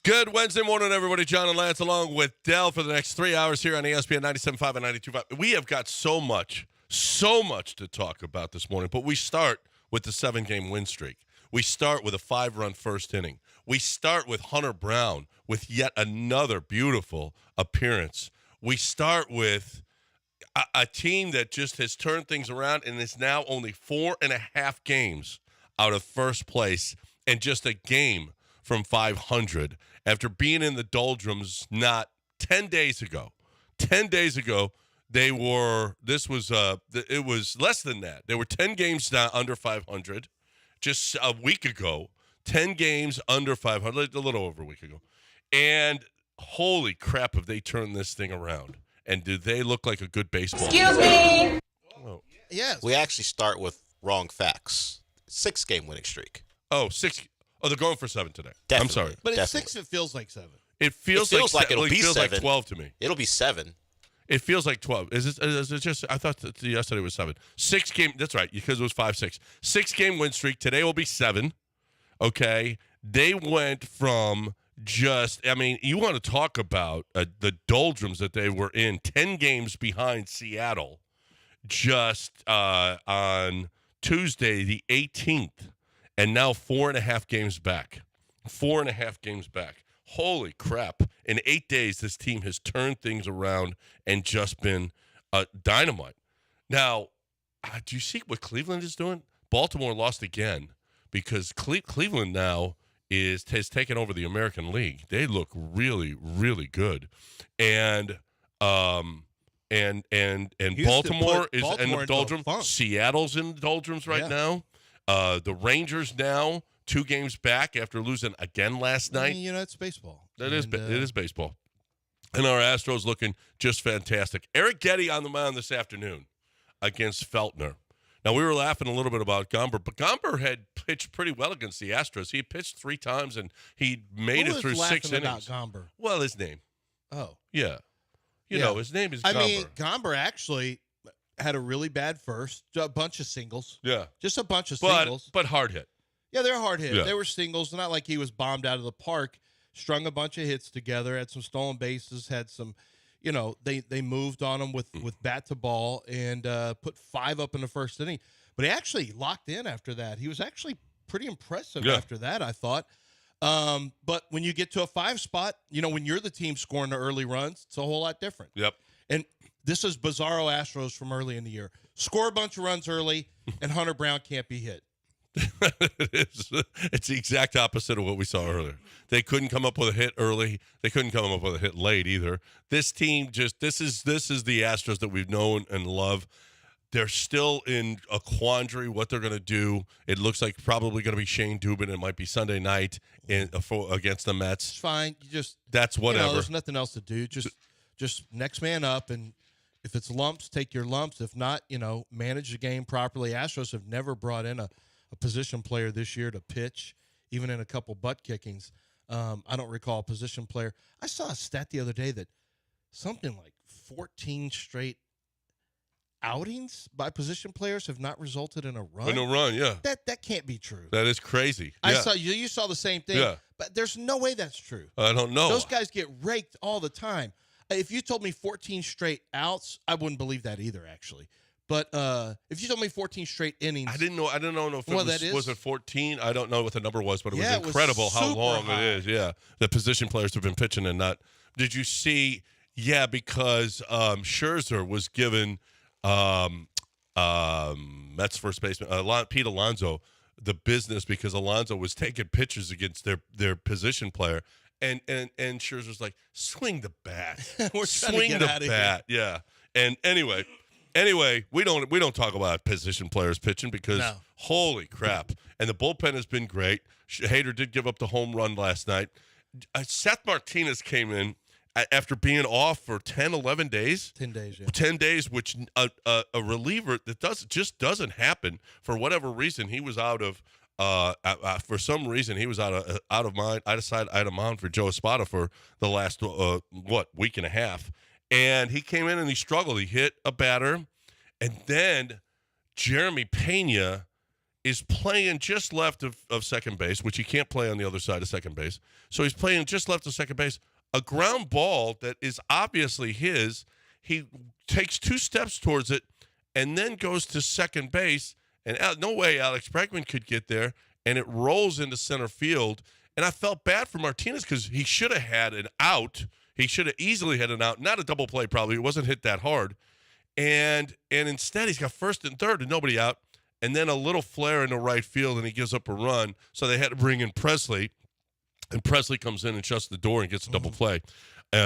Good Wednesday morning, everybody. John and Lance along with Dell for the next 3 hours here on ESPN 97.5 and 92.5. We have got so much to talk about this morning, but we start with the 7-game win streak. We start with a 5-run first inning. We start with Hunter Brown with yet another beautiful appearance. We start with a team that just has turned things around and is now only 4.5 games out of first place and just a game from 500 after being in the doldrums not 10 days ago. 10 days ago, it was less than that. They were 10 games down under 500 just a week ago. 10 games under 500, a little over a week ago. And holy crap, have they turned this thing around. And do they look like a good baseball team? Excuse me. Oh. Yes. We actually start with wrong facts. 6-game winning streak. Oh, 6. Oh, they're going for 7 today. Definitely. I'm sorry. But at Definitely. 6, it feels like 7. It feels like it'll be 7. Like 12 to me. It'll be 7. It feels like 12. Is it just? I thought that yesterday was 7. 6 game. That's right, because it was 5-6. 6-game win streak. Today will be 7. Okay, they went from just. I mean, you want to talk about the doldrums that they were in. 10 games behind Seattle, just on Tuesday the 18th, and now 4.5 games back. 4.5 games back. Holy crap. In 8 days, this team has turned things around and just been dynamite. Now, do you see what Cleveland is doing? Baltimore lost again because Cleveland now has taken over the American League. They look really, really good. And Baltimore is in the doldrums. Seattle's in the doldrums right now. The Rangers now 2 games back after losing again last night. I mean, it's baseball. It is baseball. And our Astros looking just fantastic. Eric Getty on the mound this afternoon against Feltner. Now, we were laughing a little bit about Gomber, but Gomber had pitched pretty well against the Astros. He pitched 3 times, and he made it through 6 innings. About Gomber? Well, his name. Oh. Yeah. You know, his name is Gomber. I mean, Gomber actually had a really bad first, a bunch of singles. Yeah. Just a bunch of singles. But hard hit. Yeah, they're hard hit. Yeah. They were singles. Not like he was bombed out of the park. Strung a bunch of hits together. Had some stolen bases. Had some, they moved on him with bat to ball and put 5 up in the first inning. But he actually locked in after that. He was actually pretty impressive after that, I thought. But when you get to a 5 spot, when you're the team scoring the early runs, it's a whole lot different. Yep. And this is bizarro Astros from early in the year. Score a bunch of runs early, and Hunter Brown can't be hit. It's the exact opposite of what we saw earlier. They couldn't come up with a hit early. They couldn't come up with a hit late either. This team this is the Astros that we've known and love. They're still in a quandary what they're going to do. It looks like probably going to be Shane Dubin. It might be Sunday night against the Mets. It's fine. That's whatever. There's nothing else to do. Just next man up, and if it's lumps, take your lumps. If not, manage the game properly. Astros have never brought in a position player this year to pitch, even in a couple butt kickings. I don't recall a position player. I saw a stat the other day that something like 14 straight outings by position players have not resulted in a run. In a run, yeah. That can't be true. That is crazy. I Yeah. saw you saw the same thing. Yeah. But there's no way that's true. I don't know. Those guys get raked all the time. If you told me 14 straight outs, I wouldn't believe that either, actually. But if you told me 14 straight innings, I didn't know if it was it 14. I don't know what the number was, but it was incredible how long high. it is. Yeah, the position players have been pitching and not. Did you see? Yeah, because Scherzer was given Mets first baseman Pete Alonso the business because Alonso was taking pitches against their position player, and Scherzer's like, swing the bat, swing the bat, yeah. And anyway, we don't talk about position players pitching because holy crap. And the bullpen has been great. Hader did give up the home run last night. Seth Martinez came in after being off for 10, 11 days. 10 days, yeah. 10 days, which a reliever that doesn't happen for whatever reason. He was out of for some reason he was out of mind, out of mind for Joe Espada for the last week and a half. And he came in and he struggled. He hit a batter, and then Jeremy Pena is playing just left of second base, which he can't play on the other side of second base. So he's playing just left of second base. A ground ball that is obviously his. He takes 2 steps towards it and then goes to second base. And no way Alex Bregman could get there. And it rolls into center field. And I felt bad for Martinez because he should have had an out. He should have easily had an out. Not a double play probably. It wasn't hit that hard. And instead he's got first and third and nobody out. And then a little flare in the right field, and he gives up a run. So they had to bring in Presley, and Presley comes in and shuts the door and gets a double play,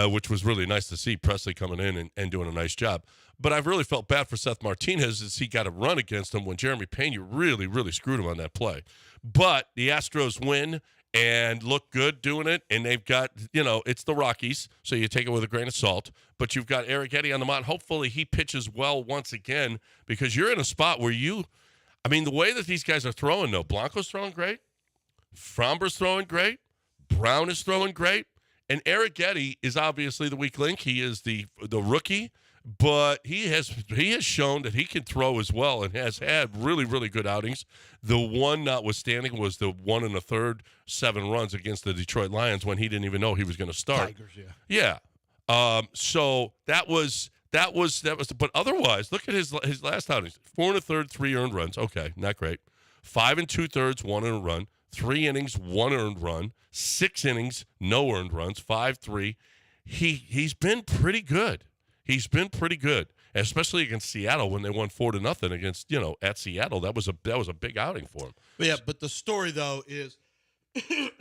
which was really nice to see Presley coming in and doing a nice job. But I've really felt bad for Seth Martinez as he got a run against him when Jeremy Pena really, really screwed him on that play. But the Astros win and look good doing it, and they've got, it's the Rockies, so you take it with a grain of salt. But you've got Eric Eddy on the mound. Hopefully he pitches well once again because you're in a spot where the way that these guys are throwing, though, Blanco's throwing great, Framber's throwing great, Brown is throwing great, and Eric Eddy is obviously the weak link. He is the rookie, but he has shown that he can throw as well and has had really, really good outings. The one notwithstanding was the 1 1/3, 7 runs against the Detroit Lions when he didn't even know he was going to start. Tigers, yeah. Yeah. So that was. But otherwise, look at his last outings: 4 1/3, 3 earned runs. Okay, not great. 5 2/3, 1 earned run. 3 innings, 1 earned run. 6 innings, no earned runs. 5-3. He's been pretty good. He's been pretty good, especially against Seattle when they won 4-0 against at Seattle. That was a big outing for him. But the story though is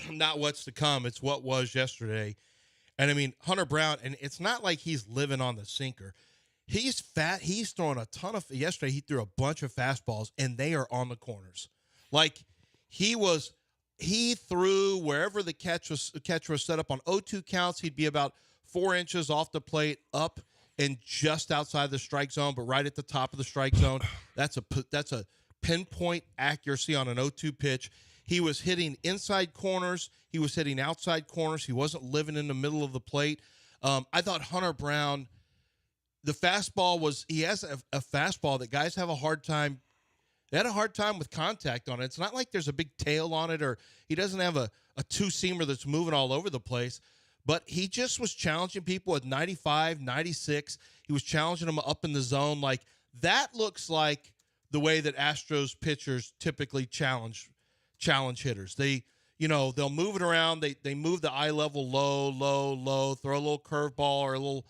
not what's to come; it's what was yesterday. And Hunter Brown, and it's not like he's living on the sinker. He's fat. He's throwing a ton of. Yesterday, he threw a bunch of fastballs, and they are on the corners. Like he threw wherever the catch was set up on 0-2 counts. He'd be about 4 inches off the plate, up and just outside the strike zone, but right at the top of the strike zone. That's a pinpoint accuracy on an 0-2 pitch. He was hitting inside corners. He was hitting outside corners. He wasn't living in the middle of the plate. I thought Hunter Brown, the fastball he has a fastball that guys have a hard time. They had a hard time with contact on it. It's not like there's a big tail on it or he doesn't have a two-seamer that's moving all over the place. But he just was challenging people at 95, 96. He was challenging them up in the zone. Like that looks like the way that Astros pitchers typically challenge hitters. They'll move it around. They move the eye level low, throw a little curveball or a little,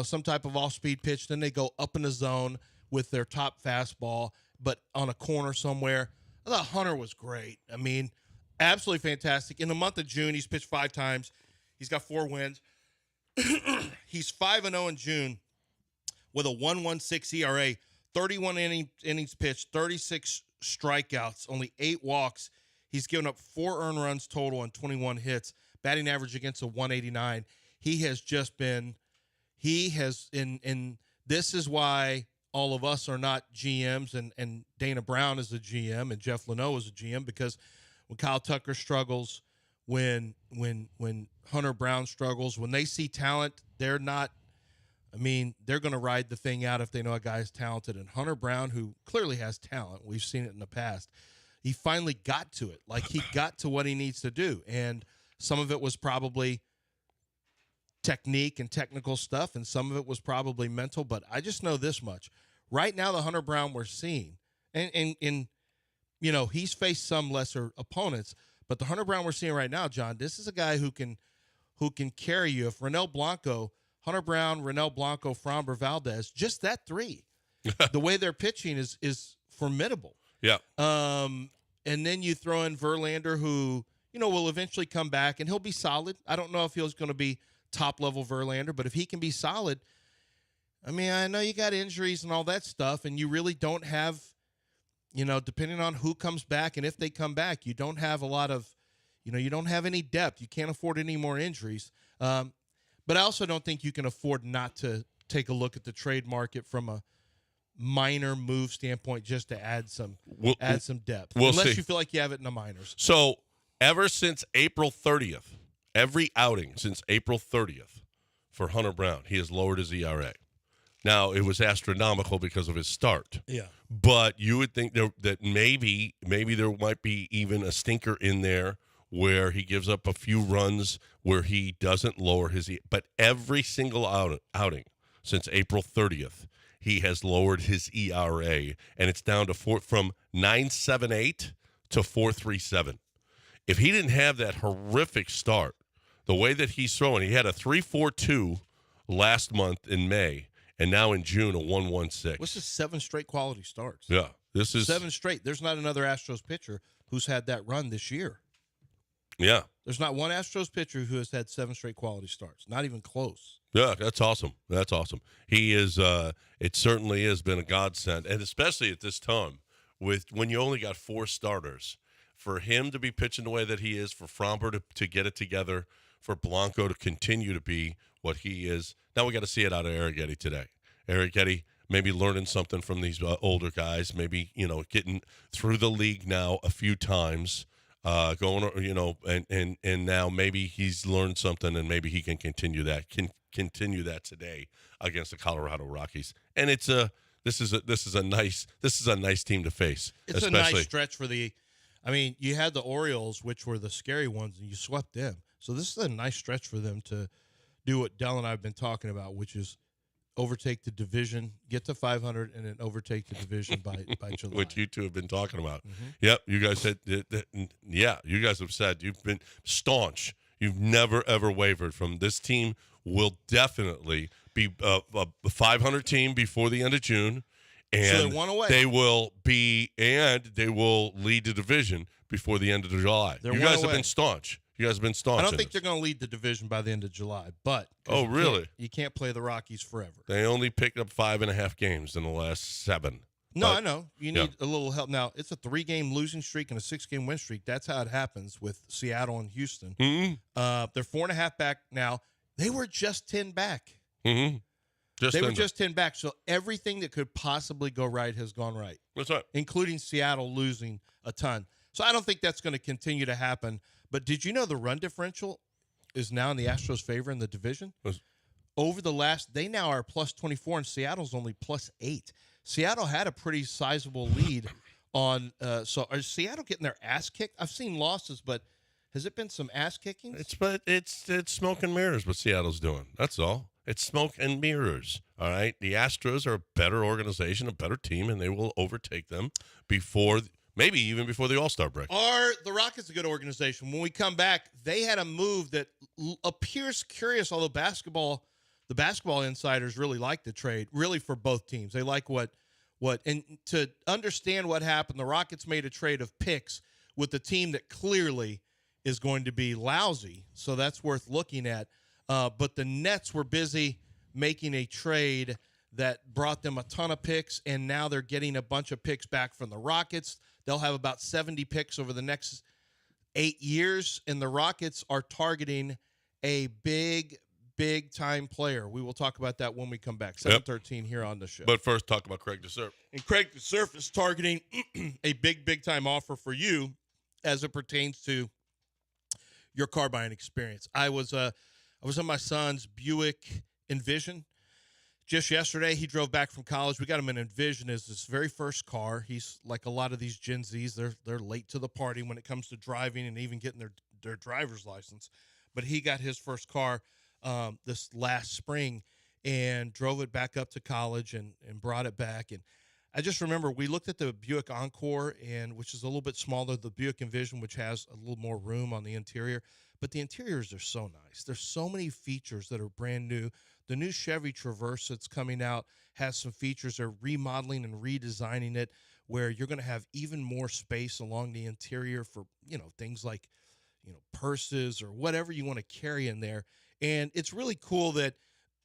some type of off-speed pitch. Then they go up in the zone with their top fastball, but on a corner somewhere. I thought Hunter was great. Absolutely fantastic. In the month of June, he's pitched 5 times. He's got 4 wins. He's 5-0 in June with a 1.16 ERA, 31 innings pitched, 36 strikeouts, only 8 walks. He's given up 4 earned runs total and 21 hits, batting average against a 189. He has just been – and this is why all of us are not GMs and Dana Brown is a GM and Jeff Leno is a GM, because when Kyle Tucker struggles, when Hunter Brown struggles, when they see talent, they're not – they're going to ride the thing out if they know a guy is talented. And Hunter Brown, who clearly has talent, we've seen it in the past, he finally got to it. Like he got to what he needs to do. And some of it was probably technique and technical stuff, and some of it was probably mental. But I just know this much. Right now, the Hunter Brown we're seeing, and he's faced some lesser opponents, but the Hunter Brown we're seeing right now, John, this is a guy who can carry you. If Hunter Brown, Ronel Blanco, Framber Valdez, just that 3, the way they're pitching is formidable. Yeah. And then you throw in Verlander, who, will eventually come back, and he'll be solid. I don't know if he's going to be top-level Verlander, but if he can be solid, I know you got injuries and all that stuff, and you really don't have, depending on who comes back and if they come back, you don't have a lot of, you don't have any depth. You can't afford any more injuries. But I also don't think you can afford not to take a look at the trade market from a minor move standpoint, just to add some depth. Unless you feel like you have it in the minors. So ever since April 30th, every outing since April 30th for Hunter Brown, he has lowered his ERA. Now, it was astronomical because of his start. Yeah. But you would think that maybe there might be even a stinker in there where he gives up a few runs where he doesn't lower his but every single outing since April 30th, he has lowered his ERA, and it's down to from 9.78 to 4.37. If he didn't have that horrific start, the way that he's throwing, he had a 3.42 last month in May, and now in June, a 1.16. This is 7 straight quality starts. Yeah, this is 7 straight. There's not another Astros pitcher who's had that run this year. Yeah. There's not one Astros pitcher who has had 7 straight quality starts. Not even close. Yeah, that's awesome. That's awesome. He is. It certainly has been a godsend, and especially at this time, when you only got 4 starters, for him to be pitching the way that he is, for Fromber to get it together, for Blanco to continue to be what he is. Now we got to see it out of Arrighetti today. Arrighetti maybe learning something from these older guys. Maybe getting through the league now a few times. Going, and now maybe he's learned something, and maybe he can continue that. Continue that today against the Colorado Rockies. And this is a nice team to face. It's a nice stretch for you had the Orioles, which were the scary ones, and you swept them. So this is a nice stretch for them to do what Dell and I have been talking about, which is overtake the division, get to 500, and then overtake the division by July. Which you two have been talking about. Mm-hmm. Yep, you guys said you guys have said you've been staunch. You've never, ever wavered from this team. Will definitely be a 500 team before the end of June, and so they won away. They will lead the division before the end of July. You guys have been staunch. I don't think they're going to lead the division by the end of July, but really? You can't play the Rockies forever. They only picked up 5.5 games in the last 7. No, I know. You need a little help. Now, it's a 3-game losing streak and a 6-game win streak. That's how it happens with Seattle and Houston. Mm-hmm. They're 4.5 back now. They were just 10 back. Mm-hmm. They were just 10 back. So everything that could possibly go right has gone right. That's right. Including Seattle losing a ton. So I don't think that's going to continue to happen. But did you know the run differential is now in the Astros' favor in the division? Over the last, they now are plus 24, and Seattle's only plus 8. Seattle had a pretty sizable lead on. So is Seattle getting their ass kicked? I've seen losses, but has it been some ass kicking? It's smoke and mirrors what Seattle's doing. That's all. It's smoke and mirrors. All right. The Astros are a better organization, a better team, and they will overtake them maybe even before the All-Star break. Are the Rockets a good organization? When we come back, they had a move that appears curious, although the basketball insiders really like the trade, really for both teams. They like and to understand what happened, the Rockets made a trade of picks with a team that clearly is going to be lousy, so that's worth looking at. But the Nets were busy making a trade that brought them a ton of picks, and now they're getting a bunch of picks back from the Rockets. They'll have about 70 picks over the next 8 years, and the Rockets are targeting a big-time player. We will talk about that when we come back. 7:13 here on the show. But first, talk about Craig DeSerp. And Craig DeSerp is targeting a big-time offer for you as it pertains to your car buying experience. I was on my son's Buick Envision just yesterday. He drove back from college. We got him an Envision as his very first car. He's like a lot of these Gen Zs. They're late to the party when it comes to driving and even getting their driver's license. But he got his first car this last spring and drove it back up to college and brought it back. And I just remember we looked at the Buick Encore, which is a little bit smaller, the Buick Envision, which has a little more room on the interior. But the interiors are so nice. There's so many features that are brand new. The new Chevy Traverse that's coming out has some features. They're remodeling and redesigning it where you're going to have even more space along the interior for, things like, purses or whatever you want to carry in there. And it's really cool that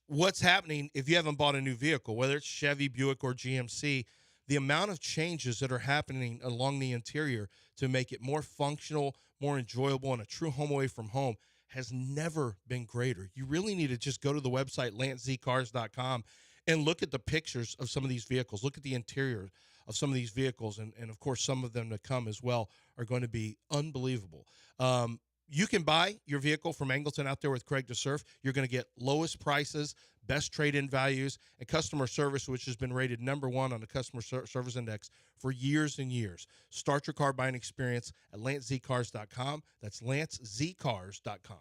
what's happening, if you haven't bought a new vehicle, whether it's Chevy, Buick, or GMC, the amount of changes that are happening along the interior to make it more functional, more enjoyable, and a true home away from home has never been greater. You really need to just go to the website, lancezcars.com, and look at the pictures of some of these vehicles. Look at the interior of some of these vehicles, and of course, some of them to come as well are going to be unbelievable. you can buy your vehicle from Angleton out there with Craig to Surf. You're going to get lowest prices, best trade-in values, and customer service, which has been rated #1 on the customer service index for years and years. Start your car buying experience at lancezcars.com. That's lancezcars.com.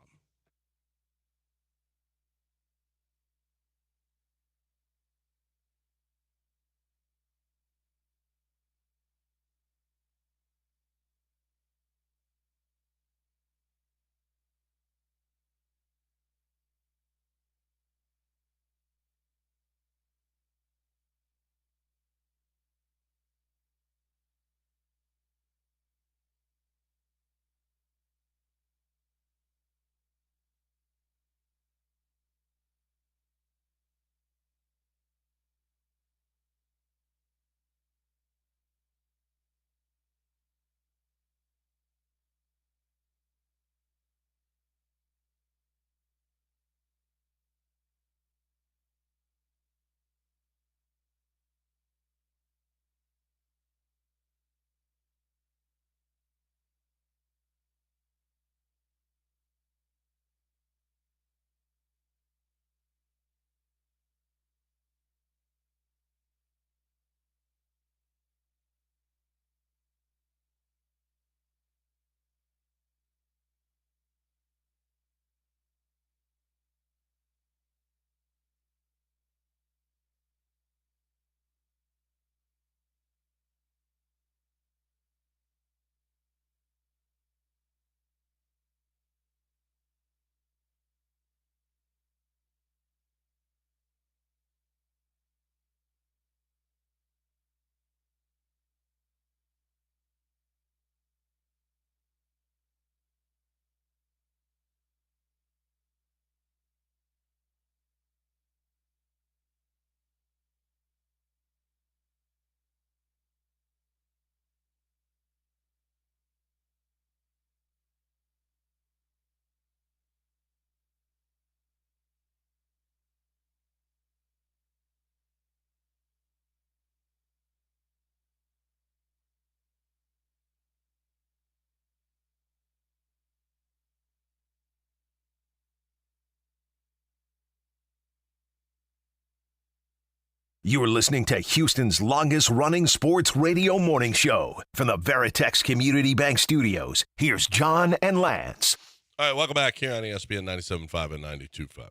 You are listening to Houston's longest-running sports radio morning show. From the Veritex Community Bank Studios, here's John and Lance. All right, welcome back here on ESPN 97.5 and 92.5.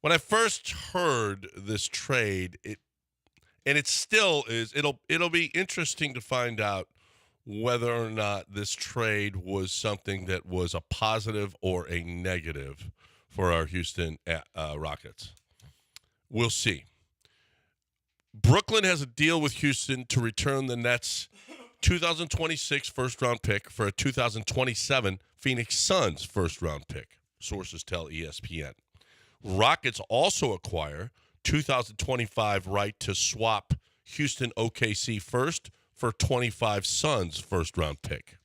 When I first heard this trade, it still is, it'll be interesting to find out whether or not this trade was something that was a positive or a negative for our Houston Rockets. We'll see. Brooklyn has a deal with Houston to return the Nets' 2026 first-round pick for a 2027 Phoenix Suns first-round pick, sources tell ESPN. Rockets also acquire 2025 right to swap Houston OKC first for 25 Suns first-round pick.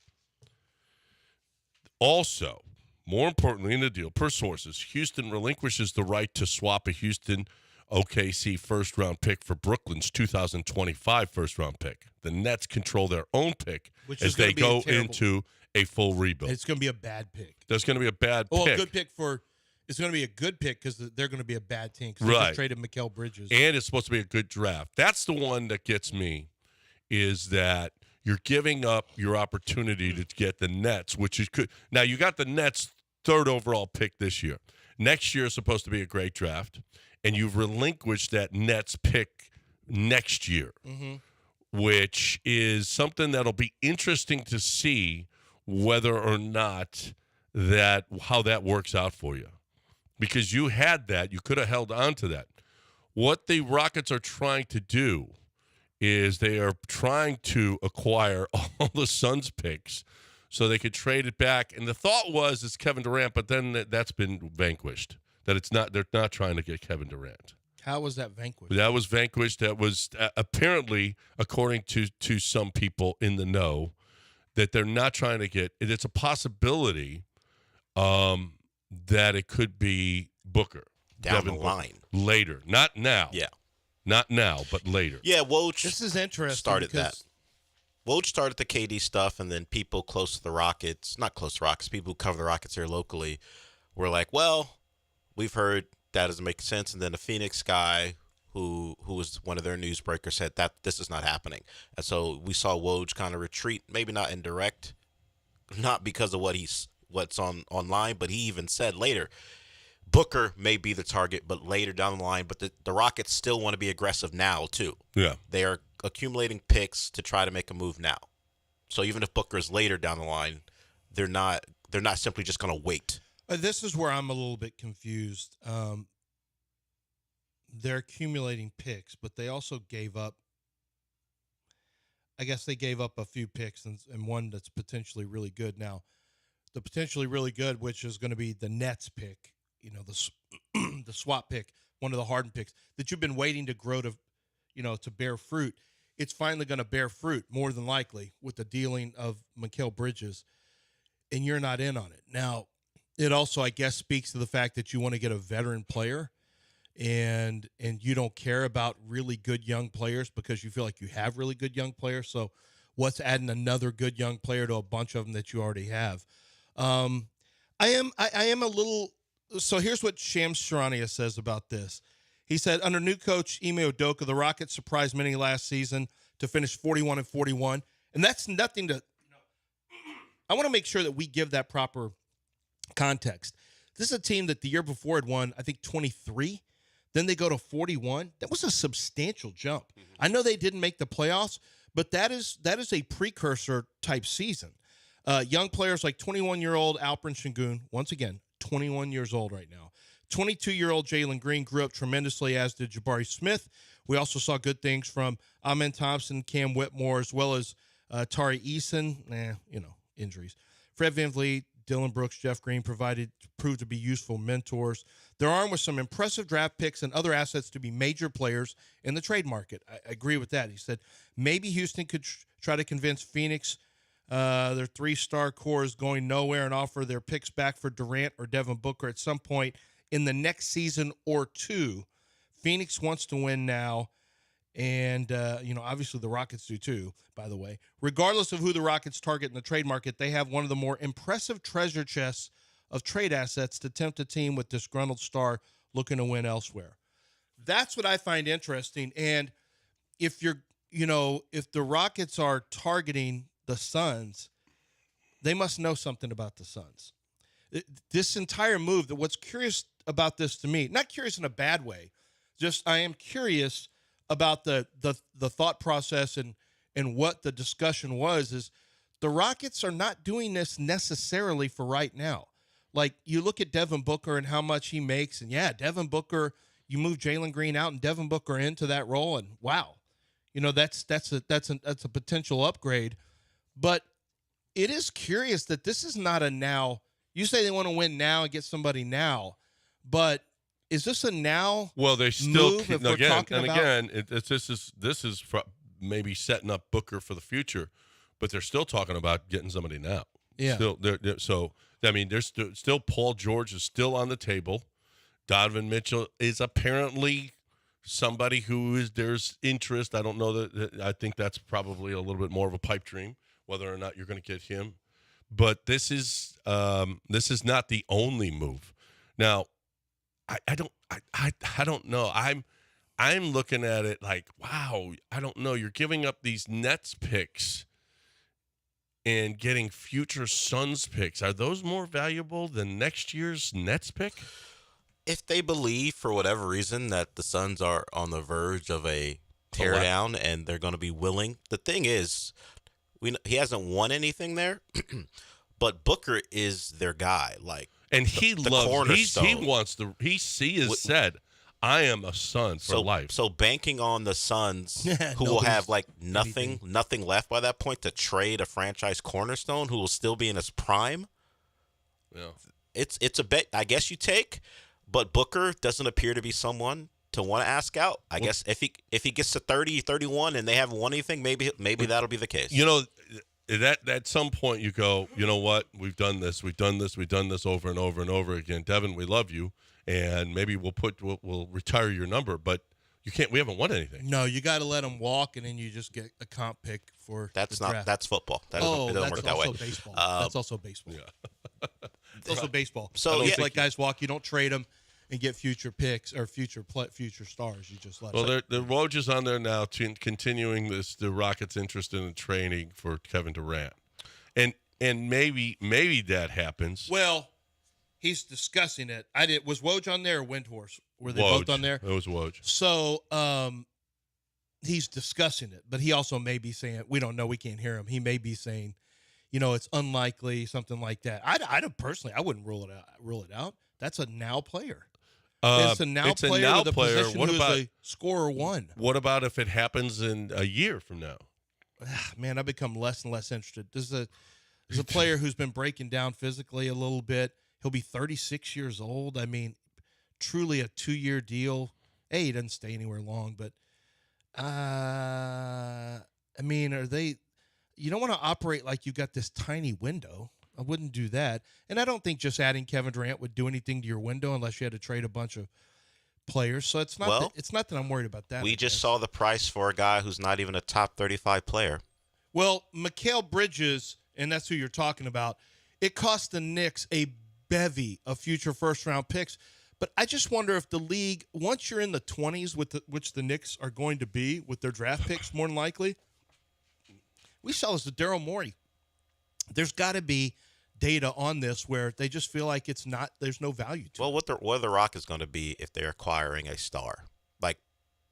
Also, more importantly in the deal, per sources, Houston relinquishes the right to swap a Houston OKC first-round pick for Brooklyn's 2025 first-round pick. The Nets control their own pick as they go into a full rebuild. It's going to be a bad pick. There's going to be a bad pick. A good pick for – it's going to be a good pick because they're going to be a bad team because right. They just traded Mikal Bridges. And it's supposed to be a good draft. That's the one that gets me is that you're giving up your opportunity to get the Nets, which is good. Now, you got the Nets' third overall pick this year. Next year is supposed to be a great draft. And you've relinquished that Nets pick next year, which is something that'll be interesting to see whether or not how that works out for you. Because you had that. You could have held on to that. What the Rockets are trying to do is they are trying to acquire all the Suns picks so they could trade it back. And the thought was it's Kevin Durant, but then that's been vanquished. That it's not, they're not trying to get Kevin Durant. How was that vanquished? That was vanquished. That was apparently, according to some people in the know, that they're not trying to get. It's a possibility that it could be Booker down Devin the Booker, line later, not now. Yeah, not now, but later. Yeah, Woj. This is interesting. Started that. Woj started the KD stuff, and then people close to the Rockets, not close to the Rockets, people who cover the Rockets here locally were like, well, we've heard that doesn't make sense. And then the Phoenix guy who was one of their newsbreakers said that this is not happening. And so we saw Woj kind of retreat, maybe not indirect, not because of what's online, but he even said later, Booker may be the target, but later down the line. But the Rockets still want to be aggressive now, too. Yeah. They are accumulating picks to try to make a move now. So even if Booker is later down the line, they're not simply just going to wait. This is where I'm a little bit confused. They're accumulating picks, but they also gave up. I guess they gave up a few picks and one that's potentially really good. Now, the potentially really good, which is going to be the Nets pick, the swap pick, one of the Harden picks that you've been waiting to grow to, to bear fruit. It's finally going to bear fruit, more than likely, with the dealing of Mikal Bridges, and you're not in on it. Now, it also, I guess, speaks to the fact that you want to get a veteran player, and you don't care about really good young players because you feel like you have really good young players. So what's adding another good young player to a bunch of them that you already have? I am a little – so here's what Shams Charania says about this. He said, under new coach Ime Udoka, the Rockets surprised many last season to finish 41-41. And that's nothing to – I want to make sure that we give that proper context. This is a team that the year before had won, I think, 23. Then they go to 41. That was a substantial jump. Mm-hmm. I know they didn't make the playoffs, but that is a precursor type season. Young players like 21-year-old Alperen Sengun, once again, 21 years old right now. 22-year-old Jalen Green grew up tremendously, as did Jabari Smith. We also saw good things from Amen Thompson, Cam Whitmore, as well as Tari Eason. Injuries. Fred VanVleet, Dylan Brooks, Jeff Green proved to be useful mentors. They're armed with some impressive draft picks and other assets to be major players in the trade market. I agree with that. He said maybe Houston could try to convince Phoenix their three-star core is going nowhere and offer their picks back for Durant or Devin Booker at some point in the next season or two. Phoenix wants to win now, and obviously the Rockets do too, by the way. Regardless of who the Rockets target in the trade market, they have one of the more impressive treasure chests of trade assets to tempt a team with disgruntled star looking to win elsewhere. That's what I find interesting. And if if the Rockets are targeting the Suns, they must know something about the Suns. This entire move, what's curious about this to me, not curious in a bad way, just I am curious about the thought process and what the discussion was, is the Rockets are not doing this necessarily for right now. Like, you look at Devin Booker and how much he makes, and Devin Booker, you move Jalen Green out and Devin Booker into that role, and wow, that's a potential upgrade. But it is curious that this is not a now. You say they want to win now and get somebody now, but is this a now? Well, they still move if this is maybe setting up Booker for the future, but they're still talking about getting somebody now. Yeah. There's still Paul George is still on the table. Donovan Mitchell is apparently somebody there's interest. I don't know that. I think that's probably a little bit more of a pipe dream, whether or not you're going to get him. But this is not the only move. Now, I don't know. I'm looking at it like, wow, I don't know. You're giving up these Nets picks and getting future Suns picks. Are those more valuable than next year's Nets pick? If they believe, for whatever reason, that the Suns are on the verge of a teardown and they're going to be willing. The thing is, he hasn't won anything there, but Booker is their guy. And he loves. He has said, "I am a Sun for life." So banking on the Suns, who will have nothing left by that point to trade a franchise cornerstone who will still be in his prime. Yeah, it's a bet I guess you take, but Booker doesn't appear to be someone to want to ask out. I guess if he gets to 30, 31 and they haven't won anything, maybe that'll be the case. That at some point you go, you know what? We've done this over and over and over again. Devin, we love you, and maybe we'll retire your number. But You can't. We haven't won anything. No, you got to let them walk, and then you just get a comp pick for That's the not. draft. That's football. That doesn't, it doesn't work that way. Baseball. That's also baseball. Yeah. It's also baseball. So, you yeah. let guys walk. You don't trade them and get future picks or future stars. You just let them. Well, the Woj is on there now, continuing the Rockets' interest in training for Kevin Durant, and maybe that happens. Well, he's discussing it. Was Woj on there or Windhorse? Were they Woj. both on there? It was Woj. So he's discussing it, but he also may be saying, we don't know, we can't hear him. He may be saying, it's unlikely, something like that. I personally, I wouldn't rule it out. That's a now player. It's a now player with a position What who's about a scorer one. What about if it happens in a year from now? Man, I've become less and less interested. There's a player who's been breaking down physically a little bit. He'll be 36 years old. I mean, truly a 2-year deal. He doesn't stay anywhere long, but I mean, you don't want to operate like you got this tiny window. I wouldn't do that. And I don't think just adding Kevin Durant would do anything to your window unless you had to trade a bunch of players. So it's not that I'm worried about that. We just saw the price for a guy who's not even a top 35 player. Well, Mikal Bridges, and that's who you're talking about, it cost the Knicks a bevy of future first-round picks. But I just wonder if the league, once you're in the 20s, which the Knicks are going to be with their draft picks more than likely, we saw this with Daryl Morey. There's got to be data on this where they just feel like there's no value to it. Well, what the Rock is going to be if they're acquiring a star. Like,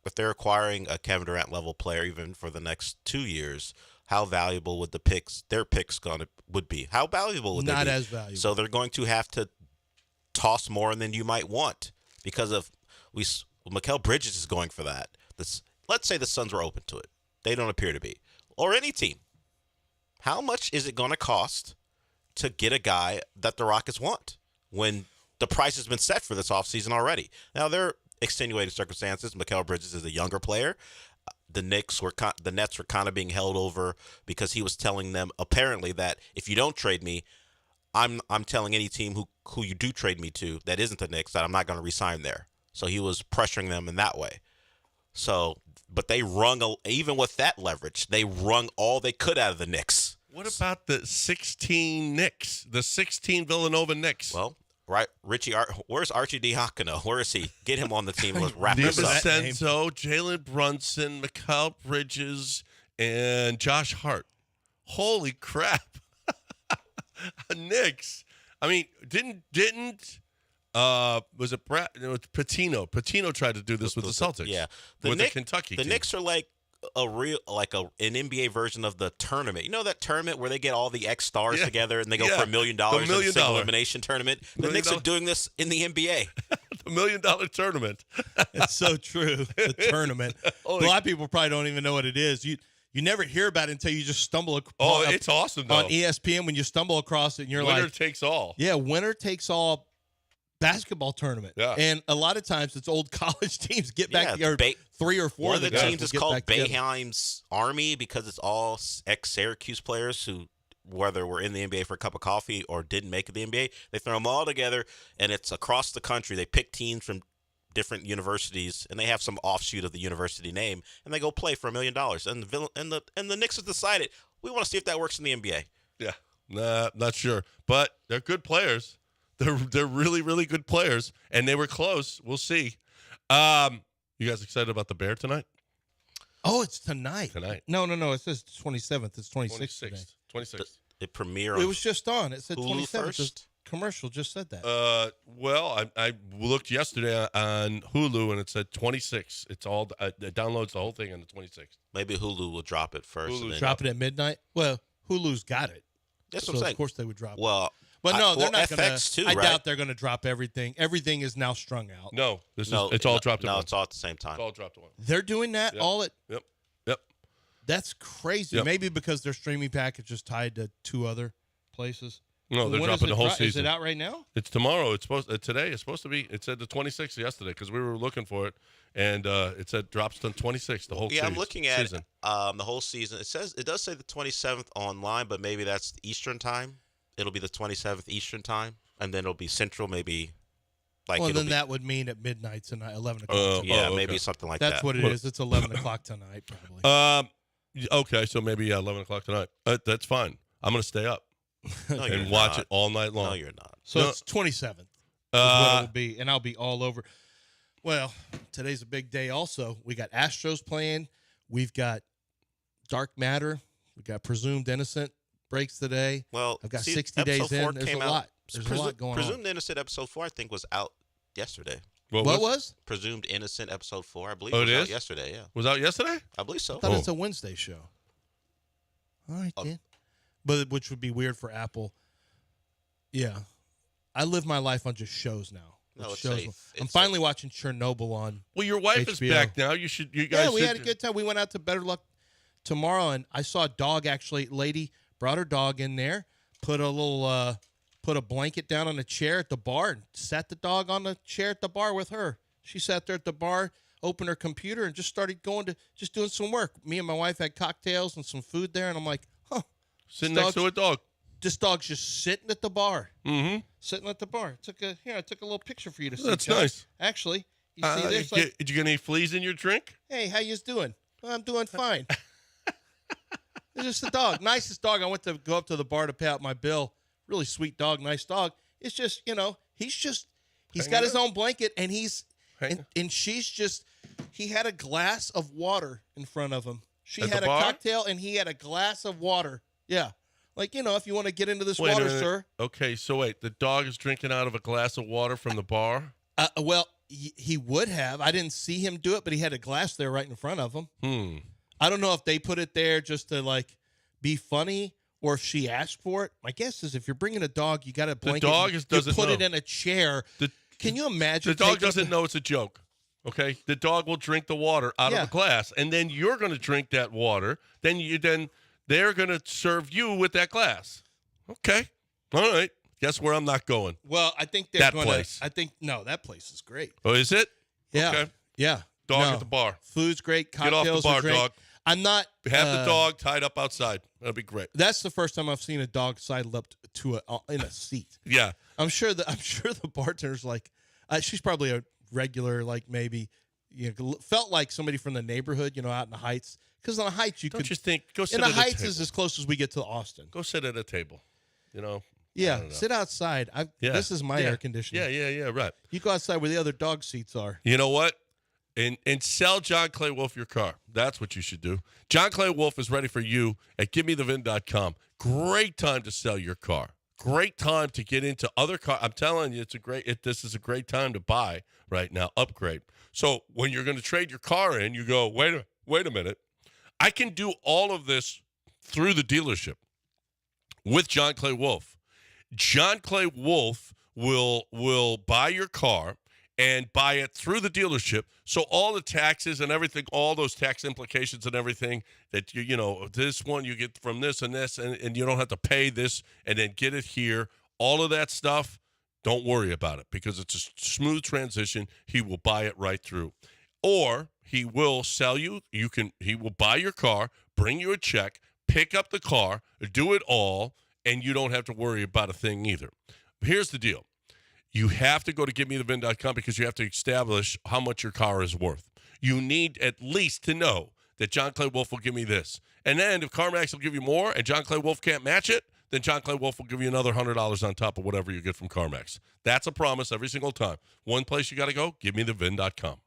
if they're acquiring a Kevin Durant level player even for the next 2 years, how valuable would their picks would be? How valuable would they be? Not as valuable. So they're going to have to toss more than you might want because of Mikal Bridges is going for that. Let's say the Suns were open to it. They don't appear to be. Or any team. How much is it going to cost to get a guy that the Rockets want when the price has been set for this offseason already? Now, there are extenuating circumstances. Mikal Bridges is a younger player. The Nets were kind of being held over because he was telling them apparently that if you don't trade me, I'm telling any team who you do trade me to that isn't the Knicks that I'm not going to re-sign there. So he was pressuring them in that way. So, but they even with that leverage, they wrung all they could out of the Knicks. What about the 16 Knicks, the 16 Villanova Knicks? Well, right, where's Archie Diacono? Where is he? Get him on the team. Let's wrap this up. DiVincenzo, Jalen Brunson, Mikal Bridges, and Josh Hart. Holy crap. Knicks. I mean, was it Brad? No, it's Patino. Patino tried to do this with the Celtics. Yeah. The Kentucky The team. Knicks are like an NBA version of the tournament. You know that tournament where they get all the ex-stars together and they go for $1 million in a single elimination tournament? The Knicks are doing this in the NBA. The $1 million tournament. It's so true. The tournament. A lot of people probably don't even know what it is. You never hear about it until you just stumble across Oh, it's awesome, though. on ESPN when you stumble across it and you're Winner takes all. Yeah, winner takes all basketball tournament. Yeah. And a lot of times it's old college teams get back together. 3 or 4 One of the teams is called together. Boeheim's Army because it's all ex-Syracuse players who, whether were in the NBA for a cup of coffee or didn't make it to the NBA, they throw them all together, and it's across the country. They pick teams from different universities, and they have some offshoot of the university name, and they go play for $1 million. And the Knicks have decided, we want to see if that works in the NBA. Yeah, not sure. But they're good players. They're really, really good players, and they were close. We'll see. You guys excited about the Bear tonight? Oh, it's tonight. No. It says 27th. It's 26th today. 26th. The premiere. It was just on. It said Hulu 27th. first? The commercial just said that. Well, I looked yesterday on Hulu, and it said 26. It's all it downloads the whole thing on the 26th. Maybe Hulu will drop it first. Hulu and then drop it at midnight? Well, Hulu's got it. That's so what I'm saying. Of course they would drop it. Well, But no, they're not going FX to. too, I right? doubt they're going to drop everything. Everything is now strung out. No, it's all dropped at No, once. it's all at the same time. It's all dropped at once. They're doing that all at. Yep. That's crazy. Yep. Maybe because their streaming package is tied to 2 other places. No, they're When dropping is the whole Is season. it out right now? It's tomorrow. It's supposed today. It's supposed to be. It said the 26th yesterday because we were looking for it, and it said drops on 26th. The whole Yeah, season. I'm looking at season. the whole season. It does say the 27th online, but maybe that's Eastern time. It'll be the 27th Eastern time, and then it'll be Central maybe Like Well, it'll then be, that would mean at midnight tonight, 11 o'clock. tonight. yeah, okay. maybe something like That's that. what it is. It's 11 o'clock tonight, probably. Okay, so maybe 11 o'clock tonight. That's fine. I'm going to stay up No, you're and watch not. it all night long. No, you're not. So No. it's 27th is what it Uh, will be, and I'll be all over. Well, today's a big day also. We got Astros playing. We've got Dark Matter. We got Presumed Innocent breaks today. Well, I've got see, 60 days episode 4 in. There's came a out- lot. There's a lot going on. Presumed Innocent episode 4, I think, was out yesterday. What was? Presumed Innocent episode 4, I believe, Oh, was it out is? yesterday. Yeah, was out yesterday? I believe so. I thought Oh. it's a Wednesday show. All right, then. But which would be weird for Apple. Yeah. I live my life on just shows now. No, it's shows. safe. I'm It's finally watching Chernobyl on. Well, your wife is HBO. back now. You guys Yeah, we should- had a good time. We went out to Better Luck tomorrow, and I saw a dog actually. Lady brought her dog in there, put a blanket down on a chair at the bar, and sat the dog on the chair at the bar with her. She sat there at the bar, opened her computer, and just started just doing some work. Me and my wife had cocktails and some food there, and I'm like, huh, Sitting this next to a dog. this dog's just sitting at the bar. Mm-hmm. Sitting at the bar. I took a little picture for you to see. That's John. nice. Actually, you see this? Did you get any fleas in your drink? Hey, how you doing? Well, I'm doing fine. It's just a dog. Nicest dog. I went to go up to the bar to pay out my bill. Really sweet dog, nice dog. It's just, he's got his own blanket, and and she's just, he had a glass of water in front of him. She At had the a bar? cocktail, and he had a glass of water. Yeah. Like, if you want to get into this Wait a water, minute. sir. Okay, so wait, the dog is drinking out of a glass of water from the bar? Well, he would have. I didn't see him do it, but he had a glass there right in front of him. I don't know if they put it there just to be funny or if she asked for it. My guess is if you're bringing a dog, you got a blanket. dog you doesn't put it know. in a chair. Can you imagine? The dog taking doesn't know it's a joke. Okay, the dog will drink the water out of Yeah. a glass, and then you're going to drink that water. Then they're going to serve you with that glass. Okay, all right. Guess where I'm not going? Well, I think they're That going place. to. I think no, that place is great. Oh, is it? Yeah, Okay. yeah. Dog No. at the bar. Food's great. Get Cocktails off the bar, are great. dog. I'm not. Have the dog tied up outside. That'd be great. That's the first time I've seen a dog sidled up in a seat. Yeah. I'm sure the bartender's like, she's probably a regular, maybe, felt like somebody from the neighborhood, out in the Heights. Because on the Heights, you Don't could. you think? Go sit In the at a Heights table. is as close as we get to Austin. Go sit at a table. I Yeah, don't know. sit outside. Yeah. This is my Yeah. air conditioning. Yeah, right. You go outside where the other dog seats are. You know what? And sell John Clay Wolf your car. That's what you should do. John Clay Wolf is ready for you at GiveMeTheVin.com. Great time to sell your car. Great time to get into other cars. I'm telling you, this is a great time to buy right now. Upgrade. So when you're going to trade your car in, you go, wait a minute. I can do all of this through the dealership with John Clay Wolf. John Clay Wolf will buy your car and buy it through the dealership. So all the taxes and everything, all those tax implications and everything that this one you get from this and this, and you don't have to pay this and then get it here. All of that stuff, don't worry about it because it's a smooth transition. He will buy it right through. Or he will sell you. He will buy your car, bring you a check, pick up the car, do it all, and you don't have to worry about a thing either. Here's the deal. You have to go to GiveMeTheVin.com because you have to establish how much your car is worth. You need at least to know that John Clay Wolf will give me this. And then if CarMax will give you more and John Clay Wolf can't match it, then John Clay Wolf will give you another $100 on top of whatever you get from CarMax. That's a promise every single time. One place you got to go, GiveMeTheVin.com.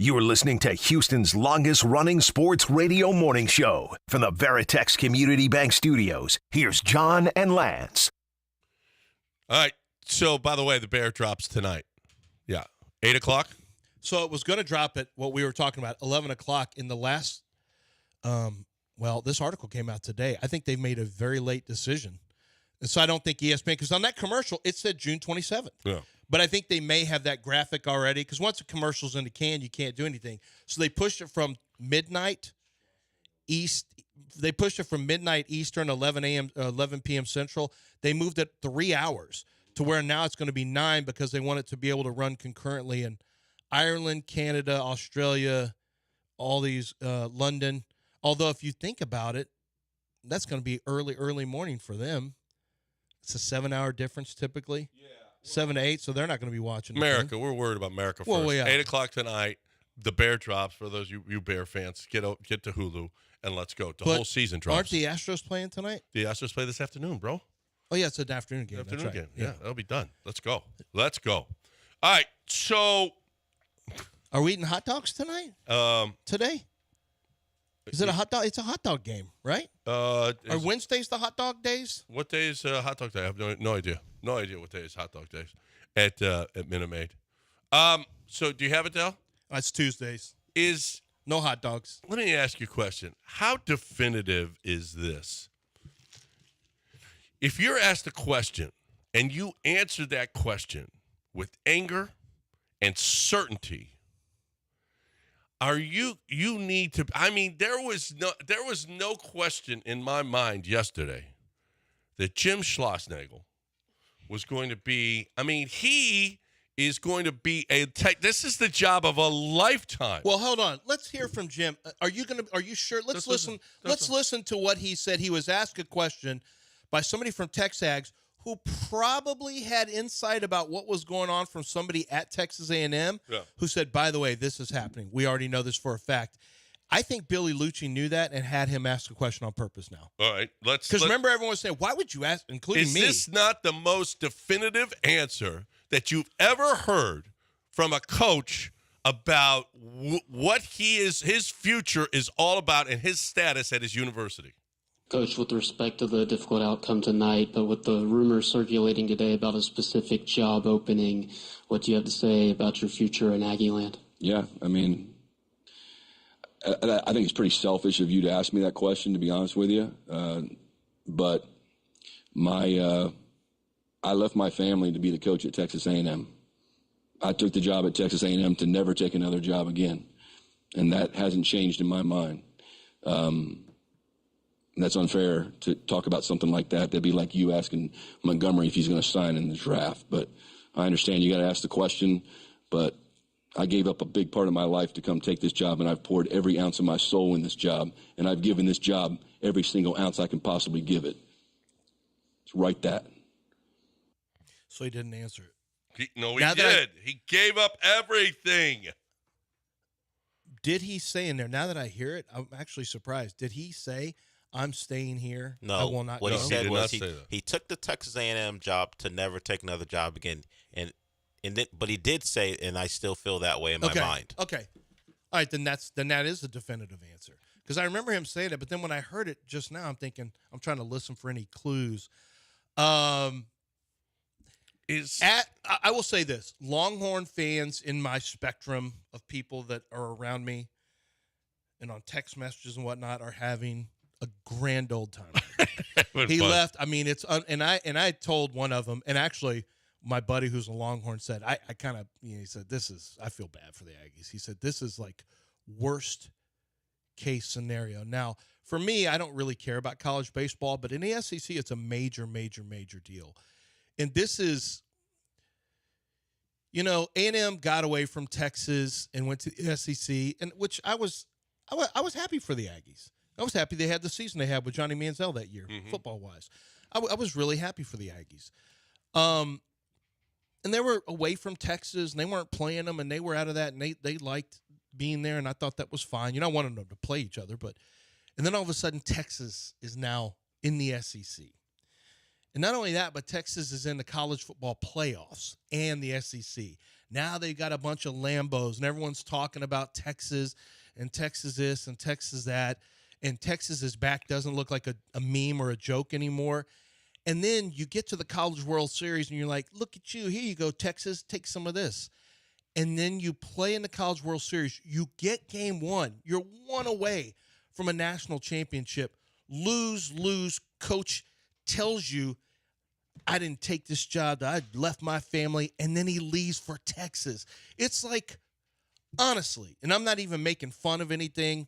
You're listening to Houston's longest-running sports radio morning show. From the Veritex Community Bank Studios, here's John and Lance. All right. So, by the way, the Bear drops tonight. Yeah. 8 o'clock? So it was going to drop at what we were talking about, 11 o'clock in the last this article came out today. I think they've made a very late decision. And so I don't think ESPN, because on that commercial, it said June 27th. Yeah. But I think they may have that graphic already, because once a commercial's in the can, you can't do anything. So they pushed it from midnight East. They pushed it from midnight Eastern, 11 p.m. Central. They moved it 3 hours to where now it's going to be 9 because they want it to be able to run concurrently in Ireland, Canada, Australia, all these, London. Although if you think about it, that's going to be early morning for them. It's a 7-hour difference typically. Yeah. 7 to 8, so they're not going to be watching America. We're worried about America first. Well, yeah. 8 o'clock tonight, the Bear drops. For those you Bear fans, get to Hulu and let's go. The whole season drops. Aren't the Astros playing tonight? The Astros play this afternoon, bro. Oh, yeah, it's an afternoon game. Afternoon that's right. game. Yeah, that'll be done. Let's go. All right, so are we eating hot dogs tonight? Today? Is it a hot dog? It's a hot dog game, right? Are Wednesdays the hot dog days? What day is hot dog day? I have no idea. No idea what day is hot dog days at Minute Maid. So do you have it, Dale? It's Tuesdays. Is no hot dogs. Let me ask you a question. How definitive is this? If you're asked a question and you answer that question with anger and certainty, you need to, I mean, there was no question in my mind yesterday that Jim Schlossnagle was going to be, I mean, he is going to be this is the job of a lifetime. Well, hold on. Let's hear from Jim. Are you sure? Let's listen to what he said. He was asked a question by somebody from Texags who probably had insight about what was going on from somebody at Texas A&M who said, by the way, this is happening. We already know this for a fact. I think Billy Lucci knew that and had him ask a question on purpose now. All right. Because remember, everyone was saying, why would you ask, including me? Is this not the most definitive answer that you've ever heard from a coach about what his future is all about and his status at his university? Coach, with respect to the difficult outcome tonight, but with the rumors circulating today about a specific job opening, what do you have to say about your future in Aggieland? Yeah, I mean, I think it's pretty selfish of you to ask me that question, to be honest with you. But I left my family to be the coach at Texas A&M. I took the job at Texas A&M to never take another job again, and that hasn't changed in my mind. That's unfair to talk about something like that. That'd be like you asking Montgomery if he's going to sign in the draft. But I understand you got to ask the question. But I gave up a big part of my life to come take this job, and I've poured every ounce of my soul in this job, and I've given this job every single ounce I can possibly give it. It's right that. So he didn't answer it. He did. He gave up everything. Did he say in there, now that I hear it, I'm actually surprised. Did he say, I'm staying here? No. I will not what go? he said was he he took the Texas A&M job to never take another job again. But he did say, and I still feel that way in my mind. Okay. All right, then that is a definitive answer. Because I remember him saying that, but then when I heard it just now, I'm thinking, I'm trying to listen for any clues. I will say this. Longhorn fans in my spectrum of people that are around me and on text messages and whatnot are having a grand old time. He left. I mean, and I told one of them, and actually my buddy who's a Longhorn said, I kind of, he said, I feel bad for the Aggies. He said, this is like worst case scenario. Now, for me, I don't really care about college baseball, but in the SEC, it's a major, major, major deal. And this is, A&M got away from Texas and went to the SEC, and which I was happy for the Aggies. I was happy they had the season they had with Johnny Manziel that year, football-wise. I was really happy for the Aggies. And they were away from Texas, and they weren't playing them, and they were out of that, and they liked being there, and I thought that was fine. I wanted them to play each other, and then all of a sudden Texas is now in the SEC. And not only that, but Texas is in the college football playoffs and the SEC. Now they've got a bunch of Lambos, and everyone's talking about Texas and Texas this and Texas that. And Texas is back, doesn't look like a meme or a joke anymore. And then you get to the College World Series, and you're like, look at you. Here you go, Texas. Take some of this. And then you play in the College World Series. You get game one. You're one away from a national championship. Lose. Coach tells you, I didn't take this job. I left my family. And then he leaves for Texas. It's like, honestly, and I'm not even making fun of anything,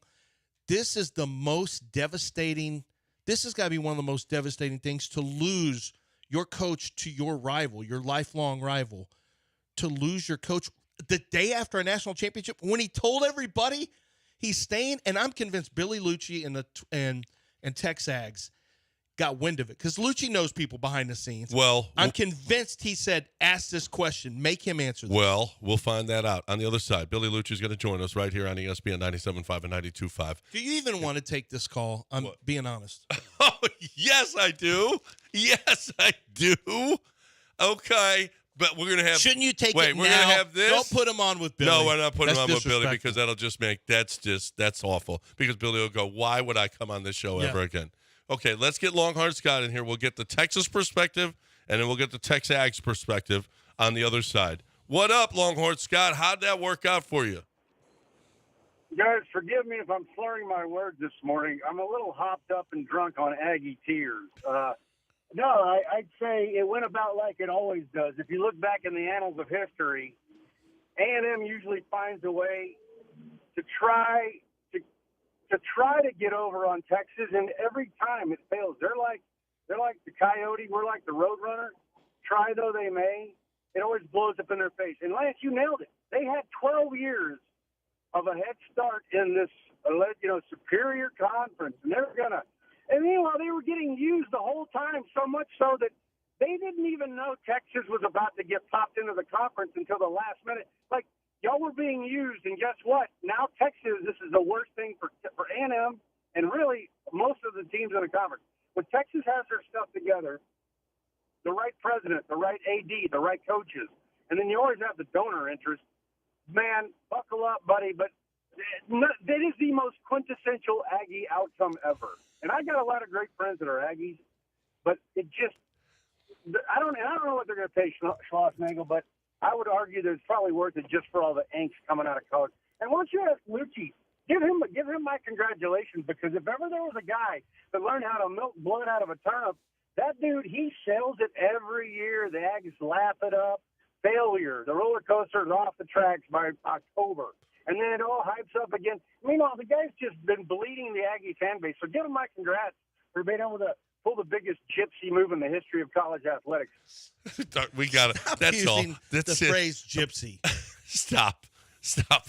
this is the most devastating. This has got to be one of the most devastating things, to lose your coach to your rival, your lifelong rival, to lose your coach the day after a national championship when he told everybody he's staying. And I'm convinced Billy Lucci and Texags got wind of it, because Lucci knows people behind the scenes. Well, I'm convinced he said, ask this question, make him answer this. Well, we'll find that out. On the other side, Billy Lucci is going to join us right here on ESPN 97.5 and 92.5. Do you even want to take this call? I'm being honest. Oh, yes, I do. Yes, I do. Okay. But we're going to have. Shouldn't you take it now? Wait, we're going to have this? Don't put him on with Billy. No, we're not putting him on with Billy, disrespectful. because that'll just make. That's awful. Because Billy will go, why would I come on this show ever again? Okay, let's get Longhorn Scott in here. We'll get the Texas perspective, and then we'll get the Texags perspective on the other side. What up, Longhorn Scott? How'd that work out for you? Guys, forgive me if I'm slurring my words this morning. I'm a little hopped up and drunk on Aggie tears. I'd say it went about like it always does. If you look back in the annals of history, A&M usually finds a way to try to get over on Texas, and every time it fails. They're like the Coyote. We're like the Roadrunner. Try though they may, it always blows up in their face. And Lance, you nailed it. They had 12 years of a head start in this, superior conference, and and meanwhile they were getting used the whole time, so much so that they didn't even know Texas was about to get popped into the conference until the last minute. Like, y'all were being used, and guess what? Now Texas, this is the worst thing for A&M and really most of the teams in the conference. When Texas has their stuff together, the right president, the right AD, the right coaches, and then you always have the donor interest, man, buckle up, buddy. But that is the most quintessential Aggie outcome ever. And I got a lot of great friends that are Aggies, but it just – I don't know what they're going to pay Schlossnagle, but I would argue that it's probably worth it just for all the angst coming out of college. And once you ask Lucci, give him my congratulations, because if ever there was a guy that learned how to milk blood out of a turnip, that dude, he sells it every year. The Aggies laugh it up. Failure. The roller coaster is off the tracks by October. And then it all hypes up again. Meanwhile, the guy's just been bleeding the Aggie fan base. So give him my congrats for being able to pull the biggest gypsy move in the history of college athletics. We got it. That's all. That's the phrase gypsy. Stop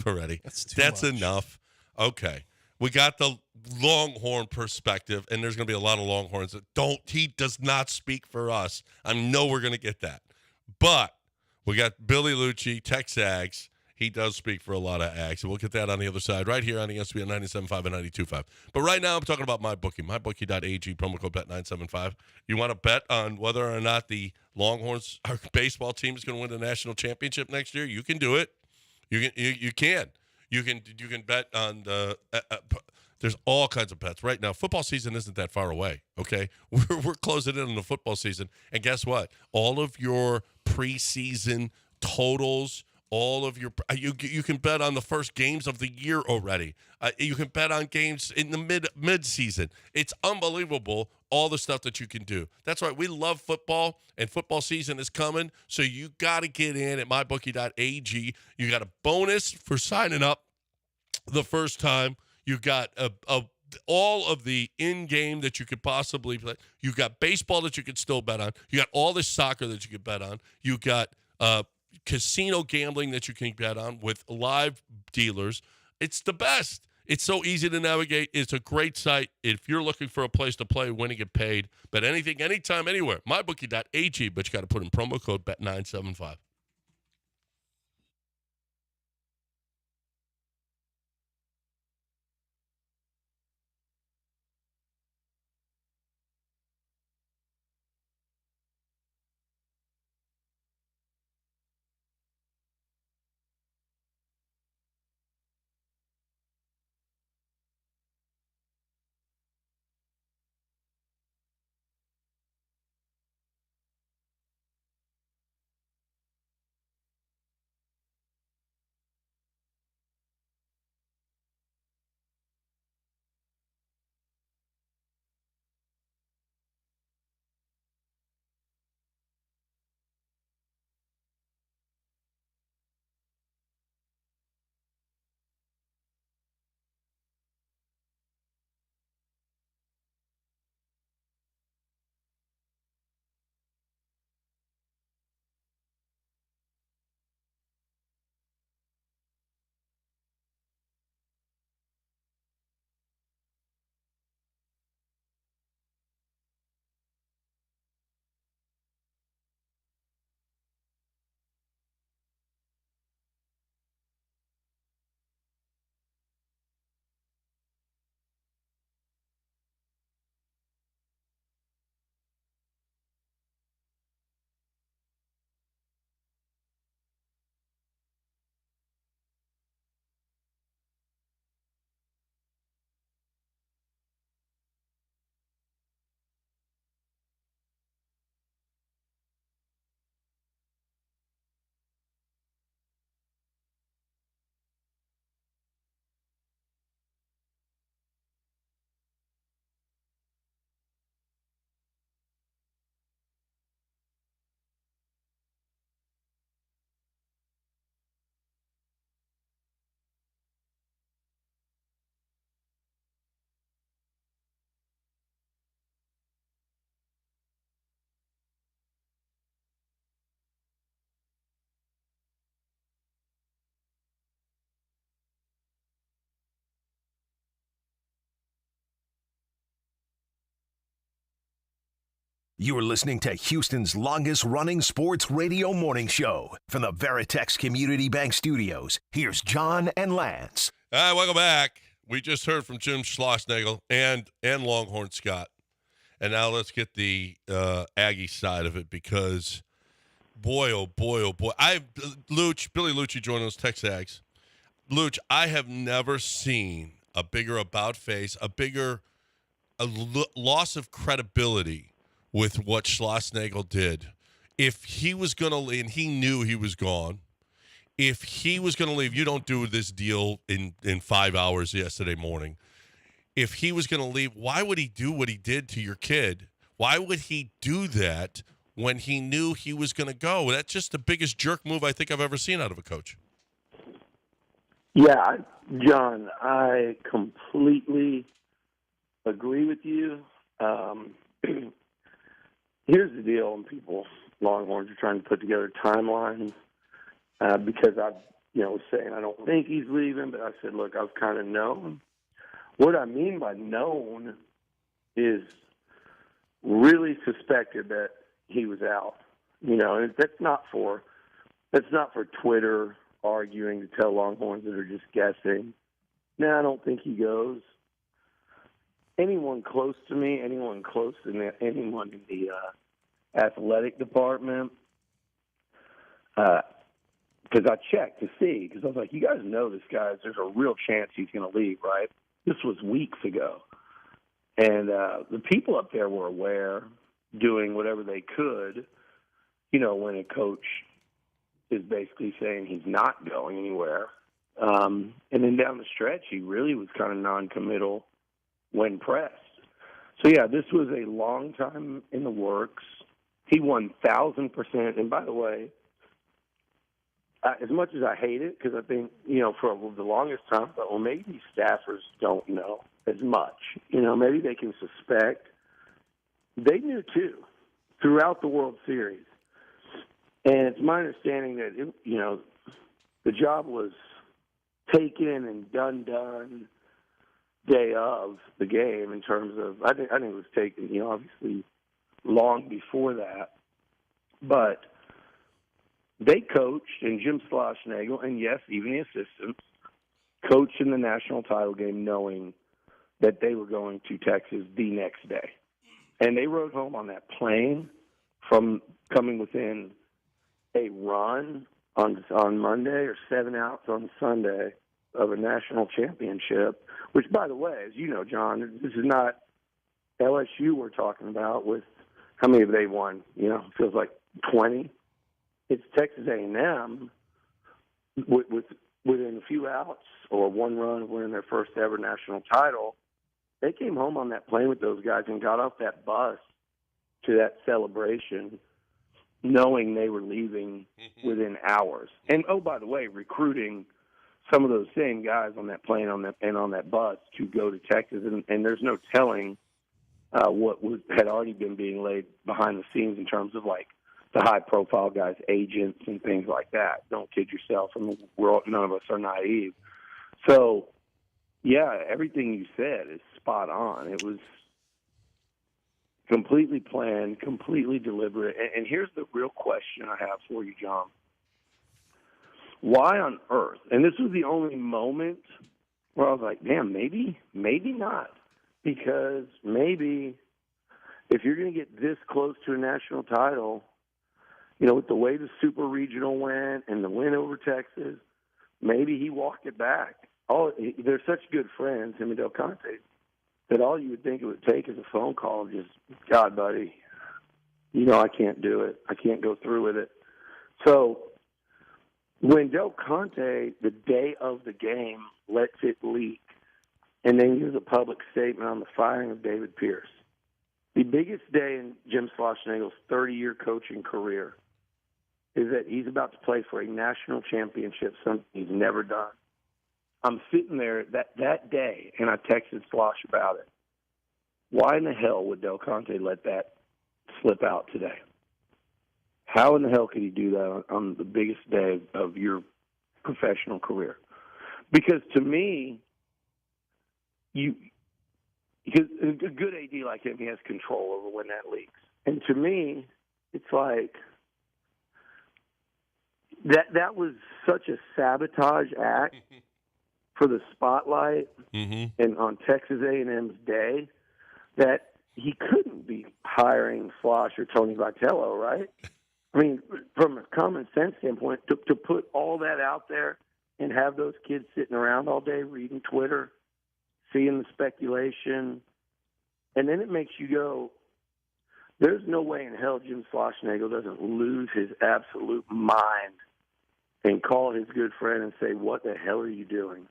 already. That's much. Enough. Okay. We got the Longhorn perspective, and there's going to be a lot of Longhorns that he does not speak for us. I know we're going to get that. But we got Billy Lucci, Texags. He does speak for a lot of Ags, and we'll get that on the other side right here on ESPN 97.5 and 92.5. But right now I'm talking about MyBookie, mybookie.ag, promo code BET975. You want to bet on whether or not the Longhorns, our baseball team, is going to win the national championship next year? You can do it. You can. You can bet on the there's all kinds of bets right now. Football season isn't that far away, okay? We're closing in on the football season, and guess what? All of your preseason totals, all of your you can bet on the first games of the year already. You can bet on games in the mid season. It's unbelievable all the stuff that you can do. That's right. We love football, and football season is coming. So you got to get in at mybookie.ag. You got a bonus for signing up the first time. You got all of the in-game that you could possibly play. You got baseball that you could still bet on. You got all this soccer that you could bet on. You got casino gambling that you can bet on with live dealers. It's the best. It's so easy to navigate. It's a great site. If you're looking for a place to play, win and get paid, bet anything, anytime, anywhere. MyBookie.ag, but you got to put in promo code BET975. You are listening to Houston's longest-running sports radio morning show from the Veritex Community Bank Studios. Here's John and Lance. All right, welcome back. We just heard from Jim Schlossnagle and Longhorn Scott. And now let's get the Aggie side of it because, boy, oh boy, oh boy. Billy Lucci joined us, Tex Ags. Luch, I have never seen a bigger about face, a loss of credibility with what Schlossnagle did. If he was going to leave, and he knew he was gone, if he was going to leave, you don't do this deal in 5 hours yesterday morning. If he was going to leave, why would he do what he did to your kid? Why would he do that when he knew he was going to go? That's just the biggest jerk move I think I've ever seen out of a coach. Yeah, John, I completely agree with you. Here's the deal, and Longhorns are trying to put together timelines because I was saying I don't think he's leaving, but I said, look, I've kind of known. What I mean by known is really suspected that he was out. And that's not for Twitter arguing to tell Longhorns that are just guessing. No, I don't think he goes. Anyone close to me, anyone in the athletic department, because I checked to see, because I was like, you guys know this guy, there's a real chance he's going to leave, right? This was weeks ago. And the people up there were aware, doing whatever they could, when a coach is basically saying he's not going anywhere. And then down the stretch, he really was kind of non-committal when pressed. So, yeah, this was a long time in the works. He 1,000%. And by the way, as much as I hate it, because I think, for the longest time, but maybe these staffers don't know as much. Maybe they can suspect. They knew, too, throughout the World Series. And it's my understanding that, the job was taken and done day of the game in terms of, I think it was taken, obviously long before that. But they coached, and Jim Schlossnagle, and yes, even the assistants, coached in the national title game knowing that they were going to Texas the next day. And they rode home on that plane from coming within a run on Monday or 7 outs on Sunday of a national championship, which, by the way, as you know, John, this is not LSU we're talking about with how many have they won? It feels like 20. It's Texas A&M within a few outs or one run of winning their first ever national title. They came home on that plane with those guys and got off that bus to that celebration knowing they were leaving within hours. And, oh, by the way, recruiting some of those same guys on that plane on that bus to go to Texas. And there's no telling what had already been being laid behind the scenes in terms of, like, the high-profile guys, agents, and things like that. Don't kid yourself. None of us are naive. So, yeah, everything you said is spot on. It was completely planned, completely deliberate. And here's the real question I have for you, John. Why on earth? And this was the only moment where I was like, damn, maybe not. Because maybe if you're going to get this close to a national title, with the way the Super Regional went and the win over Texas, maybe he walked it back. They're such good friends, him and Del Conte, that all you would think it would take is a phone call and just, God, buddy, I can't do it. I can't go through with it. So when Del Conte, the day of the game, lets it leak and then gives a public statement on the firing of David Pierce, the biggest day in Jim Schlossnagle's 30-year coaching career is that he's about to play for a national championship, something he's never done. I'm sitting there that day, and I texted Slosh about it. Why in the hell would Del Conte let that slip out today? How in the hell could he do that on the biggest day of your professional career? Because to me, because a good AD like him, he has control over when that leaks. And to me, it's like that was such a sabotage act for the spotlight and on Texas A&M's day that he couldn't be hiring Slosh or Tony Vitello, right? I mean, from a common sense standpoint, to put all that out there and have those kids sitting around all day reading Twitter, seeing the speculation, and then it makes you go, there's no way in hell Jim Schlossnagle doesn't lose his absolute mind and call his good friend and say, what the hell are you doing?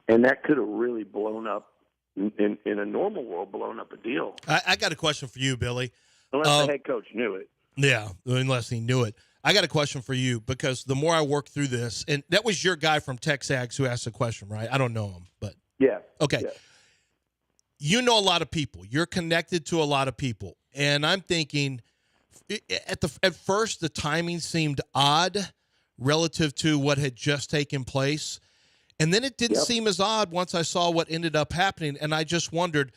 And that could have really blown up, in a normal world, blown up a deal. I got a question for you, Billy. Unless the head coach knew it. Yeah, unless he knew it. I got a question for you because the more I work through this, and that was your guy from Texags who asked the question, right? I don't know him, but. Yeah. Okay. Yeah. You know a lot of people. You're connected to a lot of people. And I'm thinking, at first, the timing seemed odd relative to what had just taken place. And then it didn't seem as odd once I saw what ended up happening. And I just wondered,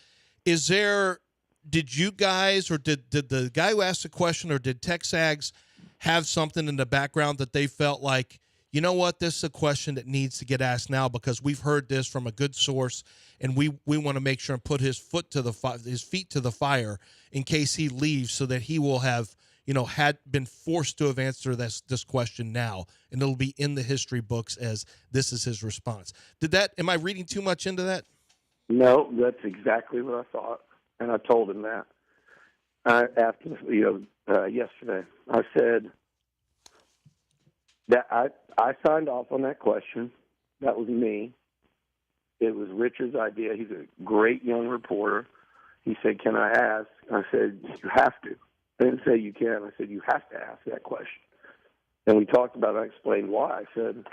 did you guys or did the guy who asked the question or did Texags have something in the background that they felt like, you know what, this is a question that needs to get asked now because we've heard this from a good source and we want to make sure and put his feet to the fire in case he leaves so that he will have, had been forced to have answered this question now, and it'll be in the history books as this is his response. Am I reading too much into that? No, that's exactly what I thought, and I told him that. I asked him, yesterday. I said that I signed off on that question. That was me. It was Richard's idea. He's a great young reporter. He said, "Can I ask?" I said, "You have to." I didn't say you can. I said, "You have to ask that question." And we talked about it. I explained why. I said,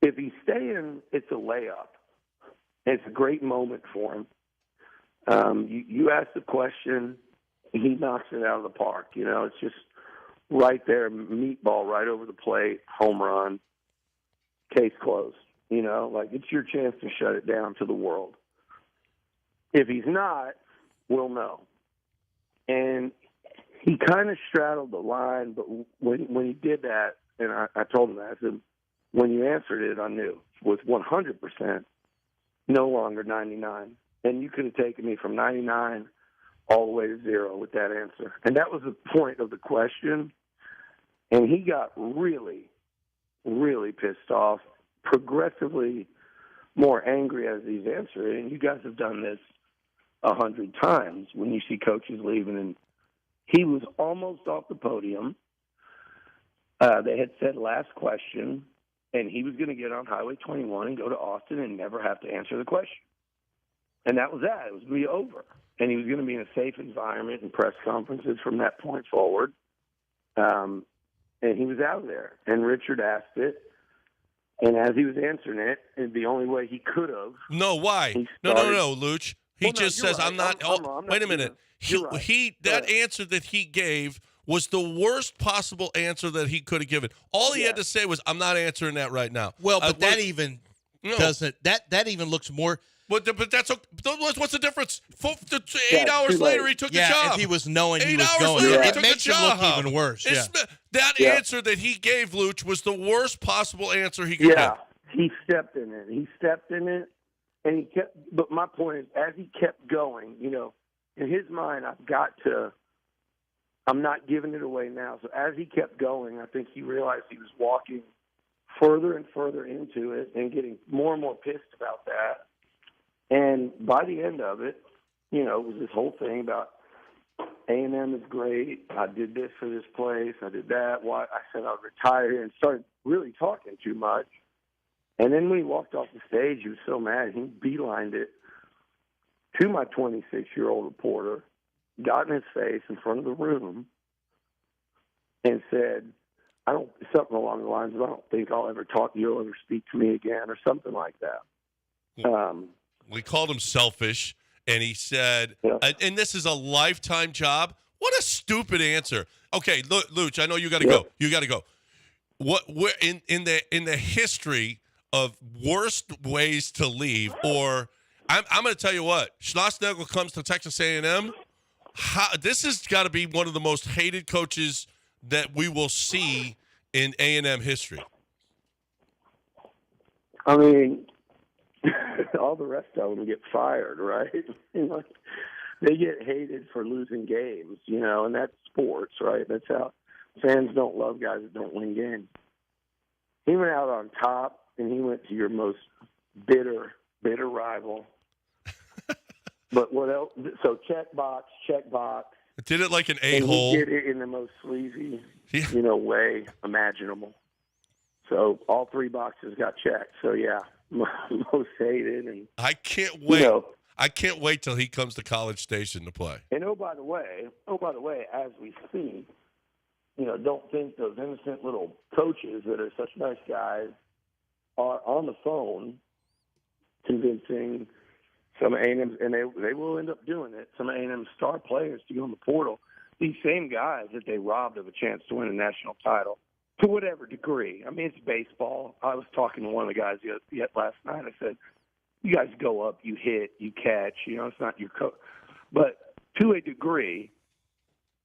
if he's staying, it's a layup. It's a great moment for him. You ask the question, he knocks it out of the park. It's just right there, meatball right over the plate, home run, case closed. It's your chance to shut it down to the world. If he's not, we'll know. And he kind of straddled the line, but when he did that, and I told him that, I said, when you answered it, I knew. It was 100%, no longer 99. And you could have taken me from 99 all the way to 0 with that answer. And that was the point of the question. And he got really, really pissed off, progressively more angry as he's answering. And you guys have done this 100 times when you see coaches leaving. And he was almost off the podium. They had said last question, and he was going to get on Highway 21 and go to Austin and never have to answer the question. And that was that. It was going to be over. And he was going to be in a safe environment and press conferences from that point forward. And he was out of there. And Richard asked it. And as he was answering it, and the only way he could have. No, why? No, Luch. He just says, right. I'm not. Wait a minute. That answer that he gave was the worst possible answer that he could have given. All he had to say was, I'm not answering that right now. Well, but that even doesn't. That even looks more. But that's what's the difference? 8 hours later, he took the job. If he was knowing he was 8 hours going, later, he it took makes the it job. look even worse. That answer that he gave, Luch, was the worst possible answer he could give. He stepped in it. And he kept. But my point is, as he kept going, in his mind, I'm not giving it away now. So as he kept going, I think he realized he was walking further and further into it and getting more and more pissed about that. And by the end of it, it was this whole thing about A&M is great. I did this for this place. I did that. Why? I said I'd retire here and started really talking too much. And then when he walked off the stage, he was so mad. He beelined it to my 26-year-old reporter, got in his face in front of the room, and said, something along the lines of, I don't think I'll ever talk to you, you'll ever speak to me again, or something like that. We called him selfish, and he said, and this is a lifetime job. What a stupid answer. Okay, Luch, I know you got to go. You got to go. Where in the history of worst ways to leave, or I'm going to tell you what, Schlossnagle comes to Texas A&M, This has got to be one of the most hated coaches that we will see in A&M history. I mean, all the rest of them get fired, right? They get hated for losing games, and that's sports, right? That's how fans don't love guys that don't win games. He went out on top, and he went to your most bitter rival. But what else? So check box. Did it like an a-hole. He did it in the most sleazy, way imaginable. So all 3 boxes got checked. So yeah, most hated. And I can't wait. I can't wait till he comes to College Station to play. And oh by the way, as we see, don't think those innocent little coaches that are such nice guys are on the phone convincing some A&M, and they will end up doing it, some A&M star players to go in the portal. These same guys that they robbed of a chance to win a national title, to whatever degree. I mean, it's baseball. I was talking to one of the guys yet last night. I said, you guys go up, you hit, you catch. It's not your coach. But to a degree,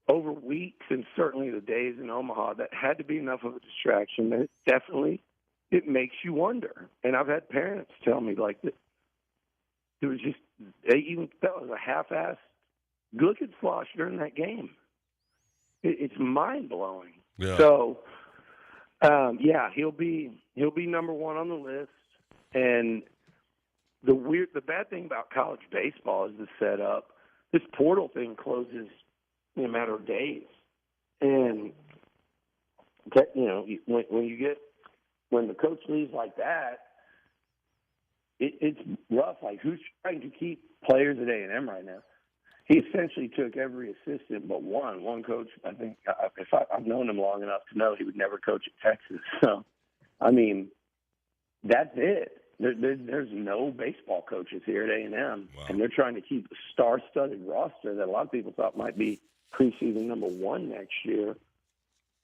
over weeks and certainly the days in Omaha, that had to be enough of a distraction that it makes you wonder. And I've had parents tell me, like, that it was just, they even felt it was a half-assed look at Slosh during that game. It's mind-blowing. Yeah. So, he'll be number 1 on the list. And the bad thing about college baseball is the setup. This portal thing closes in a matter of days, and when the coach leaves like that, it's rough. Like, who's trying to keep players at A&M right now? He essentially took every assistant but one coach. I think I've known him long enough to know he would never coach at Texas. So, I mean, that's it. There's no baseball coaches here at A&M, wow. And they're trying to keep a star-studded roster that a lot of people thought might be preseason number 1 next year.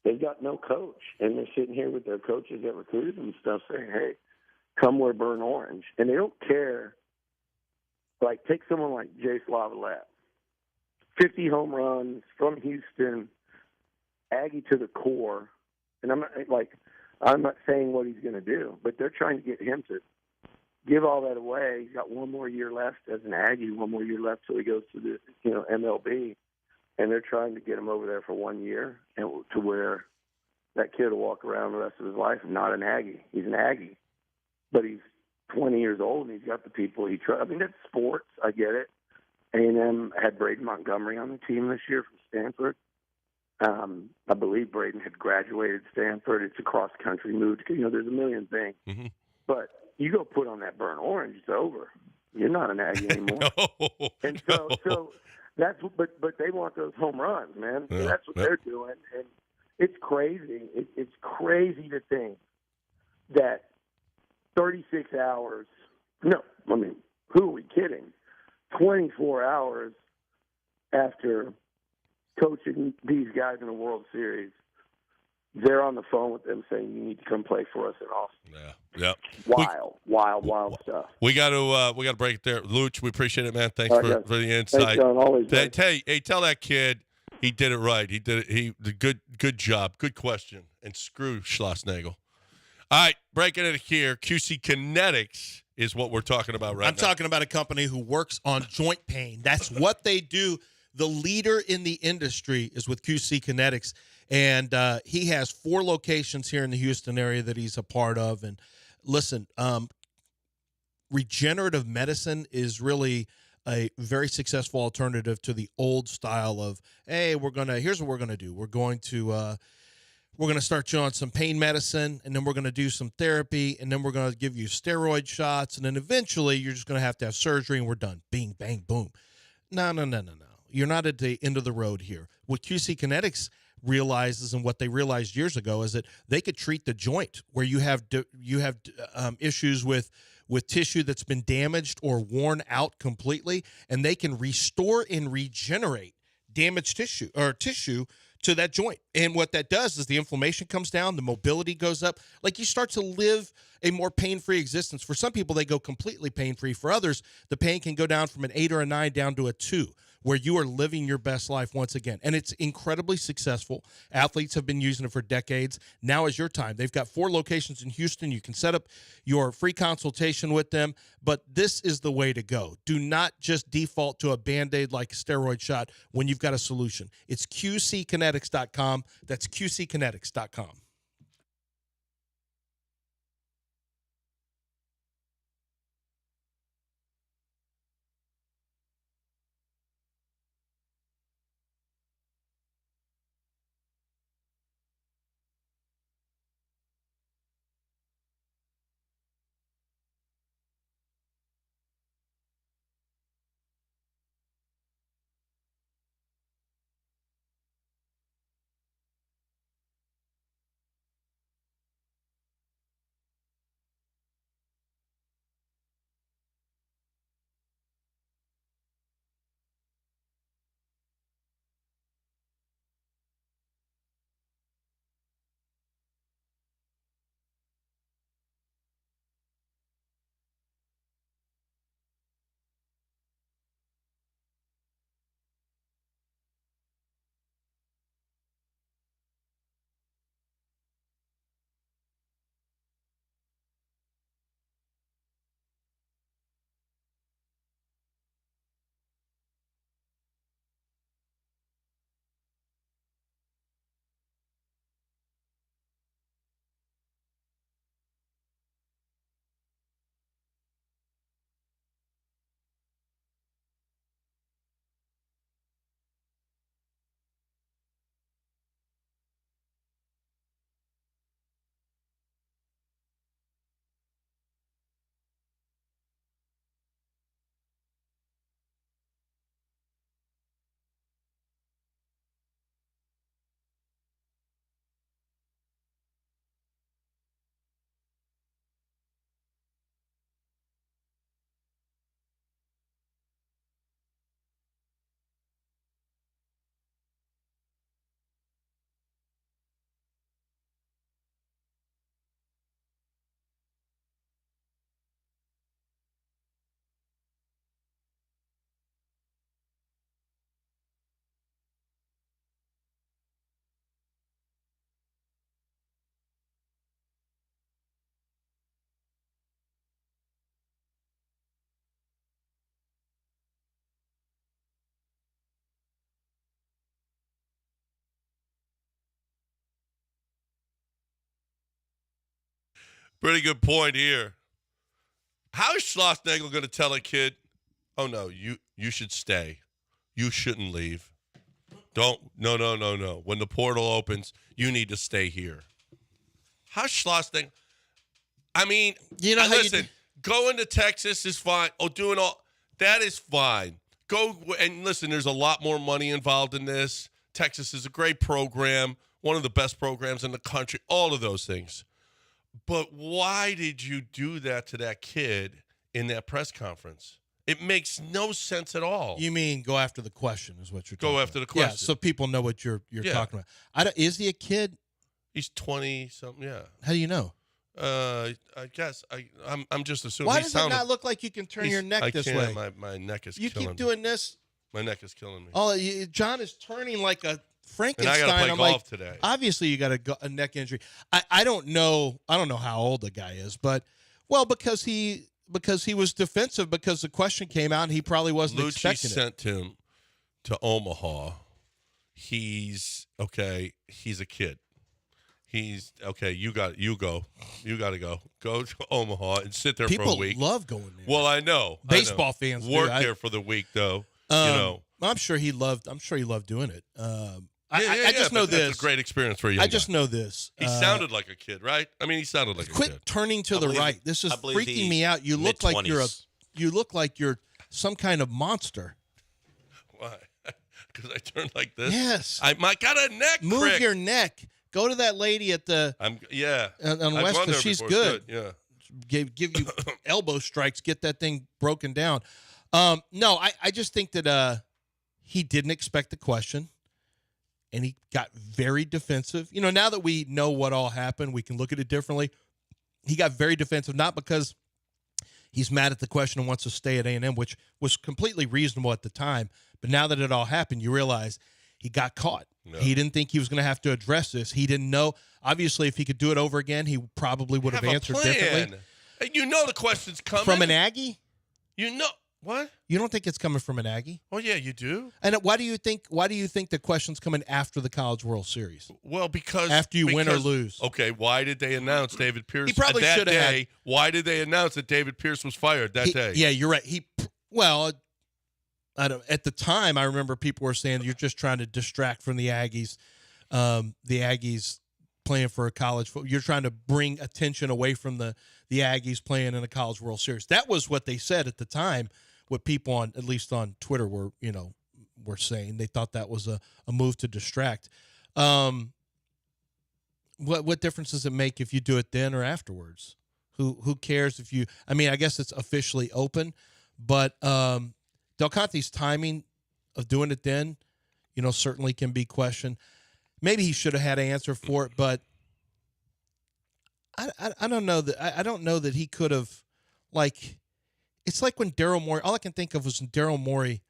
They've got no coach, and they're sitting here with their coaches that recruited them and stuff saying, hey, come wear burnt orange. And they don't care. Like, take someone like Jace Lavalette. 50 home runs from Houston, Aggie to the core. And I'm not saying what he's going to do, but they're trying to get him to give all that away. He's got 1 more year left as an Aggie, 1 more year left till he goes to the MLB, and they're trying to get him over there for 1 year, and to where that kid will walk around the rest of his life not an Aggie. He's an Aggie, but he's 20 years old and he's got the people he trusts. I mean, that's sports. I get it. A&M had Braden Montgomery on the team this year from Stanford. I believe Braden had graduated Stanford. It's a cross-country move. There's a million things. Mm-hmm. But you go put on that burnt orange, it's over. You're not an Aggie anymore. No. And so that's but they want those home runs, man. Yeah. That's what they're doing. And it's crazy. It's crazy to think that 36 hours – no, I mean, who are we kidding? 24 hours after coaching these guys in a World Series, they're on the phone with them saying, you need to come play for us in Austin. Yeah. Wild stuff. We got to break it there. Luch, we appreciate it, man. Thanks for the insight. Thanks, John. Always. Tell that kid he did it right. He did it. Good job. Good question. And screw Schlossnagel. All right, breaking it here. QC Kinetics is what we're talking about right now. I'm talking about a company who works on joint pain. That's what they do. The leader in the industry is with QC Kinetics, and he has 4 locations here in the Houston area that he's a part of. And listen, regenerative medicine is really a very successful alternative to the old style of, hey, here's what we're going to do. We're going to start you on some pain medicine, and then we're going to do some therapy, and then we're going to give you steroid shots, and then eventually you're just going to have surgery, and we're done. Bing, bang, boom. No. You're not at the end of the road here. What QC Kinetics realizes, and what they realized years ago, is that they could treat the joint where you have issues with tissue that's been damaged or worn out completely, and they can restore and regenerate damaged tissue to that joint. And what that does is the inflammation comes down, the mobility goes up. Like, you start to live a more pain-free existence. For some people, they go completely pain-free. For others, the pain can go down from an 8 or a 9 down to a 2. where you are living your best life once again. And it's incredibly successful. Athletes have been using it for decades. Now is your time. They've got 4 locations in Houston. You can set up your free consultation with them, but this is the way to go. Do not just default to a Band-Aid like a steroid shot when you've got a solution. It's QCkinetics.com. That's QCkinetics.com. Pretty good point here. How is Schlossnagle going to tell a kid, oh, no, you should stay. You shouldn't leave. No. When the portal opens, you need to stay here. How's Schlossnagle? I mean, listen, going to Texas is fine. Oh, doing all, that is fine. Go, and listen, there's a lot more money involved in this. Texas is a great program, one of the best programs in the country, all of those things. But why did you do that to that kid in that press conference? It makes no sense at all. You mean go after the question is what you're talking about. Go after the question. Yeah, so people know what you're talking about. Is he a kid? He's 20-something, yeah. How do you know? I guess. I'm just assuming. Why does it not look like you can turn your neck this way? My neck is killing me. You keep doing this. My neck is killing me. Oh, John is turning like a Frankenstein. And I got to play golf like, today. Obviously, you got a neck injury. I don't know. I don't know how old the guy is, but because he was defensive because the question came out and he probably wasn't expecting it. Lucci sent him to Omaha. He's okay. He's a kid. He's okay. You go. You got to go. Go to Omaha and sit there for a week. People love going there. Well, I know. Baseball fans work there for the week, though. I'm sure he loved doing it. I just know this. It's a great experience for you. I just know this. He sounded like a kid, right? I mean, he sounded like a kid. Quit turning to the right. This is freaking me out. You look like you're some kind of monster. Why? Because I turned like this. Yes. I got a neck. Move your neck. Go to that lady at the. On West Coast. She's good. Yeah. Give you elbow strikes. Get that thing broken down. No, I just think that he didn't expect the question, and he got very defensive. Now that we know what all happened, we can look at it differently. He got very defensive, not because He's mad at the question and wants to stay at A&M, which was completely reasonable at the time. But now that it all happened, you realize he got caught. No. He didn't think he was going to have to address this. He didn't know. Obviously, if he could do it over again, he probably would have answered differently. And you know the question's coming. From an Aggie? You know. What? You don't think it's coming from an Aggie? Oh, yeah, you do. And why do you think the question's coming after the College World Series? Well, because after you win or lose. Okay, why did they announce David Pierce? He probably should have had. Why did they announce that David Pierce was fired that day? Yeah, you're right. At the time, I remember people were saying you're just trying to distract from the Aggies. The Aggies playing for a college football. You're trying to bring attention away from the Aggies playing in a College World Series. That was what they said at the time. What people at least on Twitter were saying. They thought that was a move to distract. What difference does it make if you do it then or afterwards? Who cares if you? I mean, I guess it's officially open, but Del Conte's timing of doing it then, certainly can be questioned. Maybe he should have had an answer for it, but I don't know that I don't know that he could have. It's like when Daryl Morey. All I can think of was when Daryl Morey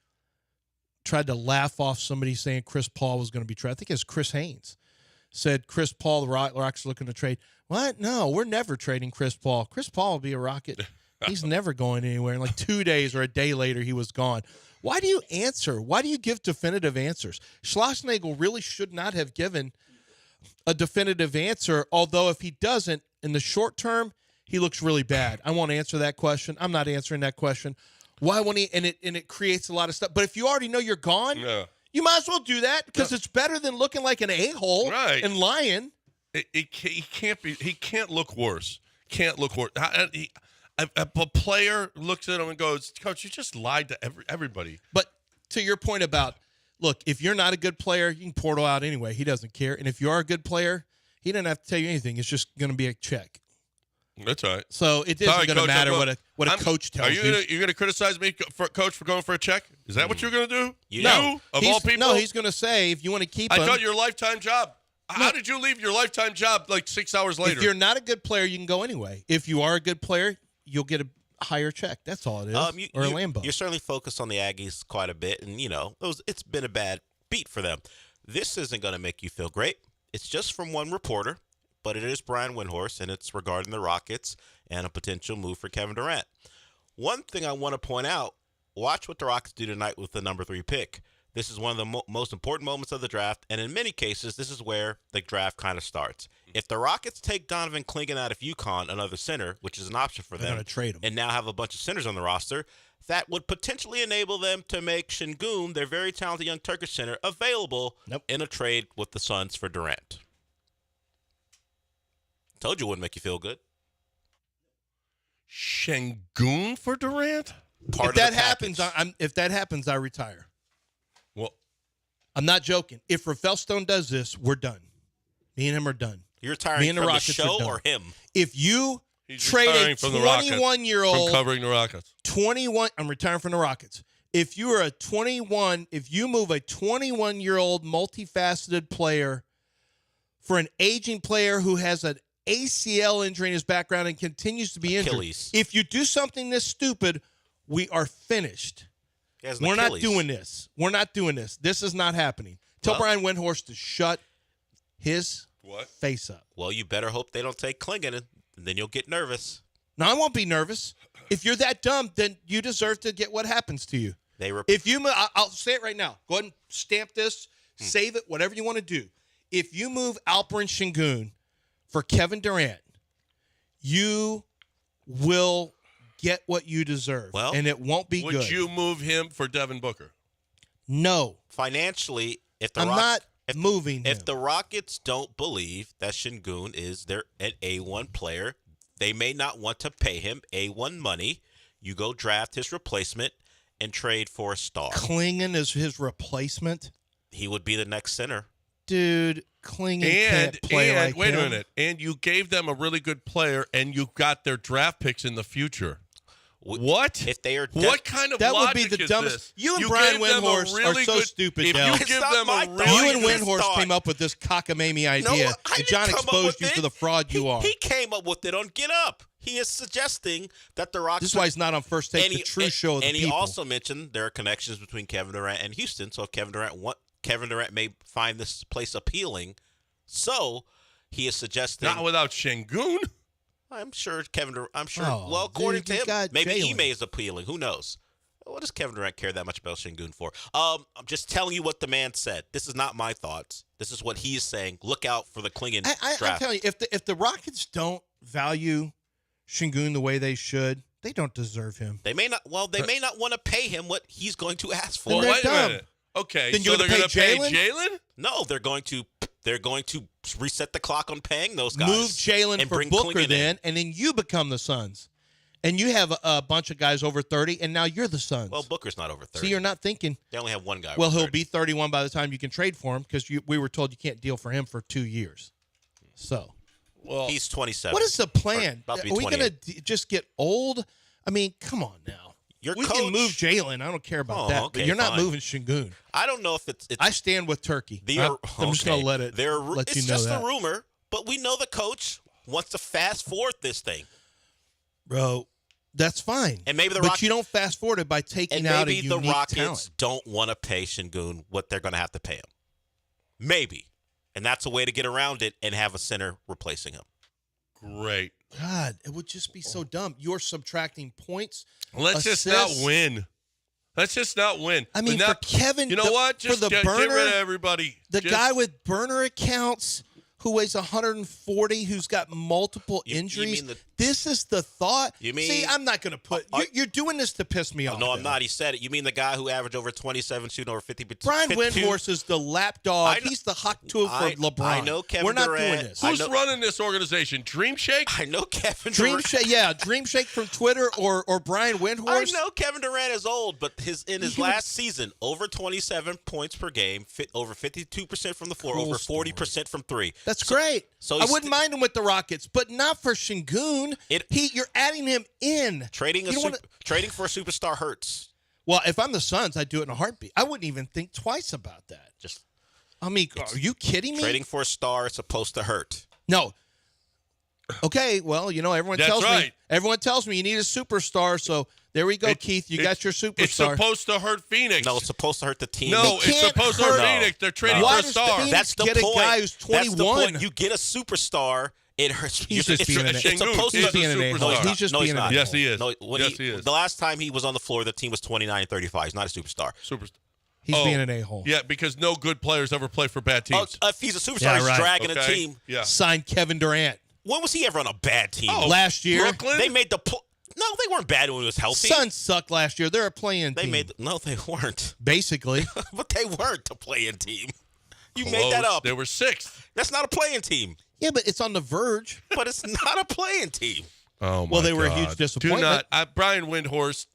tried to laugh off somebody saying Chris Paul was going to be traded. I think it was Chris Haynes said Chris Paul, the Rockets are looking to trade. What? No, we're never trading Chris Paul. Chris Paul will be a Rocket. He's never going anywhere. And 2 days or a day later, he was gone. Why do you answer? Why do you give definitive answers? Schlossnagle really should not have given a definitive answer, although if he doesn't, in the short term, he looks really bad. I won't answer that question. I'm not answering that question. Why won't he? And it creates a lot of stuff. But if you already know you're gone, you might as well do that because it's better than looking like an a-hole and lying. He can't look worse. Can't look worse. A player looks at him and goes, "Coach, you just lied to everybody." But to your point about, look, if you're not a good player, you can portal out anyway. He doesn't care. And if you are a good player, he doesn't have to tell you anything. It's just going to be a check. That's all right. So it isn't going to matter what a coach tells you. Are you going to criticize me, Coach, for going for a check? Is that what you're going to do? No. Of all people? No, he's going to say if you want to keep him. I thought your lifetime job. How did you leave your lifetime job 6 hours later? If you're not a good player, you can go anyway. If you are a good player, you'll get a higher check. That's all it is. Or a Lambo. You're certainly focused on the Aggies quite a bit, and it's been a bad beat for them. This isn't going to make you feel great. It's just from one reporter, but it is Brian Windhorst, and it's regarding the Rockets and a potential move for Kevin Durant. One thing I want to point out, watch what the Rockets do tonight with the number 3 pick. This is one of the most important moments of the draft, and in many cases, this is where the draft kind of starts. If the Rockets take Donovan Clingan out of UConn, another center, which is an option for them, trade him, and now have a bunch of centers on the roster, that would potentially enable them to make Şengün, their very talented young Turkish center, available in a trade with the Suns for Durant. Told you it wouldn't make you feel good. Şengün for Durant? If that happens, I retire. Well, I'm not joking. If Rafael does this, we're done. Me and him are done. You're retiring from the show or him? If you trade a 21-year-old from covering the Rockets, 21, I'm retiring from the Rockets. If you are if you move a 21-year-old multifaceted player for an aging player who has an ACL injury in his background and continues to be injured, if you do something this stupid, we are finished. We're not doing this. We're not doing this. This is not happening. Tell Brian Windhorst to shut his face up. Well, you better hope they don't take Clingan, and then you'll get nervous. No, I won't be nervous. If you're that dumb, then you deserve to get what happens to you. I'll say it right now. Go ahead and stamp this, save it, whatever you want to do. If you move Alperen Şengün for Kevin Durant, you will get what you deserve, and it won't be good. Would you move him for Devin Booker? No. Financially, if the Rockets don't believe that Şengün is an A1 player, they may not want to pay him A1 money. You go draft his replacement and trade for a star. Clingan is his replacement? He would be the next center. Dude, Clingan can't play like him. Wait a minute. And you gave them a really good player, and you got their draft picks in the future. What? If they are what kind of that logic would be the is dumbest. this? You and Brian Windhorst are so stupid. If Del. you give them a really you and Windhorst came up with this cockamamie idea, and John exposed you for the fraud you are. He came up with it on Get Up. he is suggesting that the Rockets. This is why he's not on First Take, the true show of the And people. he also mentioned there are connections between Kevin Durant and Houston. So if Kevin Durant may find this place appealing. So he is suggesting Not without Şengün. I'm sure Kevin Durant. Oh, well, according dude, you to him, got maybe Jalen. Ime is appealing. Who knows? What does Kevin Durant care that much about Şengün for? I'm just telling you what the man said. This is not my thoughts. This is what he is saying. Look out for the Klingon I'm draft. telling you, if the Rockets don't value Şengün the way they should, they don't deserve him. They may not. Well, they may not want to pay him what he's going to ask for. Then they're Wait a dumb. minute. Okay, Then so you're they're gonna going to pay pay Jalen? No, they're going to reset the clock on paying those guys. Move Jalen and for bring Booker Klingon in. and then you become the Suns. And you have a bunch of guys over 30, and now you're the Suns. Well, Booker's not over 30. See, you're not thinking, They only have one guy. well, over he'll 30. be 31 by the time you can trade for him because we were told you can't deal for him for 2 years. So, Well, He's 27. what is the plan? About to be Are we going 28. to just get old? I mean, come on now. Your We coach- can move Jalen. I don't care about Oh, that. okay, but you're not fine. moving Şengün. I don't know if it's I stand with Turkey. I'm just going to let it let you It's know just that. a rumor, but we know the coach wants to fast forward this thing. Bro, that's fine. And maybe the but Rock- you don't fast forward it by taking And out a maybe the unique Rockets talent. don't want to pay Şengün what they're going to have to pay him. Maybe. And that's a way to get around it and have a center replacing him. great. God, it would just be so dumb. You're subtracting points. Let's just not assists. win. Let's just not win. I mean, But now- for Kevin, you know what? Just for the get burner, rid of everybody. the Just- guy with burner accounts who weighs 140, who's got multiple You injuries. mean the- This is the thought. You mean- See, I'm not going to put. You're doing this to piss me off. No, I'm though. not. He said it. You mean the guy who averaged over 27, shooting over 50? Brian 52? Windhorst is the lapdog. I know- He's the hawk tool for I- LeBron. I know Kevin We're not Durant. doing this. I Who's know- running this organization? Dream Shake? I know Kevin Dream Durant. Shake, yeah, Dream Shake from Twitter or Brian I Windhorst. know Kevin Durant is old, but in his last season, over 27 points per game, over 52% from the floor, Cool over story. 40% from three. That's great. so I he's wouldn't mind him with the Rockets, but not for Şengün. You're adding him in. Trading You don't wanna- trading for a superstar hurts. Well, if I'm the Suns, I'd do it in a heartbeat. I wouldn't even think twice about that. Just I mean, are you kidding me? trading for a star is supposed to hurt. No. Okay, well, everyone That's tells me right. you need a superstar, so there we go, Keith. You got your superstar. It's supposed to hurt Phoenix. No, it's supposed to hurt the team. No, They it's can't supposed to hurt hurt- Phoenix. They're trading Why for a does star. Phoenix That's the get a point. guy who's That's the 21? point. You get a superstar. It hurts. He's just being an it's Şengün supposed is to a being an superstar. a-hole. He's just No, he's being an not. a-hole. Yes, he is. No, when Yes, he is. The last time he was on the floor, the team was 29 and 35. He's not a superstar. Superstar. He's being an a-hole. Yeah, because no good players ever play for bad Oh, teams. if he's a superstar, Yeah, he's right. dragging a Okay? team. Yeah. Signed Kevin Durant When was he ever on a bad team? last year. Brooklyn? They made the no, they weren't bad when he was healthy. Suns sucked last year. They're a play-in They team. made no, they weren't. Basically. But they weren't a play-in team. You made that Close. up. They were sixth. That's not a play-in team. Yeah, but it's on the verge. But it's not a play-in team. Oh, my Well, they were a God. huge disappointment. Do not. Brian Windhorst,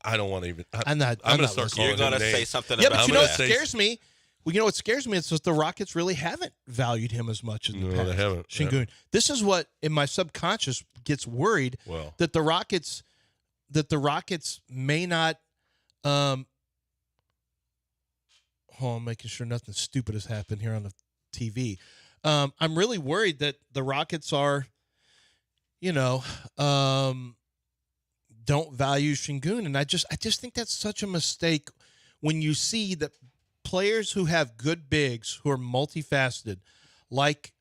I don't want to even. I'm not I'm going to not start listening. calling You're going to him say names. something Yeah, about but you know I'm what gonna say- scares me? Well, you know what scares me? It's just the Rockets really haven't valued him as much in the No, past. they haven't. Şengün. This is what, in my subconscious, gets worried Well. that the Rockets may not. I'm making sure nothing stupid has happened here on the TV. I'm really worried that the Rockets are, don't value Şengün, and I just think that's such a mistake when you see that players who have good bigs who are multifaceted, like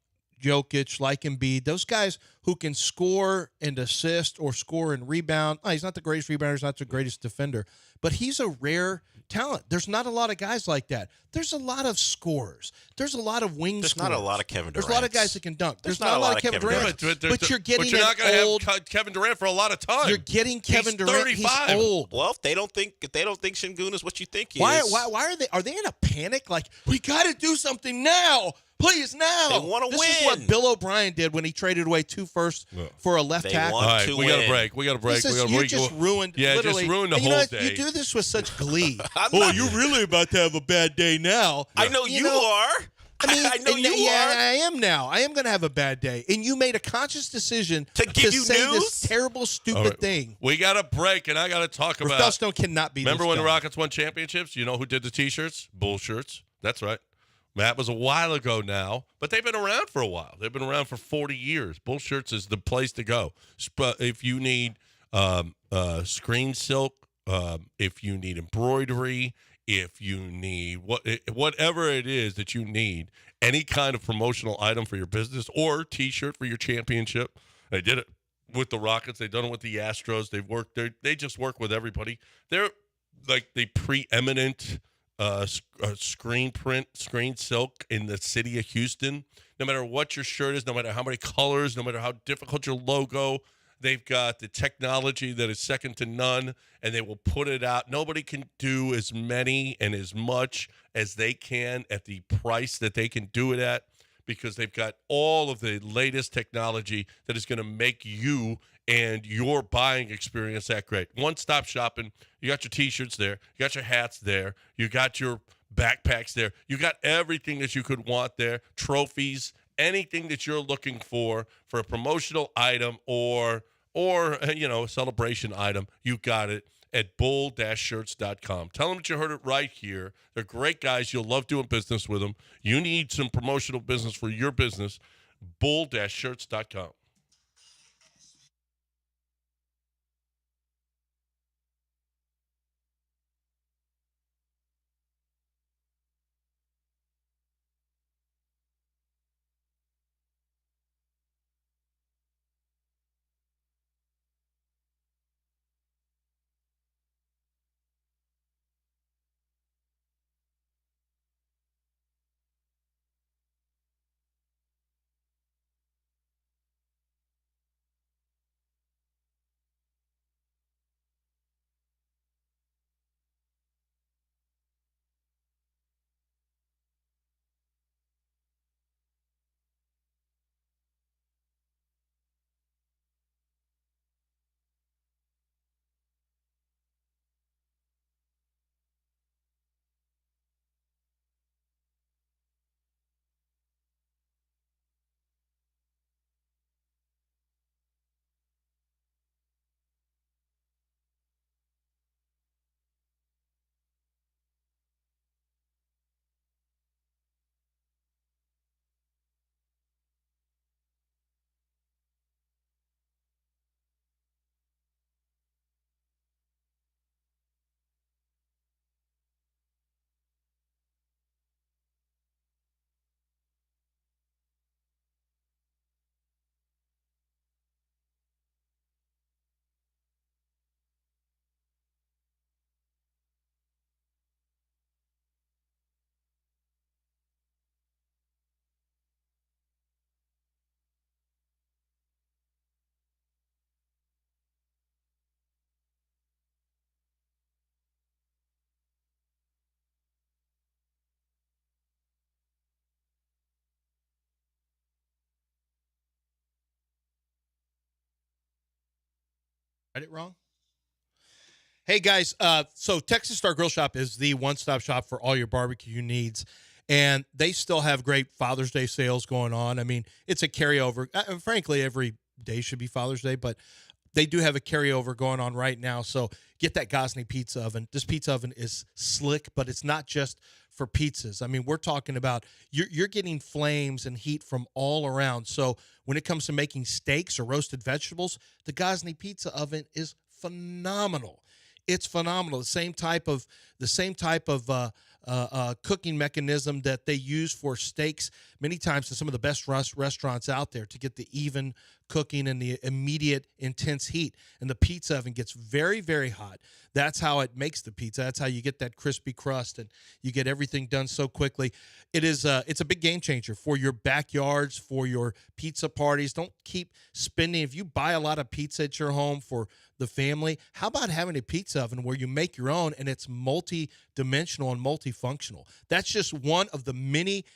Jokic, like Embiid, those guys who can score and assist or score and rebound. Oh, he's not the greatest rebounder, he's not the greatest defender, but he's a rare talent. There's not a lot of guys like that. There's a lot of scorers. There's a lot of wing There's scorers. not a lot of Kevin There's a lot of Durants. guys that can dunk. There's not not a lot of Kevin Durant. But you're getting But you're not an gonna old. have Kevin Durant for a lot of time. You're getting Kevin He's Durant. 35. He's old. Well, if they don't think Şengün is what you think he Why is. are they in a panic? Like, we got to do something now. Please, now. They wanna This is win. what Bill O'Brien did when he traded away 2 firsts for a left They tackle. want All right, to we got to win. break. We got to break. This We is, got to you break. just ruined. Yeah, literally, just ruined the and you whole know, day. You do this with such glee. I'm not- you're really about to have a bad day now. I know you know, are. I mean, I know and you yeah, are. I am now. I am going to have a bad day. And you made a conscious decision To give you say news? this terrible, stupid All right, thing. We got to break, and I got to talk about. Rafael Stone cannot be Remember this when the guy. Rockets won championships? You know who did the T-shirts? Bull shirts. That's right. Matt was a while ago now, but they've been around for a while. They've been around for 40 years. Bull Shirts is the place to go. If you need screen silk, if you need embroidery, if you need whatever it is that you need, any kind of promotional item for your business or T-shirt for your championship. They did it with the Rockets. They've done it with the Astros. They've worked. They just work with everybody. They're like the preeminent screen silk in the city of Houston. No matter what your shirt is, no matter how many colors, no matter how difficult your logo, they've got the technology that is second to none, and they will put it out. Nobody can do as many and as much as they can at the price that they can do it at, because they've got all of the latest technology that is going to make you and your buying experience that great. One-stop shopping. You got your T-shirts there. You got your hats there. You got your backpacks there. You got everything that you could want there. Trophies, anything that you're looking for a promotional item or a celebration item, you got it at bull-shirts.com. Tell them that you heard it right here. They're great guys. You'll love doing business with them. You need some promotional business for your business, bull-shirts.com. Read it wrong? Hey, guys. So Texas Star Grill Shop is the one-stop shop for all your barbecue needs, and they still have great Father's Day sales going on. I mean, it's a carryover. Frankly, every day should be Father's Day, but they do have a carryover going on right now. So get that Gosney pizza oven. This pizza oven is slick, but it's not just for pizzas. I mean, we're talking about you're getting flames and heat from all around. So when it comes to making steaks or roasted vegetables, the Gosney pizza oven is phenomenal. It's phenomenal. The same type of cooking mechanism that they use for steaks many times in some of the best restaurants out there to get the even cooking and the immediate intense heat. And the pizza oven gets very, very hot. That's how it makes the pizza. That's how you get that crispy crust and you get everything done so quickly. It's a big game changer for your backyards, for your pizza parties. Don't keep spending. If you buy a lot of pizza at your home for the family, how about having a pizza oven where you make your own and it's multi-dimensional and multifunctional? That's just one of the many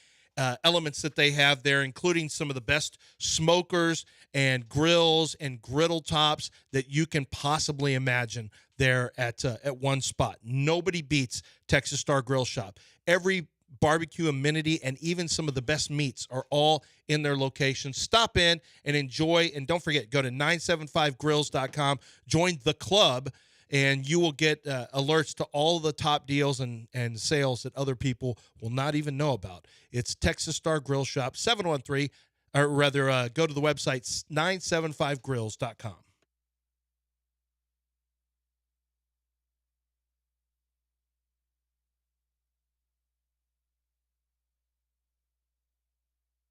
elements that they have there, including some of the best smokers and grills and griddle tops that you can possibly imagine there at one spot. Nobody beats Texas Star Grill Shop. Every barbecue amenity and even some of the best meats are all in their location. Stop in and enjoy, and don't forget, go to 975grills.com, join the club, and you will get alerts to all the top deals and sales that other people will not even know about. It's Texas Star Grill Shop, 713, or rather, go to the website, 975grills.com.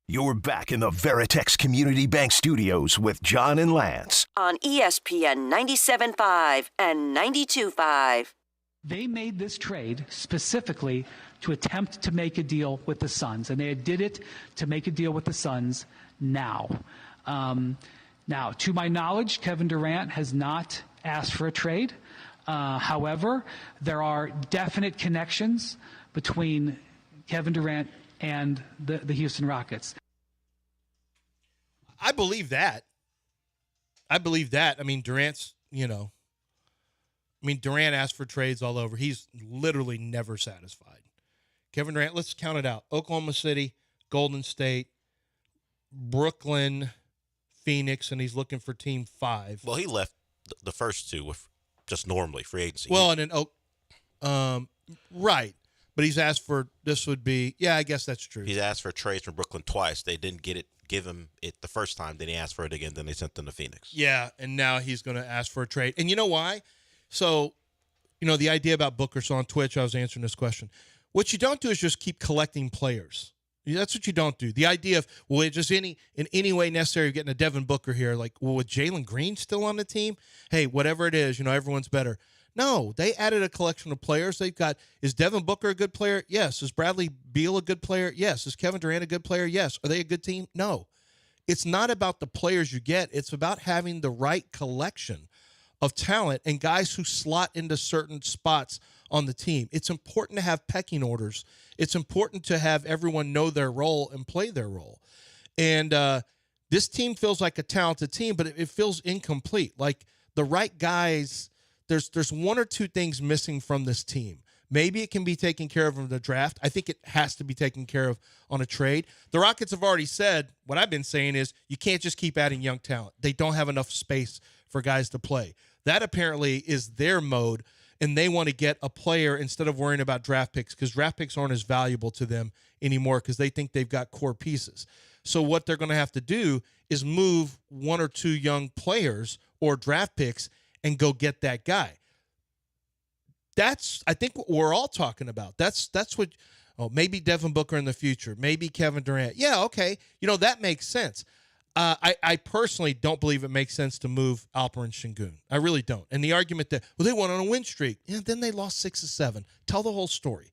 You're back in the Veritex Community Bank Studios with John and Lance. On ESPN 97.5 and 92.5. They made this trade specifically to attempt to make a deal with the Suns, and they did it to make a deal with the Suns now. Now, to my knowledge, Kevin Durant has not asked for a trade. However, there are definite connections between Kevin Durant and the Houston Rockets. I believe that. I mean, Durant asked for trades all over. He's literally never satisfied. Kevin Durant, let's count it out. Oklahoma City, Golden State, Brooklyn, Phoenix, and he's looking for team 5. Well, he left the first two with just normally free agency. Well, and then, right. But he's asked for, this would be, I guess that's true. He's asked for trades from Brooklyn twice. They didn't give him it the first time. Then he asked for it again. Then they sent them to Phoenix. Yeah, and now he's going to ask for a trade. And you know why? So, the idea about Booker, so on Twitch, I was answering this question. What you don't do is just keep collecting players. That's what you don't do. The idea of, just in any way necessary, getting a Devin Booker here, like, with Jalen Green still on the team, hey, whatever it is, everyone's better. No, they added a collection of players. They've got, is Devin Booker a good player? Yes. Is Bradley Beal a good player? Yes. Is Kevin Durant a good player? Yes. Are they a good team? No. It's not about the players you get. It's about having the right collection of talent and guys who slot into certain spots on the team. It's important to have pecking orders. It's important to have everyone know their role and play their role. And this team feels like a talented team, but it feels incomplete. Like the right guys, there's one or two things missing from this team. Maybe it can be taken care of in the draft. I think it has to be taken care of on a trade. The Rockets have already said, what I've been saying is, you can't just keep adding young talent. They don't have enough space for guys to play. That apparently is their mode, and they want to get a player instead of worrying about draft picks, because draft picks aren't as valuable to them anymore because they think they've got core pieces. So what they're going to have to do is move one or two young players or draft picks and go get that guy. That's, I think, what we're all talking about. That's what, maybe Devin Booker in the future, maybe Kevin Durant. Yeah, okay. That makes sense. I personally don't believe it makes sense to move Alperen Sengun. I really don't. And the argument that, they went on a win streak. Then they lost 6 of 7. Tell the whole story.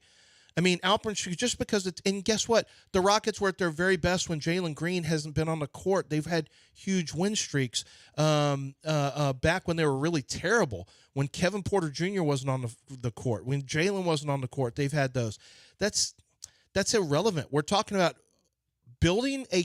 I mean, Alperen Sengun, just because it's, and guess what? The Rockets were at their very best when Jalen Green hasn't been on the court. They've had huge win streaks back when they were really terrible. When Kevin Porter Jr. wasn't on the court, when Jalen wasn't on the court, they've had those. That's irrelevant. We're talking about building a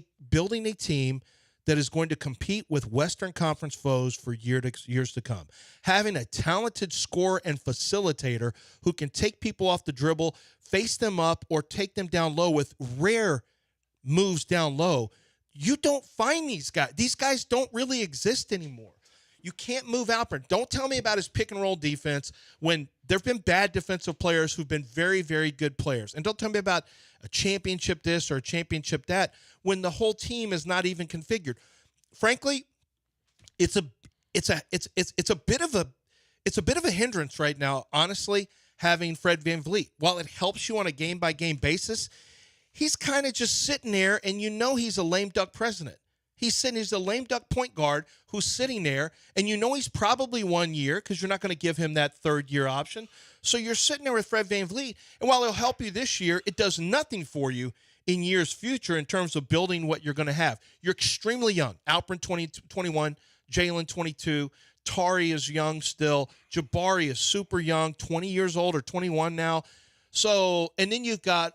team that is going to compete with Western Conference foes for years to come. Having a talented scorer and facilitator who can take people off the dribble, face them up, or take them down low with rare moves down low. You don't find these guys. These guys don't really exist anymore. You can't move Alperen. Don't tell me about his pick-and-roll defense when there have been bad defensive players who've been very, very good players. And don't tell me about a championship this or a championship that when the whole team is not even configured. Frankly, it's a bit of a hindrance right now, honestly, having Fred VanVleet. While it helps you on a game-by-game basis, he's kind of just sitting there, and he's a lame duck president. He's a lame duck point guard who's sitting there, and he's probably 1 year because you're not going to give him that third-year option. So you're sitting there with Fred VanVleet, and while it'll help you this year, it does nothing for you in years future in terms of building what you're going to have. You're extremely young. Alperen 21, Jalen 22, Tari is young still, Jabari is super young, 20 years old or 21 now. So, and then you've got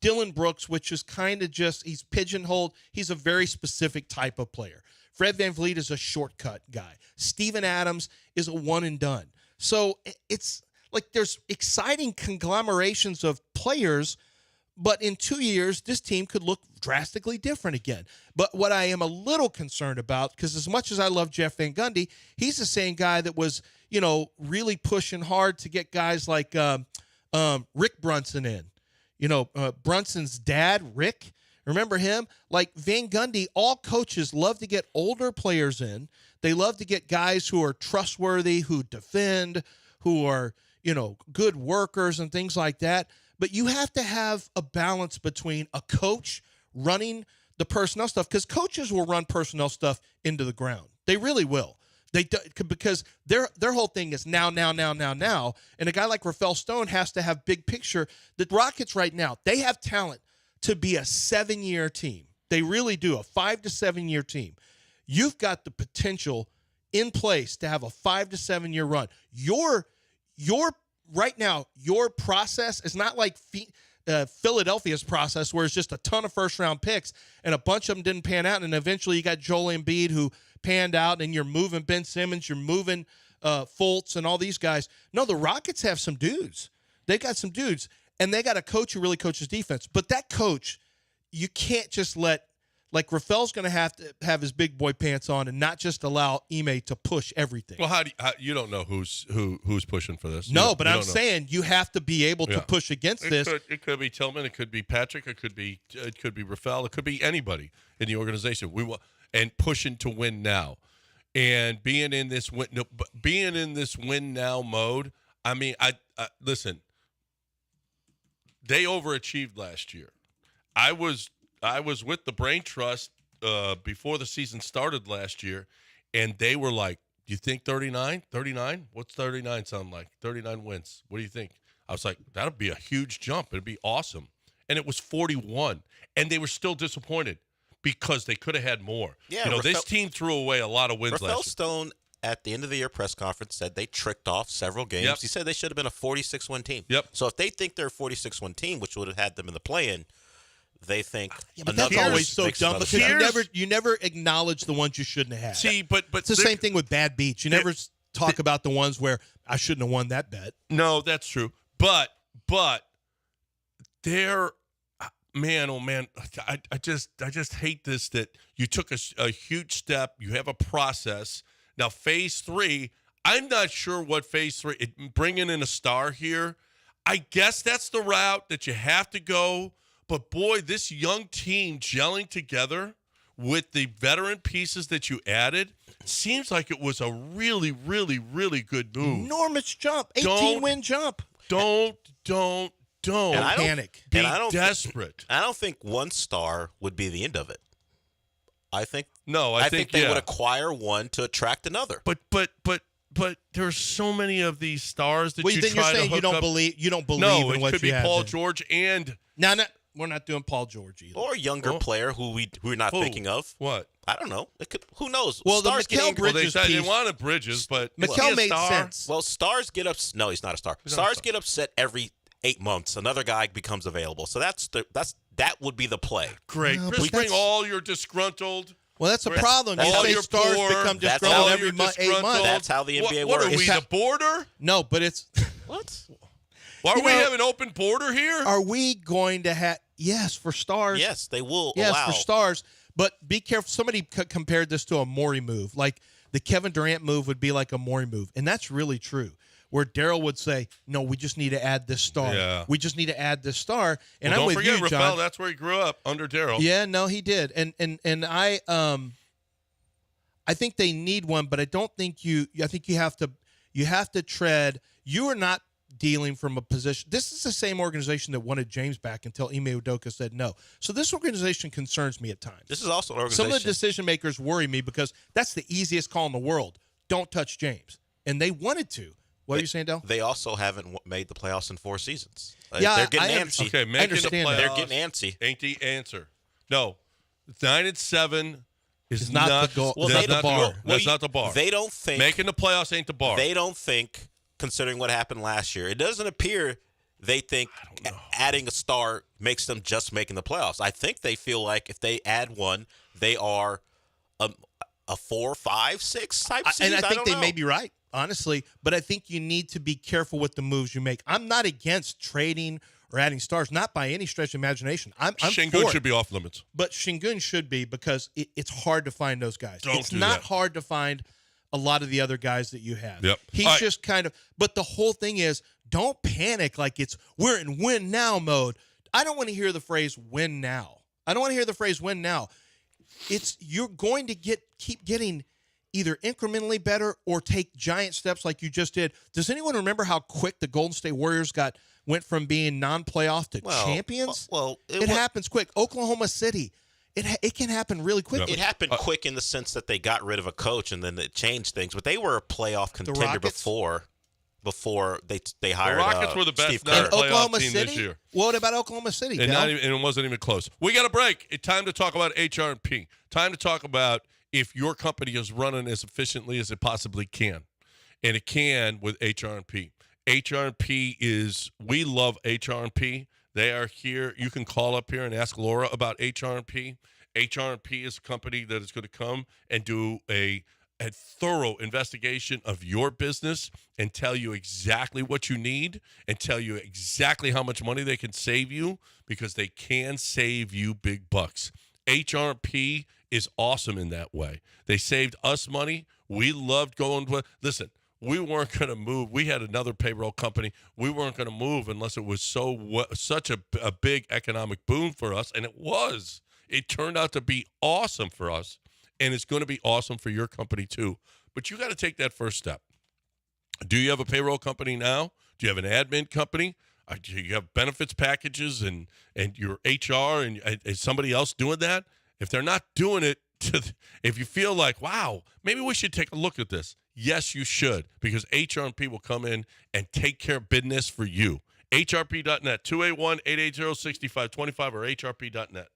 Dylan Brooks, which is kind of just, he's pigeonholed. He's a very specific type of player. Fred VanVleet is a shortcut guy. Steven Adams is a one and done. So it's like there's exciting conglomerations of players, But in 2 years, this team could look drastically different again. But what I am a little concerned about, because as much as I love Jeff Van Gundy, he's the same guy that was, really pushing hard to get guys like Rick Brunson in. Brunson's dad, Rick, remember him? Like Van Gundy, all coaches love to get older players in. They love to get guys who are trustworthy, who defend, who are, good workers and things like that. But you have to have a balance between a coach running the personnel stuff, because coaches will run personnel stuff into the ground. They really will. They do, because their whole thing is now. And a guy like Rafael Stone has to have big picture. The Rockets right now, they have talent to be a 7-year team. They really do, a 5 to 7 year team. You've got the potential in place to have a 5 to 7 year run. Your right now, your process is not like Philadelphia's process, where it's just a ton of first-round picks and a bunch of them didn't pan out, and eventually you got Joel Embiid who panned out, and you're moving Ben Simmons, you're moving Fultz and all these guys. No, the Rockets have some dudes. They got some dudes, and they got a coach who really coaches defense. But that coach, you can't just let – like Rafael's going to have his big boy pants on and not just allow Ime to push everything. Well, how you don't know who's pushing for this? No, but I'm saying you have to be able to push against this. It could be Tillman, it could be Patrick, it could be Rafael, it could be anybody in the organization. And pushing to win now, and being in this win now mode. I mean, I listen. They overachieved last year. I was with the Brain Trust before the season started last year, and they were like, do you think 39? 39? What's 39 sound like? 39 wins. What do you think? I was like, that'll be a huge jump. It'd be awesome. And it was 41, and they were still disappointed because they could have had more. Yeah, this team threw away a lot of wins last year. Rafael Stone, at the end of the year press conference, said they tricked off several games. Yep. He said they should have been a 46-win team. Yep. So if they think they're a 46-win team, which would have had them in the play-in, they think but that's always so dumb, because you never acknowledge the ones you shouldn't have. See, but it's the same thing with bad beats. You never talk about the ones where I shouldn't have won that bet. No, that's true. But they're man, oh man, I just hate this, that you took a huge step. You have a process. Now phase 3, I'm not sure what phase 3. Bringing in a star here, I guess that's the route that you have to go. But, boy, this young team gelling together with the veteran pieces that you added seems like it was a really, really, really good move. Enormous jump. 18-win jump. Don't panic. Be desperate. I don't think one star would be the end of it. I think they would acquire one to attract another. But there's so many of these stars that you try to hook up. You're saying you don't believe no, in what you have. No, it could be Paul George and no. We're not doing Paul George either. Or a younger player who we're not thinking of. What? I don't know. Who knows? Well, stars the Mikal Bridges they wanted Bridges, but Mikal made sense. Well, stars get upset. No, he's not a star. Stars get upset every 8 months. Another guy becomes available. So that would be the play. Great. Just bring all your disgruntled. Well, that's a problem. You say stars become disgruntled every 8 months. That's how the NBA works. What are we, the border? No, but it's what? Why we have an open border here? Are we going to have? Yes, for stars. Yes, they will. Yes, for stars. But be careful. Somebody compared this to a Morey move. Like the Kevin Durant move would be like a Morey move, and that's really true. Where Daryl would say, "No, we just need to add this star. Yeah. We just need to add this star." And don't I'm with forget, you, John. Rafael, that's where he grew up, under Daryl. Yeah, no, he did. And I think they need one, but I don't think I think you have to tread. You are not dealing from a position. This is the same organization that wanted James back until Ime Udoka said no. So this organization concerns me at times. This is also an organization. Some of the decision makers worry me because that's the easiest call in the world. Don't touch James. And they wanted to. What are you saying, Del? They also haven't made the playoffs in 4 seasons. Yeah, they're getting antsy. Okay, making the playoffs. They're getting antsy. Ain't the answer. No. 9-7 is not the goal. Well, that's not the bar. That's not the bar. They don't think making the playoffs ain't the bar. They don't think, considering what happened last year, it doesn't appear they think adding a star makes them just making the playoffs. I think they feel like if they add one, they are a 4, 5, 6 type seed. And I think they may be right, honestly. But I think you need to be careful with the moves you make. I'm not against trading or adding stars, not by any stretch of imagination. I'm Şengün for should it. be off limits. But Şengün should be, because it's hard to find those guys. It's do not that. hard to find a lot of the other guys that you have. Yep. He's All right. just kind of – but the whole thing is, don't panic like we're in win now mode. I don't want to hear the phrase win now. You're going to keep getting either incrementally better or take giant steps like you just did. Does anyone remember how quick the Golden State Warriors went from being non-playoff to champions? Well, it happens quick. Oklahoma City, it can happen really quickly. It happened quick in the sense that they got rid of a coach and then it changed things. But they were a playoff contender before they hired. The Rockets were the best Steve Kerr. Oklahoma team City? this year. What about Oklahoma City? And, Del? it wasn't even close. We got a break. It's time to talk about HR&P. Time to talk about if your company is running as efficiently as it possibly can. And it can with HR&P. HR&P we love HR&P. They are here. You can call up here and ask Laura about HR&P. HR&P is a company that is going to come and do a thorough investigation of your business and tell you exactly what you need and tell you exactly how much money they can save you, because they can save you big bucks. HR&P is awesome in that way. They saved us money. We loved going to listen. We weren't going to move. We had another payroll company. We weren't going to move unless it was such a big economic boom for us, and it was. It turned out to be awesome for us, and it's going to be awesome for your company too. But you got to take that first step. Do you have a payroll company now? Do you have an admin company? Do you have benefits packages and your HR and is somebody else doing that? If they're not doing it, if you feel like, wow, maybe we should take a look at this. Yes, you should, because HR&P will come in and take care of business for you. HRP.net, 281-880-6525 or HRP.net.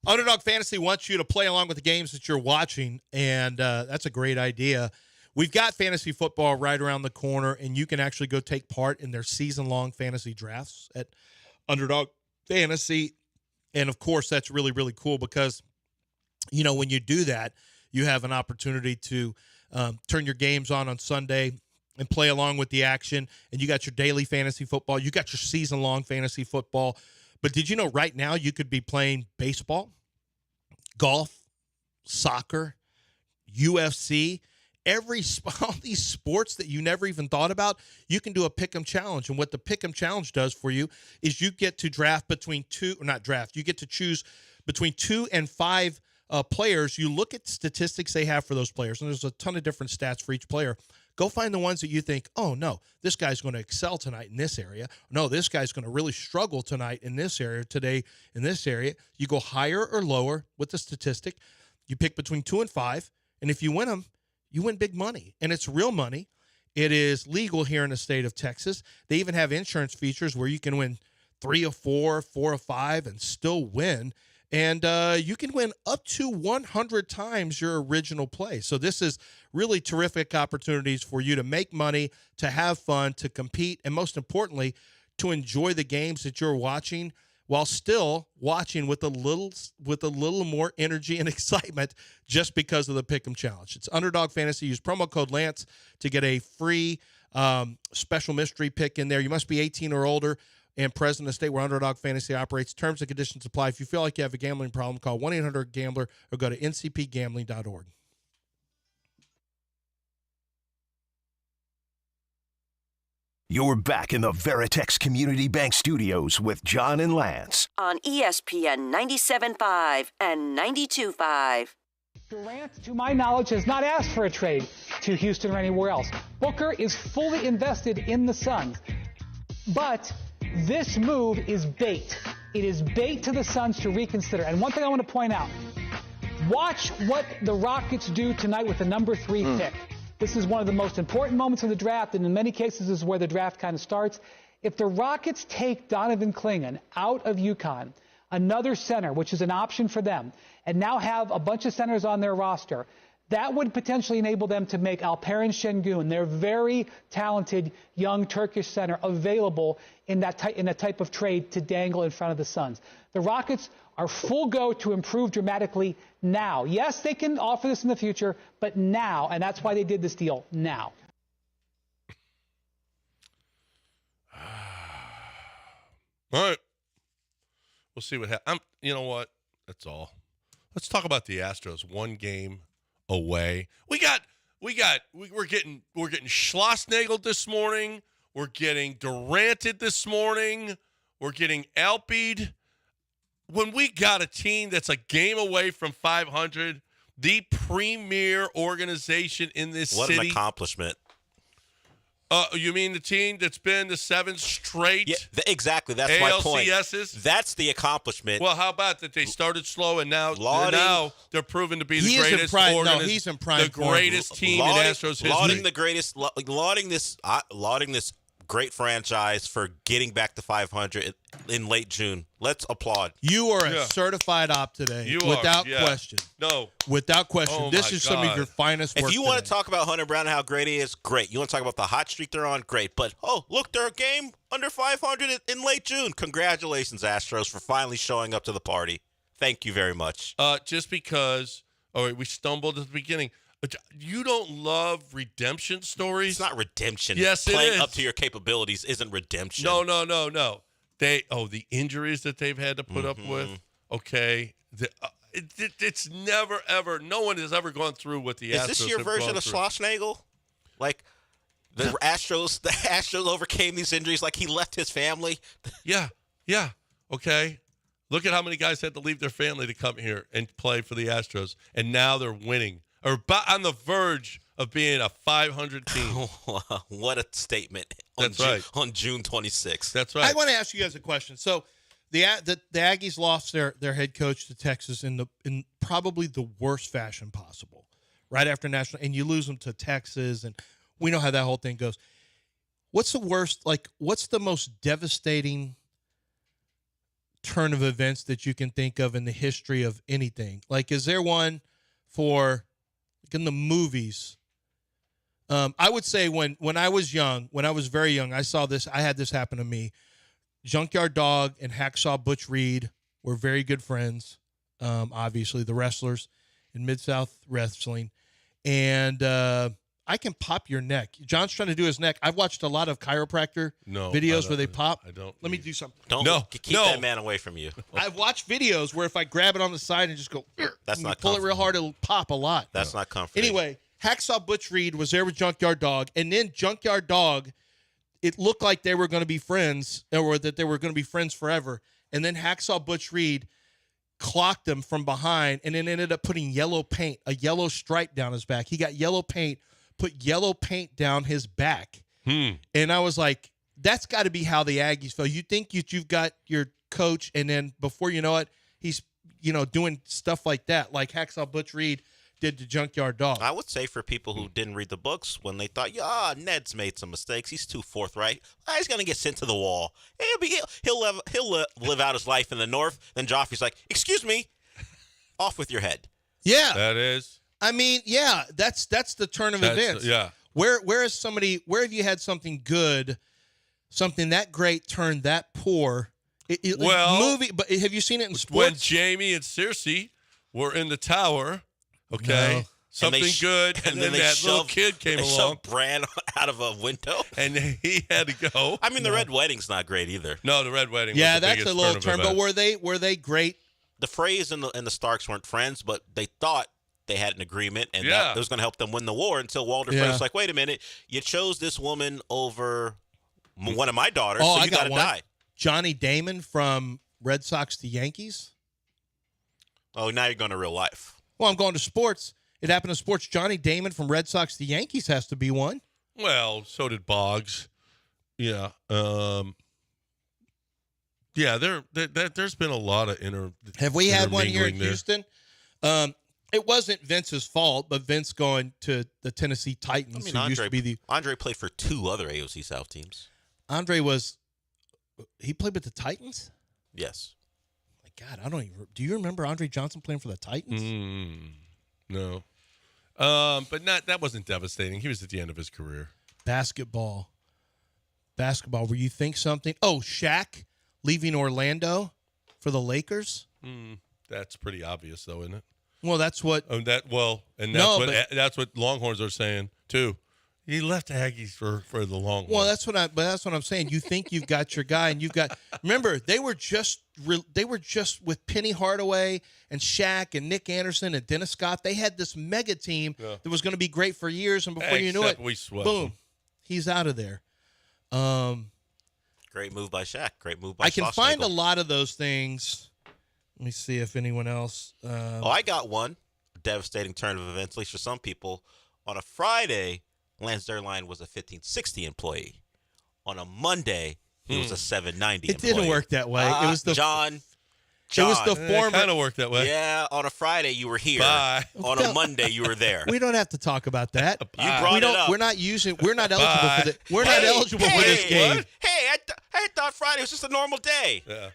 Underdog Fantasy wants you to play along with the games that you're watching, and that's a great idea. We've got fantasy football right around the corner, and you can actually go take part in their season-long fantasy drafts at Underdog Fantasy. And, of course, that's really, really cool because, you know, when you do that, you have an opportunity to turn your games on Sunday and play along with the action. And you got your daily fantasy football. You got your season-long fantasy football. But did you know right now you could be playing baseball, golf, soccer, UFC, all these sports that you never even thought about? You can do a Pick'em Challenge. And what the Pick'em Challenge does for you is you get to draft you get to choose between 2 and 5 players, you look at statistics they have for those players, and there's a ton of different stats for each player. Go find the ones that you think, oh, no, this guy's going to excel tonight in this area. No, this guy's going to really struggle tonight in this area, today in this area. You go higher or lower with the statistic. You pick between 2 and 5, and if you win them, you win big money, and it's real money. It is legal here in the state of Texas. They even have insurance features where you can win 3 or 4, 4 or 5, and still win. And you can win up to 100 times your original play. So this is really terrific opportunities for you to make money, to have fun, to compete, and most importantly, to enjoy the games that you're watching while still watching with a little more energy and excitement just because of the Pick'em Challenge. It's Underdog Fantasy. Use promo code Lance to get a free special mystery pick in there. You must be 18 or older and present in the state where Underdog Fantasy operates. Terms and conditions apply. If you feel like you have a gambling problem, call 1-800-GAMBLER or go to ncpgambling.org. You're back in the Veritex Community Bank Studios with John and Lance. On ESPN 97.5 and 92.5. Durant, to my knowledge, has not asked for a trade to Houston or anywhere else. Booker is fully invested in the Suns. But this move is bait. It is bait to the Suns to reconsider. And one thing I want to point out, watch what the Rockets do tonight with the number 3 pick. This is one of the most important moments of the draft, and in many cases this is where the draft kind of starts. If the Rockets take Donovan Clingan out of UConn, another center, which is an option for them, and now have a bunch of centers on their roster, that would potentially enable them to make Alperen Şengün, their very talented young Turkish center, available in that type of trade to dangle in front of the Suns. The Rockets are full go to improve dramatically now. Yes, they can offer this in the future, but now, and that's why they did this deal now. All right. We'll see what happens. You know what? That's all. Let's talk about the Astros. One game away. We're getting Schlossnagled this morning. We're getting Duranted this morning. We're getting Alpied. When we got a team that's a game away from 500, the premier organization in this city. What an accomplishment. You mean the team that's been to 7 straight? Yeah, exactly. That's my point. ALCSs? That's the accomplishment. Well, how about that they started slow and now they're proven to be the He is greatest he's in prime the greatest team in Astros history. Lauding this great franchise for getting back to 500 in late June. Let's applaud. You are a certified op today, without question. No. Without question. Oh, this is some of your finest work If you want to today. talk about Hunter Brown and how great he is, great. You want to talk about the hot streak they're on, great. But, look, they're a game under 500 in late June. Congratulations, Astros, for finally showing up to the party. Thank you very much. Just because, we stumbled at the beginning. You don't love redemption stories? It's not redemption. Yes, Playing it is. up to your capabilities isn't redemption. No. The injuries that they've had to put up with. Okay. It's never, ever, no one has ever gone through what the Astros have gone through. Is this your version of Schlossnagle? Like, the Astros overcame these injuries like he left his family? Yeah. Okay. Look at how many guys had to leave their family to come here and play for the Astros, and now they're winning. Or on the verge of being a 500 team. What a statement. That's right. On June 26th. That's right. I want to ask you guys a question. So the Aggies lost their head coach to Texas in probably the worst fashion possible, right after national, and you lose them to Texas, and we know how that whole thing goes. What's the worst, what's the most devastating turn of events that you can think of in the history of anything? Is there one for... in the movies, I would say when I was very young, I saw this. I had this happen to me. Junkyard Dog and Hacksaw Butch Reed were very good friends. Obviously, the wrestlers in Mid-South Wrestling, and I can pop your neck. John's trying to do his neck. I've watched a lot of chiropractor videos where they pop. I don't. Let me do something. Keep that man away from you. I've watched videos where if I grab it on the side and just go, that's not pull it real hard, it'll pop a lot. That's not comfortable. Anyway, Hacksaw Butch Reed was there with Junkyard Dog, and then Junkyard Dog, it looked like they were going to be friends, or that they were going to be friends forever. And then Hacksaw Butch Reed clocked him from behind, and then ended up putting a yellow stripe down his back. He got yellow paint, put yellow paint down his back. And I was like, that's got to be how the Aggies feel. You think you've got your coach, and then before you know it, he's doing stuff like that, like Hacksaw Butch Reed did to Junkyard Dog. I would say for people who didn't read the books, when they thought, Ned's made some mistakes, he's too forthright. He's gonna get sent to the wall. He'll live out his life in the North. Then Joffrey's like, "Excuse me, off with your head." Yeah, that is. I mean, yeah, that's the turn of events. Yeah. Where have you had something good, something that great turned that poor? Movie, but have you seen it in sports? When Jamie and Cersei were in the tower, okay, No. something good, and then that little kid came they along. Shoved Bran out of a window. And he had to go. I mean, the Red Wedding's not great either. No, the Red Wedding Yeah, was the that's biggest a little turn. But were they great? The Freys and the Starks weren't friends, but they thought they had an agreement, and that was going to help them win the war until Walder Frey was like, wait a minute, you chose this woman over one of my daughters, so you got to die. Johnny Damon from Red Sox to Yankees. Oh, now you're going to real life. Well, I'm going to sports. It happened in sports. Johnny Damon from Red Sox to Yankees has to be one. Well, so did Boggs. Yeah. There's been a lot of Have we had one here in there. Houston? It wasn't Vince's fault, but Vince going to the Tennessee Titans, who used to be the Andre played for 2 other AOC South teams. Andre he played with the Titans? Yes. My God, I don't even. Do you remember Andre Johnson playing for the Titans? No. But that wasn't devastating. He was at the end of his career. Basketball. Where you think something? Oh, Shaq leaving Orlando for the Lakers? That's pretty obvious, though, isn't it? Well, that's what. That's what Longhorns are saying too. He left Aggies for the Longhorns. Well, that's what I'm saying. You think you've got your guy, and you've got. Remember, they were just with Penny Hardaway and Shaq and Nick Anderson and Dennis Scott. They had this mega team that was going to be great for years, and before you knew it, we swept boom, them. He's out of there. Great move by Shaq. Great move by I can Schwarzenegger. find a lot of those things. Let me see if anyone else. I got one. Devastating turn of events, at least for some people. On a Friday, Lance Zierlein was a 1560 employee. On a Monday, he was a 790 It employee. didn't work that way. It was the John. It was the former. Kind of worked that way. Yeah, on a Friday you were here. Bye. On a Monday you were there. We don't have to talk about that. You brought it up. We're not eligible for this. We're not eligible for this game. What? Hey, I thought Friday was just a normal day. Yeah.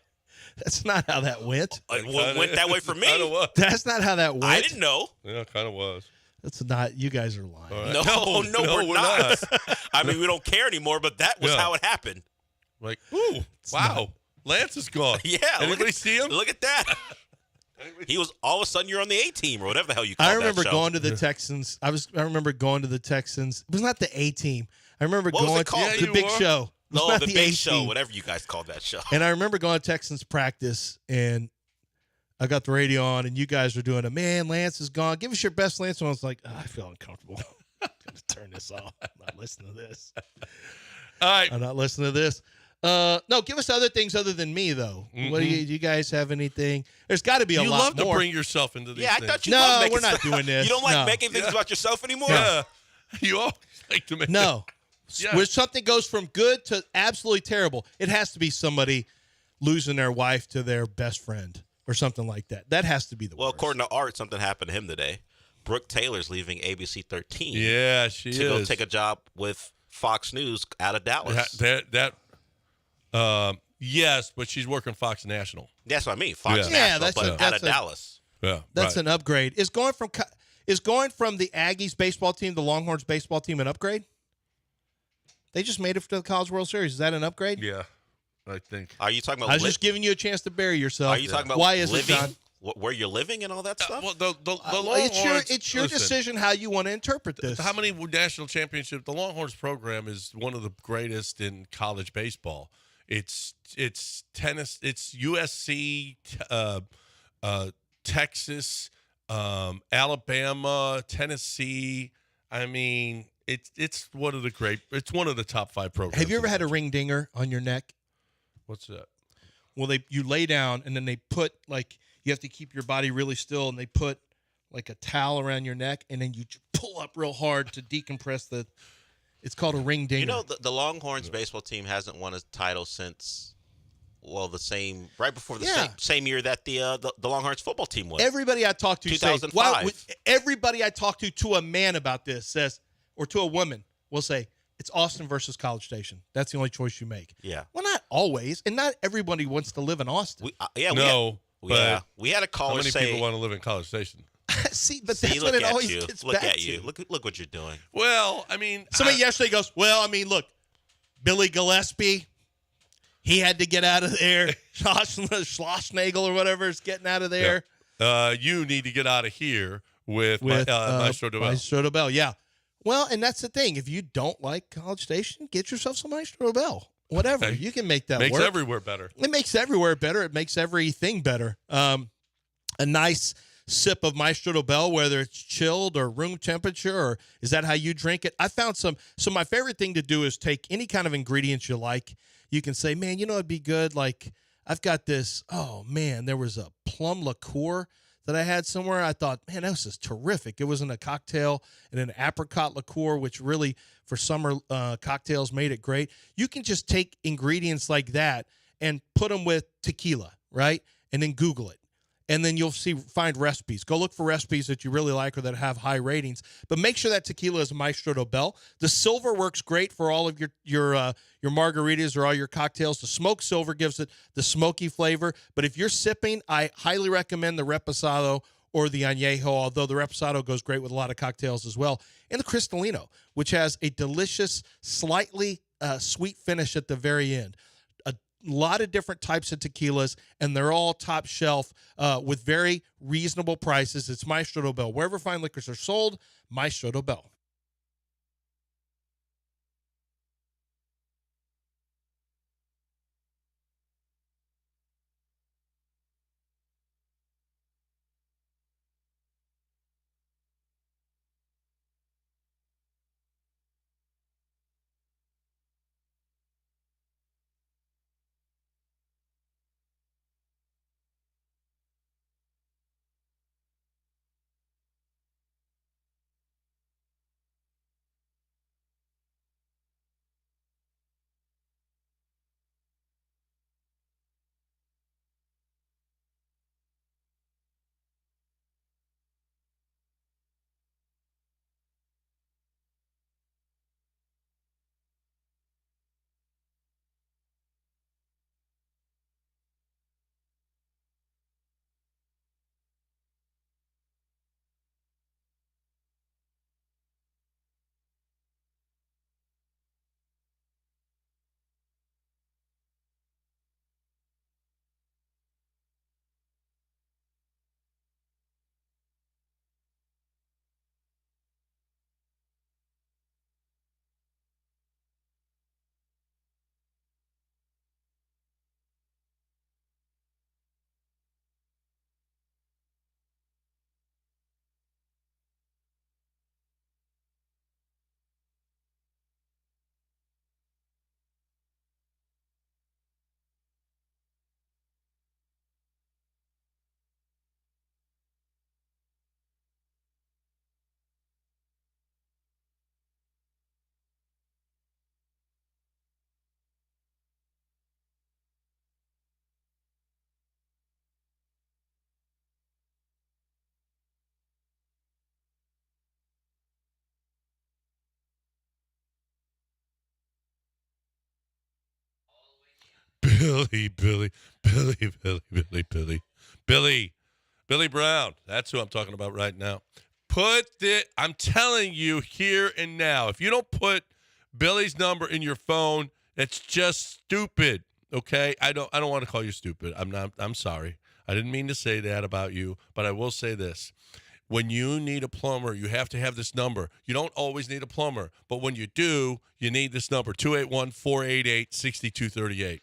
That's not how that went. It went that way for me. That's not how that went. I didn't know. Yeah, kind of was. That's not. You guys are lying. Right. No, we're not. I mean, we don't care anymore, but that was Yeah. how it happened. Like, ooh, wow, Lance is gone. Yeah. Anybody see him? Look at that. He was all of a sudden you're on the A team or whatever the hell you call that I remember show. going to the Texans. I remember going to the Texans. It was not the A team. I remember What was going it called? to the Big Show. It was No, not the A Big Show, team. whatever you guys called that show. And I remember going to Texans practice, and I got the radio on, and you guys were doing man, Lance is gone. Give us your best Lance. And I was like, I feel uncomfortable. I'm going to turn this off. I'm not listening to this. All right. I'm not listening to this. No, give us other things other than me, though. What do you guys have anything? There's got to be a You lot love more. to bring yourself into these Yeah, I things. thought you No, loved making we're not stuff. doing this. You don't like No. making things about yourself anymore? Yeah. You always like to make No. Yeah. Where something goes from good to absolutely terrible, it has to be somebody losing their wife to their best friend or something like that. That has to be the Well, worst. according to Art, something happened to him today. Brooke Taylor's leaving ABC 13 Yeah, she to go is. take a job with Fox News out of Dallas. Yes, but she's working Fox National. That's what I mean. Fox Yeah. National, but out of Dallas. Yeah, That's right. an upgrade. Is going from the Aggies baseball team, the Longhorns baseball team, an upgrade? They just made it to the College World Series. Is that an upgrade? Yeah, I think. Are you talking about? I was just giving you a chance to bury yourself. Are you talking about why is living, it, John? where you're living and all that stuff? Well, the Longhorns. It's your listen, decision how you want to interpret this. How many national championships? The Longhorns program is one of the greatest in college baseball. It's tennis. It's USC, Texas, Alabama, Tennessee. I mean, it's one of the great. It's one of the top 5 programs. Have you ever had a ring dinger on your neck? What's that? Well, you lay down and then they put you have to keep your body really still, and they put like a towel around your neck, and then you pull up real hard to decompress the. It's called a ring dinger. You know, the Longhorns baseball team hasn't won a title since, well, right before the same year that the Longhorns football team won. Everybody I talk to 2005. Everybody I talk to a man about this says, or to a woman will say, it's Austin versus College Station. That's the only choice you make. Yeah. Well, not always, and not everybody wants to live in Austin. We had a caller how many say, people want to live in College Station? That's what it always gets look back at to. you. Look what you're doing. Well, I mean, somebody yesterday goes, well, I mean, look, Billy Gillespie, he had to get out of there. Schlossnagel or whatever is getting out of there. Yeah. You need to get out of here with Maestro Dobell. Maestro Dobell, yeah. Well, and that's the thing. If you don't like College Station, get yourself some Maestro Dobell. Whatever. Okay. You can make that Makes work. everywhere better. It makes everywhere better. It makes everything better. A nice sip of Maestro Dobell, whether it's chilled or room temperature, or is that how you drink it? I found some. So my favorite thing to do is take any kind of ingredients you like. You can say, man, it'd be good. Like I've got this. Oh man, there was a plum liqueur that I had somewhere. I thought, man, this is terrific. It was in a cocktail and an apricot liqueur, which really for summer cocktails made it great. You can just take ingredients like that and put them with tequila, right? And then Google it. And then you'll find recipes. Go look for recipes that you really like or that have high ratings. But make sure that tequila is Maestro Dobell. The silver works great for all of your margaritas or all your cocktails. The smoked silver gives it the smoky flavor. But if you're sipping, I highly recommend the Reposado or the Añejo, although the Reposado goes great with a lot of cocktails as well. And the Cristalino, which has a delicious, slightly sweet finish at the very end. A lot of different types of tequilas, and they're all top shelf with very reasonable prices. It's Maestro Dobell. Wherever fine liquors are sold, Maestro Dobell. Billy Brown. That's who I'm talking about right now. I'm telling you here and now, if you don't put Billy's number in your phone, it's just stupid. Okay? I don't want to call you stupid. I'm sorry. I didn't mean to say that about you, but I will say this. When you need a plumber, you have to have this number. You don't always need a plumber, but when you do, you need this number, 281-488-6238.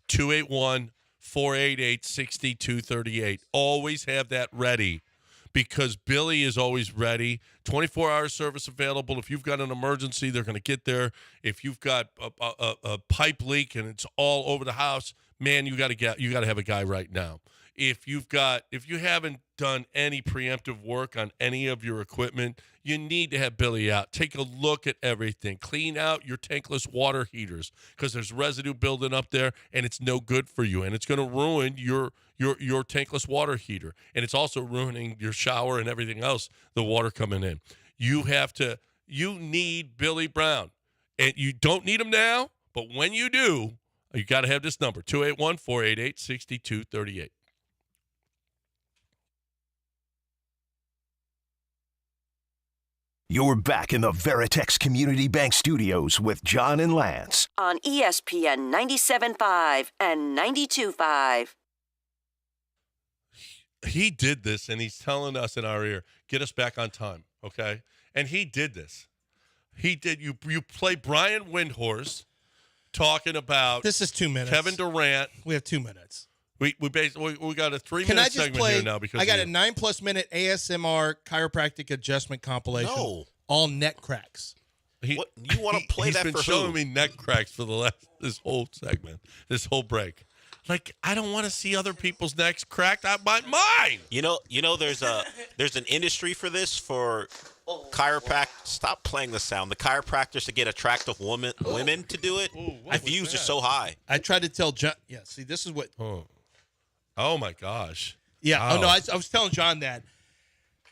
281-488-6238. Always have that ready because Billy is always ready. 24-hour service available. If you've got an emergency, they're going to get there. If you've got a pipe leak and it's all over the house, man, you got to have a guy right now. If you haven't done any preemptive work on any of your equipment, you need to have Billy out. Take a look at everything. Clean out your tankless water heaters because there's residue building up there, and it's no good for you. And it's going to ruin your tankless water heater, and it's also ruining your shower and everything else. The water coming in. You need Billy Brown, and you don't need him now, but when you do, you got to have this number 281-488-6238. You're back in the Veritex Community Bank Studios with John and Lance. On ESPN 97.5 and 92.5. He did this, and he's telling us in our ear, get us back on time, okay? And he did this. He did. You play Brian Windhorst talking about this is 2 minutes. Kevin Durant. We have 2 minutes. We got a 3-minute segment here now because I got a 9+ minute ASMR chiropractic adjustment compilation. No. All neck cracks. What you want to play that for? He's been showing me neck cracks for this whole segment, this whole break. Like, I don't want to see other people's necks cracked. Mine. You know, there's an industry for this for chiropractic. Stop playing the sound. The chiropractors to get attractive women to do it. The views are so high. I tried to tell John. Yeah, see, this is what. Oh my gosh. Yeah. Wow. Oh no, I was telling John that.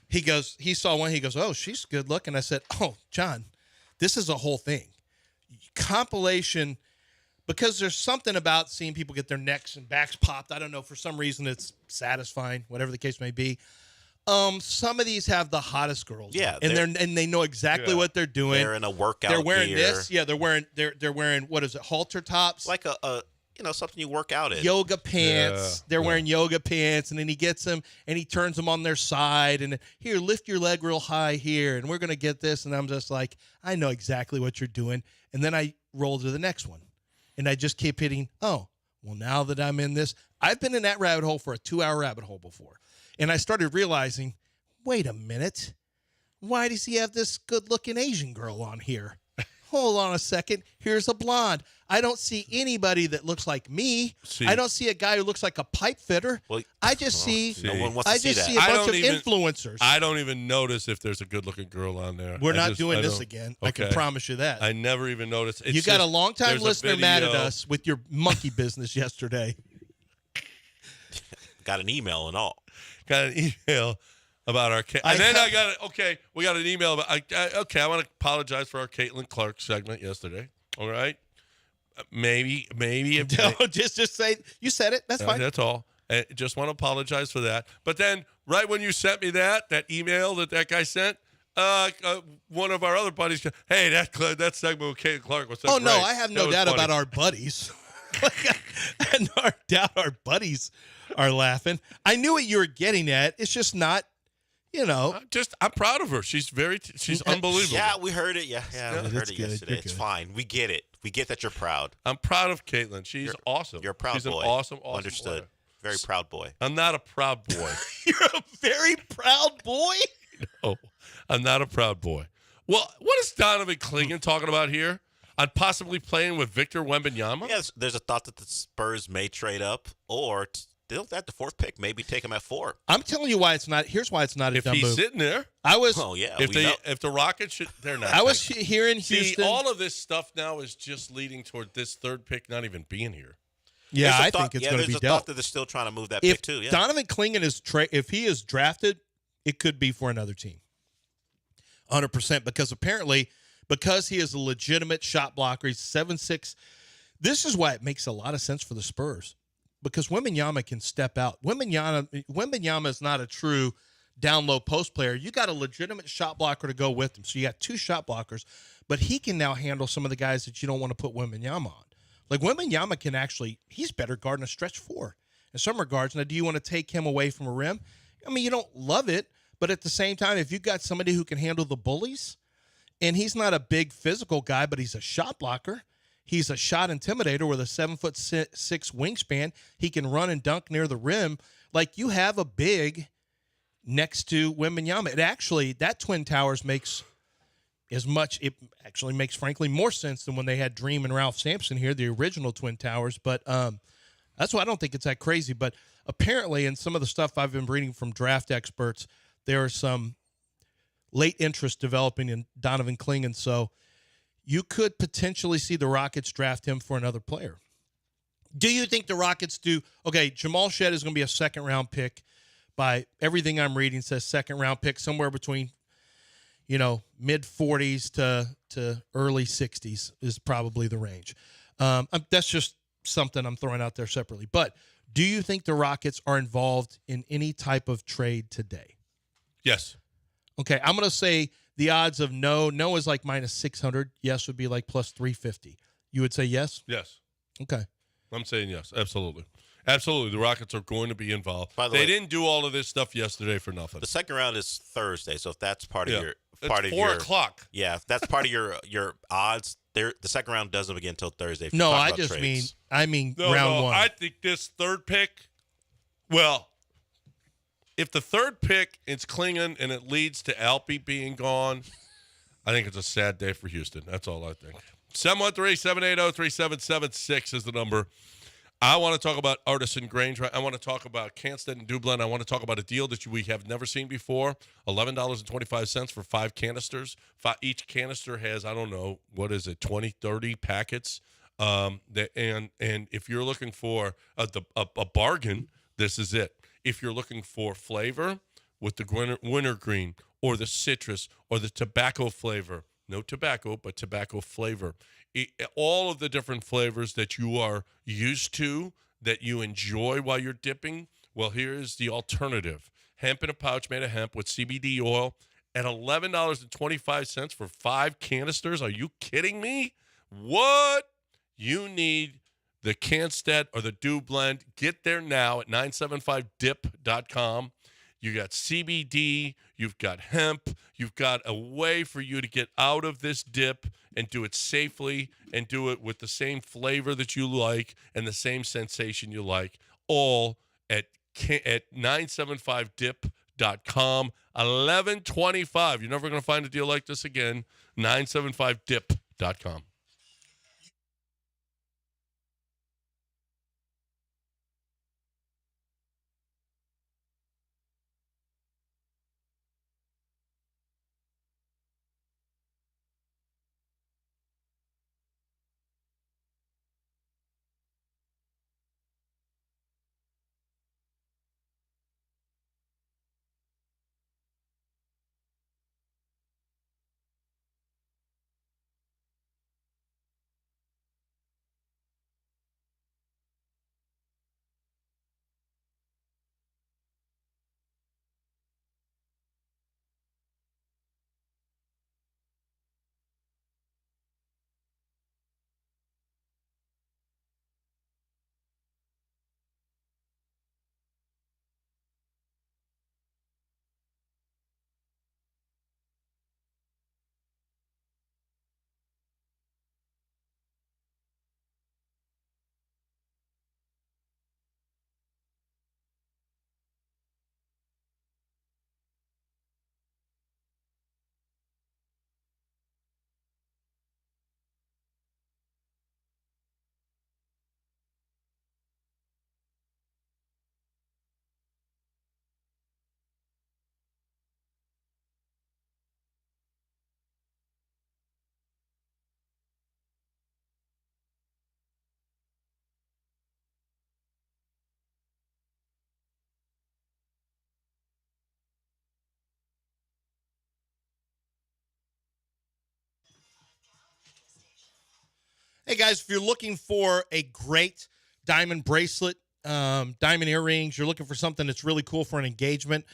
He saw one. He goes, oh, she's good looking. I said, oh, John, this is a whole thing. Compilation. Because there's something about seeing people get their necks and backs popped. I don't know. For some reason, it's satisfying, whatever the case may be. Some of these have the hottest girls. Yeah. And they know exactly what they're doing. They're in a workout They're wearing gear. this. Yeah, they're wearing, what is it, halter tops? Like something you work out in. Yoga pants. Yeah. They're wearing yoga pants. And then he gets them and he turns them on their side. And here, lift your leg real high here. And we're going to get this. And I'm just like, I know exactly what you're doing. And then I roll to the next one. And I just keep hitting, oh, well, now that I'm in this, I've been in that rabbit hole for a 2-hour rabbit hole before. And I started realizing, wait a minute. Why does he have this good-looking Asian girl on here? Hold on a second. Here's a blonde. I don't see anybody that looks like me. I don't see a guy who looks like a pipe fitter. Well, I just see no one wants to see that. a bunch of influencers. I don't even notice if there's a good-looking girl on there. We're not doing this again. Okay. I can promise you that. I never even noticed. You got a long-time listener mad at us with your monkey business yesterday. Got an email and all. Got an email about our we got an email about I want to apologize for our Caitlin Clark segment yesterday. All right, maybe just say you said it. That's fine. That's all. I just want to apologize for that. But then, right when you sent me that email that guy sent, one of our other buddies, hey, that segment with Caitlin Clark was so great. No, I have no doubt about our buddies. I have no doubt our buddies are laughing. I knew what you were getting at. It's just not. I'm proud of her. She's unbelievable. Yeah, we heard it. Yeah, we heard it good. yesterday. It's fine. We get it. We get that you're proud. I'm proud of Caitlin. She's awesome. You're a proud boy. She's an awesome Understood. Player. Very proud boy. I'm not a proud boy. You're a very proud boy? No, I'm not a proud boy. Well, what is Donovan Clingan talking about here? On possibly playing with Victor Wembanyama? Yes, there's a thought that the Spurs may trade up or they'll at the 4th pick, maybe take him at 4. I'm telling you why it's not. Here's why it's not a dumb move. If he's sitting there. If the Rockets should, they're not. I was here in Houston. See, all of this stuff now is just leading toward this 3rd pick not even being here. Yeah, I think it's going to be there's a dealt. thought that they're still trying to move that pick too. Yeah. Donovan Clingan if he is drafted, it could be for another team. 100%, because he is a legitimate shot blocker. He's 7'6". This is why it makes a lot of sense for the Spurs. Because Wembanyama can step out. Wembanyama is not a true down-low post player. You got a legitimate shot blocker to go with him. So you got 2 shot blockers. But he can now handle some of the guys that you don't want to put Wembanyama on. Like, Wembanyama can he's better guarding a stretch 4 in some regards. Now, do you want to take him away from a rim? I mean, you don't love it. But at the same time, if you've got somebody who can handle the bullies, and he's not a big physical guy, but he's a shot blocker. He's a shot intimidator with a 7'6" wingspan. He can run and dunk near the rim. Like, you have a big next to Wembanyama. That Twin Towers makes frankly more sense than when they had Dream and Ralph Sampson here, the original Twin Towers. But That's why I don't think it's that crazy. But apparently, in some of the stuff I've been reading from draft experts, there are some late interest developing in Donovan Clingan. So you could potentially see the Rockets draft him for another player. Do you think the Rockets do? Okay, Jamal Shead is going to be a second-round pick. By everything I'm reading, says second-round pick, somewhere between, mid-40s to early 60s is probably the range. That's just something I'm throwing out there separately. But do you think the Rockets are involved in any type of trade today? Yes. Okay, I'm going to say the odds of no is like minus 600. Yes would be like plus 350. You would say yes? Yes. Okay. I'm saying yes. Absolutely. Absolutely. The Rockets are going to be involved. By the they way, didn't do all of this stuff yesterday for nothing. The second round is Thursday, so if that's part of your It's 4 o'clock. Yeah, if that's part of your odds, the second round doesn't begin until Thursday. No, I just mean round one. I think this third pick, well, if the third pick is Klingon and it leads to Alpy being gone, I think it's a sad day for Houston. That's all I think. 713-780-3776 is the number. I want to talk about Artisan Grange. I want to talk about Canstead and Dublin. I want to talk about a deal that we have never seen before. $11.25 for 5 canisters. Each canister has, I don't know, 20, 30 packets. And if you're looking for a bargain, this is it. If you're looking for flavor with the wintergreen or the citrus or the tobacco flavor, no tobacco, but tobacco flavor. All of the different flavors that you are used to, that you enjoy while you're dipping, well, here's the alternative. Hemp in a pouch made of hemp with CBD oil at $11.25 for 5 canisters. Are you kidding me? What? You need the Canstead or the Dew Blend. Get there now at 975dip.com. You got CBD, you've got hemp, you've got a way for you to get out of this dip and do it safely and do it with the same flavor that you like and the same sensation you like, all at 975dip.com. $11.25. You're never going to find a deal like this again. 975dip.com. Hey, guys, if you're looking for a great diamond bracelet, diamond earrings, you're looking for something that's really cool for an engagement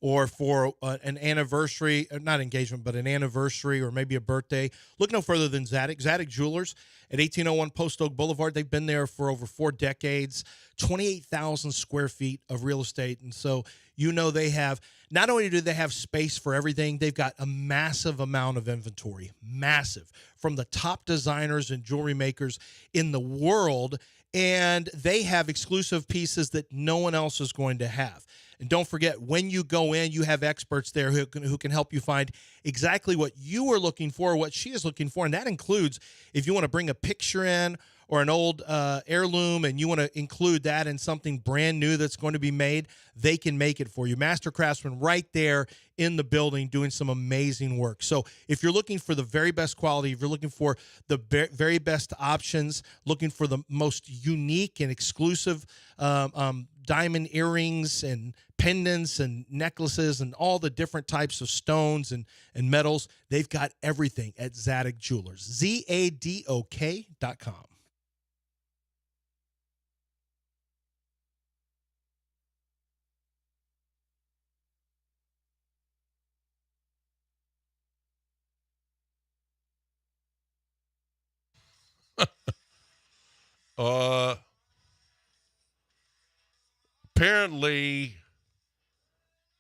or for an anniversary, not engagement, but an anniversary or maybe a birthday, look no further than Zadig. Zadig Jewelers at 1801 Post Oak Boulevard. They've been there for over 4 decades, 28,000 square feet of real estate. And so, they have, not only do they have space for everything, they've got a massive amount of inventory, massive, from the top designers and jewelry makers in the world. And they have exclusive pieces that no one else is going to have. And don't forget, when you go in, you have experts there who can help you find exactly what you are looking for, what she is looking for. And that includes if you want to bring a picture in or an old heirloom and you want to include that in something brand new that's going to be made, they can make it for you. Master Craftsman right there in the building doing some amazing work. So if you're looking for the very best quality, if you're looking for the very best options, looking for the most unique and exclusive diamond earrings and pendants and necklaces and all the different types of stones and metals, they've got everything at Zadok Jewelers. ZADOK.com. Apparently,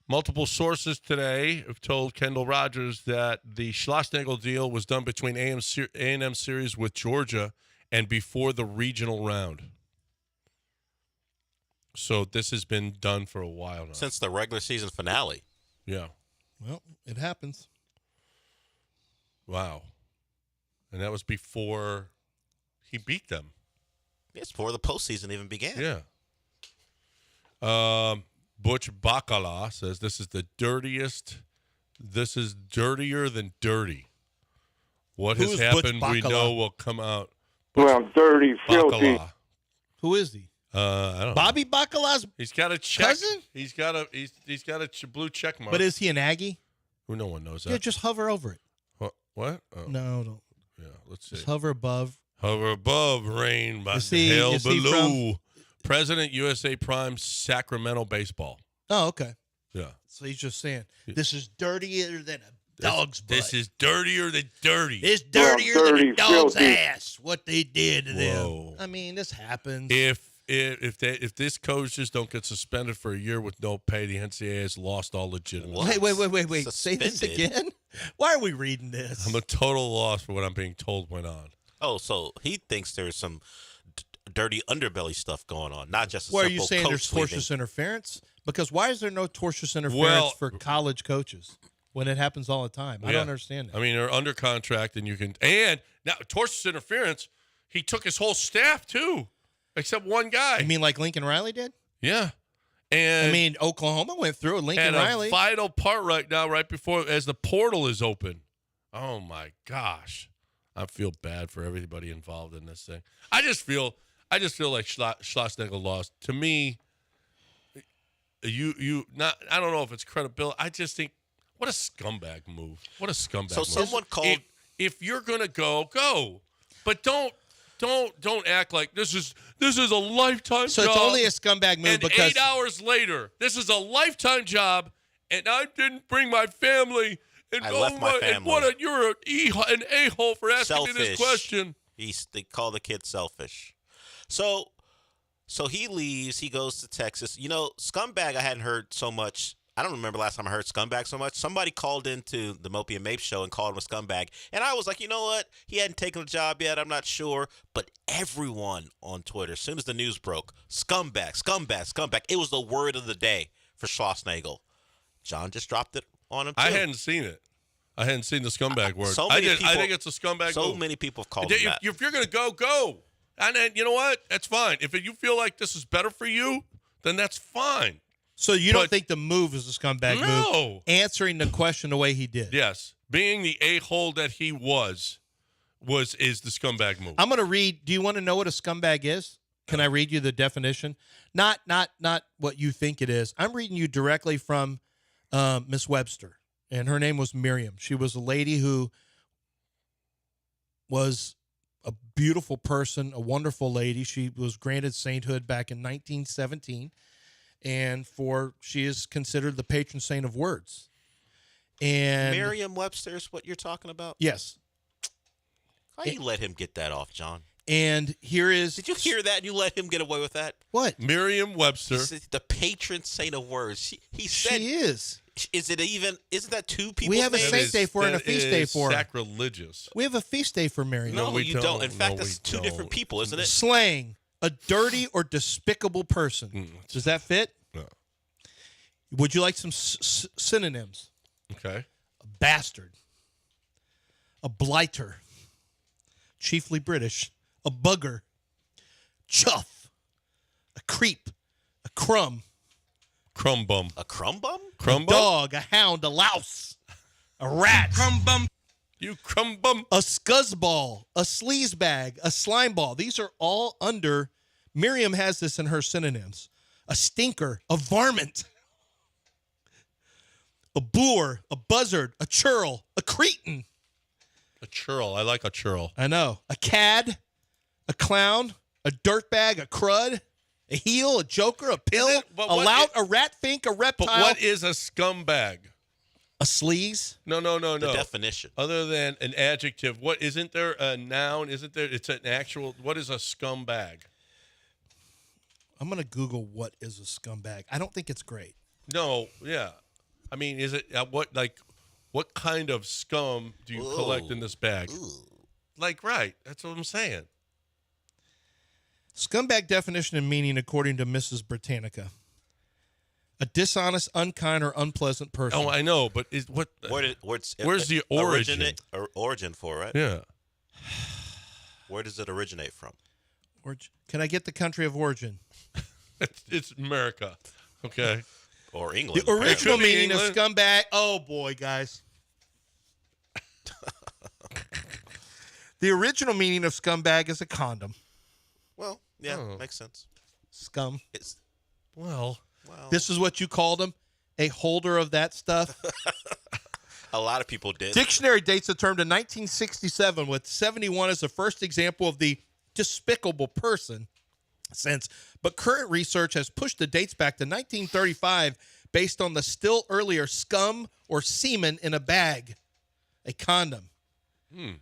multiple sources today have told Kendall Rogers that the Schlossnagle deal was done between A&M series with Georgia and before the regional round. So this has been done for a while now. Since the regular season finale. Yeah. Well, it happens. Wow. And that was before he beat them. It's before the postseason even began. Yeah. Butch Bacala says this is the dirtiest. This is dirtier than dirty. What has happened, we know will come out. Well, dirty, filthy. Bacala. Who is he? I don't know. Bobby Bacala's He's got a check. cousin? He's got a blue check mark. But is he an Aggie? Who? No one knows that. Yeah, just hover over it. What? Oh. No, don't. Yeah, let's see. Just hover above. Hover above, rain by Is he- hell is he below. President USA Prime Sacramento Baseball. Oh, okay. Yeah. So he's just saying, this is dirtier than a dog's butt. This is dirtier than dirty. It's dirtier dirty, than a dog's filthy. ass. What they did to Whoa. them. I mean, this happens. If this coaches don't get suspended for a year with no pay, the NCAA has lost all legitimacy. Wait. Say this Suspended? again? Why are we reading this? I'm a total loss for what I'm being told went on. Oh, so he thinks there's some dirty underbelly stuff going on, not just a Well, are simple you saying coach there's leaving. tortious interference? Because why is there no tortious interference Well- for college coaches when it happens all the time? I Yeah. don't understand that. I mean, they're under contract, and you can. And now, tortious interference. He took his whole staff too, except one guy. You mean like Lincoln Riley did? Yeah. And I mean, Oklahoma went through it. Lincoln and Riley. a vital part right now, right before as the portal is open. Oh my gosh, I feel bad for everybody involved in this thing. I just feel like Schlossnagle lost. To me, you not. I don't know if it's credibility. I just think what a scumbag move. What a scumbag So move. someone called. If you're gonna go, but don't act like this is a lifetime So job. it's only a scumbag move and because 8 hours later, this is a lifetime job, and I didn't bring my family. And I left my and family. you're an a-hole for asking me this Selfish. question. They call the kid selfish. So he leaves. He goes to Texas. You know, scumbag. I hadn't heard so much. I don't remember last time I heard scumbag so much. Somebody called into the Mopey and Mape show and called him a scumbag, and I was like, you know what? He hadn't taken the job yet. I'm not sure, but everyone on Twitter, as soon as the news broke, scumbag, scumbag, scumbag. It was the word of the day for Schlossnagle. John just dropped it on him too. I hadn't seen it. I hadn't seen the scumbag word. so I many did. I people- think it's a scumbag So move. many people have called him that. If you're going to go. And then, you know what? That's fine. If you feel like this is better for you, then that's fine. so you don't think the move is a scumbag move? No. Answering the question the way he did. Yes. Being the a-hole that he is the scumbag move. I'm going to read. Do you want to know what a scumbag is? Can I read you the definition? Not what you think it is. I'm reading you directly from Miss Webster, and her name was Miriam. She was a lady who was a beautiful person, a wonderful lady. She was granted sainthood back in 1917, and she is considered the patron saint of words. And Merriam-Webster is what you're talking about? yes, How you let him get that off, John? and here is. Did you hear that? You let him get away with that? what? Merriam-Webster. He's the patron saint of words. He said, She is. isn't that two people? We have a That saint is- day for her and a that feast day is for her. sacrilegious. We have a feast day for Miriam. No, we you don't. don't. In fact, No, that's we two different don't. people, isn't it? Slang, a dirty or despicable person. Does that fit? No. Would you like some synonyms? Okay. A bastard, a blighter, chiefly British, a bugger, chuff, a creep, a crumb, Crumb bum. A crumb bum? Crumb a bum? dog, a hound, a louse, a rat, Crumb bum. You crumb bum. a scuzzball, a sleazebag, a slime ball. These are all under, Miriam has this in her synonyms. A stinker, a varmint, a boor, a buzzard, a churl, a cretin. A churl. I like a churl. I know. A cad, a clown, a dirtbag, a crud, a heel, a joker, a pill, but a what lout, is- a rat fink, a reptile. But what is a scumbag? A sleaze? No. The definition. Other than an adjective, what isn't there a noun? Isn't there? It's an actual. What is a scumbag? I'm going to Google what is a scumbag. I don't think it's great. No. Yeah. I mean, is it what kind of scum do you collect in this bag? Like, right. That's what I'm saying. Scumbag definition and meaning according to Mrs. Britannica. A dishonest, unkind, or unpleasant person. Oh, I know, but where's the origin? Origin for, right? Yeah. Where does it originate from? Can I get the country of origin? It's America. Okay. Or England. The original It could be meaning of England. scumbag. Oh, boy, guys. The original meaning of scumbag is a condom. Well, yeah, makes sense. Scum. Well. This is what you called him? A holder of that stuff? A lot of people did. Dictionary dates the term to 1967, with 71 as the first example of the despicable person sense. But current research has pushed the dates back to 1935 based on the still earlier scum or semen in a bag, a condom. I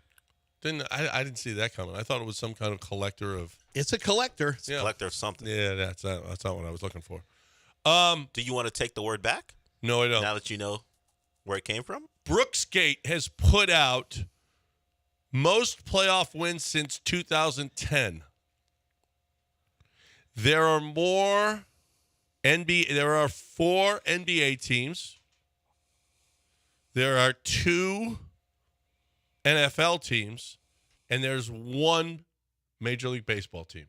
didn't see that coming. I thought it was some kind of collector of. It's a collector. It's a collector of something. Yeah, that's not what I was looking for. Do you want to take the word back? No, I don't. Now that you know where it came from? Brooksgate has put out most playoff wins since 2010. There are more There are 4 NBA teams. There are 2 NFL teams, and there's 1 Major League Baseball team.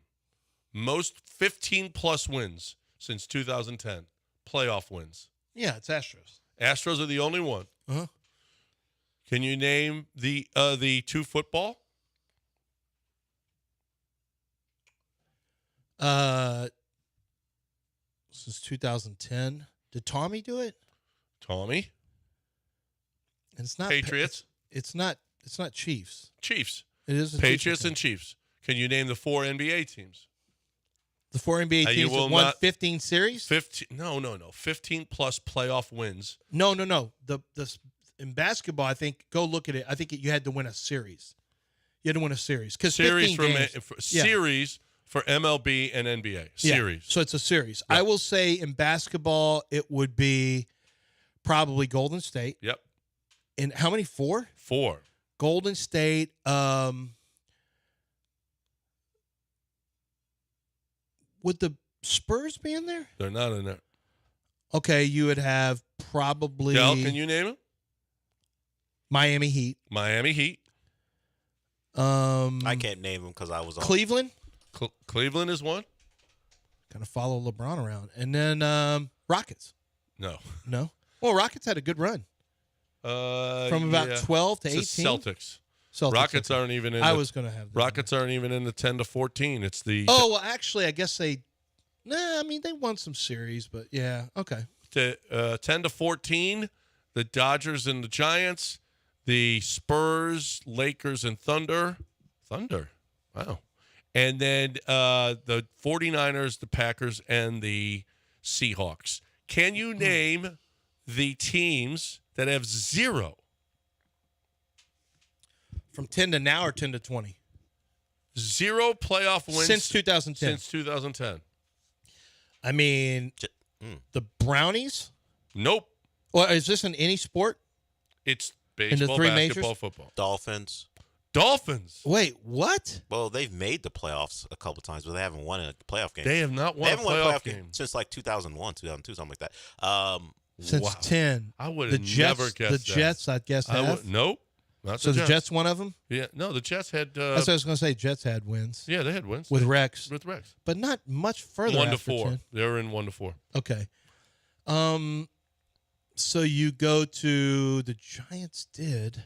Most 15-plus wins since 2010. Playoff wins. Yeah, it's Astros. Astros are the only one. Uh-huh. Can you name the 2 football? Since 2010. Did Tommy do it? Tommy. And it's not Patriots. It's not Chiefs. Chiefs. It is Patriots and Chiefs. Can you name the 4 NBA teams? The 4 NBA teams that won 15 series? 15. No. 15-plus playoff wins. No. The in basketball, I think, go look at it. I think you had to win a series. You had to win a series. Series games, series for MLB and NBA. Series. So it's a series. Yep. I will say in basketball, it would be probably Golden State. Yep. And how many? 4? 4. Golden State. Would the Spurs be in there? They're not in there. Okay, you would have probably. Del, can you name them? Miami Heat. Miami Heat. I can't name them because I was on. Cleveland. Cleveland is one. Kind of follow LeBron around, and then Rockets. No. Well, Rockets had a good run. From about 12 to 18. It's the Celtics. Celtics. Rockets aren't even in. I was going to have that. Rockets aren't even in the 10 to 14. It's the. Oh well, actually, I guess they. Nah, I mean they won some series, but yeah, okay. The 10 to 14, the Dodgers and the Giants, the Spurs, Lakers, and Thunder. Wow. And then the 49ers, the Packers, and the Seahawks. Can you name the teams that have 0? From 10 to now or 10 to 20? 0 playoff wins Since 2010. Since 2010. I mean, the Brownies? Nope. Well, is this in any sport? It's In the baseball, 3 basketball, majors? football. Dolphins. Wait, what? Well, they've made the playoffs a couple times, but they haven't won a playoff game. They have not won a playoff game since like 2001, 2002, something like that. Since 10. I would The have Jets, never guessed the that. Jets, I'd guess have. Nope. Not So the Jets one of them? Yeah, no, the Jets had. That's what I was going to say. Jets had wins. Yeah, they had wins with Rex. With Rex, but not much further. 1-4. 10. They were in 1-4. Okay. So you go to the Giants did,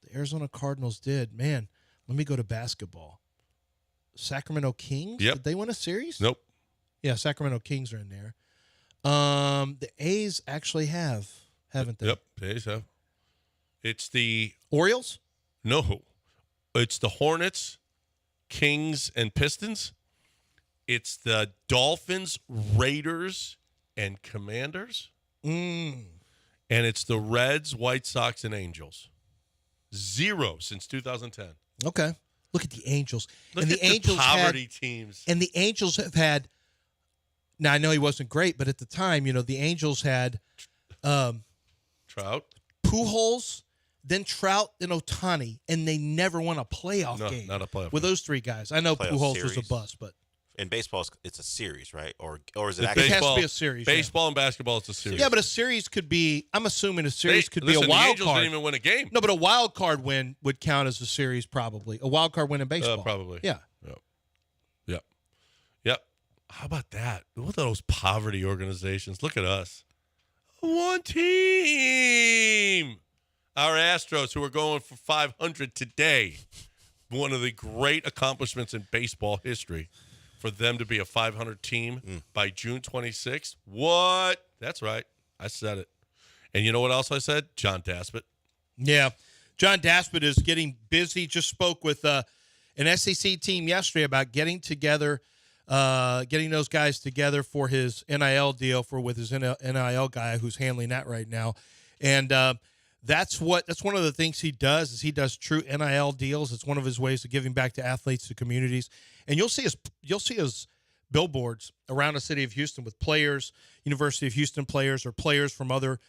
the Arizona Cardinals did. Man, let me go to basketball. Sacramento Kings. Yep. Did they win a series? Nope. Yeah, Sacramento Kings are in there. The A's actually have, haven't they? Yep, the A's have. It's the Orioles? No. It's the Hornets, Kings, and Pistons. It's the Dolphins, Raiders, and Commanders. And it's the Reds, White Sox, and Angels. 0 since 2010. Okay. Look at the Angels. Look and at the Angels poverty teams. And the Angels have had. Now I know he wasn't great, but at the time, the Angels had Trout, Pujols, then Trout, then Ohtani, and they never won a playoff game. Not a playoff with game. those three guys. I know Playoff Pujols was series. a bust, but In baseball, it's a series, right? Or is it It actually? has to be a series. Baseball and basketball, it's a series. Yeah, but a series could be. I'm assuming a series could be listen, a the wild Angels card. didn't even win a game. No, but a wild card win would count as a series, probably. A wild card win in baseball, Probably. Yeah. Yep. How about that? Look at those poverty organizations. Look at us. One team. Our Astros, who are going for 500 today. One of the great accomplishments in baseball history. For them to be a 500 team by June 26th. What? That's right. I said it. And you know what else I said? John Daspit. Yeah. John Daspit is getting busy. Just spoke with an SEC team yesterday about getting together, getting those guys together for his NIL deal with his NIL guy who's handling that right now. And that's one of the things he does is he does true NIL deals. It's one of his ways of giving back to athletes, to communities. And you'll see his billboards around the city of Houston with players, University of Houston players, or players from other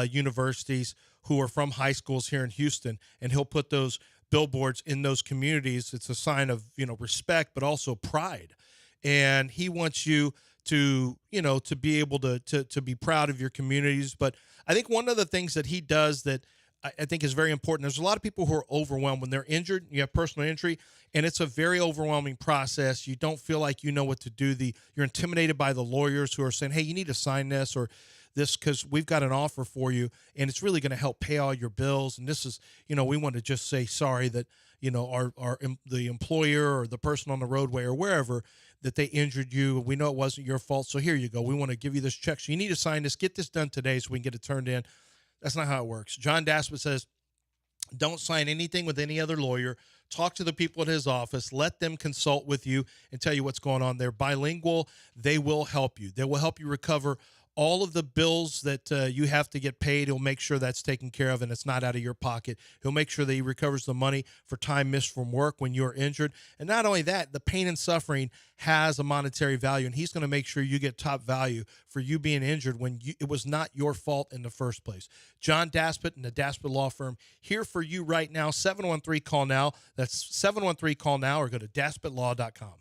universities who are from high schools here in Houston. And he'll put those billboards in those communities. It's a sign of respect, but also pride. And he wants you to be able to be proud of your communities. But I think one of the things that he does that I think is very important, there's a lot of people who are overwhelmed when they're injured. You have personal injury, and it's a very overwhelming process. You don't feel like you know what to do. You're intimidated by the lawyers who are saying, hey, you need to sign this or this because we've got an offer for you, and it's really going to help pay all your bills. And this is, we want to just say sorry that, the employer or the person on the roadway or wherever that they injured you. We know it wasn't your fault, so here you go. We want to give you this check. So you need to sign this. Get this done today so we can get it turned in. That's not how it works. John Daspit says, don't sign anything with any other lawyer. Talk to the people at his office. Let them consult with you and tell you what's going on. They're bilingual. They will help you. They will help you recover all of the bills that you have to get paid. He'll make sure that's taken care of and it's not out of your pocket. He'll make sure that he recovers the money for time missed from work when you're injured. And not only that, the pain and suffering has a monetary value, and he's going to make sure you get top value for you being injured when it was not your fault in the first place. John Daspit and the Daspit Law Firm here for you right now. 713-CALL-NOW. That's 713-CALL-NOW, or go to DaspitLaw.com.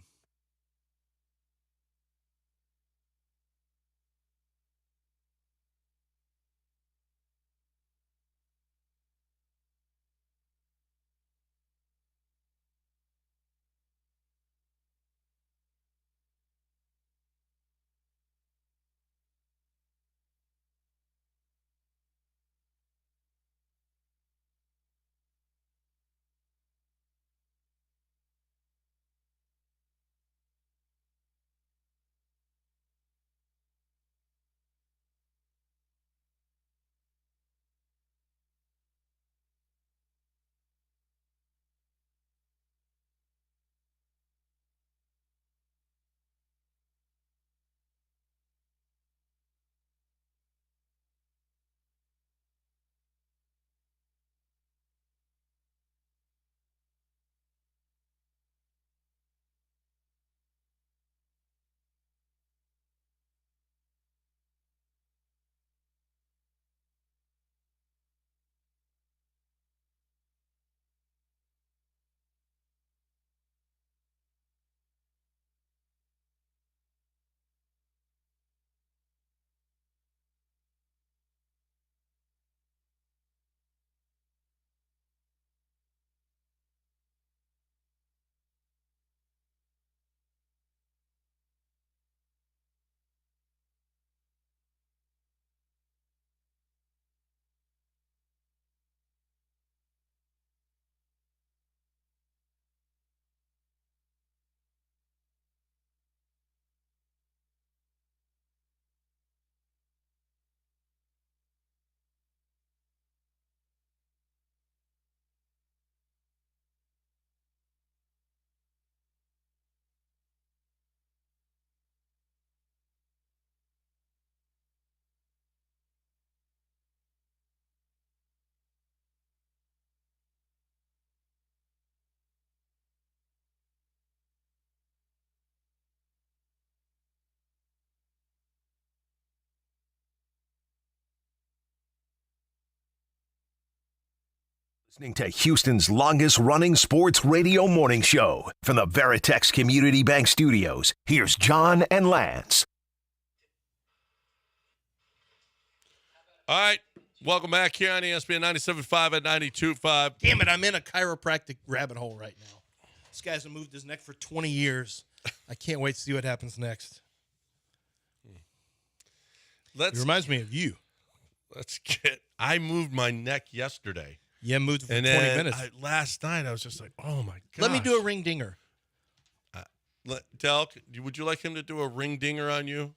Listening to Houston's longest running sports radio morning show from the Veritex Community Bank Studios. Here's John and Lance. All right. Welcome back here on ESPN 97.5 and 92.5. Damn it, I'm in a chiropractic rabbit hole right now. This guy's moved his neck for 20 years. I can't wait to see what happens next. It reminds me of you. I moved my neck yesterday. Yeah, moved for and 20 then minutes. Last night, I was just like, oh, my God. Let me do a ring dinger. Delk, would you like him to do a ring dinger on you?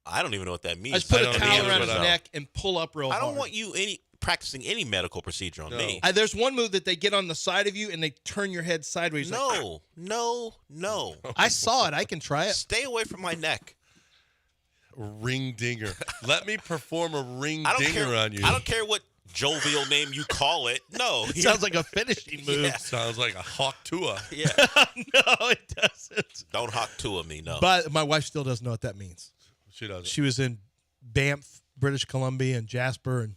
I don't even know what that means. I just put a towel around his neck and pull up real hard. I don't want you practicing any medical procedure on me. There's one move that they get on the side of you and they turn your head sideways. No. I saw it. I can try it. Stay away from my neck. Ring dinger. Let me perform a ring dinger on you. I don't care what jovial name you call it. No. It sounds like a finishing move. Yeah. Sounds like a hawk tua. Yeah. No, it doesn't. Don't hawk tua me, no. But my wife still doesn't know what that means. She doesn't. She was in Banff, British Columbia, and Jasper, and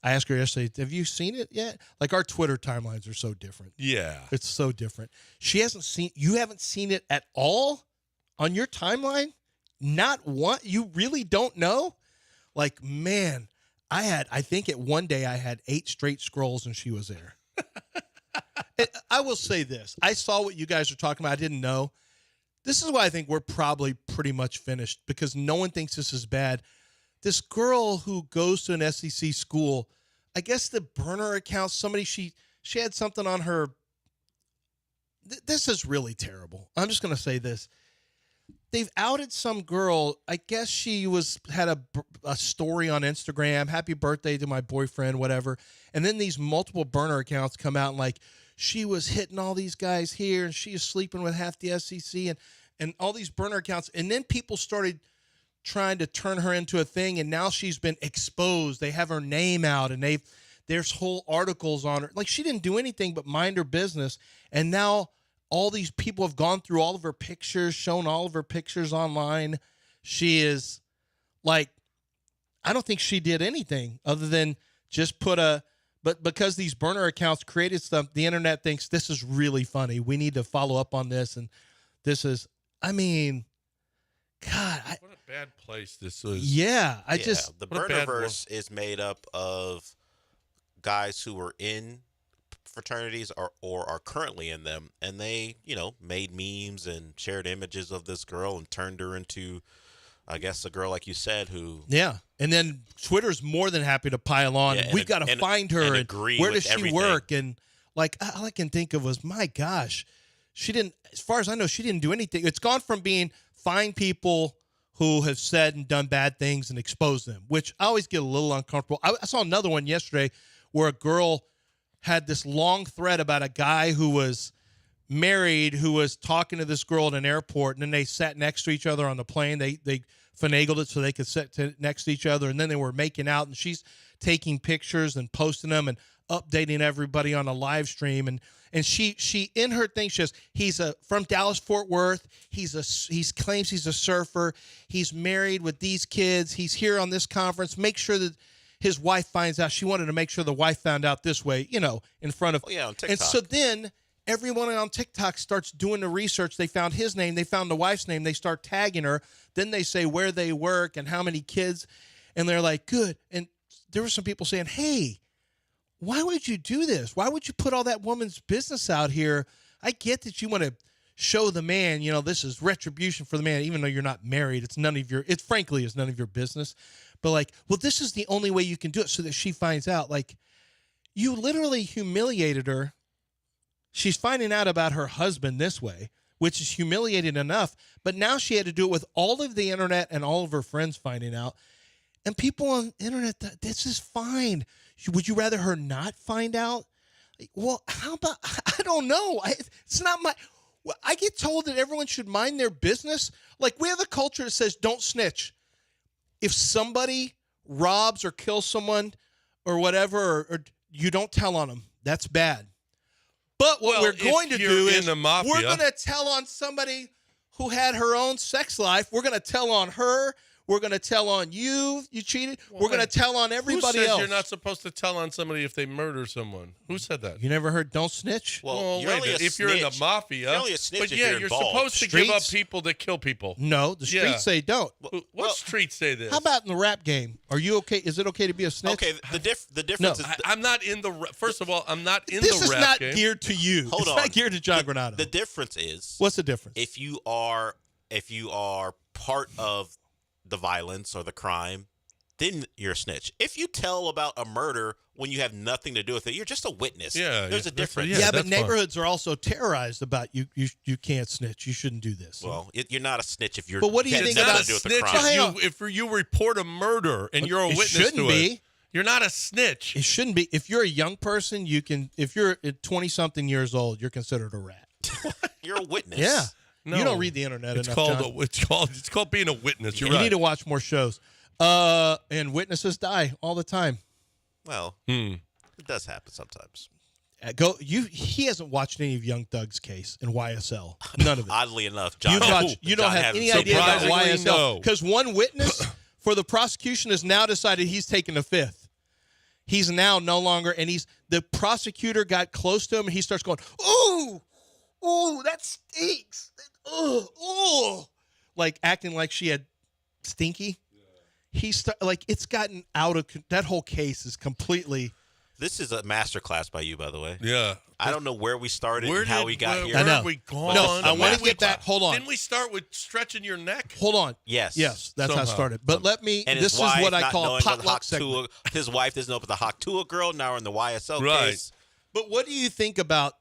I asked her yesterday, have you seen it yet? Like, our Twitter timelines are so different. Yeah. It's so different. You haven't seen it at all on your timeline? Not one? You really don't know? Like, man, I think at one day I had 8 straight scrolls and she was there. I will say this. I saw what you guys are talking about. I didn't know. This is why I think we're probably pretty much finished, because no one thinks this is bad. This girl who goes to an SEC school, I guess the burner account, somebody, she had something on her. This is really terrible. I'm just going to say this. They've outed some girl. I guess she had a story on Instagram, happy birthday to my boyfriend, whatever. And then these multiple burner accounts come out and like, she was hitting all these guys here and she is sleeping with half the SEC and all these burner accounts. And then people started trying to turn her into a thing, and now she's been exposed. They have her name out, and there's whole articles on her. Like, she didn't do anything but mind her business, and now all these people have gone through all of her pictures, shown all of her pictures online. She is, like, I don't think she did anything other than just but because these burner accounts created stuff, the internet thinks this is really funny. We need to follow up on this, and this is, I mean, God. What a bad place this is. Yeah. The Burnerverse is made up of guys who were in fraternities or are currently in them, and they, made memes and shared images of this girl and turned her into, I guess, a girl like you said who. Yeah. And then Twitter's more than happy to pile on. Yeah, we've got to find her and where does she work? And like, all I can think of was, my gosh, she didn't, as far as I know, she didn't do anything. It's gone from being find people who have said and done bad things and expose them, which I always get a little uncomfortable. I saw another one yesterday where a girl had this long thread about a guy who was married who was talking to this girl at an airport, and then they sat next to each other on the plane. They finagled it so they could sit next to each other, and then they were making out, and she's taking pictures and posting them and updating everybody on a live stream. And she in her thing, she says he's from Dallas Fort Worth. He claims he's a surfer. He's married with these kids. He's here on this conference. Make sure that his wife finds out. She wanted to make sure the wife found out this way, in front of. Oh, yeah, on TikTok. And so then everyone on TikTok starts doing the research. They found his name. They found the wife's name. They start tagging her. Then they say where they work and how many kids. And they're like, good. And there were some people saying, hey, why would you do this? Why would you put all that woman's business out here? I get that you want to show the man, this is retribution for the man, even though you're not married. It's none of your business. But like, well, this is the only way you can do it so that she finds out. Like, you literally humiliated her. She's finding out about her husband this way, which is humiliating enough. But now she had to do it with all of the internet and all of her friends finding out. And people on the internet, this is fine. Would you rather her not find out? Well, how about, I don't know. It's not my, I get told that everyone should mind their business. Like, we have a culture that says don't snitch. If somebody robs or kills someone or whatever, or you don't tell on them, that's bad. But what we're going to do is we're going to tell on somebody who had her own sex life. We're going to tell on her. We're going to tell on you. You cheated. We're going to tell on everybody Who says else. you're not supposed to tell on somebody if they murder someone? Who said that? You never heard don't snitch? Well, you're wait only a minute. a If you're in the snitch. mafia. You're only a snitch but if yeah, you're you're involved. supposed to give up Streets? people that kill people. No, the streets Yeah. say don't. What streets say this? How about in the rap game? Are you okay? Is it okay to be a snitch? Okay, the difference is I'm not in the. First of all, I'm not in This the is rap not game. geared to you. Hold it's on. not geared to John Granado. the difference is What's the difference? if you are part of the violence or the crime, then you're a snitch. If you tell about a murder when you have nothing to do with it, you're just a witness. Yeah, there's a difference. yeah, but that's fine. neighborhoods are also terrorized about you. You can't snitch. You shouldn't do this. Well, you're not a snitch if you're. But what do you had think nothing about to do with the snitch crime. Hang on. if you report a murder and you're a It witness shouldn't to be. it. You're not a snitch. It shouldn't be. If you're a young person, you can. If you're 20-something years old, you're considered a rat. You're a witness. Yeah. No. You don't read the internet It's enough, called. John. It's called being a witness. You're You right. need to watch more shows. And witnesses die all the time. Well, it does happen sometimes. He hasn't watched any of Young Thug's case in YSL. None of it. Oddly enough, John. You don't have any idea about Surprisingly, YSL no. because one witness for the prosecution has now decided he's taking the fifth. He's now no longer, and the prosecutor got close to him, and he starts going, "Ooh, that stinks, ooh," like acting like she had stinky. It's gotten out of that whole case is completely. This is a masterclass by you, by the way. Yeah. I don't know where we started and how we got here. I know. Where have we gone? No, I want to get back. Hold on. Didn't we start with stretching your neck? Hold on. Yes. That's how it started. But let me. And This his is wife what I not call knowing about potluck the segment. His wife doesn't know about the Haktua girl. Now we're in the YSL Right. case. But what do you think about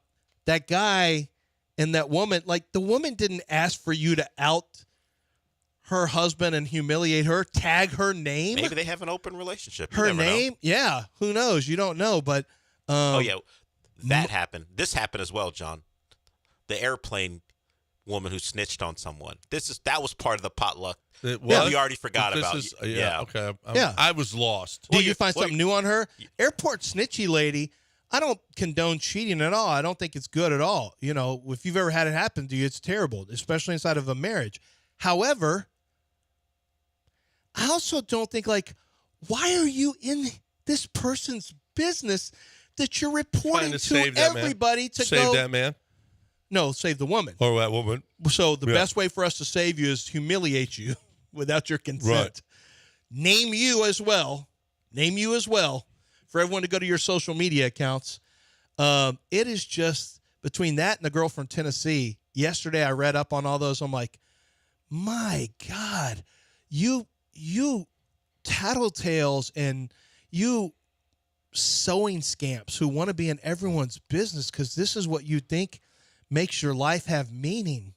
that guy and that woman? Like, the woman didn't ask for you to out her husband and humiliate her, tag her name. Maybe they have an open relationship. You her never know. name? Yeah, who knows? You don't know. But Oh yeah, that happened. This happened as well, John. The airplane woman who snitched on someone. That was part of the potluck. It Yeah, was? we already forgot This about. is- Yeah. Okay. Yeah. I was lost. did you find something new on her? Airport snitchy lady. I don't condone cheating at all. I don't think it's good at all. You know, if you've ever had it happen to you, it's terrible, especially inside of a marriage. However, I also don't think, like, why are you in this person's business that you're reporting Trying to to save that man. everybody to Save go? that man No, save the woman. or that woman. So the Yeah. best way for us to save you is humiliate you without your consent. Right. Name you as well. For everyone to go to your social media accounts. It is just between that and the girl from Tennessee. Yesterday I read up on all those. I'm like, my God, you tattletales and you sewing scamps who want to be in everyone's business because this is what you think makes your life have meaning.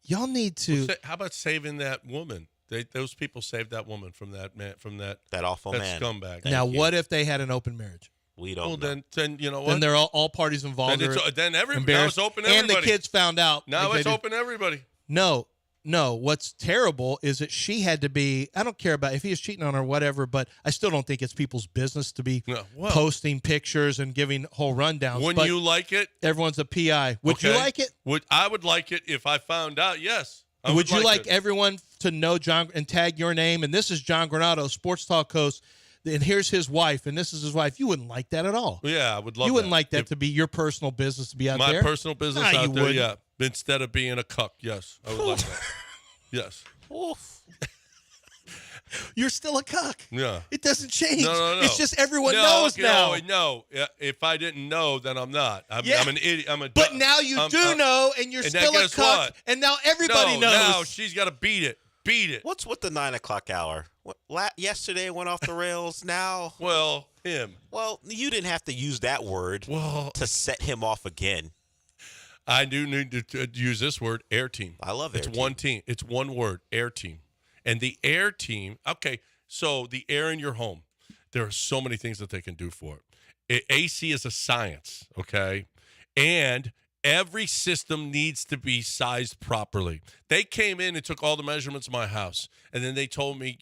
Y'all need to. How about saving that woman? Those people saved that woman from that man, from that awful man. scumbag. Now, what if they had an open marriage? We don't. Well, know. then you know what? Then they're all parties involved. Then are then now embarrassed. it's open to and the everybody. kids found out. Now like it's they did. open to everybody. No. What's terrible is that she had to be. I don't care about if he was cheating on her or whatever, but I still don't think it's people's business to be posting pictures and giving whole rundowns. Wouldn't But you like it? Everyone's a PI. Would you Okay. like it? I would like it if I found out. Yes. I Would you like it. everyone to know John and tag your name? And this is John Granado, Sports Talk host. And here's his wife, and this is his wife. You wouldn't like that at all. Yeah, I would love. You wouldn't that. like that If to be your personal business to be out my there. personal business Nah, you out there. wouldn't. Yeah, instead of being a cuck. Yes, I would like that. Yes. You're still a cuck. Yeah. It doesn't change. No. It's just everyone knows now. No. If I didn't know, then I'm not. I'm an idiot. But now you do know, and you're and still now a guess cuck, what? and now everybody knows. Now she's got to beat it. Beat it. What's with the 9 o'clock hour? Yesterday went off the rails. Now, well, him. Well, you didn't have to use that word to set him off again. I do need to use this word, air team. I love it. It's one team. It's one word, air team. And the air team, okay, so the air in your home, there are so many things that they can do for it. AC is a science, okay? And every system needs to be sized properly. They came in and took all the measurements of my house, and then they told me,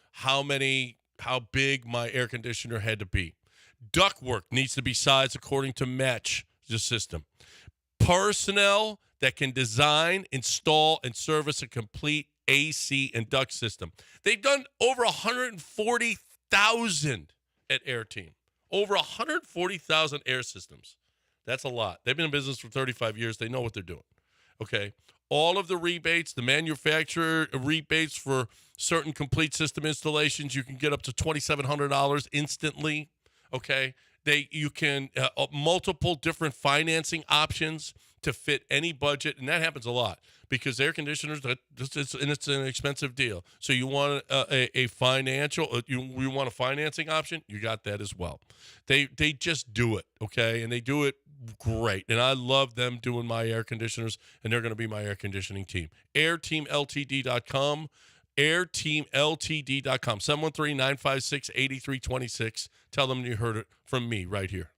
how big my air conditioner had to be. Ductwork needs to be sized according to match the system. Personnel that can design, install, and service a complete AC and duct system. They've done over 140,000 at Air Team. Over 140,000 air systems. That's a lot. They've been in business for 35 years. They know what they're doing. Okay. All of the rebates, the manufacturer rebates for certain complete system installations, you can get up to $2,700 instantly. Okay. You can multiple different financing options to fit any budget, and that happens a lot because air conditioners, it's an expensive deal. So you want a financial, you want a financing option, you got that as well. They just do it, okay, and they do it great, and I love them doing my air conditioners, and they're going to be my air conditioning team. AirTeamLTD.com. AirTeamLTD.com, 713-956-8326. Tell them you heard it from me right here.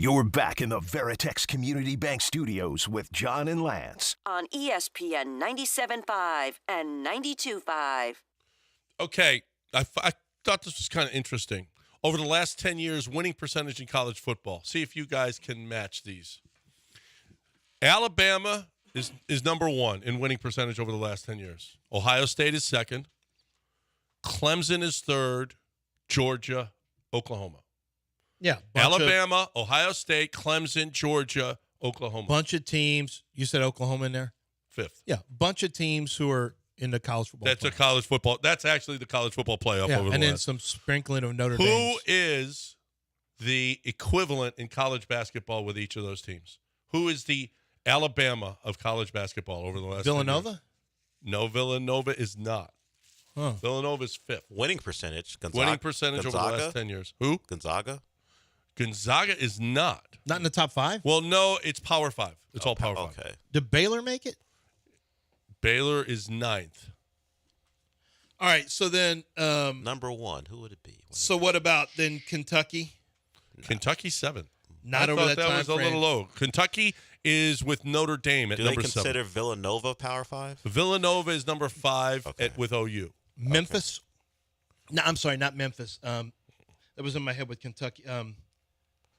You're back in the Veritex Community Bank Studios with John and Lance. On ESPN 97.5 and 92.5. Okay, I thought this was kind of interesting. Over the last 10 years, winning percentage in college football. See if you guys can match these. Alabama is number one in winning percentage over the last 10 years. Ohio State is second. Clemson is third. Georgia, Oklahoma. Yeah. Alabama, Ohio State, Clemson, Georgia, Oklahoma. Bunch of teams. You said Oklahoma in there? Fifth. Yeah. Bunch of teams who are in the college football. That's a college football. That's actually the college football playoff. Yeah, over and the then last. some sprinkling of Notre Dame. Who is the equivalent in college basketball with each of those teams? Who is the Alabama of college basketball over the last 10 years? Villanova? No, Villanova is not. Huh. Villanova is fifth. Winning percentage. Winning percentage over the last 10 years. Who? Gonzaga? Gonzaga is not. Not in the top five? Well, no, it's Power Five. It's all Power Five. Okay. Did Baylor make it? Baylor is ninth. All right, so then Number one, who would it be? So what about then Kentucky? Kentucky seventh. Not I over thought that that time was a frame. little low. Kentucky is with Notre Dame at Do they number consider 7. Villanova Power 5? Villanova is number 5 with OU. Memphis? No, I'm sorry, not Memphis. That was in my head with Kentucky.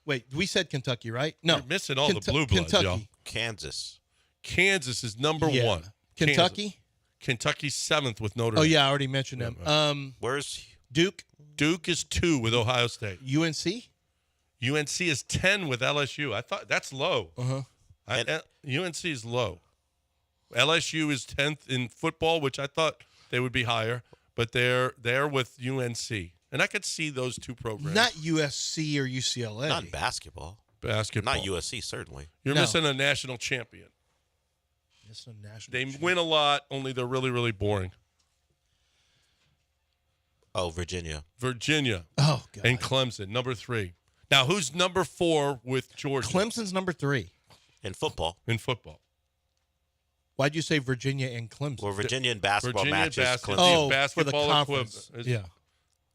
Wait, we said Kentucky, right? No. You're missing all the blue bloods, Kentucky. y'all. Kansas is number 1. Kentucky? Kentucky's 7th with Notre Dame. Oh, yeah, I already mentioned them. Where's Duke? Duke is 2 with Ohio State. UNC? UNC is 10 with LSU. I thought that's low. Uh-huh. UNC is low. LSU is 10th in football, which I thought they would be higher, but they're with UNC. And I could see those two programs. Not USC or UCLA. Not in basketball. Basketball. Not USC, certainly. You're missing a national champion. They win a lot, only they're really, really boring. Oh, Virginia. Oh, God. And Clemson, number 3. Now, who's number 4 with Georgia? Clemson's number 3. In football. Why'd you say Virginia and Clemson? Well, Virginia in basketball matches. For basketball the conference. equivalent.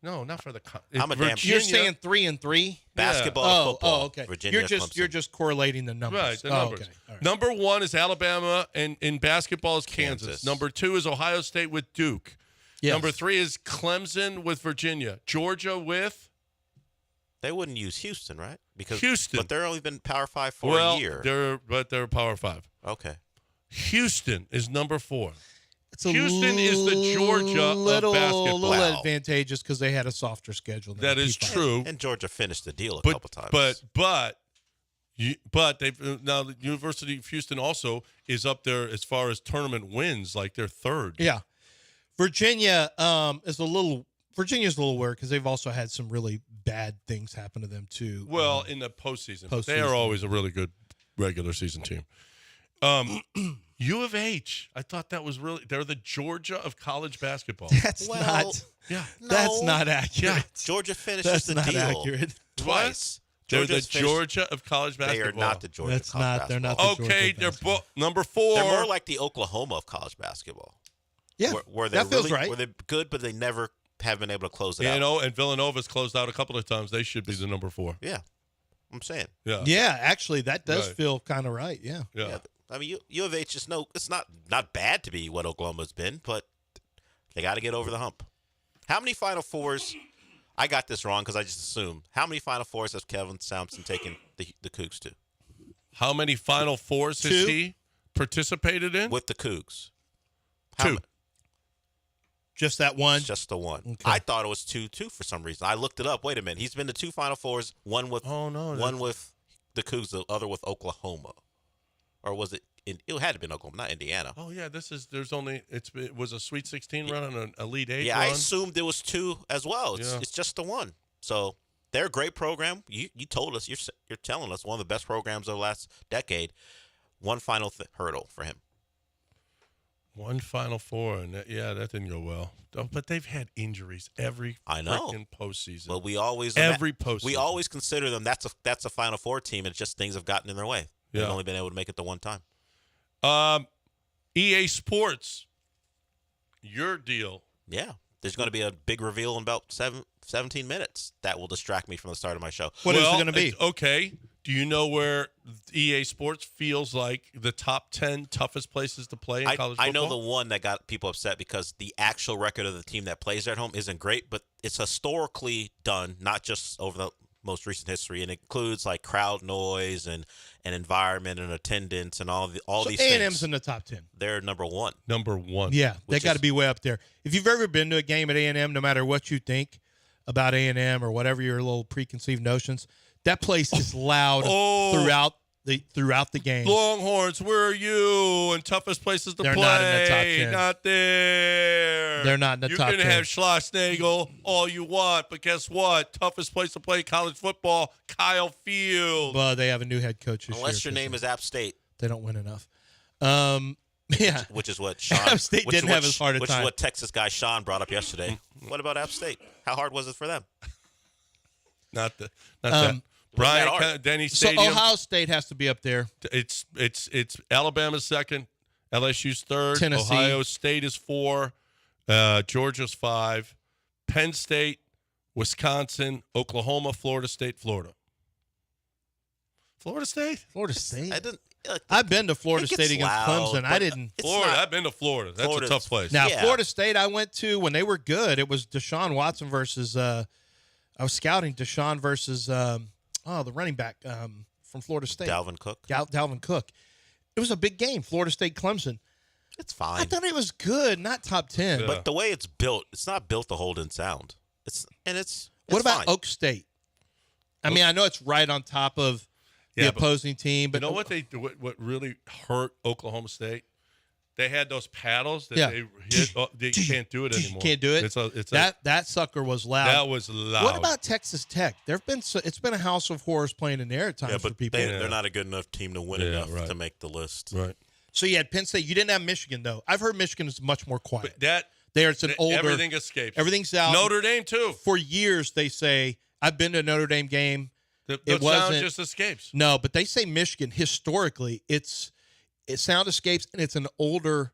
No, not for the I'm a damn. You're saying 3 and 3? Basketball, football. Oh, okay. Virginia, you're just correlating the numbers. Right, the numbers. Okay. All right. Number 1 is Alabama, and in basketball is Kansas. Number 2 is Ohio State with Duke. Yes. Number 3 is Clemson with Virginia. Georgia with? They wouldn't use Houston, right? Because Houston. But they're only been Power 5 for a year. They're Power 5. Okay. Houston is number 4. Houston is the Georgia of basketball. Little advantageous because they had a softer schedule. That is true. And Georgia finished the deal a couple times. But they've now the University of Houston also is up there as far as tournament wins, like they're 3rd. Yeah, Virginia is a little weird because they've also had some really bad things happen to them too. Well, in the postseason. They are always a really good regular season team. U of H, I thought that was they're the Georgia of college basketball. That's not accurate. Yeah. Georgia finishes the deal accurate. twice. They're the Georgia of college They basketball. are not the Georgia of college basketball. They're not the Okay, Georgia they're number 4. They're more like the Oklahoma of college basketball. Yeah, where that feels right. Where they're good, but they never have been able to close it out. And Villanova's closed out a couple of times. They should be the number 4. Yeah, I'm saying. Yeah, actually, that does feel kind of right. Yeah. I mean, U of H is it's not bad to be what Oklahoma's been, but they got to get over the hump. How many Final Fours? I got this wrong because I just assumed. How many Final Fours has Kevin Sampson taken the Cougs to? How many Final Fours has he participated in? With the Cougs. 2. Just that one? Just the one. Okay. I thought it was 2 for some reason. I looked it up. Wait a minute. He's been to 2 Final Fours, one with with the Cougs, the other with Oklahoma. Or was it? It had to be Oklahoma, not Indiana. Oh yeah, it was a Sweet 16 run and an Elite 8 Yeah, run. I assumed there was 2 as well. It's just the one. So they're a great program. You told us you're telling us one of the best programs of the last decade. One final hurdle for him. One Final Four, and that didn't go well. But they've had injuries every freaking postseason. But we always postseason. We always consider them. That's a Final Four team. It's just things have gotten in their way. They've only been able to make it the one time. EA Sports, your deal. Yeah, there's going to be a big reveal in about 17 minutes that will distract me from the start of my show. What is it going to be? Okay. Do you know where EA Sports feels like the top 10 toughest places to play in college football? I know the one that got people upset because the actual record of the team that plays there at home isn't great, but it's historically done, not just over the most recent history, and it includes like crowd noise and environment and attendance and all these things. A&M's in the top 10. They're number 1. Number 1. Yeah, they got to be way up there. If you've ever been to a game at A&M, no matter what you think about A&M or whatever your little preconceived notions, that place is loud throughout the game. Longhorns, where are you? And toughest places to They're play. not in the top 10. Not there. They're not in the top 10. You can have Schlossnagel all you want, but guess what? Toughest place to play college football, Kyle Field. Well, they have a new head coach this Unless year. your name is App State. They don't win enough. Yeah. Which is what Sean. App State didn't have as hard a Which time. is what Texas guy Sean brought up yesterday. What about App State? How hard was it for them? Not that. Brian, Denny Stadium. So Ohio State has to be up there. It's Alabama's 2nd, LSU's 3rd, Tennessee. Ohio State is 4, Georgia's 5, Penn State, Wisconsin, Oklahoma, Florida State, Florida. Florida State? Florida State? I've been to Florida State against Clemson. I didn't. Florida. I've been to Florida. That's a tough place. Now, Florida State I went to when they were good. It was Deshaun Watson versus I was scouting Deshaun versus the running back from Florida State. Dalvin Cook. Dalvin Cook. It was a big game, Florida State Clemson. It's fine. I thought it was good, not top 10. Yeah. But the way it's built, it's not built to hold in sound. What about Oak State? I mean, I know it's right on top of the opposing team, but you know what what really hurt Oklahoma State? They had those paddles that they hit. Oh, they can't do it anymore. Can't do it. That sucker was loud. That was loud. What about Texas Tech? It's been a house of horrors playing in there at times for people. They're not a good enough team to win enough to make the list. Right. So you had Penn State. You didn't have Michigan though. I've heard Michigan is much more quiet. But it's an older. Everything escapes. Everything's out. Notre Dame too. For years they say I've been to a Notre Dame game. The sound just escapes. No, but they say Michigan historically sound escapes and it's an older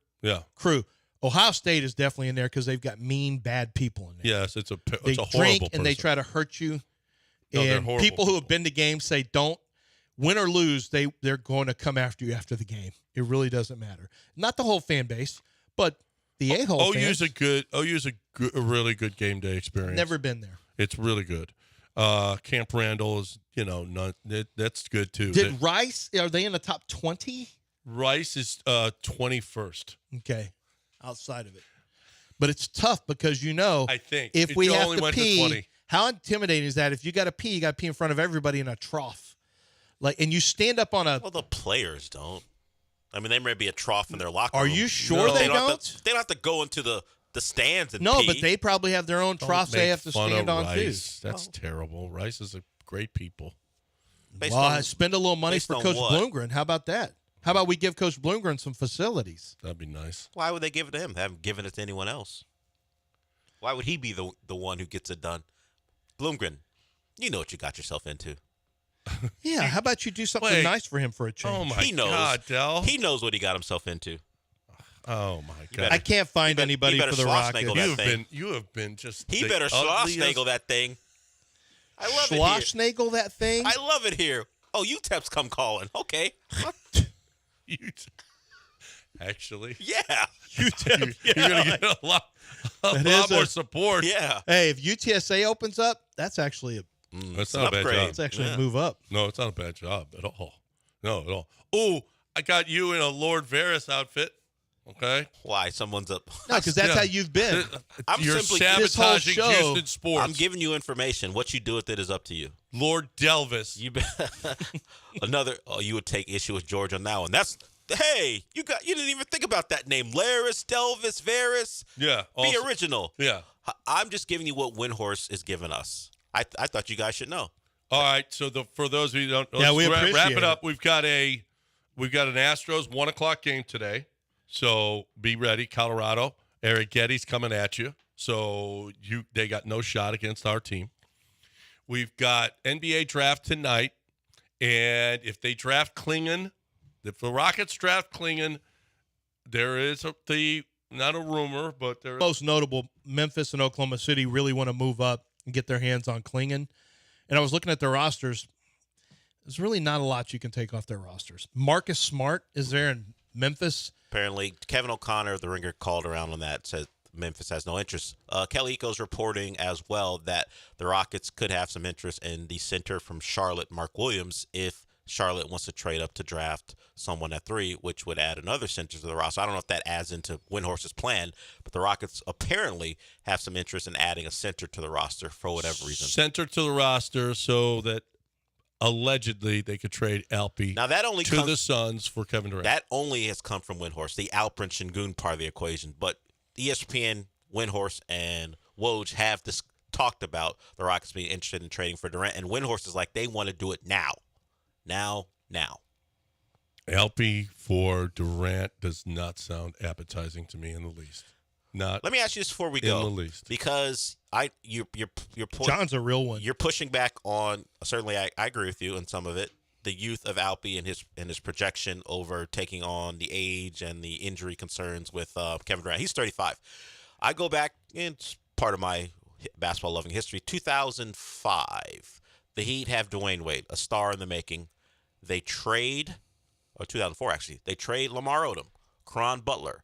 crew. Ohio State is definitely in there because they've got mean, bad people in there. Yes, it's a they horrible drink and person. they try to hurt you. No, and people who have been to games say don't win or lose. They're going to come after you after the game. It really doesn't matter. Not the whole fan base, but the a-hole fans. OU's a really good game day experience. Never been there. It's really good. Camp Randall is that's good too. Did Rice? Are they in the top 20? Rice is 21st. Okay, outside of it, but it's tough because I think if we have only to went pee, to 20. How intimidating is that? If you got to pee, you got to pee in front of everybody in a trough, and you stand up on a. Well, the players don't. I mean, there may be a trough in their locker room. Are you sure they don't? They don't have to go into the stands and no, pee. but they probably have their own troughs they have to stand on Rice. too. That's terrible. Rice is a great people. I spend a little money for Coach Bloomgren. How about that? How about we give Coach Bloomgren some facilities? That'd be nice. Why would they give it to him? They haven't given it to anyone else. Why would he be the one who gets it done? Bloomgren, you know what you got yourself into. Yeah, how about you do something nice for him for a change? Oh, my God, Del. He knows what he got himself into. Oh, my God. I can't find anybody for the Rockets. You have been just He better Schlossnagel that thing. I love it here. Schlossnagel that thing? I love it here. Oh, UTEP's come calling. Okay. Actually. Yeah. UTEP. You're going to get a lot more support. Yeah. Hey, if UTSA opens up, that's actually that's not a bad job. It's actually a move up. No, it's not a bad job at all. No, at all. Oh, I got you in a Lord Varys outfit. Okay. Why? Someone's up. No, because that's how you've been. You're sabotaging Houston sports. I'm giving you information. What you do with it is up to you. Lord Delvis. You would take issue with George on that one. Hey, you didn't even think about that name. Laris, Delvis, Varys. Yeah. Be original. Yeah. I'm just giving you what Windhorse is giving us. I thought you guys should know. All right. So for those of you who don't know, we appreciate wrap it up. We've got an Astros 1:00 game today. So be ready, Colorado. Eric Getty's coming at you. So they got no shot against our team. We've got NBA draft tonight. And if they draft Klingon, if the Rockets draft Klingon, there is not a rumor, but there is. Most notable, Memphis and Oklahoma City really want to move up and get their hands on Klingon. And I was looking at their rosters. There's really not a lot you can take off their rosters. Marcus Smart is there in Memphis. Apparently, Kevin O'Connor, the Ringer, called around on that, said Memphis has no interest. Kelly Eco's reporting as well that the Rockets could have some interest in the center from Charlotte, Mark Williams, if Charlotte wants to trade up to draft someone at 3, which would add another center to the roster. I don't know if that adds into Windhorse's plan, but the Rockets apparently have some interest in adding a center to the roster for whatever reason. Center to the roster so that allegedly they could trade Alpi now that only to the Suns for Kevin Durant. That only has come from Windhorse, the Alperen Şengün part of the equation. But ESPN, Windhorse, and Woj have talked about the Rockets being interested in trading for Durant, and Windhorse is like they want to do it now. Now. Alpi for Durant does not sound appetizing to me in the least. Not. Let me ask you this before we go, in the least, because you're John's a real one. You're pushing back on. Certainly, I agree with you on some of it. The youth of Alpi and his projection over taking on the age and the injury concerns with Kevin Durant. He's 35. I go back, and it's part of my basketball loving history. 2005, the Heat have Dwayne Wade, a star in the making. They trade, or 2004 actually, they trade Lamar Odom, Caron Butler,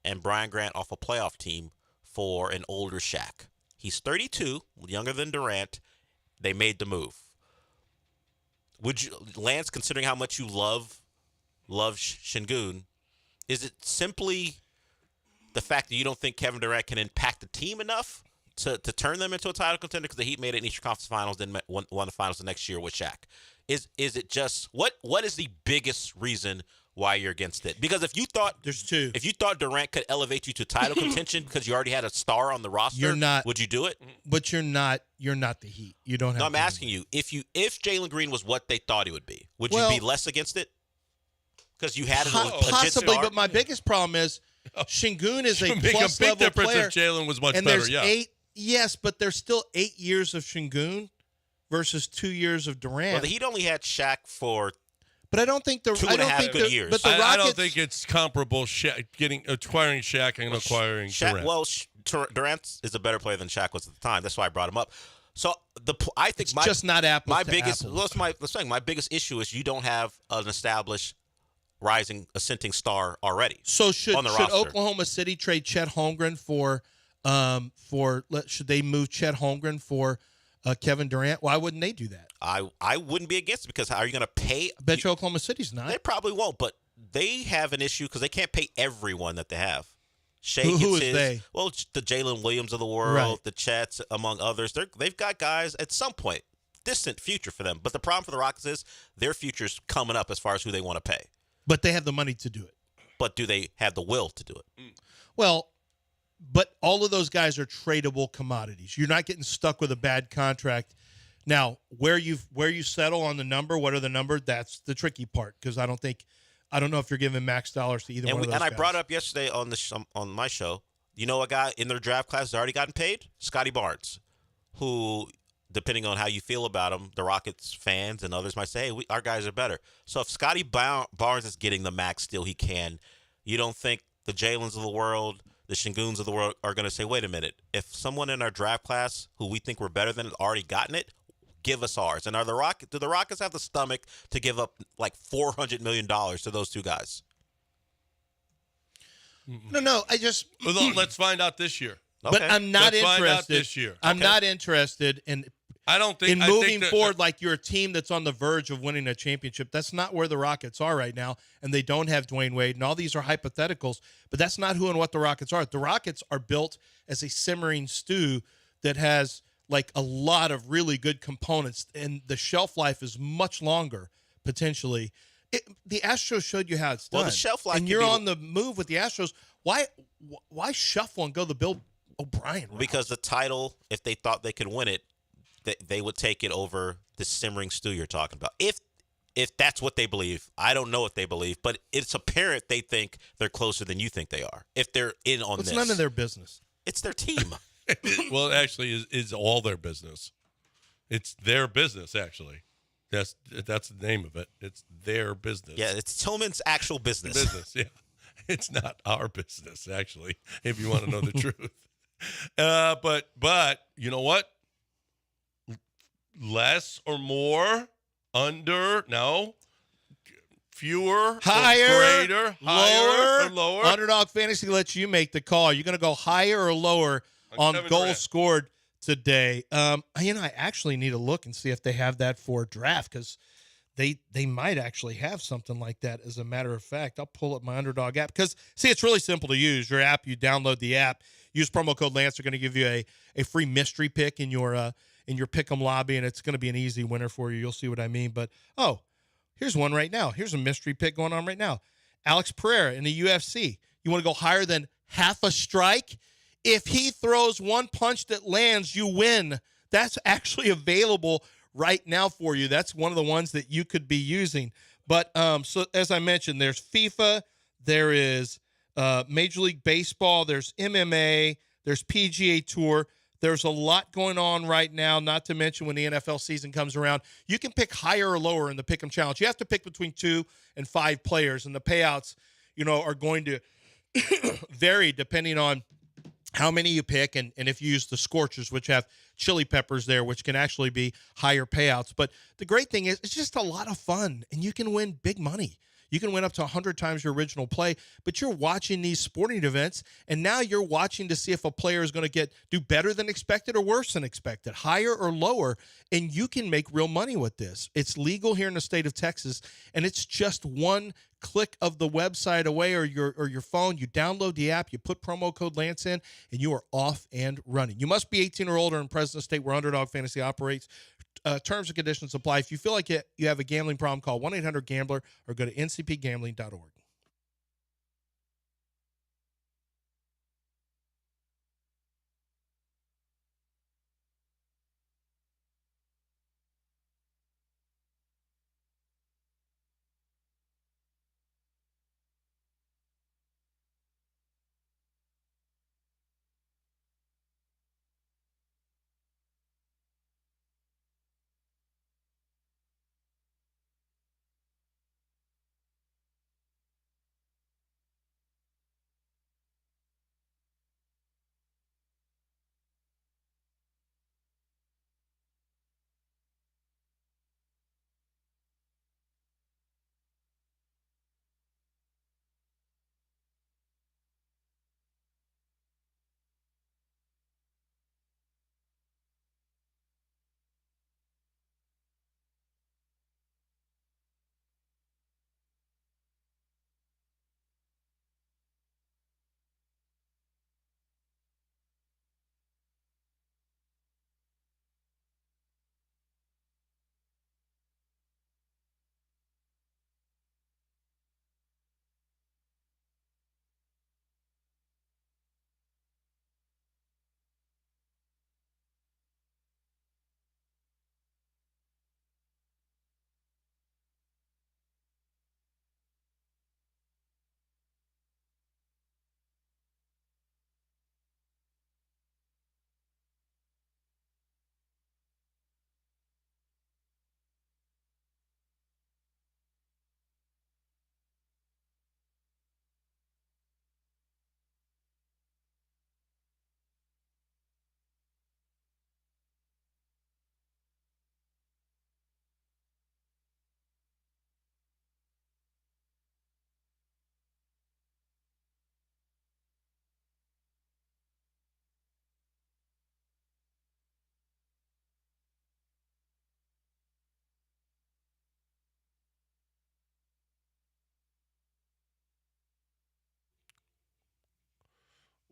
and Brian Grant off a playoff team for an older Shaq. He's 32, younger than Durant. They made the move. Would you, Lance, considering how much you love Şengün, is it simply the fact that you don't think Kevin Durant can impact the team enough to turn them into a title contender because the Heat made it in Eastern Conference Finals, then won the finals the next year with Shaq. Is it just what is the biggest reason why you're against it? Because if you thought there's two, if you thought Durant could elevate you to title contention because you already had a star on the roster, you're not. Would you do it? But you're not the Heat. You don't have. No, I'm asking you if Jalen Green was what they thought he would be, would you be less against it? Because you had a possibly, star? but my biggest problem is Şengün is a make plus a big level difference player. if Jalen was much and better. There's 8. Yes, but there's still 8 years of Şengün versus 2 years of Durant. Well, the Heat only had Shaq for. But I don't think the 2.5 good years. But the Rockets, I don't think it's comparable. Acquiring Shaq and acquiring Durant. Well, Durant is a better player than Shaq was at the time. That's why I brought him up. So I think it's just not apples my to biggest. apples. My biggest issue is you don't have an established, ascending star already. So should roster. Oklahoma City trade Chet Holmgren for should they move Chet Holmgren for Kevin Durant? Why wouldn't they do that? I wouldn't be against it because how are you going to pay? I bet you Oklahoma City's not. They probably won't, but they have an issue because they can't pay everyone that they have. Shea Who gets is they? Well, the Jalen Williams of the world, Right. the Chets, among others. They've got guys at some point, distant future for them. But the problem for the Rockets is their future's coming up as far as who they want to pay. But they have the money to do it. But do they have the will to do it? Well, but all of those guys are tradable commodities. You're not getting stuck with a bad contract. Now, where you settle on the number, what are the number? That's the tricky part because I don't know if you're giving max dollars to either one of those And I guys. brought up yesterday on my show, you know a guy in their draft class has already gotten paid? Scotty Barnes, who, depending on how you feel about him, the Rockets fans and others might say, hey, our guys are better. So if Scotty Barnes is getting the max deal he can, you don't think the Jalens of the world, the Şengüns of the world are going to say, wait a minute, if someone in our draft class who we think we're better than has already gotten it, give us ours. And do the Rockets have the stomach to give up like $400 million to those two guys? No, I just Let's find out this year. But Okay. I'm not Let's find out interested this year. I'm not interested in moving forward like you're a team that's on the verge of winning a championship. That's not where the Rockets are right now, and they don't have Dwayne Wade, and all these are hypotheticals, but that's not who and what the Rockets are. The Rockets are built as a simmering stew that has like a lot of really good components, and the shelf life is much longer, potentially. The Astros showed you how it's done. Well, the shelf life and can you're be- on the move with the Astros. Why shuffle and go the Bill O'Brien route? Because the title, if they thought they could win it, they would take it over the simmering stew you're talking about. If that's what they believe. I don't know what they believe, but it's apparent they think they're closer than you think they are. If they're in on It's this. none of their business. It's their team. Well, it actually is all their business. It's their business, actually. That's the name of it. It's their business. Yeah, it's Tillman's actual business. Business, yeah. It's not our business, actually, if you want to know the truth. But you know what? Less or more, under, no, fewer, Higher, or greater, higher or lower. Underdog Fantasy lets you make the call. You're going to go higher or lower on Kevin goals Durant. scored today. I actually need to look and see if they have that for draft because they might actually have something like that. As a matter of fact, I'll pull up my Underdog app because, see, it's really simple to use. Your app, you download the app, use promo code Lance. They're going to give you a free mystery pick in your Pick'em lobby, and it's going to be an easy winner for you. You'll see what I mean. But, here's one right now. Here's a mystery pick going on right now. Alex Pereira in the UFC. You want to go higher than half a strike? If he throws one punch that lands, you win. That's actually available right now for you. That's one of the ones that you could be using. But so as I mentioned, there's FIFA, there is Major League Baseball, there's MMA, there's PGA Tour. There's a lot going on right now, not to mention when the NFL season comes around. You can pick higher or lower in the Pick'em Challenge. You have to pick between 2 and 5 players, and the payouts, are going to vary depending on how many you pick and if you use the Scorchers, which have chili peppers there, which can actually be higher payouts. But the great thing is it's just a lot of fun, and you can win big money. You can win up to 100 times your original play, but you're watching these sporting events, and now you're watching to see if a player is going to do better than expected or worse than expected, higher or lower, and you can make real money with this. It's legal here in the state of Texas, and it's just one click of the website away or your phone. You download the app, you put promo code Lance in, and you are off and running. You must be 18 or older in President State where Underdog Fantasy operates. Terms and conditions apply. If you feel like you have a gambling problem, call 1-800-GAMBLER or go to ncpgambling.org.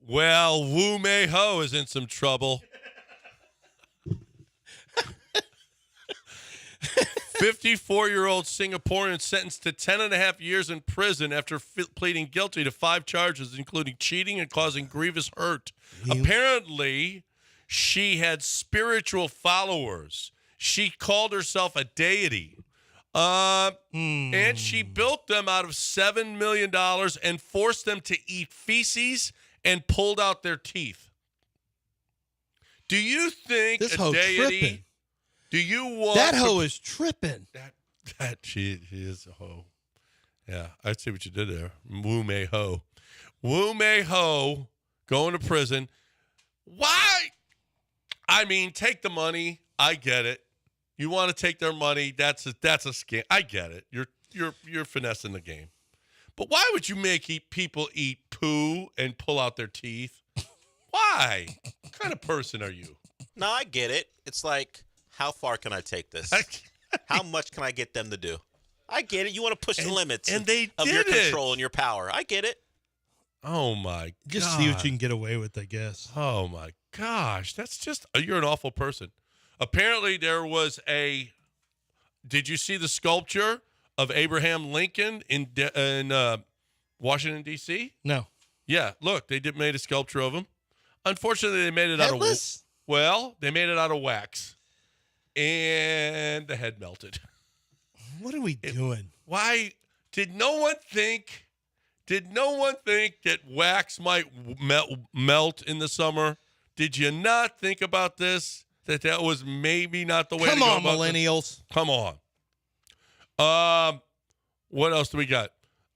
Well, Wu Mei Ho is in some trouble. 54-year-old Singaporean sentenced to 10.5 years in prison after pleading guilty to 5 charges, including cheating and causing grievous hurt. Apparently, she had spiritual followers. She called herself a deity. And she built them out of $7 million and forced them to eat feces and pulled out their teeth. Do you think This a hoe deity? tripping. Do you want That hoe is tripping. that she is a hoe? Yeah, I see what you did there. Wu Mei Ho. Wu Mei Ho going to prison. Why? I mean, take the money. I get it. You want to take their money? That's a scam. I get it. You're finessing the game. But why would you make people eat poo and pull out their teeth? Why? What kind of person are you? No, I get it. It's like, how far can I take this? How much can I get them to do? I get it. You want to push the limits and they of did your it. control and your power. I get it. Oh, my God. Just see what you can get away with, I guess. Oh, my gosh. That's just, you're an awful person. Apparently, there was did you see the sculpture of Abraham Lincoln in Washington, D.C.? No. Yeah, look, they made a sculpture of him. Unfortunately, they made it out of they made it out of wax. And the head melted. What are we doing? Why did no one think that wax might melt in the summer? Did you not think about this? That was maybe not the way to go about Come on, millennials. Come on. What else do we got?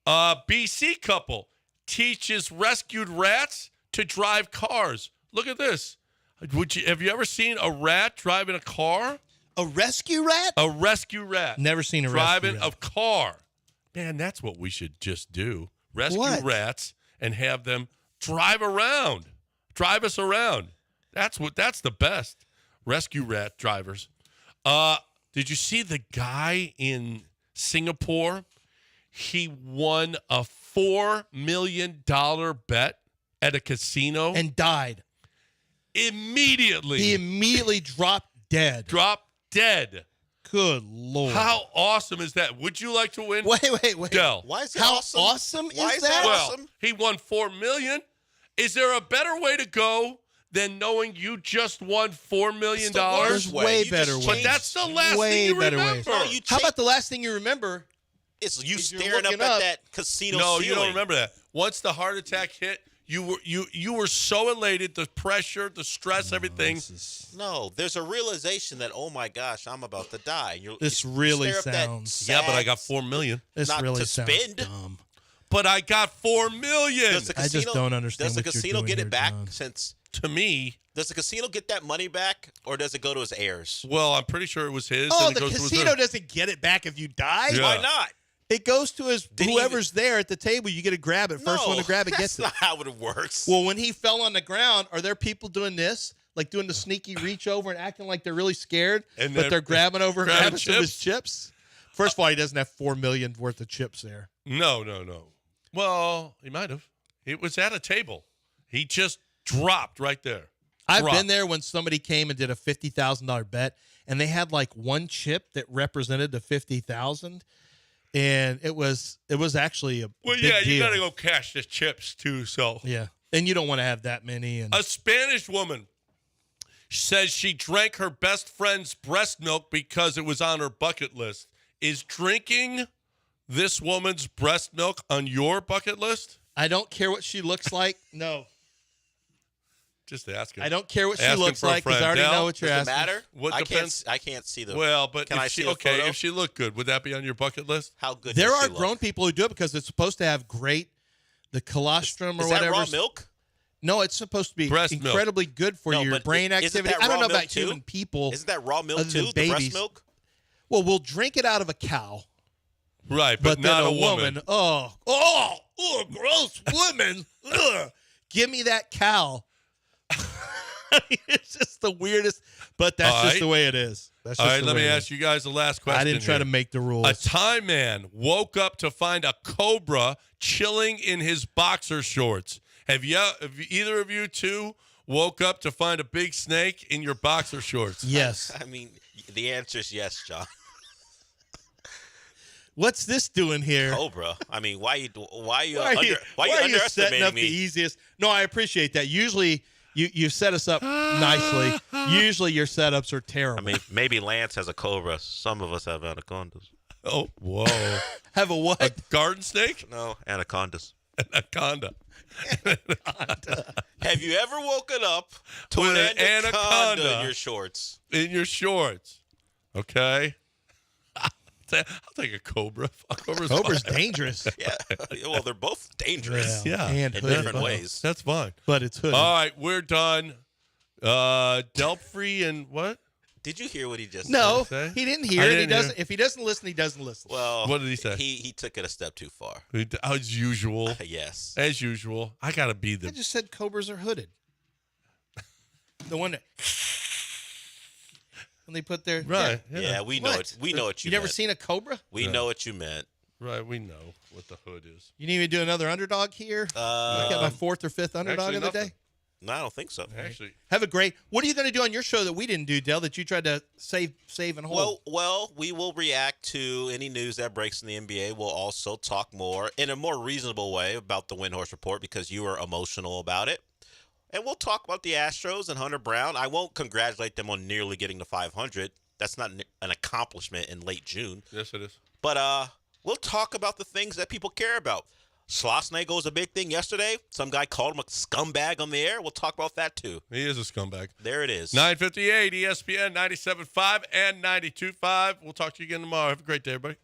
BC couple teaches rescued rats to drive cars. Look at this. Have you ever seen a rat driving a car? A rescue rat? A rescue rat. Never seen a driving rescue rat. a car. Man, that's what we should just do. Rescue rats and have them drive us around. That's the best. Rescue rat drivers. Did you see the guy in Singapore? he won a $4 million bet at a casino and died. Immediately. He immediately dropped dead. Good Lord. How awesome is that? Would you like to win? Wait. Del. Why is it How awesome? Why is that? Well, awesome? he won $4 million. Is there a better way to go than knowing you just won $4 million? It's the worst There's way You better just ways. But that's the last Way thing you better remember. ways. you How change- about the last thing you remember? It's you If you're staring up looking at up- that casino No, ceiling. you don't remember that. Once the heart attack hit, you were so elated, the pressure, the stress, everything. No, there's a realization that, oh my gosh, I'm about to die. This you really stare up that sounds- Yeah, but I sad- got $4 million. This Not really to sounds spend. dumb. But I got $4 million. Does the I just casino- don't understand Does the what you're casino doing get here, it back? John. Since To me, does the casino get that money back, or does it go to his heirs? well, I'm pretty sure it was his. Oh, and it the goes to his casino heirs. doesn't get it back if you die? Yeah. Why not? It goes to his Did he whoever's there at the table. You get to grab it. First one to grab it gets that's it. not how it works. Well, when he fell on the ground, are there people doing this? Like doing the sneaky reach over and acting like they're really scared, And but they're they're grabbing over and grabbing grabbing some of his chips? First of all, he doesn't have $4 million worth of chips there. No. Well, he might have. It was at a table. He just dropped right there. I've been there when somebody came and did a $50,000 bet, and they had like one chip that represented the $50,000, and it was actually a Well, big yeah, you deal. got to go cash the chips too. So Yeah, and you don't want to have that many. And a Spanish woman says she drank her best friend's breast milk because it was on her bucket list. Is drinking this woman's breast milk on your bucket list? I don't care what she looks like. No, Just asking. I don't care what she Asking looks for a like because I friend. already Del, know what you're Does it asking. matter? What I depends- can't see the. Well, but Can if I she see the photo? if she looked good, would that be on your bucket list? How good? There does are she look? grown people who do it because it's supposed to have the colostrum or Is that whatever. raw milk? No, it's supposed to be Breast milk. incredibly good for No, your but brain isn't activity. that I don't raw know milk about too? human people. Isn't that raw milk other than too? The breast babies. milk? Well, we'll drink it out of a cow, Right, but not then a woman. Oh, gross woman. Ugh. Give me that cow. It's just the weirdest, but that's All just right. the way it is. That's All just right, the let way me it ask is. you guys the last question. I didn't try here. to make the rules. A Thai man woke up to find a cobra chilling in his boxer shorts. Have either of you two woke up to find a big snake in your boxer shorts? Yes. I mean, the answer is yes, John. What's this doing here? Cobra. I mean, why you Why are you setting underestimating up the me? easiest? No, I appreciate that. Usually, you set us up nicely. Usually, your setups are terrible. I mean, maybe Lance has a cobra. Some of us have anacondas. Oh, whoa. Have a what? A garden snake? No, anacondas. Anaconda. Have you ever woken up to With an an anaconda anaconda. in your shorts? In your shorts. Okay. I'll take a cobra. Cobra's dangerous. Yeah. Well, they're both dangerous. Yeah. and In hooded. different ways. That's fine. But it's hooded. All right, we're done. Delphrey and what? Did you hear what he just No, say? he didn't hear I it. didn't He doesn't. hear. If he doesn't listen, he doesn't listen. said? Well, What did he say? He took it a step too far. As usual. Yes. As usual. I got to be I the. just said cobras are hooded. The one that when they put their Right. Yeah, we know What? it. We know what you never meant. seen a cobra? We know what you meant. Right. We know what the hood is. You need me to do another underdog here? I got my fourth or fifth underdog actually of the nothing. day. No, I don't think so. Actually, Have a great. What are you going to do on your show that we didn't do, Dell? That you tried to save and hold? Well, we will react to any news that breaks in the NBA. We'll also talk more in a more reasonable way about the Windhorse Report because you were emotional about it. And we'll talk about the Astros and Hunter Brown. I won't congratulate them on nearly getting to 500. That's not an accomplishment in late June. yes, it is. But we'll talk about the things that people care about. Schlossnagle was a big thing yesterday. Some guy called him a scumbag on the air. We'll talk about that too. He is a scumbag. There it is. 958 ESPN 97.5 and 92.5. We'll talk to you again tomorrow. Have a great day, everybody.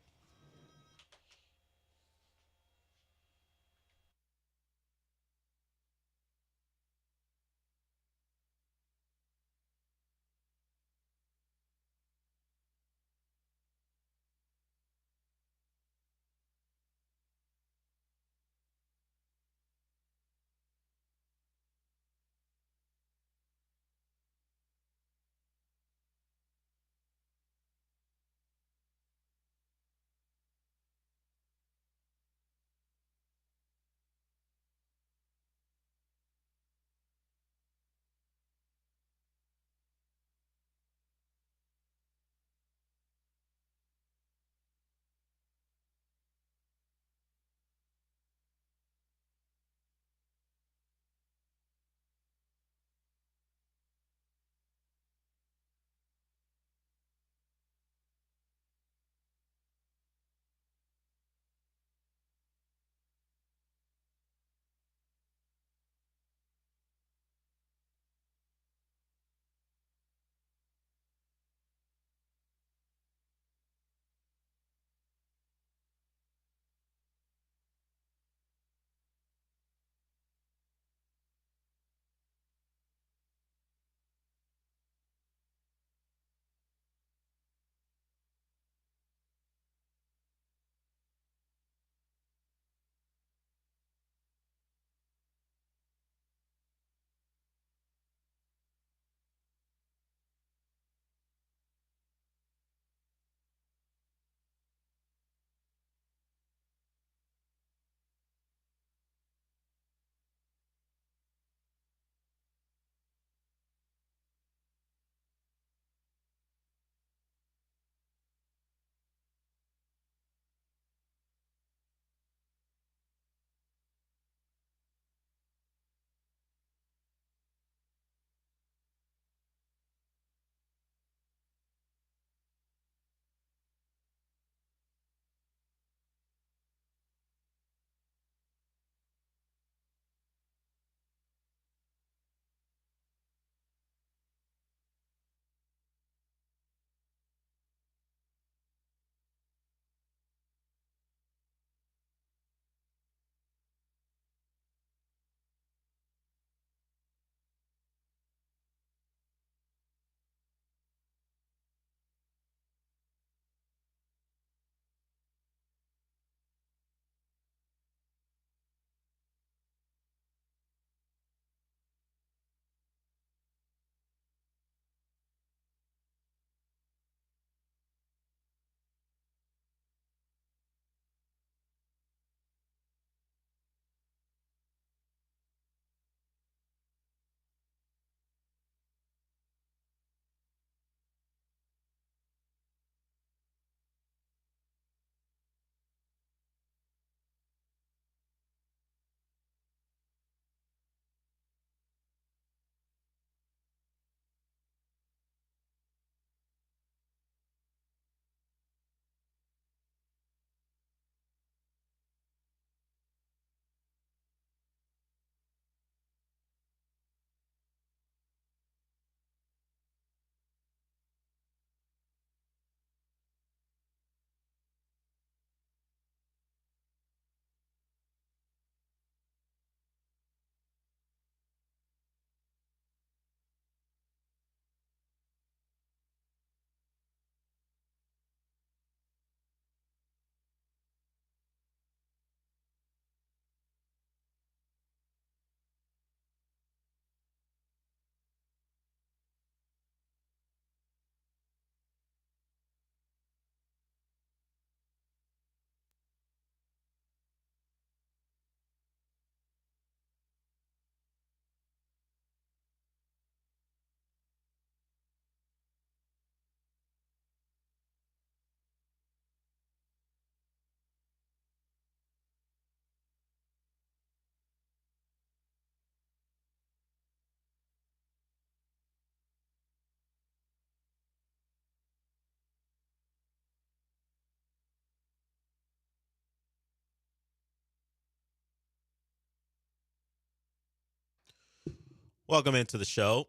Welcome into the show.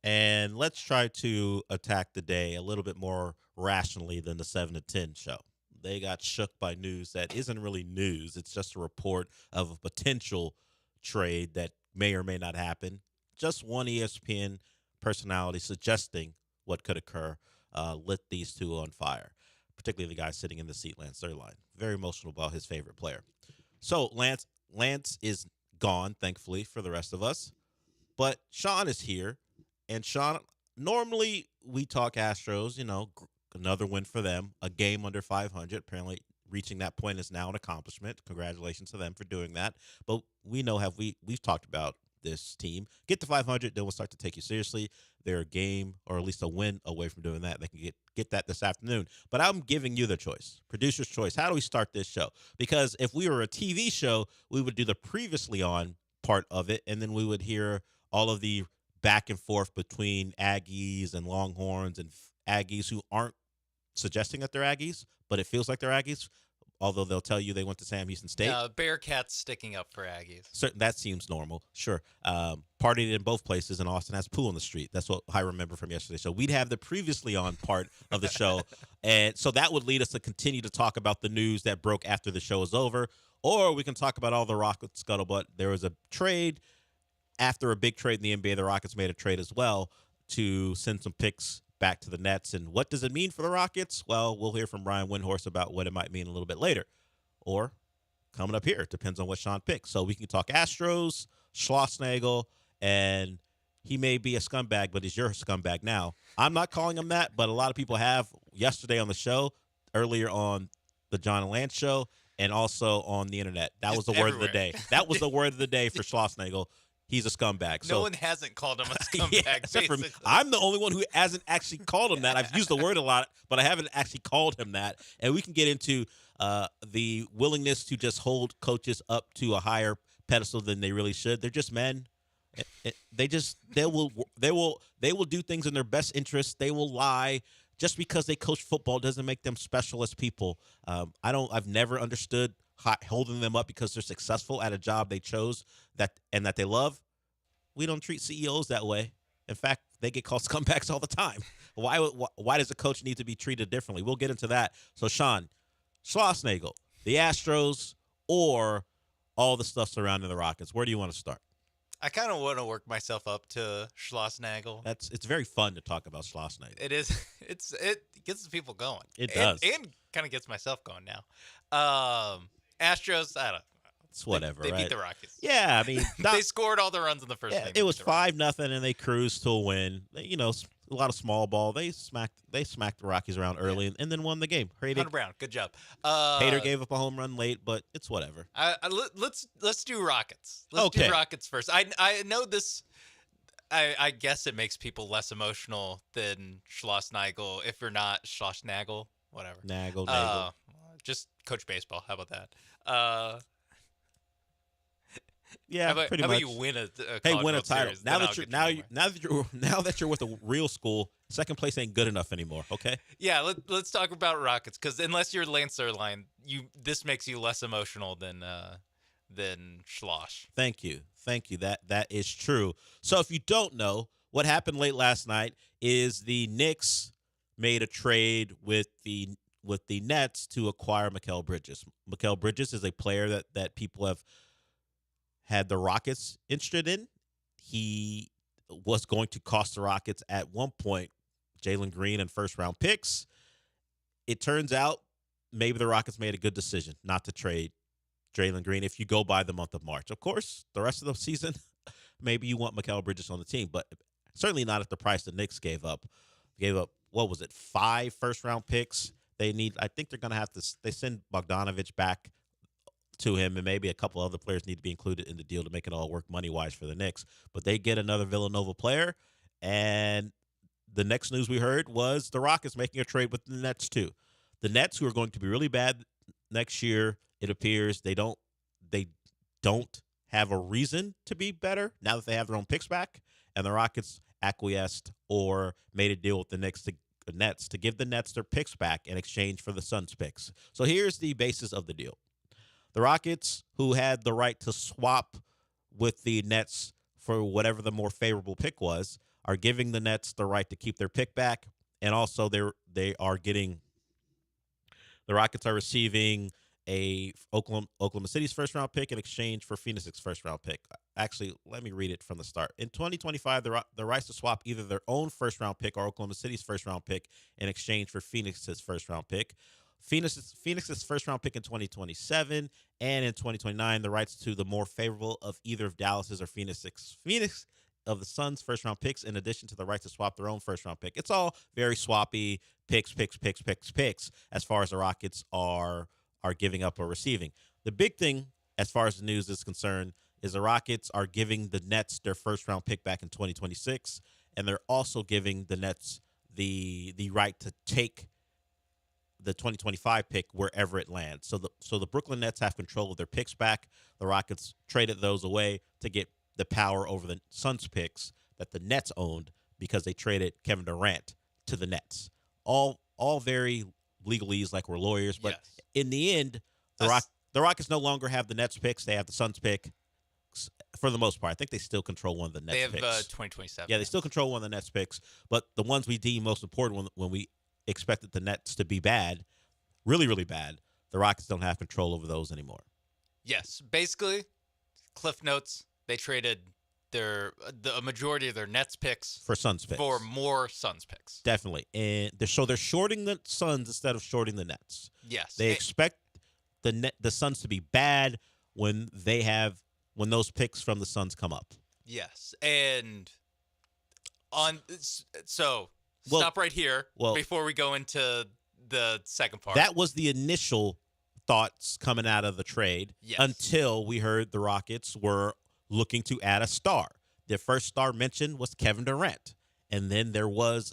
And let's try to attack the day a little bit more rationally than the 7 to 10 show. They got shook by news that isn't really news. It's just a report of a potential trade that may or may not happen. Just one ESPN personality suggesting what could occur lit these two on fire, particularly the guy sitting in the seat, Lance Zierlein. Very emotional about his favorite player. So Lance is gone, thankfully, for the rest of us. But Sean is here. And Sean, normally we talk Astros, another win for them, a game under 500. Apparently reaching that point is now an accomplishment. Congratulations to them for doing that. But we know we've talked about this team. Get to 500, then we'll start to take you seriously. They're a game or at least a win away from doing that. They can get that this afternoon. But I'm giving you the choice, producer's choice. How do we start this show? Because if we were a TV show, we would do the previously on part of it, and then we would hear all of the back and forth between Aggies and Longhorns and Aggies who aren't suggesting that they're Aggies, but it feels like they're Aggies, although they'll tell you they went to Sam Houston State. Bearcats sticking up for Aggies. That seems normal. Sure. Partied in both places, and Austin has pool on the street. That's what I remember from yesterday. So we'd have the previously on part of the show, and so that would lead us to continue to talk about the news that broke after the show is over, or we can talk about all the Rocket scuttlebutt. There was a trade. After a big trade in the NBA, the Rockets made a trade as well to send some picks back to the Nets. And what does it mean for the Rockets? Well, we'll hear from Brian Windhorst about what it might mean a little bit later. Or coming up here. It depends on what Sean picks. So we can talk Astros, Schlossnagle, and he may be a scumbag, but he's your scumbag now. I'm not calling him that, but a lot of people have yesterday on the show, earlier on the John and Lance show, and also on the internet. That was the word of the day. That was the word of the day for Schlossnagle. He's a scumbag. No one hasn't called him a scumbag, except for me. I'm the only one who hasn't actually called him that. I've used the word a lot, but I haven't actually called him that. And we can get into the willingness to just hold coaches up to a higher pedestal than they really should. They're just men. They will do things in their best interest. They will lie. Just because they coach football doesn't make them special as people. I've never understood holding them up because they're successful at a job they chose that they love. We don't treat CEOs that way. In fact, they get called scumbags all the time. Why does a coach need to be treated differently? We'll get into that. So, Sean, Schlossnagle, the Astros, or all the stuff surrounding the Rockets, where do you want to start? I kind of want to work myself up to Schlossnagle. It's very fun to talk about Schlossnagle. It is. It gets the people going. It does. And kind of gets myself going now. Astros, I don't know. It's whatever. They right? beat the Rockets. Yeah, I mean, they scored all the runs in the first. Yeah, it was 5-0, and they cruised to a win. A lot of small ball. They smacked the Rockies around early, and then won the game. Hunter Brown, good job. Hader gave up a home run late, but it's whatever. Let's do Rockets. Let's do Rockets first. I know this. I guess it makes people less emotional than Schlossnagle if you're not Schlossnagle, whatever. Nagel. Just coach baseball. How about that? Yeah, pretty much. How about you win win a title. Series, now that you're with a real school, second place ain't good enough anymore. Okay. Yeah, let's talk about Rockets, because unless you're Lance Zierlein, this makes you less emotional than Schloss. Thank you. That is true. So if you don't know, what happened late last night is the Knicks made a trade with the Nets to acquire Mikal Bridges. Mikal Bridges is a player that people have had the Rockets interested in. He was going to cost the Rockets at one point Jalen Green and first-round picks. It turns out maybe the Rockets made a good decision not to trade Jalen Green if you go by the month of March. Of course, the rest of the season, maybe you want Mikal Bridges on the team, but certainly not at the price the Knicks gave up. What was it, 5 first-round picks? I think they're going to have to – they send Bogdanovich back to him, and maybe a couple other players need to be included in the deal to make it all work money-wise for the Knicks. But they get another Villanova player, and the next news we heard was the Rockets making a trade with the Nets too. The Nets, who are going to be really bad next year, it appears they don't have a reason to be better now that they have their own picks back, and the Rockets acquiesced or made a deal with the Nets to give the Nets their picks back in exchange for the Suns picks. So here's the basis of the deal. The Rockets, who had the right to swap with the Nets for whatever the more favorable pick was, are giving the Nets the right to keep their pick back, and also they are getting the Rockets are receiving a Oklahoma City's first-round pick in exchange for Phoenix's first-round pick. Actually, let me read it from the start. In 2025, the rights to swap either their own first-round pick or Oklahoma City's first-round pick in exchange for Phoenix's first-round pick. Phoenix's first-round pick in 2027, and in 2029, the rights to the more favorable of either of Dallas's or Phoenix of the Suns' first-round picks, in addition to the right to swap their own first-round pick. It's all very swappy, picks, as far as the Rockets are giving up or receiving. The big thing, as far as the news is concerned, is the Rockets are giving the Nets their first-round pick back in 2026, and they're also giving the Nets the right to take the 2025 pick wherever it lands. So the Brooklyn Nets have control of their picks back. The Rockets traded those away to get the power over the Suns picks that the Nets owned because they traded Kevin Durant to the Nets. All very legalese, like we're lawyers, but in the end, the Rockets no longer have the Nets picks. They have the Suns pick for the most part. I think they still control one of the Nets picks. They have 2027. Yeah, they still control one of the Nets picks, but the ones we deem most important when we expected the Nets to be bad, really, really bad, the Rockets don't have control over those anymore. Yes. Basically, Cliff Notes, they traded the majority of their Nets picks for Suns picks. For more Suns picks. Definitely. And they're shorting the Suns instead of shorting the Nets. Yes. They expect the Suns to be bad when those picks from the Suns come up. Yes. And stop right here before we go into the second part. That was the initial thoughts coming out of the trade until we heard the Rockets were looking to add a star. Their first star mentioned was Kevin Durant. And then there was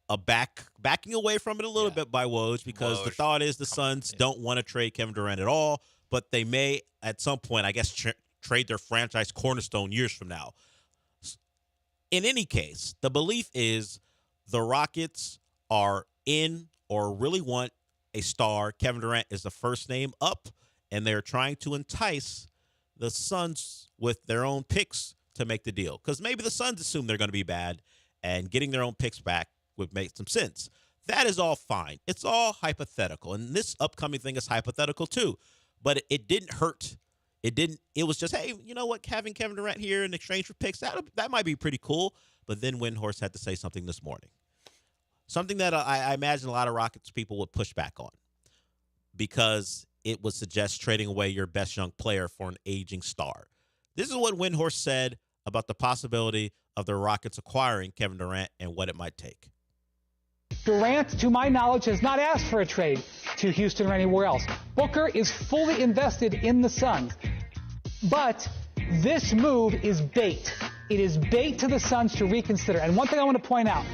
a backing away from it a little bit by Woj because the thought is the Suns don't want to trade Kevin Durant at all, but they may at some point, I guess, trade their franchise cornerstone years from now. In any case, the belief is the Rockets are in or really want a star. Kevin Durant is the first name up, and they're trying to entice the Suns with their own picks to make the deal. Because maybe the Suns assume they're going to be bad, and getting their own picks back would make some sense. That is all fine. It's all hypothetical, and this upcoming thing is hypothetical too. But it didn't hurt. It was just, hey, you know what? Having Kevin Durant here in exchange for picks, that might be pretty cool. But then Windhorst had to say something this morning. Something that I imagine a lot of Rockets people would push back on because it would suggest trading away your best young player for an aging star. This is what Windhorst said about the possibility of the Rockets acquiring Kevin Durant and what it might take. Durant, to my knowledge, has not asked for a trade to Houston or anywhere else. Booker is fully invested in the Suns. But this move is bait. It is bait to the Suns to reconsider. And one thing I want to point out,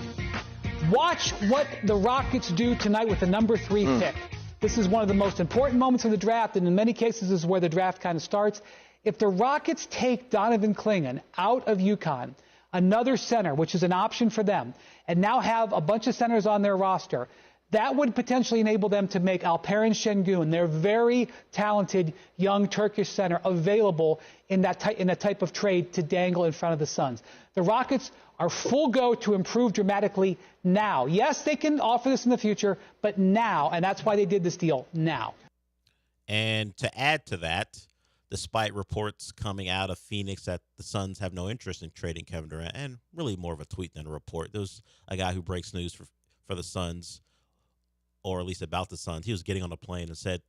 watch what the Rockets do tonight with the number 3 pick. This is one of the most important moments of the draft, and in many cases is where the draft kind of starts. If the Rockets take Donovan Clingan out of UConn, another center, which is an option for them, and now have a bunch of centers on their roster, that would potentially enable them to make Alperen Şengün, their very talented young Turkish center, available in that type of trade to dangle in front of the Suns. The Rockets are full go to improve dramatically now. Yes, they can offer this in the future, but now, and that's why they did this deal now. And to add to that, despite reports coming out of Phoenix that the Suns have no interest in trading Kevin Durant, and really more of a tweet than a report. There was a guy who breaks news for the Suns, or at least about the Suns. He was getting on a plane and said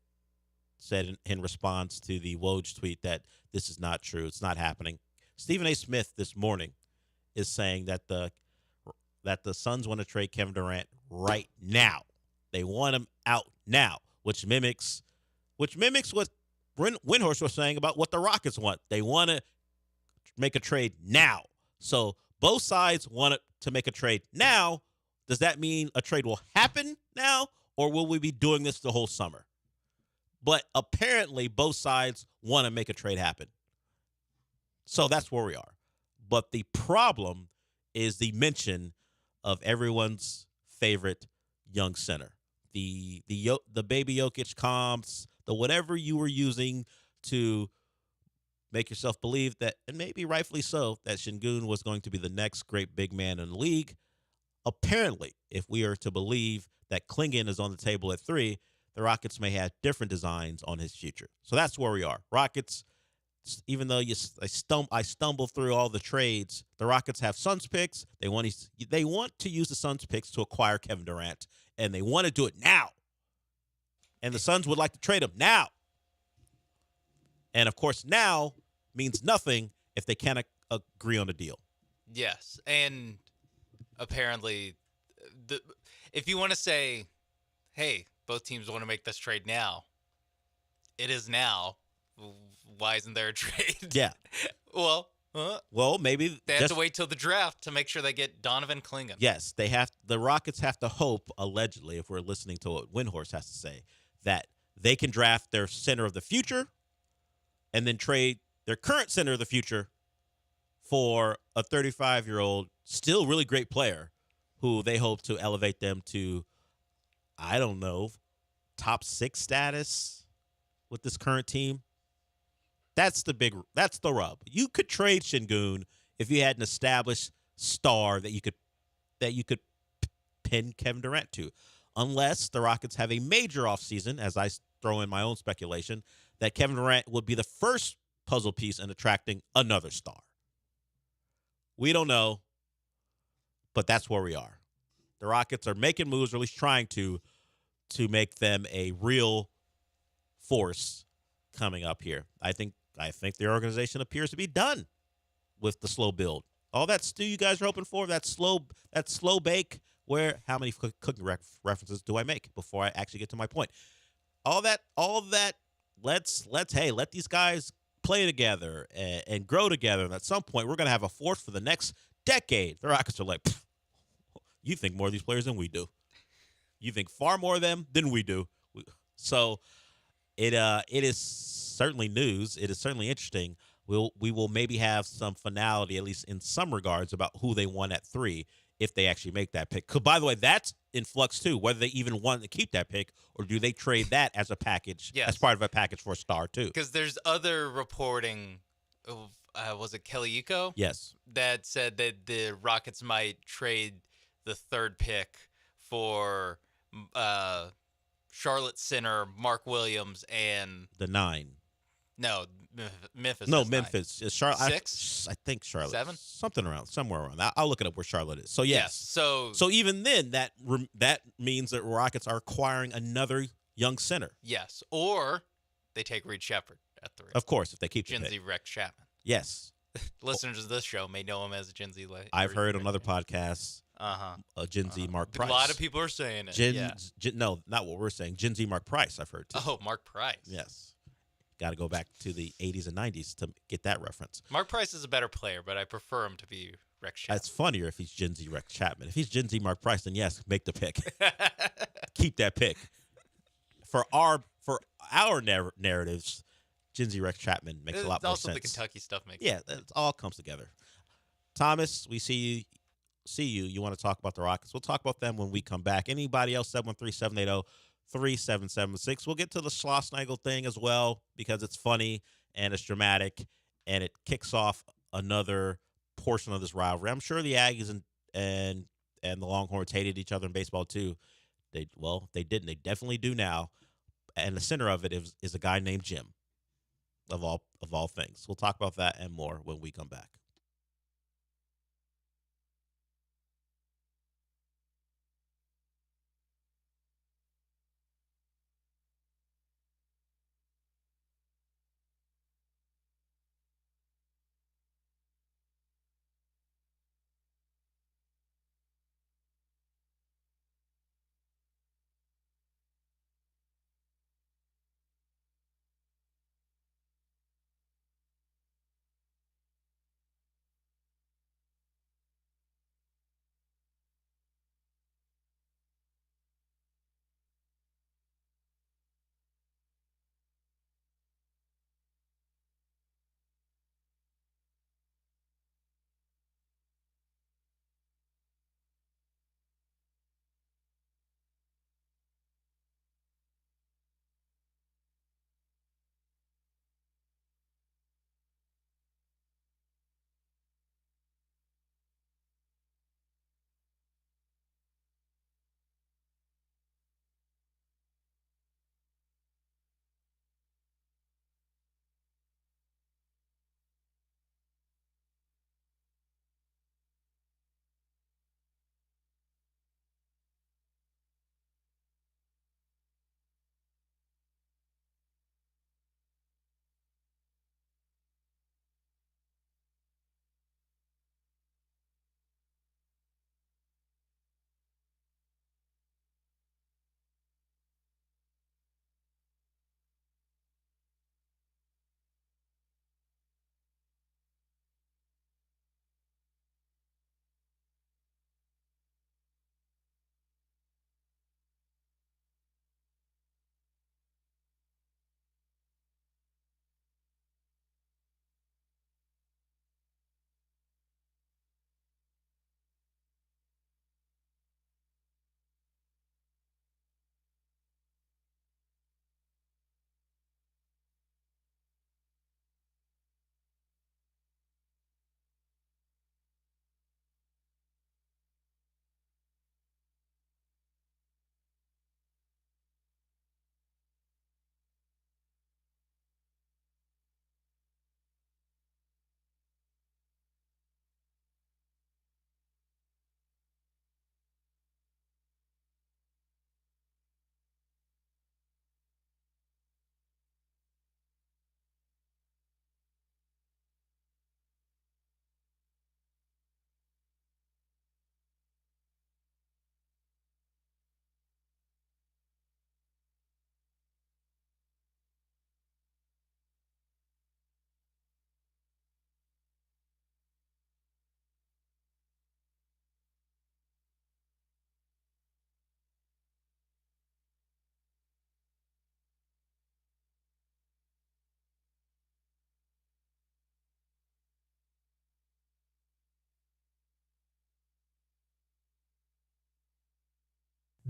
in response to the Woj tweet that this is not true. It's not happening. Stephen A. Smith this morning is saying that the Suns want to trade Kevin Durant right now. They want him out now, which mimics what Windhorst was saying about what the Rockets want. They want to make a trade now. So both sides want to make a trade now. Does that mean a trade will happen now, or will we be doing this the whole summer? But apparently both sides want to make a trade happen. So that's where we are. But the problem is the mention of everyone's favorite young center. The baby Jokic comps, the whatever you were using to make yourself believe that, and maybe rightfully so, that Şengün was going to be the next great big man in the league. Apparently, if we are to believe that Klingon is on the table at 3, the Rockets may have different designs on his future. So that's where we are. Rockets, even though I stumble through all the trades, the Rockets have Suns picks. They want to use the Suns picks to acquire Kevin Durant, and they want to do it now. And the Suns would like to trade him now. And, of course, now means nothing if they can't agree on a deal. Yes, and apparently, if you want to say, hey, both teams want to make this trade now, it is now. Why isn't there a trade? Yeah. Well, maybe they have to wait till the draft to make sure they get Donovan Klingon. Yes, they have. The Rockets have to hope, allegedly, if we're listening to what Windhorst has to say, that they can draft their center of the future and then trade their current center of the future for a 35-year-old, still really great player who they hope to elevate them to, I don't know, top 6 status with this current team. That's the rub. You could trade Şengün if you had an established star that you could pin Kevin Durant to, unless the Rockets have a major offseason, as I throw in my own speculation, that Kevin Durant would be the first puzzle piece in attracting another star. We don't know, but that's where we are. The Rockets are making moves, or at least trying to make them a real force coming up here. I think their organization appears to be done with the slow build. All that stew you guys are hoping for, that slow bake, how many cooking references do I make before I actually get to my point? All that, let these guys play together and grow together. And at some point, we're going to have a force for the next decade. The Rockets are like, you think more of these players than we do. You think far more of them than we do. So it is certainly news. It is certainly interesting. We will maybe have some finality, at least in some regards, about who they want at 3 if they actually make that pick. By the way, that's in flux too, whether they even want to keep that pick or do they trade that as a package, as part of a package for a star too. Because there's other reporting of, was it Kelly Iko? Yes. That said that the Rockets might trade the 3rd pick for Charlotte center Mark Williams and the 9. No, Memphis. No, Memphis. Charlotte. 6? I think Charlotte. 7? Somewhere around that. I'll look it up where Charlotte is. So yes. So even then, that means that Rockets are acquiring another young center. Yes, or they take Reed Shepherd at 3. Of course, if they keep Gen Z Rex Chapman. Yes. Listeners of this show may know him as Gen Z. I've heard on other podcasts. Gen Z Mark Price. A lot of people are saying it. No, not what we're saying. Gen Z Mark Price, I've heard too. Oh, Mark Price. Yes. Got to go back to the 80s and 90s to get that reference. Mark Price is a better player, but I prefer him to be Rex Chapman. It's funnier if he's Gen Z Rex Chapman. If he's Gen Z Mark Price, then yes, make the pick. Keep that pick. For our narratives, Gen Z Rex Chapman makes a lot more sense. Also, the Kentucky stuff makes sense. Yeah, it all comes together. Thomas, we see you. You want to talk about the Rockets? We'll talk about them when we come back. Anybody else? 713-780-3776. We'll get to the Schlossnagle thing as well because it's funny and it's dramatic and it kicks off another portion of this rivalry. I'm sure the Aggies and the Longhorns hated each other in baseball too. They didn't. They definitely do now. And the center of it is a guy named Jim. Of all things. We'll talk about that and more when we come back.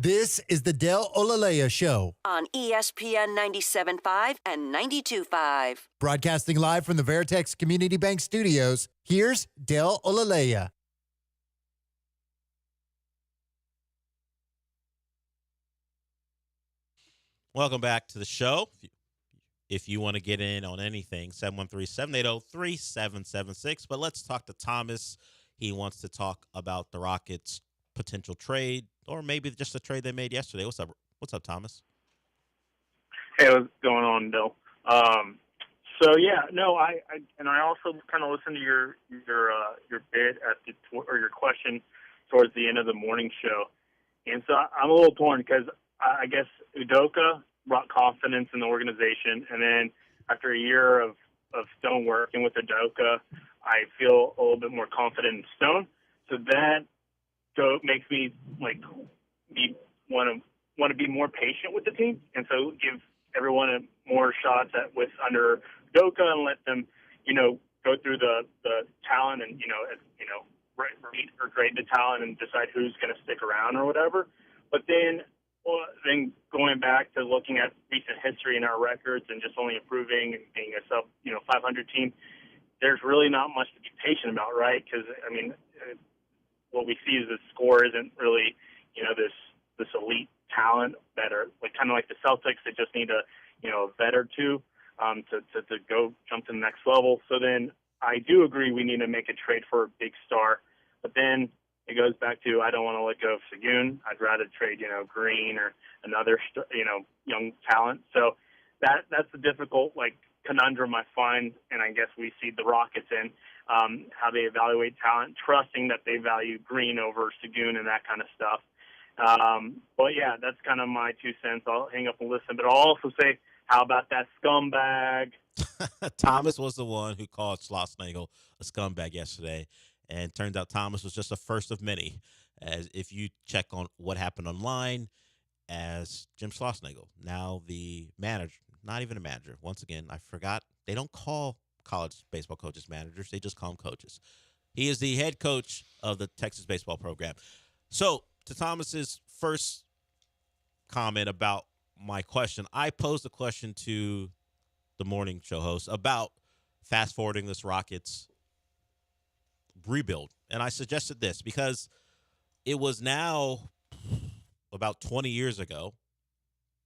This is the Del Olaleye Show. On ESPN 97.5 and 92.5. Broadcasting live from the Veritex Community Bank Studios, here's Del Olaleye. Welcome back to the show. If you want to get in on anything, 713-780-3776. But let's talk to Thomas. He wants to talk about the Rockets' potential trade, or maybe just a trade they made yesterday. What's up, Thomas? Hey, what's going on, Bill? So yeah, no, I also kind of listened to your bid or your question towards the end of the morning show, and so I'm a little torn because I guess Udoka brought confidence in the organization, and then after a year of Stone working with Udoka, I feel a little bit more confident in Stone. So that makes me want to be more patient with the team, and so give everyone more shots with under Udoka and let them, go through the talent and read or grade the talent and decide who's going to stick around or whatever. But then going back to looking at recent history in our records and just only improving and being a sub 500 team, there's really not much to be patient about, right? Because what we see is the score isn't really this elite talent that are kind of like the Celtics that just need a vet or two to go jump to the next level. So then I do agree we need to make a trade for a big star, but then it goes back to I don't want to let go of Şengün. I'd rather trade Green or another young talent. So that's the difficult conundrum I find, and I guess we see the Rockets in how they evaluate talent, trusting that they value Green over Şengün and that kind of stuff. But yeah, that's kind of my 2 cents. I'll hang up and listen, but I'll also say, how about that scumbag? Thomas was the one who called Schlossnagle a scumbag yesterday, and turns out Thomas was just the first of many. As if you check on what happened online, as Jim Schlossnagle, now the manager, not even a manager. Once again, I forgot, they don't call college baseball coaches managers. They just call them coaches. He is the head coach of the Texas baseball program. So, to Thomas's first comment about my question, I posed a question to the morning show host about fast-forwarding this Rockets rebuild. And I suggested this because it was now about 20 years ago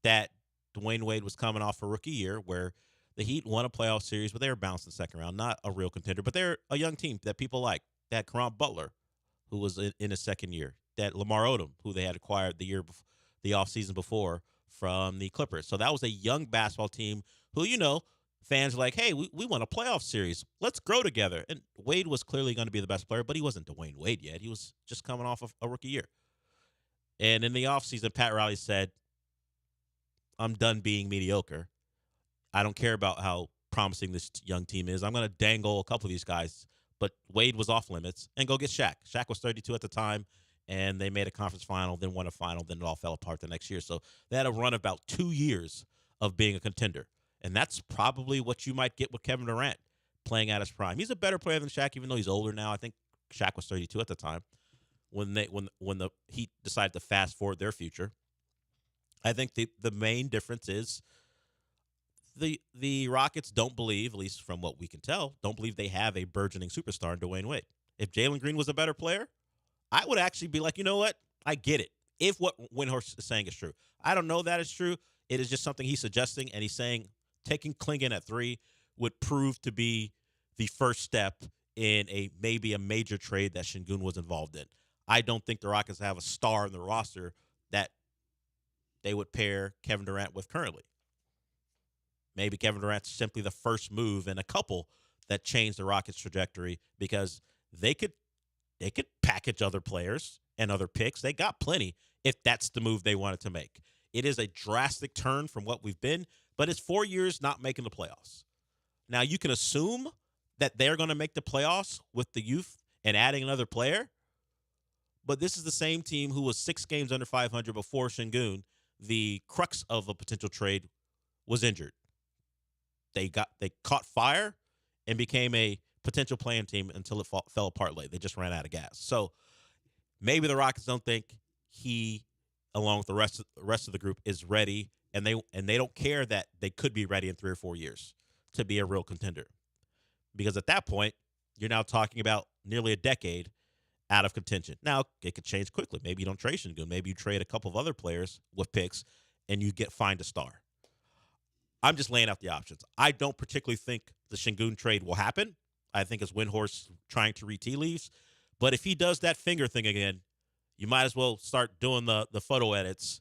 that Dwayne Wade was coming off a rookie year where the Heat won a playoff series, but they were bounced in the second round. Not a real contender, but they're a young team that people like. They had Caron Butler, who was in his second year. That Lamar Odom, who they had acquired the offseason before from the Clippers. So that was a young basketball team who, fans were like, hey, we won a playoff series. Let's grow together. And Wade was clearly going to be the best player, but he wasn't Dwayne Wade yet. He was just coming off of a rookie year. And in the offseason, Pat Riley said, I'm done being mediocre. I don't care about how promising this young team is. I'm going to dangle a couple of these guys. But Wade was off limits, and go get Shaq. Shaq was 32 at the time, and they made a conference final, then won a final, then it all fell apart the next year. So they had a run about 2 years of being a contender. And that's probably what you might get with Kevin Durant playing at his prime. He's a better player than Shaq, even though he's older now. I think Shaq was 32 at the time when the Heat decided to fast forward their future. I think the main difference is the Rockets don't believe, at least from what we can tell, don't believe they have a burgeoning superstar in Dwayne Wade. If Jalen Green was a better player, I would actually be like, you know what? I get it. If what Windhorst is saying is true. I don't know that is true. It is just something he's suggesting, and he's saying taking Klingon at 3 would prove to be the first step in maybe a major trade that Şengün was involved in. I don't think the Rockets have a star in the roster that they would pair Kevin Durant with currently. Maybe Kevin Durant's simply the first move in a couple that changed the Rockets' trajectory because they could package other players and other picks. They got plenty if that's the move they wanted to make. It is a drastic turn from what we've been, but it's 4 years not making the playoffs. Now, you can assume that they're going to make the playoffs with the youth and adding another player, but this is the same team who was 6 games under 500 before Şengün, the crux of a potential trade, was injured. They caught fire and became a potential playing team until it fell apart late. They just ran out of gas. So maybe the Rockets don't think he along with the rest of the group, is ready, and they don't care that they could be ready in 3 or 4 years to be a real contender. Because at that point, you're now talking about nearly a decade out of contention. Now, it could change quickly. Maybe you don't trade Şengün. Maybe you trade a couple of other players with picks, and you find a star. I'm just laying out the options. I don't particularly think the Şengün trade will happen. I think it's Windhorst trying to read tea leaves. But if he does that finger thing again, you might as well start doing the photo edits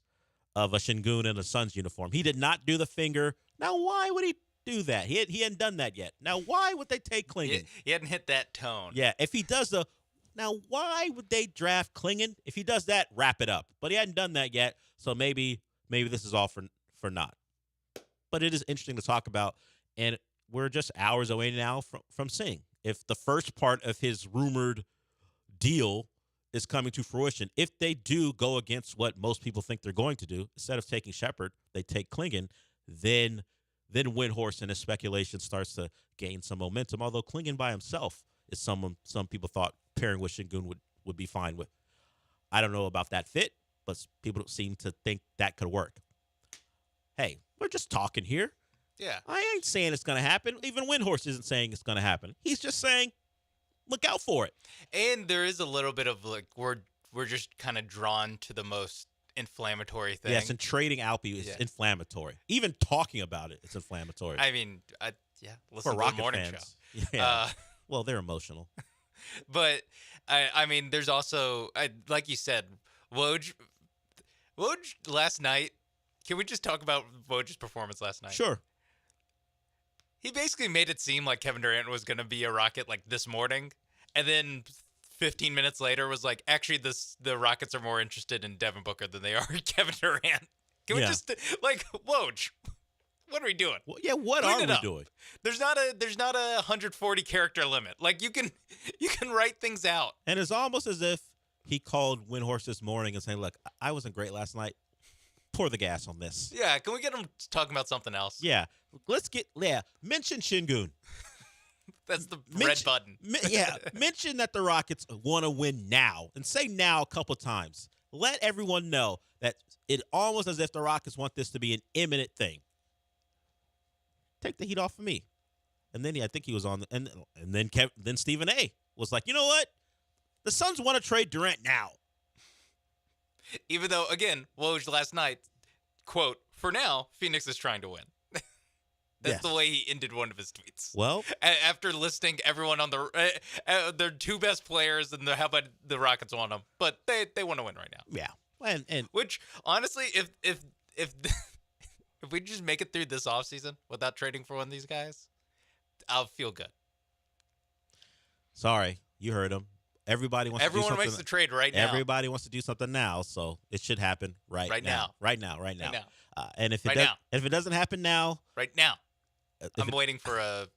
of a Şengün in a Suns uniform. He did not do the finger. Now, why would he do that? He hadn't done that yet. Now, why would they take Klingon? He hadn't hit that tone. Yeah, if he does now, why would they draft Klingon? If he does that, wrap it up. But he hadn't done that yet, so maybe this is all for naught. But it is interesting to talk about, and we're just hours away now from seeing if the first part of his rumored deal is coming to fruition. If they do go against what most people think they're going to do, instead of taking Shepard, they take Klingon, then Windhorst and his speculation starts to gain some momentum. Although Klingon by himself is someone some people thought pairing with Şengün would be fine with. I don't know about that fit, but people seem to think that could work. Hey, we're just talking here. Yeah. I ain't saying it's going to happen. Even Windhorst isn't saying it's going to happen. He's just saying, look out for it. And there is a little bit of like we're just kind of drawn to the most inflammatory thing. Yes, and trading Alpi is inflammatory. Even talking about it, it's inflammatory. I mean, listen for to Rocket the morning fans. show. Yeah. Well, they're emotional. But I mean, there's also like you said, Woj last night. Can we just talk about Woj's performance last night? Sure. He basically made it seem like Kevin Durant was going to be a Rocket like this morning, and then 15 minutes later was like, actually, the Rockets are more interested in Devin Booker than they are Kevin Durant. Can we just like Woj? What are we doing? Well, yeah, what are we doing? There's not a 140 character limit. Like you can write things out. And it's almost as if he called Windhorst this morning and saying, "Look, I wasn't great last night. Pour the gas on this." Yeah, can we get him talking about something else? Yeah, mention Şengün. That's the red button. Mention that the Rockets want to win now, and say now a couple times. Let everyone know that it almost as if the Rockets want this to be an imminent thing. Take the heat off of me. And then I think he was on, and then Stephen A. was like, you know what? The Suns want to trade Durant now. Even though, again, Woj last night, quote, "For now, Phoenix is trying to win." That's the way he ended one of his tweets. Well, after listing everyone on their two best players and how about the Rockets want them, but they want to win right now. Yeah, and which honestly, if we just make it through this offseason without trading for one of these guys, I'll feel good. Sorry, you heard him. Everyone makes the trade right now. Everybody wants to do something now, so it should happen right now. Right now. And if it doesn't happen now, right now, I'm waiting for a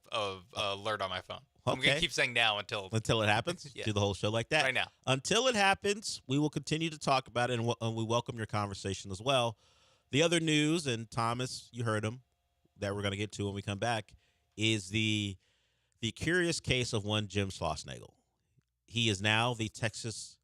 alert on my phone. Okay. I'm gonna keep saying now until it happens. Yeah. Do the whole show like that right now. Until it happens, we will continue to talk about it, and we welcome your conversation as well. The other news, and Thomas, you heard him, that we're going to get to when we come back, is the curious case of one Jim Schlossnagle. He is now the Texas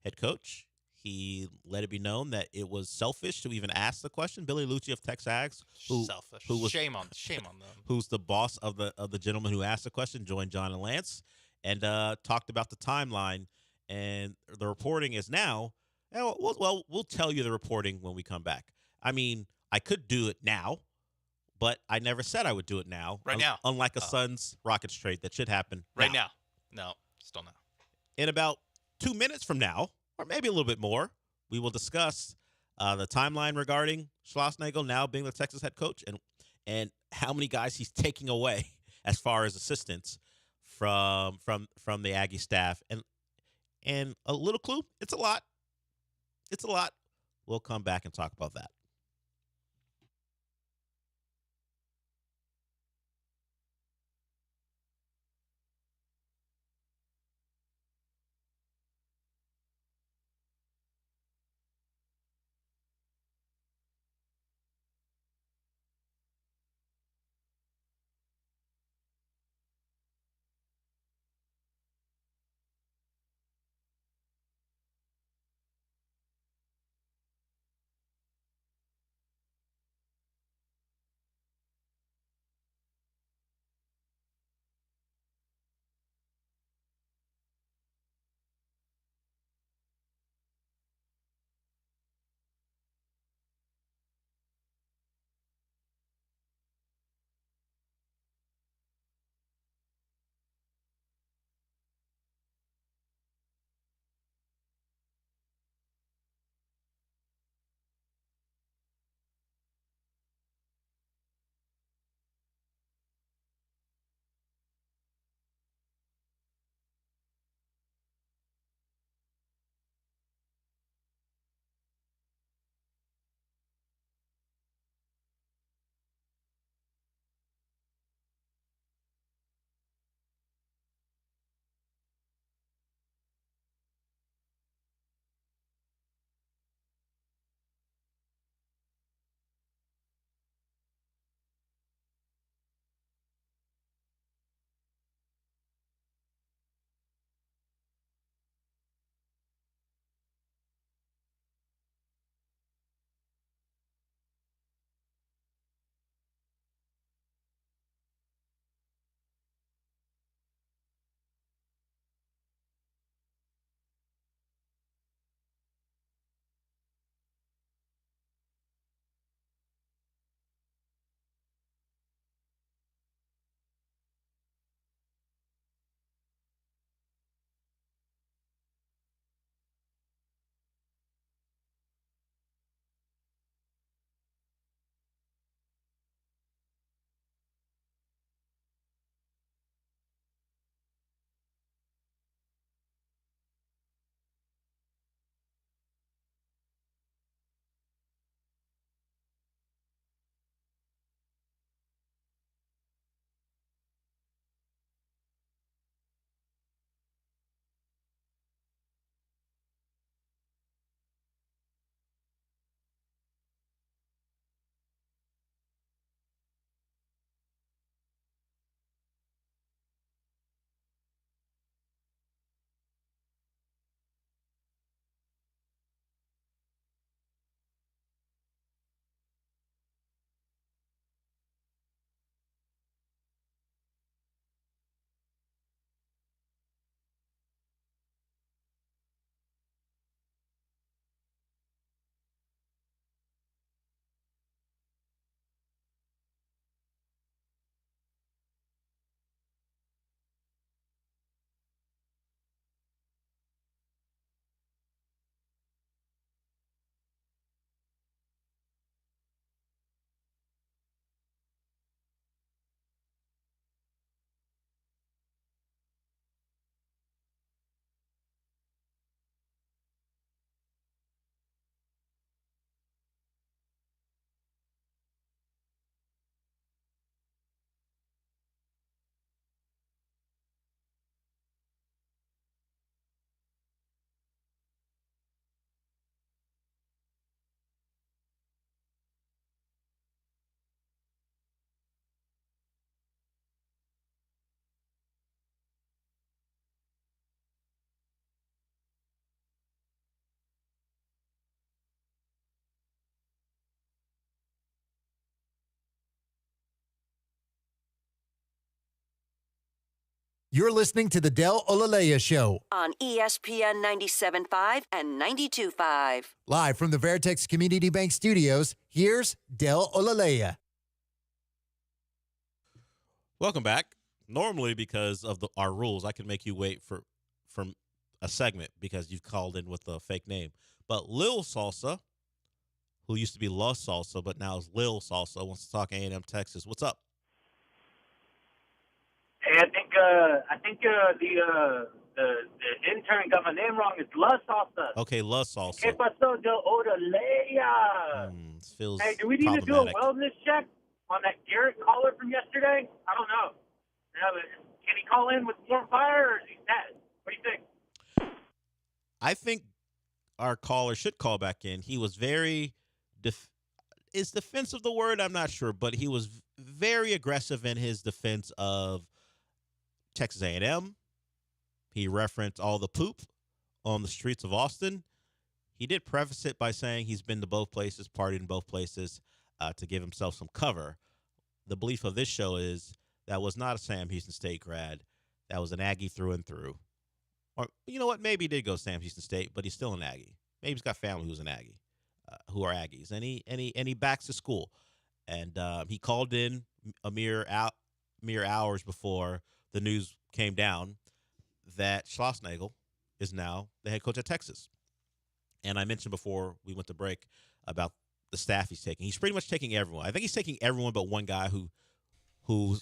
head coach. He let it be known that it was selfish to even ask the question. Billy Lucci of Texas, selfish. Shame on them. Who's the boss of the gentleman who asked the question, joined John and Lance, and talked about the timeline. And the reporting is now. We'll tell you the reporting when we come back. I mean, I could do it now, but I never said I would do it now. Right now. Unlike a Suns Rockets trade that should happen right now. No, still not. In about 2 minutes from now, or maybe a little bit more, we will discuss the timeline regarding Schlossnagle now being the Texas head coach and how many guys he's taking away as far as assistants from the Aggie staff. And a little clue, it's a lot. It's a lot. We'll come back and talk about that. You're listening to the Del Olaleye Show on ESPN 97.5 and 92.5. Live from the Veritex Community Bank Studios, here's Del Olaleye. Welcome back. Normally, because of our rules, I can make you wait from a segment because you've called in with a fake name. But Lil Salsa, who used to be La Salsa, but now is Lil Salsa, wants to talk A&M Texas. What's up? Hey, I think the intern got my name wrong. It's La Salsa. Okay, La Salsa. ¿Qué pasó, Del Olaleye? Feels Hey, do we need to do a wellness check on that Garrett caller from yesterday? I don't know. Can he call in with more fire, or is he dead? What do you think? I think our caller should call back in. He was very is defensive the word? I'm not sure, but he was very aggressive in his defense of Texas A&M. He referenced all the poop on the streets of Austin. He did preface it by saying he's been to both places, partied in both places, to give himself some cover. The belief of this show is that was not a Sam Houston State grad. That was an Aggie through and through. Or, you know what? Maybe he did go Sam Houston State, but he's still an Aggie. Maybe he's got family who's an Aggie, who are Aggies. And he backs the school. And he called in a mere hours before the news came down that Schlossnagle is now the head coach at Texas. And I mentioned before we went to break about the staff he's taking. He's pretty much taking everyone. I think he's taking everyone but one guy who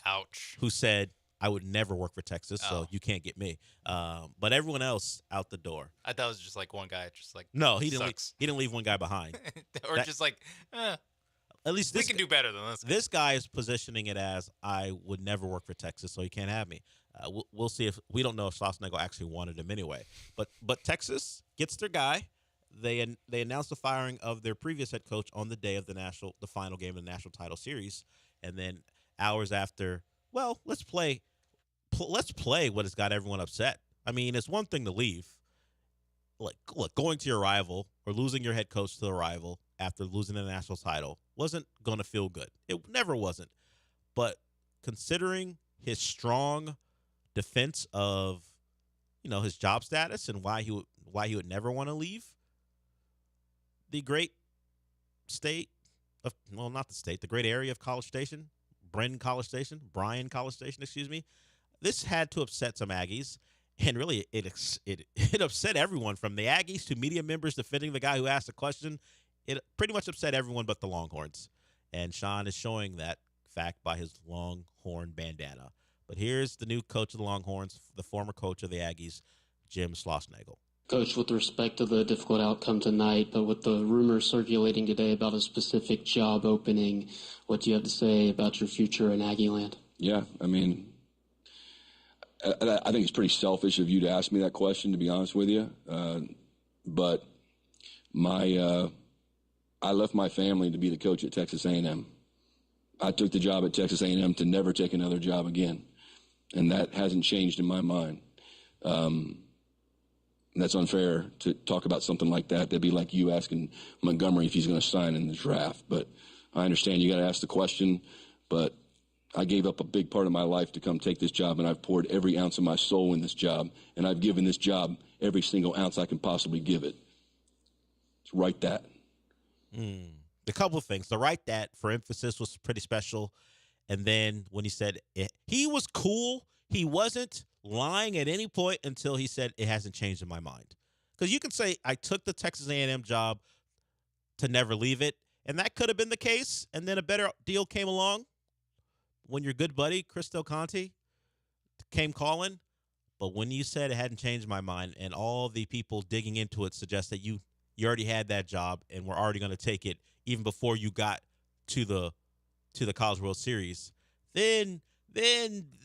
said, I would never work for Texas, so you can't get me. But everyone else out the door. I thought it was just like one guy, just like no, he didn't leave one guy behind. Or just like, at least we can do better than this. This guy is positioning it as I would never work for Texas, so he can't have me. We'll see if we don't know if Schlossnagle actually wanted him anyway. But Texas gets their guy. They announced the firing of their previous head coach on the day of the final game of the national title series, and then hours after, well, let's play what has got everyone upset. I mean, it's one thing to leave. Look, going to your rival or losing your head coach to the rival after losing the national title wasn't going to feel good. It never wasn't. But considering his strong defense of, his job status and why he would never want to leave the great state of, well, not the state, the great area of College Station, Bryan College Station, excuse me. This had to upset some Aggies, and really it upset everyone from the Aggies to media members defending the guy who asked the question. It pretty much upset everyone but the Longhorns, and Sean is showing that fact by his Longhorn bandana. But here's the new coach of the Longhorns, the former coach of the Aggies, Jim Schlossnagle. Coach, with respect to the difficult outcome tonight, but with the rumors circulating today about a specific job opening, what do you have to say about your future in Aggie land? Yeah, I mean, I think it's pretty selfish of you to ask me that question, to be honest with you. But I left my family to be the coach at Texas A&M. I took the job at Texas A&M to never take another job again, and that hasn't changed in my mind. That's unfair to talk about something like that. That'd be like you asking Montgomery if he's going to sign in the draft. But I understand you got to ask the question, but I gave up a big part of my life to come take this job, and I've poured every ounce of my soul in this job, and I've given this job every single ounce I can possibly give it. Let's write that. A couple of things. The write that for emphasis was pretty special. And then when he said he was cool, he wasn't lying at any point until he said it hasn't changed in my mind. Because you can say I took the Texas A&M job to never leave it, and that could have been the case, and then a better deal came along when your good buddy, Chris Del Conte, came calling. But when you said it hadn't changed my mind, and all the people digging into it suggest that you already had that job and were already going to take it even before you got to the College World Series, then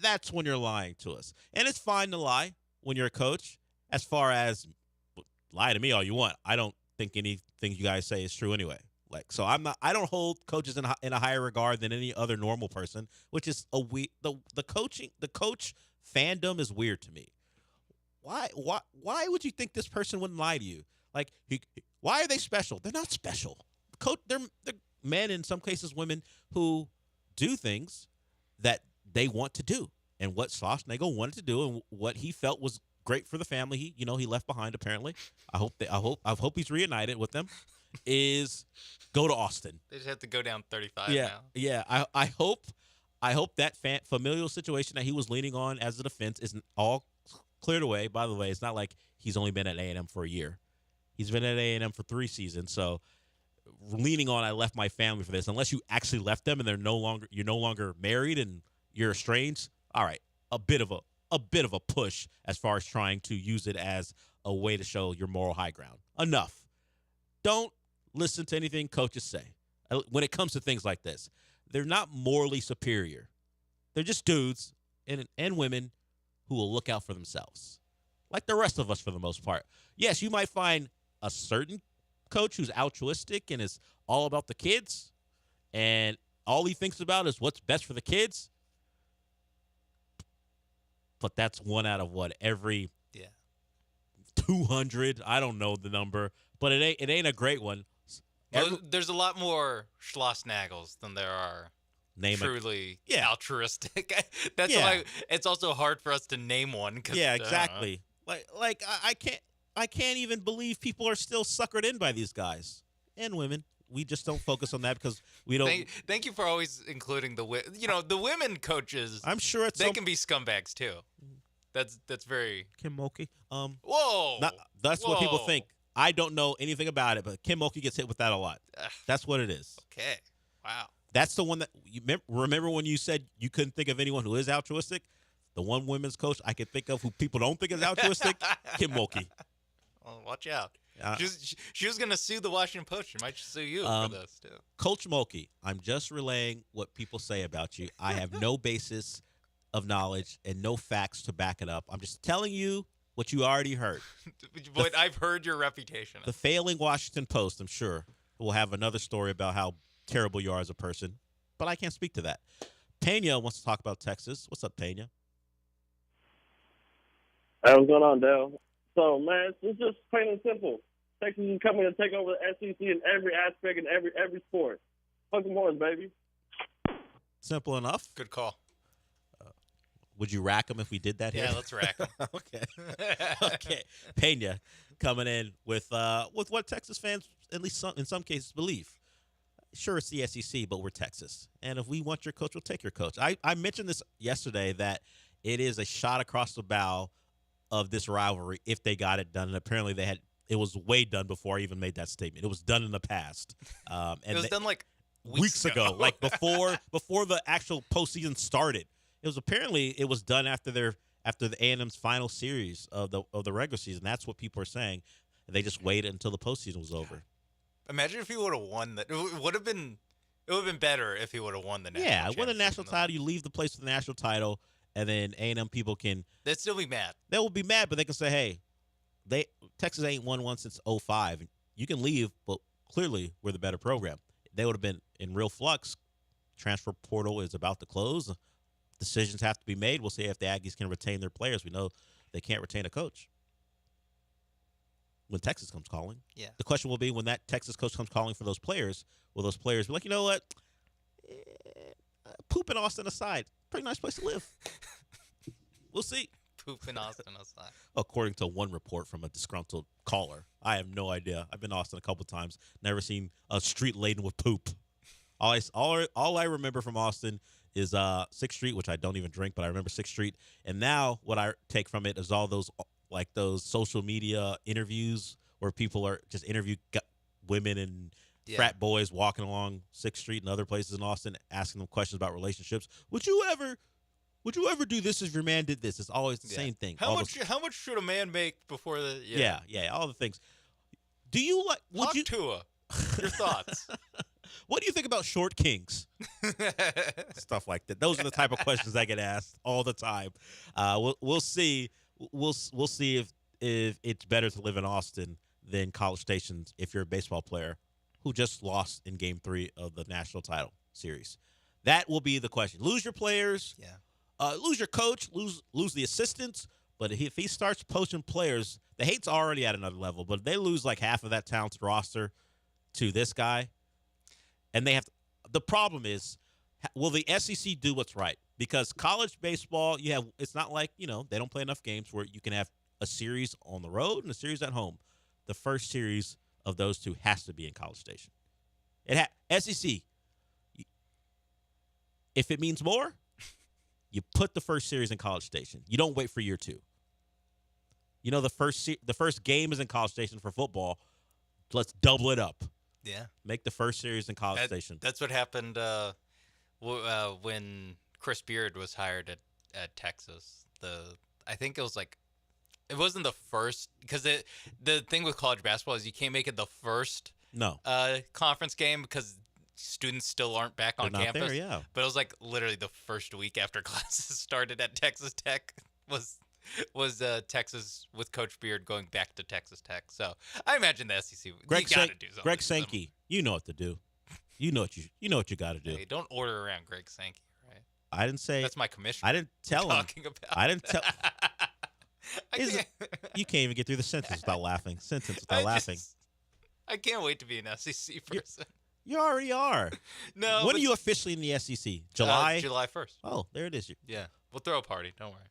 that's when you're lying to us. And it's fine to lie when you're a coach. As far as lie to me all you want, I don't think anything you guys say is true anyway. So I don't hold coaches in a higher regard than any other normal person, which is the coach fandom is weird to me. Why would you think this person wouldn't lie to you? Why are they special? They're not special. They're men, in some cases women, who do things that they want to do. and what Schlossnagle wanted to do and what he felt was great for the family he left behind apparently. I hope he's reunited with them. Is go to Austin. They just have to go down 35 Yeah, now. yeah. I hope that familial situation that he was leaning on as a defense is all cleared away. By the way, it's not like he's only been at A&M for a year. He's been at A&M for 3 seasons. So leaning on I left my family for this, unless you actually left them and you're no longer married and you're estranged. All right, a bit of a push as far as trying to use it as a way to show your moral high ground. Enough. Don't listen to anything coaches say when it comes to things like this. They're not morally superior. They're just dudes and women who will look out for themselves, like the rest of us for the most part. Yes, you might find a certain coach who's altruistic and is all about the kids, and all he thinks about is what's best for the kids. But that's one out of every 200. I don't know the number, but it ain't a great one. There's a lot more Schlossnagels than there are truly altruistic. That's why it's also hard for us to name one. Yeah, exactly. I can't even believe people are still suckered in by these guys and women. We just don't focus on that because we don't. Thank you for always including the women coaches. I'm sure they can be scumbags too. That's very Kim Mulkey. Whoa. That's what people think. I don't know anything about it, but Kim Mulkey gets hit with that a lot. That's what it is. Okay. Wow. That's the one that you remember when you said you couldn't think of anyone who is altruistic? The one women's coach I could think of who people don't think is altruistic, Kim Mulkey. Well, watch out. She was going to sue the Washington Post. She might sue you for this, too. Coach Mulkey, I'm just relaying what people say about you. I have no basis of knowledge and no facts to back it up. I'm just telling you what you already heard. But I've heard your reputation. The failing Washington Post, I'm sure, will have another story about how terrible you are as a person. But I can't speak to that. Pena wants to talk about Texas. What's up, Pena? Hey, what's going on, Dale? So, man, it's just plain and simple. Texas is coming to take over the SEC in every aspect and every sport. Fucking horns, baby. Simple enough. Good call. Would you rack them if we did that here? Yeah, let's rack them. Okay. Pena coming in with what Texas fans, at least in some cases, believe. Sure, it's the SEC, but we're Texas. And if we want your coach, we'll take your coach. I mentioned this yesterday that it is a shot across the bow of this rivalry if they got it done. And apparently it was way done before I even made that statement. It was done in the past. And it was done like weeks ago, like before the actual postseason started. It was done after the A&M's final series of the regular season. That's what people are saying. They just waited until the postseason was over. Imagine if he would have won that. It would have been better if he would have won the national championship. Win the national title. You leave the place with the national title, and then A&M people can. They'd still be mad. They will be mad, but they can say, "Hey, Texas ain't won one since 2005. You can leave, but clearly we're the better program." They would have been in real flux. Transfer portal is about to close. Decisions have to be made. We'll see if the Aggies can retain their players. We know they can't retain a coach when Texas comes calling. Yeah. The question will be when that Texas coach comes calling for those players, will those players be like, you know what? Poop in Austin aside, pretty nice place to live. We'll see. Poop in Austin aside. According to one report from a disgruntled caller. I have no idea. I've been to Austin a couple times. Never seen a street laden with poop. All I remember from Austin is 6th Street, which I don't even drink, but I remember 6th Street. And now what I take from it is all those social media interviews where people are just interview women and frat boys walking along 6th Street and other places in Austin, asking them questions about relationships. Would you ever do this if your man did this? It's always the same thing. How much should a man make before the all the things. Do you like Tua? Your thoughts? What do you think about short kings? Stuff like that. Those are the type of questions I get asked all the time. We'll see. We'll see if it's better to live in Austin than College Station if you're a baseball player who just lost in Game 3 of the national title series. That will be the question. Lose your players. Lose your coach. Lose the assistants. But if he starts poaching players, the hate's already at another level. But if they lose like half of that talented roster to this guy, and they have the problem is will the SEC do what's right? Because college baseball, it's not like, they don't play enough games where you can have a series on the road and a series at home. The first series of those two has to be in College Station. SEC, if it means more, you put the first series in College Station. You don't wait for year 2. The first game is in College Station for football. Let's double it up. Yeah. Make the first series in College Station. That's what happened when Chris Beard was hired at Texas. I think it was like, it wasn't the first, because the thing with college basketball is you can't make it the first conference game because students still aren't back on campus. There, yeah. But it was like literally the first week after classes started at Texas Tech was Texas with Coach Beard going back to Texas Tech. So I imagine the SEC, you got to do something. Greg Sankey, you know what to do. You know what you got to do. Hey, don't order around Greg Sankey, right? I didn't say that's my commissioner. I didn't tell him. About I didn't tell. You can't even get through the sentence without laughing. I can't wait to be an SEC person. You already are. No. When are you officially in the SEC? July? July 1st. Oh, there it is. Yeah. We'll throw a party. Don't worry.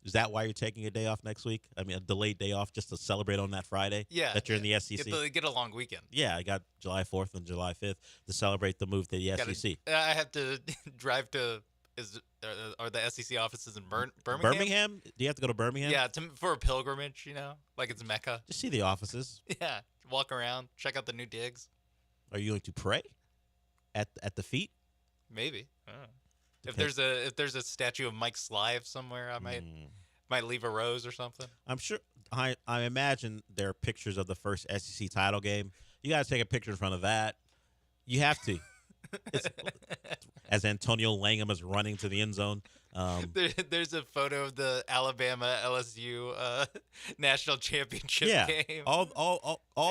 Is that why you're taking a day off next week? I mean, a delayed day off just to celebrate on that Friday? Yeah. That you're in the SEC? Get a long weekend. Yeah, I got July 4th and July 5th to celebrate the move to the SEC. I have to drive to are the SEC offices in Birmingham? Birmingham? Do you have to go to Birmingham? Yeah, for a pilgrimage, like it's Mecca. Just see the offices. Yeah, walk around, check out the new digs. Are you going to pray at the feet? Maybe. If there's a statue of Mike Slive somewhere, I might leave a rose or something. I'm sure. I imagine there are pictures of the first SEC title game. You got to take a picture in front of that. You have to. As Antonio Langham is running to the end zone. There's a photo of the Alabama LSU national championship game. All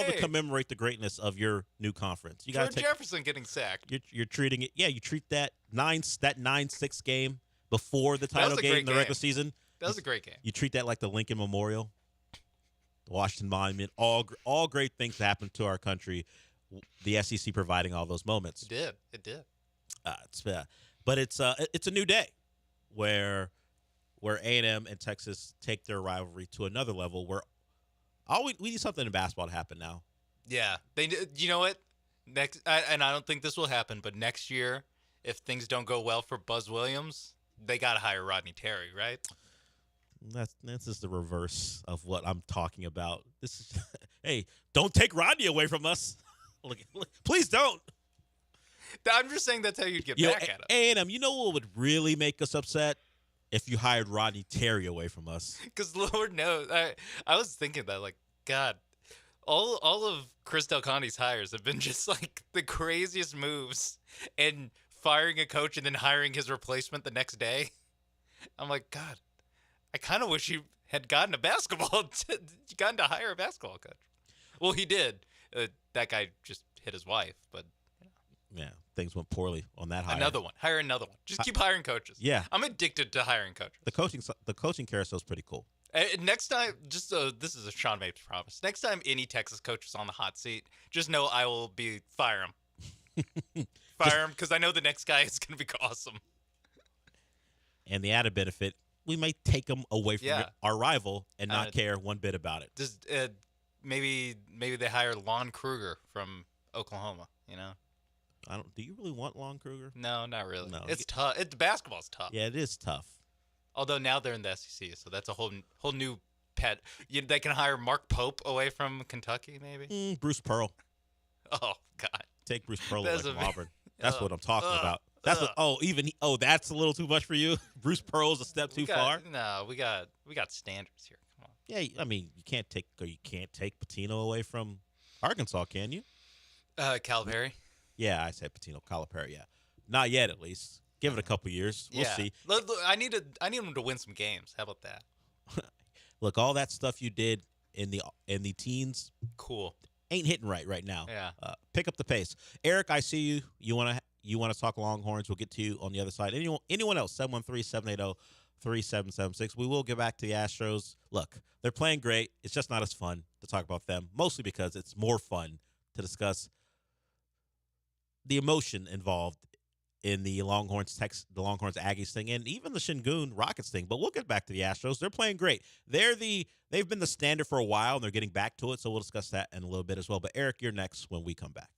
to commemorate the greatness of your new conference. You got Jefferson getting sacked. You're treating it. Yeah, you treat that 9-6 game before the title game in the regular season. That was a great game. You treat that like the Lincoln Memorial, the Washington Monument. All great things happened to our country. The SEC providing all those moments. It did. But it's a new day where A&M and Texas take their rivalry to another level. Where we need something in basketball to happen now. Yeah, you know what? And I don't think this will happen, but next year, if things don't go well for Buzz Williams, they got to hire Rodney Terry, right? This is the reverse of what I'm talking about. This is, hey, don't take Rodney away from us. Look, please don't. I'm just saying that's how you'd get back at him. A&M, you know what would really make us upset? If you hired Rodney Terry away from us. Because Lord knows, I was thinking that, like, God, all of Chris Del Conte's hires have been just, like, the craziest moves. And firing a coach and then hiring his replacement the next day. I'm like, God, I kind of wish you had gotten gotten to hire a basketball coach. Well, he did. That guy just hit his wife, but yeah, things went poorly on that hire. Hire another one. Just keep hiring coaches. Yeah, I'm addicted to hiring coaches. The coaching carousel is pretty cool. Next time, this is a Sean Mapes promise. Next time any Texas coach is on the hot seat, just know I will fire him. Fire him because I know the next guy is going to be awesome. And the added benefit, we might take him away from our rival and not care one bit about it. Just maybe they hire Lon Kruger from Oklahoma. You know. Do you really want Lon Kruger? No, not really. No, it's tough. Basketball's tough. Yeah, it is tough. Although now they're in the SEC, so that's a whole new pet. They can hire Mark Pope away from Kentucky, maybe. Bruce Pearl. Oh God. Take Bruce Pearl away from Auburn. That's what I'm talking about. That's what. That's a little too much for you. Bruce Pearl's a step too far. No, we got standards here. Come on. Yeah, I mean you can't take Pitino away from Arkansas, can you? Calipari. Yeah, I said Pitino. Calipari. Yeah, not yet. At least give it a couple years. We'll see. Look, I need him to win some games. How about that? Look, all that stuff you did in the teens, cool, ain't hitting right now. Yeah. Pick up the pace. Eric, I see you. You want to talk Longhorns? We'll get to you on the other side. Anyone else? 713-780-3776. We will get back to the Astros. Look, they're playing great. It's just not as fun to talk about them, mostly because it's more fun to discuss the emotion involved in the Longhorns Aggies thing, and even the Shingun Rockets thing. But we'll get back to the Astros. They're playing great. They've been the standard for a while, and they're getting back to it. So we'll discuss that in a little bit as well. But Eric, you're next when we come back.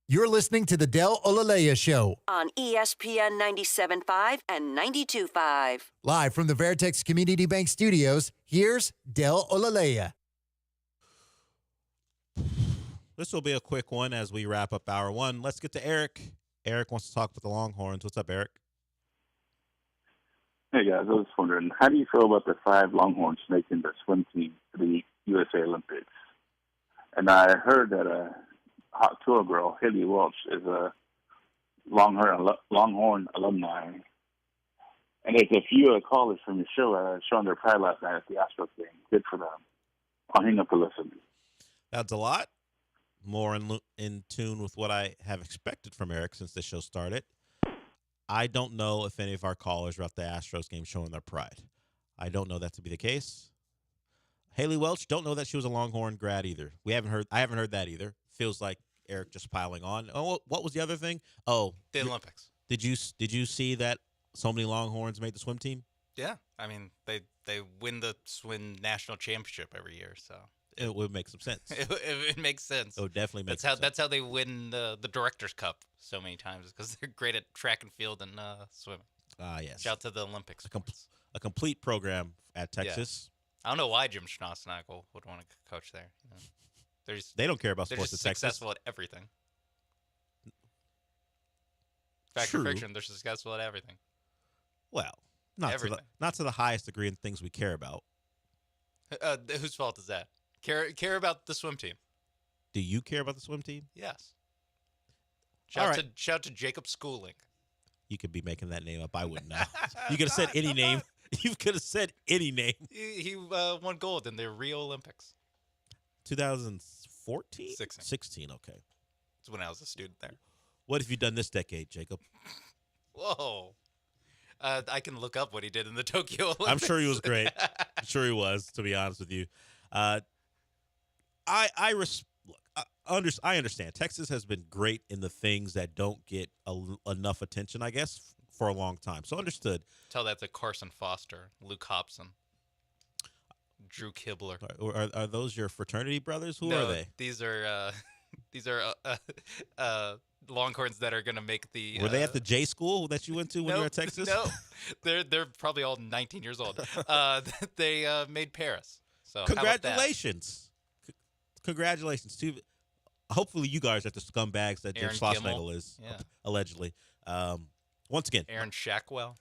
You're listening to the Del Olaleye Show on ESPN 97.5 and 92.5. Live from the Veritex Community Bank Studios, here's Del Olaleye. This will be a quick one as we wrap up hour one. Let's get to Eric. Eric wants to talk with the Longhorns. What's up, Eric? Hey, guys. I was wondering, how do you feel about the 5 Longhorns making the swim team for the USA Olympics? And I heard that a hot tour girl, Haley Welch, is a Longhorn alumni. And there's a few callers from your show showing their pride last night at the Astros game. Good for them. I'll hang up to listen. That's a lot. More in tune with what I have expected from Eric since the show started. I don't know if any of our callers were at the Astros game showing their pride. I don't know that to be the case. Haley Welch, don't know that she was a Longhorn grad either. I haven't heard that either. Feels like Eric just piling on. Oh, what was the other thing? Oh, the Olympics. Did you see that so many Longhorns made the swim team? Yeah, I mean they win the swim national championship every year, so it would make some sense. It makes sense. It would definitely make sense. That's how they win the Directors' Cup so many times, because they're great at track and field and swimming. Yes. Shout out to the Olympics. A complete program at Texas. Yeah. I don't know why Jim Schnossnagle would want to coach there. You know? They don't care about they're sports just at Texas. Successful at everything. Fact True. or fiction, they're successful at everything. Well, not to the highest degree in things we care about. Whose fault is that? Care about the swim team. Do you care about the swim team? Yes. Shout to Jacob Schooling. You could be making that name up. I wouldn't know. You could have said any name. You could have said any name. He won gold in the Rio Olympics. 2014? 16, okay. That's when I was a student there. What have you done this decade, Jacob? Whoa. I can look up what he did in the Tokyo Olympics. I'm sure he was great. I'm sure he was, to be honest with you. I understand. Texas has been great in the things that don't get enough attention, I guess, for a long time. So understood. Tell that to Carson Foster, Luke Hobson, Drew Kibler. Are those your fraternity brothers? Who No, are they? These are Longhorns that are going to make the. Were they at the J school that you went to when you were at Texas? No, they're probably all 19 years old. They made Paris. So congratulations, congratulations to. Hopefully, you guys are the scumbags that Jim Schlossnagle is, allegedly. Once again, Aaron Shackwell.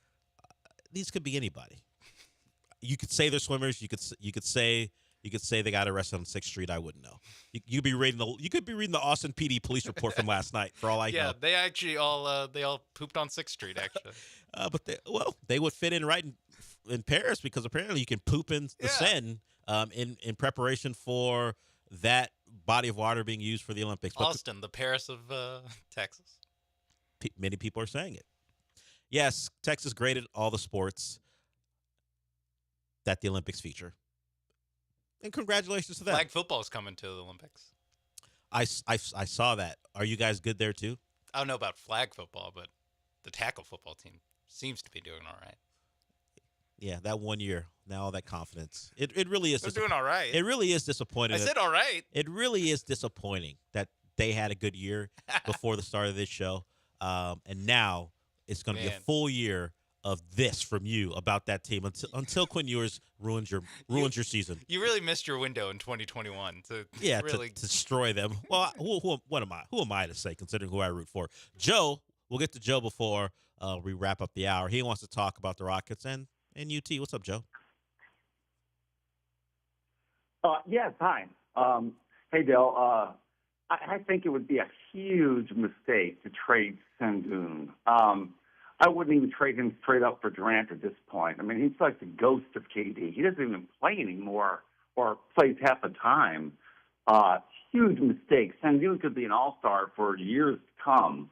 These could be anybody. You could say they're swimmers. You could say they got arrested on 6th Street. I wouldn't know. You could be reading the Austin PD police report from last night for all I know. Yeah, they actually all pooped on 6th Street actually. But they would fit in right in Paris because apparently you can poop in the Seine in preparation for that body of water being used for the Olympics. Austin, the Paris of Texas. Many people are saying it. Yes, Texas graded all the sports that the Olympics feature. And congratulations to them. Flag football is coming to the Olympics. I saw that. Are you guys good there too? I don't know about flag football, but the tackle football team seems to be doing all right. Yeah, that 1 year, now all that confidence. It really is. They're doing all right. It really is disappointing. I said all right. It really is disappointing that they had a good year before the start of this show. And now it's going to be a full year of this from you about that team until Quinn Ewers ruins your season. You really missed your window in 2021 to to destroy them. Well, what am I? Who am I to say, considering who I root for? Joe, we'll get to Joe before we wrap up the hour. He wants to talk about the Rockets and UT. What's up, Joe? Yes, hi. Hey, Dale. I think it would be a huge mistake to trade Sengun. I wouldn't even trade him straight up for Durant at this point. I mean, he's like the ghost of KD. He doesn't even play anymore or plays half the time. Huge mistake. Sengun could be an all-star for years to come.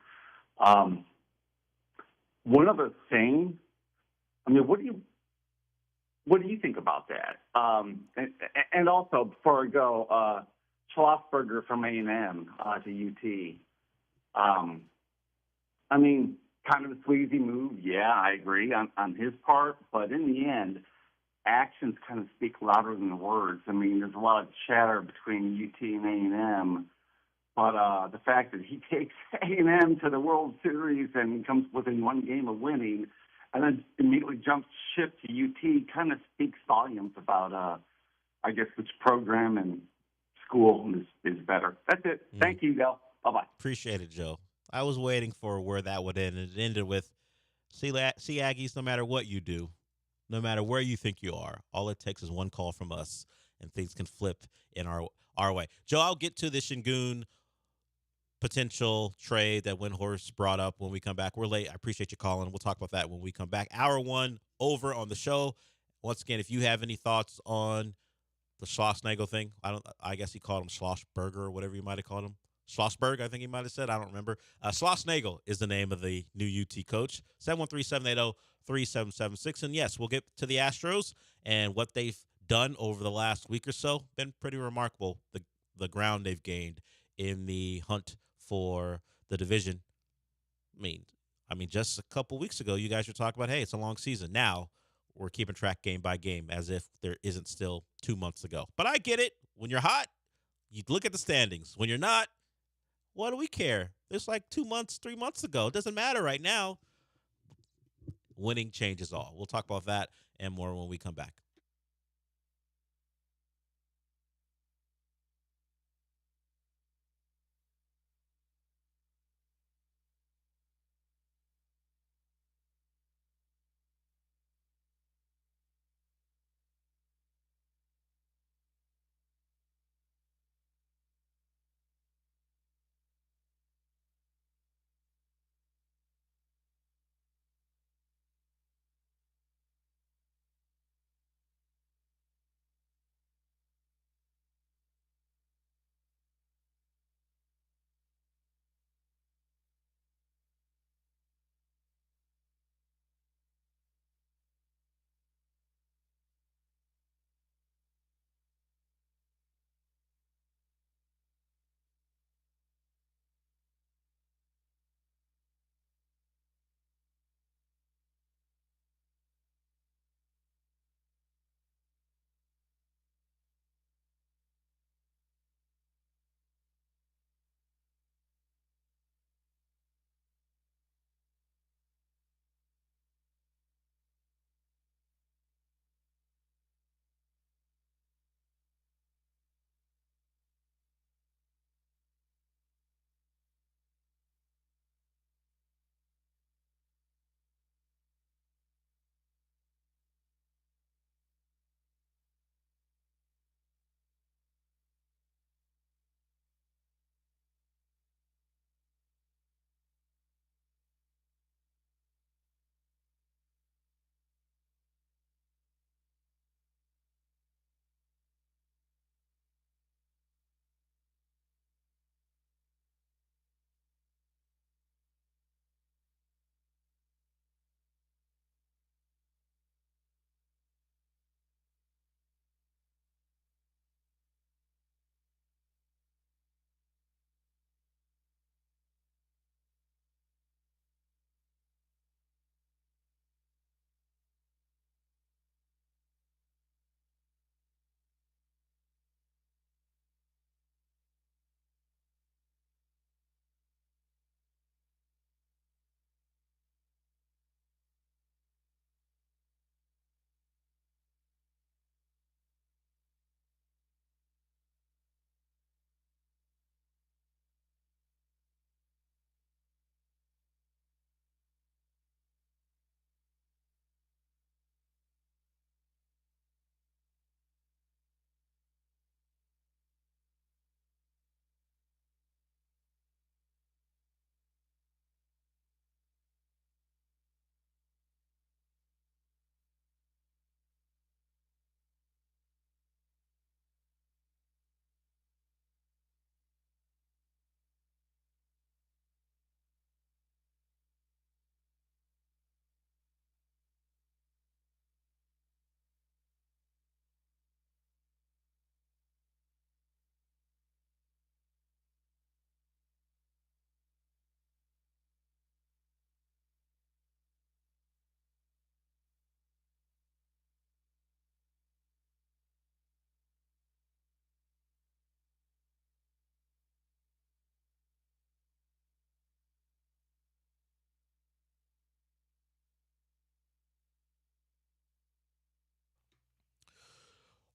One other thing, I mean, what do you think about that? And also, before I go, Schlossberger from A&M to UT. I mean, kind of a sleazy move. Yeah, I agree on his part. But in the end, actions kind of speak louder than the words. I mean, there's a lot of chatter between UT and A&M. But the fact that he takes A&M to the World Series and comes within one game of winning and then immediately jumps ship to UT kind of speaks volumes about, I guess, which program and school is better. That's it. Thank you, Del. Bye-bye. Appreciate it, Joe. I was waiting for where that would end, and it ended with, see, Aggies, no matter what you do, no matter where you think you are, all it takes is one call from us, and things can flip in our way. Joe, I'll get to the Sengun potential trade that Windhorst brought up when we come back. We're late. I appreciate you calling. We'll talk about that when we come back. Hour one over on the show. Once again, if you have any thoughts on the Schlossnagle thing, I guess he called him Schlossberger or whatever you might have called him. Schlossberg, I think he might have said. I don't remember. Schlossnagle is the name of the new UT coach. 713-780-3776. And yes, we'll get to the Astros and what they've done over the last week or so. Been pretty remarkable, the ground they've gained in the hunt for the division. I mean, just a couple weeks ago, you guys were talking about, hey, it's a long season. Now we're keeping track game by game as if there isn't still 2 months to go. But I get it. When you're hot, you look at the standings. When you're not, what do we care? It's like 2 months, 3 months ago. It doesn't matter right now. Winning changes all. We'll talk about that and more when we come back.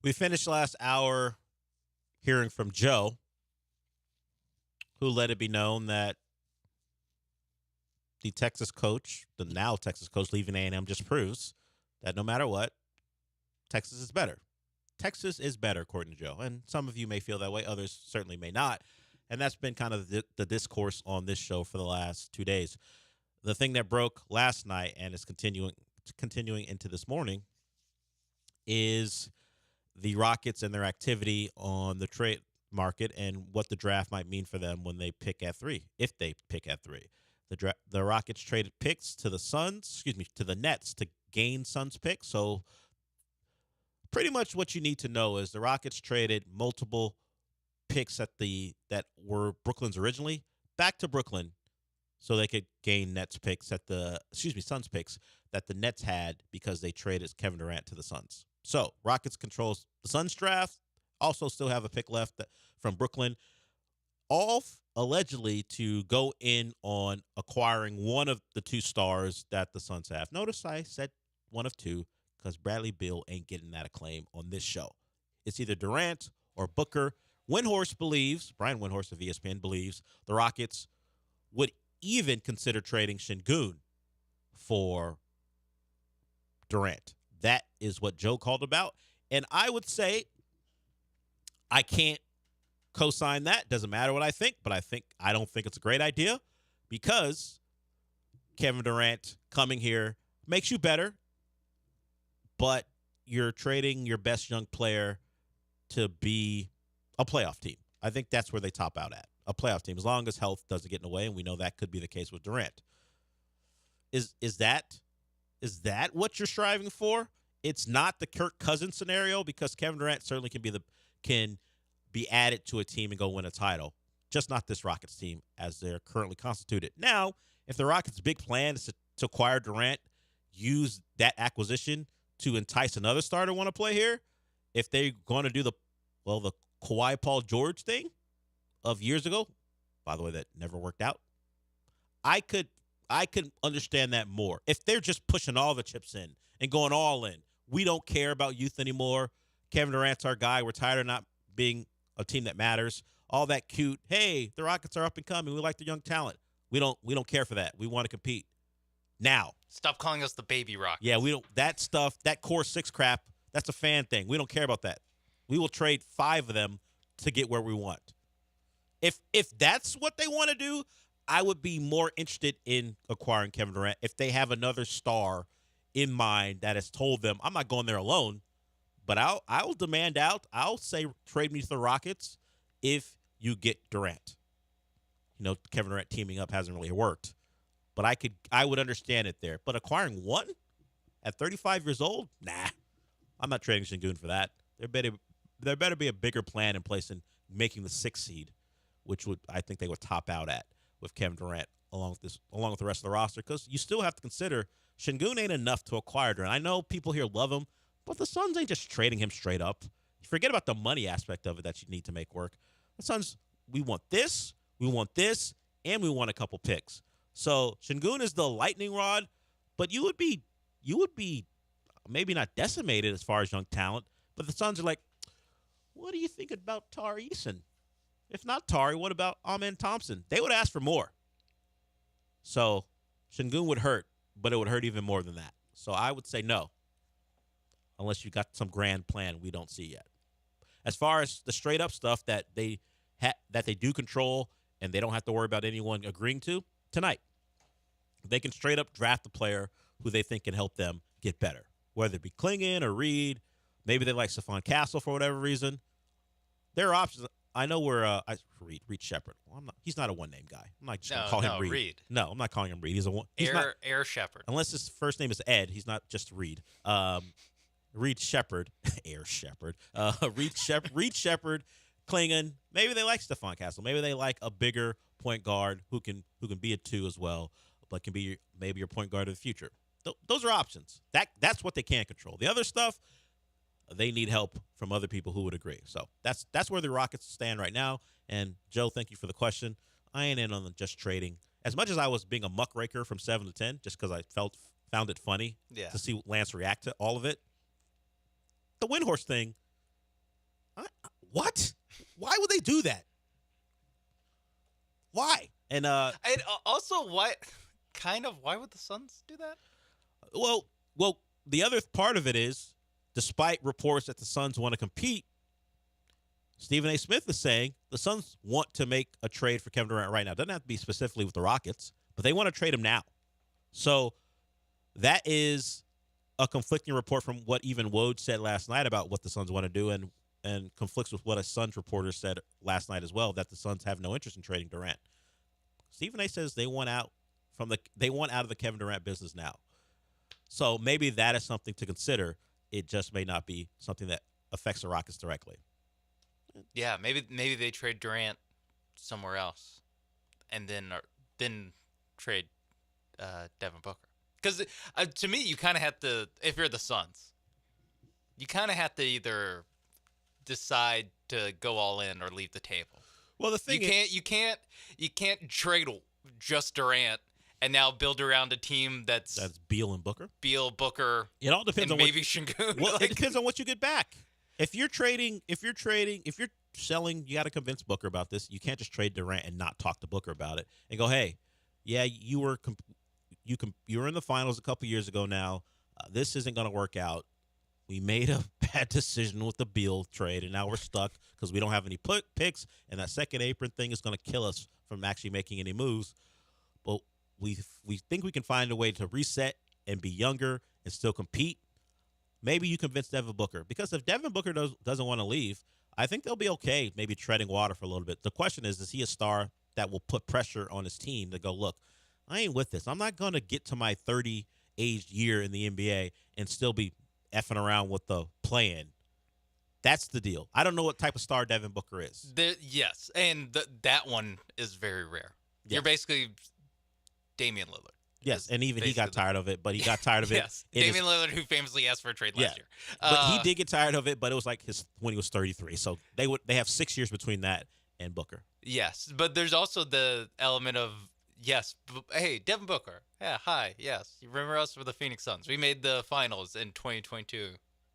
We finished last hour hearing from Joe, who let it be known that the Texas coach, the now Texas coach leaving A&M, just proves that no matter what, Texas is better. Texas is better, according to Joe. And some of you may feel that way. Others certainly may not. And that's been kind of the discourse on this show for the last 2 days. The thing that broke last night and is continuing into this morning is the Rockets and their activity on the trade market and what the draft might mean for them when they pick at 3, if they pick at 3. The Rockets traded picks to the Nets to gain Suns picks. So pretty much what you need to know is the Rockets traded multiple picks that were Brooklyn's originally back to Brooklyn so they could gain Suns picks that the Nets had because they traded Kevin Durant to the Suns. So Rockets controls the Suns draft, also still have a pick left from Brooklyn, all allegedly to go in on acquiring one of the 2 stars that the Suns have. Notice I said one of 2 because Bradley Beal ain't getting that acclaim on this show. It's either Durant or Booker. Brian Windhorst of ESPN believes the Rockets would even consider trading Şengün for Durant. That is what Joe called about. And I would say I can't co-sign that. Doesn't matter what I think, but I don't think it's a great idea because Kevin Durant coming here makes you better, but you're trading your best young player to be a playoff team. I think that's where they top out at, a playoff team, as long as health doesn't get in the way, and we know that could be the case with Durant. Is that what you're striving for? It's not the Kirk Cousins scenario because Kevin Durant certainly can be added to a team and go win a title, just not this Rockets team as they're currently constituted. Now, if the Rockets' big plan is to acquire Durant, use that acquisition to entice another star to want to play here, if they're going to do the Kawhi Paul George thing of years ago, by the way, that never worked out, I could understand that more. If they're just pushing all the chips in and going all in, we don't care about youth anymore. Kevin Durant's our guy. We're tired of not being a team that matters. All that cute, hey, the Rockets are up and coming. We like the young talent. We don't care for that. We want to compete. Now. Stop calling us the baby Rockets. Yeah, we don't. That stuff, that core 6 crap, that's a fan thing. We don't care about that. We will trade 5 of them to get where we want. If that's what they want to do, I would be more interested in acquiring Kevin Durant if they have another star in mind that has told them, I'm not going there alone, but I'll demand out. I'll say trade me to the Rockets if you get Durant. Kevin Durant teaming up hasn't really worked, but I would understand it there. But acquiring one at 35 years old, nah, I'm not trading Şengün for that. There better be a bigger plan in place in making the 6th seed, which I think they would top out at with Kevin Durant along with the rest of the roster, because you still have to consider Şengün ain't enough to acquire Durant. I know people here love him, but the Suns ain't just trading him straight up. Forget about the money aspect of it that you need to make work. The Suns, we want this, and we want a couple picks. So Şengün is the lightning rod, but you would be maybe not decimated as far as young talent, but the Suns are like, what do you think about Tari Eason? If not Tari, what about Amen Thompson? They would ask for more. So Şengün would hurt, but it would hurt even more than that. So I would say no, unless you got some grand plan we don't see yet. As far as the straight up stuff that they do control and they don't have to worry about anyone agreeing to tonight, they can straight up draft a player who they think can help them get better, whether it be Klingon or Reed. Maybe they like Stephon Castle for whatever reason. There are options. I know where Reed Shepard. Well, he's not a one-name guy. I'm not just going to call him Reed. No, I'm not calling him Reed. He's Air Shepard. Unless his first name is Ed, he's not just Reed. Reed Shepard, Air Shepard. Reed Shepard, Klingon. Maybe they like Stephon Castle. Maybe they like a bigger point guard who can be a 2 as well, but can be maybe your point guard of the future. Those are options. That's what they can control. The other stuff, they need help from other people who would agree. So that's where the Rockets stand right now. And Joe, thank you for the question. I ain't in on just trading. As much as I was being a muckraker from 7 to 10, just because I found it funny to see Lance react to all of it. The Windhorst thing, What? Why would they do that? Why? And also, why would the Suns do that? Well, the other part of it is, despite reports that the Suns want to compete, Stephen A. Smith is saying the Suns want to make a trade for Kevin Durant right now. It doesn't have to be specifically with the Rockets, but they want to trade him now. So that is a conflicting report from what even Woj said last night about what the Suns want to do, and conflicts with what a Suns reporter said last night as well, that the Suns have no interest in trading Durant. Stephen A. says they want out of the Kevin Durant business now. So maybe that is something to consider. It just may not be something that affects the Rockets directly. Yeah, maybe they trade Durant somewhere else, and then trade Devin Booker. Because to me, you kind of have to, if you're the Suns, you kind of have to either decide to go all in or leave the table. Well, the thing you can't trade just Durant and now build around a team that's Beal and Booker. It all depends on maybe Şengün. Well, it depends on what you get back. If you're selling, you got to convince Booker about this. You can't just trade Durant and not talk to Booker about it and go, hey, yeah, you were in the finals a couple years ago now. This isn't going to work out. We made a bad decision with the Beal trade, and now we're stuck because we don't have any picks, and that second apron thing is going to kill us from actually making any moves. But we think we can find a way to reset and be younger and still compete. Maybe you convince Devin Booker, because if Devin Booker doesn't want to leave, I think they'll be okay maybe treading water for a little bit. The question is he a star that will put pressure on his team to go, look, I ain't with this. I'm not going to get to my 30-aged year in the NBA and still be effing around with the play-in. That's the deal. I don't know what type of star Devin Booker is. Yes, and that one is very rare. Yes. You're basically Damian Lillard. Yes, and even he got tired of it, but he got tired of it. Yes, Damian Lillard, who famously asked for a trade last year. But he did get tired of it, but it was like when he was 33. So they have 6 years between that and Booker. Yes, but there's also the element of, hey, Devin Booker. Yeah, hi, yes. You remember us for the Phoenix Suns? We made the finals in 2022.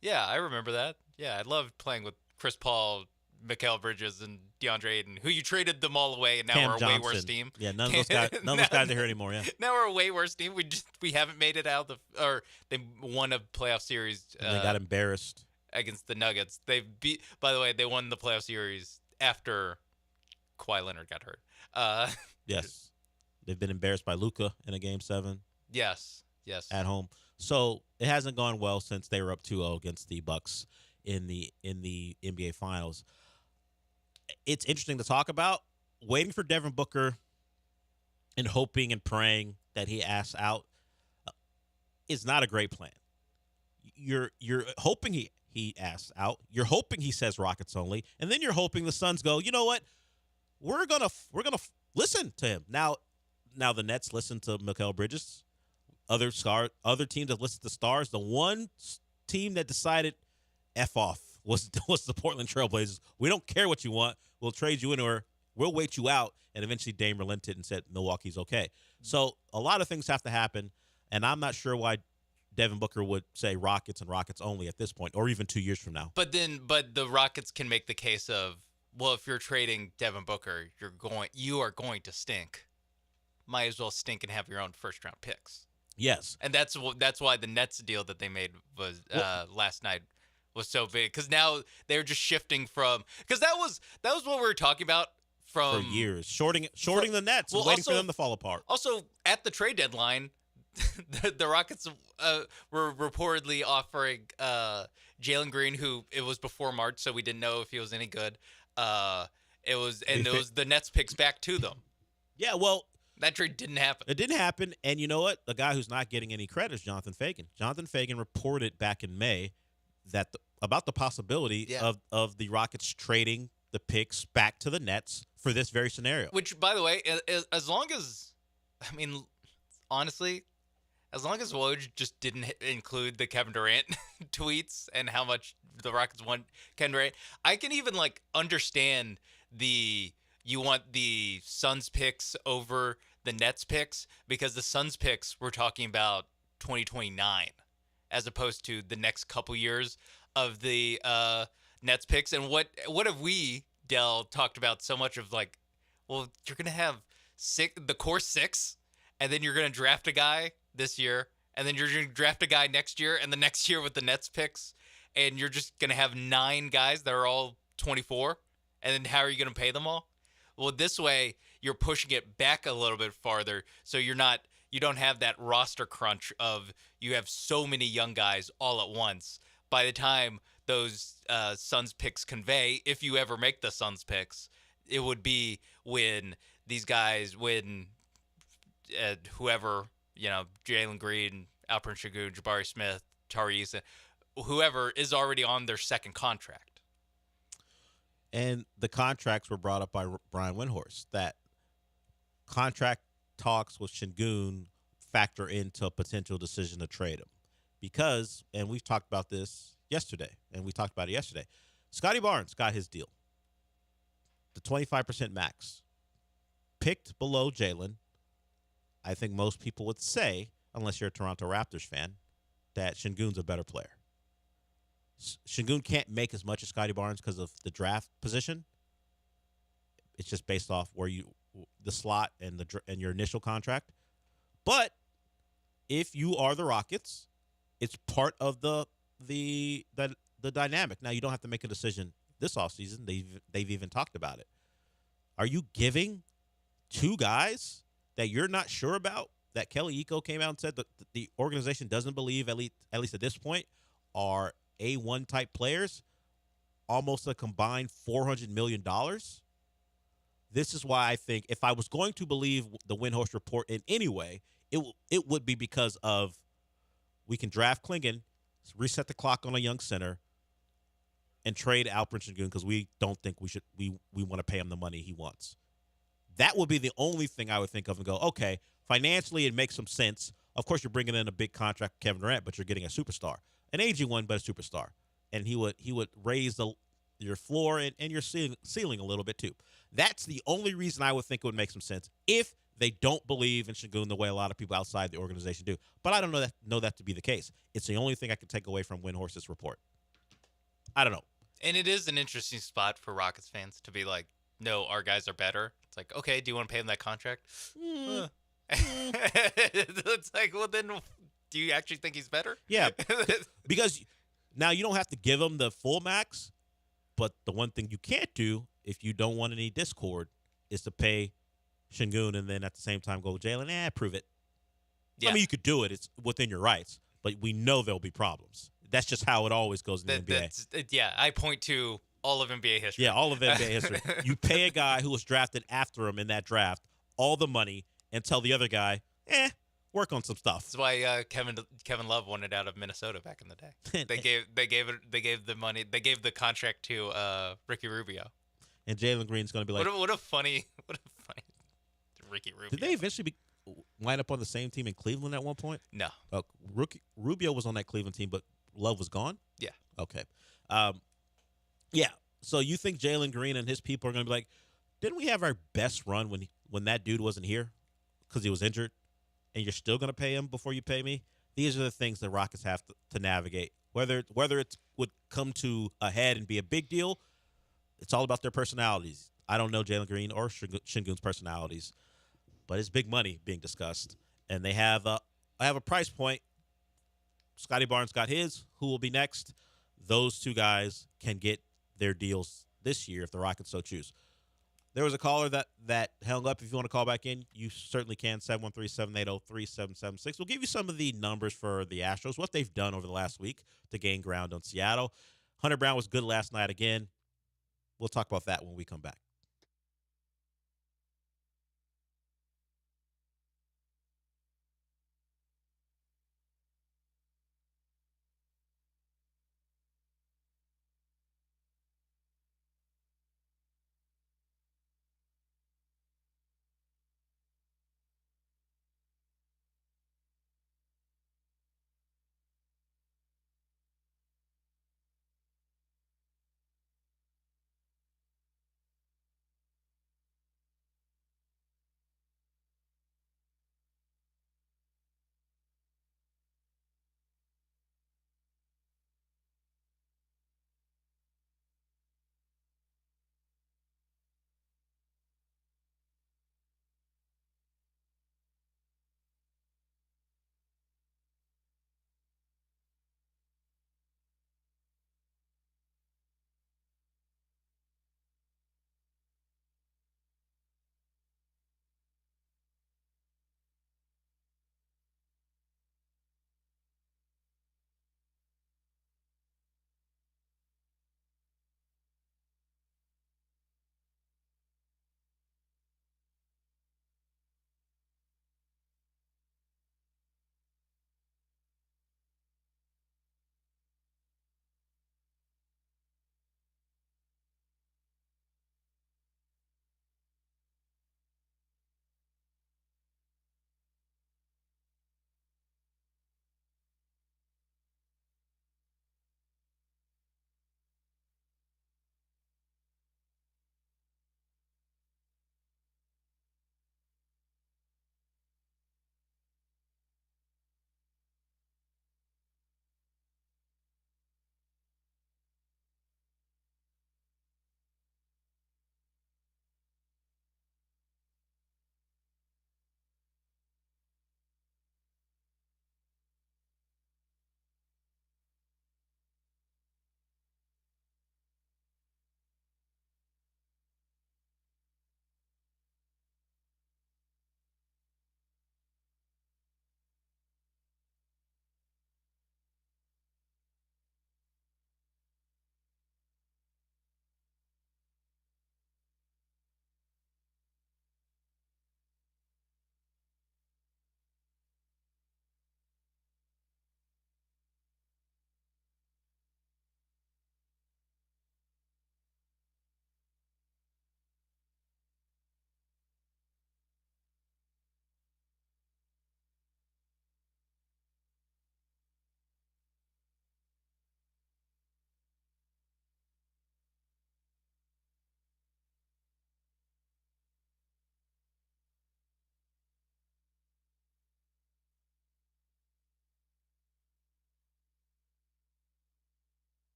Yeah, I remember that. Yeah, I loved playing with Chris Paul, Mikal Bridges, and DeAndre Ayton, who you traded them all away, and now Cam we're a Johnson. way worse team. Yeah, none of those guys are here anymore. Yeah, now we're a way worse team. We haven't made it out of or they won a playoff series. And they got embarrassed against the Nuggets. By the way, they won the playoff series after Kawhi Leonard got hurt. Yes, they've been embarrassed by Luka in a Game 7. Yes, at home. So it hasn't gone well since they were up 2-0 against the Bucks in the NBA Finals. It's interesting to talk about. Waiting for Devin Booker and hoping and praying that he asks out is not a great plan. You're hoping he asks out. You're hoping he says Rockets only, and then you're hoping the Suns go, you know what? We're gonna listen to him. Now the Nets listen to Mikal Bridges. Other teams have listened to stars. The one team that decided F off was the Portland Trailblazers. We don't care what you want. We'll trade you in, or we'll wait you out. And eventually Dame relented and said Milwaukee's okay. So a lot of things have to happen, and I'm not sure why Devin Booker would say Rockets and Rockets only at this point, or even 2 years from now. But the Rockets can make the case of, well, if you're trading Devin Booker, you are going to stink. Might as well stink and have your own first-round picks. Yes, and that's why the Nets deal that they made was last night was so big, because now they're just shifting from, because that was what we were talking about for years, shorting the Nets, and waiting for them to fall apart. Also, at the trade deadline, the Rockets were reportedly offering Jalen Green, who it was before March, so we didn't know if he was any good. It was the Nets picks back to them. Yeah, well, that trade didn't happen. It didn't happen, and you know what? The guy who's not getting any credit is Jonathan Fagan. Jonathan Fagan reported back in May that about the possibility of the Rockets trading the picks back to the Nets for this very scenario. Which, by the way, as long as Woj just didn't include the Kevin Durant tweets and how much the Rockets want Kevin Durant, I can even understand you want the Suns picks over the Nets picks, because the Suns picks we're talking about 2029 as opposed to the next couple years of the Nets picks. And what have we, Dell, talked about so much of like, well, you're going to have the core 6, and then you're going to draft a guy this year, and then you're going to draft a guy next year, and the next year with the Nets picks, and you're just going to have 9 guys that are all 24, and then how are you going to pay them all? Well, this way, you're pushing it back a little bit farther, so you don't have that roster crunch of you have so many young guys all at once. By the time those Suns picks convey, if you ever make the Suns picks, it would be when these guys, whoever, Jalen Green, Alperen Şengün, Jabari Smith, Tari Eason, whoever is already on their second contract. And the contracts were brought up by Brian Windhorst, that contract talks with Şengün factor into a potential decision to trade him. Because, and we've talked about this yesterday, Scottie Barnes got his deal. The 25% max. Picked below Jalen. I think most people would say, unless you're a Toronto Raptors fan, that Şengün's a better player. Şengün can't make as much as Scottie Barnes because of the draft position. It's just based off where the slot and your initial contract. But if you are the Rockets, it's part of the dynamic. Now, you don't have to make a decision this offseason. They've even talked about it. Are you giving 2 guys that you're not sure about, that Kelly Iko came out and said that the organization doesn't believe, at least at this point, are A1 type players, almost a combined $400 million? This is why I think if I was going to believe the Windhorst report in any way, it would be because of we can draft Klingon, reset the clock on a young center, and trade Alperen Şengün because we don't think we want to pay him the money he wants. That would be the only thing I would think of and go, okay, financially it makes some sense. Of course, you're bringing in a big contract with Kevin Durant, but you're getting a superstar, an aging one, but a superstar, and he would raise your floor and your ceiling a little bit too. That's the only reason I would think it would make some sense if they don't believe in Şengün the way a lot of people outside the organization do. But I don't know that to be the case. It's the only thing I could take away from Windhorst's report. I don't know. And it is an interesting spot for Rockets fans to be like, no, our guys are better. It's like, okay, do you want to pay him that contract? It's like, well, then do you actually think he's better? Yeah, because now you don't have to give him the full max, but the one thing you can't do if you don't want any discord is to pay Şengün and then at the same time go, Jalen, prove it. Yeah. I mean, you could do it. It's within your rights, but we know there'll be problems. That's just how it always goes in the NBA. I point to all of NBA history. Yeah, all of NBA history. You pay a guy who was drafted after him in that draft all the money and tell the other guy, work on some stuff. That's why Kevin Love wanted out of Minnesota back in the day. They gave the contract to Ricky Rubio. And Jalen Green's going to be like, what a funny Ricky Rubio. Did they eventually wind up on the same team in Cleveland at one point? No. Rubio was on that Cleveland team, but Love was gone? Yeah. Okay. Yeah. So you think Jalen Green and his people are going to be like, didn't we have our best run when that dude wasn't here because he was injured, and you're still going to pay him before you pay me? These are the things the Rockets have to navigate. Whether it would come to a head and be a big deal, it's all about their personalities. I don't know Jalen Green or Şengün's personalities, but it's big money being discussed, and I have a price point. Scottie Barnes got his. Who will be next? Those 2 guys can get their deals this year if the Rockets so choose. There was a caller that hung up. If you want to call back in, you certainly can. 713-780-3776. We'll give you some of the numbers for the Astros, what they've done over the last week to gain ground on Seattle. Hunter Brown was good last night again. We'll talk about that when we come back.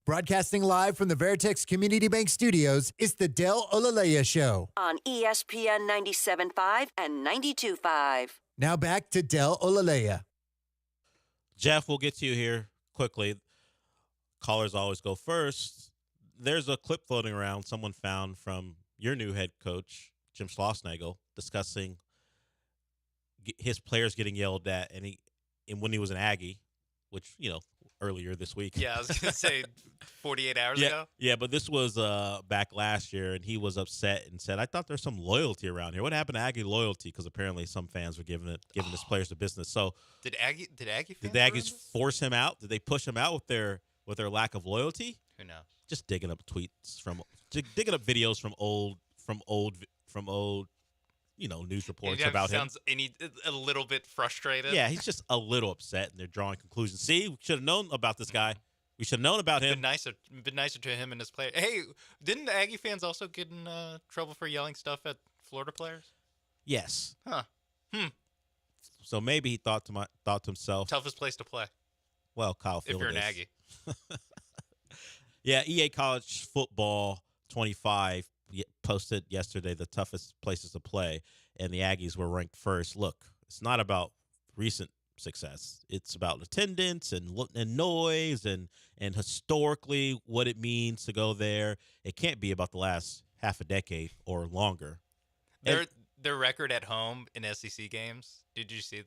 Broadcasting live from the Veritex Community Bank Studios, it's the Del Olaleye Show. On ESPN 97.5 and 92.5. Now back to Del Olaleye. Jeff, we'll get to you here quickly. Callers always go first. There's a clip floating around someone found from your new head coach, Jim Schlossnagle, discussing his players getting yelled at, and when he was an Aggie, which, earlier this week. Yeah, I was going to say 48 hours ago. Yeah, but this was back last year, and he was upset and said, I thought there's some loyalty around here. What happened to Aggie loyalty? Because apparently some fans were giving his players the business. So Did Aggie did the Aggies force him out? Did they push him out with their lack of loyalty? Who knows? Just digging up digging up videos from old news reports about him. Sounds a little bit frustrated. Yeah, he's just a little upset, and they're drawing conclusions. See, we should have known about this guy. We should have known about him. Been nicer to him and his player. Hey, didn't the Aggie fans also get in trouble for yelling stuff at Florida players? Yes. Huh. So maybe he thought to himself, toughest place to play. Well, Kyle Field if you're an is. Aggie. Yeah, EA College Football 25 posted yesterday the toughest places to play, and the Aggies were ranked first. Look, it's not about recent success. It's about attendance and noise and historically what it means to go there. It can't be about the last half a decade or longer. Their record at home in SEC games. Did you see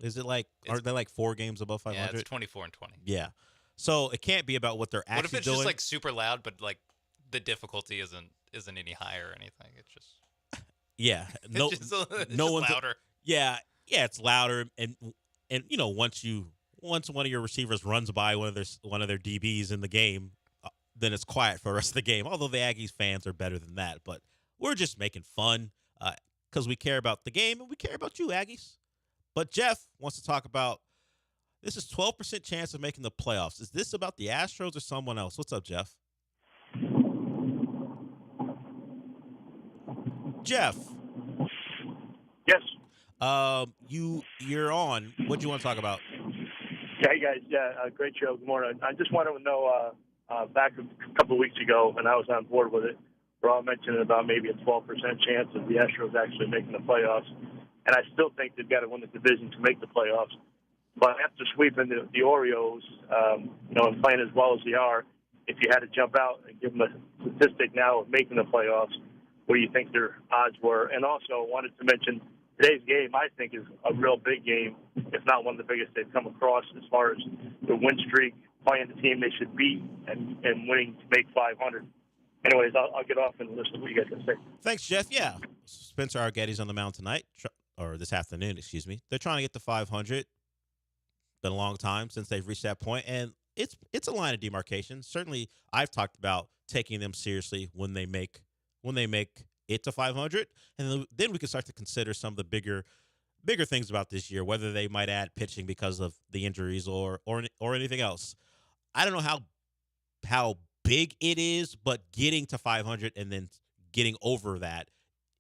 Is it aren't they 4 games above 500? Yeah, it's 24-20. Yeah. So it can't be about what they're actually doing. What if it's just super loud, but the difficulty isn't any higher or anything? It's just no it's no one's louder. Yeah, it's louder, and once one of your receivers runs by one of their DBs in the game, then it's quiet for the rest of the game. Although the Aggies fans are better than that, but we're just making fun because we care about the game and we care about you, Aggies. But Jeff wants to talk about. This is 12% chance of making the playoffs. Is this about the Astros or someone else? What's up, Jeff? Jeff. Yes. You're on. What do you want to talk about? Hey guys, great show. Good morning. I just wanted to know back a couple of weeks ago, and I was on board with it. We're all mentioning about maybe a 12% chance of the Astros actually making the playoffs, and I still think they've got to win the division to make the playoffs. But after sweeping the Orioles, and playing as well as they are, if you had to jump out and give them a statistic now of making the playoffs, what do you think their odds were? And also wanted to mention today's game, I think, is a real big game, if not one of the biggest they've come across as far as the win streak, playing the team they should beat, and winning to make 500. Anyways, I'll get off and listen to what you guys have to say. Thanks, Jeff. Yeah. Spencer Argetty's on the mound tonight, or this afternoon, excuse me. They're trying to get to 500. Been a long time since they've reached that point, and it's a line of demarcation. Certainly, I've talked about taking them seriously when they make it to 500, and then we can start to consider some of the bigger things about this year, whether they might add pitching because of the injuries or anything else. I don't know how big it is, but getting to 500 and then getting over that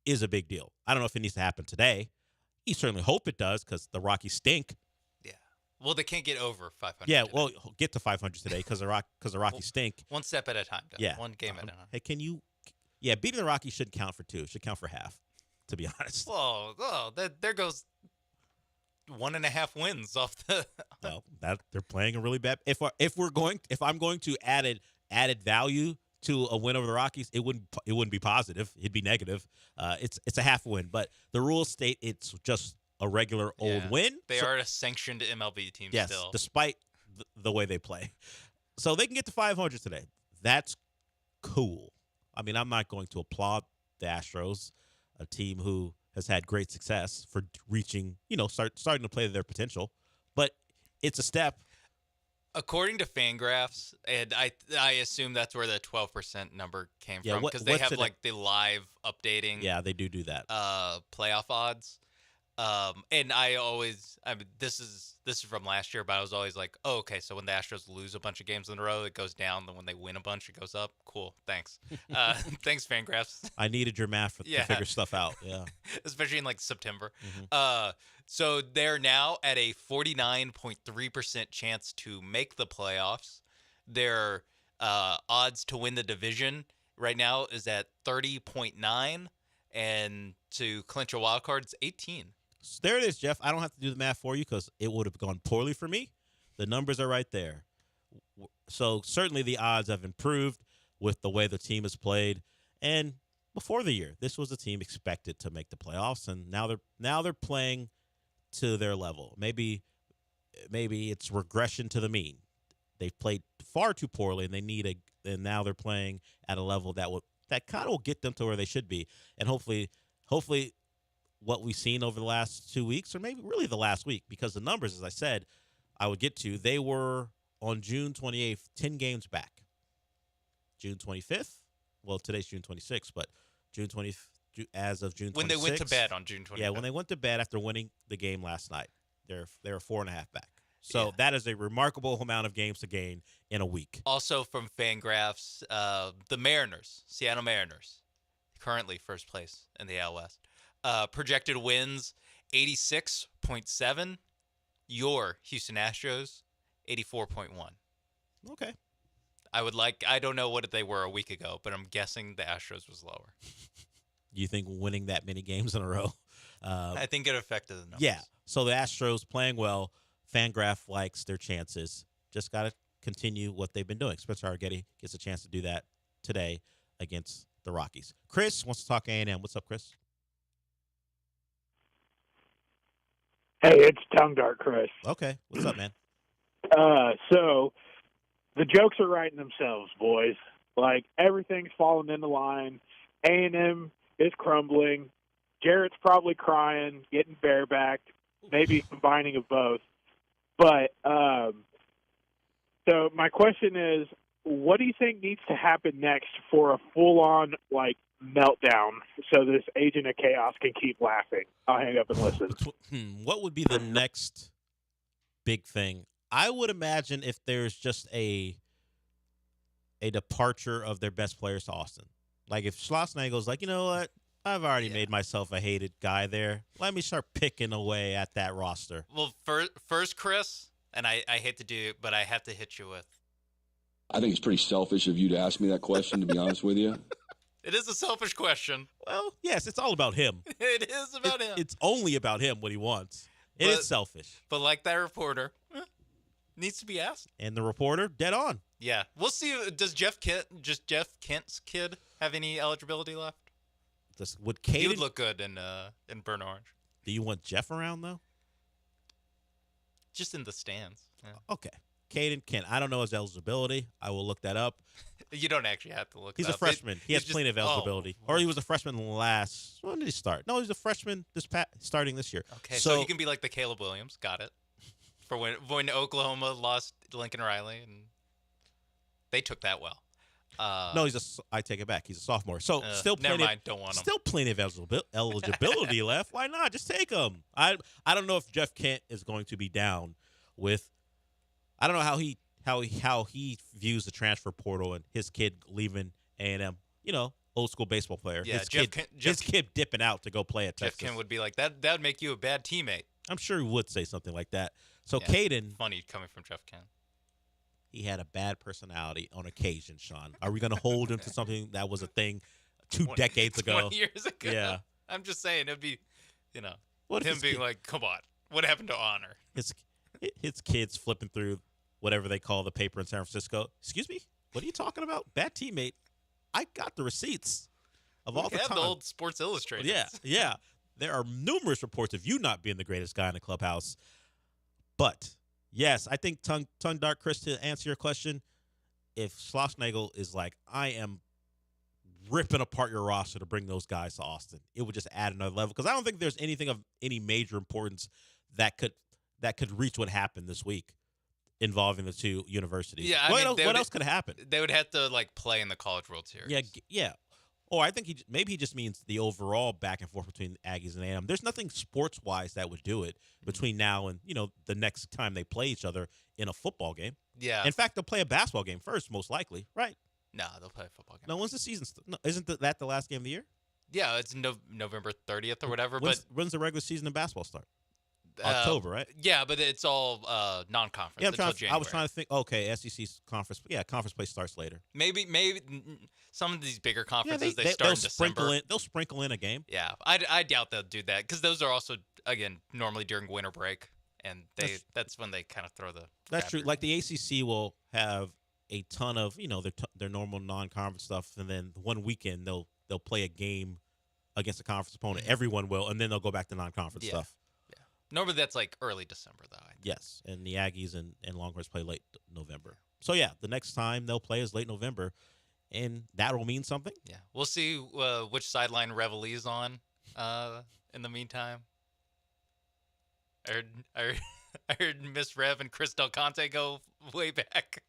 is a big deal. I don't know if it needs to happen today. You certainly hope it does because the Rockies stink. Well, they can't get over 500. Yeah, today. well, get to 500 today because the Rockies stink. One step at a time. Doug. Yeah. One game at a time. Hey, can you? Yeah, beating the Rockies shouldn't count for 2. It should count for half, to be honest. Whoa, there goes 1.5 wins off the. Well, that they're playing a really bad. If I'm going to added value to a win over the Rockies, it wouldn't be positive. It'd be negative. It's a half win, but the rules state it's just a regular old win. They are a sanctioned MLB team yes, still. Despite the way they play. So they can get to 500 today. That's cool. I mean, I'm not going to applaud the Astros, a team who has had great success for reaching, starting to play to their potential. But it's a step. According to Fangraphs, and I assume that's where the 12% number came from because they have the live updating. Yeah, they do that. Playoff odds. And this is from last year, but I was always like, oh, okay, so when the Astros lose a bunch of games in a row, it goes down. Then when they win a bunch, it goes up. Cool, thanks. Thanks, Fangraphs. I needed your math to figure stuff out. Yeah, especially in September. Mm-hmm. So they're now at a 49.3% chance to make the playoffs. Their odds to win the division right now is at 30.9, and to clinch a wild card, it's 18. So there it is, Jeff. I don't have to do the math for you because it would have gone poorly for me. The numbers are right there. So certainly the odds have improved with the way the team has played. And before the year, this was a team expected to make the playoffs, and now they're playing to their level. Maybe it's regression to the mean. They've played far too poorly, and and now they're playing at a level that kind of will get them to where they should be. And hopefully what we've seen over the last 2 weeks, or maybe really the last week, because the numbers, as I said, I would get to, they were on June 28th, 10 games back. June 25th, well, today's June 26th, but June 20th, as of June 26th. When they went to bed on June 25th. Yeah, when they went to bed after winning the game last night. They were 4.5 back. So that is a remarkable amount of games to gain in a week. Also from Fangraphs, the Mariners, Seattle Mariners, currently first place in the AL West. Projected wins, 86.7. Your Houston Astros, 84.1. Okay. I don't know what they were a week ago, but I'm guessing the Astros was lower. You think winning that many games in a row? I think it affected the numbers. Yeah. So the Astros playing well. Fangraph likes their chances. Just got to continue what they've been doing. Spencer Arguetti gets a chance to do that today against the Rockies. Chris wants to talk A&M. What's up, Chris? Hey, it's Tongue Dart Chris. Okay. What's up, man? So the jokes are writing themselves, boys. Like, everything's falling into line. A&M is crumbling. Jarrett's probably crying, getting barebacked, maybe combining of both. But so my question is, what do you think needs to happen next for a full-on, like, meltdown so this agent of chaos can keep laughing? I'll hang up and listen. What would be the next big thing? I would imagine if there's just a departure of their best players to Austin. Like if Schlossnagel's like, you know what? I've already made myself a hated guy there. Let me start picking away at that roster. Well, first, Chris, and I hate to do it, but I have to hit you with. I think it's pretty selfish of you to ask me that question, to be honest with you. It is a selfish question. Well, yes, it's all about him. It is about him. It's only about him, what he wants. It is selfish. But like that reporter, needs to be asked. And the reporter, dead on. Yeah. We'll see. Does Jeff Kent's kid have any eligibility left? Would He Caden would look good in burnt orange. Do you want Jeff around, though? Just in the stands. Yeah. Okay. Caden Kent. I don't know his eligibility. I will look that up. You don't actually have to look He's it a up. freshman. He has plenty of eligibility. Or he was a freshman last. When did he start? No, he was a freshman starting this year. Okay, so you can be like the Caleb Williams. Got it. For when Oklahoma lost Lincoln Riley, and they took that well. No, I take it back. He's a sophomore. So still plenty. Never mind. Don't want him. Still plenty of eligibility left. Why not? Just take him. I don't know if Jeff Kent is going to be down with. I don't know how he views the transfer portal and his kid leaving A&M. You know, old school baseball player. Yeah, his kid dipping out to go play at Texas. Jeff Kent would be like that. That would make you a bad teammate. I'm sure he would say something like that. So Yeah, Caden, funny coming from Jeff Kent. he had a bad personality on occasion, Sean. Are we going to hold him to something that was a thing 2 decades ago? 20 years ago. Yeah. I'm just saying, it'd be, him his being kid- like, come on, what happened to honor? His kids flipping through whatever they call the paper in San Francisco. Excuse me? What are you talking about? Bad teammate. I got the receipts of all the have time. the old Sports Illustrated. Yeah. There are numerous reports of you not being the greatest guy in the clubhouse. But, yes, I think tongue dart, Chris, to answer your question, if Schlossnagel is like, I am ripping apart your roster to bring those guys to Austin, it would just add another level. Because I don't think there's anything of any major importance that could reach what happened this week involving the two universities. Yeah, what else could happen? They would have to play in the College World Series. Yeah. Or I think maybe he just means the overall back and forth between Aggies and A&M. There's nothing sports-wise that would do it between now and, the next time they play each other in a football game. Yeah. In fact, they'll play a basketball game first, most likely, right? No, they'll play a football game. No, when's the season? No, isn't that the last game of the year? Yeah, it's November 30th or whatever. When's the regular season of basketball start? October, right? Yeah, but it's all non-conference. Yeah, until I was trying to think. Okay, SEC's conference. Yeah, conference play starts later. Maybe some of these bigger conferences Yeah, they start in sprinkle December. they'll sprinkle in a game. Yeah, I doubt they'll do that because those are also again normally during winter break, and that's when they kind of throw the. That's true. Like the ACC will have a ton of their normal non-conference stuff, and then one weekend they'll play a game against a conference opponent. Mm-hmm. Everyone will, and then they'll go back to non-conference stuff. Yeah, normally that's like early December though. Yes, and the Aggies and Longhorns play late November. So yeah, the next time they'll play is late November, and that will mean something. Yeah, we'll see which sideline Reveille's on. In the meantime, I heard Miss Rev and Chris Del Conte go way back.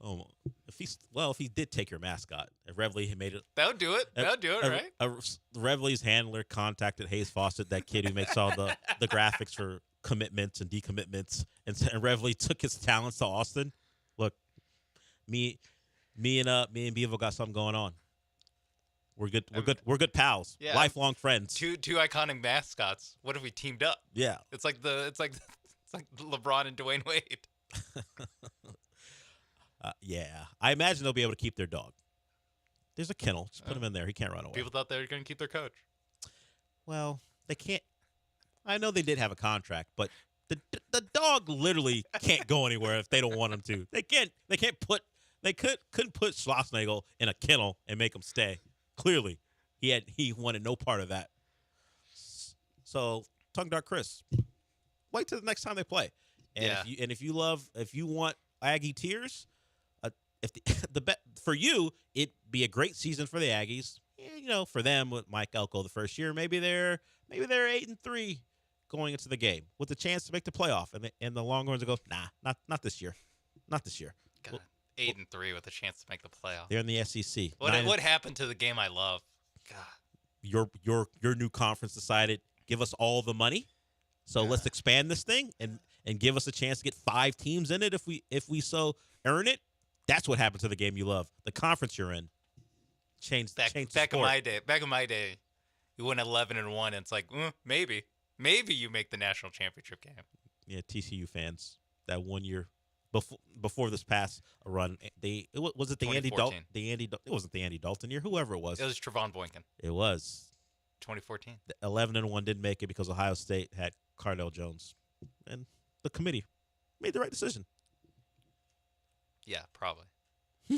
Oh, if he did take your mascot, if Reveille had made it, That would do it, right? Reveille's handler contacted Hayes Fawcett, that kid who makes all the graphics for commitments and decommitments, and Reveille took his talents to Austin. Look, me and Bevo got something going on. We're good. We're good pals. Yeah. Lifelong friends. Two iconic mascots. What if we teamed up? Yeah. It's like LeBron and Dwayne Wade. Yeah. I imagine they'll be able to keep their dog. There's a kennel. Just put him in there. He can't run away. People thought they were going to keep their coach. Well, they can't. I know they did have a contract, but the dog literally can't go anywhere if they don't want him to. They couldn't put Schlossnagel in a kennel and make him stay. Clearly, he wanted no part of that. So, Tongue Dark Chris, wait till the next time they play. And if you want Aggie tears, if the bet for you, it'd be a great season for the Aggies. For them with Mike Elko the first year, maybe they're 8-3 going into the game with a chance to make the playoff, and the Longhorns will go, nah, not this year, not this year. God, 8-3 with a chance to make the playoff. They're in the SEC. What happened to the game I love? God, your new conference decided give us all the money, so let's expand this thing and give us a chance to get 5 teams in it if we so earn it. That's what happened to the game you love. The conference you're in. Change back in my day, you went 11-1, and it's like maybe you make the national championship game. Yeah, TCU fans that 1 year before this past run, it wasn't the Andy Dalton. It wasn't the Andy Dalton year. Whoever it was. It was Trevon Boykin. It was 2014. 11-1 didn't make it because Ohio State had Cardell Jones, and the committee made the right decision. Yeah, probably.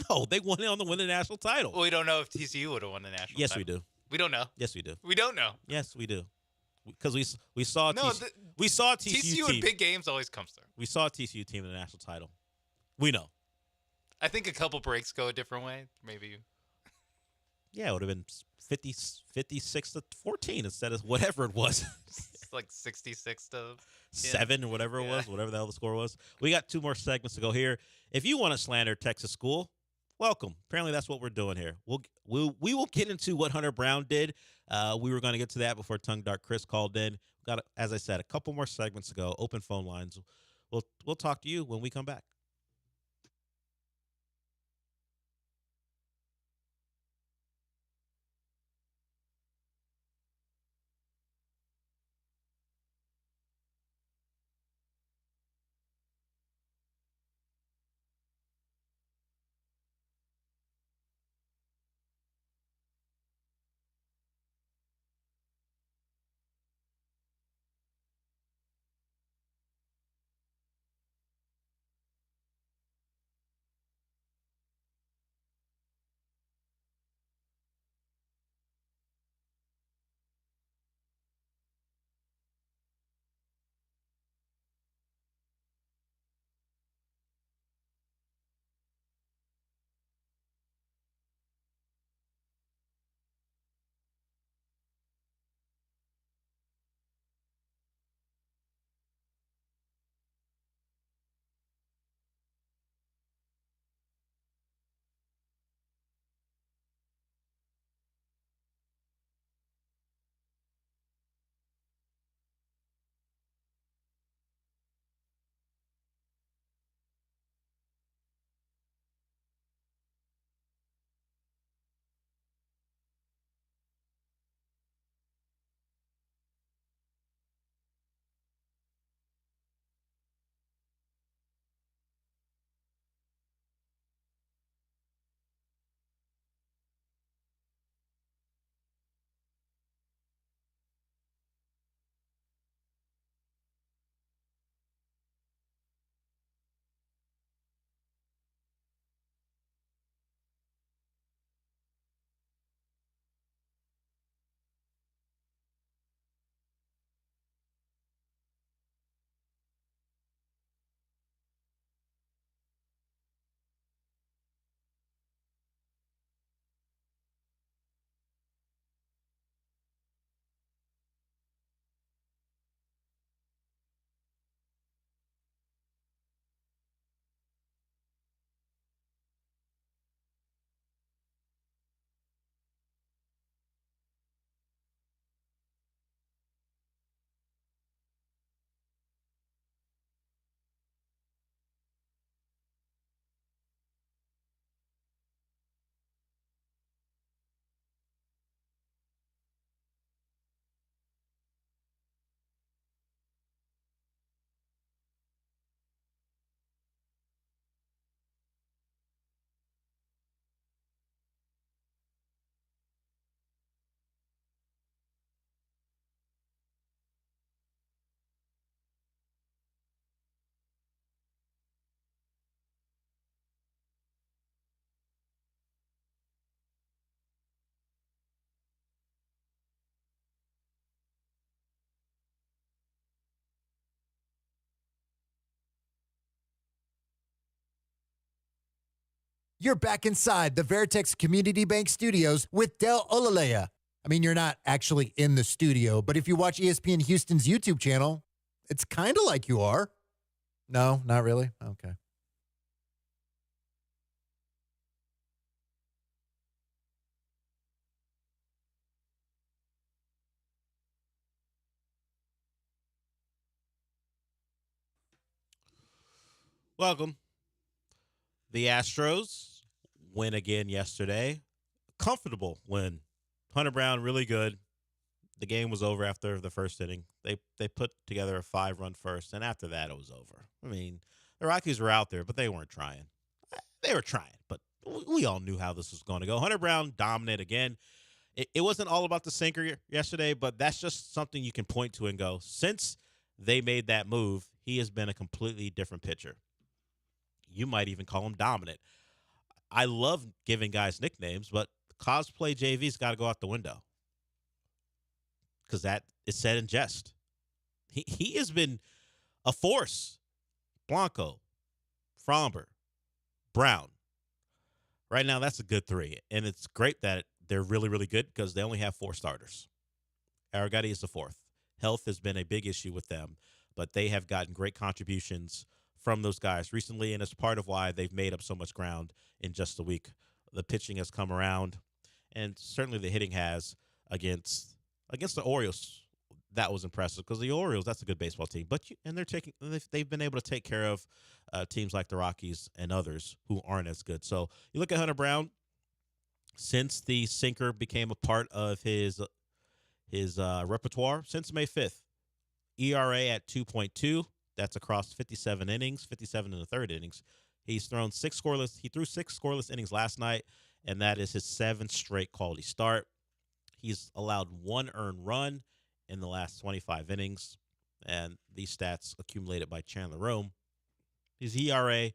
No, they won to win the national title. Well, we don't know if TCU would have won the national title. Yes, we do. We don't know. Yes, we do. We don't know. Yes, we do. Because we saw TCU TCU team. in big games always comes through. We saw a TCU team in the national title. We know. I think a couple breaks go a different way. Maybe. Yeah, it would have been 56-14 instead of whatever it was. It's like 66-7 or whatever it was, whatever the hell the score was. We got 2 more segments to go here. If you want to slander Texas school, welcome. Apparently, that's what we're doing here. We will get into what Hunter Brown did. We were going to get to that before Tongue Dark Chris called in. Got, as I said, a couple more segments to go. Open phone lines. We'll talk to you when we come back. You're back inside the Veritex Community Bank Studios with Del Olaleye. I mean, you're not actually in the studio, but if you watch ESPN Houston's YouTube channel, it's kind of like you are. No, not really? Okay. Welcome. The Astros win again yesterday. Comfortable win. Hunter Brown, really good. The game was over after the first inning. They put together a 5-run first, and after that, it was over. I mean, the Rockies were out there, but they weren't trying. They were trying, but we all knew how this was going to go. Hunter Brown dominant again. It wasn't all about the sinker yesterday, but that's just something you can point to and go, since they made that move, he has been a completely different pitcher. You might even call him dominant. I love giving guys nicknames, but cosplay JV's got to go out the window because that is said in jest. He has been a force. Blanco, Fromber, Brown. Right now, that's a good 3, and it's great that they're really, really good because they only have 4 starters. Aragati is the 4th. Health has been a big issue with them, but they have gotten great contributions from those guys recently, and it's part of why they've made up so much ground in just a week. The pitching has come around, and certainly the hitting has against the Orioles. That was impressive because the Orioles, that's a good baseball team. But they've been able to take care of teams like the Rockies and others who aren't as good. So you look at Hunter Brown. Since the sinker became a part of his repertoire since May 5th, ERA at 2.2. That's across 57 innings, 57 in the third innings. He's thrown 6 scoreless. He threw 6 scoreless innings last night, and that is his 7th straight quality start. He's allowed 1 earned run in the last 25 innings, and these stats accumulated by Chandler Rome. His ERA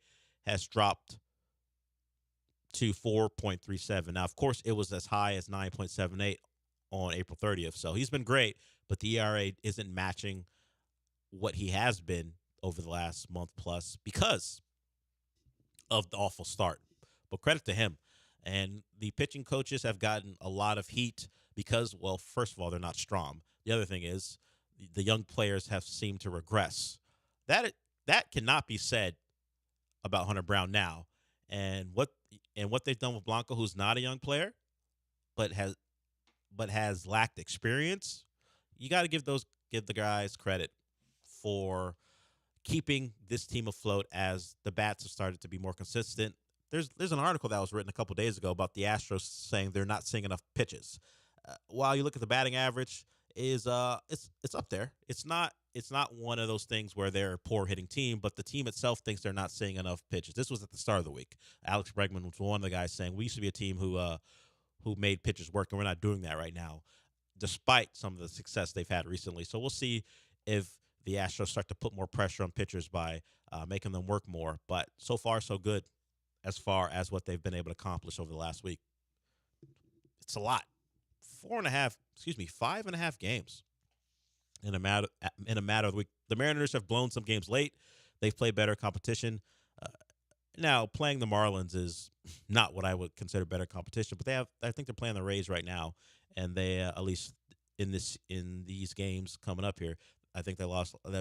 has dropped to 4.37. Now, of course, it was as high as 9.78 on April 30th, so he's been great, but the ERA isn't matching what he has been over the last month plus because of the awful start. But credit to him. And the pitching coaches have gotten a lot of heat because, well, first of all, they're not strong. The other thing is the young players have seemed to regress. That cannot be said about Hunter Brown now. And what they've done with Blanco, who's not a young player, but has lacked experience, you got to give the guys credit for keeping this team afloat as the bats have started to be more consistent. There's an article that was written a couple days ago about the Astros saying they're not seeing enough pitches. While you look at the batting average, it's up there. It's not one of those things where they're a poor hitting team, but the team itself thinks they're not seeing enough pitches. This was at the start of the week. Alex Bregman was one of the guys saying we used to be a team who made pitches work, and we're not doing that right now, despite some of the success they've had recently. So we'll see if the Astros start to put more pressure on pitchers by making them work more. But so far, so good as far as what they've been able to accomplish over the last week. It's a lot. 5.5 games in a matter of the week. The Mariners have blown some games late. They've played better competition. Now, playing the Marlins is not what I would consider better competition, but I think they're playing the Rays right now, and they at least in these games coming up here, I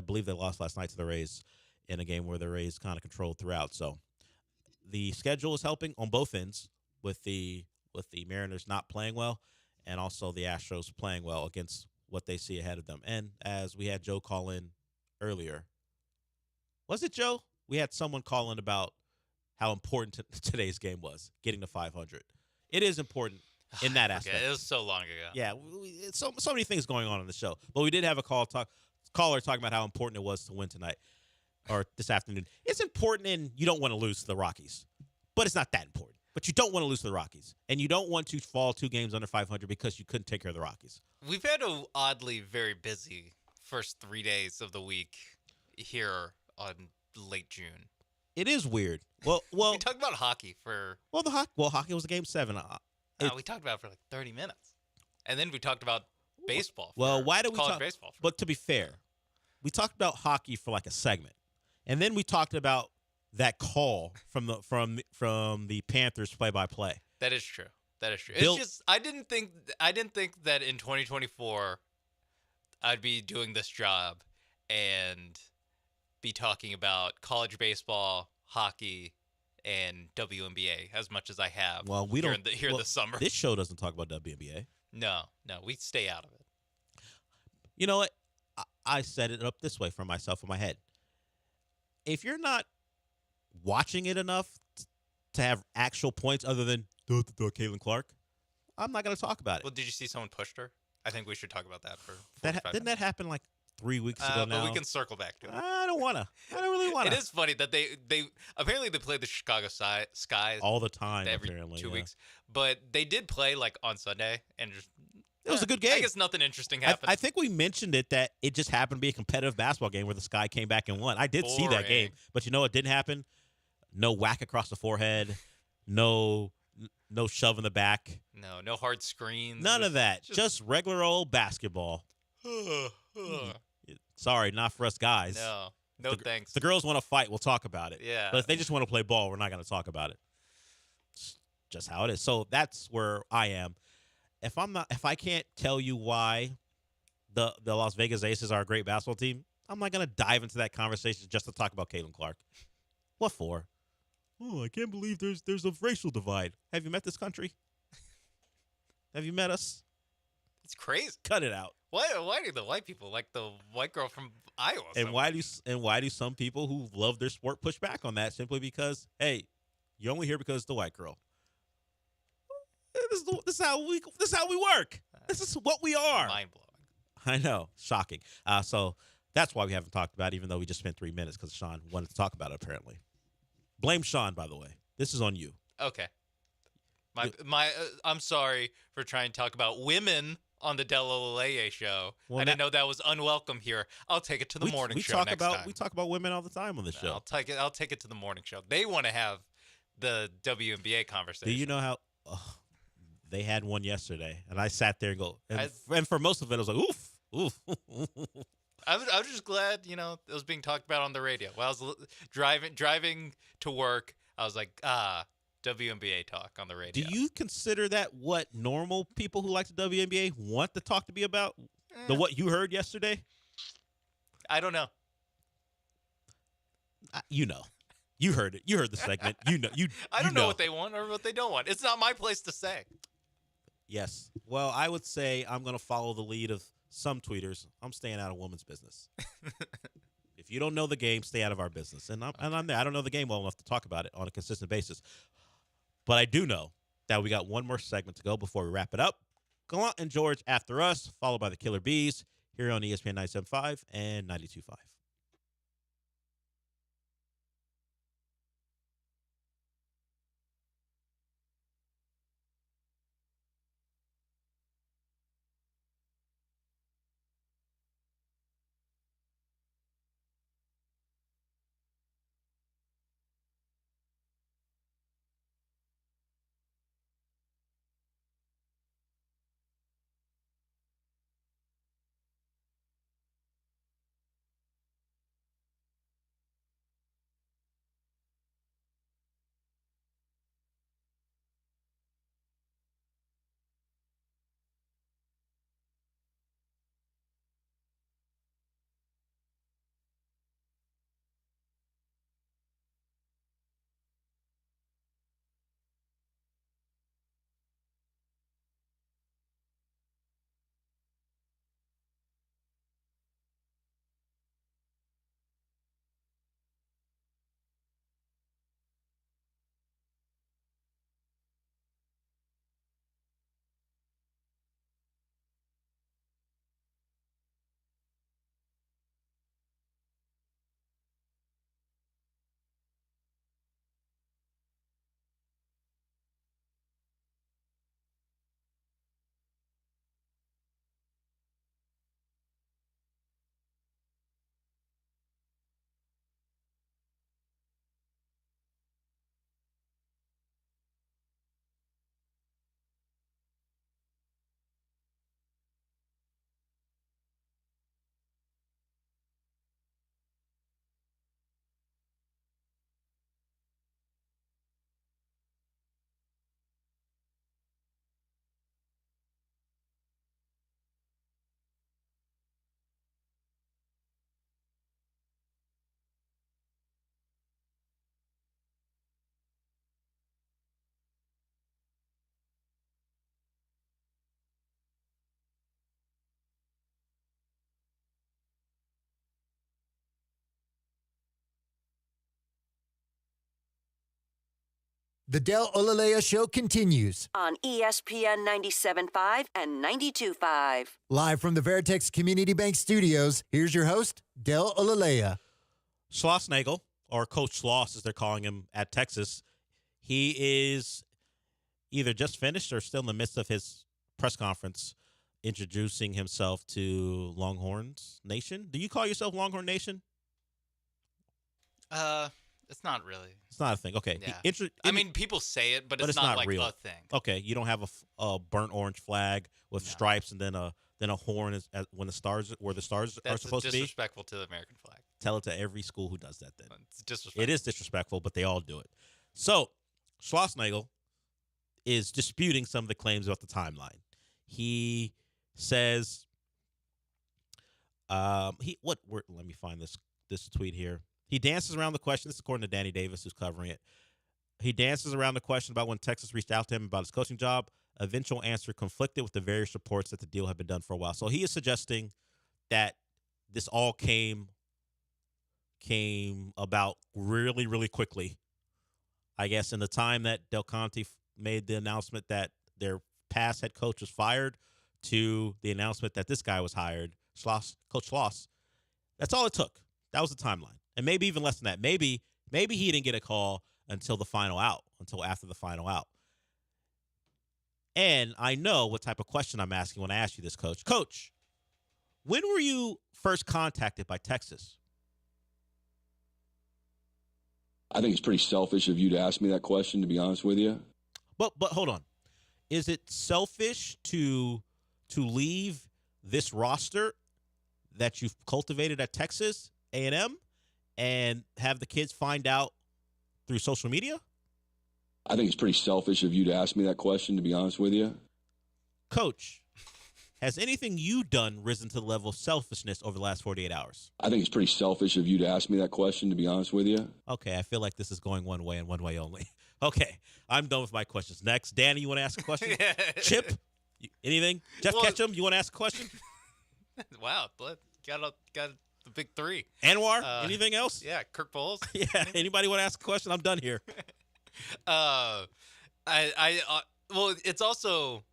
believe they lost last night to the Rays in a game where the Rays kind of controlled throughout. So the schedule is helping on both ends with the Mariners not playing well and also the Astros playing well against what they see ahead of them. And as we had Joe call in earlier, was it Joe? We had someone call in about how important today's game was, getting to 500. It is important in that aspect. It was so long ago. Yeah, so many things going on the show. But we did have a caller talking about how important it was to win tonight or this afternoon. It's important, and you don't want to lose to the Rockies, but it's not that important. But you don't want to lose to the Rockies, and you don't want to fall 2 games under 500 because you couldn't take care of the Rockies. We've had a oddly very busy first 3 days of the week here on late June. It is weird. Well, we talked about hockey for. Hockey was a game 7. We talked about it for like 30 minutes, and then we talked about baseball. Why do we talk baseball? But to be fair, we talked about hockey for like a segment, and then we talked about that call from the Panthers play-by-play. That is true. That is true. Bill- It's just I didn't think that in 2024 I'd be doing this job and be talking about college baseball, hockey, and WNBA as much as I have. Well, we here don't in the summer. This show doesn't talk about WNBA. No, we stay out of it. You know what? I set it up this way for myself in my head. If you're not watching it enough to have actual points other than Caitlin Clark, I'm not going to talk about it. Well, did you see someone pushed her? I think we should talk about that for 45 Didn't minutes. that happen like 3 weeks ago now? But we can circle back to it. I don't want to. I don't really want It to. is funny that they apparently they play the Chicago Sky All the time, every apparently, 2 yeah. weeks, but they did play like on Sunday and just It was a good game. I guess nothing interesting happened. I think we mentioned it that it just happened to be a competitive basketball game where the Sky came back and won. I did see that game, but you know what didn't happen? No whack across the forehead, no shove in the back, no hard screens, none of that. Just regular old basketball. Sorry, not for us guys. No, thanks. If the girls want to fight, we'll talk about it. Yeah. But if they just want to play ball, we're not going to talk about it. It's just how it is. So that's where I am. If I can't tell you why the Las Vegas Aces are a great basketball team, I'm not going to dive into that conversation just to talk about Caitlin Clark. What for? Oh, I can't believe there's a racial divide. Have you met this country? Have you met us? It's crazy. Cut it out. Why do the white people like the white girl from Iowa? And why do some people who love their sport push back on that simply because, hey, you're only here because it's the white girl? This is how we work. This is what we are. Mind blowing. I know, shocking. So that's why we haven't talked about it, even though we just spent 3 minutes because Sean wanted to talk about it. Apparently, blame Sean. By the way, this is on you. Okay. I'm sorry for trying to talk about women on the Olaleye Show. Well, I didn't know that was unwelcome here. I'll take it to the morning show next time. We talk about women all the time on this show. I'll take it to the morning show. They want to have the WNBA conversation. Do you know how they had one yesterday, and I sat there and go, and for most of it, I was like, oof. I was just glad, it was being talked about on the radio. While I was driving to work, I was like, WNBA talk on the radio. Do you consider that what normal people who like the WNBA want to talk to me about? What you heard yesterday? I don't know. You heard it. You heard the segment. I don't know what they want or what they don't want. It's not my place to say. Yes. Well, I would say I'm going to follow the lead of some tweeters. I'm staying out of women's business. If you don't know the game, stay out of our business. And I'm there. I don't know the game well enough to talk about it on a consistent basis. But I do know that we got one more segment to go before we wrap it up. Gallant and George after us, followed by the Killer Bees here on ESPN 97.5 and 92.5. The Del Olaleye Show continues. On ESPN 97.5 and 92.5. Live from the Veritex Community Bank Studios, here's your host, Del Olaleye. Schlossnagle, or Coach Schloss as they're calling him at Texas, he is either just finished or still in the midst of his press conference introducing himself to Longhorns Nation. Do you call yourself Longhorn Nation? It's not really. It's not a thing. Okay. Yeah. I mean, people say it, but it's not like real. a thing. Okay. You don't have a burnt orange flag with stripes and then a horn is when the stars are supposed to be. That's disrespectful to the American flag. Tell it to every school who does that then. It's disrespectful. It is disrespectful, but they all do it. So Schlossnagle is disputing some of the claims about the timeline. He says, let me find this tweet here. He dances around the question. This is according to Danny Davis, who's covering it. He dances around the question about when Texas reached out to him about his coaching job. Eventual answer conflicted with the various reports that the deal had been done for a while. So he is suggesting that this all came about really, really quickly. I guess in the time that Del Conte made the announcement that their past head coach was fired to the announcement that this guy was hired, Coach Schloss. That's all it took. That was the timeline. And maybe even less than that. Maybe he didn't get a call until after the final out. And I know what type of question I'm asking when I ask you this, Coach. Coach, when were you first contacted by Texas? I think it's pretty selfish of you to ask me that question, to be honest with you. But hold on. Is it selfish to leave this roster that you've cultivated at Texas A&M and have the kids find out through social media? I think it's pretty selfish of you to ask me that question, to be honest with you. Coach, has anything you done risen to the level of selfishness over the last 48 hours? I think it's pretty selfish of you to ask me that question, to be honest with you. Okay, I feel like this is going one way and one way only. Okay, I'm done with my questions. Next, Danny, you want to ask a question? Chip, anything? Jeff Ketchum, you want to ask a question? Wow, got the big three. Anwar, anything else? Yeah, Kirk Bowles. Yeah, anybody want to ask a question? I'm done here. Well, it's also,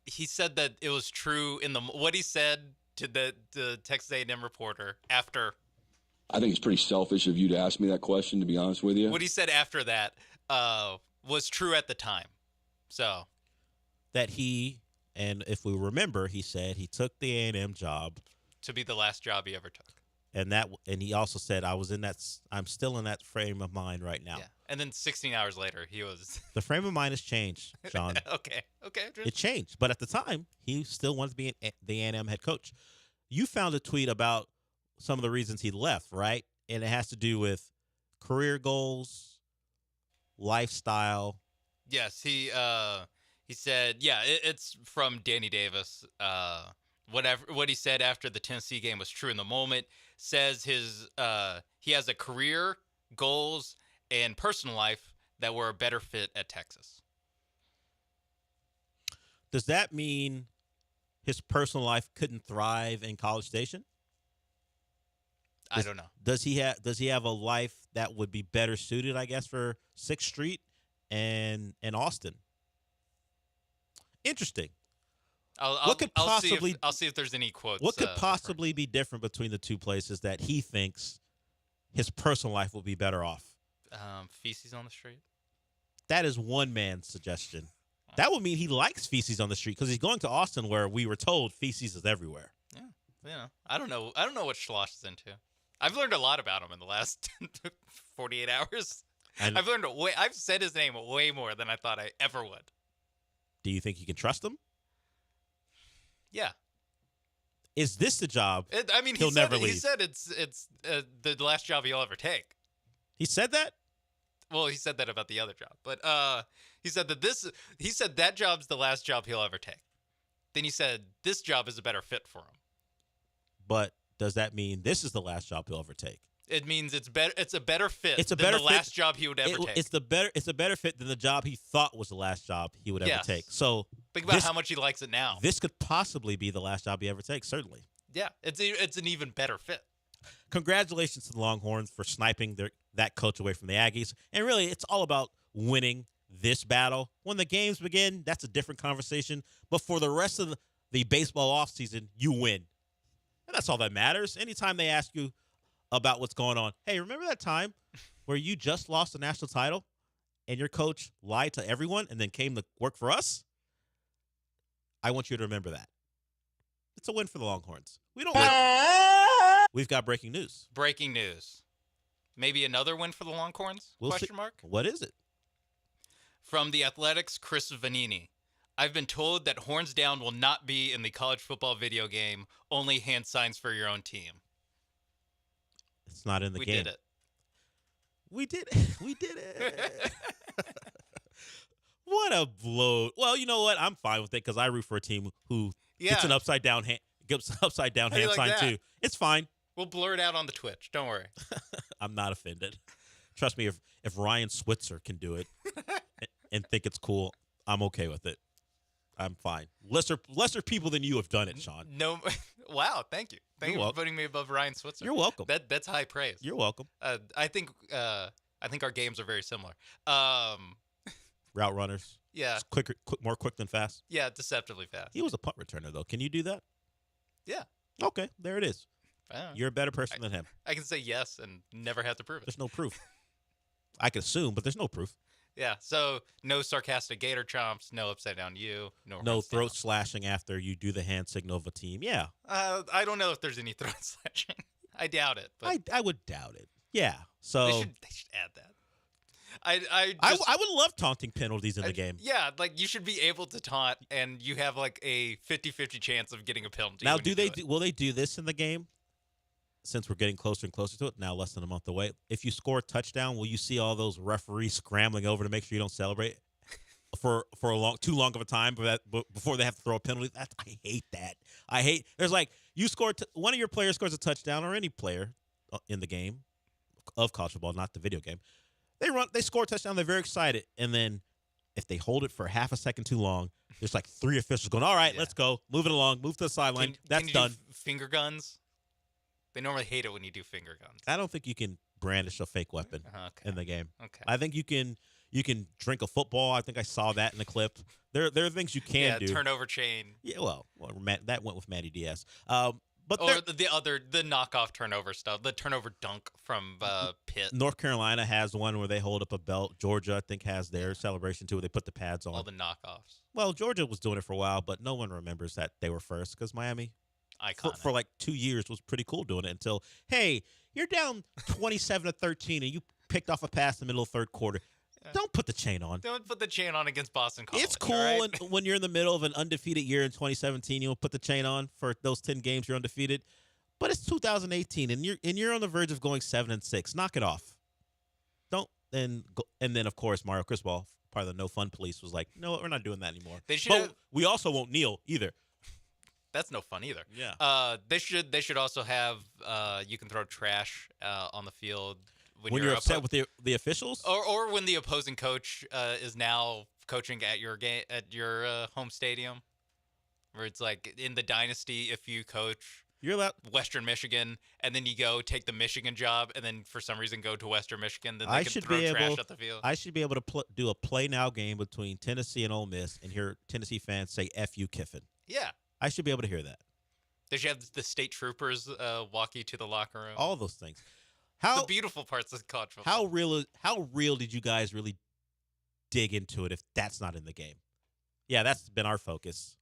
he said that it was true what he said to the Texas A&M reporter after. I think it's pretty selfish of you to ask me that question, to be honest with you. What he said after that was true at the time. So that and if we remember, he said he took the A&M job to be the last job he ever took. And he also said I'm still in that frame of mind right now. Yeah. And then 16 hours later, he was. The frame of mind has changed, John. Okay. It changed, but at the time, he still wanted to be the A&M head coach. You found a tweet about some of the reasons he left, right? And it has to do with career goals, lifestyle. Yes, he said, it's from Danny Davis. What he said after the Tennessee game was true in the moment. Says he has a career, goals, and personal life that were a better fit at Texas. Does that mean his personal life couldn't thrive in College Station? I don't know. Does he have a life that would be better suited, I guess, for 6th Street and Austin? Interesting. I'll see if there's any quotes. What could possibly be different between the two places that he thinks his personal life will be better off? Feces on the street. That is one man's suggestion. That would mean he likes feces on the street because he's going to Austin, where we were told feces is everywhere. Yeah, I don't know what Schloss is into. I've learned a lot about him in the last 48 hours. I've said his name way more than I thought I ever would. Do you think you can trust him? Yeah. Is this the job? He'll never leave. He said it's the last job he'll ever take. He said that? Well, he said that about the other job, but he said that job's the last job he'll ever take. Then he said this job is a better fit for him. But does that mean this is the last job he'll ever take? It means it's better. It's a better fit. It's a than better the last job he would ever take. It's a better fit than the job he thought was the last job he would ever take. So think about how much he likes it now. This could possibly be the last job he ever takes. Certainly. Yeah, it's an even better fit. Congratulations to the Longhorns for sniping that coach away from the Aggies. And really, it's all about winning this battle. When the games begin, that's a different conversation. But for the rest of the baseball offseason, you win. And that's all that matters. Anytime they ask you about what's going on, hey, remember that time where you just lost the national title and your coach lied to everyone and then came to work for us? I want you to remember that. It's a win for the Longhorns. We've got breaking news. Breaking news. Maybe another win for the Longhorns? Question mark. What is it? From The Athletic's Chris Vanini. I've been told that Horns Down will not be in the college football video game, only hand signs for your own team. It's not in the game. We did it. We did it. We did it. What a blow. Well, you know what? I'm fine with it because I root for a team who gets an upside down hand sign too. It's fine. We'll blur it out on the Twitch. Don't worry. I'm not offended. Trust me, if Ryan Switzer can do it and think it's cool, I'm okay with it. I'm fine. Lesser people than you have done it, Sean. No, wow, thank you. Thank you for putting me above Ryan Switzer. You're welcome. That's high praise. You're welcome. I think our games are very similar. Route runners. Yeah. More quick than fast. Yeah, deceptively fast. He was a punt returner though. Can you do that? Yeah. Okay, there it is. You're a better person than him. I can say yes and never have to prove it. There's no proof. I can assume, but there's no proof. Yeah, so no sarcastic gator chomps, no upside down U, no throat slashing after you do the hand signal of a team. Yeah. I don't know if there's any throat slashing. I doubt it. But I would doubt it. Yeah. So they should add that. I would love taunting penalties in the game. Yeah, like you should be able to taunt, and you have like a 50-50 chance of getting a penalty. Now, will they do this in the game? Since we're getting closer and closer to it, now less than a month away. If you score a touchdown, will you see all those referees scrambling over to make sure you don't celebrate for too long of a time before they have to throw a penalty? I hate that. There's like you one of your players scores a touchdown, or any player in the game of college football, not the video game. They score a touchdown, they're very excited, and then if they hold it for half a second too long, there's like 3 officials going, all right, let's go, move it along, move to the sideline. That's done. Finger guns. They normally hate it when you do finger guns. I don't think you can brandish a fake weapon in the game. Okay. I think you can drink a football. I think I saw that in the clip. There are things you can do. Turnover chain. Yeah, well, that went with Matty Diaz. But the knockoff turnover stuff, the turnover dunk from Pitt. North Carolina has one where they hold up a belt. Georgia, I think, has their celebration too, where they put the pads on. All the knockoffs. Well, Georgia was doing it for a while, but no one remembers that they were first because Miami, for like 2 years, was pretty cool doing it until, hey, you're down 27-13 and you picked off a pass in the middle of third quarter. Don't put the chain on. Don't put the chain on against Boston College. It's cool right? when you're in the middle of an undefeated year in 2017. You'll put the chain on for those 10 games you're undefeated. But it's 2018, and you're on the verge of going 7-6. Knock it off. Don't and then of course Mario Cristobal, part of the No Fun Police, was like, no, we're not doing that anymore. We also won't kneel either. That's no fun either. Yeah. They should also have you can throw trash on the field. When you're upset with the officials, or when the opposing coach is now coaching at your game at your home stadium, where it's like in the dynasty, if you coach Western Michigan and then you go take the Michigan job and then for some reason go to Western Michigan, then they can throw trash at the field. I should be able to do a play now game between Tennessee and Ole Miss and hear Tennessee fans say "F you, Kiffin." Yeah, I should be able to hear that. They should have the state troopers walk you to the locker room. All those things. The beautiful parts of college football. How real did you guys really dig into it if that's not in the game? Yeah, that's been our focus.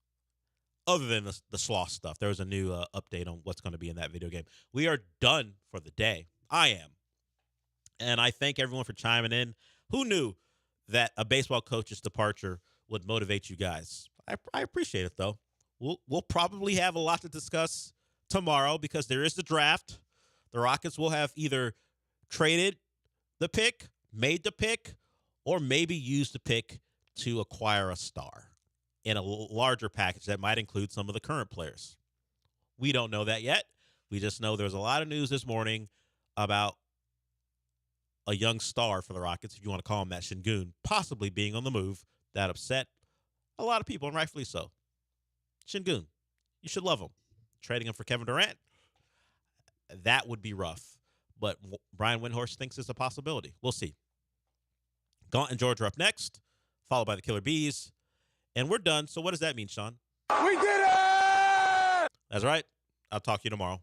Other than the sloth stuff, there was a new update on what's going to be in that video game. We are done for the day. I am. And I thank everyone for chiming in. Who knew that a baseball coach's departure would motivate you guys? I appreciate it, though. We'll probably have a lot to discuss tomorrow because there is the draft. The Rockets will have either traded the pick, made the pick, or maybe used the pick to acquire a star in a larger package that might include some of the current players. We don't know that yet. We just know there's a lot of news this morning about a young star for the Rockets, if you want to call him that, Şengün, possibly being on the move. That upset a lot of people, and rightfully so. Şengün, you should love him. Trading him for Kevin Durant, that would be rough. But Brian Windhorst thinks is a possibility. We'll see. Gallant and George are up next, followed by the Killer Bees. And we're done. So what does that mean, Sean? We did it! That's right. I'll talk to you tomorrow.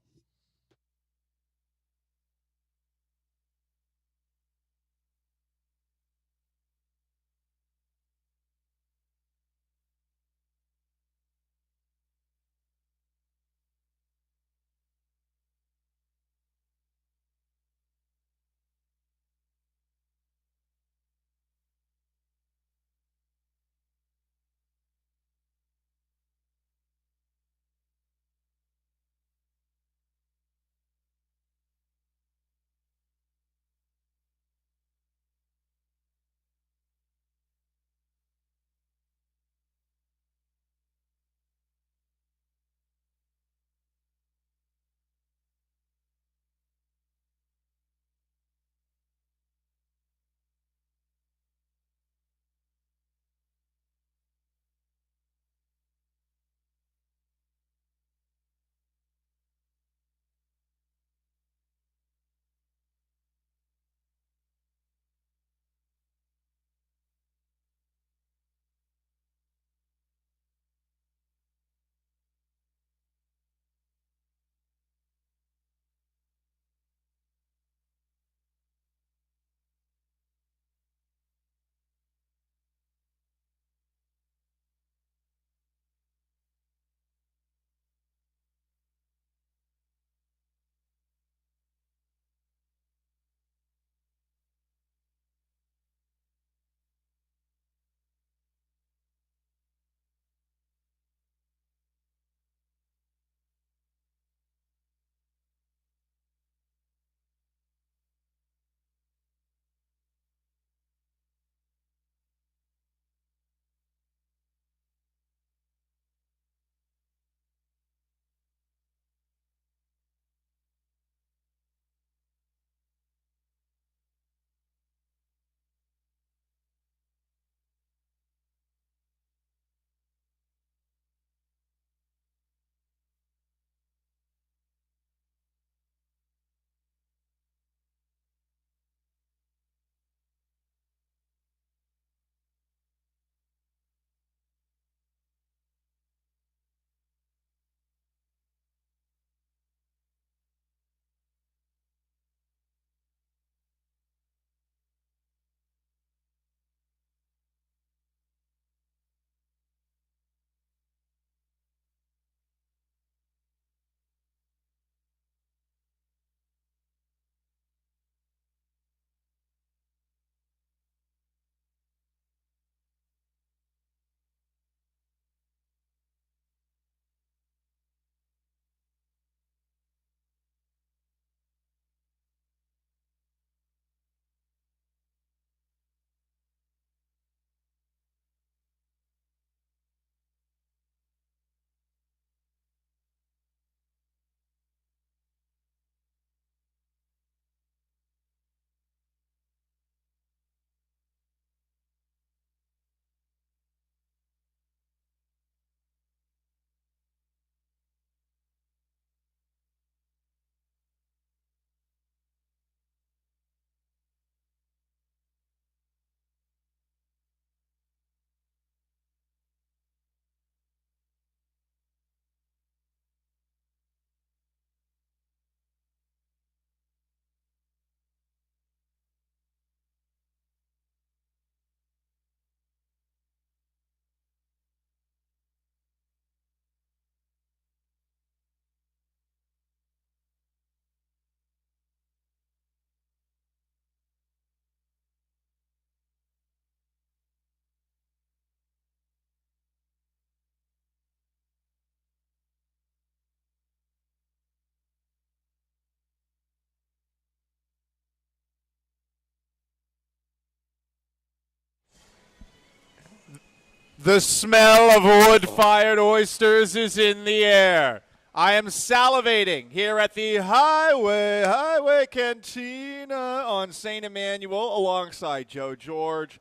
The smell of wood-fired oysters is in the air. I am salivating here at the Highway Cantina on St. Emmanuel alongside Joe George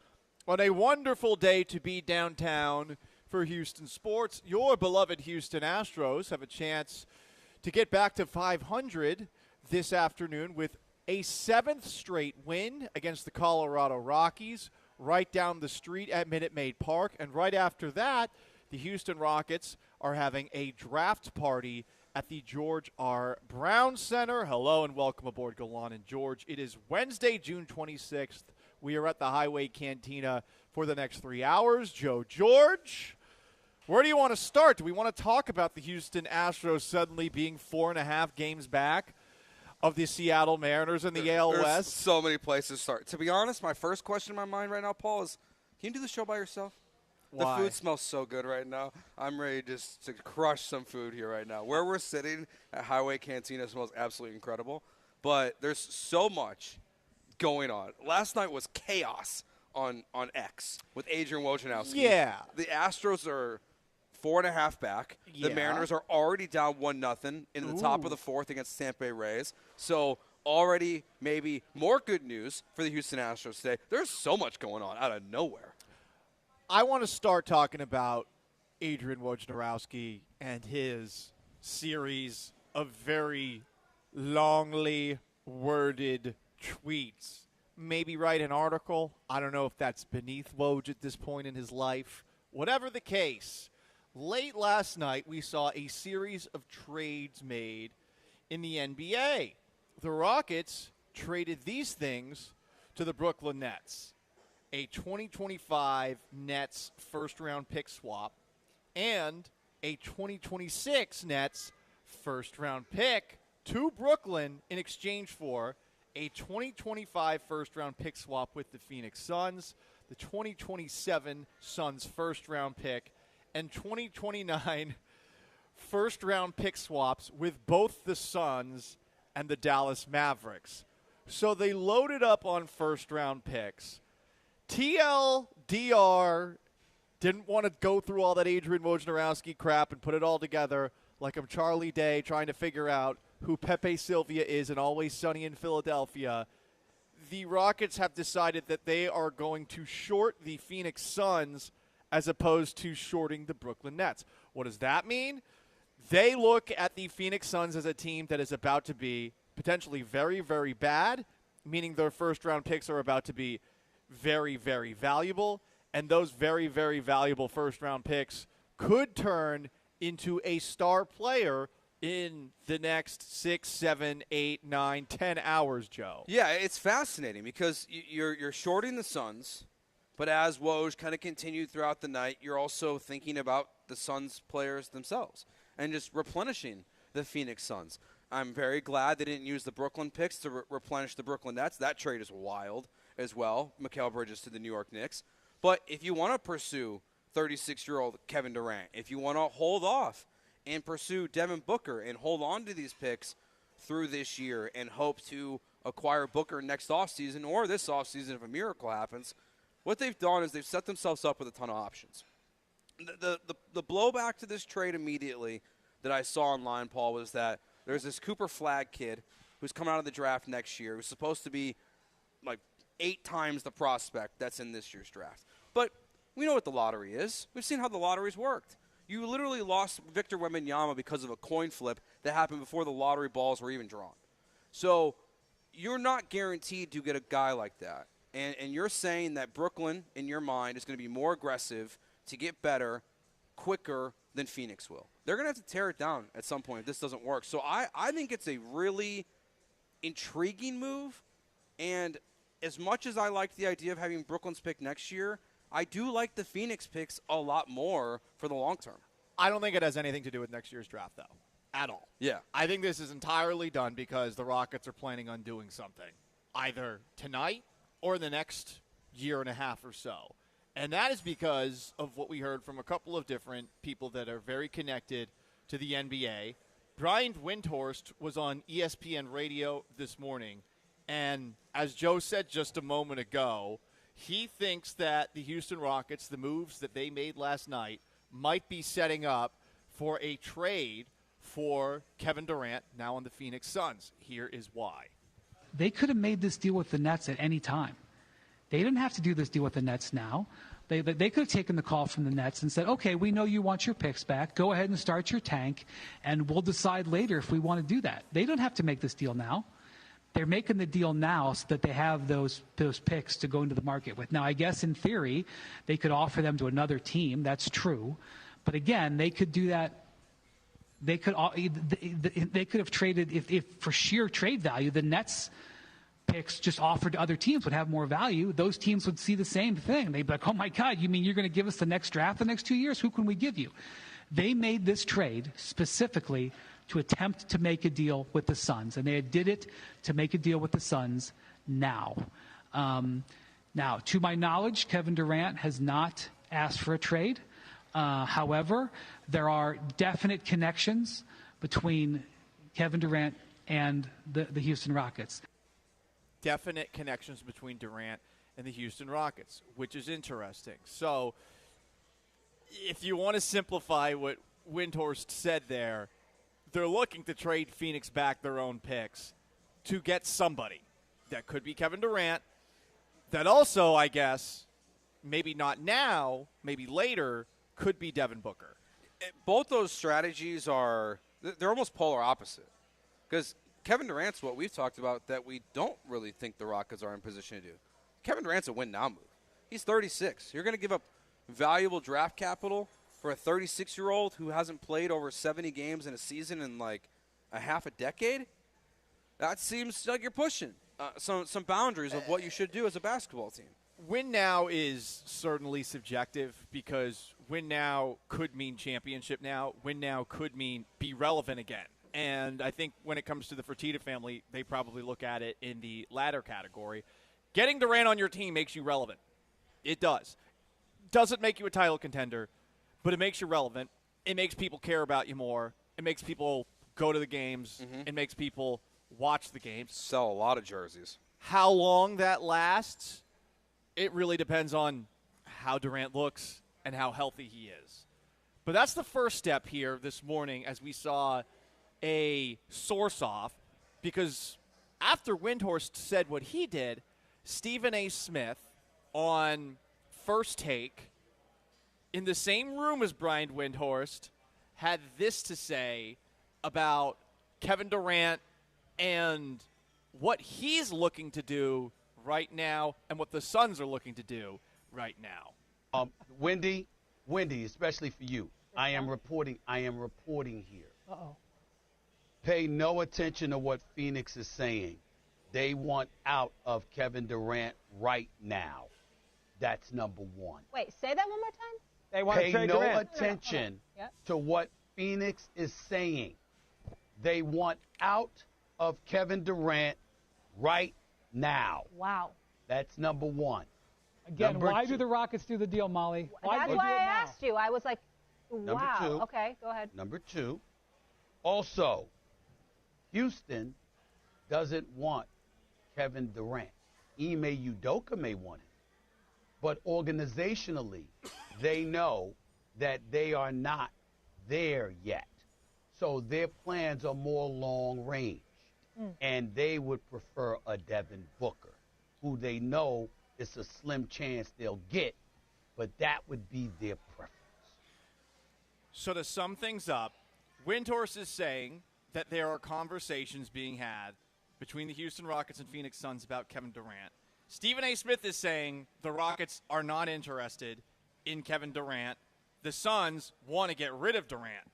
on a wonderful day to be downtown for Houston sports. Your beloved Houston Astros have a chance to get back to 500 this afternoon with a 7th straight win against the Colorado Rockies right down the street at Minute Maid Park. And right after that, the Houston Rockets are having a draft party at the George R. Brown Center. Hello and welcome aboard Gallant and George. It is Wednesday, June 26th. We are at the Highway Cantina for the next 3 hours. Joe George, where do you want to start? Do we want to talk about the Houston Astros suddenly being 4.5 games back of the Seattle Mariners in the AL There's West? so many places to start. To be honest, my first question in my mind right now, Paul, is can you do the show by yourself? Why? The food smells so good right now. I'm ready just to crush some food here right now. Where we're sitting at Highway Cantina smells absolutely incredible, but there's so much going on. Last night was chaos on X with Adrian Wojnarowski. Yeah. The Astros are 4.5 back. The Yeah. Mariners are already down 1-0 in the top of the fourth against Tampa Bay Rays. So already maybe more good news for the Houston Astros today. There's so much going on out of nowhere. I want to start talking about Adrian Wojnarowski and his series of very longly worded tweets. Maybe write an article. I don't know if that's beneath Woj at this point in his life. Whatever the case, late last night we saw a series of trades made in the NBA. The Rockets traded these things to the Brooklyn Nets. A 2025 Nets first-round pick swap and a 2026 Nets first-round pick to Brooklyn in exchange for a 2025 first-round pick swap with the Phoenix Suns, the 2027 Suns first-round pick, and 2029 first-round pick swaps with both the Suns and the Dallas Mavericks. So they loaded up on first-round picks. TLDR didn't want to go through all that Adrian Wojnarowski crap and put it all together like I'm Charlie Day trying to figure out who Pepe Sylvia is in Always Sunny in Philadelphia. The Rockets have decided that they are going to short the Phoenix Suns as opposed to shorting the Brooklyn Nets. What does that mean? They look at the Phoenix Suns as a team that is about to be potentially very, very bad, meaning their first-round picks are about to be very, very valuable, and those very, very valuable first-round picks could turn into a star player in the next 6, 7, 8, 9, 10 hours, Joe. Yeah, it's fascinating because you're shorting the Suns, but as Woj kind of continued throughout the night, you're also thinking about the Suns players themselves and just replenishing the Phoenix Suns. I'm very glad they didn't use the Brooklyn picks to replenish the Brooklyn Nets. That trade is wild as well. Mikal Bridges to the New York Knicks. But if you want to pursue 36-year-old Kevin Durant, if you want to hold off and pursue Devin Booker and hold on to these picks through this year and hope to acquire Booker next offseason or this offseason if a miracle happens, what they've done is they've set themselves up with a ton of options. The blowback to this trade immediately that I saw online, Paul, was that there's this Cooper Flagg kid who's coming out of the draft next year who's supposed to be like 8 times the prospect that's in this year's draft. But we know what the lottery is. We've seen how the lottery's worked. You literally lost Victor Wembanyama because of a coin flip that happened before the lottery balls were even drawn. So you're not guaranteed to get a guy like that. And you're saying that Brooklyn, in your mind, is going to be more aggressive to get better quicker than Phoenix will. They're going to have to tear it down at some point if this doesn't work. So I think it's a really intriguing move. And as much as I like the idea of having Brooklyn's pick next year, I do like the Phoenix picks a lot more for the long term. I don't think it has anything to do with next year's draft, though, at all. Yeah. I think this is entirely done because the Rockets are planning on doing something, either tonight or the next year and a half or so. And that is because of what we heard from a couple of different people that are very connected to the NBA. Brian Windhorst was on ESPN radio this morning, and as Joe said just a moment ago, he thinks that the Houston Rockets, the moves that they made last night, might be setting up for a trade for Kevin Durant, now on the Phoenix Suns. Here is why. They could have made this deal with the Nets at any time. They didn't have to do this deal with the Nets now. They could have taken the call from the Nets and said, okay, we know you want your picks back. Go ahead and start your tank, and we'll decide later if we want to do that. They don't have to make this deal now. they're making the deal now so that they have those picks to go into the market with. Now, I guess in theory, they could offer them to another team. That's true. But again, they could do that. They could have traded, if for sheer trade value, the Nets picks just offered to other teams would have more value. Those teams would see the same thing. They'd be like, oh my God, you mean you're going to give us the next draft the next 2 years? Who can we give you? They made this trade specifically to attempt to make a deal with the Suns, and they did it to make a deal with the Suns now. Now, to my knowledge, Kevin Durant has not asked for a trade. However, there are definite connections between Kevin Durant and the Houston Rockets. Definite connections between Durant and the Houston Rockets, which is interesting. So, if you want to simplify what Windhorst said there, they're looking to trade Phoenix back their own picks to get somebody. That could be Kevin Durant. That also, I guess, maybe not now, maybe later, could be Devin Booker. Both those strategies they're almost polar opposite. Because Kevin Durant's what we've talked about that we don't really think the Rockets are in position to do. Kevin Durant's a win-now move. He's 36. You're going to give up valuable draft capital for a 36-year-old who hasn't played over 70 games in a season in like a half a decade? That seems like you're pushing some boundaries of what you should do as a basketball team. Win now is certainly subjective because win now could mean championship now. Win now could mean be relevant again. And I think when it comes to the Fertitta family, they probably look at it in the latter category. Getting Durant on your team makes you relevant. It does. Doesn't make you a title contender, but it makes you relevant. It makes people care about you more. It makes people go to the games. Mm-hmm. It makes people watch the games. Sell a lot of jerseys. How long that lasts, it really depends on how Durant looks and how healthy he is. But that's the first step here this morning as we saw a source-off, because after Windhorst said what he did, Stephen A. Smith on First Take, in the same room as Brian Windhorst, had this to say about Kevin Durant and what he's looking to do right now and what the Suns are looking to do right now. Wendy, especially for you, I am reporting here. Uh-oh. Pay no attention to what Phoenix is saying. They want out of Kevin Durant right now. That's number one. Wait, say that one more time? They want to trade no Durant. attention Yep. to what Phoenix is saying. They want out of Kevin Durant right now. Wow. That's number one. Again, Number why two. do the Rockets do the deal, Molly? That's why I asked you. I was like, Number wow. two. Okay, go ahead. Number two, also, Houston doesn't want Kevin Durant. Ime Udoka may want him. But organizationally, they know that they are not there yet. So their plans are more long range. And they would prefer a Devin Booker, who they know it's a slim chance they'll get, but that would be their preference. So to sum things up, Windhorst is saying that there are conversations being had between the Houston Rockets and Phoenix Suns about Kevin Durant. Stephen A. Smith is saying the Rockets are not interested in Kevin Durant. The Suns want to get rid of Durant.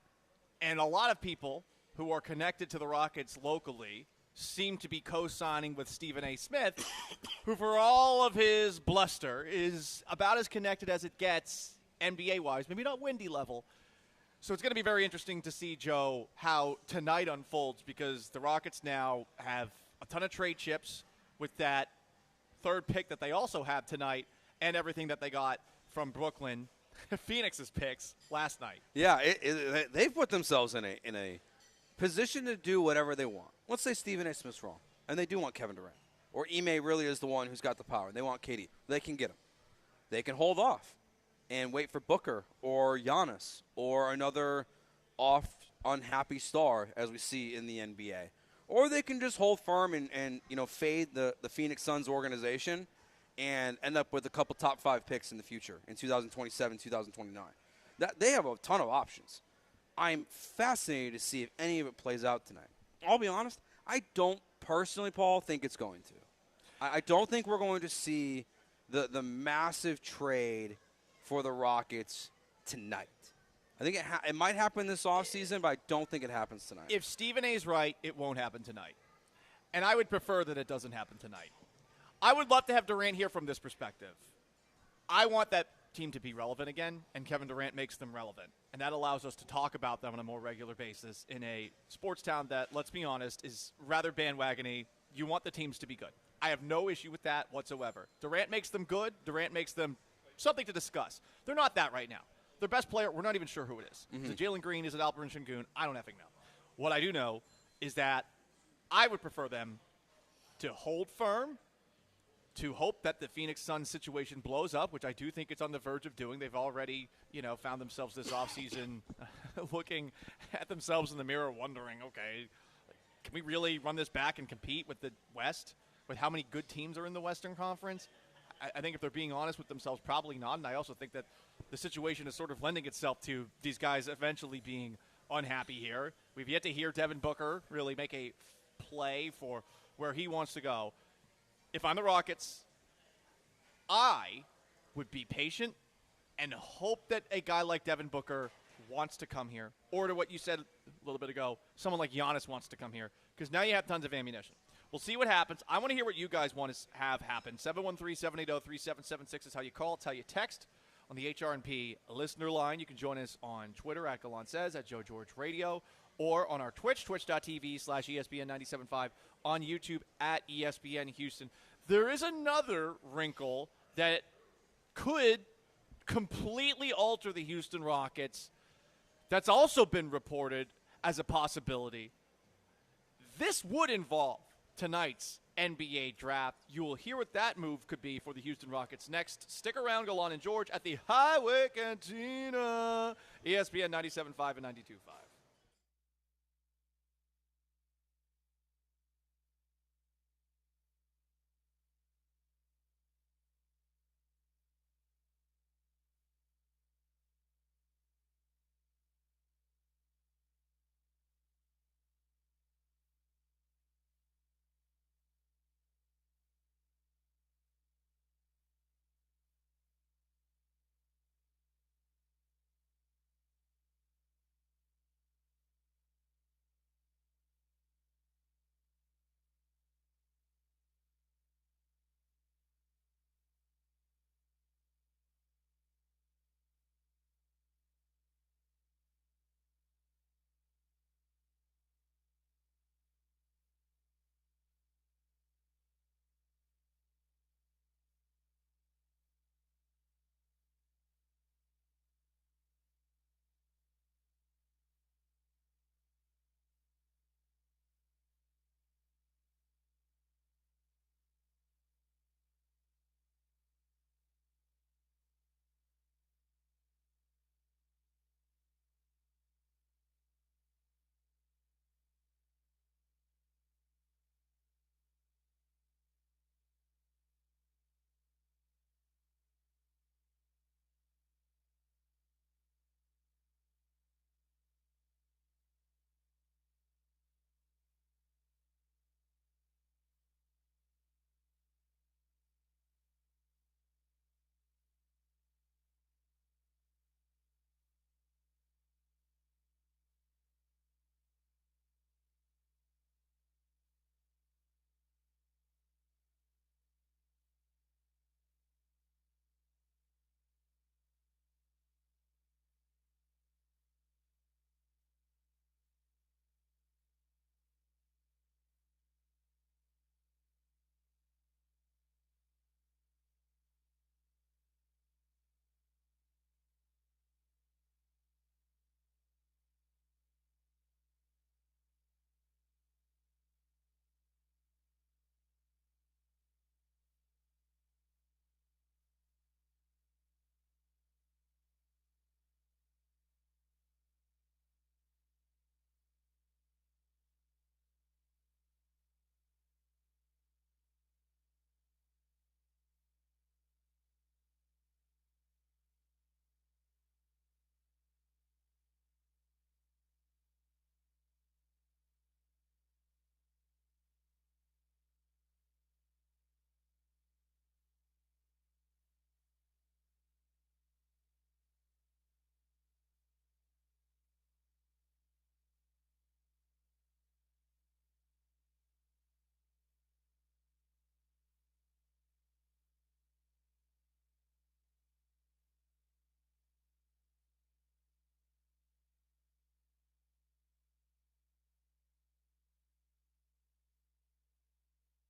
And a lot of people who are connected to the Rockets locally seem to be co-signing with Stephen A. Smith, who for all of his bluster is about as connected as it gets NBA-wise, maybe not Windy level. So it's going to be very interesting to see, Joe, how tonight unfolds, because the Rockets now have a ton of trade chips with that third pick that they also have tonight and everything that they got from Brooklyn, Phoenix's picks last night. Yeah, they've put themselves in a position to do whatever they want. Let's say Stephen A. Smith's wrong, and they do want Kevin Durant. Or Ime really is the one who's got the power. They want KD. They can get him. They can hold off and wait for Booker or Giannis or another unhappy star, as we see in the NBA. Or they can just hold firm and fade the Phoenix Suns organization and end up with a couple top 5 picks in the future in 2027, 2029. They have a ton of options. I'm fascinated to see if any of it plays out tonight. I'll be honest, I don't personally, Paul, think it's going to. I don't think we're going to see the massive trade for the Rockets tonight. I think it might happen this offseason, but I don't think it happens tonight. If Stephen A. is right, it won't happen tonight. And I would prefer that it doesn't happen tonight. I would love to have Durant here from this perspective. I want that team to be relevant again, and Kevin Durant makes them relevant. And that allows us to talk about them on a more regular basis in a sports town that, let's be honest, is rather bandwagony. You want the teams to be good. I have no issue with that whatsoever. Durant makes them good. Durant makes them something to discuss. They're not that right now. Their best player, we're not even sure who it is. Mm-hmm. Is it Jalen Green? Is it Alperen Sengun? I don't effing know. What I do know is that I would prefer them to hold firm, to hope that the Phoenix Suns situation blows up, which I do think it's on the verge of doing. They've already, found themselves this offseason looking at themselves in the mirror wondering, okay, can we really run this back and compete with the West, with how many good teams are in the Western Conference? I think if they're being honest with themselves, probably not. And I also think that the situation is sort of lending itself to these guys eventually being unhappy here. We've yet to hear Devin Booker really make a play for where he wants to go. If I'm the Rockets, I would be patient and hope that a guy like Devin Booker wants to come here. Or to what you said a little bit ago, someone like Giannis wants to come here. Because now you have tons of ammunition. We'll see what happens. I want to hear what you guys want to have happen. 713-780-3776 is how you call. It's how you text on the HRNP listener line. You can join us on Twitter at Gallant Says, at Joe George Radio, or on our Twitch, twitch.tv/ESPN975, on YouTube at ESPN Houston. There is another wrinkle that could completely alter the Houston Rockets that's also been reported as a possibility. This would involve tonight's NBA draft. You will hear what that move could be for the Houston Rockets next. Stick around, Gallant and George at the Highway Cantina, ESPN 97.5 and 92.5.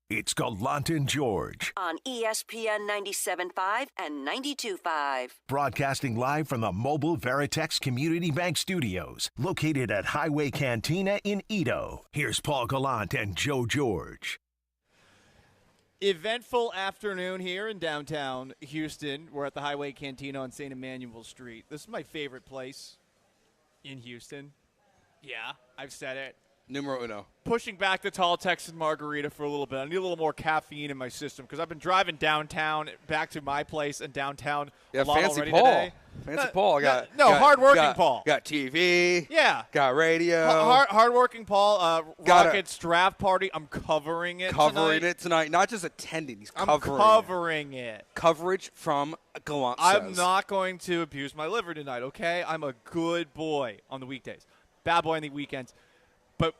It's Gallant and George. On ESPN 97.5 and 92.5. Broadcasting live from the Mobile Veritex Community Bank Studios, located at Highway Cantina in Edo. Here's Paul Gallant and Joe George. Eventful afternoon here in downtown Houston. We're at the Highway Cantina on St. Emmanuel Street. This is my favorite place in Houston. Yeah, I've said it. Numero uno. Pushing back the tall Texan margarita for a little bit. I need a little more caffeine in my system because I've been driving downtown back to my place and downtown a lot fancy already Paul. today. Fancy Paul. Hardworking Paul. Got TV. Yeah. Got radio. Hardworking Paul. Rockets draft party. I'm covering it tonight. Not just attending. He's covering it. Coverage from Gallant I'm says. not going to abuse my liver tonight, okay? I'm a good boy on the weekdays. Bad boy on the weekends. But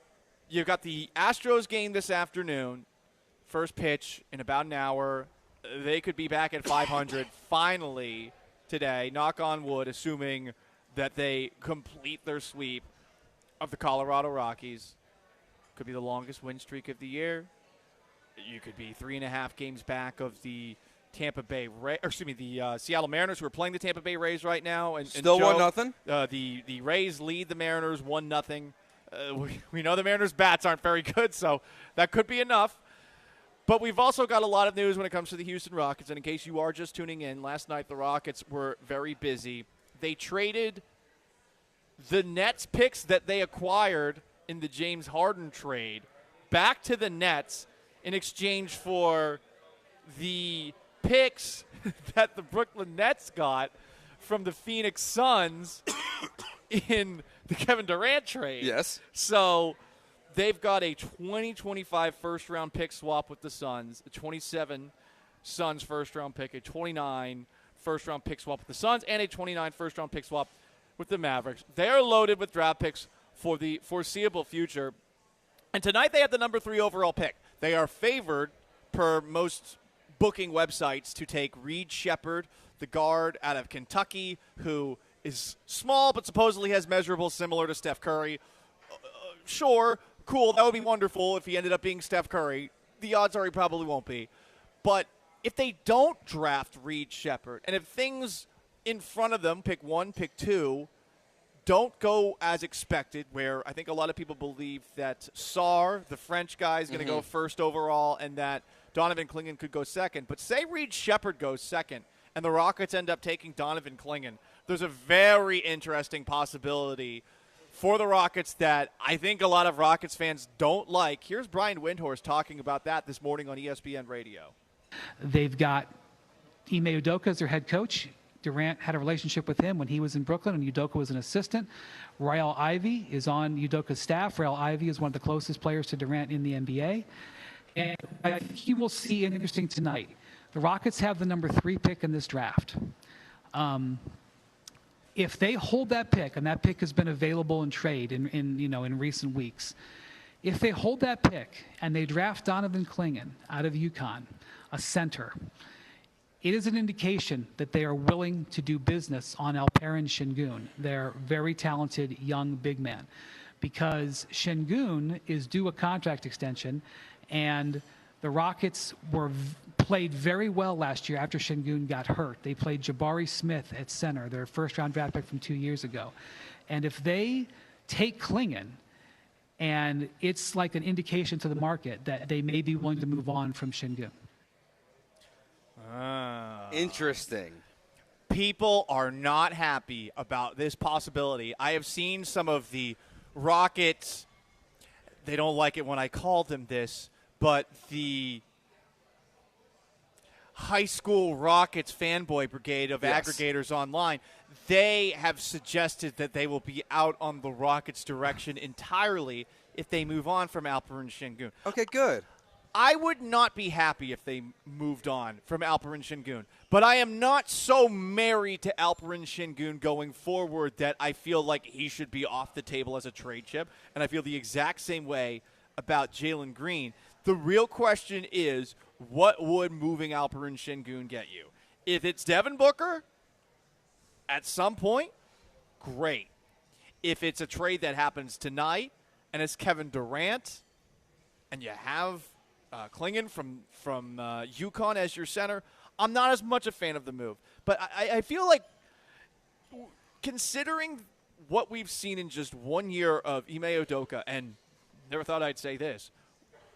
you've got the Astros game this afternoon. First pitch in about an hour. They could be back at 500 finally today. Knock on wood, assuming that they complete their sweep of the Colorado Rockies. Could be the longest win streak of the year. You could be 3.5 games back of the Tampa Bay the Seattle Mariners, who are playing the Tampa Bay Rays right now. And Still Joe, 1-0? The Rays lead the Mariners 1-0. We know the Mariners' bats aren't very good, so that could be enough. But we've also got a lot of news when it comes to the Houston Rockets. And in case you are just tuning in, last night the Rockets were very busy. They traded the Nets picks that they acquired in the James Harden trade back to the Nets in exchange for the picks that the Brooklyn Nets got from the Phoenix Suns in the Kevin Durant trade. Yes. So they've got a 2025 first-round pick swap with the Suns, a 27 Suns first-round pick, a 29 first-round pick swap with the Suns, and a 29 first-round pick swap with the Mavericks. They're loaded with draft picks for the foreseeable future. And tonight they had the number 3 overall pick. They are favored, per most booking websites, to take Reed Shepherd, the guard out of Kentucky, who is small but supposedly has measurables similar to Steph Curry. Sure, cool, that would be wonderful if he ended up being Steph Curry. The odds are he probably won't be. But if they don't draft Reed Shepherd, and if things in front of them, pick 1, pick 2, don't go as expected, where I think a lot of people believe that Sarr, the French guy, is going to go first overall and that Donovan Clingan could go second. But say Reed Shepherd goes second and the Rockets end up taking Donovan Clingan, there's a very interesting possibility for the Rockets that I think a lot of Rockets fans don't like. Here's Brian Windhorst talking about that this morning on ESPN Radio. They've got Ime Udoka as their head coach. Durant had a relationship with him when he was in Brooklyn, and Udoka was an assistant. Rael Ivey is on Udoka's staff. Rael Ivey is one of the closest players to Durant in the NBA. And I think you will see an interesting tonight. The Rockets have the number 3 pick in this draft. If they hold that pick, and that pick has been available in trade in recent weeks, if they hold that pick and they draft Donovan Clingan out of UConn, a center, it is an indication that they are willing to do business on Alperen Şengün, their very talented young big man, because Şengün is due a contract extension, and the Rockets played very well last year after Şengün got hurt. They played Jabari Smith at center, their first-round draft pick from 2 years ago. And if they take Clingan, and it's like an indication to the market that they may be willing to move on from Şengün. Interesting. People are not happy about this possibility. I have seen some of the Rockets, they don't like it when I call them this, but the high school Rockets fanboy brigade of aggregators online, they have suggested that they will be out on the Rockets' direction entirely if they move on from Alperen Şengün. Okay, good. I would not be happy if they moved on from Alperen Şengün, but I am not so married to Alperen Şengün going forward that I feel like he should be off the table as a trade chip, and I feel the exact same way about Jalen Green. The real question is, what would moving Alperen Şengün get you? If it's Devin Booker, at some point, great. If it's a trade that happens tonight and it's Kevin Durant and you have Klingon from UConn as your center. I'm not as much a fan of the move. But I feel like considering what we've seen in just 1 year of Ime Udoka, and never thought I'd say this,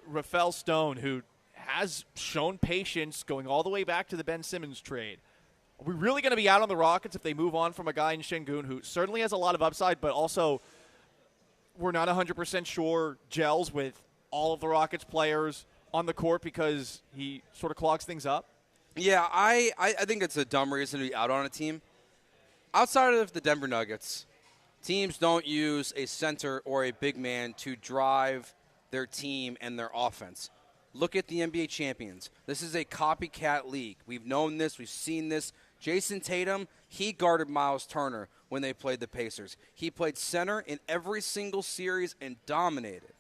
Rafael Stone, who has shown patience going all the way back to the Ben Simmons trade. Are we really going to be out on the Rockets if they move on from a guy in Şengün who certainly has a lot of upside, but also we're not 100% sure gels with all of the Rockets players on the court because he sort of clogs things up? Yeah, I think it's a dumb reason to be out on a team. Outside of the Denver Nuggets, teams don't use a center or a big man to drive their team and their offense. Look at the NBA champions. This is a copycat league. We've known this. We've seen this. Jason Tatum, he guarded Miles Turner when they played the Pacers. He played center in every single series and dominated.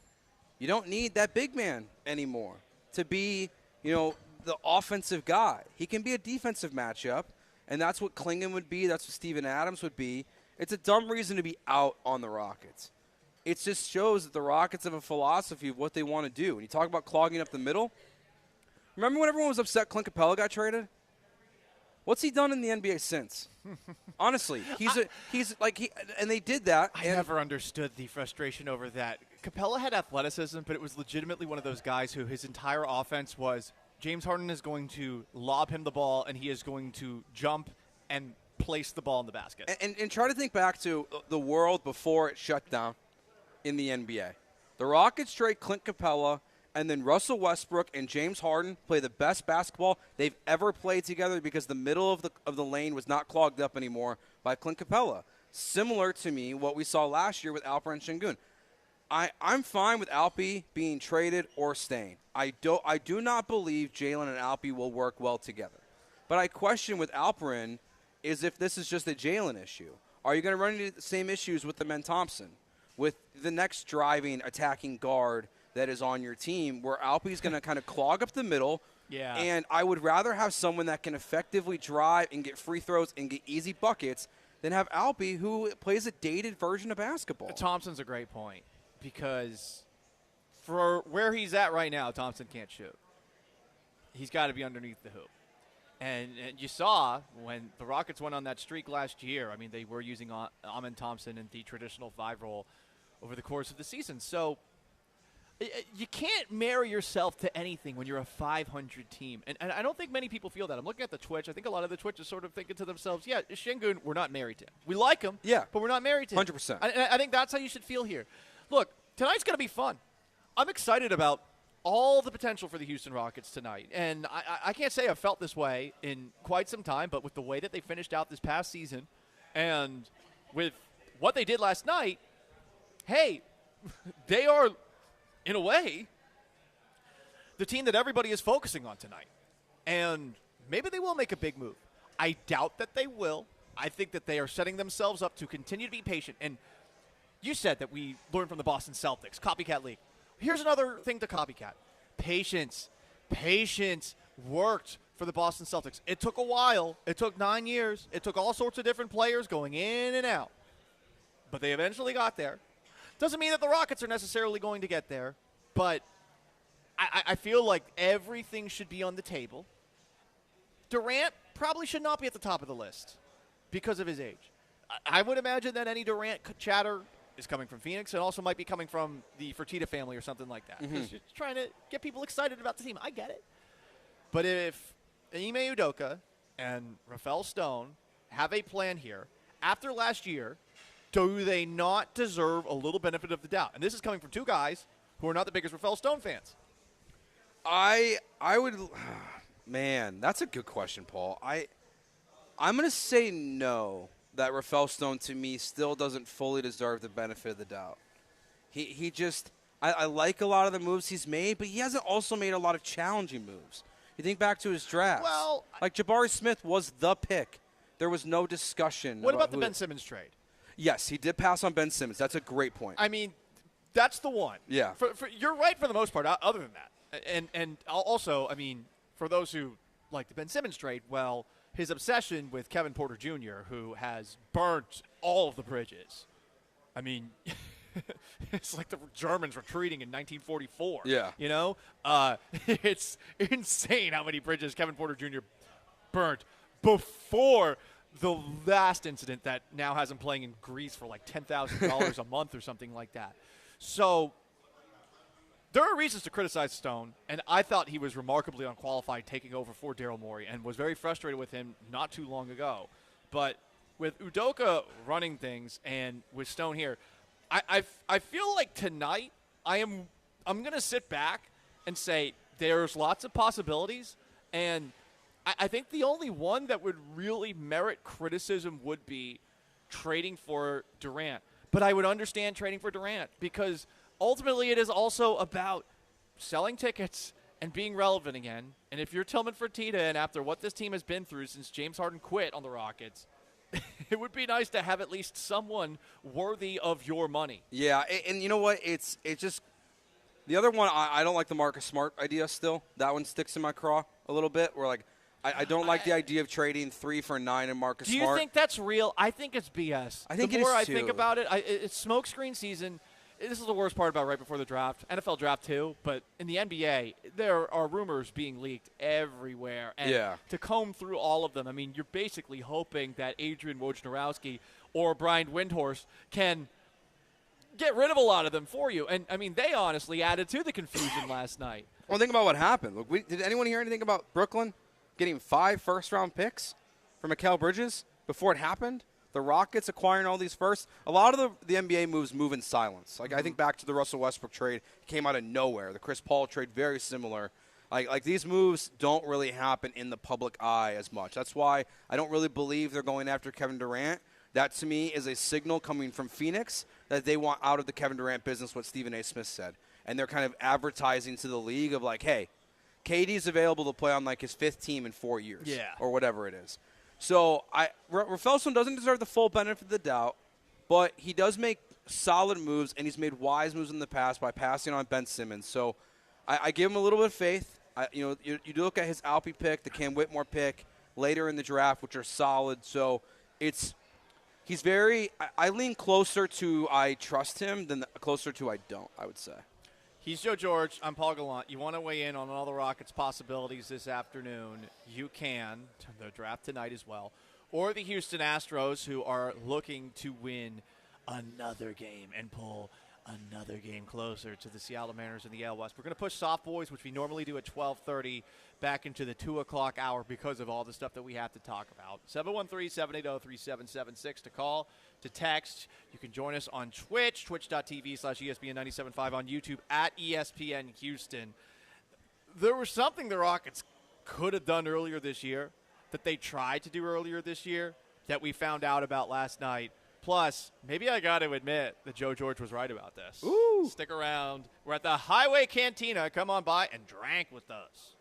You don't need that big man anymore to be, the offensive guy. He can be a defensive matchup, and that's what Klingon would be. That's what Steven Adams would be. It's a dumb reason to be out on the Rockets. It just shows that the Rockets have a philosophy of what they want to do. When you talk about clogging up the middle, remember when everyone was upset Clint Capella got traded? What's he done in the NBA since? Honestly, and they did that. I never understood the frustration over that. Capella had athleticism, but it was legitimately one of those guys who his entire offense was James Harden is going to lob him the ball, and he is going to jump and place the ball in the basket. And try to think back to the world before it shut down in the NBA. The Rockets trade Clint Capella, and then Russell Westbrook and James Harden play the best basketball they've ever played together because the middle of the lane was not clogged up anymore by Clint Capella. Similar to me, what we saw last year with Alperen Şengün. I'm fine with Alpi being traded or staying. I do not believe Jalen and Alpi will work well together. But I question with Alperen is if this is just a Jalen issue. Are you going to run into the same issues with the Men Thompson, with the next driving, attacking guard that is on your team, where Alpi's going to kind of clog up the middle? Yeah. And I would rather have someone that can effectively drive and get free throws and get easy buckets than have Alpi, who plays a dated version of basketball. Thompson's a great point because for where he's at right now, Thompson can't shoot. He's got to be underneath the hoop. And you saw when the Rockets went on that streak last year, I mean, they were using Amen Thompson in the traditional 5 role over the course of the season. So you can't marry yourself to anything when you're a 500 team. And I don't think many people feel that. I'm looking at the Twitch. I think a lot of the Twitch is sort of thinking to themselves, yeah, Şengün, we're not married to him. We like him, yeah, but we're not married to him. 100%. I think that's how you should feel here. Look, tonight's going to be fun. I'm excited about all the potential for the Houston Rockets tonight. And I can't say I've felt this way in quite some time, but with the way that they finished out this past season and with what they did last night, hey, they are, in a way, the team that everybody is focusing on tonight. And maybe they will make a big move. I doubt that they will. I think that they are setting themselves up to continue to be patient. And you said that we learned from the Boston Celtics, copycat league. Here's another thing to copycat. Patience. Patience worked for the Boston Celtics. It took a while. It took 9 years. It took all sorts of different players going in and out. But they eventually got there. Doesn't mean that the Rockets are necessarily going to get there. But I feel like everything should be on the table. Durant probably should not be at the top of the list because of his age. I would imagine that any Durant chatter is coming from Phoenix and also might be coming from the Fertitta family or something like that. Because you're trying to get people excited about the team. I get it. But if Ime Udoka and Rafael Stone have a plan here, after last year, do they not deserve a little benefit of the doubt? And this is coming from two guys who are not the biggest Rafael Stone fans. I would – man, that's a good question, Paul. I'm going to say no. That Rafael Stone, to me, still doesn't fully deserve the benefit of the doubt. He just – I like a lot of the moves he's made, but he hasn't also made a lot of challenging moves. You think back to his draft. Well – like Jabari Smith was the pick. There was no discussion. What about the Ben Simmons trade? Yes, he did pass on Ben Simmons. That's a great point. I mean, that's the one. Yeah. You're right for the most part, other than that. And also, I mean, for those who like the Ben Simmons trade, well – his obsession with Kevin Porter Jr., who has burnt all of the bridges. I mean, it's like the Germans retreating in 1944. Yeah. You know? It's insane how many bridges Kevin Porter Jr. burnt before the last incident that now has him playing in Greece for like $10,000 a month or something like that. So there are reasons to criticize Stone, and I thought he was remarkably unqualified taking over for Daryl Morey and was very frustrated with him not too long ago. But with Udoka running things and with Stone here, I feel like tonight I'm going to sit back and say there's lots of possibilities, and I think the only one that would really merit criticism would be trading for Durant. But I would understand trading for Durant because ultimately it is also about selling tickets and being relevant again. And if you're Tillman Fertitta, and after what this team has been through since James Harden quit on the Rockets, it would be nice to have at least someone worthy of your money. Yeah, and you know what? It's just the other one. I don't like the Marcus Smart idea still. That one sticks in my craw a little bit. Where like I don't like the idea of trading 3 for 9 in Marcus Smart. Do you think that's real? I think it's BS. I think the it more is I too. think about it, it's smokescreen season. This is the worst part about right before the draft. NFL draft too, but in the NBA, there are rumors being leaked everywhere. And to comb through all of them, I mean, you're basically hoping that Adrian Wojnarowski or Brian Windhorst can get rid of a lot of them for you. And, I mean, they honestly added to the confusion last night. Well, think about what happened. Look, did anyone hear anything about Brooklyn getting 5 first-round picks for Mikal Bridges before it happened? The Rockets acquiring all these firsts. A lot of the NBA moves move in silence. Like I think back to the Russell Westbrook trade, came out of nowhere. The Chris Paul trade, very similar. Like these moves don't really happen in the public eye as much. That's why I don't really believe they're going after Kevin Durant. That to me is a signal coming from Phoenix that they want out of the Kevin Durant business. What Stephen A. Smith said, and they're kind of advertising to the league of like, hey, KD's available to play on like his 5th team in 4 years, or whatever it is. So Rafael doesn't deserve the full benefit of the doubt, but he does make solid moves, and he's made wise moves in the past by passing on Ben Simmons. So I give him a little bit of faith. You do look at his Alpi pick, the Cam Whitmore pick later in the draft, which are solid. So he's very – I lean closer to I trust him than closer to I don't, I would say. He's Joe George. I'm Paul Gallant. You want to weigh in on all the Rockets' possibilities this afternoon, you can. The draft tonight as well. Or the Houston Astros, who are looking to win another game and pull another game closer to the Seattle Mariners in the AL West. We're going to push Soft Boys, which we normally do at 12:30, back into the 2 o'clock hour because of all the stuff that we have to talk about. 713-780-3776 to call, to text. You can join us on Twitch, twitch.tv/ESPN975, on YouTube at ESPN Houston. There was something the Rockets could have done earlier this year, that they tried to do earlier this year, that we found out about last night. Plus, maybe I got to admit that Joe George was right about this. Ooh. Stick around. We're at the Highway Cantina. Come on by and drank with us.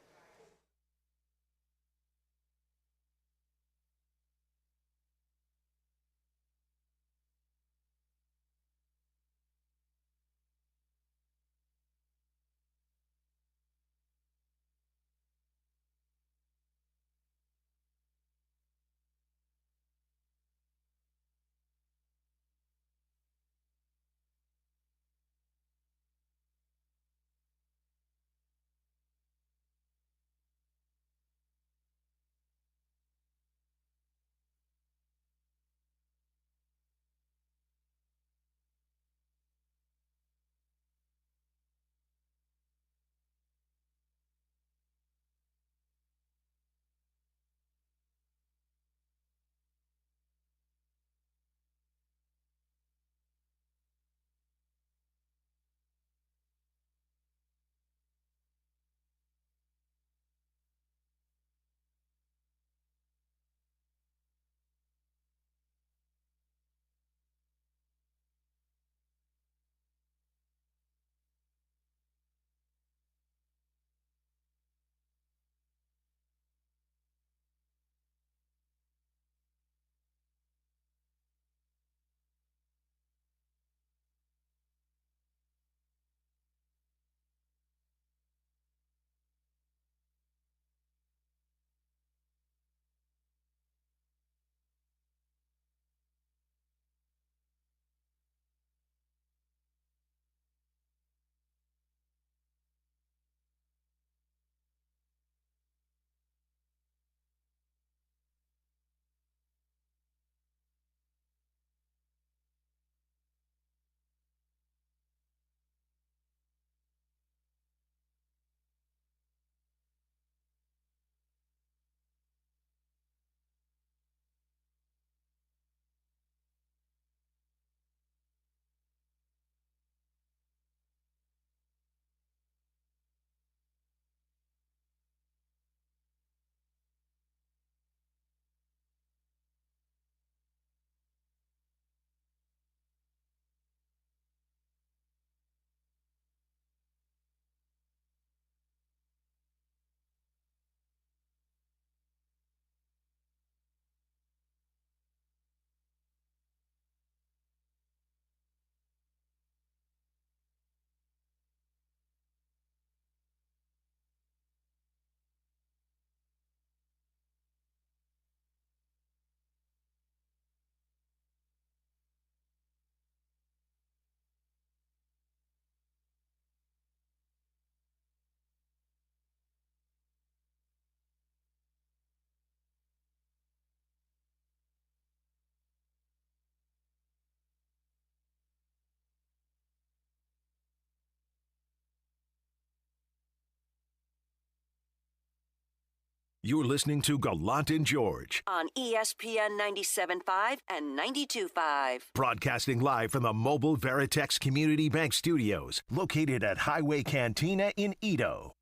You're listening to Gallant and George, on ESPN 97.5 and 92.5. broadcasting live from the Mobile Veritex Community Bank Studios, located at Highway Cantina in Edo.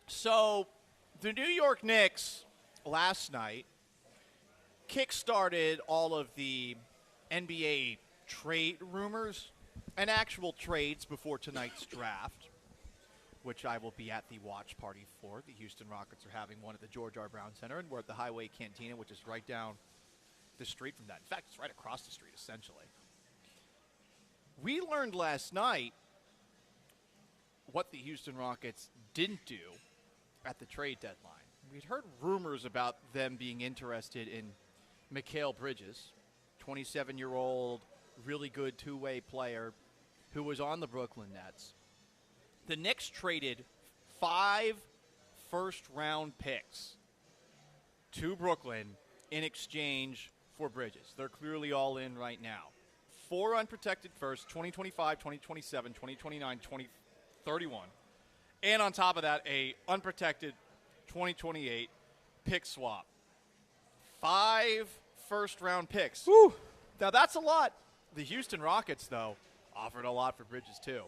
So, the New York Knicks last night kickstarted all of the NBA trade rumors and actual trades before tonight's draft, which I will be at the watch party for. The Houston Rockets are having one at the George R. Brown Center, and we're at the Highway Cantina, which is right down the street from that. In fact, it's right across the street, essentially. We learned last night what the Houston Rockets didn't do at the trade deadline. We'd heard rumors about them being interested in Mikal Bridges, 27-year-old, really good two-way player who was on the Brooklyn Nets. The Knicks traded 5 first-round picks to Brooklyn in exchange for Bridges. They're clearly all in right now. 4 unprotected firsts, 2025, 2027, 2029, 2031. And on top of that, a unprotected 2028 pick swap. 5 first-round picks. Woo. Now, that's a lot. The Houston Rockets, though, offered a lot for Bridges, too.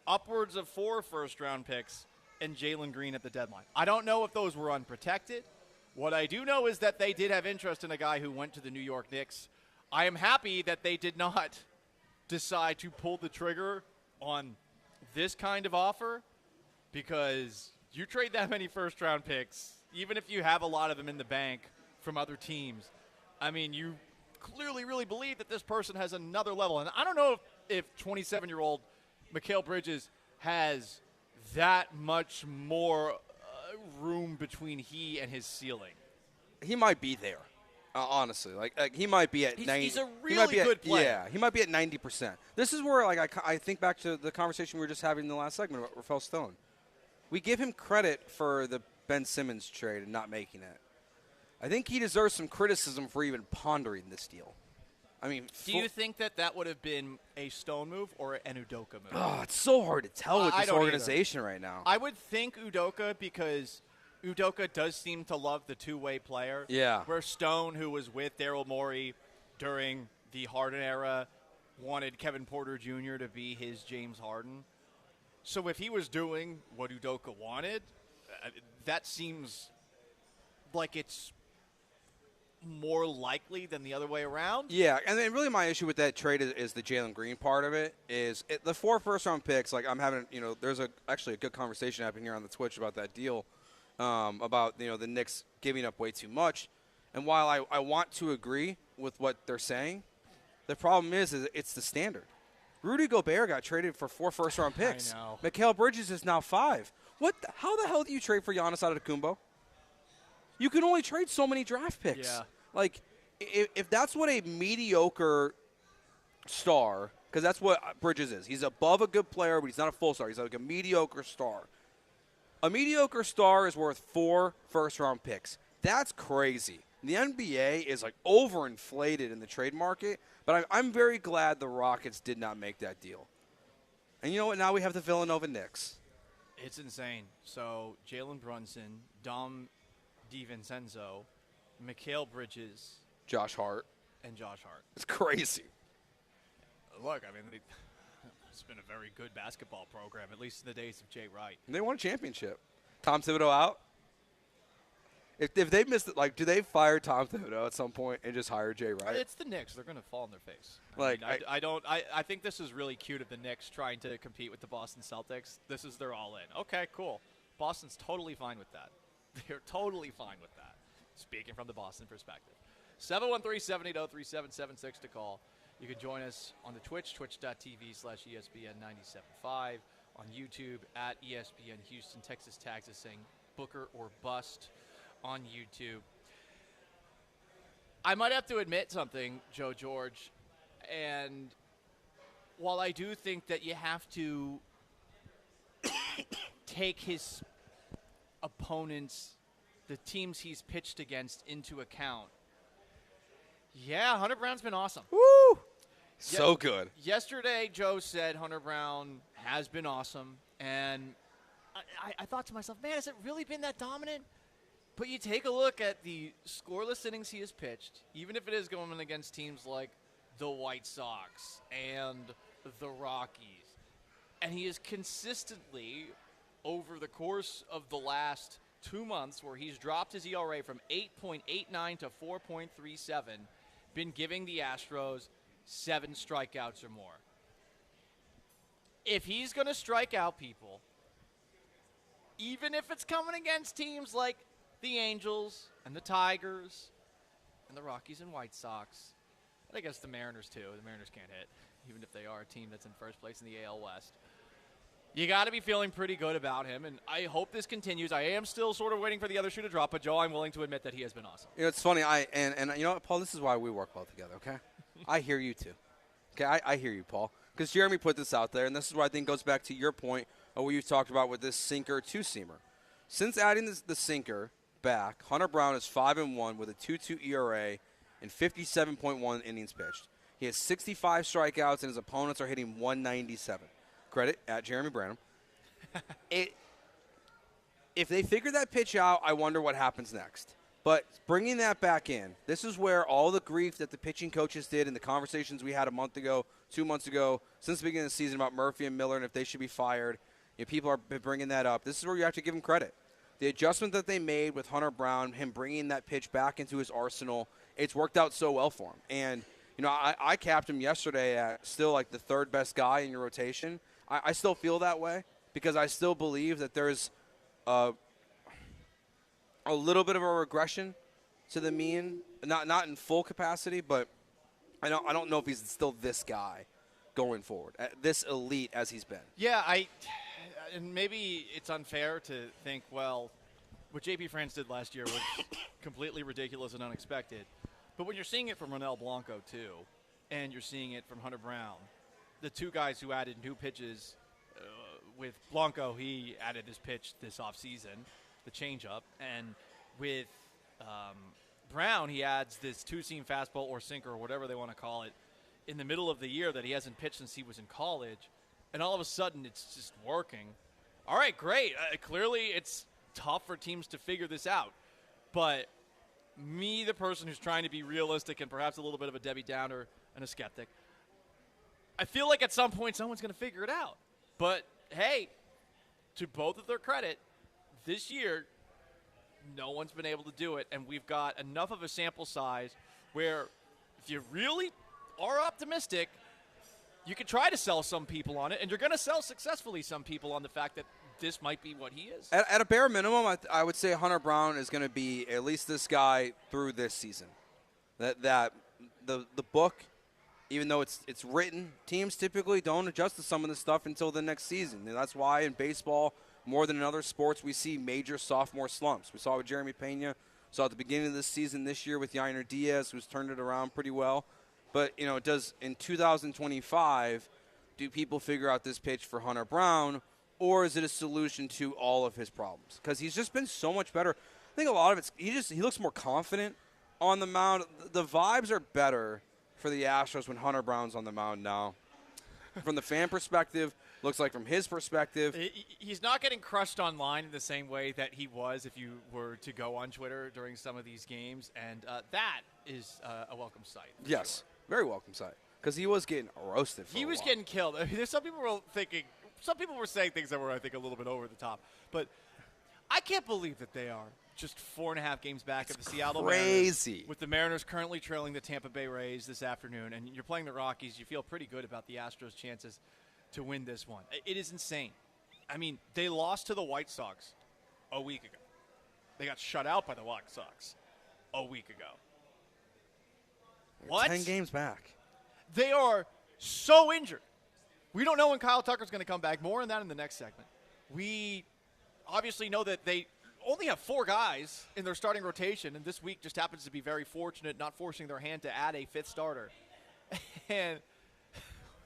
Upwards of 4 first-round picks and Jalen Green at the deadline. I don't know if those were unprotected. What I do know is that they did have interest in a guy who went to the New York Knicks. I am happy that they did not decide to pull the trigger on this kind of offer, because you trade that many first-round picks, even if you have a lot of them in the bank from other teams, I mean, you clearly really believe that this person has another level. And I don't know if 27-year-old Mikal Bridges has that much more room between he and his ceiling. He might be there, honestly. Like he might be at 90. He's a really good player. Yeah, he might be at 90%. This is where I think back to the conversation we were just having in the last segment about Rafael Stone. We give him credit for the Ben Simmons trade and not making it. I think he deserves some criticism for even pondering this deal. I mean, do you think that would have been a Stone move or an Udoka move? Oh, it's so hard to tell with this organization right now. I would think Udoka, because Udoka does seem to love the two-way player. Yeah. Where Stone, who was with Daryl Morey during the Harden era, wanted Kevin Porter Jr. to be his James Harden. So if he was doing what Udoka wanted, that seems like it's more likely than the other way around. Yeah, and then really my issue with that trade is the Jalen Green part of it. The 4 first-round picks, like I'm having, there's actually a good conversation happening here on the Twitch about that deal, about, the Knicks giving up way too much. And while I want to agree with what they're saying, the problem is it's the standard. Rudy Gobert got traded for 4 first-round picks. I know. Mikal Bridges is now 5. How the hell do you trade for Giannis Antetokounmpo? You can only trade so many draft picks. Yeah. Like, if that's what a mediocre star, because that's what Bridges is. He's above a good player, but he's not a full star. He's like a mediocre star. A mediocre star is worth 4 first-round picks. That's crazy. The NBA is, overinflated in the trade market, but I'm very glad the Rockets did not make that deal. And you know what? Now we have the Villanova Knicks. It's insane. So, Jalen Brunson, Dom DiVincenzo, Mikal Bridges, Josh Hart. And Josh Hart. It's crazy. Look, I mean, it's been a very good basketball program, at least in the days of Jay Wright. And they won a championship. Tom Thibodeau out? If they missed it, do they fire Tom Thibodeau at some point and just hire Jay Wright? It's the Knicks. They're going to fall on their face. I think this is really cute of the Knicks trying to compete with the Boston Celtics. This is their all-in. Okay, cool. Boston's totally fine with that. They're totally fine with that, speaking from the Boston perspective. 713-780-3776 to call. You can join us on the Twitch, twitch.tv/ESPN975, on YouTube at ESPN Houston. Texas tags us saying Booker or bust on YouTube. I might have to admit something, Joe George, and while I do think that you have to take his opponents, the teams he's pitched against, into account. Yeah, Hunter Brown's been awesome. Woo! So good. Yesterday, Joe said Hunter Brown has been awesome, and I thought to myself, man, has it really been that dominant? But you take a look at the scoreless innings he has pitched, even if it is going against teams like the White Sox and the Rockies, and he is consistently, over the course of the last 2 months, where he's dropped his ERA from 8.89 to 4.37, been giving the Astros 7 strikeouts or more. If he's going to strike out people, even if it's coming against teams like the Angels and the Tigers and the Rockies and White Sox, and I guess the Mariners too. The Mariners can't hit, even if they are a team that's in first place in the AL West. You got to be feeling pretty good about him, and I hope this continues. I am still sort of waiting for the other shoe to drop, but Joe, I'm willing to admit that he has been awesome. You know, it's funny. And you know what, Paul? This is why we work well together. Okay, I hear you too. Okay, I hear you, Paul. Because Jeremy put this out there, and this is what I think goes back to your point of what you talked about with this sinker two-seamer. Since adding the sinker back, Hunter Brown is 5-1 with a 2.2 ERA and 57.1 innings pitched. He has 65 strikeouts, and his opponents are hitting 197. Credit at Jeremy Branham. If they figure that pitch out, I wonder what happens next. But bringing that back in, this is where all the grief that the pitching coaches did and the conversations we had a month ago, 2 months ago, since the beginning of the season about Murphy and Miller and if they should be fired, you know, people are bringing that up. This is where you have to give them credit. The adjustment that they made with Hunter Brown, him bringing that pitch back into his arsenal, it's worked out so well for him. And, you know, I capped him yesterday at still like the third best guy in your rotation. I still feel that way because I still believe that there's a little bit of a regression to the mean, not in full capacity, but I don't know if he's still this guy going forward, this elite as he's been. Yeah, and maybe it's unfair to think, well, what J.P. France did last year was completely ridiculous and unexpected. But when you're seeing it from Ronel Blanco, too, and you're seeing it from Hunter Brown, the two guys who added new pitches, with Blanco, he added his pitch this offseason, the changeup, and with Brown, he adds this two-seam fastball or sinker or whatever they want to call it in the middle of the year that he hasn't pitched since he was in college, and all of a sudden it's just working. All right, great. Clearly it's tough for teams to figure this out, but me, the person who's trying to be realistic and perhaps a little bit of a Debbie Downer and a skeptic, I feel like at some point someone's going to figure it out. But, hey, to both of their credit, this year no one's been able to do it, and we've got enough of a sample size where if you really are optimistic, you could try to sell some people on it, and you're going to sell successfully some people on the fact that this might be what he is. At a bare minimum, I would say Hunter Brown is going to be at least this guy through this season. That the book, even though it's written, teams typically don't adjust to some of this stuff until the next season. And that's why in baseball, more than in other sports, we see major sophomore slumps. We saw it with Jeremy Pena. Saw at the beginning of this season this year with Yainer Diaz, who's turned it around pretty well. But, you know, does in 2025, do people figure out this pitch for Hunter Brown, or is it a solution to all of his problems? Because he's just been so much better. I think a lot of it's he looks more confident on the mound. The vibes are better for the Astros when Hunter Brown's on the mound now. From the fan perspective, looks like from his perspective. He's not getting crushed online in the same way that he was if you were to go on Twitter during some of these games, and that is a welcome sight. Yes, sure. Very welcome sight. Because he was getting roasted for He was getting killed. I mean, there's some people were thinking, some people were saying things that were, I think, a little bit over the top. But I can't believe that they are just 4.5 games back of the Seattle Mariners. With the Mariners currently trailing the Tampa Bay Rays this afternoon, and you're playing the Rockies, you feel pretty good about the Astros' chances to win this one. It is insane. I mean, they lost to the White Sox a week ago. They got shut out by the White Sox a week ago. What? 10 games back. They are so injured. We don't know when Kyle Tucker's going to come back. More on that in the next segment. We obviously know that they only have 4 guys in their starting rotation, and this week just happens to be very fortunate, not forcing their hand to add a 5th starter. And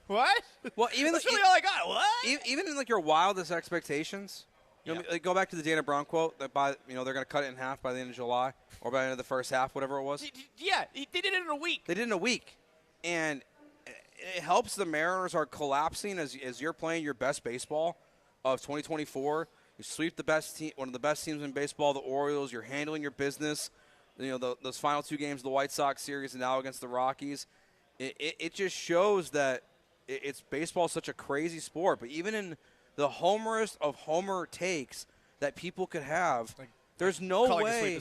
what? Well, even that's really all I got. What? Even in like your wildest expectations, you know, like go back to the Dana Brown quote that they're going to cut it in half by the end of July or by the end of the first half, whatever it was. Yeah, they did it in a week. They did it in a week, and it helps the Mariners are collapsing as you're playing your best baseball of 2024. You sweep the best team, one of the best teams in baseball, the Orioles. You're handling your business. You know, those final 2 games of the White Sox series and now against the Rockies. It just shows that it's baseball is such a crazy sport. But even in the homerest of homer takes that people could have, there's no way.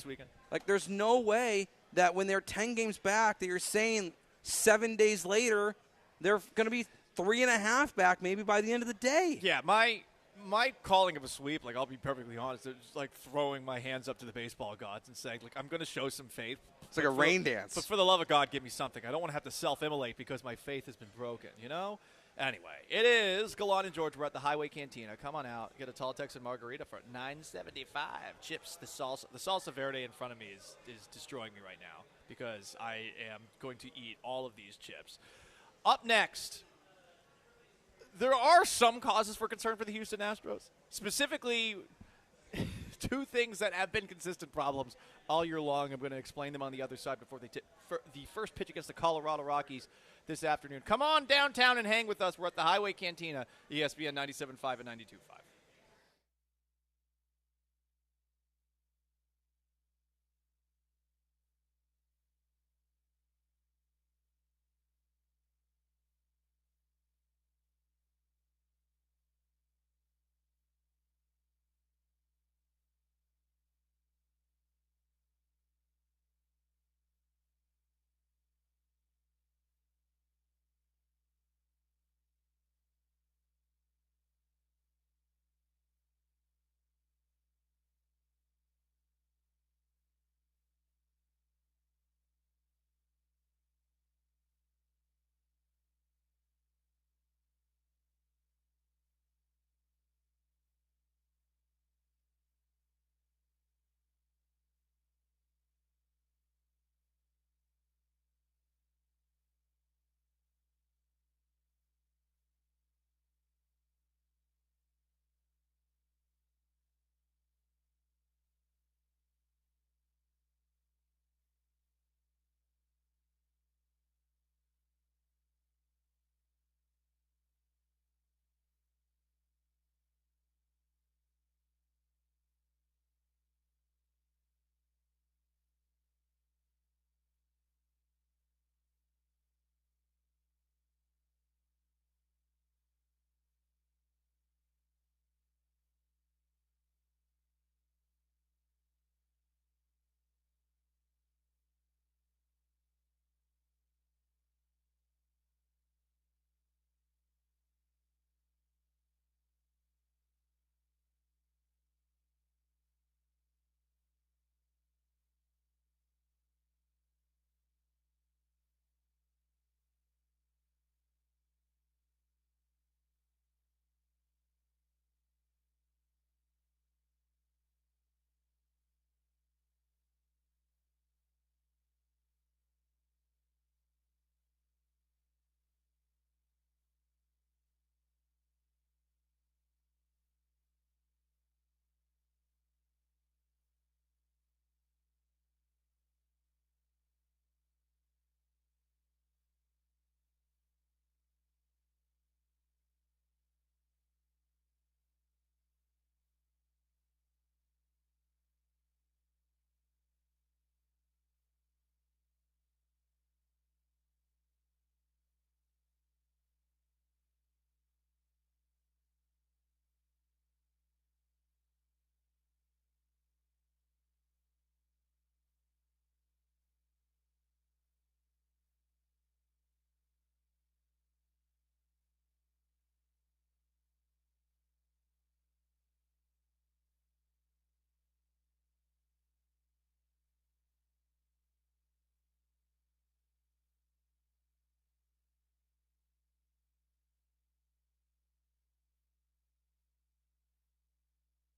Like, there's no way that when they're 10 games back that you're saying 7 days later they're going to be 3.5 back maybe by the end of the day. Yeah, my calling of a sweep, like, I'll be perfectly honest, it's like throwing my hands up to the baseball gods and saying, like, I'm going to show some faith. It's like a rain dance. But for the love of God, give me something. I don't want to have to self-immolate because my faith has been broken, you know? Anyway, it is Gallant and George. We're at the Highway Cantina. Come on out. Get a tall Texan margarita for $9.75. Chips, the salsa verde in front of me is destroying me right now because I am going to eat all of these chips. Up next, there are some causes for concern for the Houston Astros. Specifically, 2 things that have been consistent problems all year long. I'm going to explain them on the other side before the first pitch against the Colorado Rockies this afternoon. Come on downtown and hang with us. We're at the Highway Cantina, ESPN 97.5 and 92.5.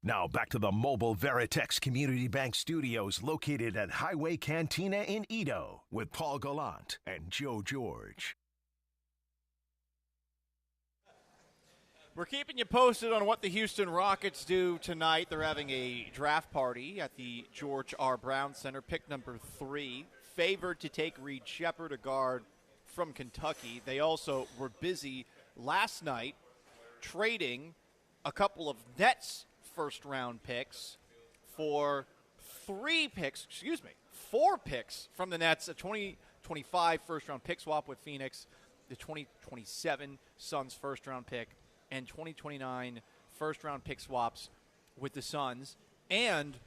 Now back to the Mobile Veritex Community Bank Studios located at Highway Cantina in Edo with Paul Gallant and Joe George. We're keeping you posted on what the Houston Rockets do tonight. They're having a draft party at the George R. Brown Center, pick number 3. Favored to take Reed Shepherd, a guard from Kentucky. They also were busy last night trading a couple of Nets first-round picks for 4 picks from the Nets, a 2025 first-round pick swap with Phoenix, the 2027 Suns first-round pick, and 2029 first-round pick swaps with the Suns and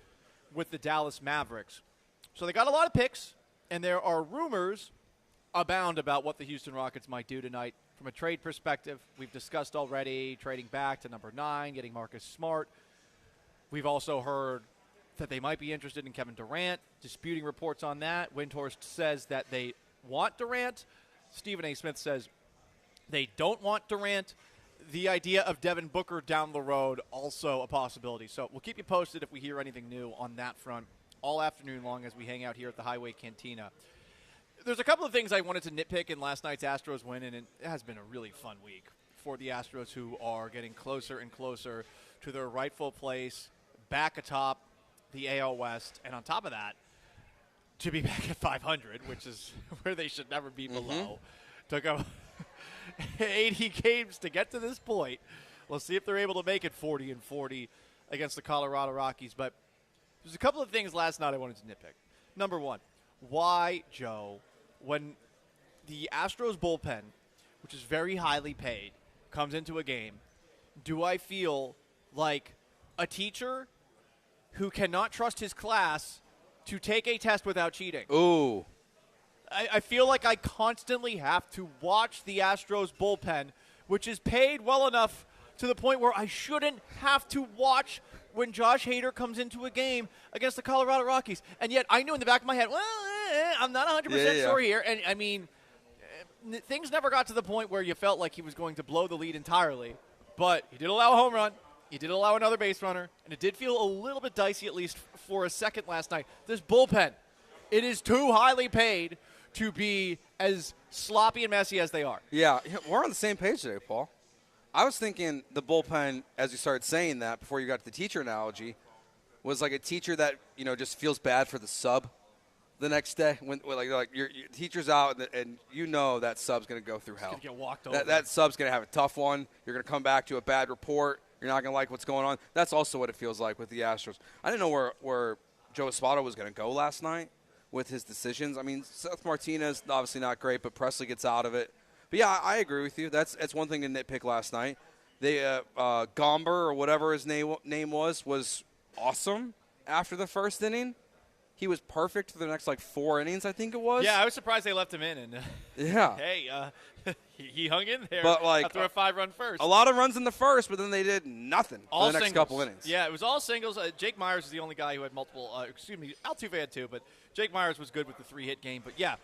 with the Dallas Mavericks. So they got a lot of picks, and there are rumors abound about what the Houston Rockets might do tonight. From a trade perspective, we've discussed already trading back to number 9, getting Marcus Smart. We've also heard that they might be interested in Kevin Durant, disputing reports on that. Windhorst says that they want Durant. Stephen A. Smith says they don't want Durant. The idea of Devin Booker down the road, also a possibility. So we'll keep you posted if we hear anything new on that front all afternoon long as we hang out here at the Highway Cantina. There's a couple of things I wanted to nitpick in last night's Astros win, and it has been a really fun week for the Astros, who are getting closer and closer to their rightful place back atop the AL West. And on top of that, to be back at 500, which is where they should never be below. Took 80 games to get to this point. We'll see if they're able to make it 40-40 against the Colorado Rockies. But there's a couple of things last night I wanted to nitpick. Number one, why, Joe, when the Astros bullpen, which is very highly paid, comes into a game, do I feel like a teacher who cannot trust his class to take a test without cheating? Ooh. I feel like I constantly have to watch the Astros bullpen, which is paid well enough to the point where I shouldn't have to watch when Josh Hader comes into a game against the Colorado Rockies. And yet I knew in the back of my head, I'm not 100% sure here. And, I mean, things never got to the point where you felt like he was going to blow the lead entirely. But he did allow a home run. He did allow another base runner. And it did feel a little bit dicey, at least for a second last night. This bullpen, it is too highly paid to be as sloppy and messy as they are. Yeah, we're on the same page today, Paul. I was thinking the bullpen, as you started saying that, before you got to the teacher analogy, was like a teacher that, just feels bad for the sub the next day. When your teacher's out and you know that sub's going to go through hell. He's going to get walked over. That sub's going to have a tough one. You're going to come back to a bad report. You're not going to like what's going on. That's also what it feels like with the Astros. I didn't know where Joe Espada was going to go last night with his decisions. I mean, Seth Martinez, obviously not great, but Presley gets out of it. But, yeah, I agree with you. That's one thing to nitpick last night. They Gomber, or whatever his name was awesome after the first inning. He was perfect for the next, 4 innings, I think it was. Yeah, I was surprised they left him in. And yeah. Hey, he hung in there but after a 5-run first. A lot of runs in the first, but then they did nothing for the next couple innings. Yeah, it was all singles. Jake Myers was the only guy who had multiple. Altuve had 2, but Jake Myers was good with the 3-hit game. But, yeah,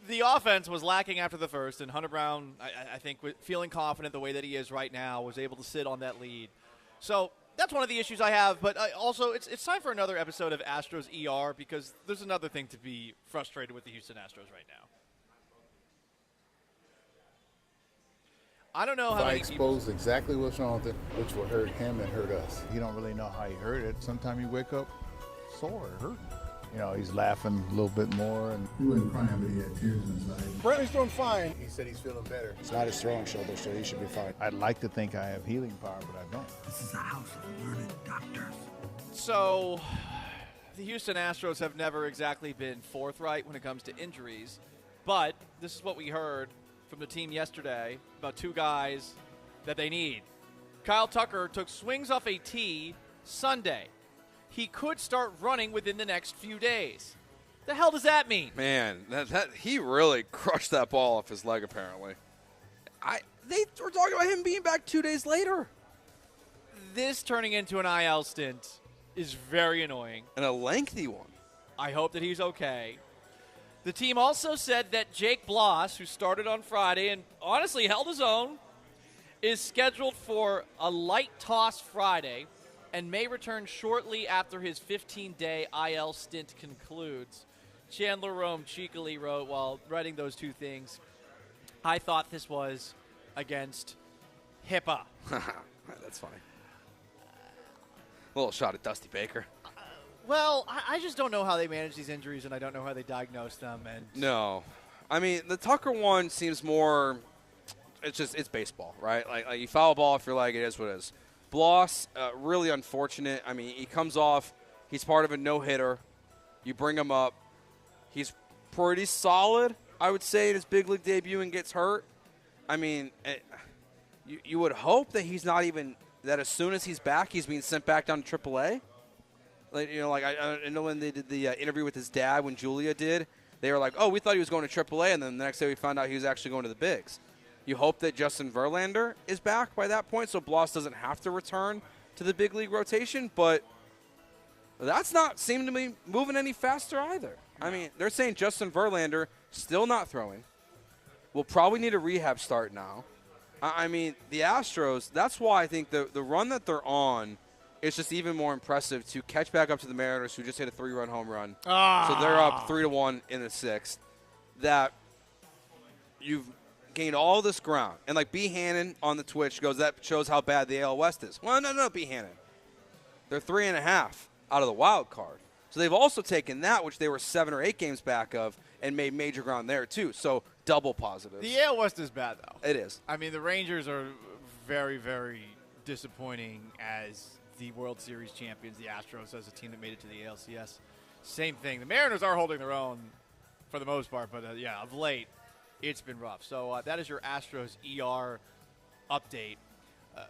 the offense was lacking after the first, and Hunter Brown, I think, feeling confident the way that he is right now, was able to sit on that lead. So that's one of the issues I have. But also, it's time for another episode of Astros ER, because there's another thing to be frustrated with the Houston Astros right now. I don't know how I exposed exactly what's wrong with it, which will hurt him and hurt us. You don't really know how he hurt it. Sometimes you wake up sore, hurting. He's laughing a little bit more. And he wasn't crying, but he had tears inside. Brentley's doing fine. He said he's feeling better. It's not his throwing shoulder, so he should be fine. I'd like to think I have healing power, but I don't. This is a house of learned doctors. So, the Houston Astros have never exactly been forthright when it comes to injuries, but this is what we heard from the team yesterday about 2 guys that they need. Kyle Tucker took swings off a tee Sunday. He could start running within the next few days. The hell does that mean? Man, that he really crushed that ball off his leg, apparently. They were talking about him being back 2 days later. This turning into an IL stint is very annoying. And a lengthy one. I hope that he's okay. The team also said that Jake Bloss, who started on Friday and honestly held his own, is scheduled for a light toss Friday and may return shortly after his 15-day IL stint concludes. Chandler Rome cheekily wrote while writing those 2 things, I thought this was against HIPAA. That's funny. A little shot at Dusty Baker. Well, I just don't know how they manage these injuries, and I don't know how they diagnose them. And no. I mean, the Tucker one seems more – it's baseball, right? Like you foul a ball if you're like, it is what it is. Bloss, really unfortunate. I mean, he comes off. He's part of a no-hitter. You bring him up. He's pretty solid, I would say, in his big league debut and gets hurt. I mean, you would hope that he's not even that as soon as he's back, he's being sent back down to AAA. Like, I know when they did the interview with his dad, when Julia did, they were like, oh, we thought he was going to AAA, and then the next day we found out he was actually going to the bigs. You hope that Justin Verlander is back by that point so Bloss doesn't have to return to the big league rotation, but that's not seeming to be moving any faster either. I mean, they're saying Justin Verlander still not throwing. Will probably need a rehab start now. I mean, the Astros, that's why I think the run that they're on is just even more impressive to catch back up to the Mariners, who just hit a 3-run home run. So they're up 3-1 in the sixth. That you've gained all this ground. And like B. Hannon on the Twitch goes, that shows how bad the AL West is. Well, no, B. Hannon. They're 3.5 out of the wild card. So they've also taken that, which they were 7 or 8 games back of, and made major ground there too. So double positives. The AL West is bad, though. It is. I mean, the Rangers are very, very disappointing as the World Series champions. The Astros as a team that made it to the ALCS. Same thing. The Mariners are holding their own for the most part, but yeah, of late, it's been rough. So that is your Astros ER update.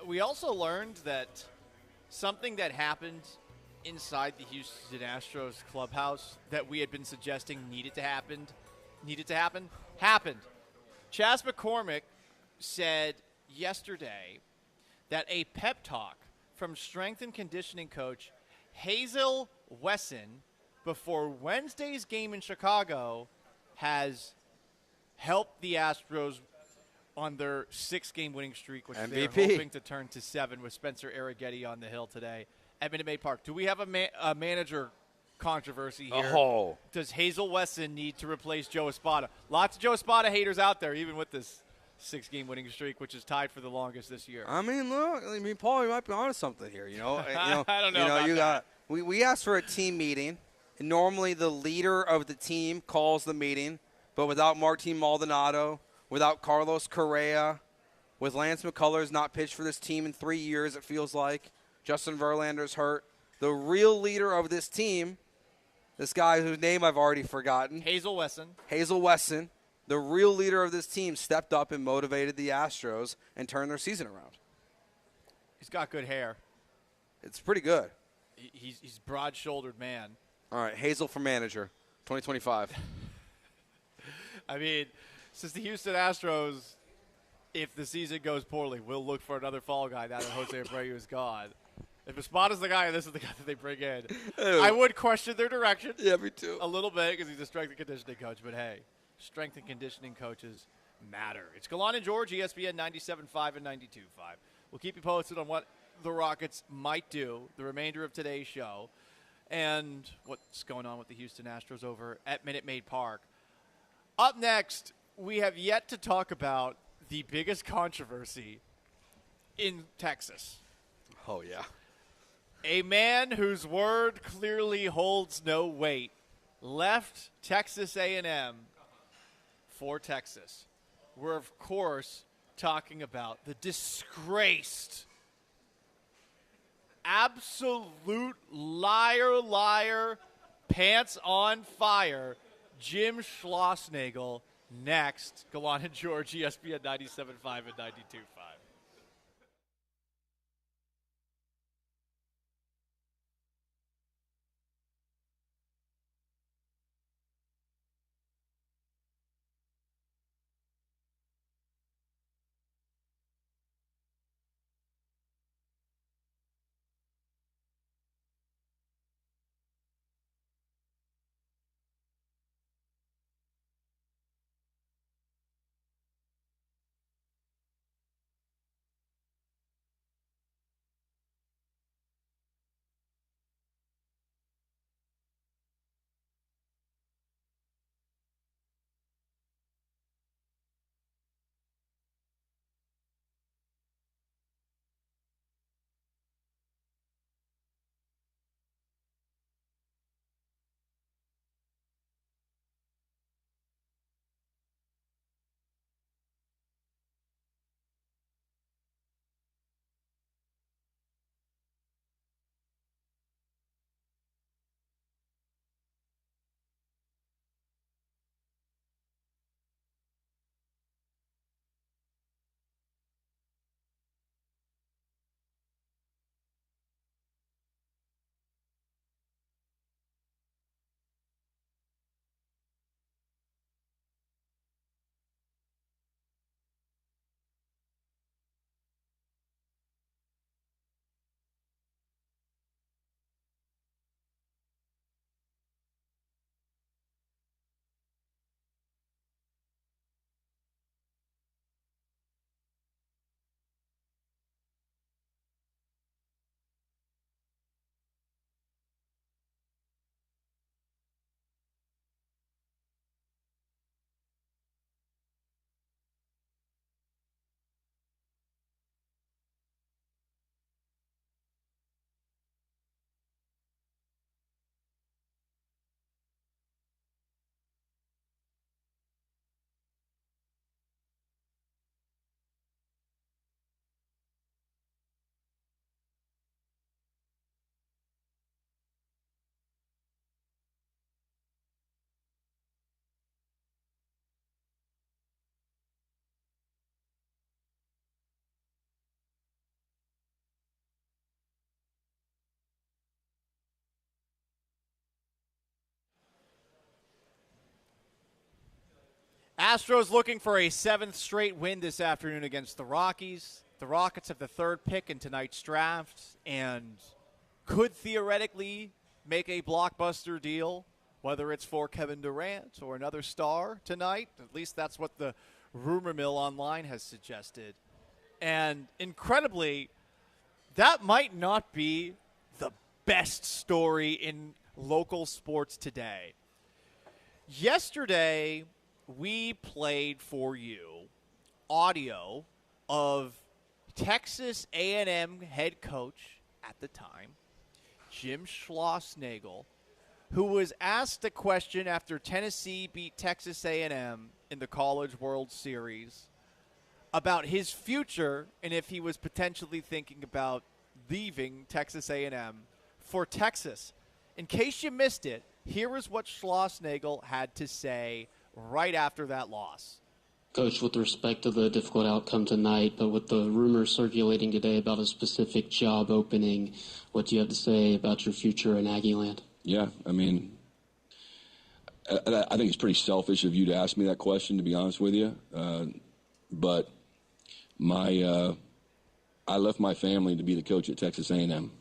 We also learned that something that happened inside the Houston Astros clubhouse that we had been suggesting needed to happen, happened. Chas McCormick said yesterday that a pep talk from strength and conditioning coach Hazel Wesson before Wednesday's game in Chicago has helped the Astros on their 6-game winning streak, which they're hoping to turn to 7 with Spencer Arrighetti on the hill today at Minute Maid Park. Do we have a manager controversy here? Oh. Does Hazel Wesson need to replace Joe Espada? Lots of Joe Espada haters out there, even with this 6-game winning streak, which is tied for the longest this year. I mean, look, Paul, you might be onto something here. I don't know. We asked for a team meeting, and normally the leader of the team calls the meeting, but without Martin Maldonado, without Carlos Correa, with Lance McCullers not pitched for this team in 3 years, it feels like. Justin Verlander's hurt. The real leader of this team, this guy whose name I've already forgotten. Hazel Wesson. The real leader of this team stepped up and motivated the Astros and turned their season around. He's got good hair. It's pretty good. He's a broad-shouldered man. All right, Hazel for manager, 2025. I mean, since the Houston Astros, if the season goes poorly, will look for another fall guy now that Jose Abreu is gone. If Espada's the guy and this is the guy that they bring in, I would question their direction. Yeah, me too. A little bit because he's a strength and conditioning coach. But, hey, strength and conditioning coaches matter. It's Gallant and George, ESPN 97.5 and 92.5. We'll keep you posted on what the Rockets might do the remainder of today's show and what's going on with the Houston Astros over at Minute Maid Park. Up next, we have yet to talk about the biggest controversy in Texas. Oh, yeah. A man whose word clearly holds no weight left Texas A&M for Texas. We're, of course, talking about the disgraced, absolute liar, pants on fire, Jim Schlossnagle. Next, Gallant and George, ESPN 97.5 and 92.5. Astros looking for a 7th straight win this afternoon against the Rockies. The Rockets have the 3rd pick in tonight's draft and could theoretically make a blockbuster deal, whether it's for Kevin Durant or another star tonight. At least that's what the rumor mill online has suggested. And incredibly, that might not be the best story in local sports today. Yesterday, we played for you audio of Texas A&M head coach at the time, Jim Schlossnagle, who was asked a question after Tennessee beat Texas A&M in the College World Series about his future and if he was potentially thinking about leaving Texas A&M for Texas. In case you missed it, here is what Schlossnagle had to say right after that loss. Coach, with respect to the difficult outcome tonight, but with the rumors circulating today about a specific job opening, what do you have to say about your future in Aggieland? Yeah, I mean, I think it's pretty selfish of you to ask me that question, to be honest with you. But I left my family to be the coach at Texas A&M.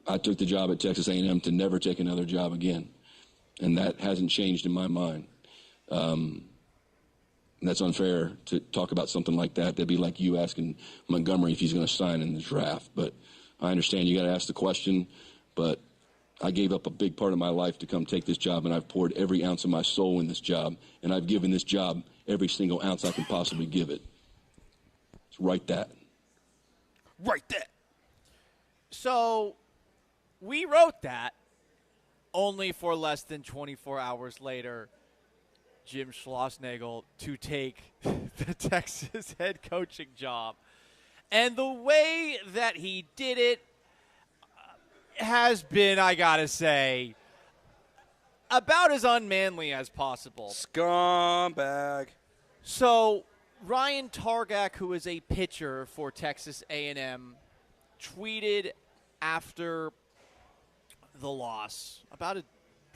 I took the job at Texas A&M to never take another job again, and that hasn't changed in my mind. That's unfair to talk about something like that. That'd be like you asking Montgomery if he's going to sign in the draft. But I understand you got to ask the question, but I gave up a big part of my life to come take this job, and I've poured every ounce of my soul in this job, and I've given this job every single ounce I can possibly give it. So write that. Right there. So we wrote that only for less than 24 hours later, Jim Schlossnagle to take the Texas head coaching job. And the way that he did it has been, I gotta say, about as unmanly as possible. Scumbag. So Ryan Targak, who is a pitcher for Texas A&M, tweeted after the loss, about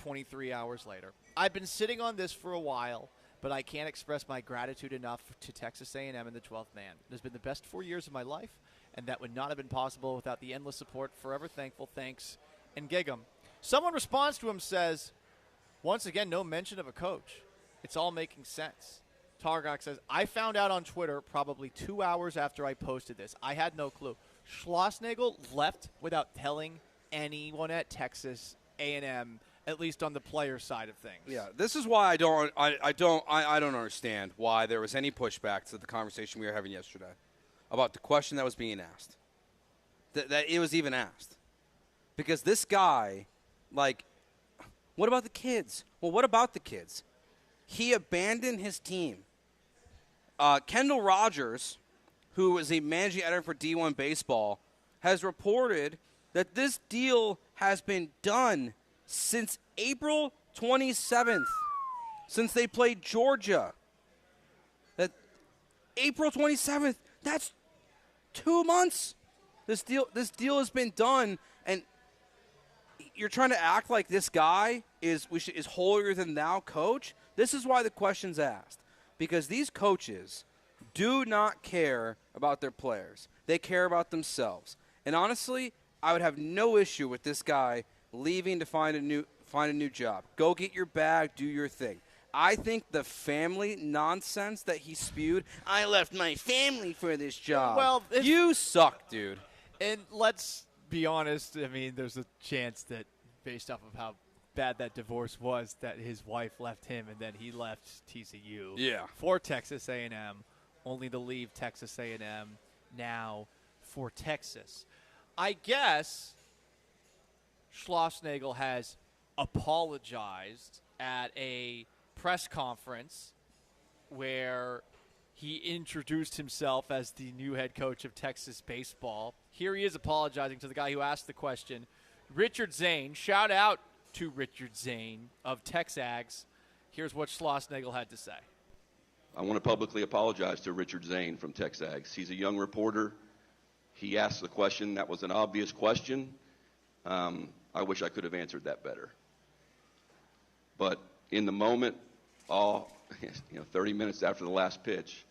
23 hours later. I've been sitting on this for a while, but I can't express my gratitude enough to Texas A&M and the 12th man. It has been the best 4 years of my life, and that would not have been possible without the endless support. Forever thankful, thanks, and gig 'em. Someone responds to him, says, once again, no mention of a coach. It's all making sense. Targak says, I found out on Twitter probably 2 hours after I posted this. I had no clue. Schlossnagle left without telling anyone at Texas A&M, at least on the player side of things. Yeah, this is why I don't understand why there was any pushback to the conversation we were having yesterday about the question that was being asked. That it was even asked. Because this guy, like, what about the kids? Well, what about the kids? He abandoned his team. Kendall Rogers, who is a managing editor for D1 Baseball, has reported that this deal has been done since April 27th, since they played Georgia. That April 27th, that's 2 months. This deal has been done, and you're trying to act like this guy is holier than thou coach. This is why the question's asked, because these coaches do not care about their players. They care about themselves. And honestly, I would have no issue with this guy leaving to find a new job. Go get your bag, do your thing. I think the family nonsense that he spewed, I left my family for this job. Well, you suck, dude. And let's be honest, I mean, there's a chance that based off of how bad that divorce was, that his wife left him and then he left TCU for Texas A&M, only to leave Texas A&M now for Texas. I guess Schlossnagle has apologized at a press conference where he introduced himself as the new head coach of Texas baseball. Here he is apologizing to the guy who asked the question, Richard Zane. Shout out to Richard Zane of Texags. Here's what Schlossnagle had to say. I want to publicly apologize to Richard Zane from Texags. He's a young reporter. He asked the question. That was an obvious question. I wish I could have answered that better. But in the moment, all 30 minutes after the last pitch,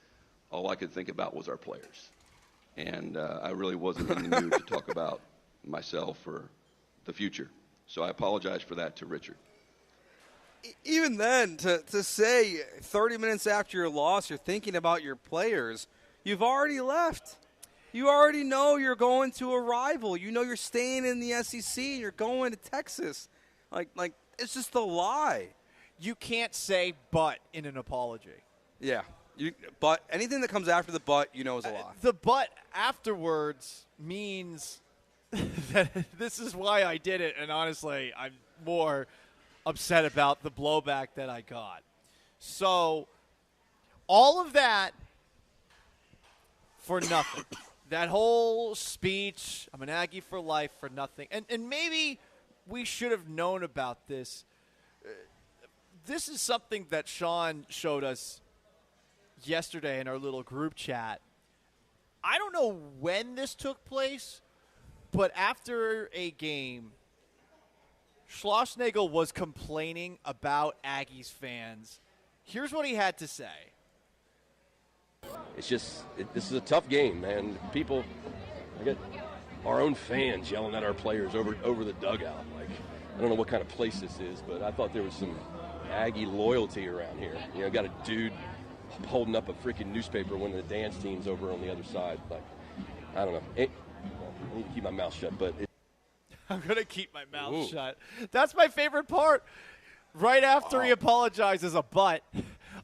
all I could think about was our players. And I really wasn't in the mood to talk about myself or the future. So I apologize for that to Richard. Even then, to say 30 minutes after your loss, you're thinking about your players, you've already left. You already know you're going to a rival. You know you're staying in the SEC and you're going to Texas. Like it's just a lie. You can't say but in an apology. Yeah. But anything that comes after the but, is a lie. The but afterwards means that this is why I did it, and honestly, I'm more upset about the blowback that I got. So, all of that for nothing. That whole speech, I'm an Aggie for life, for nothing. And maybe we should have known about this. This is something that Sean showed us yesterday in our little group chat. I don't know when this took place, but after a game, Schlossnagle was complaining about Aggies fans. Here's what he had to say. It's just, this is a tough game, man. People, I got our own fans yelling at our players over the dugout. Like, I don't know what kind of place this is, but I thought there was some Aggie loyalty around here. Got a dude holding up a freaking newspaper when the dance team's over on the other side. Like, I don't know. I need to keep my mouth shut, but I'm going to keep my mouth shut. That's my favorite part. Right after he apologizes a butt,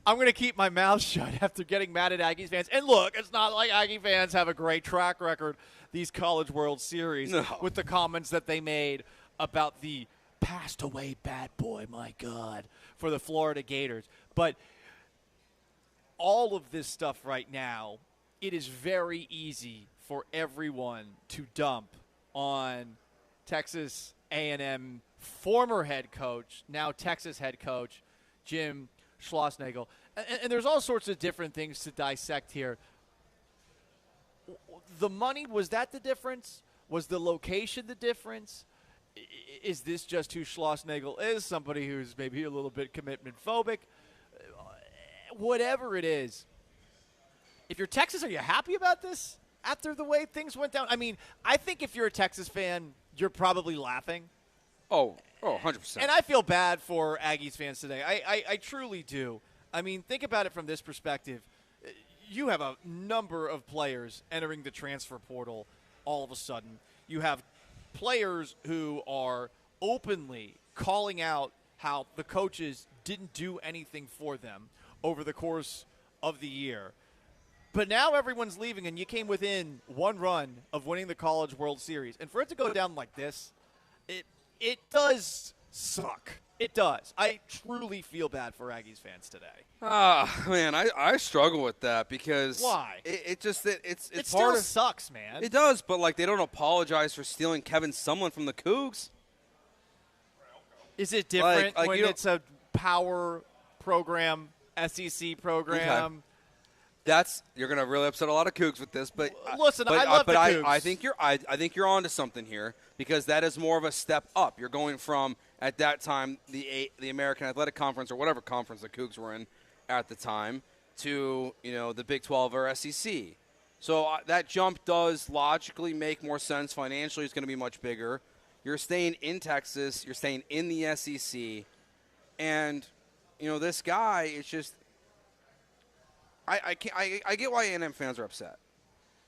I'm going to keep my mouth shut after getting mad at Aggies fans. And look, it's not like Aggie fans have a great track record these College World Series with the comments that they made about the passed away bad boy, my God, for the Florida Gators. But all of this stuff right now, it is very easy for everyone to dump on Texas A&M former head coach, now Texas head coach, Jim Schlossnagle. And there's all sorts of different things to dissect here. The money, was that the difference? Was the location the difference? Is this just who Schlossnagle is, somebody who's maybe a little bit commitment phobic? Whatever it is, if you're Texas, are you happy about this after the way things went down? I mean, I think if you're a Texas fan, you're probably laughing. Oh, 100%. And I feel bad for Aggies fans today. I truly do. I mean, think about it from this perspective. You have a number of players entering the transfer portal all of a sudden. You have players who are openly calling out how the coaches didn't do anything for them over the course of the year. But now everyone's leaving, and you came within one run of winning the College World Series. And for it to go down like this, it does suck. It does. I truly feel bad for Aggies fans today. Man, I struggle with that because why? It still sucks, man. It does, but like they don't apologize for stealing Kevin Sumlin from the Cougs. Is it different when it's a power program, SEC program? Okay. You're gonna really upset a lot of Cougs with this, but listen, I love the Cougs. I think you're onto something here because that is more of a step up. You're going from at that time the American Athletic Conference or whatever conference the Cougs were in at the time to the Big 12 or SEC. So that jump does logically make more sense. Financially, it's going to be much bigger. You're staying in Texas. You're staying in the SEC, and this guy. It's just. I get why A&M fans are upset,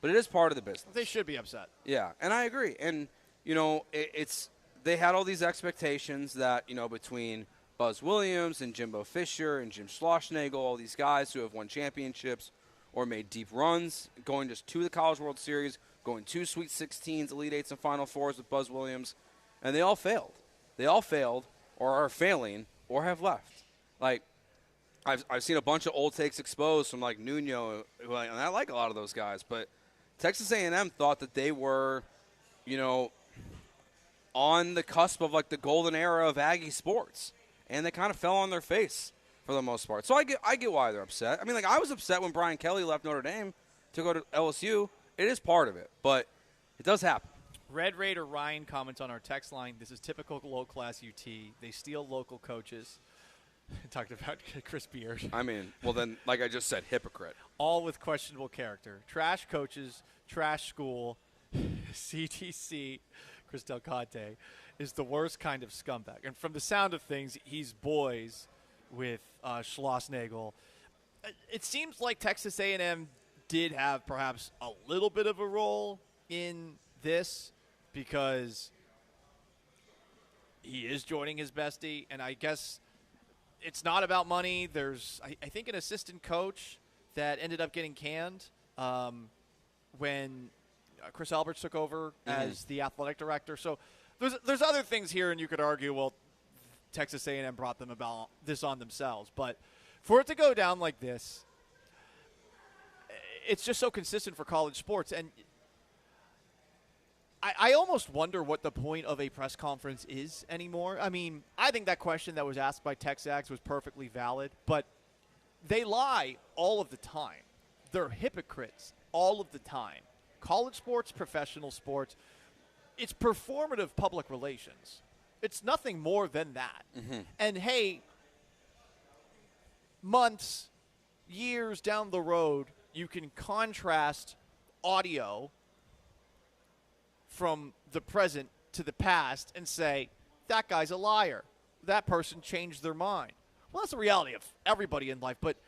but it is part of the business. They should be upset. Yeah, and I agree. And they had all these expectations that between Buzz Williams and Jimbo Fisher and Jim Schlossnagle, all these guys who have won championships or made deep runs, going just to the College World Series, going to Sweet 16s, Elite Eights, and Final Fours with Buzz Williams, and they all failed. They all failed or are failing or have left. Like. I've seen a bunch of old takes exposed from like Nuno, and I like a lot of those guys. But Texas A&M thought that they were, on the cusp of like the golden era of Aggie sports, and they kind of fell on their face for the most part. So I get why they're upset. I mean, like I was upset when Brian Kelly left Notre Dame to go to LSU. It is part of it, but it does happen. Red Raider Ryan comments on our text line. This is typical low-class UT. They steal local coaches. Talked about Chris Beard. I mean, well then, like I just said, hypocrite. All with questionable character. Trash coaches, trash school, CTC, Chris Del Conte, is the worst kind of scumbag. And from the sound of things, he's boys with Schlossnagle. It seems like Texas A&M did have perhaps a little bit of a role in this because he is joining his bestie, and I guess it's not about money. There's, I think, an assistant coach that ended up getting canned when Chris Alberts took over as the athletic director. So there's other things here, and you could argue, well, Texas A&M brought them about this on themselves. But for it to go down like this, it's just so consistent for college sports. And I almost wonder what the point of a press conference is anymore. I mean, I think that question that was asked by Texags was perfectly valid, but they lie all of the time. They're hypocrites all of the time. College sports, professional sports, it's performative public relations. It's nothing more than that. And, hey, months, years down the road, you can contrast audio from the present to the past and say, that guy's a liar. That person changed their mind. Well, that's the reality of everybody in life. But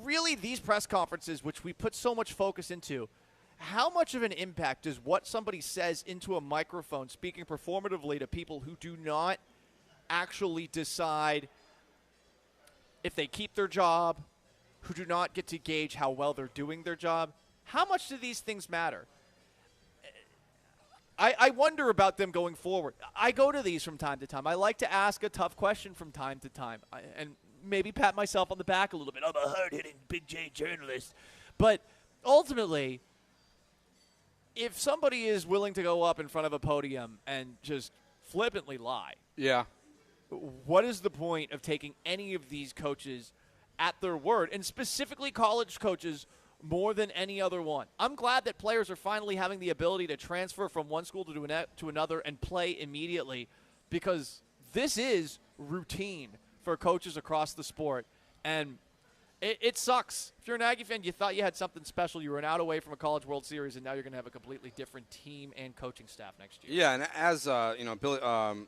really, these press conferences, which we put so much focus into, how much of an impact does what somebody says into a microphone, speaking performatively to people who do not actually decide if they keep their job, who do not get to gauge how well they're doing their job, how much do these things matter? I wonder about them going forward. I go to these from time to time. I like to ask a tough question from time to time and maybe pat myself on the back a little bit. I'm a hard-hitting Big J journalist. But ultimately, if somebody is willing to go up in front of a podium and just flippantly lie, what is the point of taking any of these coaches at their word, and specifically college coaches more than any other one? I'm glad that players are finally having the ability to transfer from one school to another and play immediately, because this is routine for coaches across the sport. And it sucks. If you're an Aggie fan, you thought you had something special. You were an out away from a College World Series, and now you're going to have a completely different team and coaching staff next year. Yeah, and as Billy,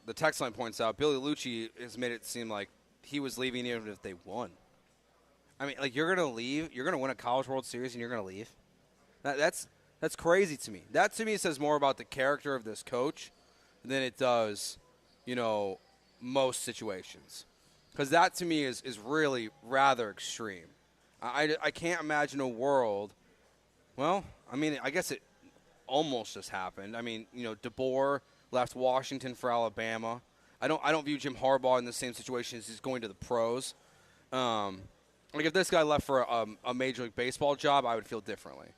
the text line points out, Billy Lucci has made it seem like he was leaving even if they won. I mean, like, you're going to leave? You're going to win a College World Series and you're going to leave? That's crazy to me. That, to me, says more about the character of this coach than it does, most situations. Because that, to me, is really rather extreme. I can't imagine a world – well, I mean, I guess it almost just happened. I mean, DeBoer left Washington for Alabama. I don't view Jim Harbaugh in the same situation as he's going to the pros. Like, if this guy left for a Major League Baseball job, I would feel differently.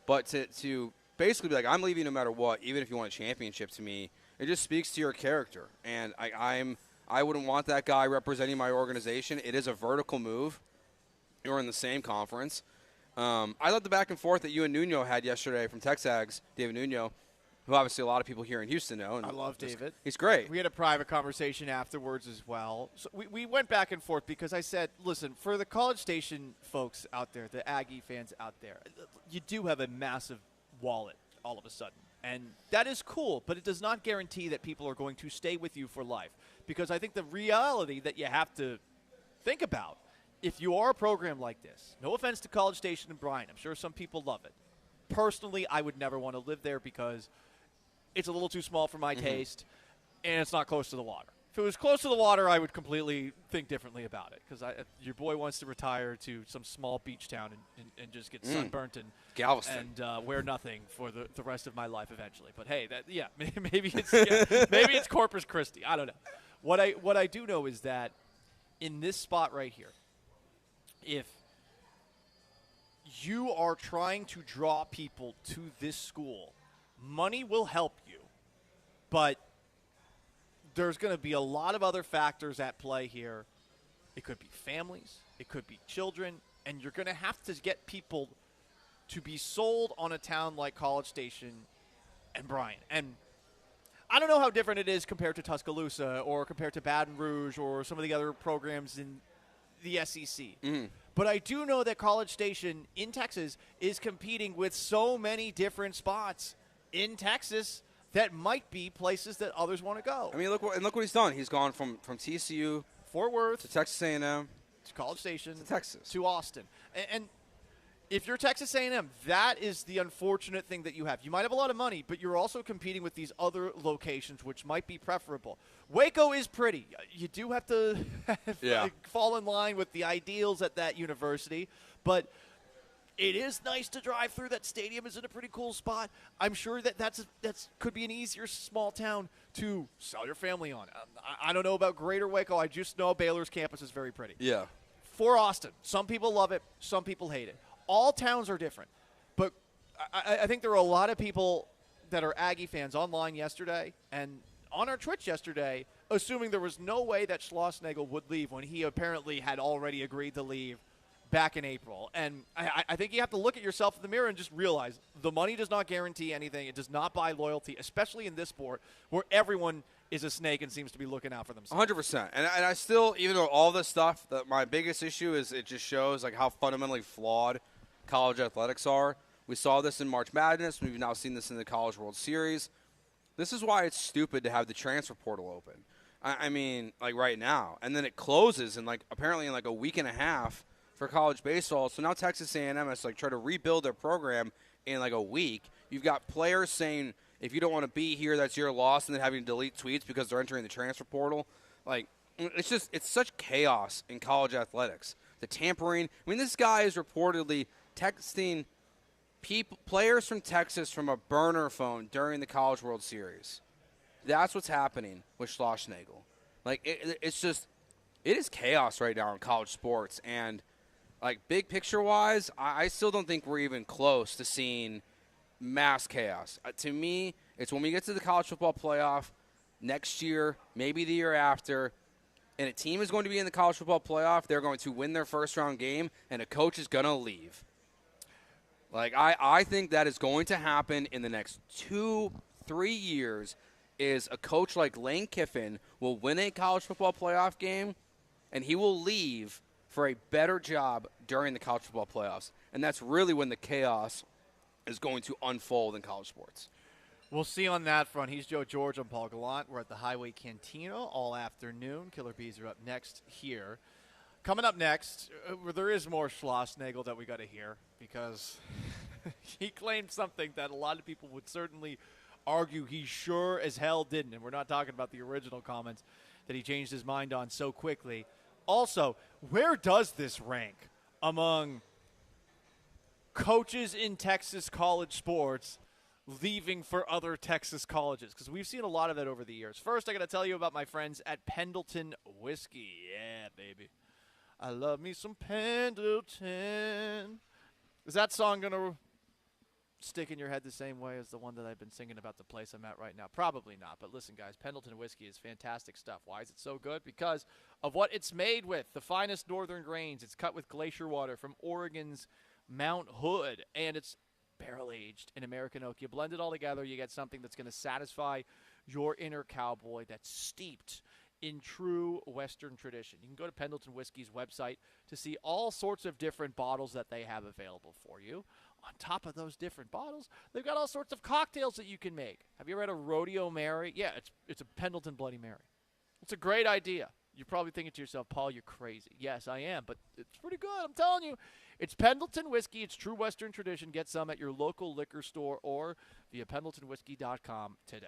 But to basically be like, I'm leaving no matter what, even if you want a championship, to me, it just speaks to your character. And I wouldn't want that guy representing my organization. It is a vertical move. You're in the same conference. I love the back and forth that you and Nuno had yesterday from Texags, David Nuno, who obviously a lot of people here in Houston know. And I love David. He's great. We had a private conversation afterwards as well. So we went back and forth because I said, listen, for the College Station folks out there, the Aggie fans out there, you do have a massive wallet all of a sudden. And that is cool, but it does not guarantee that people are going to stay with you for life. Because I think the reality that you have to think about, if you are a program like this, no offense to College Station and Bryan, I'm sure some people love it. Personally, I would never want to live there because it's a little too small for my taste, and it's not close to the water. If it was close to the water, I would completely think differently about it, because your boy wants to retire to some small beach town and just get sunburnt and Galveston and wear nothing for the rest of my life eventually. But hey, maybe it's maybe it's Corpus Christi. I don't know. What I do know is that in this spot right here, if you are trying to draw people to this school, money will help you, but there's going to be a lot of other factors at play here. It could be families, it could be children, and you're going to have to get people to be sold on a town like College Station and Bryan. And I don't know how different it is compared to Tuscaloosa or compared to Baton Rouge or some of the other programs the SEC. Mm-hmm. But I do know that College Station in Texas is competing with so many different spots in Texas that might be places that others want to go. I mean, look what he's done. He's gone from TCU, Fort Worth, to Texas A&M, to College Station, to Texas, to Austin. And if you're Texas A&M, that is the unfortunate thing that you have. You might have a lot of money, but you're also competing with these other locations, which might be preferable. Waco is pretty. You do have to fall in line with the ideals at that university, but it is nice to drive through. That stadium is in a pretty cool spot. I'm sure that's could be an easier small town to sell your family on. I don't know about Greater Waco. I just know Baylor's campus is very pretty. Yeah. For Austin, some people love it, some people hate it. All towns are different, but I think there were a lot of people that are Aggie fans online yesterday and on our Twitch yesterday, assuming there was no way that Schlossnagle would leave when he apparently had already agreed to leave back in April. And I think you have to look at yourself in the mirror and just realize the money does not guarantee anything. It does not buy loyalty, especially in this sport where everyone is a snake and seems to be looking out for themselves. 100%. And I still, even though all this stuff, my biggest issue is it just shows like how fundamentally flawed college athletics are. We saw this in March Madness. We've now seen this in the College World Series. This is why it's stupid to have the transfer portal open. I mean, like right now. And then it closes in apparently in a week and a half for college baseball. So now Texas A&M has to try to rebuild their program in a week. You've got players saying, if you don't want to be here, that's your loss, and then having to delete tweets because they're entering the transfer portal. It's such chaos in college athletics. The tampering. I mean, this guy is reportedly texting players from Texas from a burner phone during the College World Series. That's what's happening with Schlossnagle. It's just, it is chaos right now in college sports. And, big picture-wise, I still don't think we're even close to seeing mass chaos. To me, it's when we get to the college football playoff next year, maybe the year after, and a team is going to be in the college football playoff, they're going to win their first-round game, and a coach is going to leave. I think that is going to happen in the next 2-3 years, is a coach like Lane Kiffin will win a college football playoff game, and he will leave for a better job during the college football playoffs. And that's really when the chaos is going to unfold in college sports. We'll see on that front. He's Joe George. I'm Paul Gallant. We're at the Highway Cantina all afternoon. Killer Bees are up next here. Coming up next, there is more Schlossnagle that we got to hear because he claimed something that a lot of people would certainly argue he sure as hell didn't. And we're not talking about the original comments that he changed his mind on so quickly. Also, where does this rank among coaches in Texas college sports leaving for other Texas colleges? Because we've seen a lot of that over the years. First, I got to tell you about my friends at Pendleton Whiskey. Yeah, baby. I love me some Pendleton. Is that song going to stick in your head the same way as the one that I've been singing about the place I'm at right now? Probably not. But listen, guys, Pendleton Whiskey is fantastic stuff. Why is it so good? Because of what it's made with. The finest northern grains. It's cut with glacier water from Oregon's Mount Hood. And it's barrel-aged in American oak. You blend it all together, you get something that's going to satisfy your inner cowboy that's steeped in true Western tradition. You can go to Pendleton Whiskey's website to see all sorts of different bottles that they have available for you. On top of those different bottles, they've got all sorts of cocktails that you can make. Have you ever had a Rodeo Mary? Yeah, it's a Pendleton Bloody Mary. It's a great idea. You're probably thinking to yourself, Paul, you're crazy. Yes, I am, but it's pretty good. I'm telling you. It's Pendleton Whiskey. It's true Western tradition. Get some at your local liquor store or via pendletonwhiskey.com today.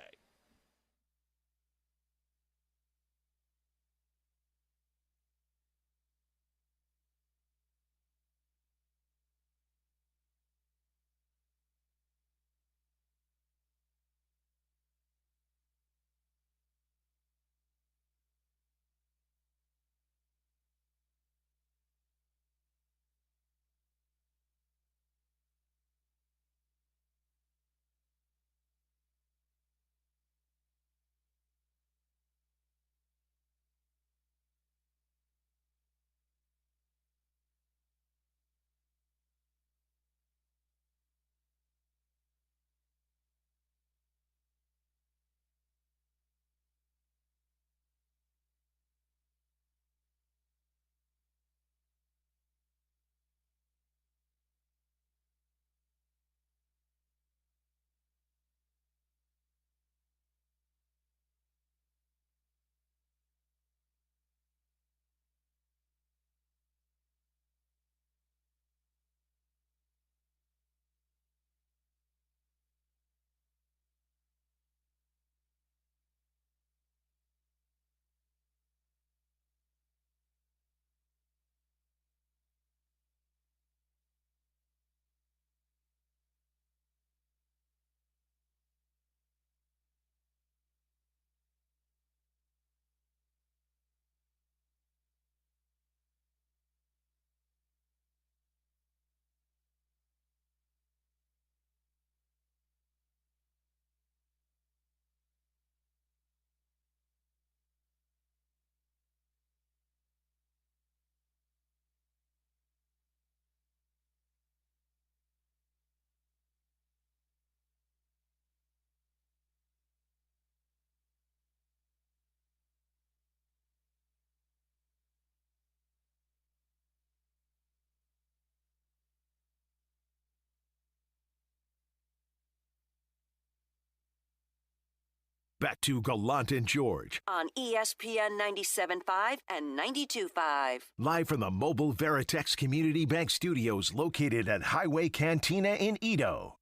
back to Gallant and George. On ESPN 97.5 and 92.5. Live from the Mobile Veritex Community Bank Studios located at Highway Cantina in Edo.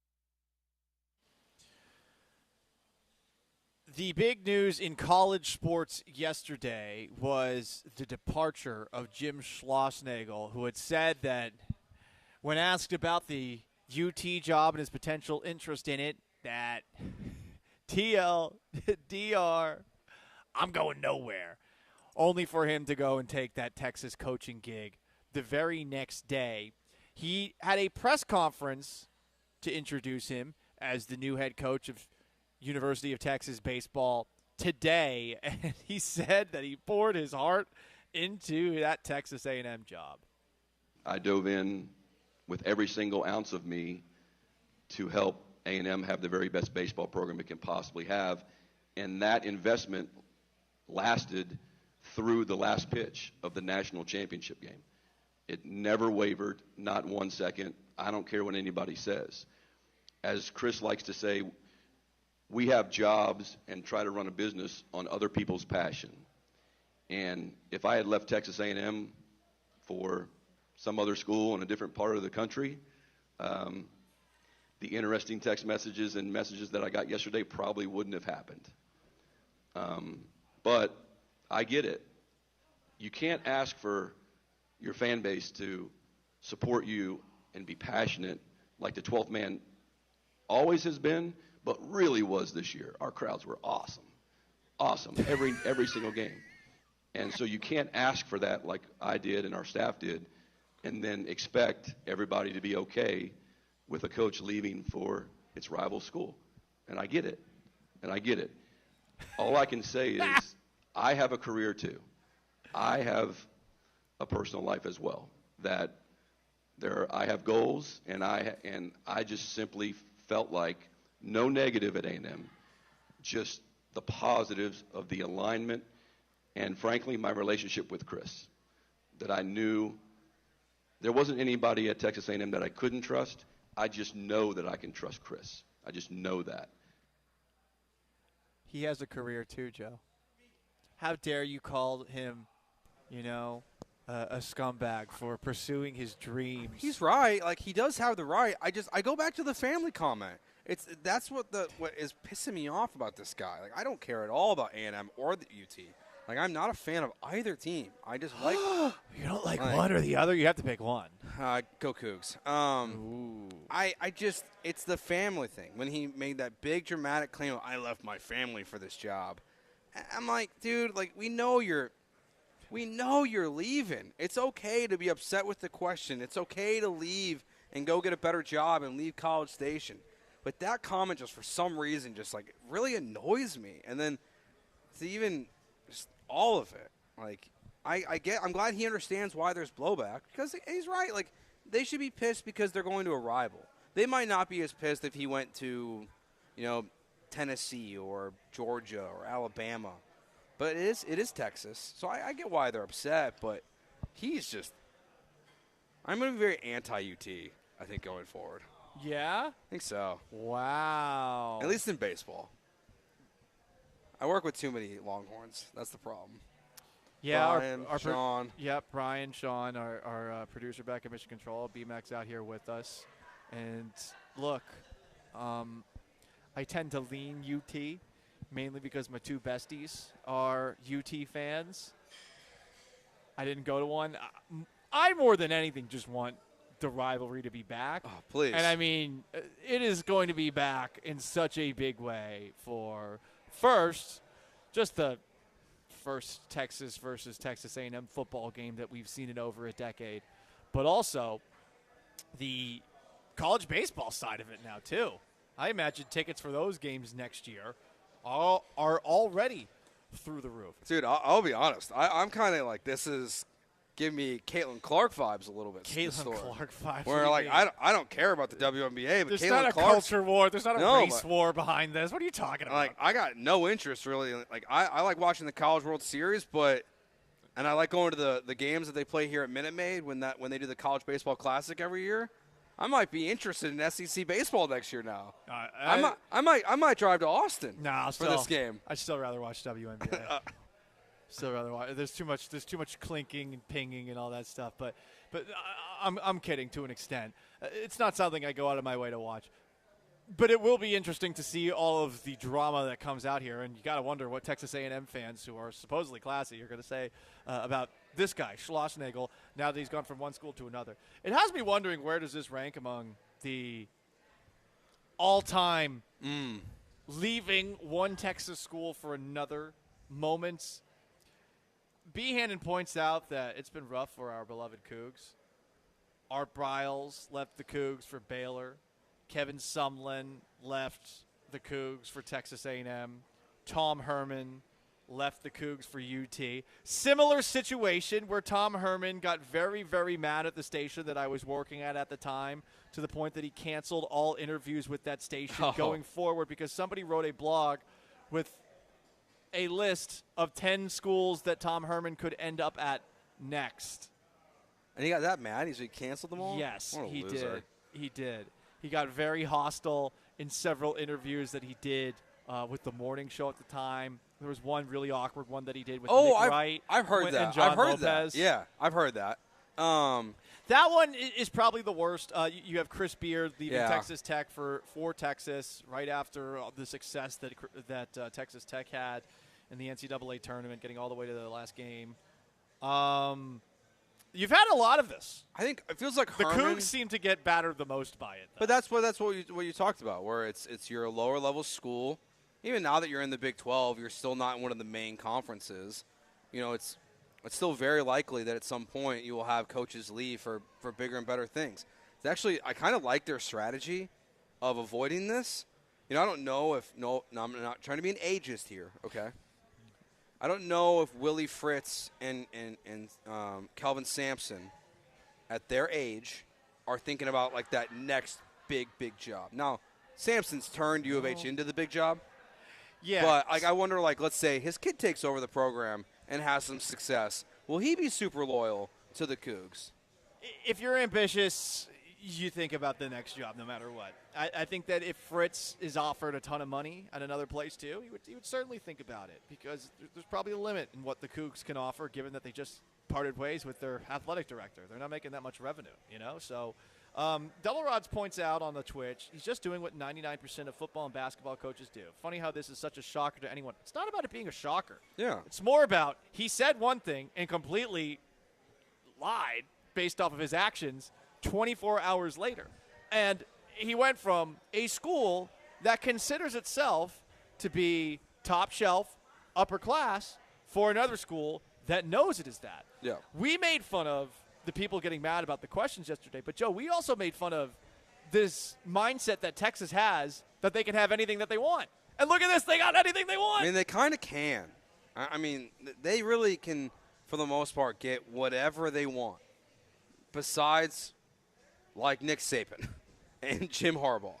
The big news in college sports yesterday was the departure of Jim Schlossnagle, who had said that when asked about the UT job and his potential interest in it, that DR, I'm going nowhere. Only for him to go and take that Texas coaching gig the very next day. He had a press conference to introduce him as the new head coach of University of Texas baseball today, and he said that he poured his heart into that Texas A&M job. I dove in with every single ounce of me to help A&M have the very best baseball program it can possibly have, and that investment lasted through the last pitch of the national championship game. It never wavered, not 1 second. I don't care what anybody says. As Chris likes to say, we have jobs and try to run a business on other people's passion. And if I had left Texas A&M for some other school in a different part of the country, the interesting text messages and messages that I got yesterday probably wouldn't have happened. But I get it. You can't ask for your fan base to support you and be passionate like the 12th man always has been, but really was this year. Our crowds were awesome. Awesome. Every single game. And so you can't ask for that like I did and our staff did and then expect everybody to be okay with a coach leaving for its rival school. And I get it. All I can say is I have a career too. I have a personal life as well. That I have goals, and I just simply felt like no negative at A&M, just the positives of the alignment and, frankly, my relationship with Chris, that I knew there wasn't anybody at Texas A&M that I couldn't trust. I just know that I can trust Chris. I just know that. He has a career too, Joe. How dare you call him, a scumbag for pursuing his dreams? He's right. Like, he does have the right. I go back to the family comment. That's what is pissing me off about this guy. Like, I don't care at all about A&M or the UT. Like, I'm not a fan of either team. I just like. You don't like one or the other? You have to pick one. Go Cougs. It's the family thing. When he made that big dramatic claim, I left my family for this job. I'm like, dude, like, we know you're leaving. It's okay to be upset with the question. It's okay to leave and go get a better job and leave College Station. But that comment just for some reason just like really annoys me. And then to even just all of it, like I'm glad he understands why there's blowback because he's right. Like they should be pissed because they're going to a rival. They might not be as pissed if he went to, Tennessee or Georgia or Alabama. But it is Texas, so I get why they're upset. But I'm going to be very anti-UT, I think, going forward. Yeah? I think so. Wow. At least in baseball. I work with too many Longhorns. That's the problem. Yeah, Brian, Sean. Brian, Sean, our producer back at Mission Control. BMAC's out here with us. And look, I tend to lean UT. Mainly because my two besties are UT fans. I didn't go to one. I more than anything just want the rivalry to be back. Oh, please. And, I mean, it is going to be back in such a big way for, just the first Texas versus Texas A&M football game that we've seen in over a decade, but also the college baseball side of it now, too. I imagine tickets for those games next year are already through the roof. Dude, I'll be honest. I'm kind of like, this is giving me Caitlin Clark vibes a little bit. Caitlin Clark vibes. Where, like, I don't care about the WNBA, but there's Caitlin not a Clark's, culture war. There's not a race war behind this. What are you talking about? Like, I got no interest, really. Like, I like watching the College World Series, and I like going to the games that they play here at Minute Maid when they do the College Baseball Classic every year. I might be interested in SEC baseball next year now. I might drive to Austin for this game. I'd still rather watch WNBA. Still rather watch. There's too much clinking and pinging and all that stuff. But I'm kidding to an extent. It's not something I go out of my way to watch. But it will be interesting to see all of the drama that comes out here, and you got to wonder what Texas A&M fans, who are supposedly classy, are going to say about this guy, Schlossnagle, now that he's gone from one school to another. It has me wondering, where does this rank among the all-time leaving one Texas school for another moments? Behannon points out that it's been rough for our beloved Cougs. Art Briles left the Cougs for Baylor. Kevin Sumlin left the Cougs for Texas A&M. Tom Herman left the Cougs for UT. Similar situation where Tom Herman got very, very mad at the station that I was working at the time, to the point that he canceled all interviews with that station going forward because somebody wrote a blog with a list of 10 schools that Tom Herman could end up at next. And he got that mad? He canceled them all? Yes, he did. He did. He got very hostile in several interviews that he did with the morning show at the time. There was one really awkward one that he did with Nick Wright. I've heard that. And John I've heard Lopez. that. Yeah, I've heard that. That one is probably the worst. You have Chris Beard leaving Texas Tech for Texas right after the success that Texas Tech had in the NCAA tournament, getting all the way to the last game. You've had a lot of this. I think it feels like the Herman, Cougs seem to get battered the most by it, though. But that's what you talked about, where it's your lower level school. Even now that you're in the Big 12, you're still not in one of the main conferences. You know, it's still very likely that at some point you will have coaches leave for bigger and better things. It's actually, I kind of like their strategy of avoiding this. You know, I don't know if no, I'm not trying to be an ageist here. Okay. I don't know if Willie Fritz and Kelvin Sampson at their age are thinking about like that next big job. Now, Sampson's turned U of H into the big job. Yeah. But like I wonder, like, let's say his kid takes over the program and has some success. Will he be super loyal to the Cougs? If you're ambitious, you think about the next job no matter what. I think that if Fritz is offered a ton of money at another place too, he would certainly think about it, because there's probably a limit in what the Cougs can offer, given that they just parted ways with their athletic director. They're not making that much revenue, you know? So Double Rods points out on the Twitch, he's just doing what 99% of football and basketball coaches do. Funny how this is such a shocker to anyone. It's not about it being a shocker. Yeah. It's more about he said one thing and completely lied based off of his actions 24 hours later. And he went from a school that considers itself to be top shelf, upper class, for another school that knows it is that. Yeah. We made fun of the people getting mad about the questions yesterday, but, Joe, we also made fun of this mindset that Texas has that they can have anything that they want. And look at this. They got anything they want. I mean, they kind of can. I mean, they really can, for the most part, get whatever they want, besides like Nick Saban and Jim Harbaugh.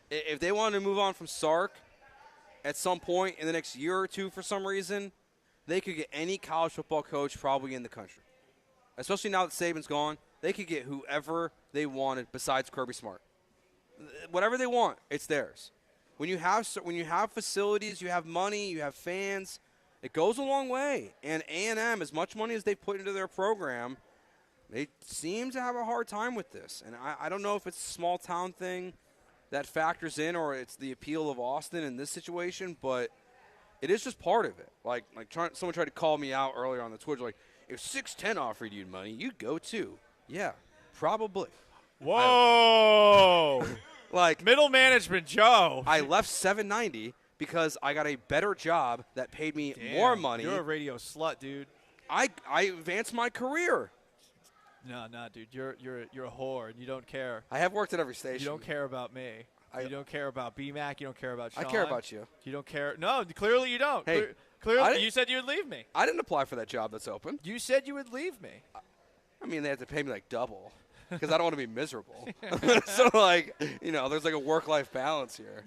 If they wanted to move on from Sark at some point in the next year or two for some reason, they could get any college football coach probably in the country. Especially now that Saban's gone, they could get whoever they wanted besides Kirby Smart. Whatever they want, it's theirs. When you have facilities, you have money, you have fans, it goes a long way. And A&M, as much money as they put into their program, they seem to have a hard time with this. And I don't know if it's a small town thing that factors in, or it's the appeal of Austin in this situation, but it is just part of it. Like someone tried to call me out earlier on the Twitter, like, if 610 offered you money, you'd go too. Yeah, probably. Whoa. Like middle management, Joe. I left 790 because I got a better job that paid me more money. You're a radio slut, dude. I advanced my career. No, dude. You're a whore, and you don't care. I have worked at every station. You don't care about me. You don't care about BMAC. You don't care about Sean. I care about you. You don't care. No, clearly you don't. Hey, clearly you said you would leave me. I didn't apply for that job that's open. You said you would leave me. I mean, they have to pay me like double because I don't want to be miserable. So, like, you know, there's like a work-life balance here.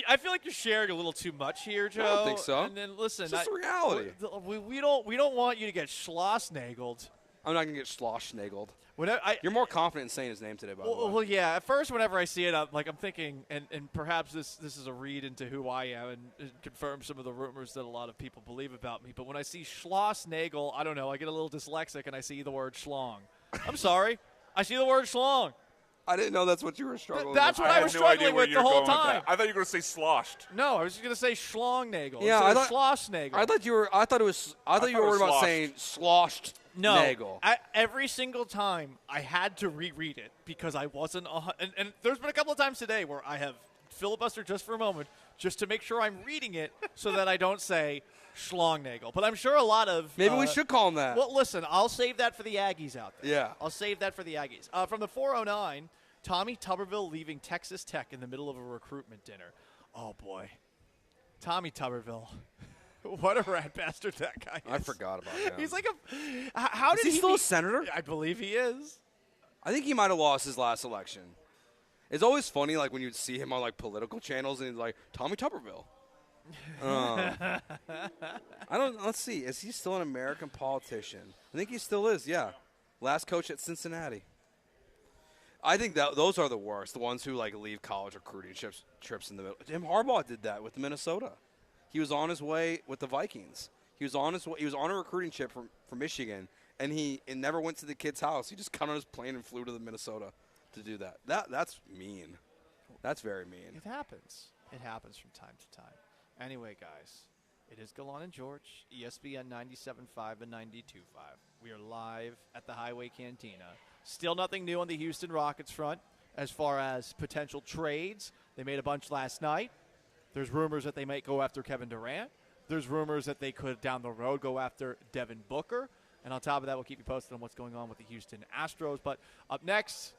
I feel like you're sharing a little too much here, Joe. I don't think so. And then listen, it's just reality. We don't want you to get schlossnagled I'm not going to get Schloss-Nagled. I, You're more confident in saying his name today, by the way. Well, yeah. At first, whenever I see it, I'm thinking, and perhaps this is a read into who I am and it confirms some of the rumors that a lot of people believe about me. But when I see Schloss-Nagel, I don't know, I get a little dyslexic and I see the word schlong. I'm sorry. I see the word schlong. I didn't know that's what you were struggling That's with. what I was struggling with the whole time. I thought you were going to say sloshed. No, I was just going to say schlong-nagel. Yeah, I thought Schloss-Nagel. I thought you were worried about saying sloshed. No, Nagel. Every single time I had to reread it because I wasn't and there's been a couple of times today where I have filibustered just for a moment just to make sure I'm reading it so that I don't say Schlongnagel. But I'm sure a lot of Maybe we should call him that. Well, listen, I'll save that for the Aggies out there. Yeah. I'll save that for the Aggies. From the 409, Tommy Tuberville leaving Texas Tech in the middle of a recruitment dinner. Oh boy. Tommy Tuberville. What a rat bastard that guy is. I forgot about him. He's like a. How did he still a senator? I believe he is. I think he might have lost his last election. It's always funny, like when you see him on like political channels, and he's like Tommy Tuberville. I don't. Let's see. Is he still an American politician? I think he still is. Yeah, last coach at Cincinnati. I think that those are the worst. The ones who like leave college recruiting trips in the middle. Jim Harbaugh did that with Minnesota. He was on his way with the Vikings. He was on his way. He was on a recruiting trip from Michigan, and he never went to the kid's house. He just got on his plane and flew to the Minnesota to do that. That's mean. That's very mean. It happens. It happens from time to time. Anyway, guys, it is Gallant and George, ESPN 97.5 and 92.5. We are live at the Highway Cantina. Still nothing new on the Houston Rockets front as far as potential trades. They made a bunch last night. There's rumors that they might go after Kevin Durant. There's rumors that they could, down the road, go after Devin Booker. And on top of that, we'll keep you posted on what's going on with the Houston Astros. But up next,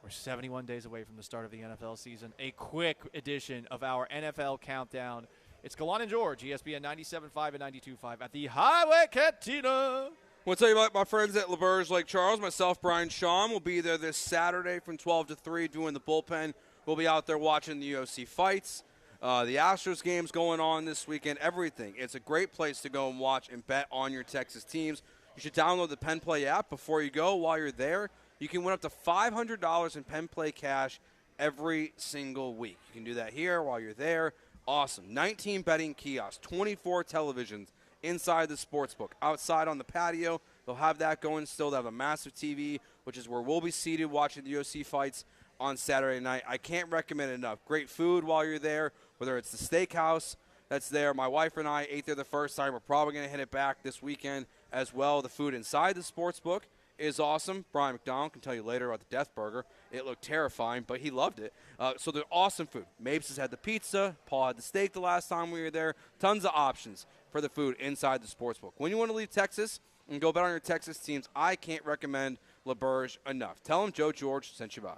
we're 71 days away from the start of the NFL season. A quick edition of our NFL Countdown. It's Gallant and George, ESPN 97.5 and 92.5 at the Highway Cantina. I want to tell you about my friends at LaBerge Lake Charles. Myself, Brian Shaw, will be there this Saturday from 12 to 3 doing the bullpen. We'll be out there watching the UFC fights. The Astros game's going on this weekend, everything. It's a great place to go and watch and bet on your Texas teams. You should download the Penn Play app before you go. While you're there, you can win up to $500 in Penn Play cash every single week. You can do that here while you're there. Awesome. 19 betting kiosks, 24 televisions inside the sportsbook. Outside on the patio, they'll have that going still. They'll have a massive TV, which is where we'll be seated watching the UFC fights on Saturday night. I can't recommend it enough. Great food while you're there, whether it's the steakhouse that's there. My wife and I ate there the first time. We're probably going to hit it back this weekend as well. The food inside the sportsbook is awesome. Brian McDonald can tell you later about the Death Burger. It looked terrifying, but he loved it. So they're awesome food. Mapes has had the pizza. Paul had the steak the last time we were there. Tons of options for the food inside the sportsbook. When you want to leave Texas and go bet on your Texas teams, I can't recommend LaBerge enough. Tell them Joe George sent you by.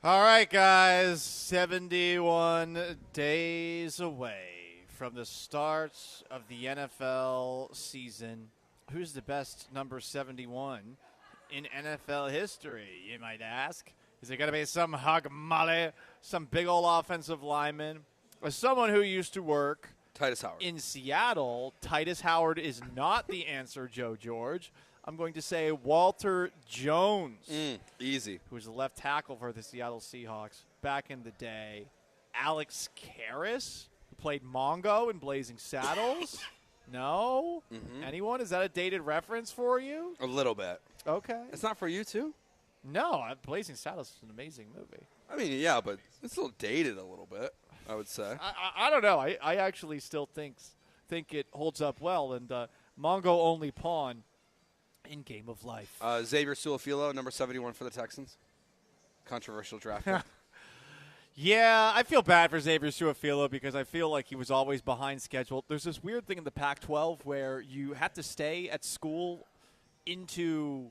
All right, guys, 71 days away from the start of the NFL season. Who's the best number 71 in NFL history, you might ask? Is it going to be some hug molly, some big old offensive lineman, or someone who used to work Titus Howard in Seattle? Titus Howard is not the answer, Joe George. I'm going to say Walter Jones. Easy. Who was the left tackle for the Seattle Seahawks back in the day. Alex Karras, who played Mongo in Blazing Saddles. No? Mm-hmm. Anyone? Is that a dated reference for you? A little bit. Okay. It's not for you, too? No, Blazing Saddles is an amazing movie. I mean, yeah, but it's a little dated a little bit, I would say. I don't know. I actually still think it holds up well. And Mongo only pawn in Game of Life. Xavier Su'a-Filo, number 71 for the Texans. Controversial draft pick. Yeah, I feel bad for Xavier Su'a-Filo because I feel like he was always behind schedule. There's this weird thing in the Pac-12 where you have to stay at school into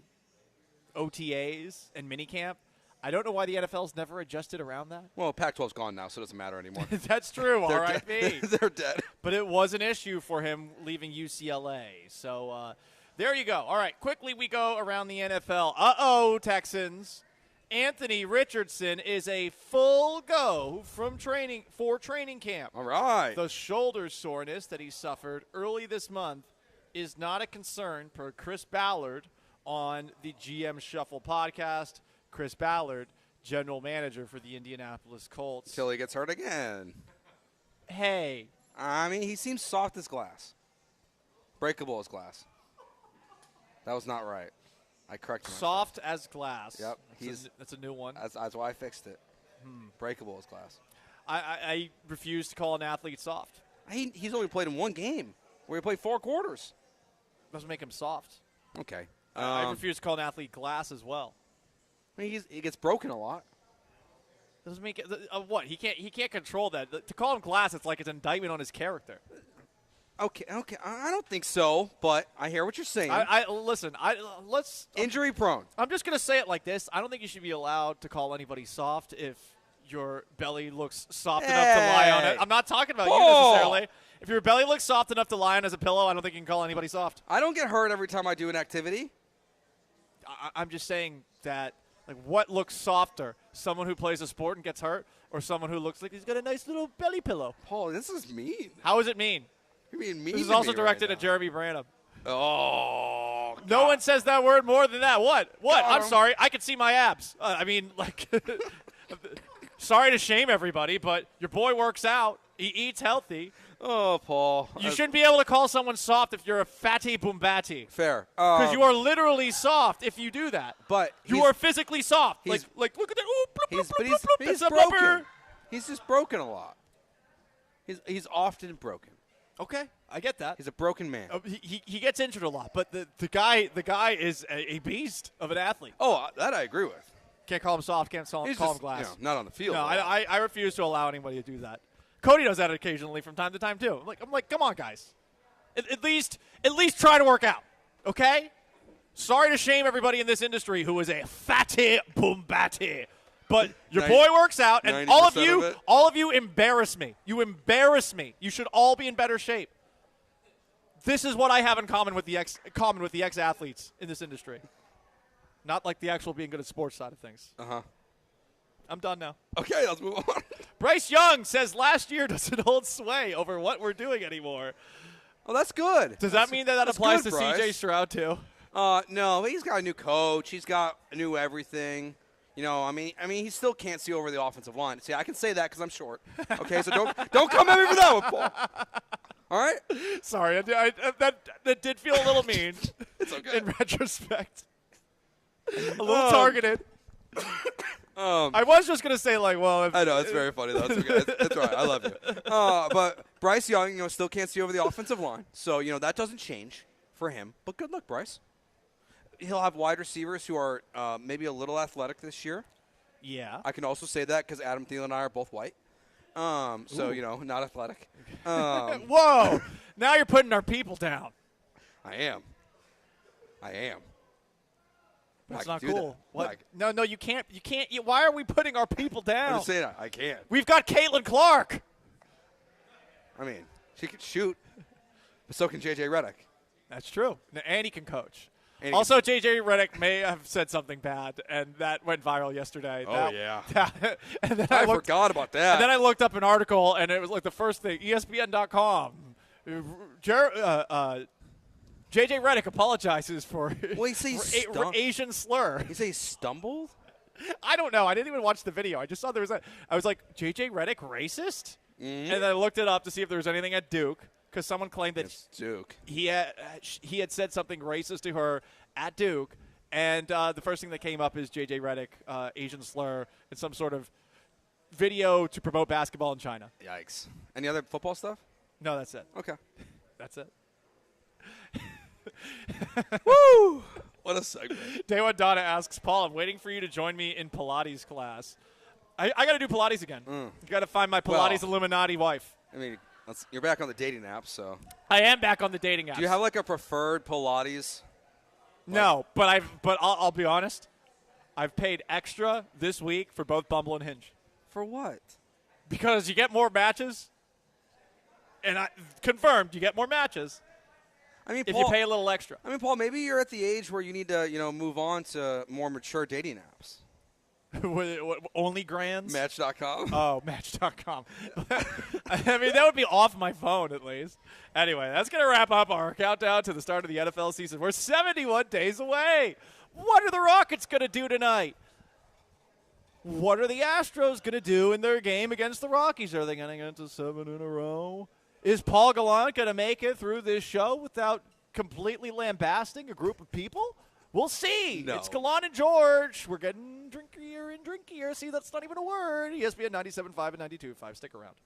OTAs and minicamp. I don't know why the NFL's never adjusted around that. Well, Pac-12's gone now, so it doesn't matter anymore. That's true, R.I.P. They're dead. But it was an issue for him leaving UCLA. So there you go. All right, quickly we go around the NFL. Uh-oh, Texans. Anthony Richardson is a full go from training camp. All right. The shoulder soreness that he suffered early this month is not a concern per Chris Ballard on the GM Shuffle podcast. Chris Ballard, general manager for the Indianapolis Colts. Until he gets hurt again. Hey. I mean, he seems soft as glass. Breakable as glass. That was not right. I corrected myself. Soft as glass. Yep. That's a new one. That's why I fixed it. Breakable as glass. I refuse to call an athlete soft. He's only played in one game where he played 4 quarters. Doesn't make him soft. Okay. I refuse to call an athlete glass as well. I mean, he gets broken a lot. Doesn't make it what? He can't control that. To call him glass, it's like it's an indictment on his character. Okay. I don't think so, but I hear what you're saying. Let's injury prone. I'm just gonna say it like this. I don't think you should be allowed to call anybody soft if your belly looks soft enough to lie on it. I'm not talking about you necessarily. If your belly looks soft enough to lie on as a pillow, I don't think you can call anybody soft. I don't get hurt every time I do an activity. I'm just saying that. Like, what looks softer? Someone who plays a sport and gets hurt, or someone who looks like he's got a nice little belly pillow? Paul, this is mean. How is it mean? You mean mean? This is also directed at Jeremy Branham. Oh, God. No one says that word more than that. What? I'm sorry. I can see my abs. Sorry to shame everybody, but your boy works out. He eats healthy. Oh, Paul. You shouldn't be able to call someone soft if you're a fatty boombati. Fair. Because you are literally soft if you do that. But you are physically soft. Like look at that. Ooh, bloop, bloop, bloop, bloop. He's broken. He's just broken a lot. He's often broken. Okay, I get that. He's a broken man. He gets injured a lot, but the guy is a beast of an athlete. Oh, that I agree with. Can't call him soft. Can't call him glass. Not on the field. No, I refuse to allow anybody to do that. Cody does that occasionally from time to time too. I'm like, come on, guys. At least try to work out, okay? Sorry to shame everybody in this industry who is a fatty boombati, but your boy works out, and all of you embarrass me. You embarrass me. You should all be in better shape. This is what I have in common with the ex-athletes in this industry. Not like the actual being good at sports side of things. I'm done now. Okay, let's move on. Bryce Young says last year doesn't hold sway over what we're doing anymore. Well, that's good. Does that mean that applies to C.J. Stroud too? No, but he's got a new coach. He's got a new everything. You know, I mean, he still can't see over the offensive line. See, I can say that because I'm short. Okay, so don't come at me for that one, Paul. All right? Sorry, that did feel a little mean. It's okay. In retrospect. A little targeted. I was just going to say, I know, it's very funny, though. It's okay. It's all right. I love you. But Bryce Young, still can't see over the offensive line. So, that doesn't change for him. But good luck, Bryce. He'll have wide receivers who are maybe a little athletic this year. Yeah. I can also say that because Adam Thielen and I are both white. So, not athletic. Whoa! Now you're putting our people down. I am. That's I not can do cool. that. What? No, you can't. You can't. Why are we putting our people down? I'm just saying I can't. We've got Caitlin Clark. I mean, she can shoot, but so can J.J. Redick. That's true. And he can coach. And Also, J.J. Redick may have said something bad, and that went viral yesterday. Oh, yeah. And then I forgot about that. And then I looked up an article, and it was like the first thing, ESPN.com. J.J. Redick apologizes for, Asian slur. You say he stumbled? I don't know. I didn't even watch the video. I just saw there was I was like, J.J. Redick racist? Mm-hmm. And then I looked it up to see if there was anything at Duke, because someone claimed that Duke. he had said something racist to her at Duke, and the first thing that came up is J.J. Redick, Asian slur, and some sort of video to promote basketball in China. Yikes. Any other football stuff? No, that's it. Okay. That's it. Woo! What a segment. Day One Donna asks, Paul, I'm waiting for you to join me in Pilates class. I got to do Pilates again. You got to find my Pilates Illuminati wife. I mean, you're back on the dating app, so. I am back on the dating app. Do you have like a preferred Pilates? No, but I'll be honest. I've paid extra this week for both Bumble and Hinge. For what? Because you get more matches. And I confirmed, you get more matches. I mean, if Paul, you pay a little extra. I mean, Paul, maybe you're at the age where you need to, move on to more mature dating apps. Only Grands? Match.com. Oh, Match.com. I mean, that would be off my phone at least. Anyway, that's going to wrap up our countdown to the start of the NFL season. We're 71 days away. What are the Rockets going to do tonight? What are the Astros going to do in their game against the Rockies? Are they going to get to 7 in a row? Is Paul Gallant going to make it through this show without completely lambasting a group of people? We'll see. No. It's Gallant and George. We're getting drinkier and drinkier. See, that's not even a word. ESPN 97.5 and 92.5. Stick around.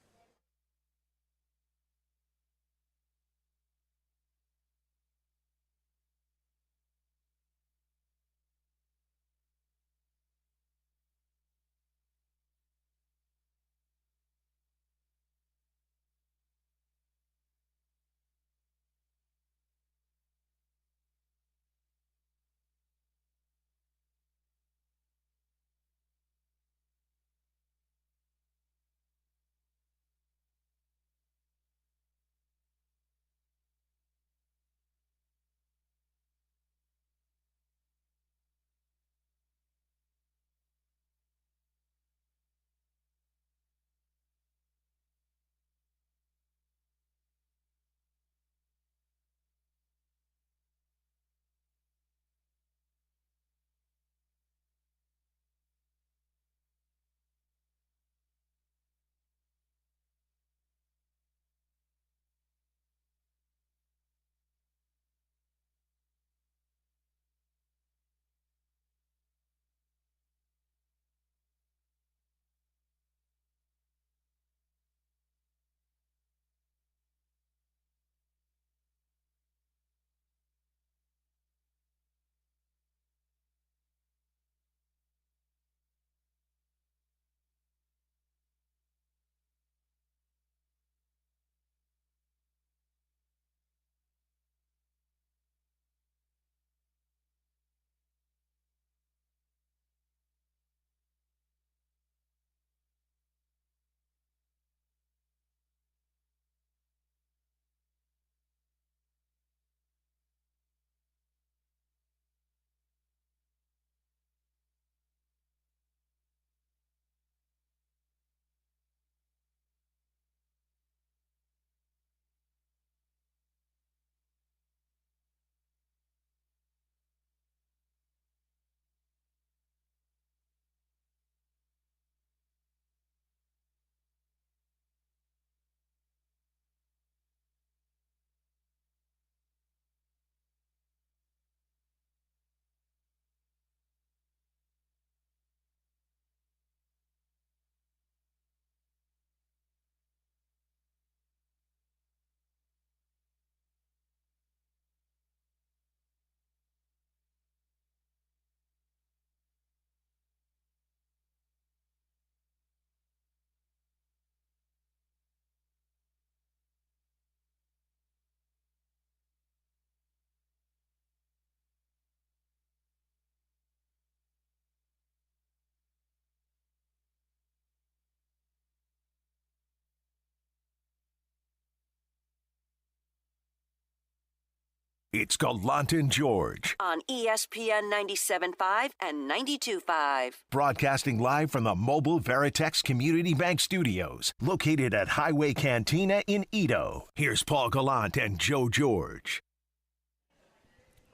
It's Gallant and George. On ESPN 97.5 and 92.5. Broadcasting live from the Mobile Veritex Community Bank Studios, located at Highway Cantina in Edo. Here's Paul Gallant and Joe George.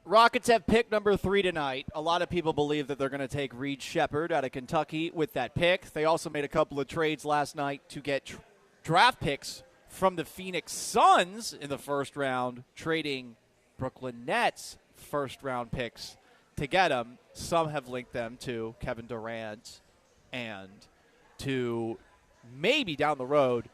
Rockets have pick number 3 tonight. A lot of people believe that they're going to take Reed Sheppard out of Kentucky with that pick. They also made a couple of trades last night to get draft picks from the Phoenix Suns in the first round, trading Brooklyn Nets first-round picks to get them. Some have linked them to Kevin Durant and to maybe down the road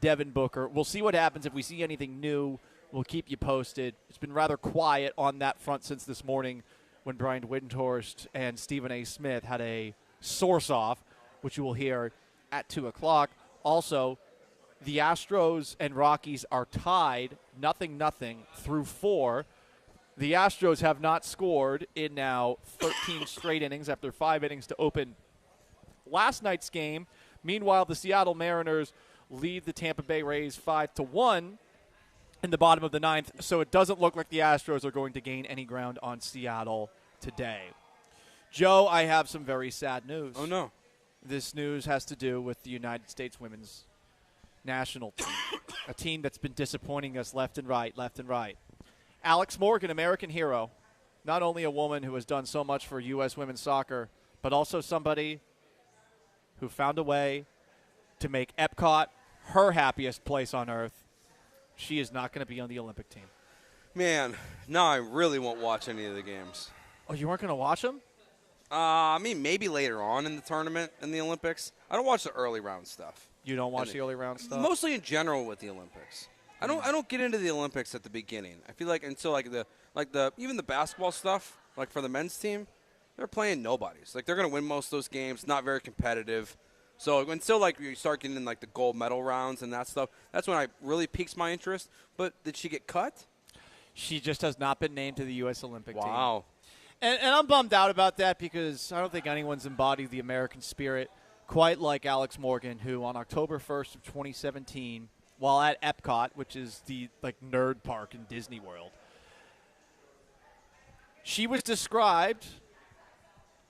Devin Booker. We'll see what happens. If we see anything new, we'll keep you posted. It's been rather quiet on that front since this morning when Brian Windhorst and Stephen A. Smith had a source-off, which you will hear at 2 o'clock. Also, the Astros and Rockies are tied 0-0 through 4. The Astros have not scored in now 13 straight innings after 5 innings to open last night's game. Meanwhile, the Seattle Mariners lead the Tampa Bay Rays 5-1 in the bottom of the 9th, so it doesn't look like the Astros are going to gain any ground on Seattle today. Joe, I have some very sad news. Oh, no. This news has to do with the United States women's national team, a team that's been disappointing us left and right. Alex Morgan, American hero, not only a woman who has done so much for U.S. women's soccer, but also somebody who found a way to make Epcot her happiest place on earth. She is not going to be on the Olympic team. Man, now I really won't watch any of the games. Oh, you weren't going to watch them? I mean, maybe later on in the tournament in the Olympics. I don't watch the early round stuff. You don't watch the early round stuff? Mostly in general with the Olympics. I don't get into the Olympics at the beginning. I feel like until even the basketball stuff, like for the men's team, they're playing nobodies. Like they're going to win most of those games, not very competitive. So until like you start getting in like the gold medal rounds and that stuff, that's when I really piques my interest. But did she get cut? She just has not been named to the U.S. Olympic team. Wow. And I'm bummed out about that because I don't think anyone's embodied the American spirit quite like Alex Morgan, who on October 1st of 2017, while at Epcot, which is the nerd park in Disney World, she was described,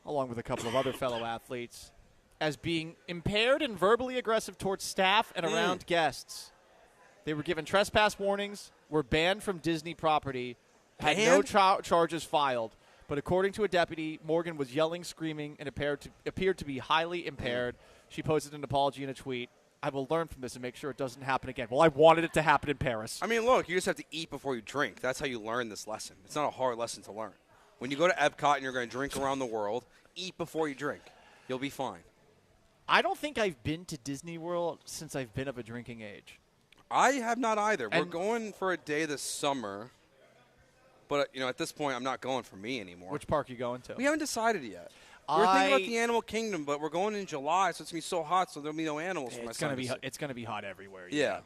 along with a couple of other fellow athletes, as being impaired and verbally aggressive towards staff and around guests. They were given trespass warnings, were banned from Disney property, had no charges filed. But according to a deputy, Morgan was yelling, screaming, and appeared to be highly impaired. She posted an apology in a tweet. I will learn from this and make sure it doesn't happen again. Well, I wanted it to happen in Paris. I mean, look, you just have to eat before you drink. That's how you learn this lesson. It's not a hard lesson to learn. When you go to Epcot and you're going to drink around the world, eat before you drink. You'll be fine. I don't think I've been to Disney World since I've been of a drinking age. I have not either. We're going for a day this summer. But, at this point, I'm not going for me anymore. Which park are you going to? We haven't decided yet. We're thinking about the Animal Kingdom, but we're going in July, so it's going to be so hot, so there'll be no animals for my son. It's going to be hot everywhere. Yeah.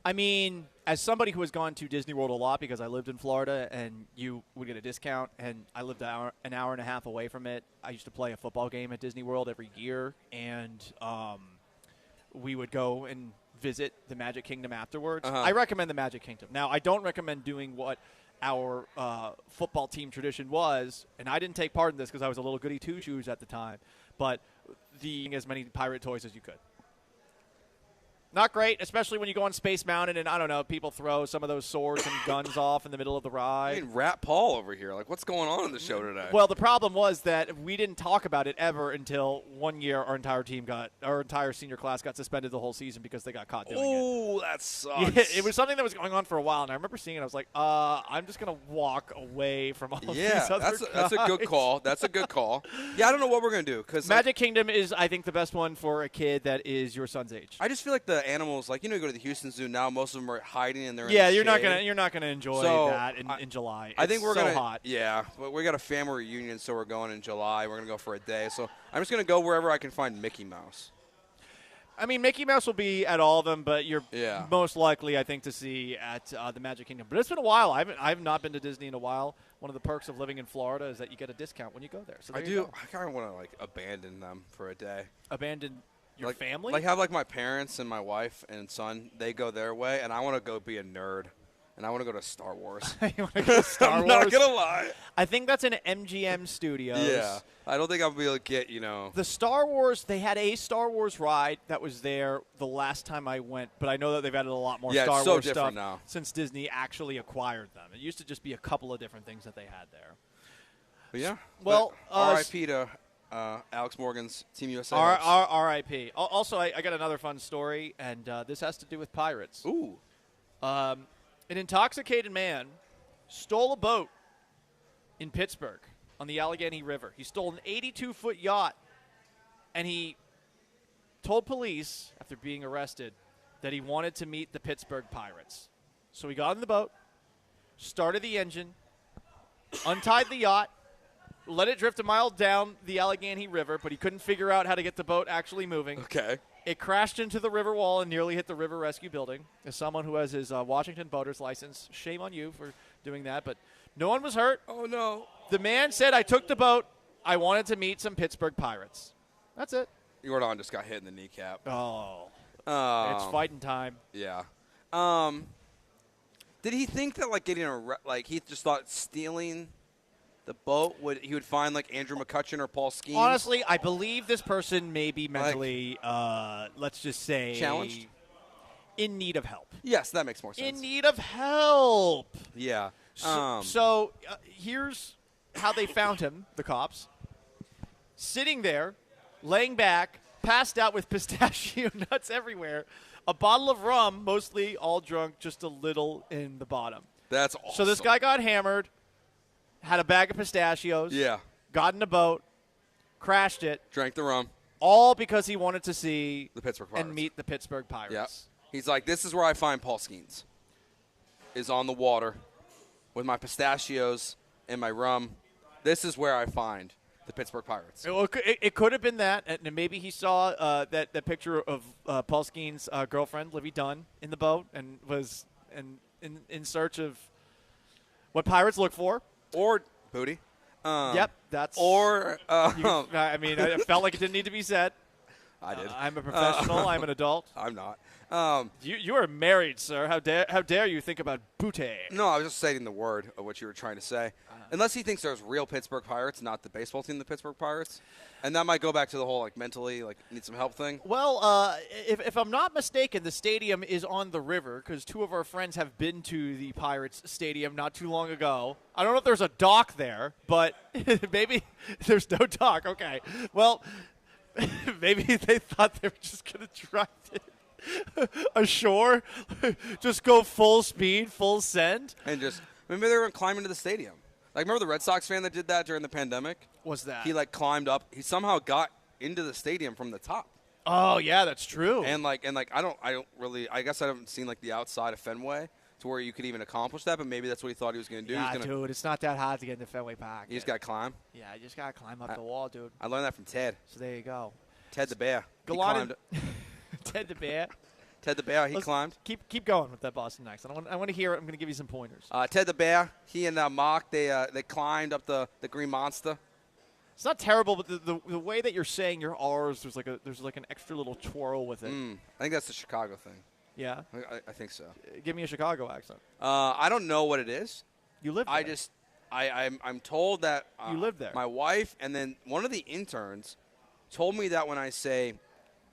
I mean, as somebody who has gone to Disney World a lot because I lived in Florida and you would get a discount, and I lived an hour and a half away from it. I used to play a football game at Disney World every year, and we would go and visit the Magic Kingdom afterwards. I recommend the Magic Kingdom. Now, I don't recommend doing what our football team tradition was, and I didn't take part in this because I was a little goody two-shoes at the time, but as many pirate toys as you could. Not great, especially when you go on Space Mountain and, I don't know, people throw some of those swords and guns off in the middle of the ride. I mean, Rat Paul over here. Like, what's going on in the show today? Well, the problem was that we didn't talk about it ever until one year our entire senior class got suspended the whole season because they got caught doing it. Oh, that sucks. Yeah, it was something that was going on for a while, and I remember seeing it. I was like, I'm just going to walk away from all these other guys. That's a good call. That's a good call. Yeah, I don't know what we're going to do. Cause Magic Kingdom is, I think, the best one for a kid that is your son's age. I just feel like the animals, like, you go to the Houston Zoo now, most of them are hiding in their you're not gonna enjoy that in July. I think we're so gonna hot. Yeah, but we got a family reunion, so we're going in July. We're gonna go for a day. So I'm just gonna go wherever I can find Mickey Mouse. I mean, Mickey Mouse will be at all of them, but you're Yeah. most likely, I think, to see at the Magic Kingdom. But it's been a while. I've not been to Disney in a while. One of the perks of living in Florida is that you get a discount when you go there. So there I you do. go. I kind of want to like abandon them for a day. Abandon your family? Like have like my parents and my wife and son. They go their way, and I want to go be a nerd and I want to go to Star Wars. You want to go to Star I'm Wars? not going to lie. I think that's in MGM Studios. Yeah. I don't think I'll be able to get, The Star Wars, they had a Star Wars ride that was there the last time I went, but I know that they've added a lot more Star it's so Wars different stuff now. since Disney actually acquired them. It used to just be a couple of different things that they had there. But yeah. Well, R.I.P. to Alex Morgan's Team USA. R.I.P. Also, I got another fun story, and this has to do with pirates. Ooh. An intoxicated man stole a boat in Pittsburgh on the Allegheny River. He stole an 82-foot yacht, and he told police, after being arrested, that he wanted to meet the Pittsburgh Pirates. So he got in the boat, started the engine, untied the yacht, let it drift a mile down the Allegheny River, but he couldn't figure out how to get the boat actually moving. Okay. It crashed into the river wall and nearly hit the river rescue building. As someone who has his Washington boater's license, shame on you for doing that, but no one was hurt. Oh, no. The man said, I took the boat. I wanted to meet some Pittsburgh Pirates. That's it. Jordan just got hit in the kneecap. Oh. It's fighting time. Yeah. Did he think that, he just thought stealing the boat he would find, Andrew McCutcheon or Paul Skeens? Honestly, I believe this person may be mentally, let's just say, challenged? In need of help. Yes, that makes more sense. In need of help. Yeah. So here's how they found him, the cops. Sitting there, laying back, passed out with pistachio nuts everywhere, a bottle of rum, mostly all drunk, just a little in the bottom. That's awesome. So this guy got hammered, had a bag of pistachios, got in a boat, crashed it, drank the rum, all because he wanted to see the Pittsburgh Pirates and meet the Pittsburgh Pirates. Yep. He's like, this is where I find Paul Skeens, is on the water with my pistachios and my rum. This is where I find the Pittsburgh Pirates. It could have been that, and maybe he saw that picture of Paul Skeens' girlfriend, Livy Dunn, in the boat and was in search of what pirates look for. Or booty. Yep, that's. Or. I felt like it didn't need to be said. I did. I'm a professional. I'm an adult. I'm not. You are married, sir. How dare you think about booty? No, I was just stating the word of what you were trying to say. Unless he thinks there's real Pittsburgh Pirates, not the baseball team, the Pittsburgh Pirates. And that might go back to the whole, mentally, need some help thing. Well, if I'm not mistaken, the stadium is on the river because two of our friends have been to the Pirates Stadium not too long ago. I don't know if there's a dock there, but maybe there's no dock. Okay. Well, maybe they thought they were just going to drive it ashore, just go full speed, full send. And just, maybe they were going to climb into the stadium. Remember the Red Sox fan that did that during the pandemic? What's that? He, climbed up. He somehow got into the stadium from the top. Oh, yeah, that's true. And, I don't really, I guess I haven't seen, the outside of Fenway to where you could even accomplish that, but maybe that's what he thought he was going to do. Yeah, dude, it's not that hard to get into Fenway Park. You just got to climb? Yeah, you just got to climb up the wall, dude. I learned that from Ted. So there you go. Ted the Bear. Gallant Ted the Bear. Ted the Bear, he climbed. Keep going with that Boston accent. I want to hear it. I'm going to give you some pointers. Ted the Bear, he and Mark, they climbed up the Green Monster. It's not terrible, but the way that you're saying your R's, there's an extra little twirl with it. I think that's the Chicago thing. Yeah? I think so. Give me a Chicago accent. I don't know what it is. You live there. I'm told that you live there. My wife and then one of the interns told me that when I say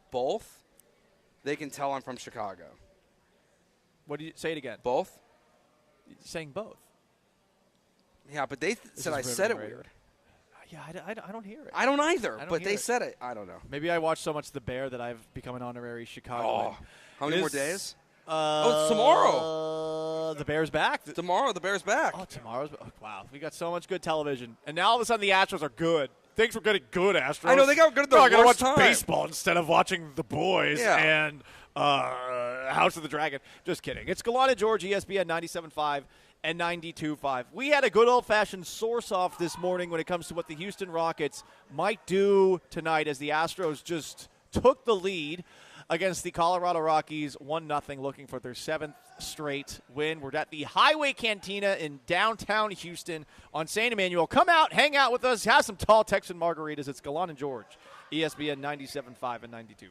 both, they can tell I'm from Chicago. What do you say it again? Both? You're saying both. Yeah, but they said I said it weird. Yeah, I don't hear it. I don't either, but they said it. I don't know. Maybe I watched so much The Bear that I've become an honorary Chicago. Oh, how many more days? It's tomorrow. The Bear's back. Tomorrow, the Bear's back. Oh, tomorrow's. Oh, wow, we got so much good television, and now all of a sudden the Astros are good. Thanks for getting good, Astros. I know they got good at the worst time. worst watch baseball instead of watching The Boys and House of the Dragon. Just kidding. It's Gallant George, ESPN 97.5 and 92.5. We had a good old-fashioned source-off this morning when it comes to what the Houston Rockets might do tonight as the Astros just took the lead against the Colorado Rockies 1-0, looking for their 7th straight win. We're at the Highway Cantina in downtown Houston on St. Emmanuel. Come out, hang out with us, have some tall Texan margaritas. It's Gallant and George, ESPN 97.5 and 92.5.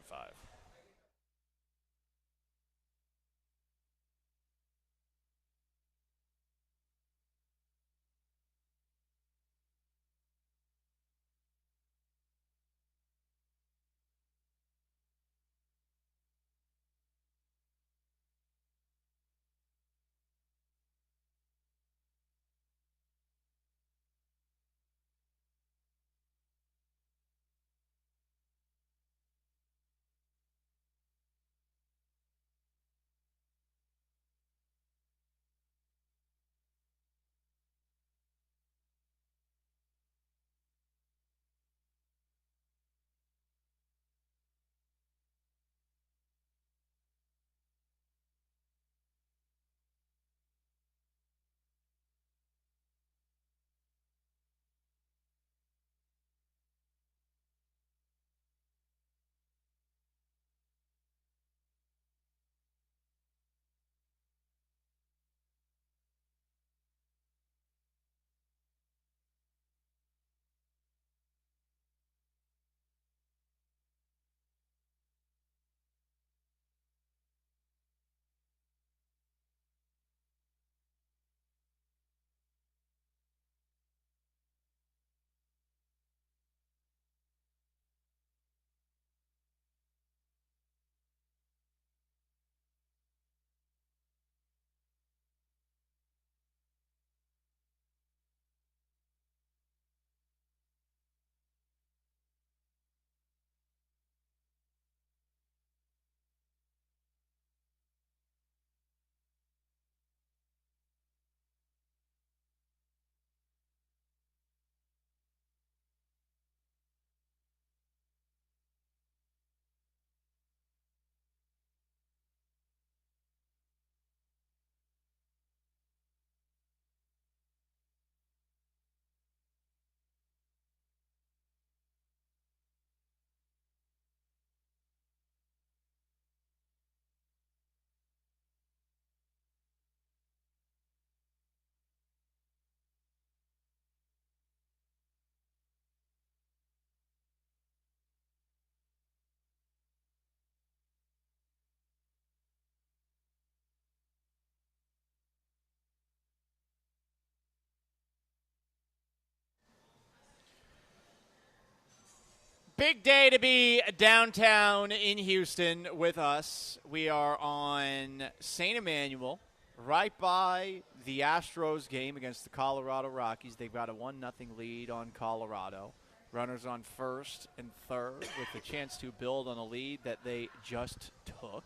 Big day to be downtown in Houston with us. We are on St. Emmanuel, right by the Astros game against the Colorado Rockies. They've got a 1-0 lead on Colorado. Runners on first and third with the chance to build on a lead that they just took.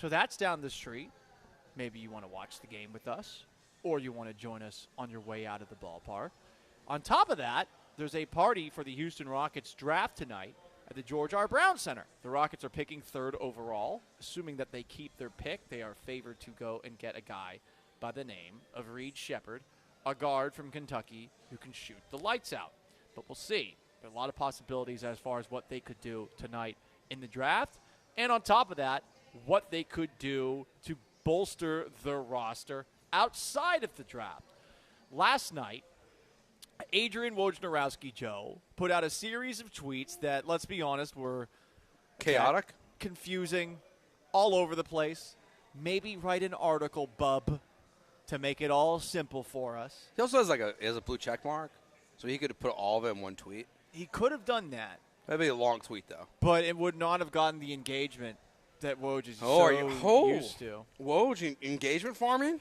So that's down the street. Maybe you want to watch the game with us, or you want to join us on your way out of the ballpark. On top of that, there's a party for the Houston Rockets draft tonight at the George R. Brown Center. The Rockets are picking third overall. Assuming that they keep their pick, they are favored to go and get a guy by the name of Reed Shepherd, a guard from Kentucky who can shoot the lights out. But we'll see. There are a lot of possibilities as far as what they could do tonight in the draft. And on top of that, what they could do to bolster their roster outside of the draft. Last night, Adrian Wojnarowski, Joe, put out a series of tweets that, let's be honest, were chaotic, confusing, all over the place. Maybe write an article, bub, to make it all simple for us. He also has a blue check mark, so he could have put all of it in one tweet. He could have done that. That'd be a long tweet, though. But it would not have gotten the engagement that Woj is used to. Woj, engagement farming?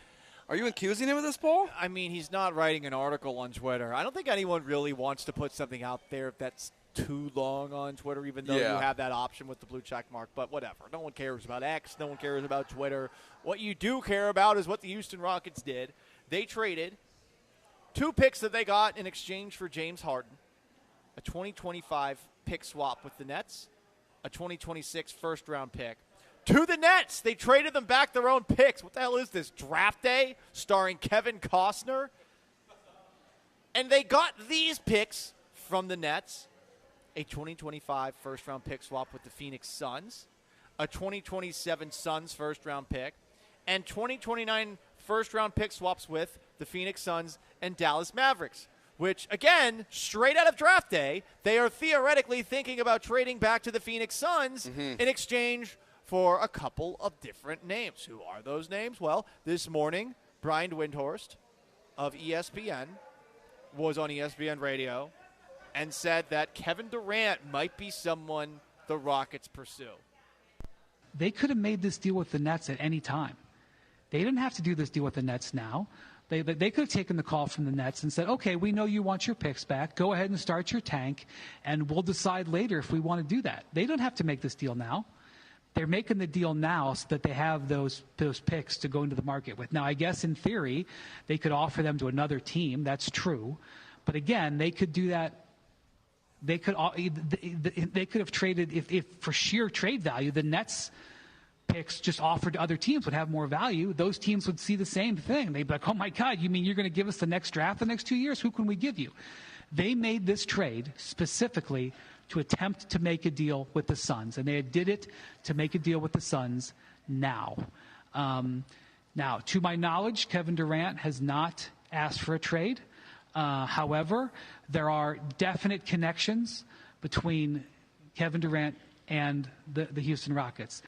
Are you accusing him of this, Paul? I mean, he's not writing an article on Twitter. I don't think anyone really wants to put something out there that's too long on Twitter, even though you have that option with the blue check mark. But whatever. No one cares about X. No one cares about Twitter. What you do care about is what the Houston Rockets did. They traded 2 picks that they got in exchange for James Harden, a 2025 pick swap with the Nets, a 2026 first-round pick. To the Nets. They traded them back their own picks. What the hell is this, Draft Day, starring Kevin Costner? And they got these picks from the Nets, a 2025 first-round pick swap with the Phoenix Suns, a 2027 Suns first-round pick, and 2029 first-round pick swaps with the Phoenix Suns and Dallas Mavericks, which, again, straight out of Draft Day, they are theoretically thinking about trading back to the Phoenix Suns in exchange for a couple of different names. Who are those names? Well, this morning, Brian Windhorst of ESPN was on ESPN Radio and said that Kevin Durant might be someone the Rockets pursue. They could have made this deal with the Nets at any time. They didn't have to do this deal with the Nets now. They could have taken the call from the Nets and said, okay, we know you want your picks back. Go ahead and start your tank, and we'll decide later if we want to do that. They don't have to make this deal now. They're making the deal now so that they have those picks to go into the market with. Now, I guess in theory, they could offer them to another team. That's true. But again, they could do that. They could have traded, if for sheer trade value, the Nets picks just offered to other teams would have more value. Those teams would see the same thing. They'd be like, oh, my God, you mean you're going to give us the next draft the next 2 years? Who can we give you? They made this trade specifically to attempt to make a deal with the Suns, and they did it to make a deal with the Suns now. Now, to my knowledge, Kevin Durant has not asked for a trade. However, there are definite connections between Kevin Durant and the Houston Rockets.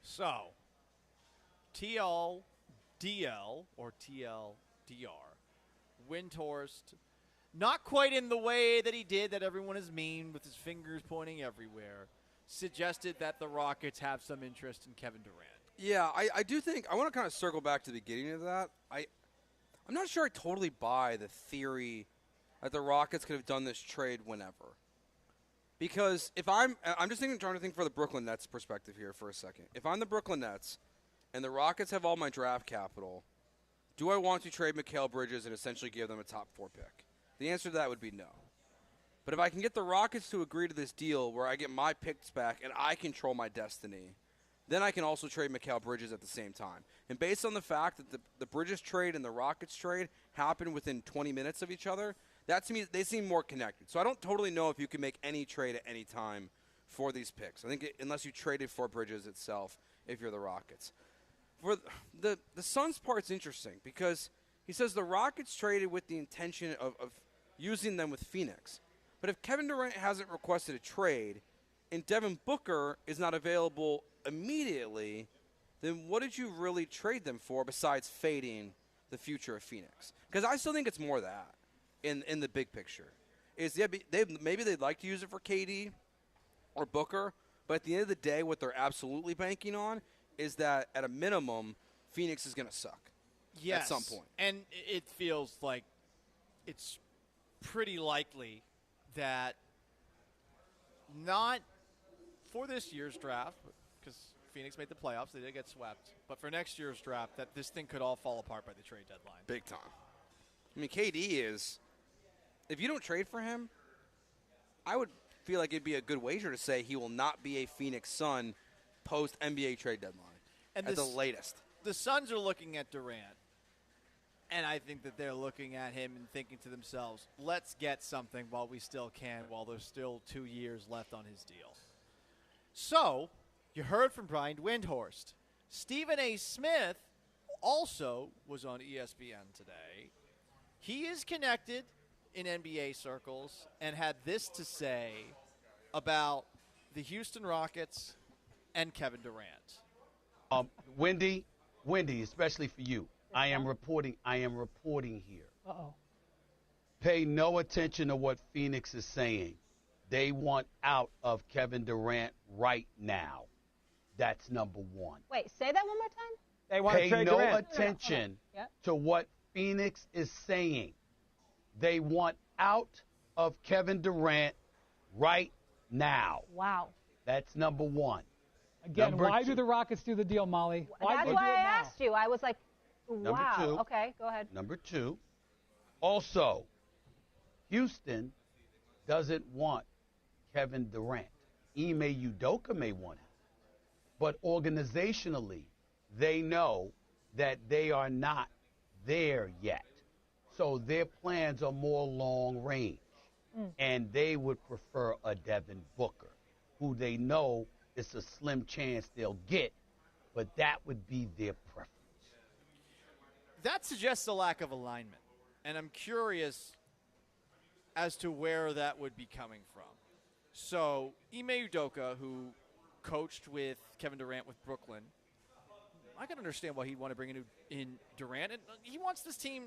So, TLDL or TLDR, Windhorst, not quite in the way that he did that everyone has memed with his fingers pointing everywhere, suggested that the Rockets have some interest in Kevin Durant. Yeah, I do think – I want to kind of circle back to the beginning of that. I'm not sure I totally buy the theory that the Rockets could have done this trade whenever. Because if I'm just trying to think for the Brooklyn Nets perspective here for a second. If I'm the Brooklyn Nets and the Rockets have all my draft capital, do I want to trade Mikal Bridges and essentially give them a top 4 pick? The answer to that would be no. But if I can get the Rockets to agree to this deal where I get my picks back and I control my destiny, then I can also trade Mikal Bridges at the same time. And based on the fact that the Bridges trade and the Rockets trade happened within 20 minutes of each other, that to me, they seem more connected. So I don't totally know if you can make any trade at any time for these picks. I think unless you traded for Bridges itself, if you're the Rockets. For the Suns part's interesting because he says the Rockets traded with the intention of using them with Phoenix. But if Kevin Durant hasn't requested a trade and Devin Booker is not available immediately, then what did you really trade them for besides fading the future of Phoenix? Because I still think it's more that in the big picture. is maybe they'd like to use it for KD or Booker, but at the end of the day, what they're absolutely banking on is that at a minimum, Phoenix is going to suck at some point. And it feels like it's pretty likely that not for this year's draft, because Phoenix made the playoffs, they did get swept, but for next year's draft, that this thing could all fall apart by the trade deadline. Big time. I mean, KD is, if you don't trade for him, I would feel like it'd be a good wager to say he will not be a Phoenix Sun post-NBA trade deadline at the latest. The Suns are looking at Durant, and I think that they're looking at him and thinking to themselves, let's get something while we still can, while there's still 2 years left on his deal. So, you heard from Brian Windhorst. Stephen A. Smith also was on ESPN today. He is connected in NBA circles and had this to say about the Houston Rockets and Kevin Durant. Wendy, especially for you, I am reporting here. Uh-oh. Pay no attention to what Phoenix is saying. They want out of Kevin Durant right now. That's number one. Wait, say that one more time? They want to Pay trade no Durant. attention Yeah. to what Phoenix is saying. They want out of Kevin Durant right now. Wow. That's number one. Again, Number why two. do the Rockets do the deal, Molly? That's do why it I now? asked you. I was like, Number wow. two. Okay, go ahead. Number two, also, Houston doesn't want Kevin Durant. Ime Udoka may want him. But organizationally, they know that they are not there yet. So their plans are more long range. And they would prefer a Devin Booker, who they know it's a slim chance they'll get, but that would be their preference. That suggests a lack of alignment, and I'm curious as to where that would be coming from. So, Ime Udoka, who coached with Kevin Durant with Brooklyn, I can understand why he'd want to bring in Durant, and he wants this team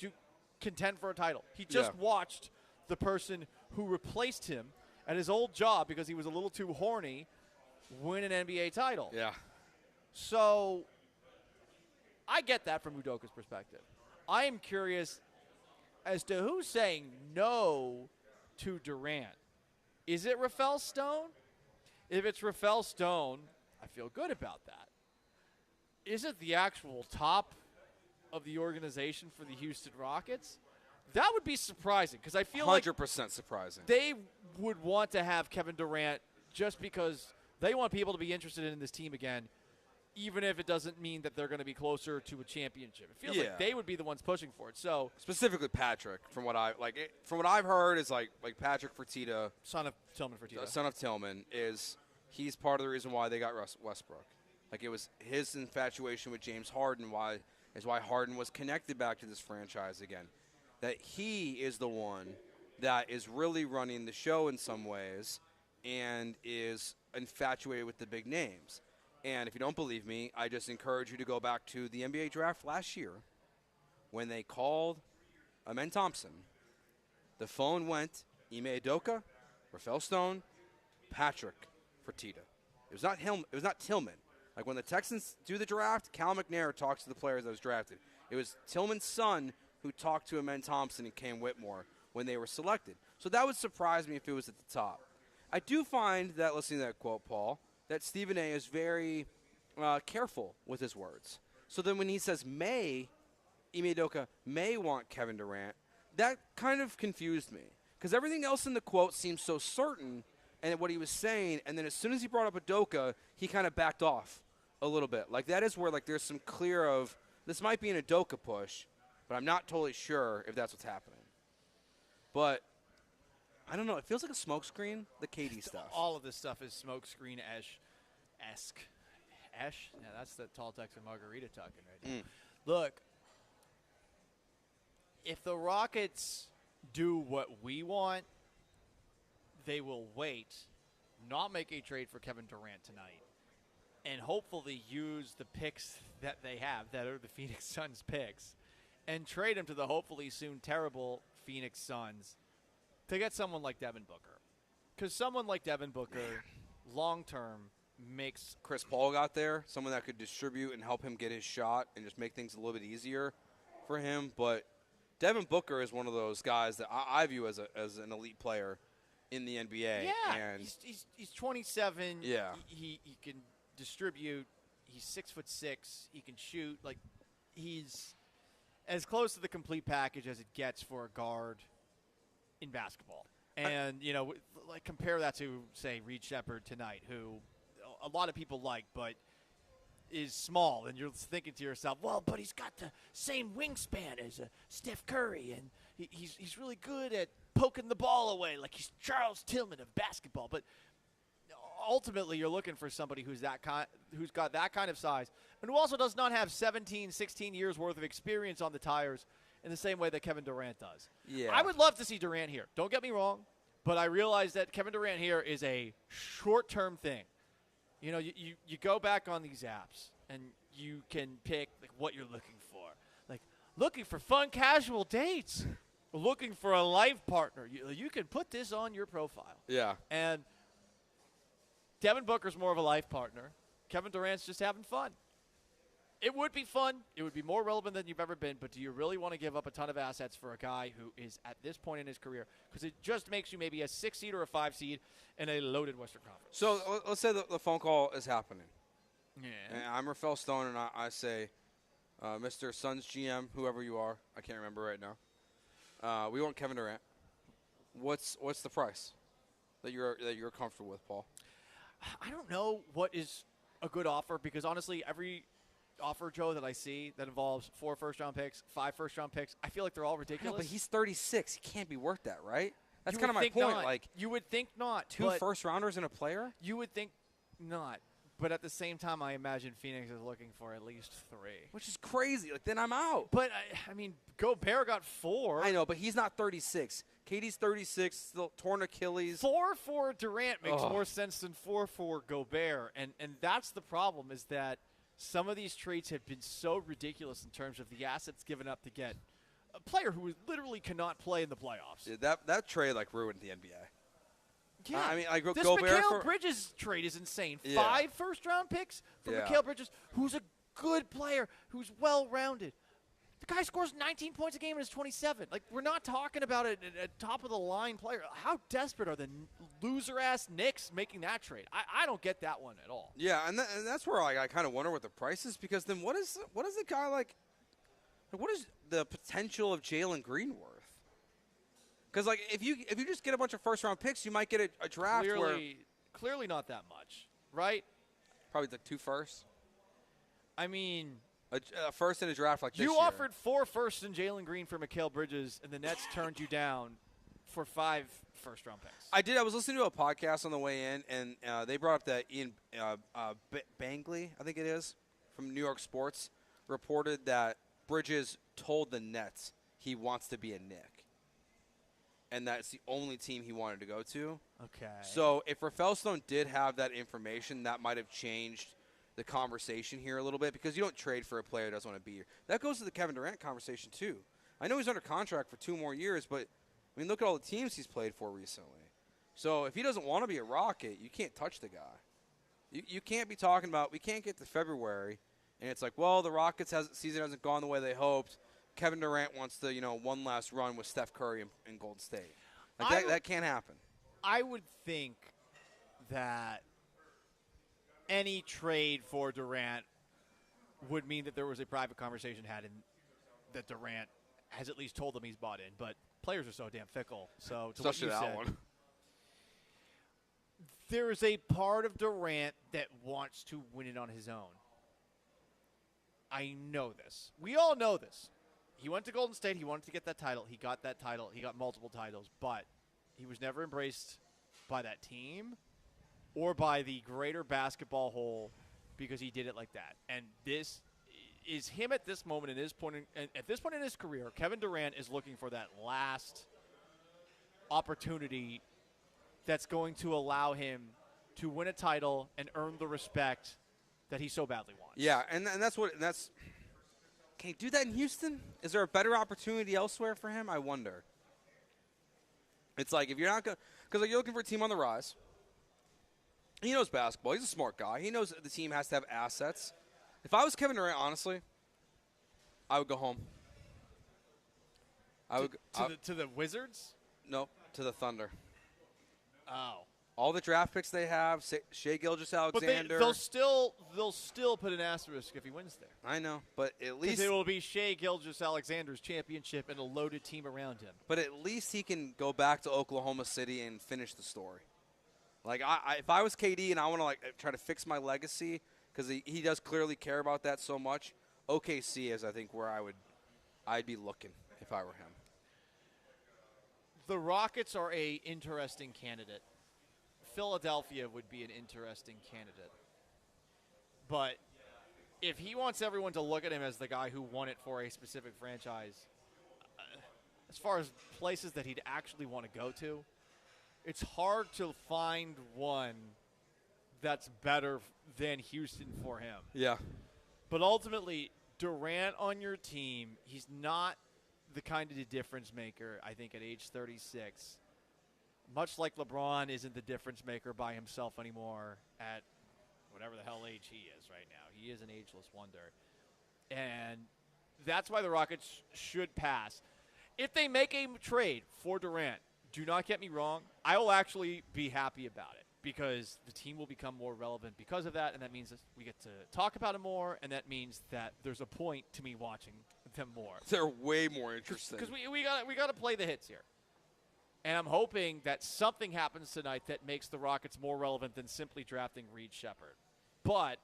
to contend for a title. He just watched the person who replaced him at his old job because he was a little too horny win an NBA title. Yeah. So I get that from Udoka's perspective. I am curious as to who's saying no to Durant. Is it Rafael Stone? If it's Rafael Stone, I feel good about that. Is it the actual top of the organization for the Houston Rockets? That would be surprising because I feel 100% surprising. They would want to have Kevin Durant just because they want people to be interested in this team again, even if it doesn't mean that they're going to be closer to a championship. It feels like they would be the ones pushing for it. So specifically Patrick, from what I've heard, is like Patrick Fertitta, son of Tillman Fertitta, son of Tillman, he's part of the reason why they got Westbrook. Like it was his infatuation with James Harden why Harden was connected back to this franchise again. That he is the one that is really running the show in some ways and is infatuated with the big names. And if you don't believe me, I just encourage you to go back to the NBA draft last year when they called Amen Thompson. The phone went Ime Udoka, Rafael Stone, Patrick Fertitta. It was not Tillman. Like when the Texans do the draft, Cal McNair talks to the players that was drafted. It was Tillman's son who talked to Amen Thompson and Cam Whitmore when they were selected. So that would surprise me if it was at the top. I do find that, listening to that quote, Paul, that Stephen A. is very careful with his words. So then when he says Ime Udoka may want Kevin Durant, that kind of confused me. Because everything else in the quote seems so certain and what he was saying, and then as soon as he brought up Udoka, he kind of backed off a little bit. Like that is where there's some clear of, this might be an Udoka push, but I'm not totally sure if that's what's happening. But I don't know. It feels like a smokescreen, the KD stuff. All of this stuff is smokescreen-esque. Ash? Yeah, that's the tall Texan margarita talking right now. Look, if the Rockets do what we want, they will wait, not make a trade for Kevin Durant tonight, and hopefully use the picks that they have, that are the Phoenix Suns picks, and trade him to the hopefully soon terrible Phoenix Suns to get someone like Devin Booker. Because someone like Devin Booker, long-term, makes – Chris Paul got there, someone that could distribute and help him get his shot and just make things a little bit easier for him. But Devin Booker is one of those guys that I view as an elite player in the NBA. Yeah, and he's 27. Yeah. He can distribute. He's 6'6". He can shoot. Like, he's as close to the complete package as it gets for a guard in basketball. And, like compare that to, say, Reed Shepherd tonight, who a lot of people like, but is small. And you're thinking to yourself, well, but he's got the same wingspan as Steph Curry, and he's really good at poking the ball away, like he's Charles Tillman of basketball. But ultimately, you're looking for somebody who's got that kind of size, and who also does not have 17, 16 years worth of experience on the tires in the same way that Kevin Durant does. Yeah. I would love to see Durant here. Don't get me wrong, but I realize that Kevin Durant here is a short-term thing. You go back on these apps, and you can pick like what you're looking for. Like, looking for fun, casual dates. Looking for a life partner. You can put this on your profile. Yeah. And Devin Booker's more of a life partner. Kevin Durant's just having fun. It would be fun. It would be more relevant than you've ever been, but do you really want to give up a ton of assets for a guy who is at this point in his career? Because it just makes you maybe a 6 seed or a 5 seed in a loaded Western Conference. So let's say the phone call is happening. Yeah. And I'm Rafael Stone, and I say, Mr. Suns GM, whoever you are, I can't remember right now. We want Kevin Durant. What's the price that you're comfortable with, Paul? I don't know what is a good offer, because honestly, every offer, Joe, that I see that involves 4 first-round picks, 5 first-round picks, I feel like they're all ridiculous. But he's 36. He can't be worth that, right? That's You kind of would my think point. not. Like, you would think not. 2 but first-rounders and a player? You would think not. But at the same time, I imagine Phoenix is looking for at least 3. Which is crazy. Like, then I'm out. But, I mean, Gobert got 4. I know, but he's not 36. KD's 36, still torn Achilles. 4 for Durant makes Ugh. more sense than 4 for Gobert. And that's the problem, is that some of these trades have been so ridiculous in terms of the assets given up to get a player who literally cannot play in the playoffs. Yeah, that trade, like, ruined the NBA. Yeah. I mean, like, this Gobert Mikal Bridges trade is insane. Yeah. 5 first-round picks for Yeah. Mikal Bridges, who's a good player, who's well-rounded. The guy scores 19 points a game and is 27. Like, we're not talking about a top-of-the-line player. How desperate are the loser-ass Knicks making that trade? I don't get that one at all. Yeah, and that's where I kind of wonder what the price is, because then what is a guy like what is the potential of Jalen Green worth? Because, like, if you just get a bunch of first-round picks, you might get a draft Clearly not that much, right? Probably like 2 firsts. I mean, a first in a draft like this you year. offered 4 firsts in Jalen Green for Mikal Bridges, and the Nets turned you down for 5 first-round picks. I did. I was listening to a podcast on the way in, and they brought up that Ian Bangley, I think it is, from New York Sports, reported that Bridges told the Nets he wants to be a Knick, and that's the only team he wanted to go to. Okay. So if Rafael Stone did have that information, that might have changed the conversation here a little bit, because you don't trade for a player who doesn't want to be here. That goes to the Kevin Durant conversation, too. I know he's under contract for 2 more years, but, I mean, look at all the teams he's played for recently. So if he doesn't want to be a Rocket, you can't touch the guy. You can't be talking about, we can't get to February, and it's like, well, the Rockets' season hasn't gone the way they hoped. Kevin Durant wants to, one last run with Steph Curry in Golden State. Like that can't happen. I would think that any trade for Durant would mean that there was a private conversation had, and that Durant has at least told them he's bought in. But players are so damn fickle. So to Especially what you that said, one. there is a part of Durant that wants to win it on his own. I know this. We all know this. He went to Golden State. He wanted to get that title. He got that title. He got multiple titles. But he was never embraced by that team or by the greater basketball whole, because he did it like that. And this is him at this moment at this point in his career. Kevin Durant is looking for that last opportunity that's going to allow him to win a title and earn the respect that he so badly wants. Yeah, and that's can he do that in Houston? Is there a better opportunity elsewhere for him? I wonder. It's like if you're not going to – because you're looking for a team on the rise. He knows basketball. He's a smart guy. He knows that the team has to have assets. If I was Kevin Durant, honestly, I would go home. To the Wizards? Nope, to the Thunder. Oh. All the draft picks they have, Shai Gilgeous-Alexander. But they'll still put an asterisk if he wins there. I know, but at least it will be Shai Gilgeous-Alexander's championship and a loaded team around him. But at least he can go back to Oklahoma City and finish the story. Like if I was KD and I want to try to fix my legacy because he does clearly care about that so much, OKC is I think where I'd be looking if I were him. The Rockets are a interesting candidate. Philadelphia would be an interesting candidate. But if he wants everyone to look at him as the guy who won it for a specific franchise, as far as places that he'd actually want to go to, it's hard to find one that's better than Houston for him. Yeah. But ultimately, Durant on your team, he's not the kind of a difference maker, I think, at age 36. Much like LeBron isn't the difference maker by himself anymore at whatever the hell age he is right now. He is an ageless wonder. And that's why the Rockets should pass. If they make a trade for Durant, do not get me wrong, I will actually be happy about it because the team will become more relevant because of that, and that means that we get to talk about it more, and that means that there's a point to me watching them more. They're way more interesting. Because we got to play the hits here. And I'm hoping that something happens tonight that makes the Rockets more relevant than simply drafting Reed Shepherd. But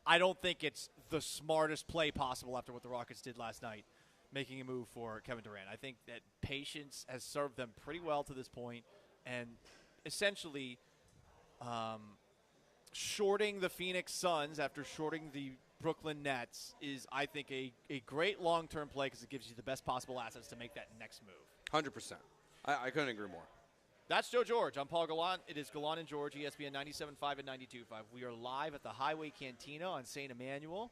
I don't think it's the smartest play possible after what the Rockets did last night, making a move for Kevin Durant. I think that patience has served them pretty well to this point, and essentially shorting the Phoenix Suns after shorting the Brooklyn Nets is, I think, a great long-term play because it gives you the best possible assets to make that next move. 100%. I couldn't agree more. That's Joe George. I'm Paul Gallant. It is Gallant and George, ESPN 97.5 and 92.5. We are live at the Highway Cantina on St. Emmanuel.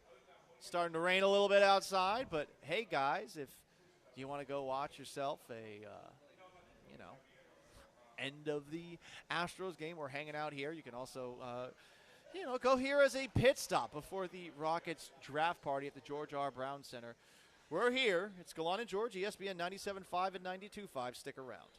Starting to rain a little bit outside, but hey, guys, if you want to go watch yourself end of the Astros game, we're hanging out here. You can also, go here as a pit stop before the Rockets draft party at the George R. Brown Center. We're here. It's Gallant and George, ESPN 97.5 and 92.5. Stick around.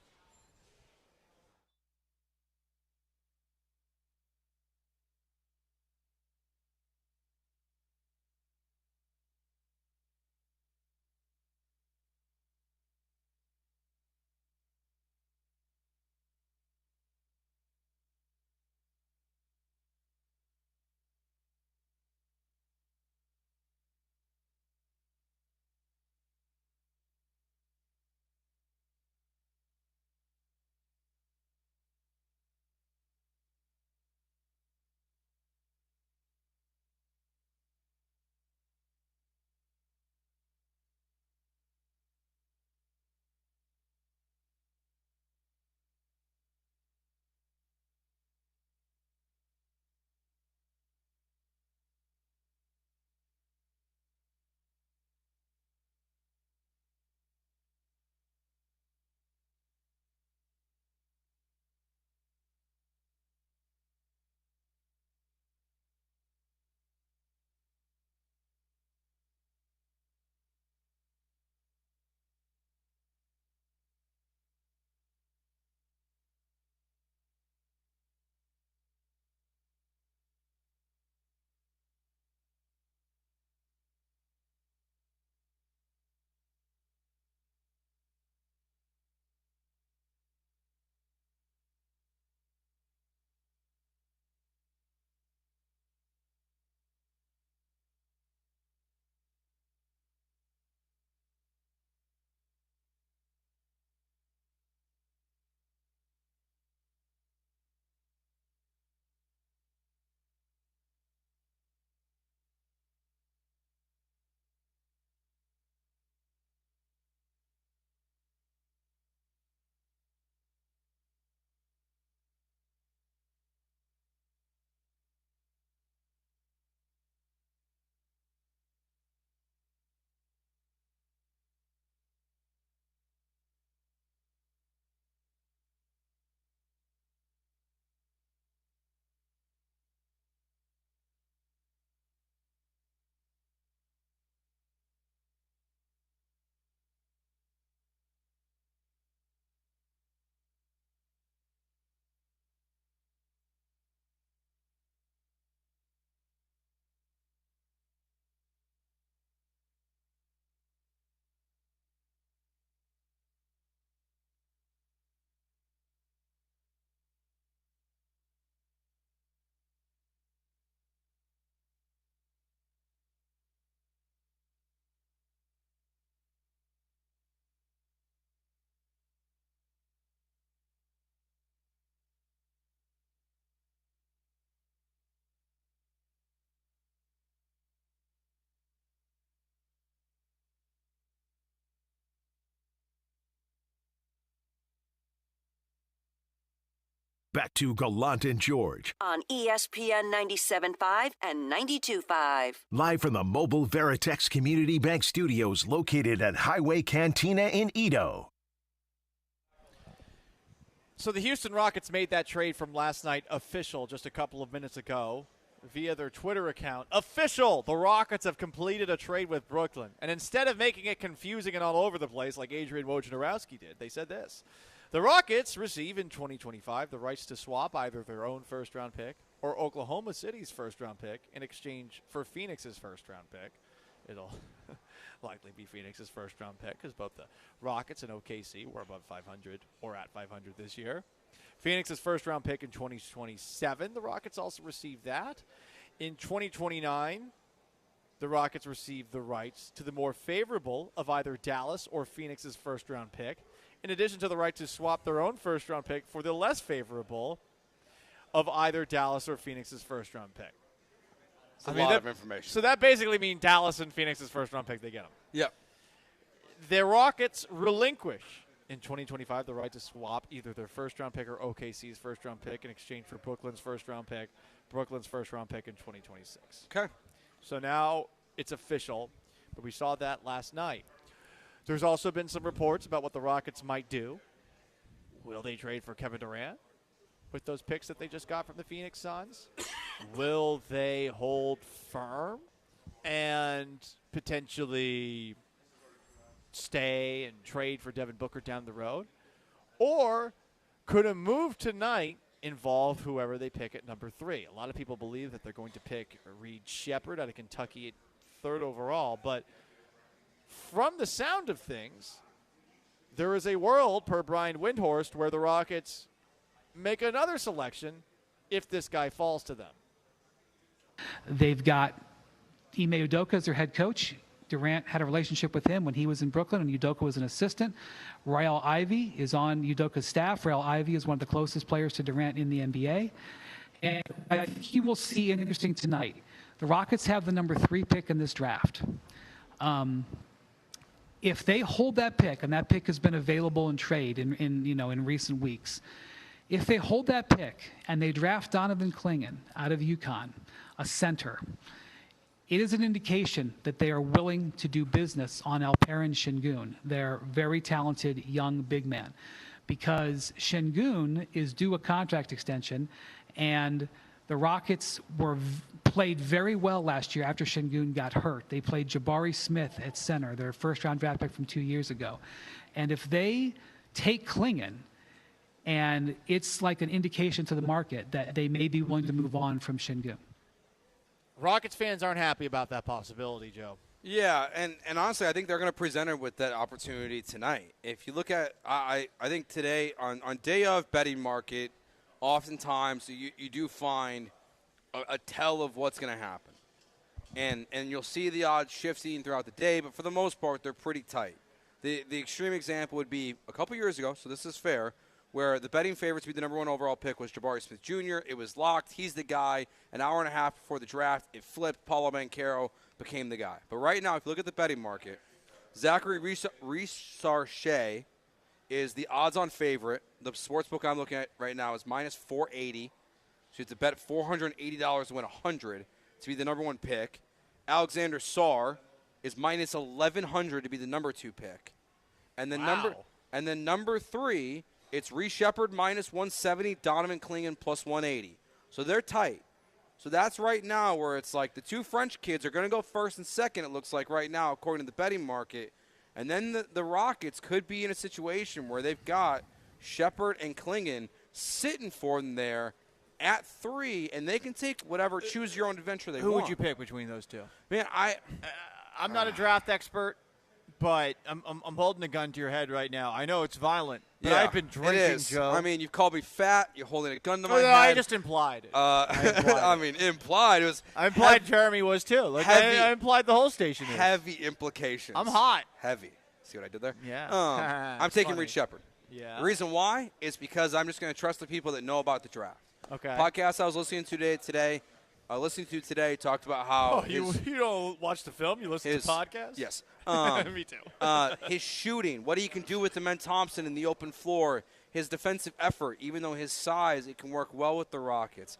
Back to Gallant and George. On ESPN 97.5 and 92.5. Live from the Mobile Veritex Community Bank Studios located at Highway Cantina in Edo. So the Houston Rockets made that trade from last night official just a couple of minutes ago via their Twitter account. Official! The Rockets have completed a trade with Brooklyn. And instead of making it confusing and all over the place like Adrian Wojnarowski did, they said this. The Rockets receive in 2025 the rights to swap either their own first-round pick or Oklahoma City's first-round pick in exchange for Phoenix's first-round pick. It'll likely be Phoenix's first-round pick because both the Rockets and OKC were above 500 or at 500 this year. Phoenix's first-round pick in 2027, the Rockets also receive that. In 2029, the Rockets receive the rights to the more favorable of either Dallas or Phoenix's first-round pick, in addition to the right to swap their own first-round pick for the less favorable of either Dallas or Phoenix's first-round pick. It's a lot of information. So that basically means Dallas and Phoenix's first-round pick, they get them. Yep. The Rockets relinquish in 2025 the right to swap either their first-round pick or OKC's first-round pick in exchange for Brooklyn's first-round pick in 2026. Okay. So now it's official, but we saw that last night. There's also been some reports about what the Rockets might do. Will they trade for Kevin Durant with those picks that they just got from the Phoenix Suns? Will they hold firm and potentially stay and trade for Devin Booker down the road? Or could a move tonight involve whoever they pick at number 3? A lot of people believe that they're going to pick Reed Shepherd out of Kentucky at 3rd overall, but from the sound of things, there is a world, per Brian Windhorst, where the Rockets make another selection if this guy falls to them. They've got Ime Udoka as their head coach. Durant had a relationship with him when he was in Brooklyn, and Udoka was an assistant. Rael Ivey is on Udoka's staff. Rael Ivey is one of the closest players to Durant in the NBA. And I think you will see an interesting tonight. The Rockets have the number 3 pick in this draft. If they hold that pick, and that pick has been available in trade in recent weeks, if they hold that pick and they draft Donovan Clingan out of UConn, a center, it is an indication that they are willing to do business on Alperen Şengün, their very talented young big man, because Şengün is due a contract extension, and the Rockets played very well last year after Şengün got hurt. They played Jabari Smith at center, their first-round draft pick from 2 years ago. And if they take Clingan, and it's like an indication to the market that they may be willing to move on from Şengün. Rockets fans aren't happy about that possibility, Joe. Yeah, and honestly, I think they're going to present it with that opportunity tonight. If you look at, I think today, on day of betting market, oftentimes you do find a tell of what's going to happen. And you'll see the odds shifting throughout the day, but for the most part, they're pretty tight. The extreme example would be a couple years ago, so this is fair, where the betting favorite to be the number 1 overall pick was Jabari Smith Jr. It was locked. He's the guy. An hour and a half before the draft, it flipped. Paulo Banchero became the guy. But right now, if you look at the betting market, Zachary Rees-Sarchet is the odds-on favorite. The sportsbook I'm looking at right now is minus 480. So you have to bet $480 to win 100 to be the number 1 pick. Alexander Sarr is minus 1,100 to be the number 2 pick. And then number 3, it's Reed Shepherd minus 170, Donovan Clingan plus 180. So they're tight. So that's right now where it's like the 2 French kids are going to go first and second, it looks like right now, according to the betting market. And then the Rockets could be in a situation where they've got Shepherd and Clingan sitting for them there at 3, and they can take whatever choose-your-own adventure they want. Who would you pick between those two? Man, I'm not a draft expert, but I'm holding a gun to your head right now. I know it's violent, but I've been drinking, it is. Joe. I mean, you've called me fat. You're holding a gun to my head. I just implied it. I mean, implied. It was. I implied Jeremy was too. Like I implied the whole station is. Heavy implications. I'm hot. Heavy. See what I did there? Yeah. I'm taking Reed Shepherd. Yeah. The reason why is because I'm just going to trust the people that know about the draft. Okay. Podcast I was listening to today, listening to today talked about how you don't watch the film, you listen to podcasts? Yes. Me too. His shooting, what he can do with Amen Thompson in the open floor, his defensive effort, even though his size, it can work well with the Rockets.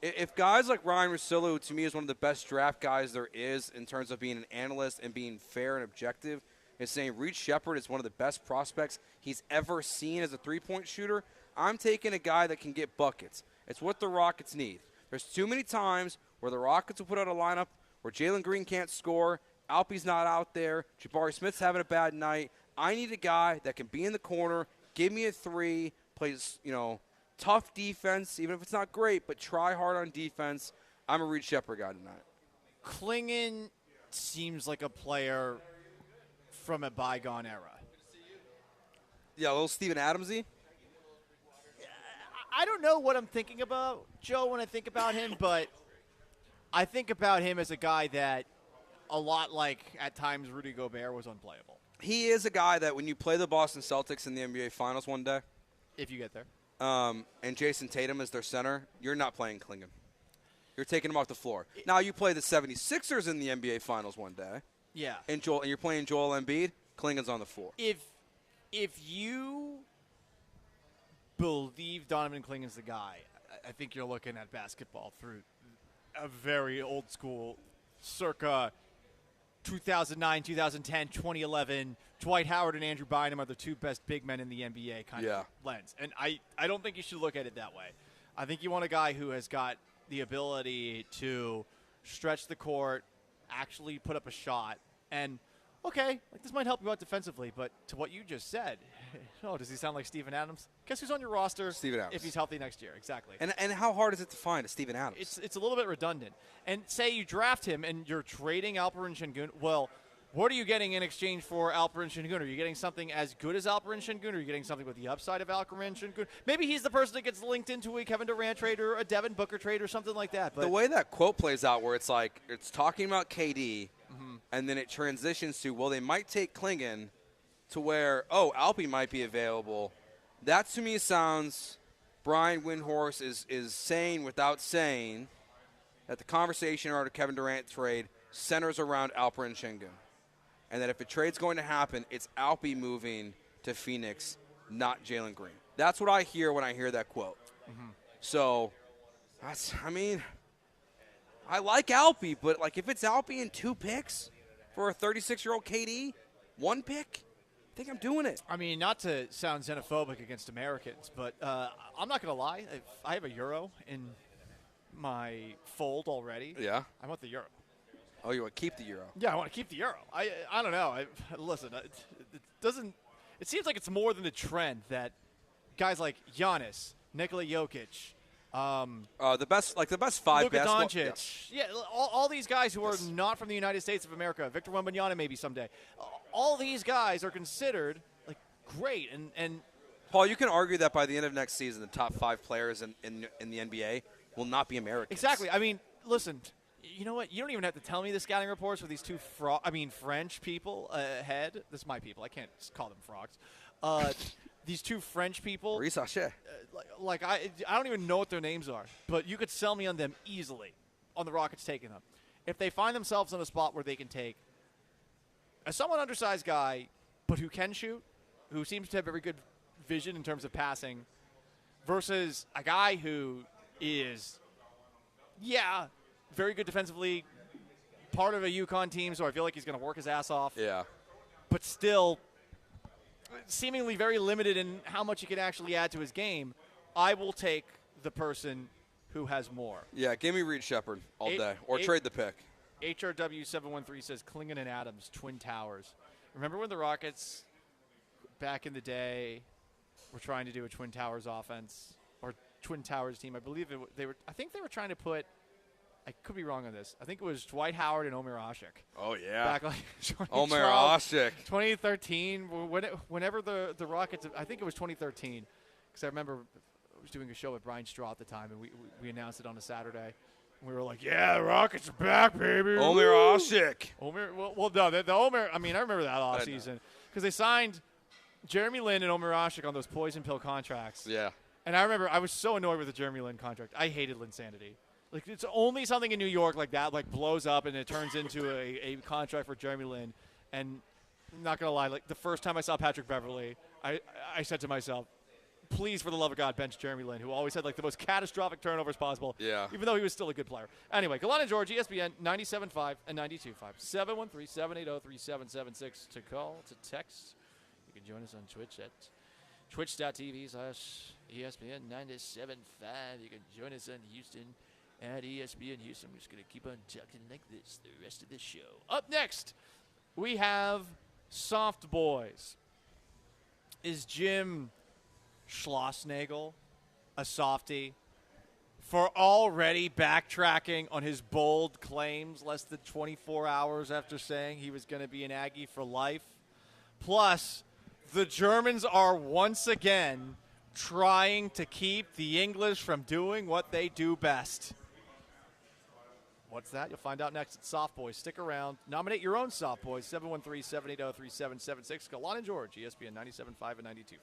If guys like Ryan Russillo, who to me is one of the best draft guys there is in terms of being an analyst and being fair and objective, is saying Reed Sheppard is one of the best prospects he's ever seen as a three-point shooter, I'm taking a guy that can get buckets. It's what the Rockets need. There's too many times where the Rockets will put out a lineup where Jalen Green can't score, Alpe's not out there, Jabari Smith's having a bad night. I need a guy that can be in the corner, give me a three, plays, tough defense, even if it's not great, but try hard on defense. I'm a Reed Sheppard guy tonight. Klingon seems like a player from a bygone era. Yeah, a little Steven Adams-y. I don't know what I'm thinking about, Joe, when I think about him, but I think about him as a guy that a lot like, at times, Rudy Gobert was unplayable. He is a guy that when you play the Boston Celtics in the NBA Finals one day, if you get there, and Jason Tatum is their center, you're not playing Klingon. You're taking him off the floor. Now you play the 76ers in the NBA Finals one day. Yeah. And you're playing Joel Embiid, Klingon's on the floor. If you believe Donovan Klingon's the guy, I think you're looking at basketball through a very old school, circa 2009, 2010, 2011, Dwight Howard and Andrew Bynum are the two best big men in the NBA kind of lens. And I don't think you should look at it that way. I think you want a guy who has got the ability to stretch the court, actually put up a shot, and okay, this might help you out defensively, but to what you just said, does he sound like Steven Adams? Guess who's on your roster? Steven Adams. If he's healthy next year, exactly. And how hard is it to find a Steven Adams? It's a little bit redundant. And say you draft him and you're trading Alperen Şengün, well, what are you getting in exchange for Alperen Şengün? Are you getting something as good as Alperen Şengün? Or are you getting something with the upside of Alperen Şengün? Maybe he's the person that gets linked into a Kevin Durant trade or a Devin Booker trade or something like that. But the way that quote plays out where it's like it's talking about KD, and then it transitions to, well, they might take Klingon to where, Alpe might be available. That to me sounds Brian Windhorst is saying without saying that the conversation around a Kevin Durant trade centers around Alperen Şengün. And that if a trade's going to happen, it's Alpe moving to Phoenix, not Jalen Green. That's what I hear when I hear that quote. So, I like Alpe, but if it's Alpe and 2 picks for a 36-year-old KD, 1 pick, I think I'm doing it. I mean, not to sound xenophobic against Americans, but I'm not going to lie. If I have a euro in my fold already. Yeah. I want the euro. Oh, you want to keep the euro? Yeah, I want to keep the euro. I don't know. Listen, it doesn't. It seems like it's more than a trend that guys like Giannis, Nikola Jokic, the best 5 Luka basketball. Doncic. Yeah, all these guys who are not from the United States of America. Victor Wembanyama maybe someday. All these guys are considered great. And Paul, you can argue that by the end of next season, the top 5 players in the NBA will not be Americans. Exactly. I mean, listen. You know what? You don't even have to tell me the scouting reports with these two French people ahead. This is my people. I can't call them frogs. These two French people. Maurice Haché. I don't even know what their names are, but you could sell me on them easily, on the Rockets taking them. If they find themselves in a spot where they can take a somewhat undersized guy, but who can shoot, who seems to have very good vision in terms of passing, versus a guy who is, very good defensively, part of a UConn team, so I feel like he's going to work his ass off. Yeah. But still, seemingly very limited in how much he can actually add to his game. I will take the person who has more. Yeah, give me Reed Sheppard all day, or trade the pick. HRW713 says Klingon and Adams, Twin Towers. Remember when the Rockets, back in the day, were trying to do a Twin Towers offense, or Twin Towers team? I believe I think they were trying to put, I could be wrong on this, I think it was Dwight Howard and Omer Ashik. Oh, yeah. Back Omer Ashik. 2013, whenever the Rockets, I think it was 2013, because I remember I was doing a show with Brian Straw at the time, and we announced it on a Saturday. We were like, yeah, the Rockets are back, baby. Omer Ashik. The Omer, I remember that offseason, because they signed Jeremy Lin and Omer Ashik on those poison pill contracts. Yeah. And I remember I was so annoyed with the Jeremy Lin contract. I hated Linsanity. Like, it's only something in New York like that, like, blows up and it turns into a contract for Jeremy Lin. And I'm not going to lie, like, the first time I saw Patrick Beverley, I said to myself, please, for the love of God, bench Jeremy Lin, who always had, like, the most catastrophic turnovers possible, even though he was still a good player. Anyway, Gallant George, ESPN, 97.5 and 92.5. 713-780-3776 to call, to text. You can join us on Twitch at twitch.tv/ESPN 97.5. You can join us in Houston at ESPN Houston. I'm just going to keep on talking like this the rest of the show. Up next, we have Soft Boys. Is Jim Schlossnagel a softie for already backtracking on his bold claims less than 24 hours after saying he was going to be an Aggie for life? Plus, the Germans are once again trying to keep the English from doing what they do best. What's that? You'll find out next at Soft Boys. Stick around. Nominate your own Soft Boys. 713-780-3776. Gallant George, ESPN 97.5 and 92.5.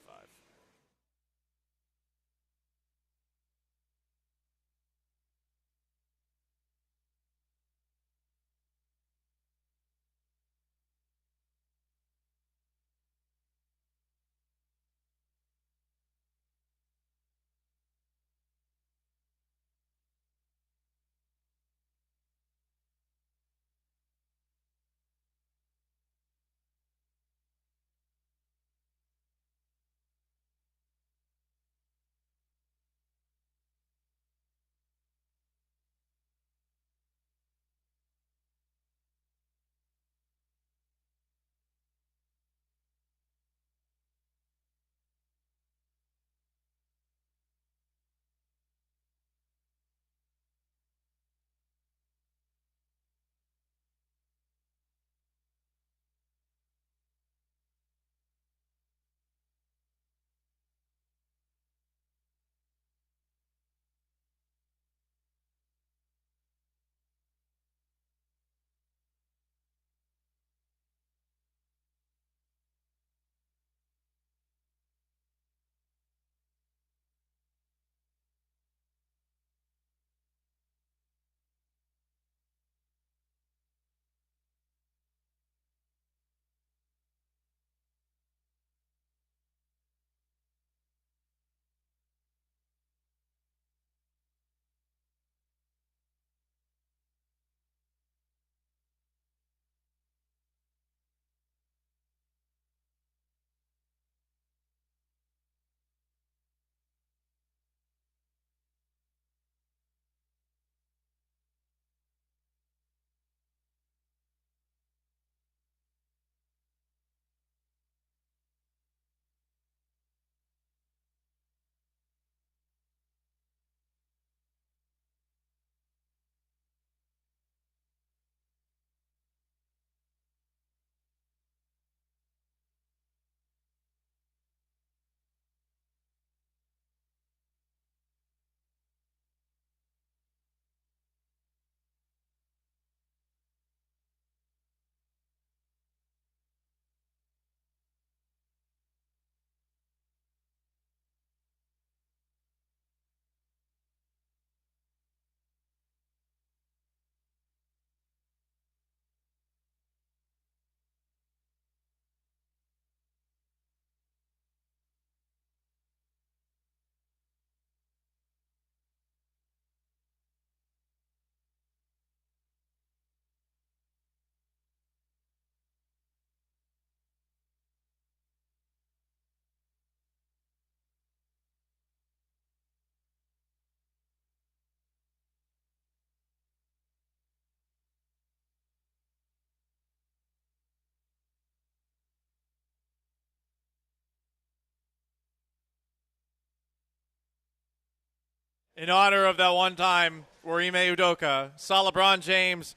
In honor of that one time where Ime Udoka saw LeBron James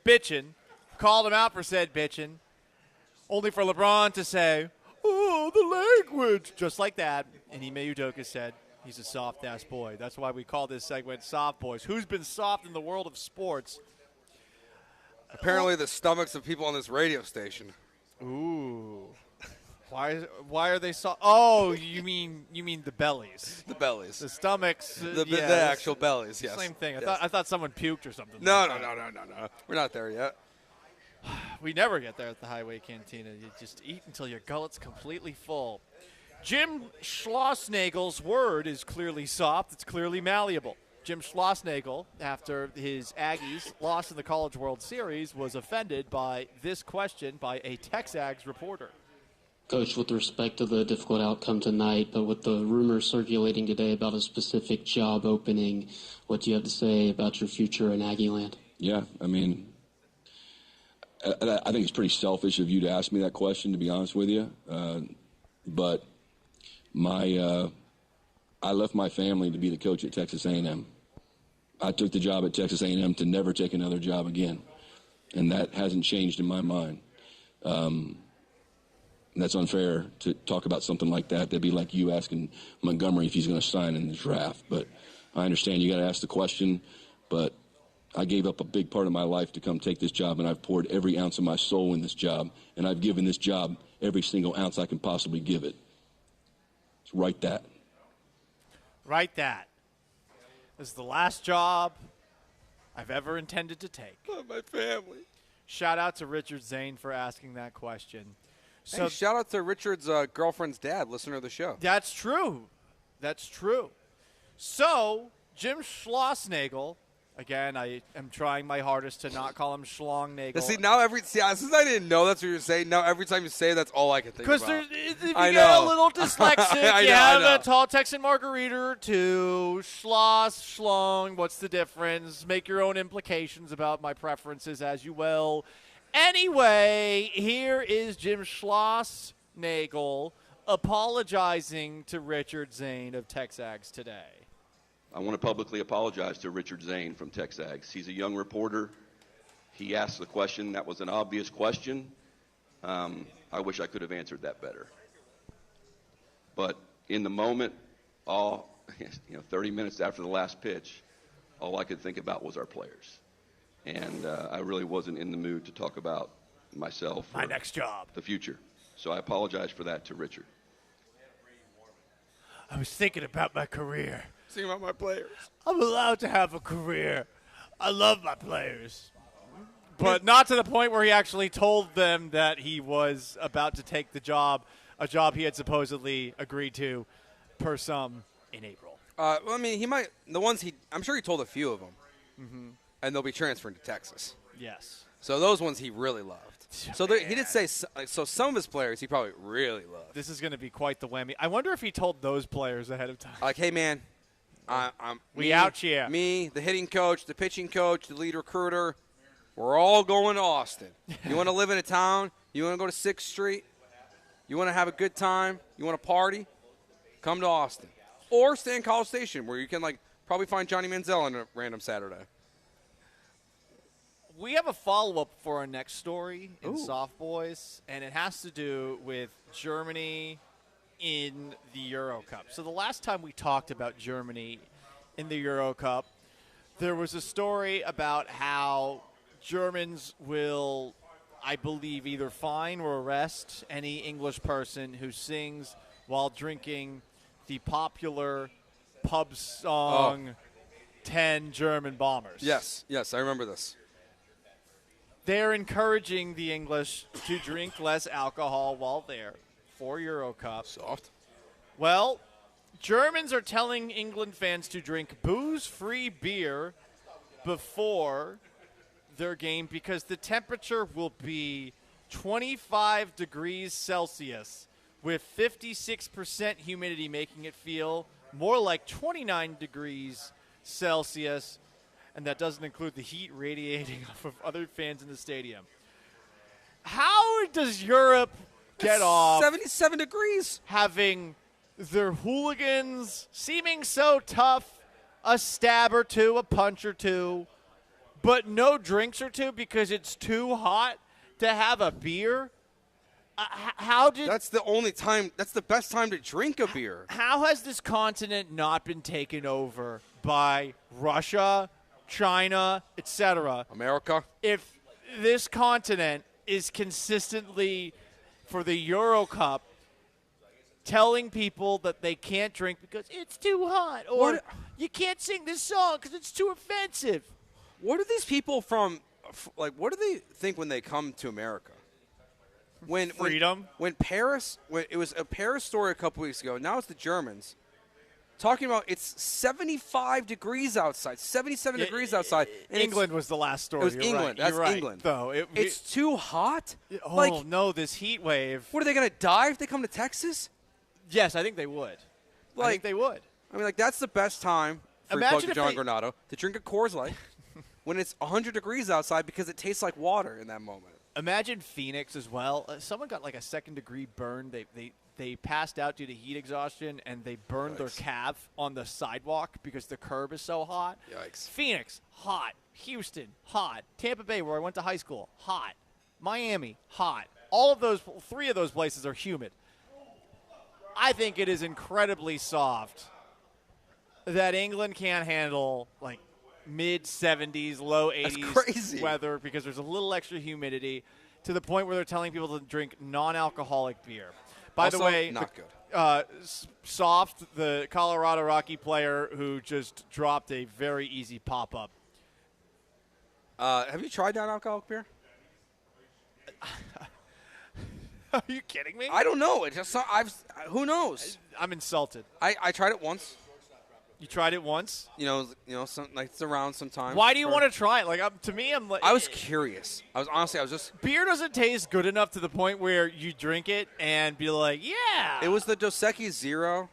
bitching, called him out for said bitching, only for LeBron to say, "Oh, the language," just like that. And Ime Udoka said, he's a soft-ass boy. That's why we call this segment Soft Boys. Who's been soft in the world of sports? Apparently the stomachs of people on this radio station. Ooh. Why are they soft? Oh, you mean the bellies? The bellies. The stomachs. The actual bellies, yes. Same thing. Yes. I thought someone puked or something. No. We're not there yet. We never get there at the Highway Cantina. You just eat until your gullet's completely full. Jim Schlossnagel's word is clearly soft. It's clearly malleable. Jim Schlossnagel, after his Aggies lost in the College World Series, was offended by this question by a Texags reporter. Coach, with respect to the difficult outcome tonight, but with the rumors circulating today about a specific job opening, what do you have to say about your future in Aggie land? Yeah, I mean, I think it's pretty selfish of you to ask me that question, to be honest with you. But I left my family to be the coach at Texas A&M. I took the job at Texas A&M to never take another job again, and that hasn't changed in my mind. That's unfair to talk about something like that. That'd be like you asking Montgomery if he's going to sign in the draft. But I understand you got to ask the question, but I gave up a big part of my life to come take this job, and I've poured every ounce of my soul in this job, and I've given this job every single ounce I can possibly give it. So write that. Write that. This is the last job I've ever intended to take. Love my family. Shout out to Richard Zane for asking that question. So Hey, shout out to Richard's girlfriend's dad, listener of the show. That's true. That's true. So, Jim Schlossnagel, again, I am trying my hardest to not call him Schlongnagel. See, now since I didn't know that's what you're saying, now every time you say it, that's all I can think about. Because if you I get know. a little dyslexic, I you know, have I know. a tall Texan margarita or two, Schloss, Schlong, what's the difference? Make your own implications about my preferences as you will. Anyway, here is Jim Schlossnagel apologizing to Richard Zane of Texags Today. I want to publicly apologize to Richard Zane from Texags. He's a young reporter. He asked the question. That was an obvious question. I wish I could have answered that better. But in the moment, 30 minutes after the last pitch, all I could think about was our players. And I really wasn't in the mood to talk about myself. My next job. The future. So I apologize for that to Richard. I was thinking about my career. Thinking about my players. I'm allowed to have a career. I love my players. But not to the point where he actually told them that he was about to take the job, a job he had supposedly agreed to per some in April. Well, I mean, I'm sure he told a few of them. Mm-hmm. And they'll be transferring to Texas. Yes. So those ones he really loved. So he did say, so some of his players he probably really loved. This is going to be quite the whammy. I wonder if he told those players ahead of time. Like, hey, man, we out here. Me, the hitting coach, the pitching coach, the lead recruiter, we're all going to Austin. You want to live in a town? You want to go to 6th Street? You want to have a good time? You want to party? Come to Austin. Or stay in College Station where you can, probably find Johnny Manziel on a random Saturday. We have a follow-up for our next story in Soft Boys, and it has to do with Germany in the Euro Cup. So the last time we talked about Germany in the Euro Cup, there was a story about how Germans will, I believe, either fine or arrest any English person who sings while drinking the popular pub song 10 German Bombers. Yes, I remember this. They're encouraging the English to drink less alcohol while there for Euro Cup. Soft. Well, Germans are telling England fans to drink booze-free beer before their game because the temperature will be 25 degrees Celsius with 56% humidity, making it feel more like 29 degrees Celsius. And that doesn't include the heat radiating off of other fans in the stadium. How does Europe get off 77 degrees having their hooligans seeming so tough, a stab or two, a punch or two, but no drinks or two because it's too hot to have a beer? That's the only time. That's the best time to drink a beer. How has this continent not been taken over by Russia, China, etc.? America. If this continent is consistently, for the Euro Cup, telling people that they can't drink because it's too hot, or you can't sing this song because it's too offensive. What are these people from? Like, what do they think when they come to America? Freedom. When it was a Paris story a couple weeks ago. Now it's the Germans talking about it's 75 degrees outside, 77 degrees outside. And England was the last story. It was You're England. Right. That's You're right, England. Though it's too hot. Oh no, this heat wave. What are they going to die if they come to Texas? Yes, I think they would. I think they would. I mean, like that's the best time for Imagine if John they- Granado to drink a Coors Light when it's 100 degrees outside because it tastes like water in that moment. Imagine Phoenix as well. Someone got like a second-degree burn. They passed out due to heat exhaustion, and they burned their calf on the sidewalk because the curb is so hot. Yikes. Phoenix, hot. Houston, hot. Tampa Bay, where I went to high school, hot. Miami, hot. All of those, 3 of those places are humid. I think it is incredibly soft that England can't handle like mid-70s, low 80s weather because there's a little extra humidity to the point where they're telling people to drink non-alcoholic beer. By the Also, way, not good. Soft, the Colorado Rocky player who just dropped a very easy pop-up. Have you tried non-alcoholic beer? Are you kidding me? I don't know. It just who knows? I'm insulted. I tried it once. You tried it once? You know, like it's around sometimes. Why do you want to try it? Like, to me, I'm like. I was curious. I was just. Beer doesn't taste good enough to the point where you drink it and be like, yeah. It was the Dos Equis Zero.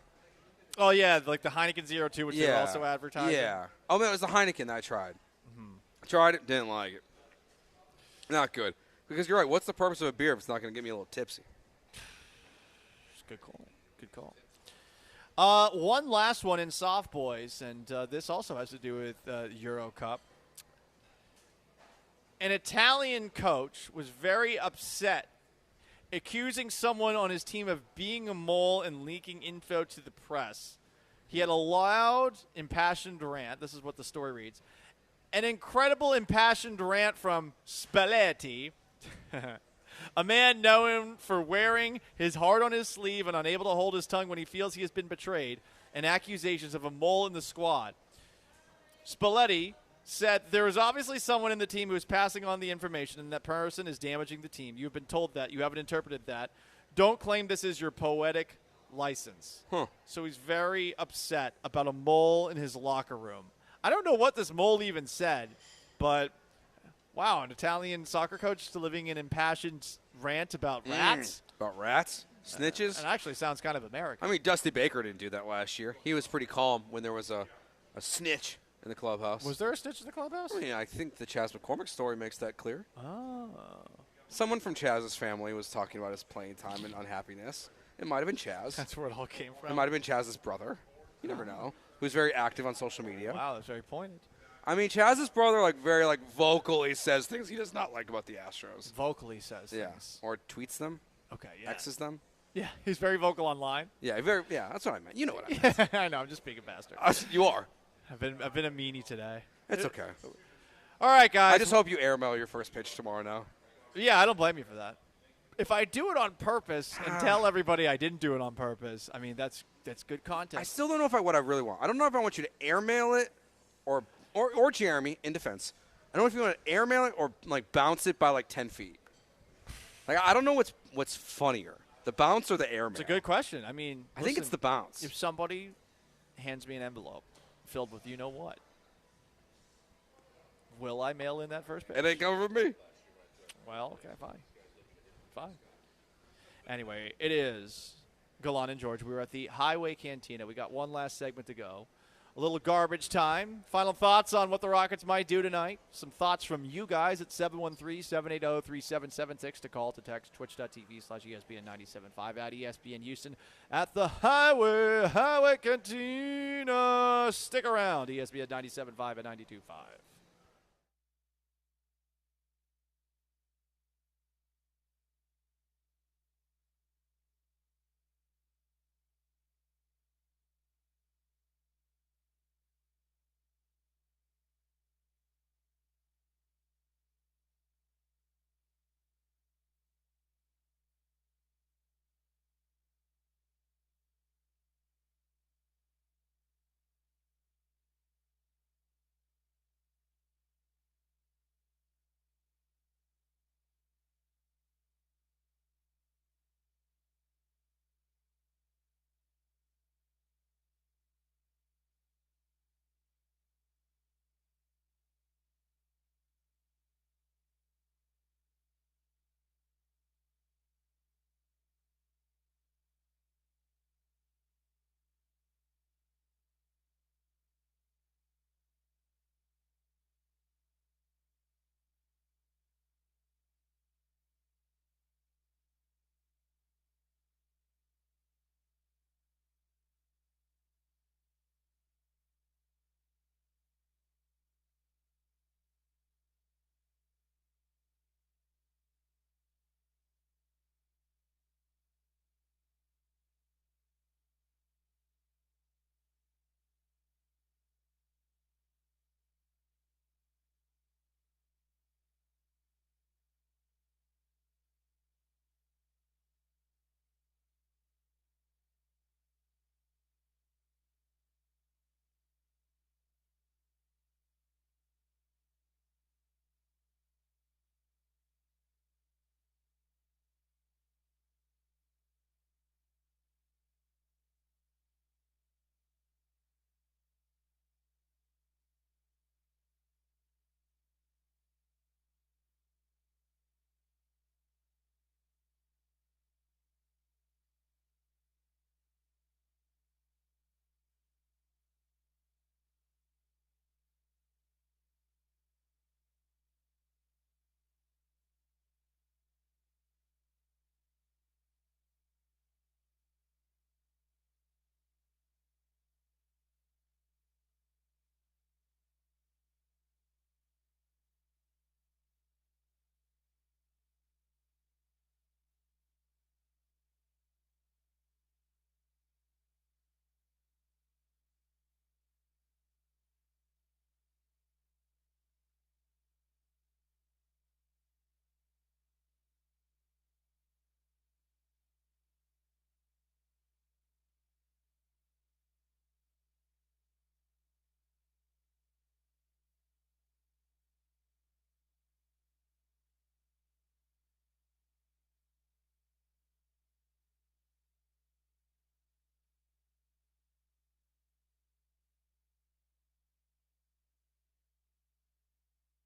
Oh yeah, like the Heineken Zero too, which they're also advertising. Yeah. Oh man, it was the Heineken that I tried. I tried it, didn't like it. Not good. Because you're right. What's the purpose of a beer if it's not going to get me a little tipsy? Good call. Good call. One last one in soft boys, and this also has to do with Euro Cup. An Italian coach was very upset, accusing someone on his team of being a mole and leaking info to the press. He had a loud, impassioned rant. This is what the story reads. An incredible, impassioned rant from Spalletti, a man known for wearing his heart on his sleeve and unable to hold his tongue when he feels he has been betrayed, and accusations of a mole in the squad. Spalletti said there is obviously someone in the team who is passing on the information, and that person is damaging the team. You have been told that. You haven't interpreted that. Don't claim this is your poetic license. So he's very upset about a mole in his locker room. I don't know what this mole even said, but wow, an Italian soccer coach delivering an impassioned rant about rats? About rats? Snitches? It actually sounds kind of American. I mean, Dusty Baker didn't do that last year. He was pretty calm when there was a snitch in the clubhouse. Was there a snitch in the clubhouse? I mean, I think the Chaz McCormick story makes that clear. Oh. Someone from Chaz's family was talking about his playing time and unhappiness. It might have been Chaz. That's where it all came from. It might have been Chaz's brother. You never know. Who's very active on social media. Wow, that's very pointed. I mean, Chaz's brother, very vocally says things he does not like about the Astros. Vocally says things. Or tweets them. Okay, yeah. X's them. Yeah, he's very vocal online. Yeah, that's what I meant. You know what I meant. I know, I'm just being a bastard. You are. I've been a meanie today. It's okay. All right, guys. I just hope you airmail your first pitch tomorrow now. Yeah, I don't blame you for that. If I do it on purpose and tell everybody I didn't do it on purpose, I mean, that's good content. I still don't know what I really want. I don't know if I want you to airmail it or Jeremy, in defense. I don't know if you want to airmail it or bounce it by 10 feet. I don't know what's funnier, the bounce or the airmail. It's a good question. I mean, I think it's the bounce. If somebody hands me an envelope filled with you know what, will I mail in that first pitch? It ain't coming from me. Well, okay, fine. Anyway, it is Gallant George. We were at the Highway Cantina. We got one last segment to go. A little garbage time. Final thoughts on what the Rockets might do tonight. Some thoughts from you guys at 713-780-3776 to call, to text, twitch.tv/ESPN975 at ESPN Houston at the Highway Cantina. Stick around. ESPN 97.5 and 92.5.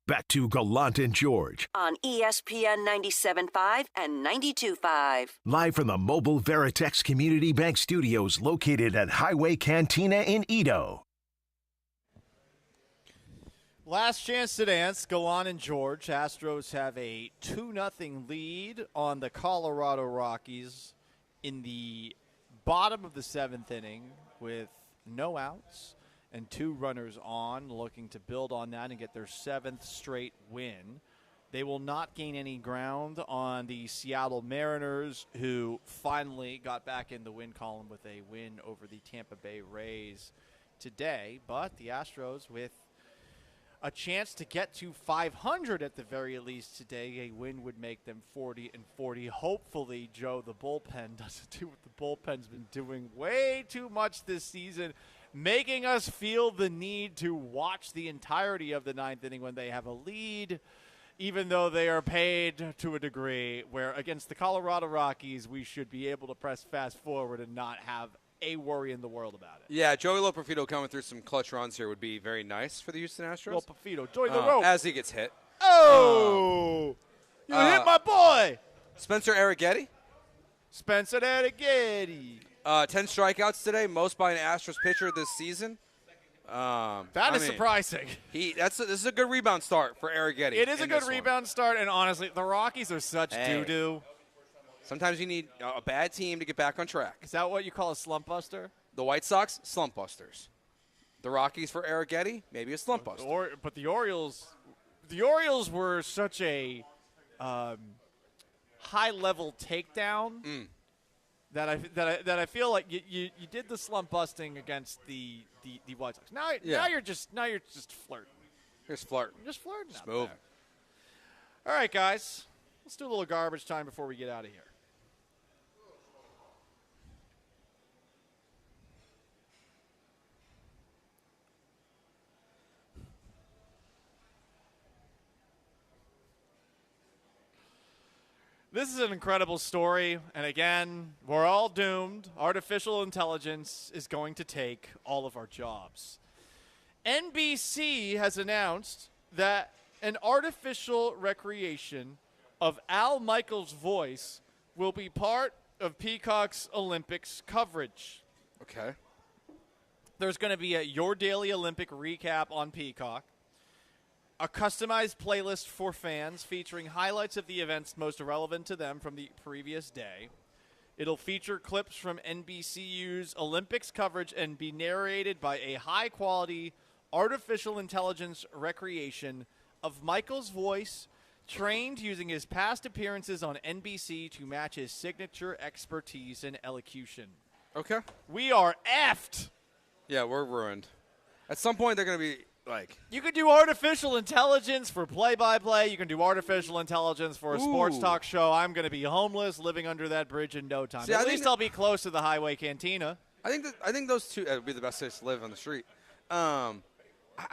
Back to Gallant and George. On ESPN 97.5 and 92.5. Live from the Mobile Veritex Community Bank Studios located at Highway Cantina in Edo. Last chance to dance, Gallant and George. Astros have a 2-0 lead on the Colorado Rockies in the bottom of the 7th inning with no outs and 2 runners on, looking to build on that and get their 7th straight win. They will not gain any ground on the Seattle Mariners, who finally got back in the win column with a win over the Tampa Bay Rays today. But the Astros, with a chance to get to 500 at the very least today, a win would make them 40-40. Hopefully, Joe, the bullpen doesn't do what the bullpen's been doing way too much this season, making us feel the need to watch the entirety of the 9th inning when they have a lead, even though they are paid to a degree where against the Colorado Rockies, we should be able to press fast forward and not have a worry in the world about it. Yeah, Joey Loperfido coming through some clutch runs here would be very nice for the Houston Astros. Loperfido, join the rope. As he gets hit. Oh! You hit my boy! Spencer Arrighetti. Spencer Arrighetti. 10 strikeouts today, most by an Astros pitcher this season. That is surprising. This is a good rebound start for Arrighetti. It is a good rebound start, and honestly, the Rockies are such doo-doo. Sometimes you need a bad team to get back on track. Is that what you call a slump buster? The White Sox, slump busters. The Rockies for Arrighetti, maybe a slump buster. But the Orioles were such a high-level takedown that I feel like you did the slump busting against the White Sox. Now you're just flirting. Just flirting. Just flirting. Just move. All right, guys. Let's do a little garbage time before we get out of here. This is an incredible story, and again, we're all doomed. Artificial intelligence is going to take all of our jobs. NBC has announced that an artificial recreation of Al Michaels' voice will be part of Peacock's Olympics coverage. Okay. There's going to be a Your Daily Olympic recap on Peacock, a customized playlist for fans featuring highlights of the events most relevant to them from the previous day. It'll feature clips from NBCU's Olympics coverage and be narrated by a high-quality artificial intelligence recreation of Michael's voice, trained using his past appearances on NBC to match his signature expertise and elocution. Okay. We are effed. Yeah, we're ruined. At some point, they're going to be you can do artificial intelligence for play-by-play. You can do artificial intelligence for a sports talk show. I'm going to be homeless, living under that bridge in no time. At least I'll be close to the Highway Cantina. I think those two would be the best place to live on the street. I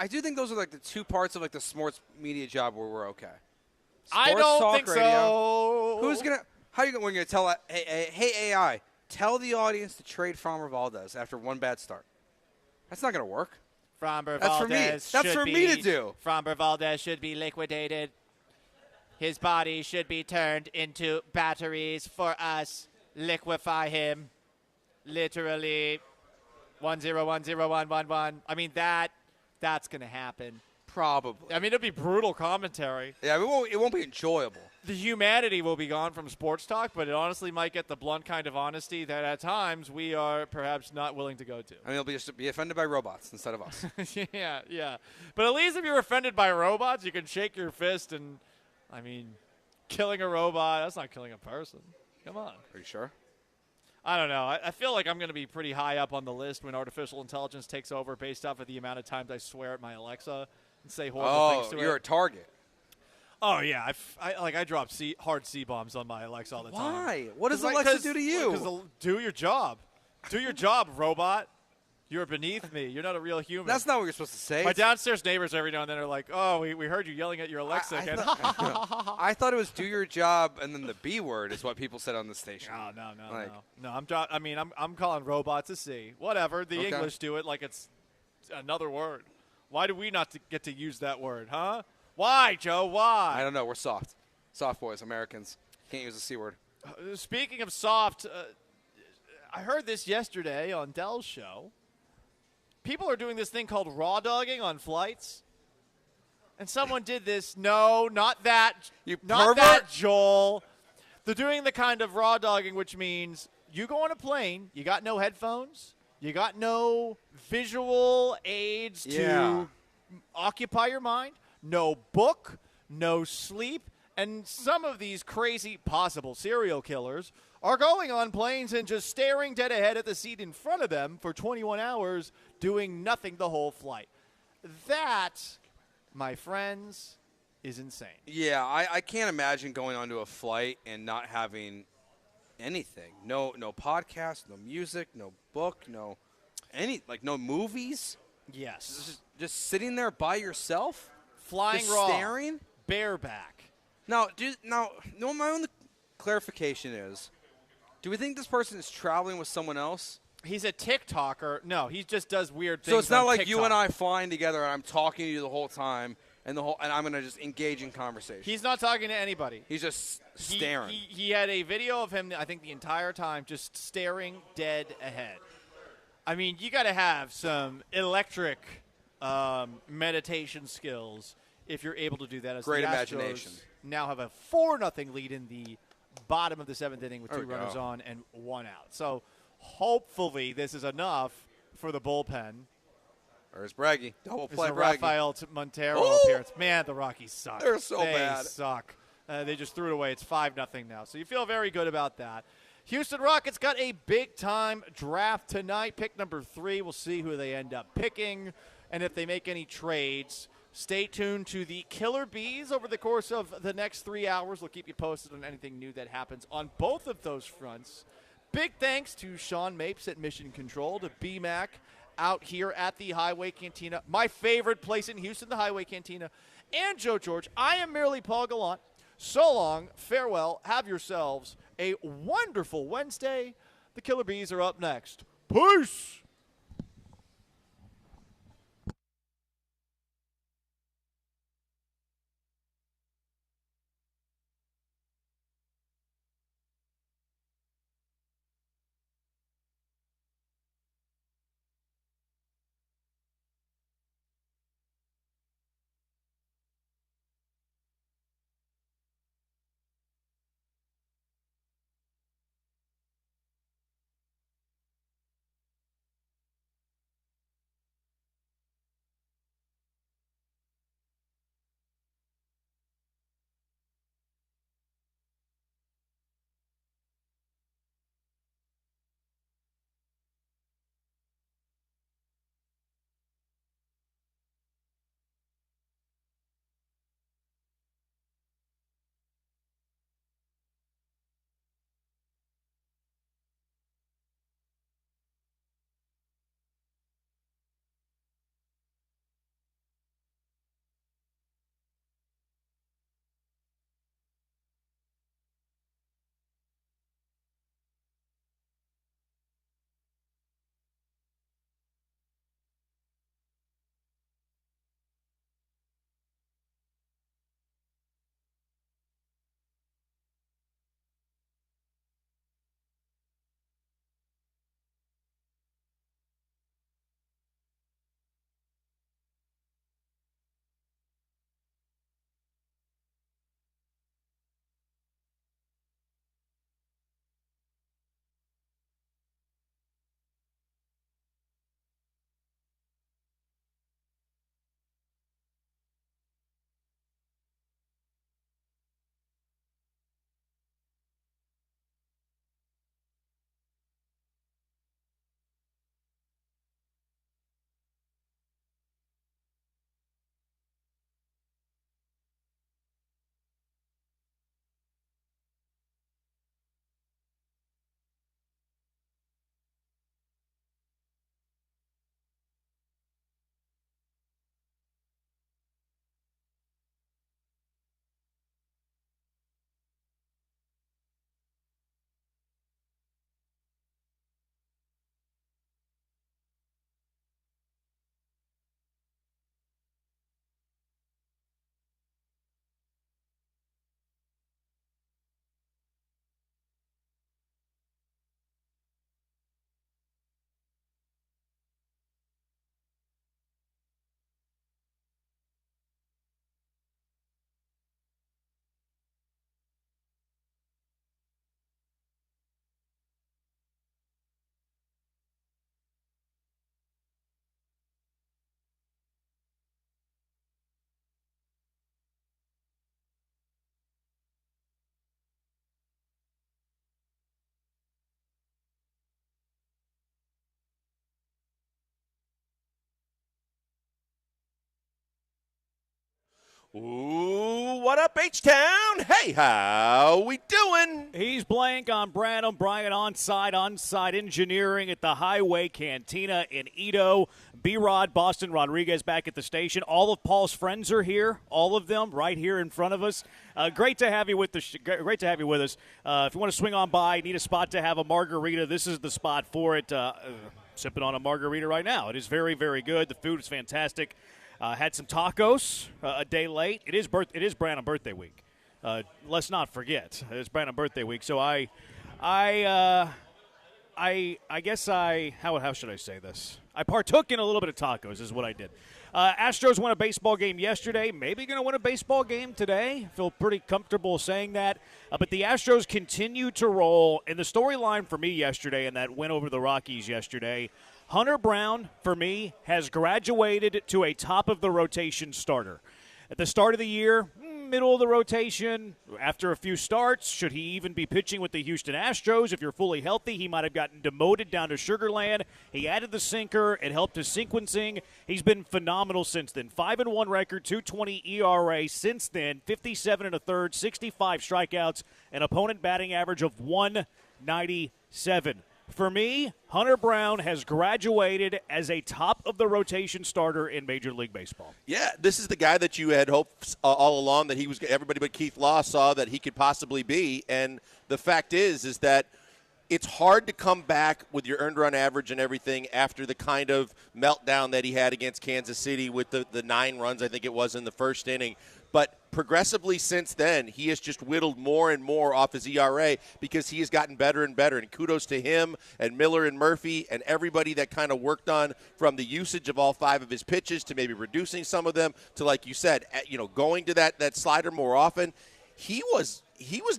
do think those are like the two parts of like the sports media job where we're okay. I don't think radio. So. We're going to tell hey AI, tell the audience to trade Framber Valdez after one bad start. That's not going to work. That's for me to do. Framber Valdez should be liquidated. His body should be turned into batteries for us. Liquefy him. Literally. 10101111. I mean, that's going to happen. Probably. I mean, it'll be brutal commentary. Yeah, it won't be enjoyable. The humanity will be gone from sports talk, but it honestly might get the blunt kind of honesty that at times we are perhaps not willing to go to. I mean, it'll be offended by robots instead of us. Yeah. But at least if you're offended by robots, you can shake your fist and, I mean, killing a robot, that's not killing a person. Come on. Are you sure? I don't know. I feel like I'm going to be pretty high up on the list when artificial intelligence takes over based off of the amount of times I swear at my Alexa and say horrible things to it. Oh, you're a target. Oh, yeah. I drop hard C-bombs on my Alexa all the time. Why? What does Alexa do to you? Because do your job. Do your job, robot. You're beneath me. You're not a real human. That's not what you're supposed to say. My downstairs neighbors every now and then are like, oh, we heard you yelling at your Alexa again. I thought it was do your job and then the B word is what people said on the station. No. I'm calling robots a C. Whatever. The English do it like it's another word. Why do we not get to use that word, huh? Why, Joe? Why? I don't know. We're soft. Soft boys, Americans. Can't use the C word. Speaking of soft, I heard this yesterday on Dell's show. People are doing this thing called raw dogging on flights. And someone did this. No, not that. Not that, Joel. They're doing the kind of raw dogging, which means you go on a plane, you got no headphones, you got no visual aids to occupy your mind, no book, no sleep, and some of these crazy possible serial killers are going on planes and just staring dead ahead at the seat in front of them for 21 hours, doing nothing the whole flight. That, my friends, is insane. Yeah, I can't imagine going onto a flight and not having anything. No podcast, no music, no book, no movies. Yes. Just sitting there by yourself, flying just raw, staring, bareback. Now, my only clarification is, do we think this person is traveling with someone else? He's a TikToker. No, he just does weird things. So it's not on like TikTok. you and I flying together and I'm talking to you the whole time and I'm going to just engage in conversation. He's not talking to anybody. He's just staring. He had a video of him, I think, the entire time just staring dead ahead. I mean, you got to have some electric meditation skills if you're able to do that. As Great the imagination. Astros now have a 4-0 lead in the bottom of the 7th inning with There 2 we runners go. on and 1 out. So hopefully this is enough for the bullpen. There's Braggy. Double play, It's a Braggy. Rafael Montero Oh! appearance. Man, the Rockies suck. They're so they bad. suck. They just threw it away. It's 5-0 now. So you feel very good about that. Houston Rockets got a big-time draft tonight. Pick number 3. We'll see who they end up picking and if they make any trades. Stay tuned to the Killer Bees over the course of the next 3 hours. We'll keep you posted on anything new that happens on both of those fronts. Big thanks to Sean Mapes at Mission Control, to BMAC out here at the Highway Cantina, my favorite place in Houston, the Highway Cantina, and Joe George. I am merely Paul Gallant. So long, farewell, have yourselves a wonderful Wednesday. The Killer Bees are up next. Peace! Ooh, what up, H-Town? Hey, how we doing? He's blank on Branham. Brian on-site engineering at the Highway Cantina in Edo. B-Rod, Boston Rodriguez back at the station. All of Paul's friends are here. All of them right here in front of us. Great to have you with great to have you with us. If you want to swing on by, need a spot to have a margarita, this is the spot for it. Sipping on a margarita right now. It is very, very good. The food is fantastic. Had some tacos a day late. It is Branham birthday week. Let's not forget it's Branham birthday week. So I guess how should I say this? I partook in a little bit of tacos is what I did. Astros won a baseball game yesterday. Maybe going to win a baseball game today. Feel pretty comfortable saying that. But the Astros continue to roll. And the storyline for me yesterday and that win over the Rockies yesterday, Hunter Brown, for me, has graduated to a top-of-the-rotation starter. At the start of the year, middle of the rotation, after a few starts, should he even be pitching with the Houston Astros? If you're fully healthy, he might have gotten demoted down to Sugar Land. He added the sinker. It helped his sequencing. He's been phenomenal since then. 5-1 record, 2.20 ERA since then, 57 1/3, 65 strikeouts, an opponent batting average of 197. For me, Hunter Brown has graduated as a top-of-the-rotation starter in Major League Baseball. Yeah, this is the guy that you had hoped all along that he was. Everybody but Keith Law saw that he could possibly be. And the fact is that it's hard to come back with your earned run average and everything after the kind of meltdown that he had against Kansas City with the 9 runs, I think it was, in the first inning. But progressively since then, he has just whittled more and more off his ERA because he has gotten better and better. And kudos to him and Miller and Murphy and everybody that kind of worked on from the usage of all 5 of his pitches to maybe reducing some of them to, like you said, going to that slider more often. He was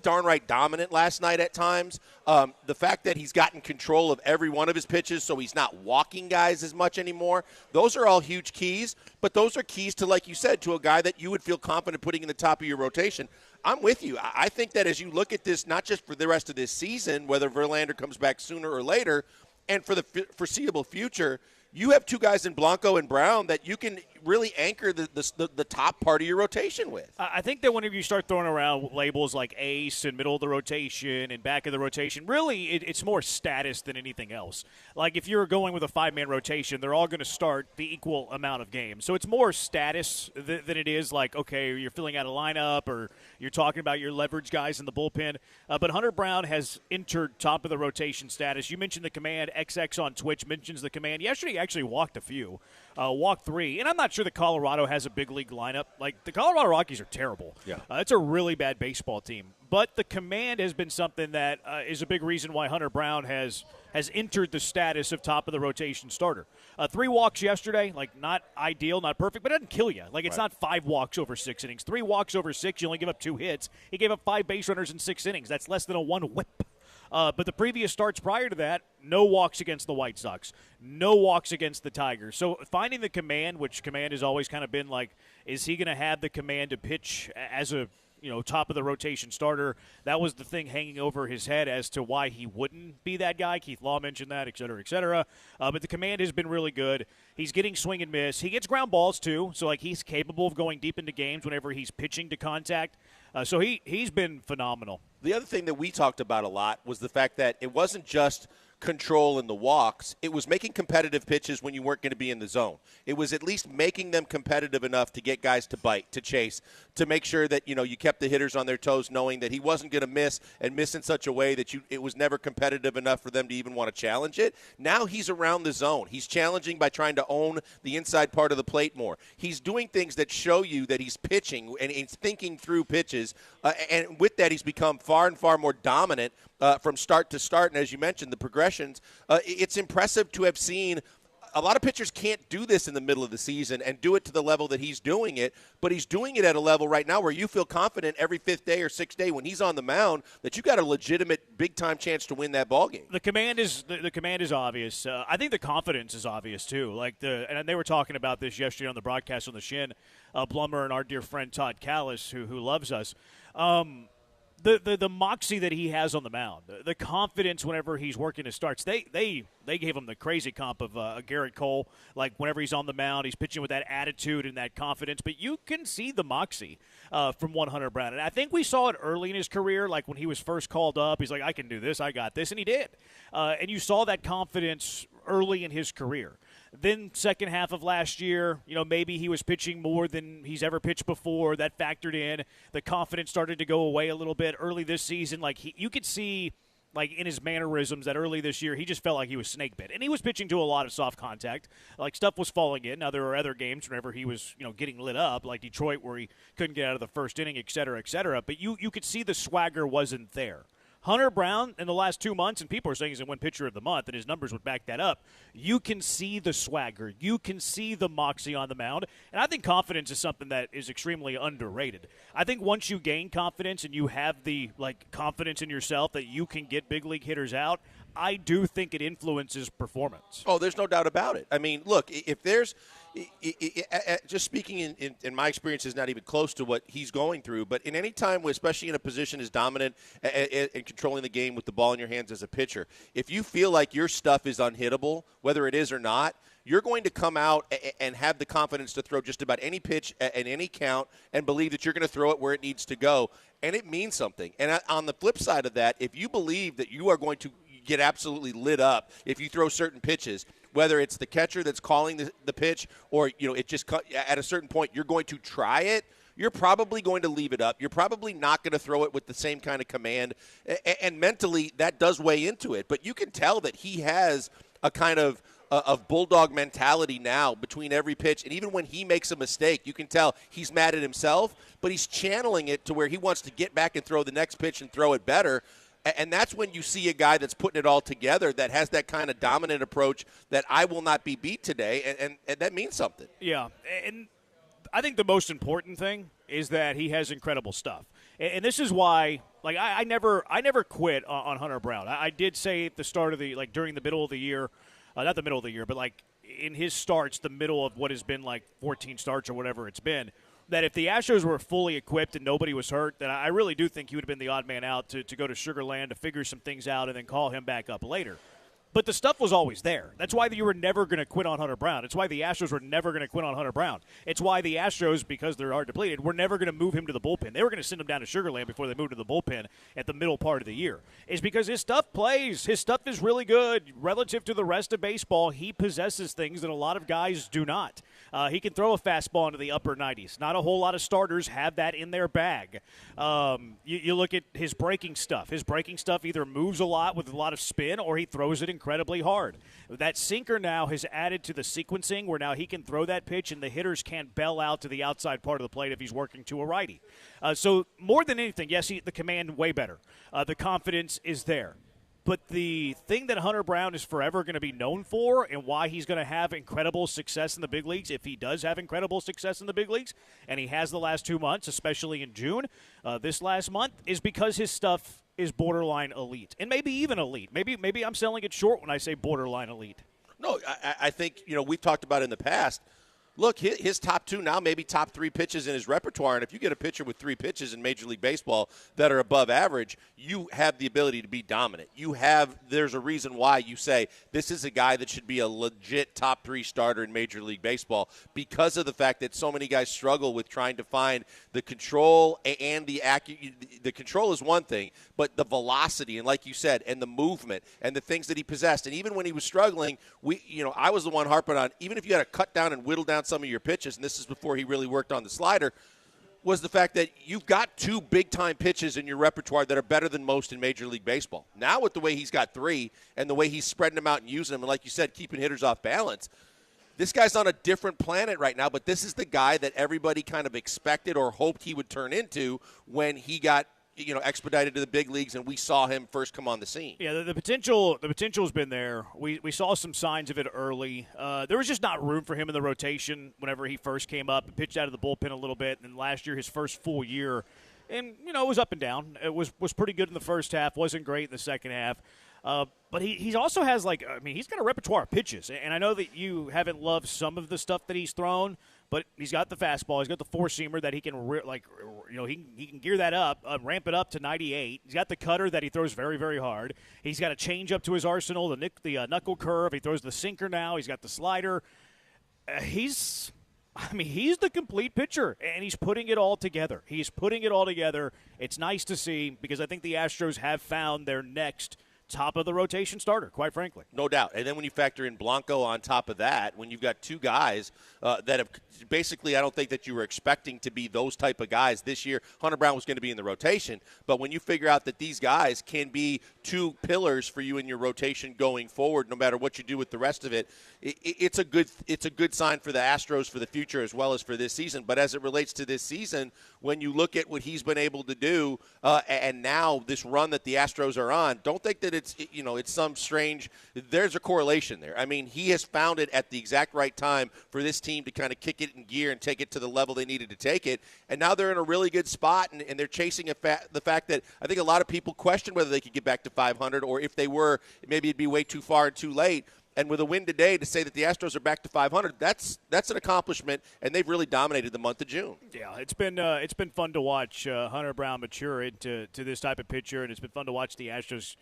darn right dominant last night at times. The fact that he's gotten control of every one of his pitches so he's not walking guys as much anymore, those are all huge keys. But those are keys to, like you said, to a guy that you would feel confident putting in the top of your rotation. I'm with you. I think that as you look at this, not just for the rest of this season, whether Verlander comes back sooner or later, and for the foreseeable future, you have 2 guys in Blanco and Brown that you can really anchor the top part of your rotation with. I think that whenever you start throwing around labels like ace and middle of the rotation and back of the rotation, really it's more status than anything else. Like if you're going with a 5-man rotation, they're all going to start the equal amount of games. So it's more status than it is like, okay, you're filling out a lineup or you're talking about your leverage guys in the bullpen. But Hunter Brown has entered top of the rotation status. You mentioned the command. XX on Twitch mentions the command. Yesterday he actually walked a few. Walked 3. And I'm not sure that Colorado has a big league lineup. Like, the Colorado Rockies are terrible. Yeah. It's a really bad baseball team. But the command has been something that is a big reason why Hunter Brown has entered the status of top-of-the-rotation starter. 3 walks yesterday, like, not ideal, not perfect, but it doesn't kill you. Like, it's not 5 walks over 6 innings. 3 walks over 6, you only give up 2 hits. He gave up 5 base runners in 6 innings. That's less than a 1 whip. But the previous starts prior to that, no walks against the White Sox, no walks against the Tigers. So finding the command, which command has always kind of been like, is he going to have the command to pitch as a top of the rotation starter? That was the thing hanging over his head as to why he wouldn't be that guy. Keith Law mentioned that, et cetera, et cetera. But the command has been really good. He's getting swing and miss. He gets ground balls too, so like he's capable of going deep into games whenever he's pitching to contact. So he's been phenomenal. The other thing that we talked about a lot was the fact that it wasn't just control in the walks. It was making competitive pitches when you weren't going to be in the zone. It was at least making them competitive enough to get guys to bite, to chase, to make sure that, you kept the hitters on their toes knowing that he wasn't going to miss and miss in such a way that it was never competitive enough for them to even want to challenge it. Now he's around the zone. He's challenging by trying to own the inside part of the plate more. He's doing things that show you that he's pitching and he's thinking through pitches. And with that, he's become far and far more dominant from start to start. And as you mentioned, the progressions, it's impressive to have seen. A lot of pitchers can't do this in the middle of the season and do it to the level that he's doing it, but he's doing it at a level right now where you feel confident every 5th day or 6th day when he's on the mound that you got a legitimate big-time chance to win that ball game. The command is obvious. I think the confidence is obvious too. And they were talking about this yesterday on the broadcast on the Shin, Blummer and our dear friend Todd Callis, who loves us. the moxie that he has on the mound, the confidence whenever he's working his starts. They gave him the crazy comp of Garrett Cole. Like whenever he's on the mound, he's pitching with that attitude and that confidence. But you can see the moxie from Hunter Brown, and I think we saw it early in his career. Like when he was first called up, he's like, "I can do this, I got this," and he did. And you saw that confidence early in his career. Then second half of last year, maybe he was pitching more than he's ever pitched before. That factored in. The confidence started to go away a little bit early this season. Like you could see, like in his mannerisms, that early this year he just felt like he was snake bit, and he was pitching to a lot of soft contact. Like stuff was falling in. Now there were other games whenever he was, getting lit up, like Detroit where he couldn't get out of the first inning, et cetera, et cetera. But you could see the swagger wasn't there. Hunter Brown in the last 2 months, and people are saying he's going to win pitcher of the month, and his numbers would back that up. You can see the swagger. You can see the moxie on the mound. And I think confidence is something that is extremely underrated. I think once you gain confidence and you have the confidence in yourself that you can get big league hitters out, I do think it influences performance. Oh, there's no doubt about it. I mean, look, if there's just speaking in my experience is not even close to what he's going through, but in any time, especially in a position as dominant and controlling the game with the ball in your hands as a pitcher, if you feel like your stuff is unhittable, whether it is or not, you're going to come out and have the confidence to throw just about any pitch at any count and believe that you're going to throw it where it needs to go, and it means something. And on the flip side of that, if you believe that you are going to get absolutely lit up if you throw certain pitches, whether it's the catcher that's calling the pitch or, it just at a certain point you're going to try it, you're probably going to leave it up. You're probably not going to throw it with the same kind of command. And mentally, that does weigh into it. But you can tell that he has a kind of bulldog mentality now between every pitch. And even when he makes a mistake, you can tell he's mad at himself, but he's channeling it to where he wants to get back and throw the next pitch and throw it better. And that's when you see a guy that's putting it all together, that has that kind of dominant approach that I will not be beat today, and that means something. Yeah, and I think the most important thing is that he has incredible stuff. And this is why, I never quit on Hunter Brown. I did say at the start of during the middle of the year, not the middle of the year, but in his starts, the middle of what has been 14 starts or whatever it's been, that if the Astros were fully equipped and nobody was hurt, then I really do think he would have been the odd man out to go to Sugar Land to figure some things out and then call him back up later. But the stuff was always there. That's why you were never going to quit on Hunter Brown. It's why the Astros were never going to quit on Hunter Brown. It's why the Astros, because they're hard depleted, were never going to move him to the bullpen. They were going to send him down to Sugar Land before they moved to the bullpen at the middle part of the year. It's because his stuff plays. His stuff is really good. Relative to the rest of baseball, he possesses things that a lot of guys do not. He can throw a fastball into the upper 90s. Not a whole lot of starters have that in their bag. You look at his breaking stuff. His breaking stuff either moves a lot with a lot of spin or he throws it incredibly hard. That sinker now has added to the sequencing where now he can throw that pitch and the hitters can't bell out to the outside part of the plate if he's working to a righty. So more than anything, yes, the command way better. The confidence is there. But the thing that Hunter Brown is forever going to be known for and why he's going to have incredible success in the big leagues, if he does have incredible success in the big leagues, and he has the last 2 months, especially in June, this last month, is because his stuff is borderline elite. And maybe even elite. Maybe I'm selling it short when I say borderline elite. No, I think, we've talked about it in the past. Look, his top two now, maybe top three pitches in his repertoire. And if you get a pitcher with 3 pitches in Major League Baseball that are above average, you have the ability to be dominant. There's a reason why you say this is a guy that should be a legit top 3 starter in Major League Baseball because of the fact that so many guys struggle with trying to find the control and the accuracy. The control is one thing, but the velocity and, like you said, and the movement and the things that he possessed. And even when he was struggling, I was the one harping on, even if you had to cut down and whittle down some of your pitches, and this is before he really worked on the slider, was the fact that you've got 2 big-time pitches in your repertoire that are better than most in Major League Baseball. Now with the way he's got 3 and the way he's spreading them out and using them, and like you said, keeping hitters off balance, this guy's on a different planet right now, but this is the guy that everybody kind of expected or hoped he would turn into when he got expedited to the big leagues, and we saw him first come on the scene. Yeah, the potential's been there. We saw some signs of it early. There was just not room for him in the rotation whenever he first came up and pitched out of the bullpen a little bit. And then last year, his first full year, and it was up and down. It was pretty good in the first half, wasn't great in the second half. But he also has, he's got a repertoire of pitches. And I know that you haven't loved some of the stuff that he's thrown, but he's got the fastball. He's got the four-seamer that he can, he can gear that up, ramp it up to 98. He's got the cutter that he throws very, very hard. He's got a change-up to his arsenal, the knuckle curve. He throws the sinker now. He's got the slider. He's the complete pitcher, and he's putting it all together. It's nice to see because I think the Astros have found their next top of the rotation starter, quite frankly. No doubt. And then when you factor in Blanco on top of that, when you've got two guys that have basically, I don't think that you were expecting to be those type of guys this year. Hunter Brown was going to be in the rotation, but when you figure out that these guys can be two pillars for you in your rotation going forward, no matter what you do with the rest of it, it's a good sign for the Astros for the future as well as for this season. But as it relates to this season, when you look at what he's been able to do and now this run that the Astros are on, don't think that it's some strange – there's a correlation there. I mean, he has found it at the exact right time for this team to kind of kick it in gear and take it to the level they needed to take it. And now they're in a really good spot, and they're chasing the fact that I think a lot of people question whether they could get back to 500 or if they were, maybe it'd be way too far and too late. And with a win today to say that the Astros are back to 500, that's an accomplishment, and they've really dominated the month of June. Yeah, it's been fun to watch Hunter Brown mature into this type of pitcher, and it's been fun to watch the Astros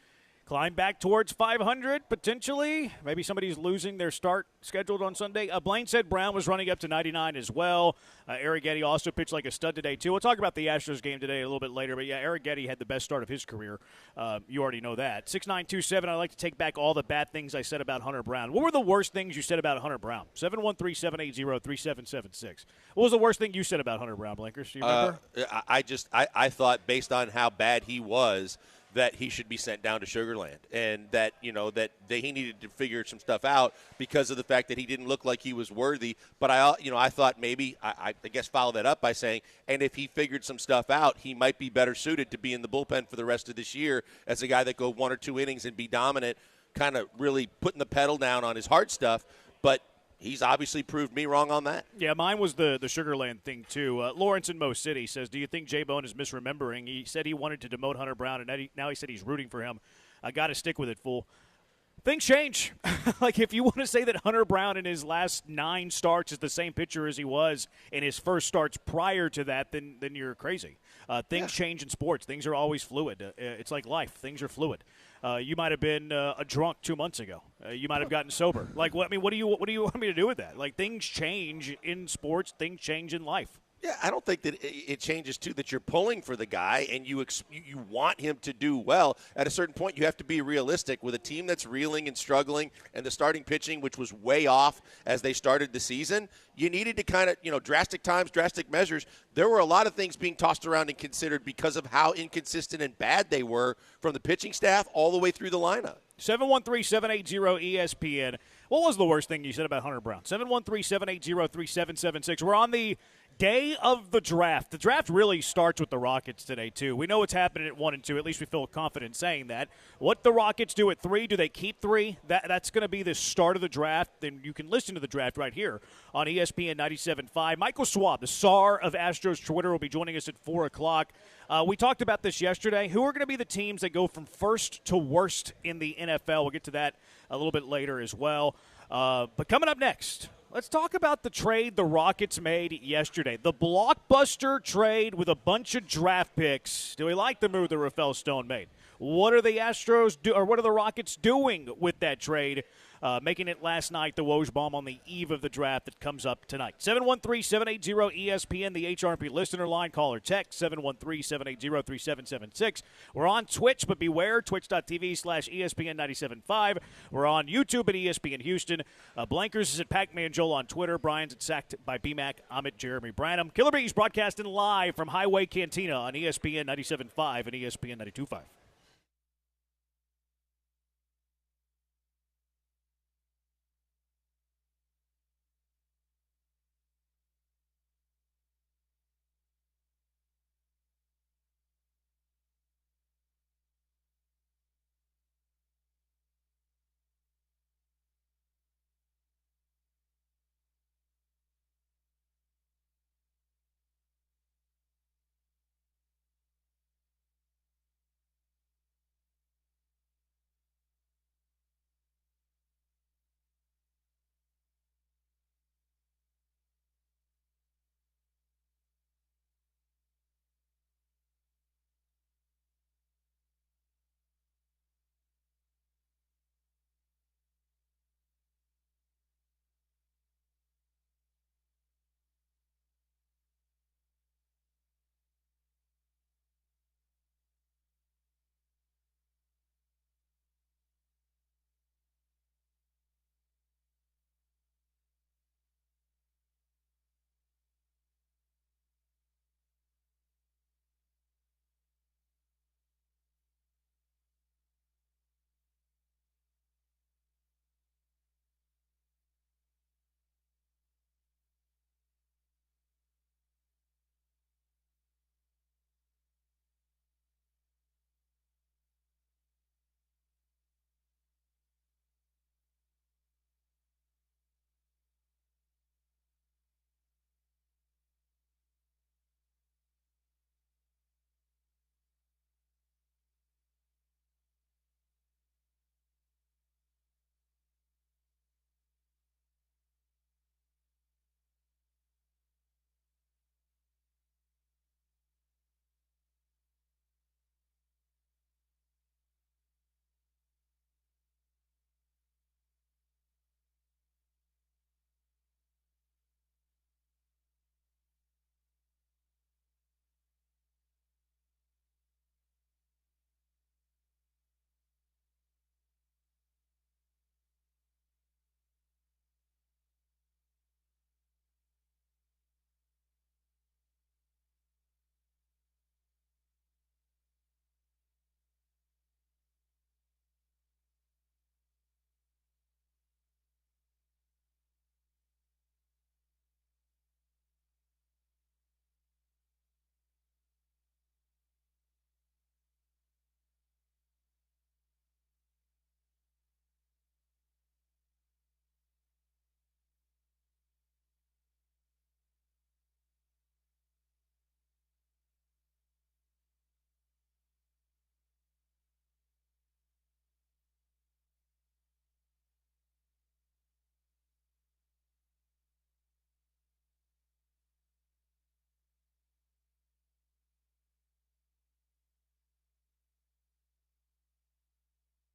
climb back towards 500, potentially. Maybe somebody's losing their start scheduled on Sunday. Blaine said Brown was running up to 99 as well. Arrighetti also pitched like a stud today, too. We'll talk about the Astros game today a little bit later. But, yeah, Arrighetti had the best start of his career. You already know that. 6927, I'd like to take back all the bad things I said about Hunter Brown. What were the worst things you said about Hunter Brown? 713-780-3776. What was the worst thing you said about Hunter Brown, Blankers? Do you remember? I thought based on how bad he was – that he should be sent down to Sugar Land, and that he needed to figure some stuff out because of the fact that he didn't look like he was worthy. But I thought maybe I guess follow that up by saying, and if he figured some stuff out, he might be better suited to be in the bullpen for the rest of this year as a guy that go one or two innings and be dominant, kind of really putting the pedal down on his hard stuff. But he's obviously proved me wrong on that. Yeah, mine was the Sugar Land thing, too. Lawrence in Mo City says, do you think J-Bone is misremembering? He said he wanted to demote Hunter Brown, and now he said he's rooting for him. I got to stick with it, fool. Things change. Like, if you want to say that Hunter Brown in his last 9 starts is the same pitcher as he was in his first starts prior to that, then you're crazy. Things change in sports. Things are always fluid. It's like life. Things are fluid. You might have been a drunk 2 months ago. You might have gotten sober. Like, what do you want me to do with that? Like, things change in sports. Things change in life. Yeah, I don't think that it changes, too, that you're pulling for the guy and you want him to do well. At a certain point, you have to be realistic. With a team that's reeling and struggling and the starting pitching, which was way off as they started the season, you needed to kind of, drastic times, drastic measures. There were a lot of things being tossed around and considered because of how inconsistent and bad they were from the pitching staff all the way through the lineup. 713-780-ESPN. What was the worst thing you said about Hunter Brown? 713-780-3776. We're on the day of the draft. The draft really starts with the Rockets today, too. We know what's happening at 1 and 2. At least we feel confident saying that. What the Rockets do at 3, do they keep 3? That's going to be the start of the draft. Then you can listen to the draft right here on ESPN 97.5. Michael Schwab, the czar of Astros Twitter, will be joining us at 4 o'clock. We talked about this yesterday. Who are going to be the teams that go from first to worst in the NFL? We'll get to that a little bit later as well. But coming up next, let's talk about the trade the Rockets made yesterday. The blockbuster trade with a bunch of draft picks. Do we like the move that Rafael Stone made? What are the Astros what are the Rockets doing with that trade? Making it last night the Woj bomb on the eve of the draft that comes up tonight. 713-780-ESPN, the HRP listener line. Call or text 713-780-3776. We're on Twitch, but beware, twitch.tv/ESPN975. We're on YouTube at ESPN Houston. Blankers is at Pac-Man Joel on Twitter. Brian's at Sacked by BMAC. I'm at Jeremy Branham. Killer Bees broadcasting live from Highway Cantina on ESPN 97.5 and ESPN 92.5.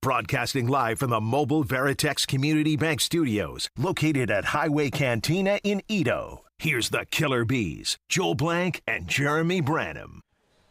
Broadcasting live from the Mobile Veritex Community Bank Studios, located at Highway Cantina in Edo. Here's the Killer Bees, Joel Blank and Jeremy Branham.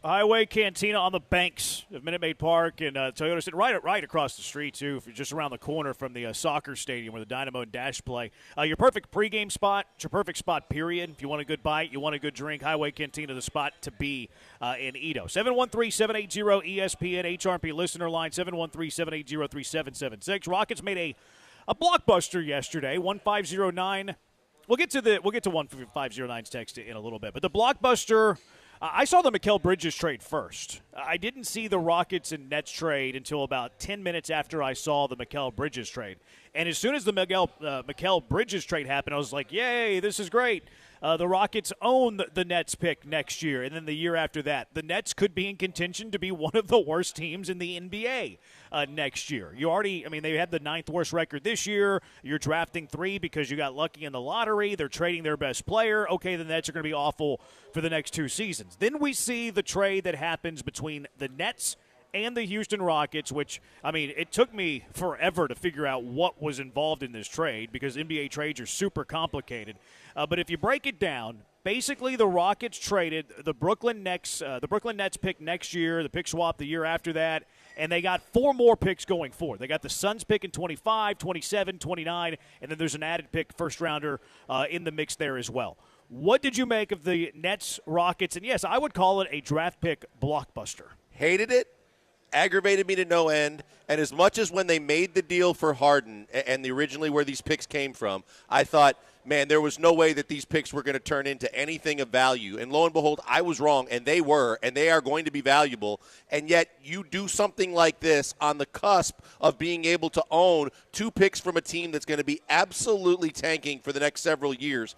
Highway Cantina on the banks of Minute Maid Park, and Toyota City, right across the street, too, if you're just around the corner from the soccer stadium where the Dynamo and Dash play. Your perfect pregame spot, it's your perfect spot, period. If you want a good bite, you want a good drink, Highway Cantina, the spot to be in Edo. 713-780-ESPN, HRP listener line, 713-780-3776. Rockets made a blockbuster yesterday, 1509. We'll get to 1509's text in a little bit, but the blockbuster. I saw the Mikal Bridges trade first. I didn't see the Rockets and Nets trade until about 10 minutes after I saw the Mikal Bridges trade. And as soon as the Mikal Bridges trade happened, I was like, yay, this is great. The Rockets own the Nets pick next year, and then the year after that. The Nets could be in contention to be one of the worst teams in the NBA next year. They had the 9th worst record this year. You're drafting 3 because you got lucky in the lottery. They're trading their best player. Okay, the Nets are going to be awful for the next 2 seasons. Then we see the trade that happens between the Nets and the Houston Rockets, which, it took me forever to figure out what was involved in this trade because NBA trades are super complicated. But if you break it down, basically the Rockets traded the Brooklyn Nets pick next year, the pick swap the year after that, and they got 4 more picks going forward. They got the Suns pick in 25, 27, 29, and then there's an added pick, first-rounder, in the mix there as well. What did you make of the Nets, Rockets, and yes, I would call it a draft pick blockbuster. Hated it. Aggravated me to no end, and as much as when they made the deal for Harden and originally where these picks came from, I thought, man, there was no way that these picks were going to turn into anything of value. And lo and behold, I was wrong, and they were, and they are going to be valuable. And yet you do something like this on the cusp of being able to own 2 picks from a team that's going to be absolutely tanking for the next several years.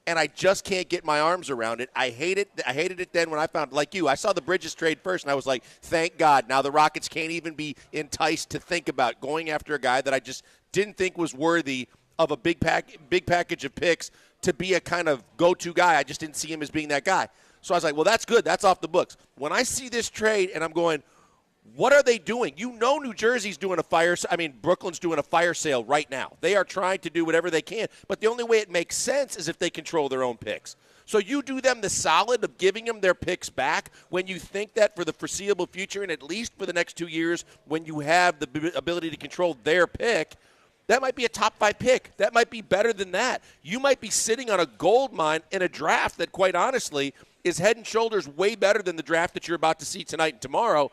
And I just can't get my arms around it. I hated it then when I found, like you, I saw the Bridges trade first, and I was like, thank God. Now the Rockets can't even be enticed to think about going after a guy that I just didn't think was worthy of a big package of picks to be a kind of go-to guy. I just didn't see him as being that guy. So I was like, well, that's good. That's off the books. When I see this trade and I'm going, what are they doing? New Jersey's doing Brooklyn's doing a fire sale right now. They are trying to do whatever they can. But the only way it makes sense is if they control their own picks. So you do them the solid of giving them their picks back when you think that for the foreseeable future and at least for the next 2 years when you have the ability to control their pick, that might be a top 5 pick. That might be better than that. You might be sitting on a gold mine in a draft that, quite honestly, is head and shoulders way better than the draft that you're about to see tonight and tomorrow,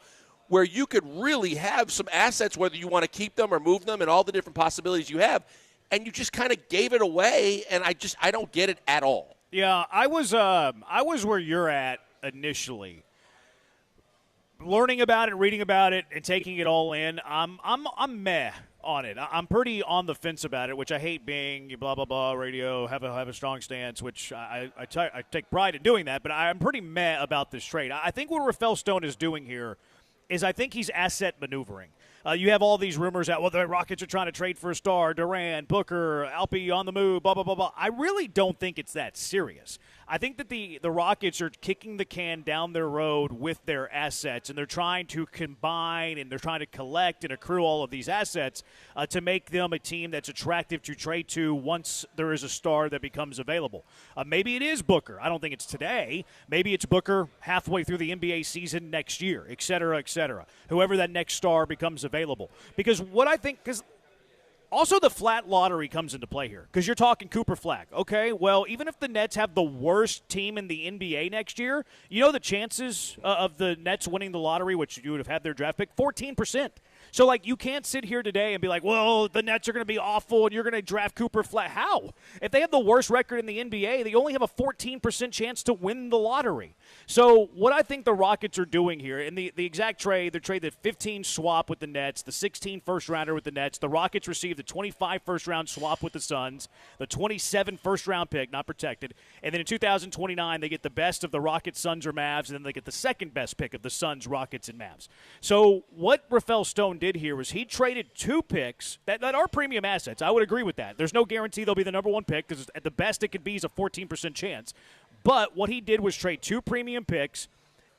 where you could really have some assets, whether you want to keep them or move them and all the different possibilities you have, and you just kind of gave it away, and I don't get it at all. Yeah, I was where you're at initially. Learning about it, reading about it, and taking it all in, I'm meh on it. I'm pretty on the fence about it, which I hate being blah, blah, blah, radio, have a strong stance, which I take pride in doing that, but I'm pretty meh about this trade. I think what Rafael Stone is doing here is I think he's asset maneuvering. You have all these rumors out, well, the Rockets are trying to trade for a star, Durant, Booker, Alpi on the move, blah, blah, blah, blah. I really don't think it's that serious. I think that the Rockets are kicking the can down their road with their assets, and they're trying to combine and they're trying to collect and accrue all of these assets to make them a team that's attractive to trade to once there is a star that becomes available. Maybe it is Booker. I don't think it's today. Maybe it's Booker halfway through the NBA season next year, et cetera, whoever that next star becomes available. Because also, the flat lottery comes into play here because you're talking Cooper Flag. Okay, well, even if the Nets have the worst team in the NBA next year, the chances of the Nets winning the lottery, which you would have had their draft pick, 14%. So, you can't sit here today and be like, well, the Nets are going to be awful and you're going to draft Cooper Flag. How? If they have the worst record in the NBA, they only have a 14% chance to win the lottery. So, what I think the Rockets are doing here, in the exact trade, they traded the 15 swap with the Nets, the 16 first-rounder with the Nets. The Rockets received the 25 first-round swap with the Suns, the 27 first-round pick, not protected. And then in 2029, they get the best of the Rockets, Suns, or Mavs, and then they get the second best pick of the Suns, Rockets, and Mavs. So, what Rafael Stone did here was he traded 2 picks that are premium assets. I would agree with that. There's no guarantee they'll be the number 1 pick because at the best it could be is a 14% chance. But what he did was trade 2 premium picks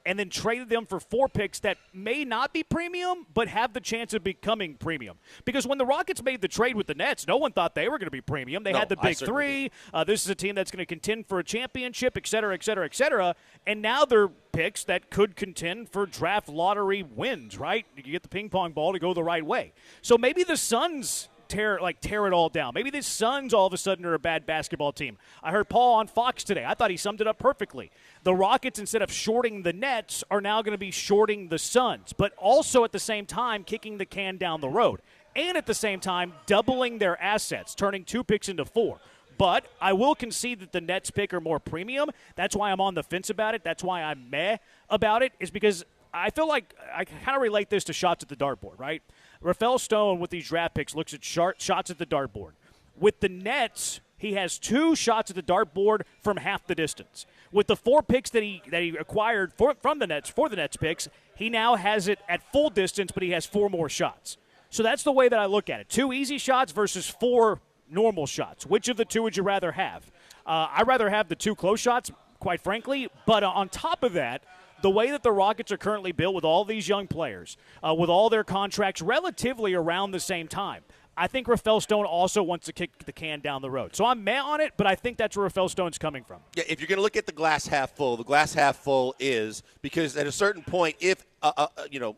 and then traded them for 4 picks that may not be premium but have the chance of becoming premium. Because when the Rockets made the trade with the Nets, no one thought they were going to be premium. They had the big 3. This is a team that's going to contend for a championship, et cetera, et cetera, et cetera. And now they're picks that could contend for draft lottery wins, right? You get the ping pong ball to go the right way. So maybe the Suns tear it all down. Maybe the Suns all of a sudden are a bad basketball team. I heard Paul on Fox today. I thought he summed it up perfectly. The Rockets, instead of shorting the Nets, are now going to be shorting the Suns, but also at the same time kicking the can down the road. And at the same time doubling their assets, turning 2 picks into 4. But I will concede that the Nets pick are more premium. That's why I'm on the fence about it. That's why I'm meh about it, is because I feel like I kind of relate this to shots at the dartboard, right? Rafael Stone, with these draft picks, looks at shots at the dartboard. With the Nets, he has 2 shots at the dartboard from half the distance. With the 4 picks that he acquired from the Nets for the Nets picks, he now has it at full distance, but he has 4 more shots. So that's the way that I look at it. 2 easy shots versus 4 normal shots. Which of the 2 would you rather have? I'd rather have the 2 close shots, quite frankly. But on top of that, the way that the Rockets are currently built with all these young players, with all their contracts relatively around the same time, I think Rafael Stone also wants to kick the can down the road. So I'm meh on it, but I think that's where Rafael Stone's coming from. Yeah, if you're going to look at the glass half full, the glass half full is because at a certain point, if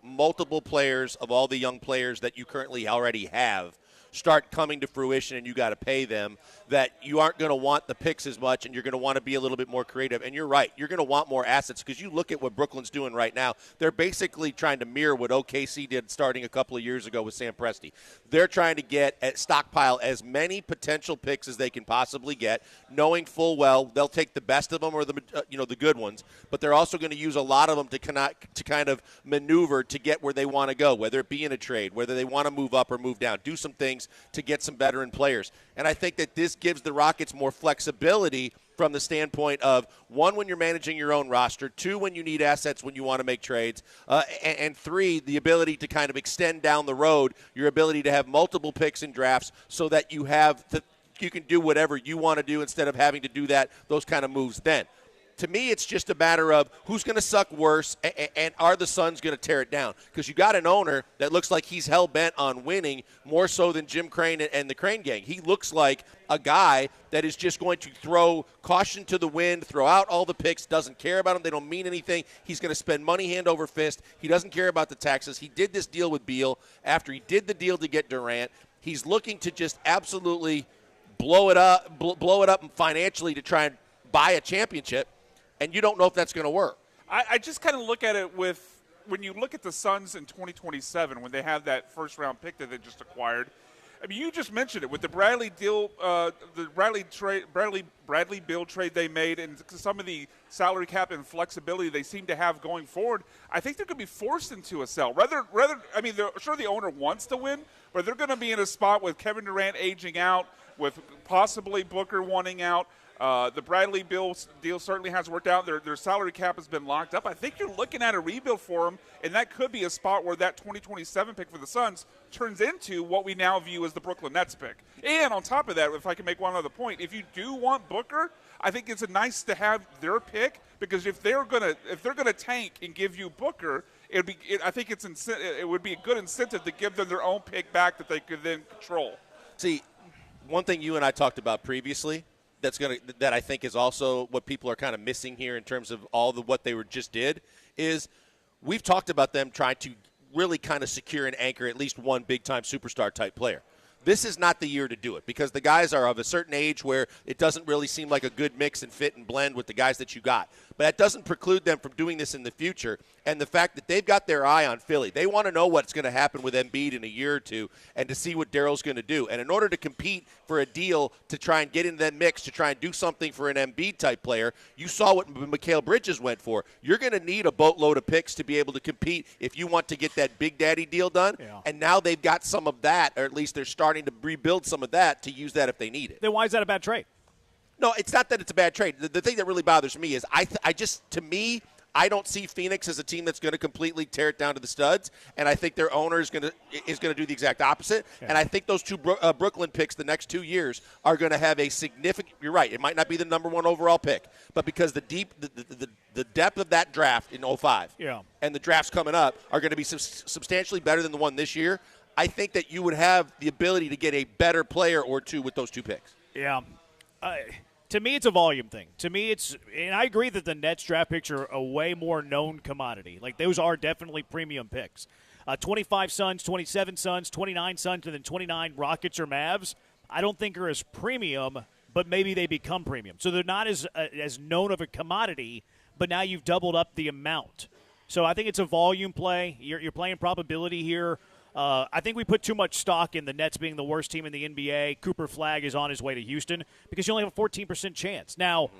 multiple players of all the young players that you currently already have start coming to fruition and you got to pay them, that you aren't going to want the picks as much and you're going to want to be a little bit more creative. And you're right. You're going to want more assets because you look at what Brooklyn's doing right now. They're basically trying to mirror what OKC did starting a couple of years ago with Sam Presti. They're trying to stockpile as many potential picks as they can possibly get, knowing full well they'll take the best of them or the good ones, but they're also going to use a lot of them to kind of maneuver to get where they want to go, whether it be in a trade, whether they want to move up or move down, do some things to get some veteran players. And I think that this gives the Rockets more flexibility from the standpoint of, 1, when you're managing your own roster, 2, when you need assets when you want to make trades, and 3, the ability to kind of extend down the road your ability to have multiple picks in drafts so that you can do whatever you want to do instead of having to do those kind of moves then. To me, it's just a matter of who's going to suck worse and are the Suns going to tear it down? Because you got an owner that looks like he's hell-bent on winning more so than Jim Crane and the Crane gang. He looks like a guy that is just going to throw caution to the wind, throw out all the picks, doesn't care about them. They don't mean anything. He's going to spend money hand over fist. He doesn't care about the taxes. He did this deal with Beal. After he did the deal to get Durant, he's looking to just absolutely blow it up financially to try and buy a championship. And you don't know if that's going to work. I just kind of look at it when you look at the Suns in 2027 when they have that first-round pick that they just acquired. I mean, you just mentioned it with the Bradley deal, the Bradley Beal trade they made, and some of the salary cap and flexibility they seem to have going forward. I think they're going to be forced into a sell. I mean, sure the owner wants to win, but they're going to be in a spot with Kevin Durant aging out, with possibly Booker wanting out. The Bradley Beal deal certainly has worked out. Their salary cap has been locked up. I think you're looking at a rebuild for them, and that could be a spot where that 2027 pick for the Suns turns into what we now view as the Brooklyn Nets pick. And on top of that, if I can make one other point, if you do want Booker, I think it's nice to have their pick, because if they're gonna tank and give you Booker, I think it would be a good incentive to give them their own pick back that they could then control. See, one thing you and I talked about previously that I think is also what people are kind of missing here in terms of what they just did is we've talked about them trying to really kind of secure and anchor at least one big-time superstar type player. This is not the year to do it because the guys are of a certain age where it doesn't really seem like a good mix and fit and blend with the guys that you got. But that doesn't preclude them from doing this in the future. And the fact that they've got their eye on Philly, they want to know what's going to happen with Embiid in a year or two and to see what Daryl's going to do. And in order to compete for a deal to try and get into that mix, to try and do something for an Embiid-type player, you saw what Mikal Bridges went for. You're going to need a boatload of picks to be able to compete if you want to get that Big Daddy deal done. Yeah. And now they've got some of that, or at least they're starting to rebuild some of that to use that if they need it. Then why is that a bad trade? No, it's not that it's a bad trade. The thing that really bothers me is I just, to me, I don't see Phoenix as a team that's going to completely tear it down to the studs, and I think their owner is going to do the exact opposite. Yeah. And I think those two Brooklyn picks the next 2 years are going to have a significant. You're right; it might not be the number 1 overall pick, but because the depth of that draft in 05 and the drafts coming up are going to be substantially better than the one this year. I think that you would have the ability to get a better player or two with those 2 picks. Yeah. To me, it's a volume thing. To me, and I agree that the Nets draft picks are a way more known commodity. Like, those are definitely premium picks. 25 Suns, 27 Suns, 29 Suns, and then 29 Rockets or Mavs, I don't think are as premium, but maybe they become premium. So they're not as known of a commodity, but now you've doubled up the amount. So I think it's a volume play. You're playing probability here. I think we put too much stock in the Nets being the worst team in the NBA. Cooper Flagg is on his way to Houston because you only have a 14% chance. Now,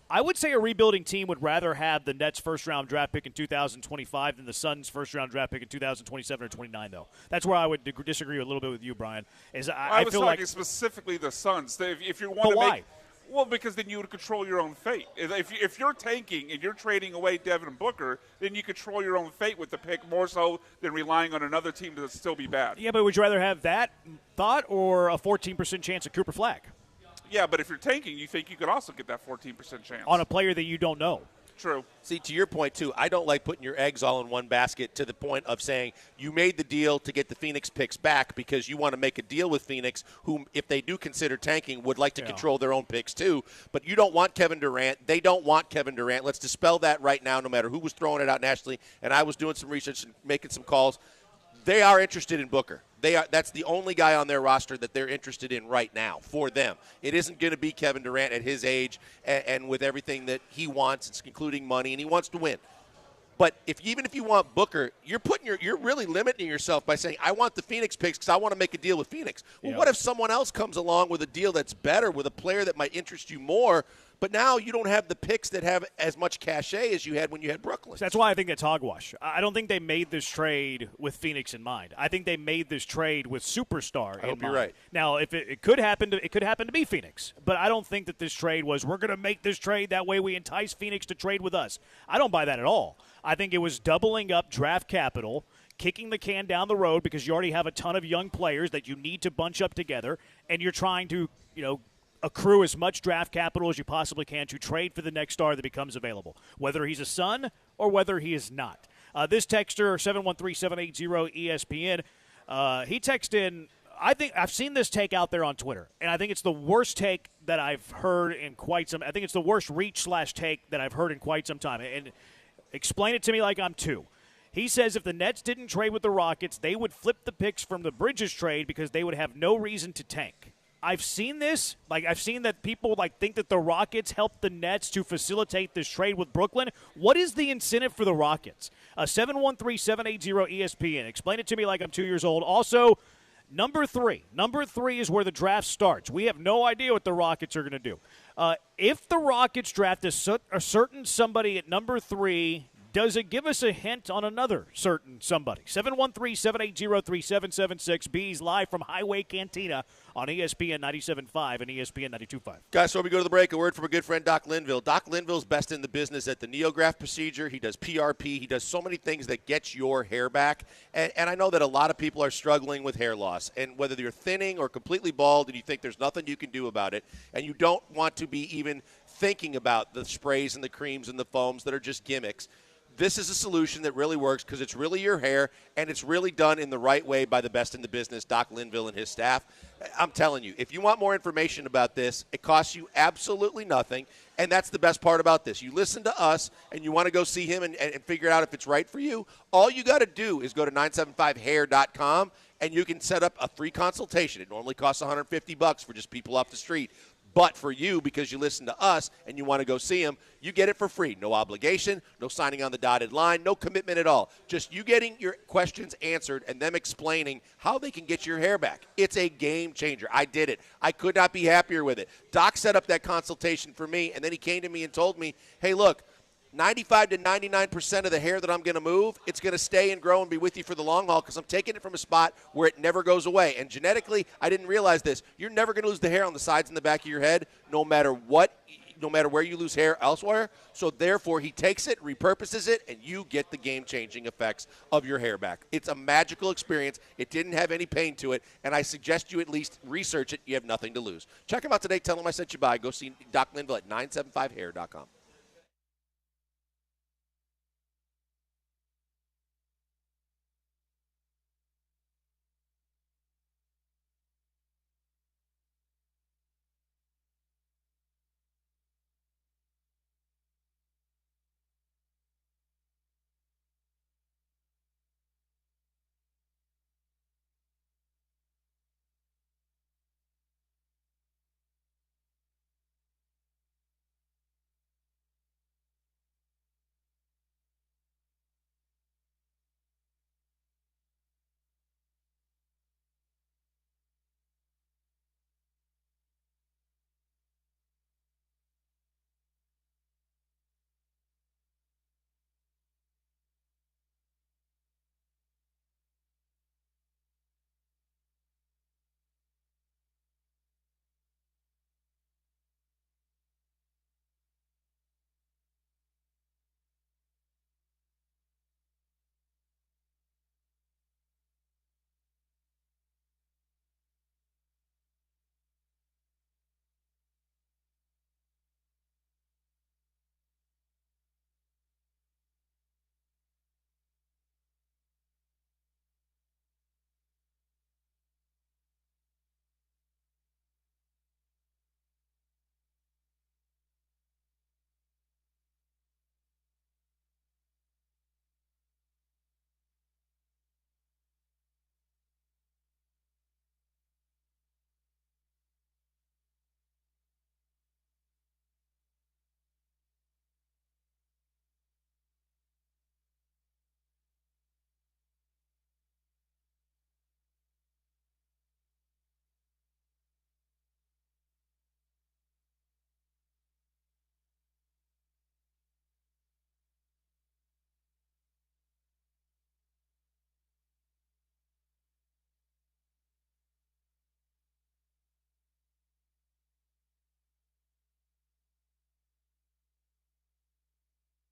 I would say a rebuilding team would rather have the Nets' first-round draft pick in 2025 than the Suns' first-round draft pick in 2027 or 29, though. That's where I would disagree a little bit with you, Brian. I was talking specifically the Suns. If you want to why? make – well, because then you would control your own fate. If you're tanking and you're trading away Devin Booker, then you control your own fate with the pick more so than relying on another team to still be bad. Yeah, but would you rather have that thought or a 14% chance of Cooper Flagg? Yeah, but if you're tanking, you think you could also get that 14% chance. On a player that you don't know. True. See, to your point, too, I don't like putting your eggs all in one basket to the point of saying you made the deal to get the Phoenix picks back because you want to make a deal with Phoenix, whom, if they do consider tanking, would like to control their own picks, too. But you don't want Kevin Durant. They don't want Kevin Durant. Let's dispel that right now, no matter who was throwing it out nationally. And I was doing some research and making some calls. They are interested in Booker. That's the only guy on their roster that they're interested in right now for them. It isn't going to be Kevin Durant at his age and with everything that he wants, including money, and he wants to win. But even if you want Booker, you're really limiting yourself by saying, I want the Phoenix picks because I want to make a deal with Phoenix. Well, what if someone else comes along with a deal that's better, with a player that might interest you more, but now you don't have the picks that have as much cachet as you had when you had Brooklyn? So that's why I think it's hogwash. I don't think they made this trade with Phoenix in mind. I think they made this trade with superstar in mind. I hope you're right. Now, if it could happen to be Phoenix, but I don't think that this trade was, we're going to make this trade, that way we entice Phoenix to trade with us. I don't buy that at all. I think it was doubling up draft capital, kicking the can down the road because you already have a ton of young players that you need to bunch up together, and you're trying to, accrue as much draft capital as you possibly can to trade for the next star that becomes available, whether he's a Sun or whether he is not. This texter, 713-780-ESPN, he texted in, I think I've seen this take out there on Twitter, and I think it's the worst take that I've heard in quite some – I think it's the worst reach/take that I've heard in quite some time. And explain it to me like I'm two. He says if the Nets didn't trade with the Rockets, they would flip the picks from the Bridges trade because they would have no reason to tank. I've seen this. I've seen that people think that the Rockets helped the Nets to facilitate this trade with Brooklyn. What is the incentive for the Rockets? 713-780-ESPN. Explain it to me like I'm 2 years old. Also, number three. Number 3 is where the draft starts. We have no idea what the Rockets are going to do. If the Rockets draft a certain somebody at number 3, does it give us a hint on another certain somebody? 713-780-3776. B's live from Highway Cantina on ESPN 97.5 and ESPN 92.5. Guys, before we go to the break, a word from a good friend, Doc Linville. Doc Linville's best in the business at the Neograft procedure. He does PRP. He does so many things that get your hair back. And I know that a lot of people are struggling with hair loss. And whether you're thinning or completely bald and you think there's nothing you can do about it, and you don't want to be even thinking about the sprays and the creams and the foams that are just gimmicks, this is a solution that really works because it's really your hair, and it's really done in the right way by the best in the business, Doc Linville and his staff. I'm telling you, if you want more information about this, it costs you absolutely nothing, and that's the best part about this. You listen to us, and you want to go see him and figure out if it's right for you, all you got to do is go to 975hair.com, and you can set up a free consultation. It normally costs $150 for just people off the street. But for you, because you listen to us and you want to go see him, you get it for free. No obligation, no signing on the dotted line, no commitment at all. Just you getting your questions answered and them explaining how they can get your hair back. It's a game changer. I did it. I could not be happier with it. Doc set up that consultation for me, and then he came to me and told me, hey, look, 95 to 99% of the hair that I'm going to move, it's going to stay and grow and be with you for the long haul because I'm taking it from a spot where it never goes away. And genetically, I didn't realize this. You're never going to lose the hair on the sides and the back of your head no matter what no matter where you lose hair elsewhere. So therefore, he takes it, repurposes it, and you get the game-changing effects of your hair back. It's a magical experience. It didn't have any pain to it, and I suggest you at least research it. You have nothing to lose. Check him out today. Tell him I sent you by. Go see Doc Linville at 975hair.com.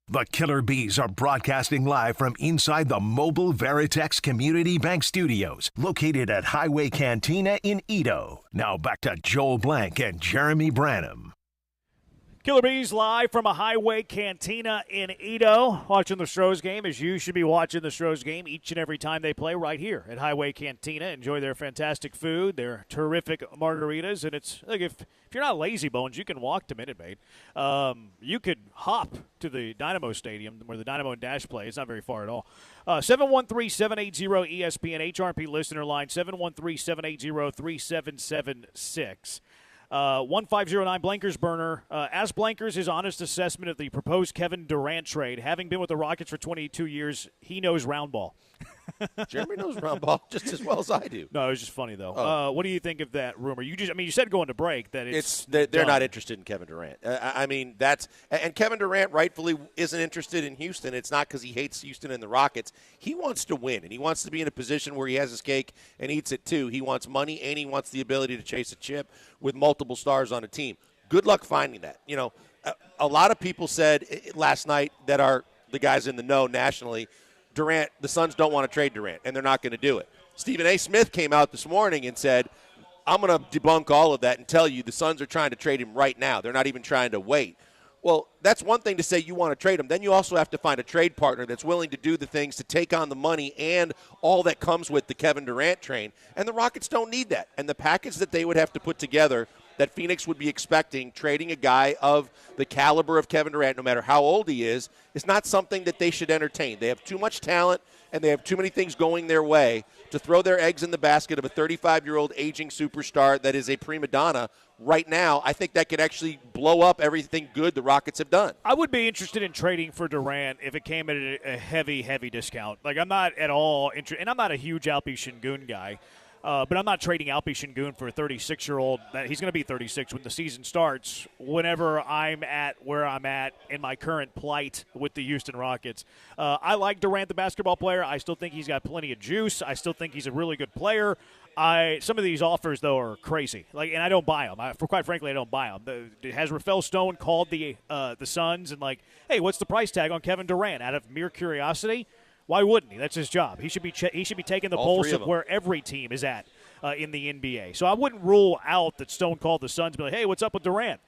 The Killer Bees are broadcasting live from inside the mobile Veritex Community Bank Studios, located at Highway Cantina in Edo. Now back to Joel Blank and Jeremy Branham. Killer Bees live from a Highway Cantina in Edo. Watching the Stros game as you should be watching the Stros game each and every time they play right here at Highway Cantina. Enjoy their fantastic food, their terrific margaritas. And it's like if you're not lazy bones, you can walk to Minute Maid. You could hop to the Dynamo Stadium where the Dynamo and Dash play. It's not very far at all. 713-780-ESPN, HRP listener line, 713-780-3776. 1509 Blankers Burner. Ask Blankers his honest assessment of the proposed Kevin Durant trade. Having been with the Rockets for 22 years, he knows round ball. Jeremy knows round ball just as well as I do. No, it was just funny though. What do you think of that rumor? You said going to break that they're not interested in Kevin Durant. I mean, and Kevin Durant rightfully isn't interested in Houston. It's not because he hates Houston and the Rockets. He wants to win, and he wants to be in a position where he has his cake and eats it too. He wants money, and he wants the ability to chase a chip with multiple stars on a team. Good luck finding that. You know, a lot of people said last night that are the guys in the know nationally, Durant, the Suns don't want to trade Durant, and they're not going to do it. Stephen A. Smith came out this morning and said, I'm going to debunk all of that and tell you the Suns are trying to trade him right now. They're not even trying to wait. Well, that's one thing to say you want to trade him. Then you also have to find a trade partner that's willing to do the things to take on the money and all that comes with the Kevin Durant train. And the Rockets don't need that. And the package that they would have to put together that Phoenix would be expecting, trading a guy of the caliber of Kevin Durant, no matter how old he is not something that they should entertain. They have too much talent, and they have too many things going their way to throw their eggs in the basket of a 35-year-old aging superstar that is a prima donna right now. I think that could actually blow up everything good the Rockets have done. I would be interested in trading for Durant if it came at a heavy, heavy discount. Like, I'm not at all interested, and I'm not a huge Alpi Şengün guy. But I'm not trading Alpi Şengün for a 36-year-old. He's going to be 36 when the season starts, whenever I'm at where I'm at in my current plight with the Houston Rockets. I like Durant, the basketball player. I still think he's got plenty of juice. I still think he's a really good player. Some of these offers, though, are crazy. And I don't buy them. Quite frankly, I don't buy them. Has Rafael Stone called the Suns and hey, what's the price tag on Kevin Durant? Out of mere curiosity? Why wouldn't he? That's his job. He should be taking the pulse of where every team is at in the NBA. So I wouldn't rule out that Stone called the Suns and be like, hey, what's up with Durant?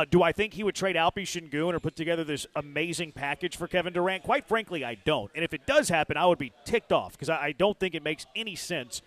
Do I think he would trade Alpi Şengün or put together this amazing package for Kevin Durant? Quite frankly, I don't. And if it does happen, I would be ticked off because I don't think it makes any sense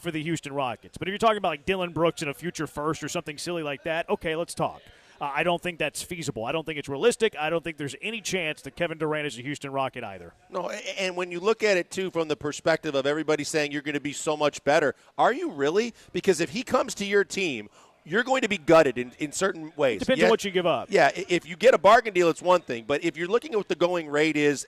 for the Houston Rockets. But if you're talking about Dylan Brooks and a future first or something silly like that, okay, let's talk. I don't think that's feasible. I don't think it's realistic. I don't think there's any chance that Kevin Durant is a Houston Rocket either. No, and when you look at it, too, from the perspective of everybody saying you're going to be so much better, are you really? Because if he comes to your team, you're going to be gutted in certain ways. Depends on what you give up. Yeah, if you get a bargain deal, it's one thing. But if you're looking at what the going rate is,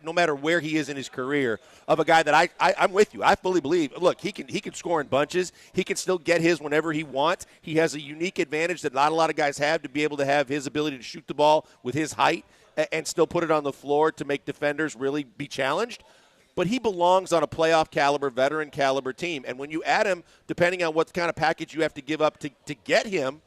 no matter where he is in his career, of a guy that I'm with you. I fully believe, look, he can score in bunches. He can still get his whenever he wants. He has a unique advantage that not a lot of guys have to be able to have his ability to shoot the ball with his height and still put it on the floor to make defenders really be challenged. But he belongs on a playoff caliber, veteran caliber team. And when you add him, depending on what kind of package you have to give up to get him,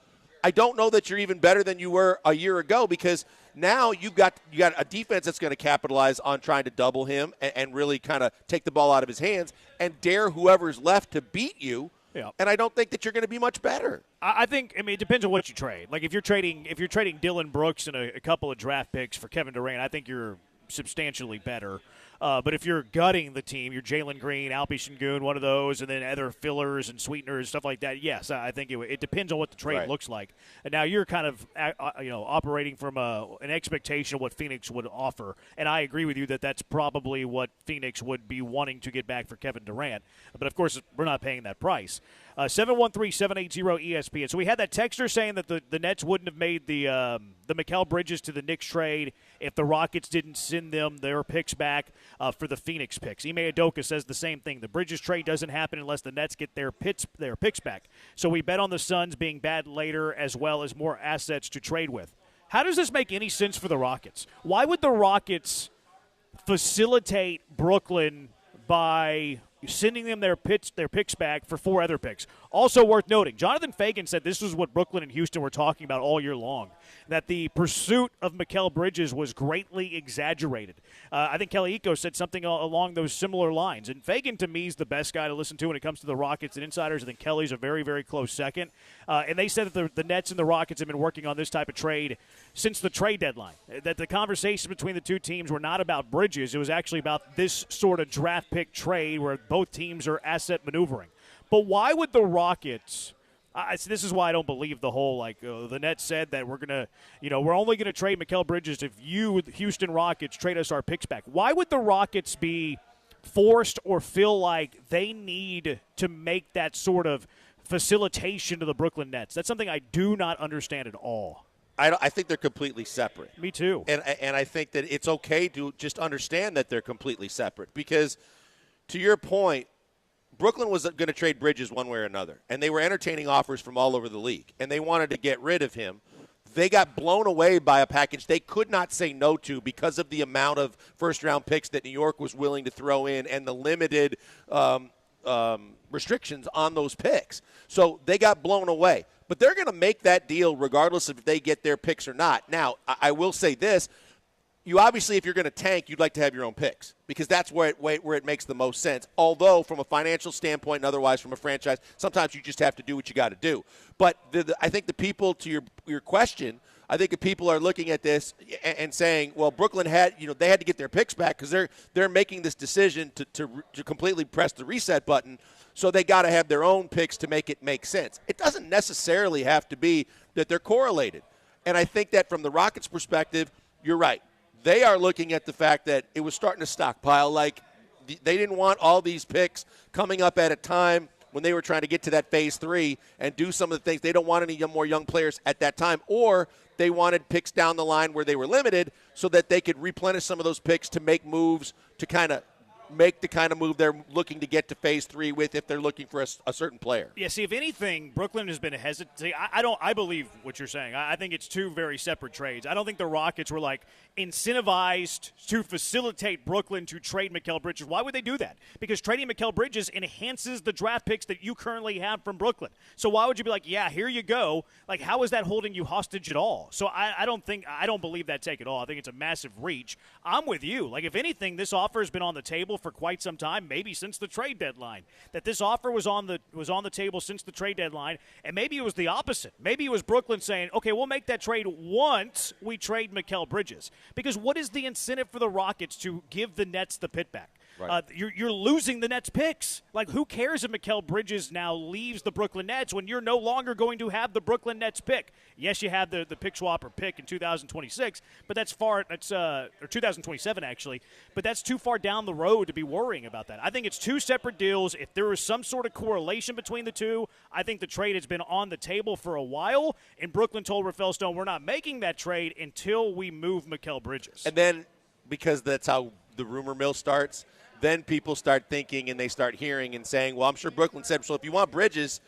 I don't know that you're even better than you were a year ago because now you got a defense that's going to capitalize on trying to double him and really kind of take the ball out of his hands and dare whoever's left to beat you. Yeah. And I don't think that you're going to be much better. I think it depends on what you trade. Like if you're trading Dylan Brooks and a couple of draft picks for Kevin Durant, I think you're substantially better. But if you're gutting the team, you're Jalen Green, Alpi Şengün, one of those, and then other fillers and sweeteners, stuff like that. Yes, I think it depends on what the trade looks like. And now you're kind of operating from an expectation of what Phoenix would offer, and I agree with you that that's probably what Phoenix would be wanting to get back for Kevin Durant. But of course, we're not paying that price. 713-780-ESPN. So we had that texter saying that the Nets wouldn't have made the Mikal Bridges to the Knicks trade if the Rockets didn't send them their picks back for the Phoenix picks. Ime Udoka says the same thing. The Bridges trade doesn't happen unless the Nets get their picks back. So we bet on the Suns being bad later as well as more assets to trade with. How does this make any sense for the Rockets? Why would the Rockets facilitate Brooklyn by sending them their picks back for 4 other picks? Also worth noting, Jonathan Fagan said this was what Brooklyn and Houston were talking about all year long, that the pursuit of Mikal Bridges was greatly exaggerated. I think Kelly Iko said something along those similar lines. And Fagan, to me, is the best guy to listen to when it comes to the Rockets and insiders. I think Kelly's a very, very close second. And they said that the Nets and the Rockets have been working on this type of trade since the trade deadline, that the conversation between the two teams were not about Bridges. It was actually about this sort of draft pick trade where both teams are asset maneuvering. But why would the Rockets this is why I don't believe the whole, the Nets said that we're only going to trade Mikal Bridges if you, the Houston Rockets, trade us our picks back. Why would the Rockets be forced or feel like they need to make that sort of facilitation to the Brooklyn Nets? That's something I do not understand at all. I think they're completely separate. Me too. And I think that it's okay to just understand that they're completely separate because, to your point, Brooklyn was going to trade Bridges one way or another, and they were entertaining offers from all over the league, and they wanted to get rid of him. They got blown away by a package they could not say no to because of the amount of first-round picks that New York was willing to throw in and the limited restrictions on those picks. So they got blown away. But they're going to make that deal regardless of if they get their picks or not. Now, I will say this. You obviously, if you're going to tank, you'd like to have your own picks because that's where it makes the most sense. Although, from a financial standpoint and otherwise from a franchise, sometimes you just have to do what you got to do. But I think the people, to your question, I think the people are looking at this and saying, well, Brooklyn had to get their picks back because they're making this decision to completely press the reset button. So they got to have their own picks to make it make sense. It doesn't necessarily have to be that they're correlated. And I think that from the Rockets' perspective, you're right. They are looking at the fact that it was starting to stockpile. Like, they didn't want all these picks coming up at a time when they were trying to get to that phase 3 and do some of the things. They don't want any more young players at that time. Or they wanted picks down the line where they were limited so that they could replenish some of those picks to make moves to kind of make the kind of move they're looking to get to phase 3 with if they're looking for a certain player. Yeah, see, if anything, Brooklyn has been hesitant. I believe what you're saying. I think it's two very separate trades. I don't think the Rockets were, like, incentivized to facilitate Brooklyn to trade Mikal Bridges. Why would they do that? Because trading Mikal Bridges enhances the draft picks that you currently have from Brooklyn. So why would you be like, yeah, here you go? Like, how is that holding you hostage at all? So I don't believe that take at all. I think it's a massive reach. I'm with you. Like, if anything, this offer has been on the table for quite some time, maybe since the trade deadline. That this offer was on the table since the trade deadline, and maybe it was the opposite. Maybe it was Brooklyn saying, okay, we'll make that trade once we trade Mikal Bridges. Because what is the incentive for the Rockets to give the Nets the pick back? Right. You're losing the Nets picks. Like, who cares if Mikal Bridges now leaves the Brooklyn Nets when you're no longer going to have the Brooklyn Nets pick? Yes, you have the pick swap or pick in 2026, but that's or 2027 actually, but that's too far down the road to be worrying about that. I think it's two separate deals. If there was some sort of correlation between the two, I think the trade has been on the table for a while, and Brooklyn told Rafael Stone, we're not making that trade until we move Mikal Bridges. And then, because that's how the rumor mill starts, then people start thinking and they start hearing and saying, well, I'm sure Brooklyn said, so if you want Bridges,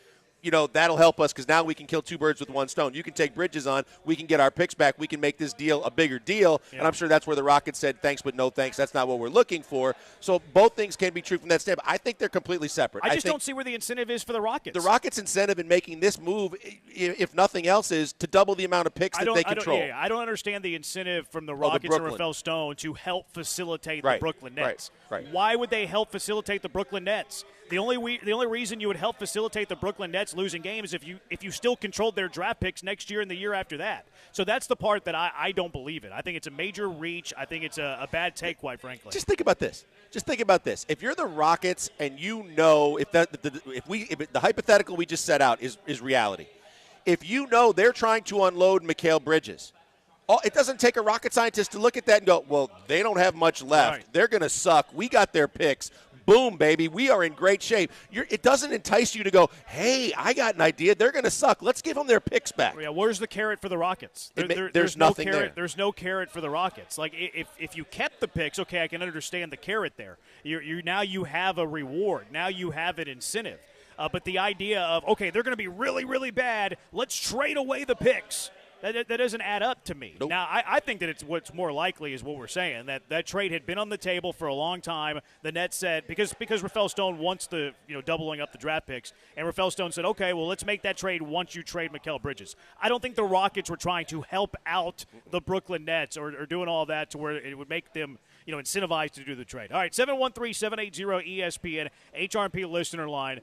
that'll help us because now we can kill two birds with one stone. You can take Bridges on. We can get our picks back. We can make this deal a bigger deal. Yeah. And I'm sure that's where the Rockets said, thanks, but no thanks. That's not what we're looking for. So both things can be true from that standpoint. I think they're completely separate. I don't see where the incentive is for the Rockets. The Rockets' incentive in making this move, if nothing else, is to double the amount of picks that they control. I don't understand the incentive from the Rockets and Rafael Stone to help facilitate the Brooklyn Nets. Right. Why would they help facilitate the Brooklyn Nets? The only reason you would help facilitate the Brooklyn Nets losing games if you still controlled their draft picks next year and the year after that. So that's the part that I don't believe in. I think it's a major reach. I think it's a bad take, quite frankly. Just think about this. If you're the Rockets and if the hypothetical we just set out is reality, if they're trying to unload Mikal Bridges, it doesn't take a rocket scientist to look at that and go, well, they don't have much left. Right. They're going to suck. We got their picks. Boom, baby. We are in great shape. It doesn't entice you to go, hey, I got an idea. They're going to suck. Let's give them their picks back. Yeah, where's the carrot for the Rockets? There's nothing no carrot there. There's no carrot for the Rockets. Like, if you kept the picks, okay, I can understand the carrot there. Now you have a reward. Now you have an incentive. But the idea of, okay, they're going to be really, really bad. Let's trade away the picks. That doesn't add up to me. Nope. Now, I think that what's more likely is what we're saying, that trade had been on the table for a long time. The Nets said, because Rafael Stone wants the doubling up the draft picks, and Rafael Stone said, okay, well, let's make that trade once you trade Mikal Bridges. I don't think the Rockets were trying to help out the Brooklyn Nets or doing all that to where it would make them incentivized to do the trade. All right, 713-780-ESPN, HRP listener line.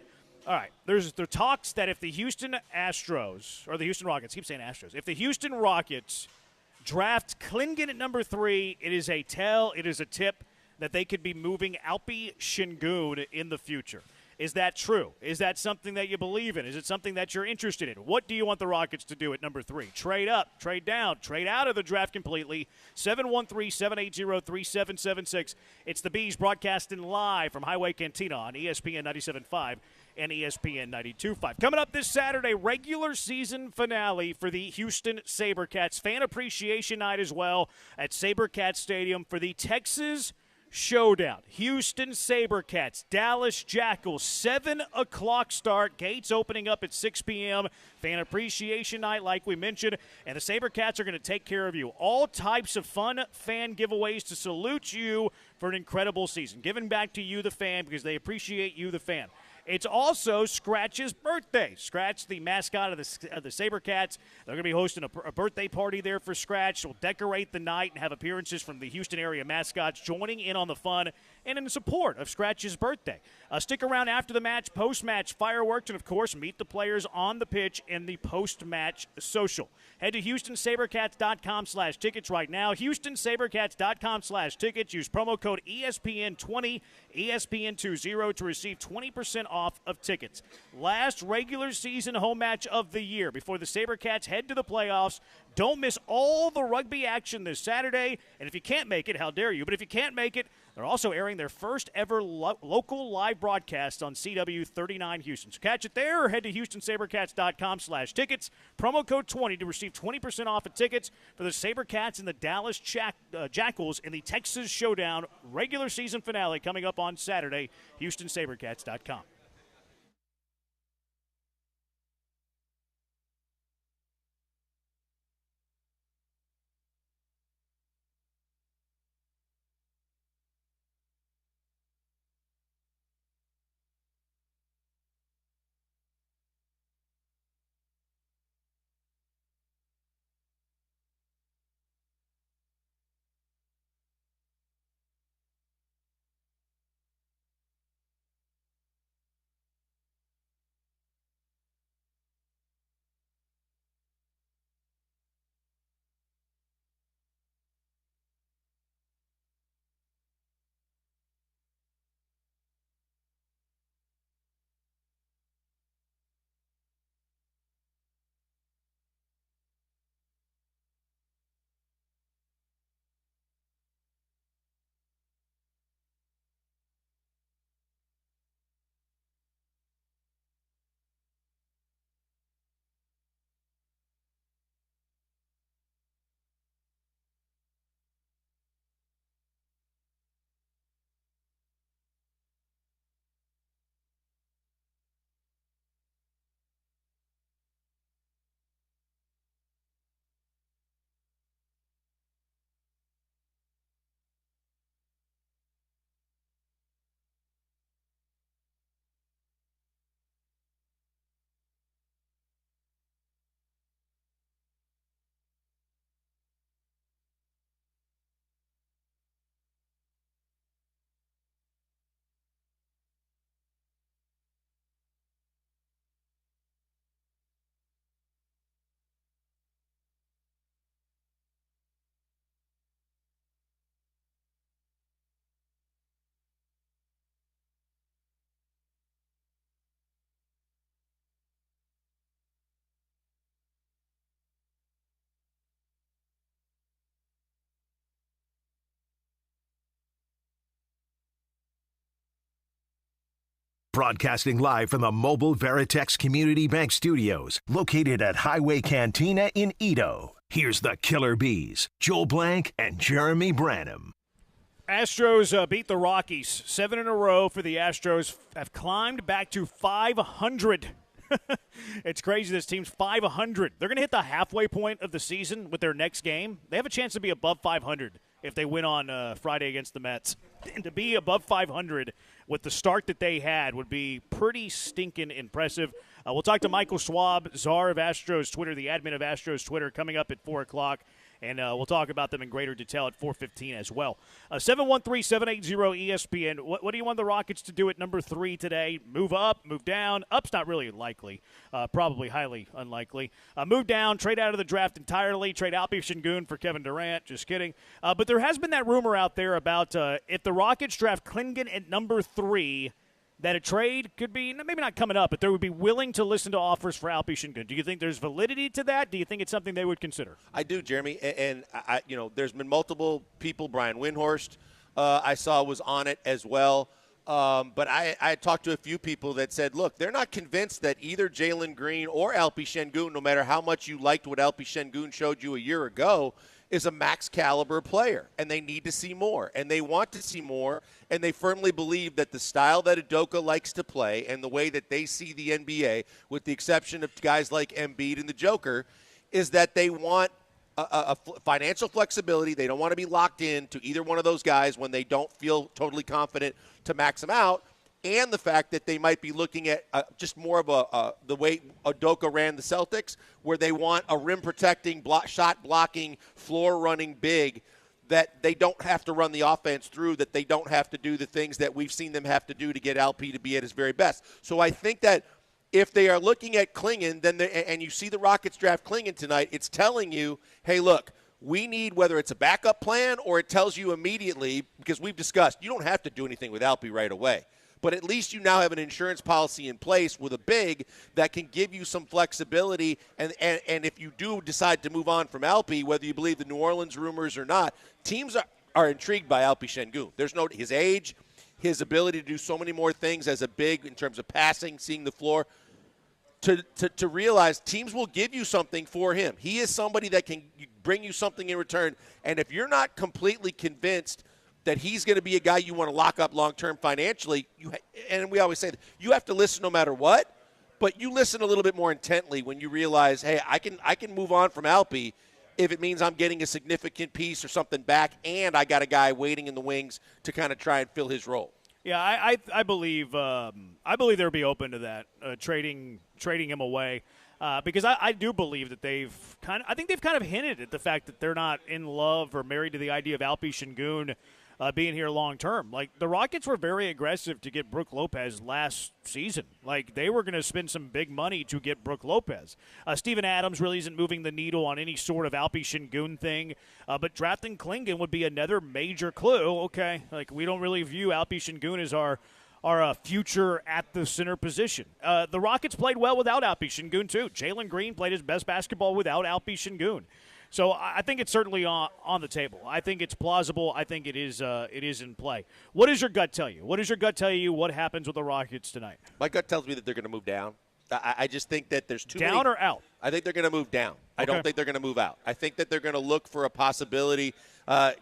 All right, there are talks that if the Houston Astros, or the Houston Rockets, keep saying Astros, if the Houston Rockets draft Klingen at number 3, it is a tip that they could be moving Alpi Şengün in the future. Is that true? Is that something that you believe in? Is it something that you're interested in? What do you want the Rockets to do at number 3? Trade up, trade down, trade out of the draft completely. 713-780-3776. It's the Bees broadcasting live from Highway Cantina on ESPN 97.5 and ESPN 92.5. Coming up this Saturday, regular season finale for the Houston SaberCats. Fan appreciation night as well at SaberCats Stadium for the Texas Showdown. Houston SaberCats, Dallas Jackals, 7 o'clock start. Gates opening up at 6 p.m. Fan appreciation night, like we mentioned. And the SaberCats are going to take care of you. All types of fun fan giveaways to salute you for an incredible season. Giving back to you, the fan, because they appreciate you, the fan. It's also Scratch's birthday. Scratch, the mascot of the SaberCats. They're going to be hosting a birthday party there for Scratch. We'll decorate the night and have appearances from the Houston area mascots joining in on the fun and in support of Scratch's birthday. Stick around after the match, post-match fireworks, and, of course, meet the players on the pitch in the post-match social. Head to HoustonSaberCats.com/tickets right now. HoustonSaberCats.com/tickets. Use promo code ESPN20, ESPN20 to receive 20% off of tickets. Last regular season home match of the year before the SaberCats head to the playoffs. Don't miss all the rugby action this Saturday. And if you can't make it, how dare you, but if you can't make it, They're also airing their first ever local live broadcast on CW 39 Houston. So catch it there or head to HoustonSaberCats.com/tickets. Promo code 20 to receive 20% off of tickets for the Sabercats and the Dallas Jackals in the Texas Showdown regular season finale coming up on Saturday. HoustonSaberCats.com. Broadcasting live from the Mobile Veritex Community Bank Studios, located at Highway Cantina in Edo. Here's the Killer Bees, Joel Blank and Jeremy Branham. Astros beat the Rockies 7 in a row for the Astros. Have climbed back to 500. It's crazy. This team's 500. They're going to hit the halfway point of the season with their next game. They have a chance to be above 500 if they win on Friday against the Mets. And to be above 500 with the start that they had would be pretty stinking impressive. We'll talk to Michael Schwab, czar of Astros Twitter, the admin of Astros Twitter, coming up at 4 o'clock. And we'll talk about them in greater detail at 4:15 as well. 713-780-ESPN. What do you want the Rockets to do at number 3 today? Move up, move down. Up's not really likely. Probably highly unlikely. Move down, trade out of the draft entirely, trade Alpi Şengün for Kevin Durant. Just kidding. But there has been that rumor out there about if the Rockets draft Klingon at number 3, that a trade could be, maybe not coming up, but they would be willing to listen to offers for Alpi Şengün. Do you think there's validity to that? Do you think it's something they would consider? I do, Jeremy. And there's been multiple people. Brian Windhorst, I saw, was on it as well. But I talked to a few people that said, look, they're not convinced that either Jalen Green or Alpi Şengün, no matter how much you liked what Alpi Şengün showed you a year ago, is a max caliber player, and they need to see more, and they want to see more, and they firmly believe that the style that Udoka likes to play and the way that they see the NBA, with the exception of guys like Embiid and the Joker, is that they want a financial flexibility. They don't want to be locked in to either one of those guys when they don't feel totally confident to max them out, and the fact that they might be looking at just more of the way Udoka ran the Celtics, where they want a rim-protecting, shot-blocking, floor-running big that they don't have to run the offense through, that they don't have to do the things that we've seen them have to do to get LP to be at his very best. So I think that if they are looking at Klingon, then and you see the Rockets draft Klingon tonight, it's telling you, hey, look, we need, whether it's a backup plan or it tells you immediately, because we've discussed, you don't have to do anything with Alpi right away. But at least you now have an insurance policy in place with a big that can give you some flexibility. And if you do decide to move on from Alpi, whether you believe the New Orleans rumors or not, teams are intrigued by Alpi Şengün. There's no his age, his ability to do so many more things as a big in terms of passing, seeing the floor. To realize teams will give you something for him. He is somebody that can bring you something in return. And if you're not completely convinced that he's going to be a guy you want to lock up long-term financially, and we always say that, you have to listen no matter what, but you listen a little bit more intently when you realize, hey, I can move on from Alpi if it means I'm getting a significant piece or something back, and I got a guy waiting in the wings to kind of try and fill his role. Yeah, I believe they'll be open to that, trading him away, because I do believe that they've kind of hinted at the fact that they're not in love or married to the idea of Alpi Şengün being here long term. Like, the Rockets were very aggressive to get Brook Lopez last season. Like, they were going to spend some big money to get Brook Lopez. Steven Adams really isn't moving the needle on any sort of Alpi Şengün thing, but drafting Clingan would be another major clue. Okay, like, we don't really view Alpi Şengün as our future at the center position. The Rockets played well without Alpi Şengün too. Jalen Green played his best basketball without Alpi Şengün. So I think it's certainly on the table. I think it's plausible. I think it is in play. What does your gut tell you? What does your gut tell you what happens with the Rockets tonight? My gut tells me that they're going to move down. I just think that there's too many. Down or out? I think they're going to move down. Okay. I don't think they're going to move out. I think that they're going to look for a possibility.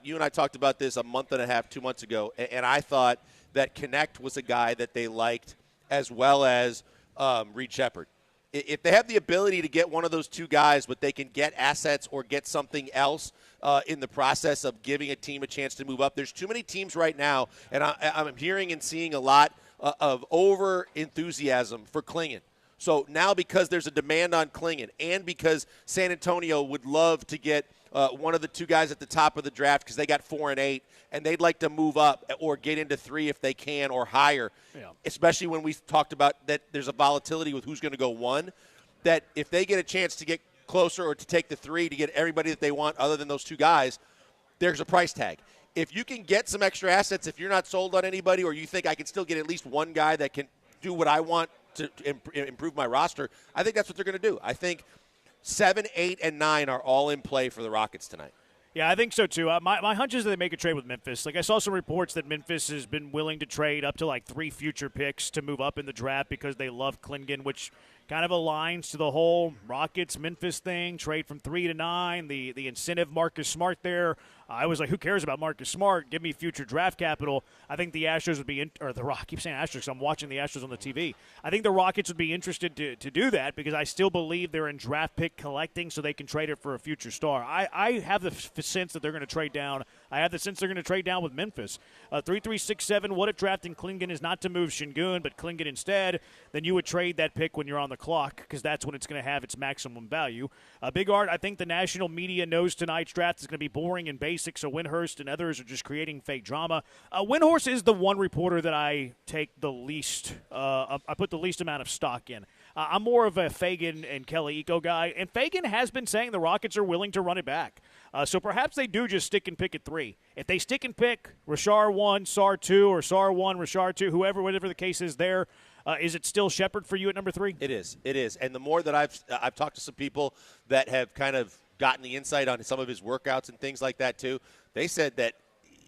You and I talked about this a month and a half, 2 months ago, and I thought that Connect was a guy that they liked as well as Reed Shepherd. If they have the ability to get one of those two guys, but they can get assets or get something else in the process of giving a team a chance to move up, there's too many teams right now, and I'm hearing and seeing a lot of over-enthusiasm for Clingan. So now because there's a demand on Clingan and because San Antonio would love to get one of the two guys at the top of the draft because they got 4 and 8, and they'd like to move up or get into 3 if they can or higher, especially when we talked about that there's a volatility with who's going to go 1, that if they get a chance to get closer or to take the 3 to get everybody that they want other than those two guys, there's a price tag. If you can get some extra assets, if you're not sold on anybody or you think I can still get at least one guy that can do what I want to improve my roster, I think that's what they're going to do. I think 7, 8, and 9 are all in play for the Rockets tonight. Yeah, I think so, too. My hunch is that they make a trade with Memphis. Like, I saw some reports that Memphis has been willing to trade up to, 3 future picks to move up in the draft because they love Clingan, which kind of aligns to the whole Rockets-Memphis thing, trade from 3 to 9, the incentive Marcus Smart there. I was like, who cares about Marcus Smart? Give me future draft capital. I think the Astros would be I keep saying Astros because I'm watching the Astros on the TV. I think the Rockets would be interested to do that because I still believe they're in draft pick collecting so they can trade it for a future star. I have the sense that they're going to trade down. I have the sense they're going to trade down with Memphis. 3-3-6-7, what if drafting Clingan is not to move Şengün but Clingan instead? Then you would trade that pick when you're on the clock because that's when it's going to have its maximum value. Big Art, I think the national media knows tonight's draft is going to be boring and basic, so Windhorst and others are just creating fake drama. Windhorst is the one reporter that I take the least I put the least amount of stock in. I'm more of a Fagan and Kelly Eco guy, and Fagan has been saying the Rockets are willing to run it back. So perhaps they do just stick and pick at 3. If they stick and pick Rashard 1, Sar 2, or Sar 1, Rashard 2, whatever the case is there, is it still Shepherd for you at number 3? It is. And the more that I've talked to some people that have kind of gotten the insight on some of his workouts and things like that too, they said that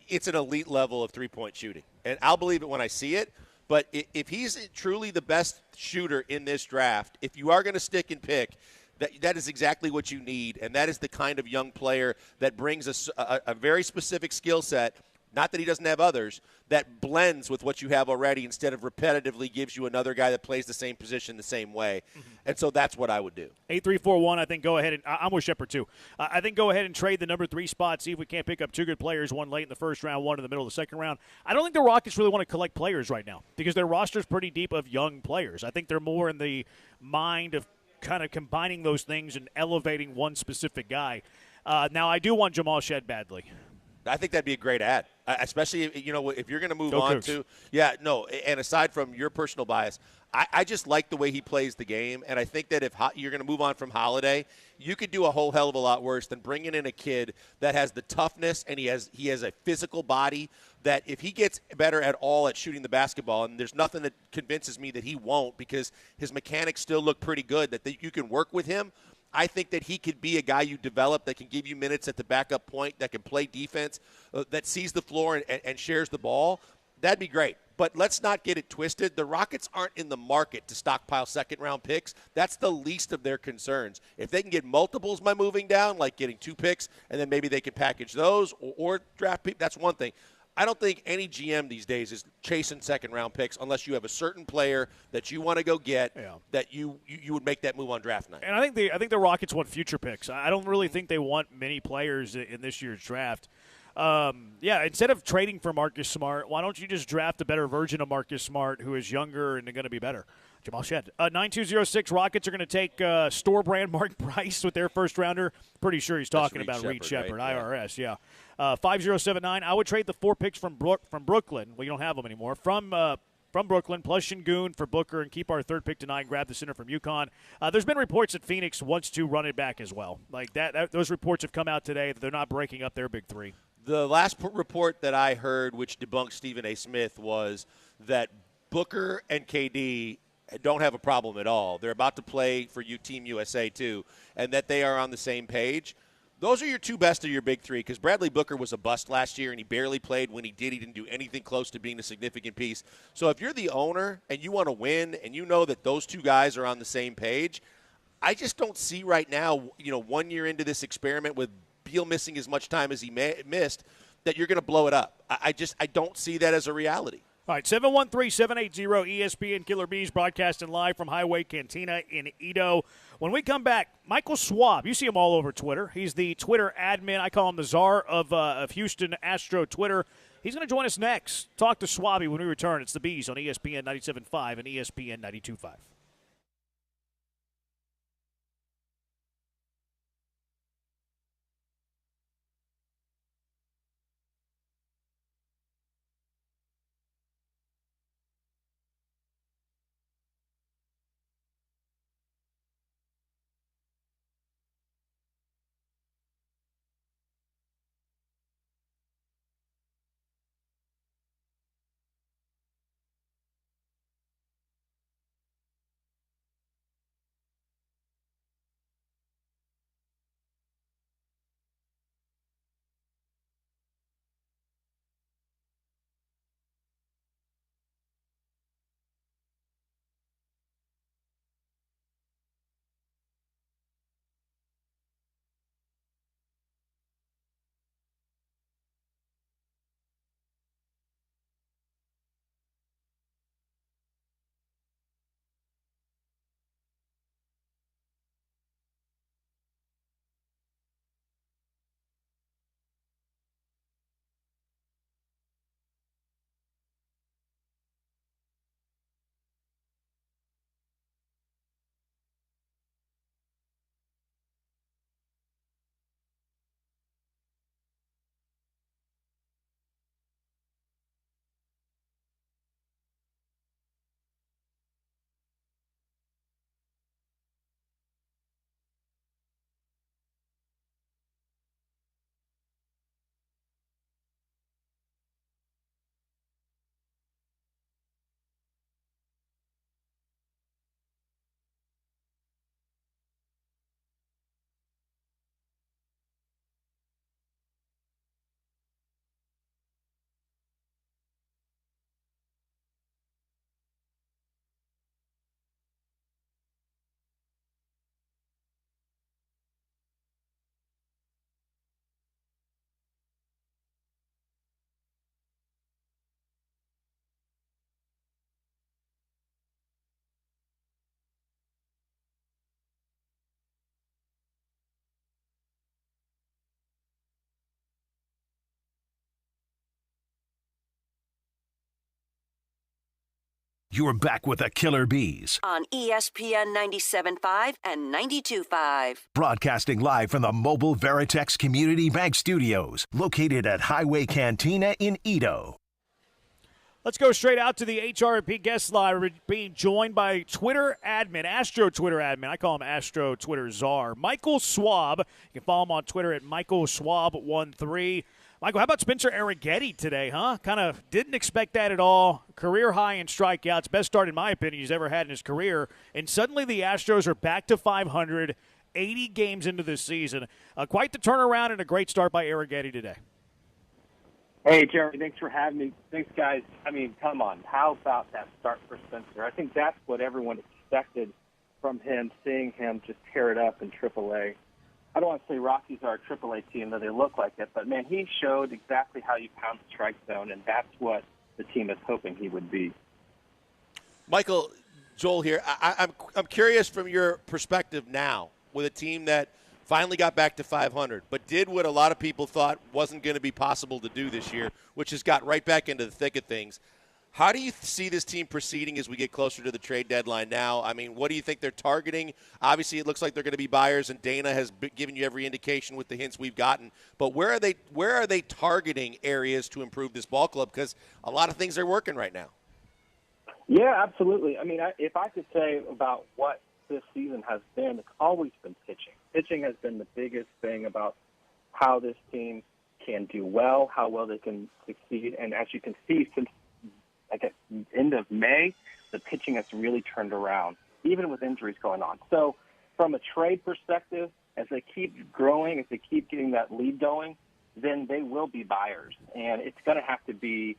it's an elite level of three-point shooting. And I'll believe it when I see it. But if he's truly the best shooter in this draft, if you are going to stick and pick, that is exactly what you need. And that is the kind of young player that brings a very specific skill set, not that he doesn't have others, that blends with what you have already instead of repetitively gives you another guy that plays the same position the same way. Mm-hmm. And so that's what I would do. 8-3-4-1, I think go ahead and I'm with Shepherd too. I think go ahead and trade the number 3 spot, see if we can't pick up 2 good players, one late in the first round, one in the middle of the second round. I don't think the Rockets really want to collect players right now because their roster is pretty deep of young players. I think they're more in the mind of kind of combining those things and elevating one specific guy. Now, I do want Jamal Shead badly. I think that'd be a great ad, especially if you're going to move on Cougs. And aside from your personal bias, I just like the way he plays the game, and I think that if you're going to move on from Holiday, you could do a whole hell of a lot worse than bringing in a kid that has the toughness and he has a physical body that if he gets better at all at shooting the basketball, and there's nothing that convinces me that he won't because his mechanics still look pretty good, that you can work with him. I think that he could be a guy you develop that can give you minutes at the backup point, that can play defense, that sees the floor and shares the ball. That'd be great. But let's not get it twisted. The Rockets aren't in the market to stockpile second-round picks. That's the least of their concerns. If they can get multiples by moving down, like getting 2 picks, and then maybe they can package those or draft people, that's one thing. I don't think any GM these days is chasing second-round picks unless you have a certain player that you want to go get that you would make that move on draft night. And I think the Rockets want future picks. I don't really think they want many players in this year's draft. Instead of trading for Marcus Smart, why don't you just draft a better version of Marcus Smart who is younger and going to be better? Jamal Shed. 9206 Rockets are going to take store brand Mark Price with their first rounder. Pretty sure he's talking about Reed Shepard, right? IRS, yeah. 5079, I would trade the 4 picks from Brooklyn. Well, you don't have them anymore. From Brooklyn, plus Şengün for Booker, and keep our 3rd pick tonight and grab the center from UConn. There's been reports that Phoenix wants to run it back as well. Like those reports have come out today that they're not breaking up their big 3. The last report that I heard, which debunked Stephen A. Smith, was that Booker and KD don't have a problem at all. They're about to play for Team USA, too, and that they are on the same page. Those are your 2 best of your big 3, because Bradley Booker was a bust last year, and he barely played. When he did, he didn't do anything close to being a significant piece. So if you're the owner and you want to win and you know that those 2 guys are on the same page, I just don't see right now, 1 year into this experiment with Beal missing as much time as he missed, that you're going to blow it up. I don't see that as a reality. All right, 713-780 ESPN Killer Bees broadcasting live from Highway Cantina in Edo. When we come back, Michael Schwab, you see him all over Twitter. He's the Twitter admin. I call him the czar of Houston Astro Twitter. He's going to join us next. Talk to Schwabi when we return. It's the Bees on ESPN 97.5 and ESPN 92.5. You're back with the Killer Bees. On ESPN 97.5 and 92.5. Broadcasting live from the Mobile Veritex Community Bank Studios, located at Highway Cantina in Edo. Let's go straight out to the HRP guest line. We're being joined by Twitter admin, Astro Twitter admin. I call him Astro Twitter czar, Michael Schwab. You can follow him on Twitter at Michael Schwab13. Michael, how about Spencer Arrighetti today, huh? Kind of didn't expect that at all. Career high in strikeouts. Best start, in my opinion, he's ever had in his career. And suddenly the Astros are back to 500. 80 games into this season. Quite the turnaround and a great start by Arrighetti today. Hey, Jeremy, thanks for having me. Thanks, guys. I mean, come on. How about that start for Spencer? I think that's what everyone expected from him, seeing him just tear it up in AAA. I don't want to say Rockies are a AAA team, though they look like it, but, man, he showed exactly how you pound the strike zone, and that's what the team is hoping he would be. Michael, Joel here. I'm curious from your perspective now with a team that finally got back to 500, but did what a lot of people thought wasn't going to be possible to do this year, which has got right back into the thick of things. How do you see this team proceeding as we get closer to the trade deadline now? I mean, what do you think they're targeting? Obviously, it looks like they're going to be buyers, and Dana has given you every indication with the hints we've gotten. But where are they targeting areas to improve this ball club? Because a lot of things are working right now. Yeah, absolutely. I mean, if I could say about what this season has been, it's always been pitching. Pitching has been the biggest thing about how this team can do well, how well they can succeed. And as you can see, since I guess end of May, the pitching has really turned around, even with injuries going on. So from a trade perspective, as they keep growing, as they keep getting that lead going, then they will be buyers. And it's going to have to be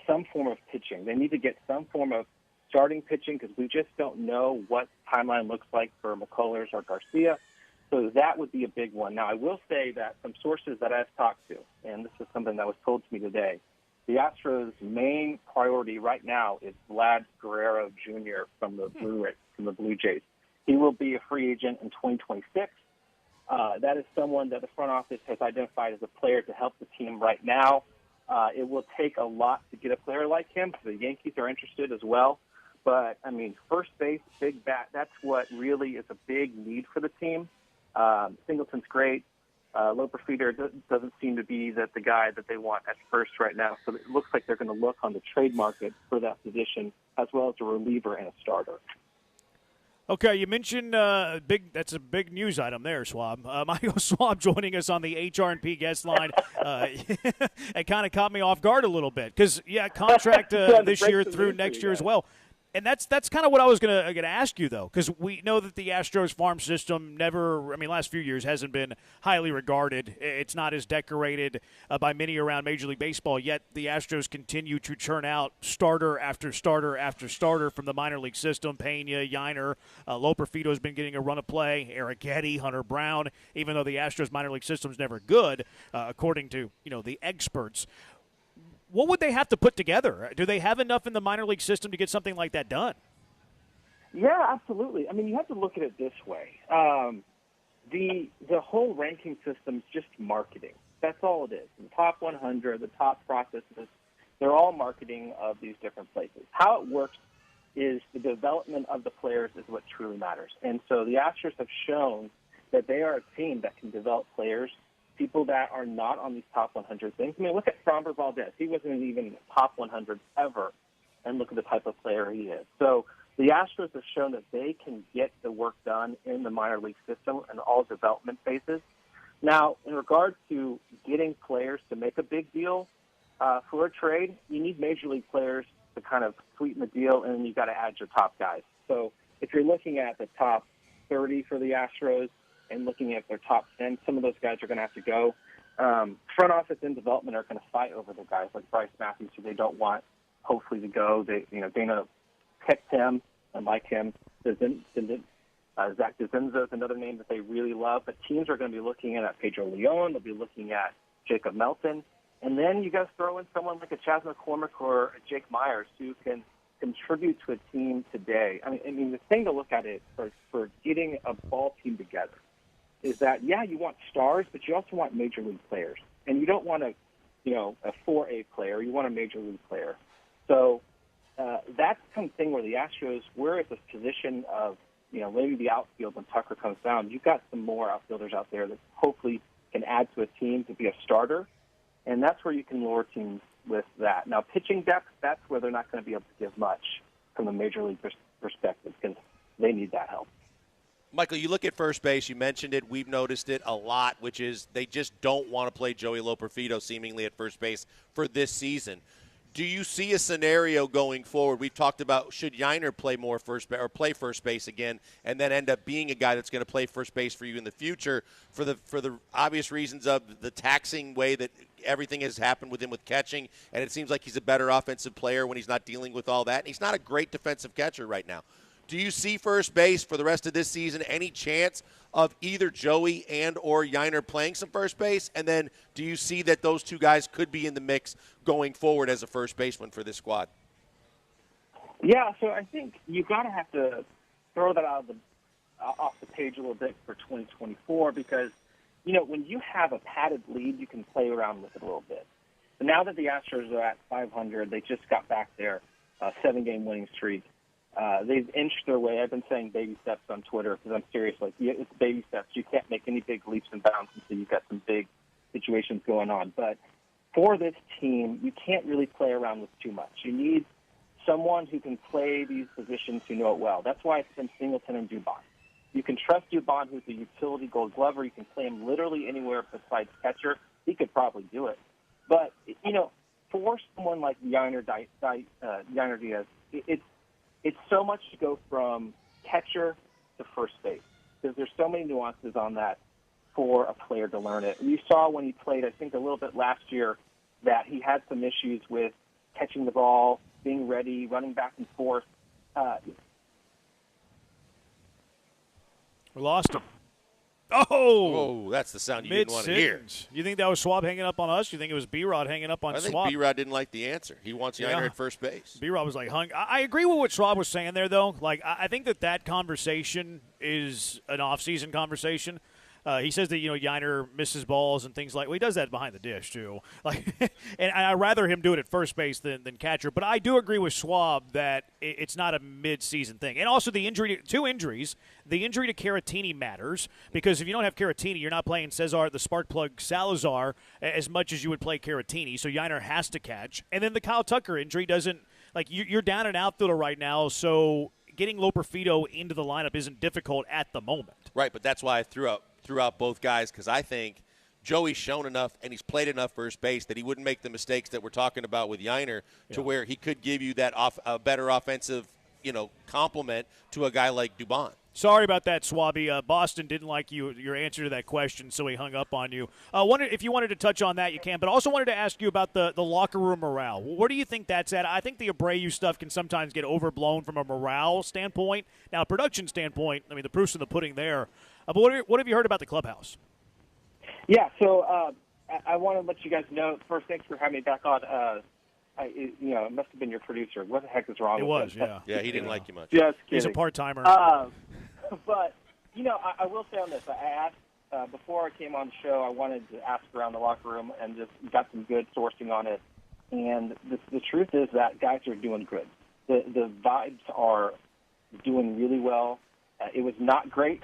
some form of pitching. They need to get some form of starting pitching because we just don't know what timeline looks like for McCullers or Garcia. So that would be a big one. Now, I will say that some sources that I've talked to, and this is something that was told to me today, the Astros' main priority right now is Vlad Guerrero Jr. from the Blue Jays. He will be a free agent in 2026. That is someone that the front office has identified as a player to help the team right now. It will take a lot to get a player like him. The Yankees are interested as well. But, I mean, first base, big bat, that's what really is a big need for the team. Singleton's great. Loper Feeder doesn't seem to be the guy that they want at first right now. So it looks like they're going to look on the trade market for that position as well as a reliever and a starter. Okay, you mentioned that's a big news item there, Schwab. Michael Schwab joining us on the HR&P guest line. It kind of caught me off guard a little bit because, contract this year through next year as well. And that's kind of what I was gonna ask you, though, because we know that the Astros farm system last few years hasn't been highly regarded. It's not as decorated by many around Major League Baseball, yet the Astros continue to churn out starter after starter after starter from the minor league system. Pena, Yiner, Loperfido has been getting a run of play. Arrighetti, Hunter Brown, even though the Astros minor league system's never good, according to the experts. What would they have to put together? Do they have enough in the minor league system to get something like that done? Yeah, absolutely. I mean, you have to look at it this way. The whole ranking system is just marketing. That's all it is. The top 100, the top processes, they're all marketing of these different places. How it works is the development of the players is what truly matters. And so the Astros have shown that they are a team that can develop players, people that are not on these top 100 things. I mean, look at Framber Valdez. He wasn't even top 100 ever, and look at the type of player he is. So the Astros have shown that they can get the work done in the minor league system and all development phases. Now, in regard to getting players to make a big deal for a trade, you need major league players to kind of sweeten the deal, and you've got to add your top guys. So if you're looking at the top 30 for the Astros, and looking at their top 10, some of those guys are going to have to go. Front office and development are going to fight over the guys like Bryce Matthews, who they don't want, hopefully, to go. Dana picked him and like him. Zach DeZenzo is another name that they really love. But teams are going to be looking at Pedro Leon. They'll be looking at Jacob Melton. And then you guys throw in someone like a Chas McCormick or a Jake Myers who can contribute to a team today. I mean, the thing to look at it for getting a ball team together is that, you want stars, but you also want major league players. And you don't want a 4A player. You want a major league player. So that's the kind of thing where the Astros, we're at this position of, maybe the outfield when Tucker comes down. You've got some more outfielders out there that hopefully can add to a team to be a starter. And that's where you can lure teams with that. Now, pitching depth, that's where they're not going to be able to give much from a major league perspective because they need that help. Michael, you look at first base. You mentioned it. We've noticed it a lot, which is they just don't want to play Joey Loperfido seemingly at first base for this season. do you see a scenario going forward? We've talked about should Yiner play more play first base again, and then end up being a guy that's going to play first base for you in the future for the obvious reasons of the taxing way that everything has happened with him with catching, and it seems like he's a better offensive player when he's not dealing with all that. And he's not a great defensive catcher right now. Do you see first base for the rest of this season? Any chance of either Joey and or Yiner playing some first base? And then do you see that those two guys could be in the mix going forward as a first baseman for this squad? Yeah, so I think you got to have to throw that off the page a little bit for 2024 because, when you have a padded lead, you can play around with it a little bit. But now that the Astros are at 500, they just got back their 7-game winning streak. They've inched their way. I've been saying baby steps on Twitter because I'm serious. It's baby steps. You can't make any big leaps and bounds until you've got some big situations going on. But for this team, you can't really play around with too much. You need someone who can play these positions who know it well. That's why it's been Singleton and Dubon. You can trust Dubon, who's a utility Gold Glover. You can play him literally anywhere besides catcher. He could probably do it. But, for someone like Yiner Diaz, it's so much to go from catcher to first base because there's so many nuances on that for a player to learn it. You saw when he played, I think, a little bit last year that he had some issues with catching the ball, being ready, running back and forth. We lost him. Oh, that's the sound you didn't want to hear. You think that was Schwab hanging up on us? You think it was B-Rod hanging up on Schwab? I think B-Rod didn't like the answer. He wants Yiner at first base. B-Rod was like, I agree with what Schwab was saying there, though. I think that conversation is an off-season conversation. He says that, Yiner misses balls and things like – well, he does that behind the dish, too. And I'd rather him do it at first base than catcher. But I do agree with Schwab that it's not a mid-season thing. And also the two injuries. The injury to Caratini matters because if you don't have Caratini, you're not playing Cesar, the spark plug Salazar, as much as you would play Caratini. So Yiner has to catch. And then the Kyle Tucker injury doesn't – you're down an outfielder right now, so getting Loperfido into the lineup isn't difficult at the moment. Right, but that's why I threw out both guys because I think Joey's shown enough and he's played enough first base that he wouldn't make the mistakes that we're talking about with Yiner to where he could give you that a better offensive, complement to a guy like Dubon. Sorry about that, Swabby. Boston didn't like your answer to that question, so he hung up on you. If you wanted to touch on that, you can. But also wanted to ask you about the locker room morale. Where do you think that's at? I think the Abreu stuff can sometimes get overblown from a morale standpoint. Now, production standpoint, I mean, the proof's in the pudding there. But what have you heard about the clubhouse? Yeah, so I want to let you guys know. First, thanks for having me back on. It must have been your producer. What the heck is wrong with him? Yeah. Yeah, he didn't like you much. Just kidding. He's a part-timer. But, I will say on this, I asked, before I came on the show, I wanted to ask around the locker room and just got some good sourcing on it. And the truth is that guys are doing good. The vibes are doing really well. It was not great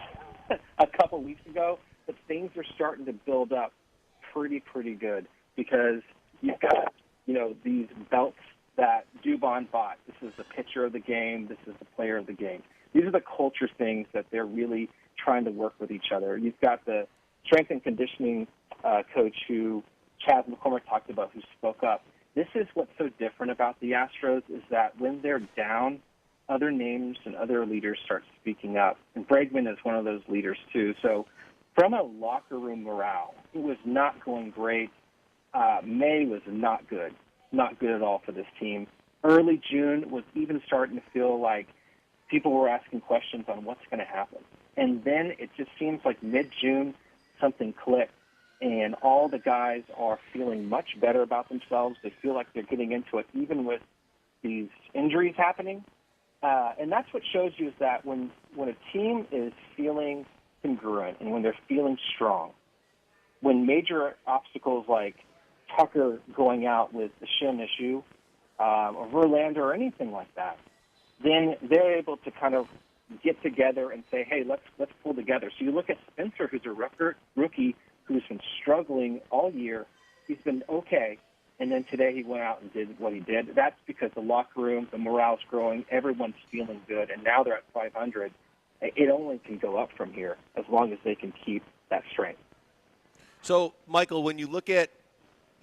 a couple weeks ago, but things are starting to build up pretty good because you've got, these belts that Dubon bought. This is the pitcher of the game. This is the player of the game. These are the culture things that they're really trying to work with each other. You've got the strength and conditioning coach who Chaz McCormick talked about who spoke up. This is what's so different about the Astros is that when they're down, other names and other leaders start speaking up. And Bregman is one of those leaders, too. So from a locker room morale, it was not going great. May was not good at all for this team. Early June was even starting to feel like people were asking questions on what's going to happen. And then it just seems like mid-June, something clicked, and all the guys are feeling much better about themselves. They feel like they're getting into it, even with these injuries happening. And that's what shows you is that when a team is feeling congruent and when they're feeling strong, when major obstacles like Tucker going out with the shin issue, or Verlander or anything like that, then they're able to kind of get together and say, hey, let's pull together. So you look at Spencer, who's a rookie who's been struggling all year. He's been okay. And then today he went out and did what he did. That's because the locker room, the morale's growing, everyone's feeling good, and now they're at 500. It only can go up from here as long as they can keep that strength. So, Michael, when you look at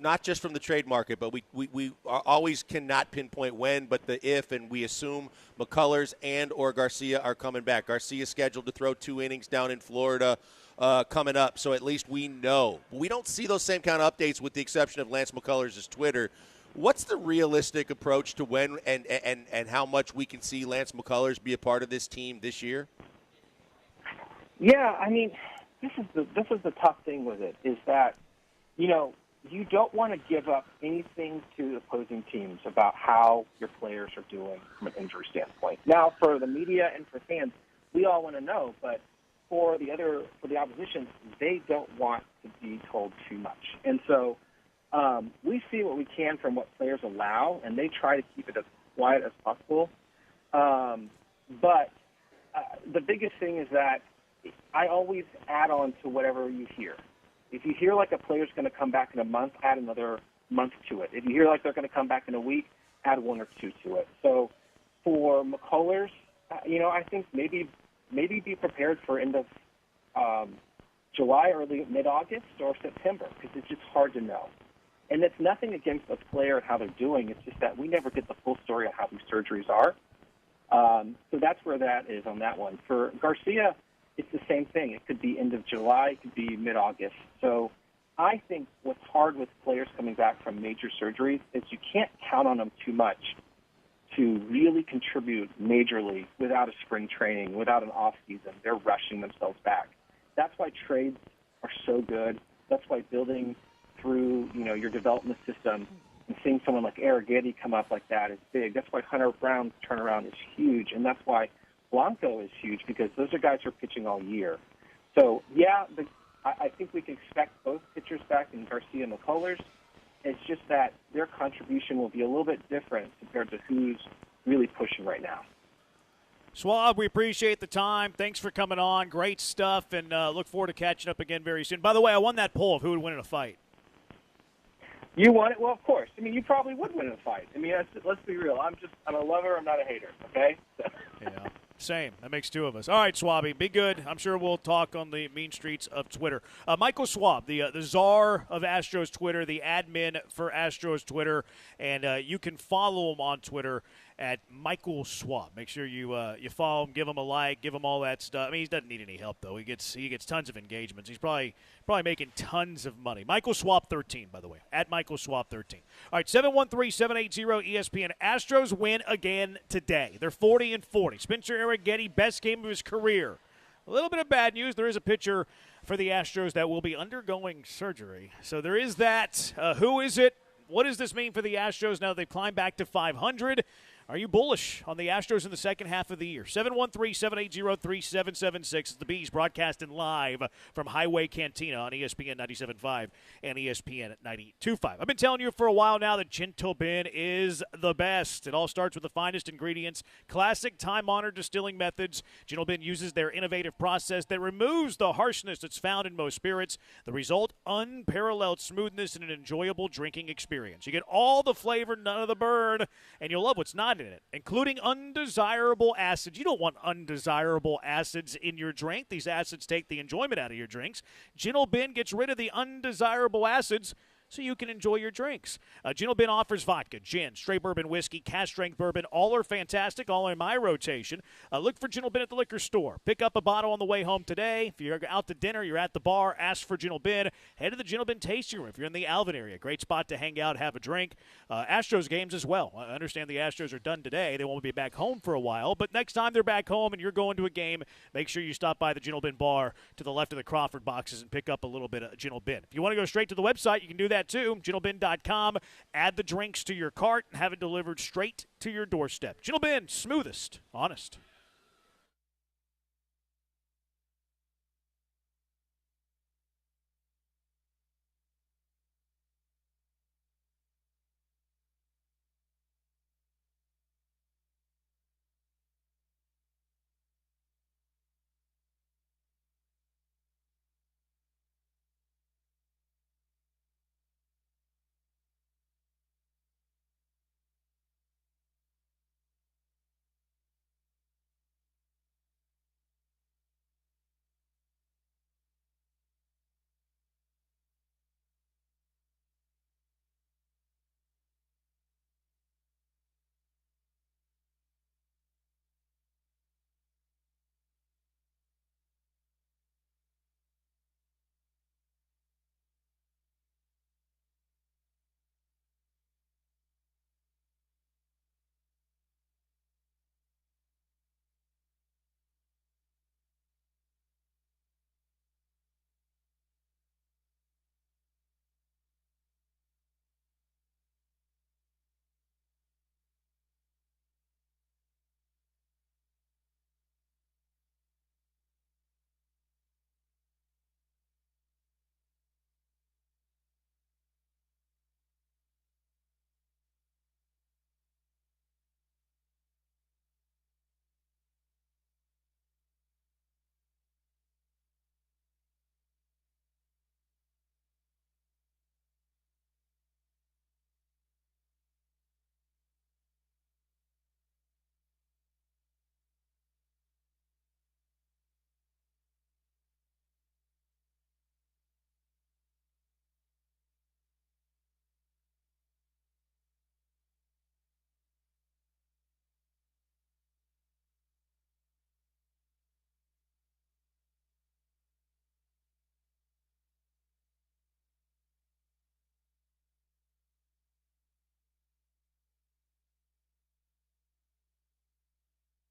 not just from the trade market, but we always cannot pinpoint when, but the if, and we assume McCullers and or Garcia are coming back. Garcia's scheduled to throw 2 innings down in Florida coming up, so at least we know. We don't see those same kind of updates with the exception of Lance McCullers' Twitter. What's the realistic approach to when and how much we can see Lance McCullers be a part of this team this year? Yeah, I mean, this is the tough thing with it, is that, you don't want to give up anything to opposing teams about how your players are doing from an injury standpoint. Now, for the media and for fans, we all want to know, but for the opposition, they don't want to be told too much. And so we see what we can from what players allow, and they try to keep it as quiet as possible. But the biggest thing is that I always add on to whatever you hear. If you hear like a player's going to come back in a month, add another month to it. If you hear like they're going to come back in a week, add 1 or 2 to it. So for McCullers, I think maybe be prepared for end of July, early mid-August, or September, because it's just hard to know. And it's nothing against the player and how they're doing. It's just that we never get the full story on how these surgeries are. So that's where that is on that one. For Garcia, it's the same thing. It could be end of July. It could be mid-August. So I think what's hard with players coming back from major surgeries is you can't count on them too much to really contribute majorly without a spring training, without an off-season. They're rushing themselves back. That's why trades are so good. That's why building through, your development system and seeing someone like Arrighetti come up like that is big. That's why Hunter Brown's turnaround is huge, and that's why Blanco is huge, because those are guys who are pitching all year. So, yeah, I think we can expect both pitchers back in Garcia and McCullers. It's just that their contribution will be a little bit different compared to who's really pushing right now. Swab, we appreciate the time. Thanks for coming on. Great stuff, and look forward to catching up again very soon. By the way, I won that poll of who would win in a fight. You won it? Well, of course. I mean, you probably would win in a fight. I mean, let's be real. I'm a lover. I'm not a hater, okay? Yeah. Same. That makes 2 of us. All right, Swabby, be good. I'm sure we'll talk on the mean streets of Twitter. Michael Swab, the czar of Astros Twitter, the admin for Astros Twitter, and you can follow him on Twitter at Michael Swab. Make sure you follow him, give him a like, give him all that stuff. I mean, he doesn't need any help though. He gets tons of engagements. He's probably making tons of money. Michael Swab 13, by the way, at Michael Swab 13. All right, 713-780 ESPN. Astros win again today. They're 40-40. Spencer Arrighetti, best game of his career. A little bit of bad news. There is a pitcher for the Astros that will be undergoing surgery. So there is that. Who is it? What does this mean for the Astros now they climb back to 500? Are you bullish on the Astros in the second half of the year? 713-780-3776. It's the Bees broadcasting live from Highway Cantina on ESPN 97.5 and ESPN 92.5. I've been telling you for a while now that Gentle Bin is the best. It all starts with the finest ingredients, classic time-honored distilling methods. Gentle Bin uses their innovative process that removes the harshness that's found in most spirits. The result, unparalleled smoothness and an enjoyable drinking experience. You get all the flavor, none of the burn, and you'll love what's not in it, including undesirable acids. You don't want undesirable acids in your drink. These acids take the enjoyment out of your drinks. Gentle Bin gets rid of the undesirable acids so you can enjoy your drinks. Gentle Bin offers vodka, gin, straight bourbon whiskey, cask-strength bourbon. All are fantastic, all in my rotation. Look for Gentle Bin at the liquor store. Pick up a bottle on the way home today. If you're out to dinner, you're at the bar, ask for Gentle Bin. Head to the Gentle Bin tasting room if you're in the Alvin area. Great spot to hang out, have a drink. Astros games as well. I understand the Astros are done today. They won't be back home for a while, but next time they're back home and you're going to a game, make sure you stop by the Gentle Bin bar to the left of the Crawford boxes and pick up a little bit of Gentle Bin. If you want to go straight to the website, you can do that too. GentleBin.com. Add the drinks to your cart and have it delivered straight to your doorstep. Gentle Bin, smoothest, honest.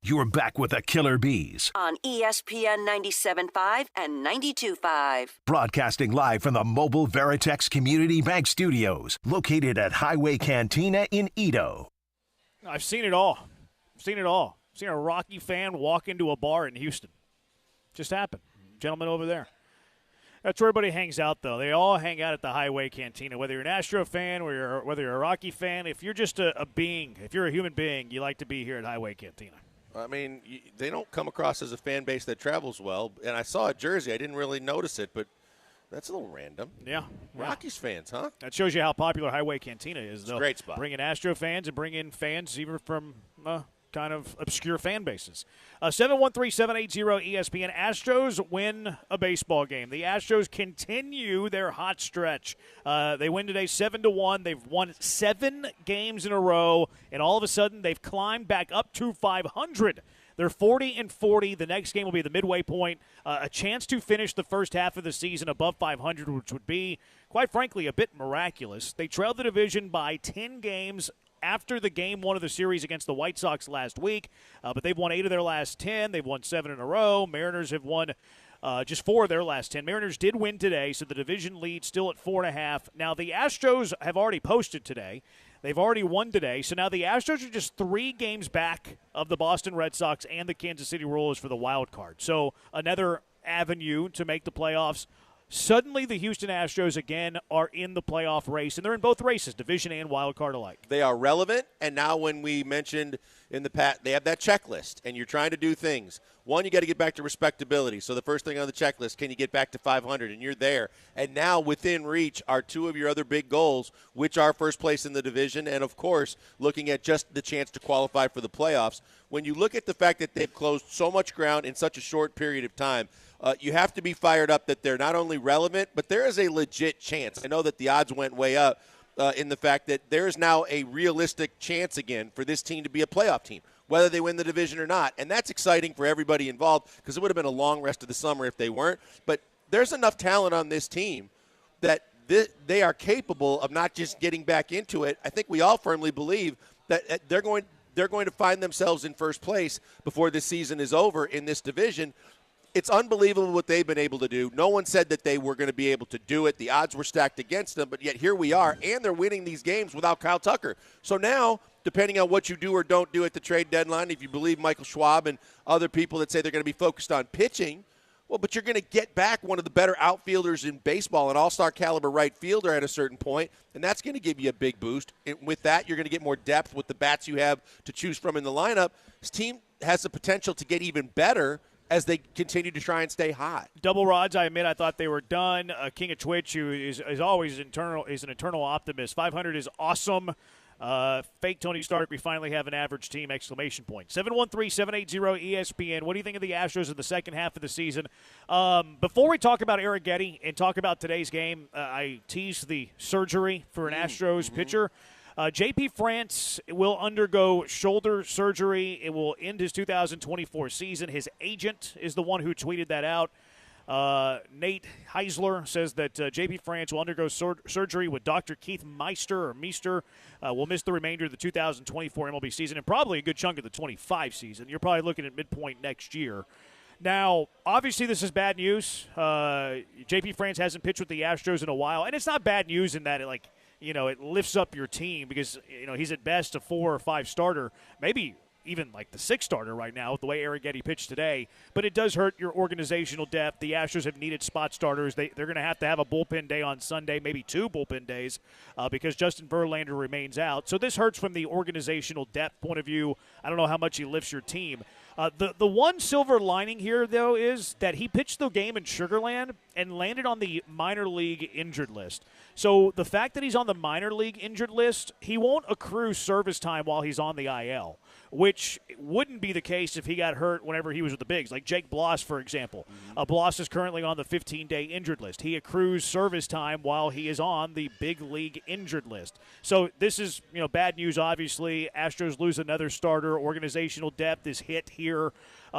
You're back with the Killer Bees, on ESPN 97.5 and 92.5. broadcasting live from the Mobile Veritex Community Bank Studios, located at Highway Cantina in Edo. I've seen it all. I've seen a Rocky fan walk into a bar in Houston. Just happened. Gentleman over there. That's where everybody hangs out, though. They all hang out at the Highway Cantina. Whether you're an Astro fan or whether you're a Rocky fan, if you're just a being, if you're a human being, you like to be here at Highway Cantina. I mean, they don't come across as a fan base that travels well. And I saw a jersey. I didn't really notice it, but that's a little random. Yeah. Rockies fans, huh? That shows you how popular Highway Cantina is, though. It's a great spot. Bring in Astro fans and bring in fans even from kind of obscure fan bases. 713-780-ESPN. Astros win a baseball game. The Astros continue their hot stretch. They win today 7-1. They've won 7 games in a row, and all of a sudden they've climbed back up to 500. They're 40-40. The next game will be the midway point. A chance to finish the first half of the season above 500, which would be, quite frankly, a bit miraculous. They trailed the division by 10 games after the game 1 of the series against the White Sox last week, but they've won 8 of their last 10. They've won 7 in a row. Mariners have won just 4 of their last 10. Mariners did win today, so the division lead still at 4.5. Now, the Astros have already posted today. They've already won today, so now the Astros are just 3 games back of the Boston Red Sox and the Kansas City Royals for the wild card. So another avenue to make the playoffs. Suddenly, the Houston Astros, again, are in the playoff race, and they're in both races, division and wild card alike. They are relevant, and now when we mentioned in the past, they have that checklist, and you're trying to do things. One, you got to get back to respectability. So the first thing on the checklist, can you get back to 500? And you're there. And now within reach are 2 of your other big goals, which are first place in the division and, of course, looking at just the chance to qualify for the playoffs. When you look at the fact that they've closed so much ground in such a short period of time, you have to be fired up that they're not only relevant, but there is a legit chance. I know that the odds went way up in the fact that there is now a realistic chance again for this team to be a playoff team, whether they win the division or not. And that's exciting for everybody involved because it would have been a long rest of the summer if they weren't. But there's enough talent on this team that they are capable of not just getting back into it. I think we all firmly believe that they're going to find themselves in first place before this season is over in this division. It's unbelievable what they've been able to do. No one said that they were going to be able to do it. The odds were stacked against them, but yet here we are, and they're winning these games without Kyle Tucker. So now, depending on what you do or don't do at the trade deadline, if you believe Michael Schwab and other people that say they're going to be focused on pitching, well, but you're going to get back one of the better outfielders in baseball, an all-star caliber right fielder at a certain point, and that's going to give you a big boost. And with that, you're going to get more depth with the bats you have to choose from in the lineup. This team has the potential to get even better as they continue to try and stay hot. Double rods, I admit, I thought they were done. King of Twitch, who is always is an eternal optimist. 500 is awesome. Fake Tony Stark, we finally have an average team, exclamation point. 713-780-ESPN. What do you think of the Astros in the second half of the season? Before we talk about Eric Getty and talk about today's game, I teased the surgery for an Astros pitcher. J.P. France will undergo shoulder surgery. It will end his 2024 season. His agent is the one who tweeted that out. Nate Heisler says that J.P. France will undergo surgery with Dr. Keith Meister will miss the remainder of the 2024 MLB season and probably a good chunk of the 25 season. You're probably looking at midpoint next year. Now, obviously, this is bad news. J.P. France hasn't pitched with the Astros in a while, and it's not bad news in that it lifts up your team because, he's at best a 4 or 5 starter, maybe even like the 6th starter right now with the way Eric Getty pitched today. But it does hurt your organizational depth. The Astros have needed spot starters. They're going to have a bullpen day on Sunday, maybe 2 bullpen days because Justin Verlander remains out. So this hurts from the organizational depth point of view. I don't know how much he lifts your team. The one silver lining here, though, is that he pitched the game in Sugar Land and landed on the minor league injured list. So the fact that he's on the minor league injured list, he won't accrue service time while he's on the IL, which wouldn't be the case if he got hurt whenever he was with the bigs, like Jake Bloss, for example. Bloss is currently on the 15-day injured list. He accrues service time while he is on the big league injured list. So this is, bad news, obviously. Astros lose another starter. Organizational depth is hit here.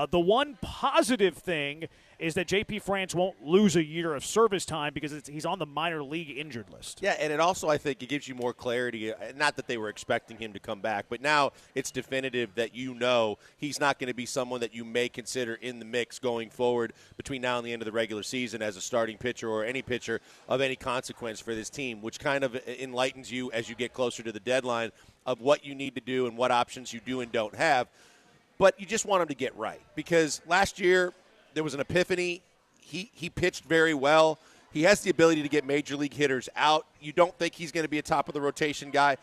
The one positive thing is that J.P. France won't lose a year of service time because he's on the minor league injured list. Yeah, and it also, I think, it gives you more clarity. Not that they were expecting him to come back, but now it's definitive that he's not going to be someone that you may consider in the mix going forward between now and the end of the regular season as a starting pitcher or any pitcher of any consequence for this team, which kind of enlightens you as you get closer to the deadline of what you need to do and what options you do and don't have. But you just want him to get right because last year – there was an epiphany. He pitched very well. He has the ability to get major league hitters out. You don't think he's going to be a top-of-the-rotation guy,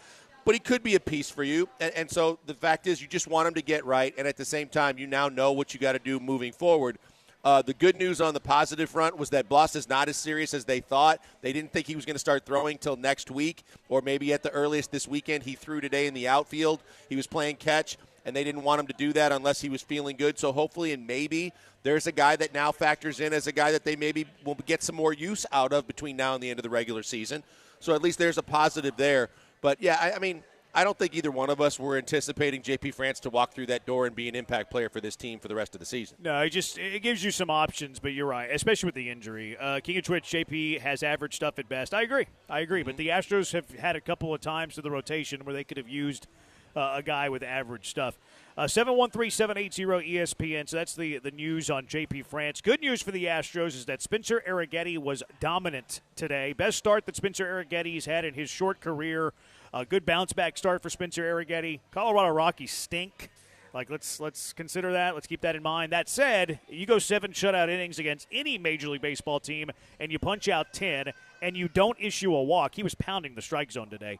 but he could be a piece for you. And so the fact is you just want him to get right, and at the same time you now know what you got to do moving forward. The good news on the positive front was that Bloss is not as serious as they thought. They didn't think he was going to start throwing till next week or maybe at the earliest this weekend. He threw today in the outfield. He was playing catch, and they didn't want him to do that unless he was feeling good. So hopefully and maybe there's a guy that now factors in as a guy that they maybe will get some more use out of between now and the end of the regular season. So at least there's a positive there. But, yeah, I mean, I don't think either one of us were anticipating J.P. France to walk through that door and be an impact player for this team for the rest of the season. No, it gives you some options, but you're right, especially with the injury. King of Twitch, JP has average stuff at best. I agree. But the Astros have had a couple of times to the rotation where they could have used a guy with average stuff. 713-780-ESPN. So that's the news on J.P. France. Good news for the Astros is that Spencer Arrighetti was dominant today. Best start that Spencer Arrighetti's had in his short career. A good bounce-back start for Spencer Arrighetti. Colorado Rockies stink. Let's consider that. Let's keep that in mind. That said, you go 7 shutout innings against any Major League Baseball team, and you punch out 10, and you don't issue a walk. He was pounding the strike zone today.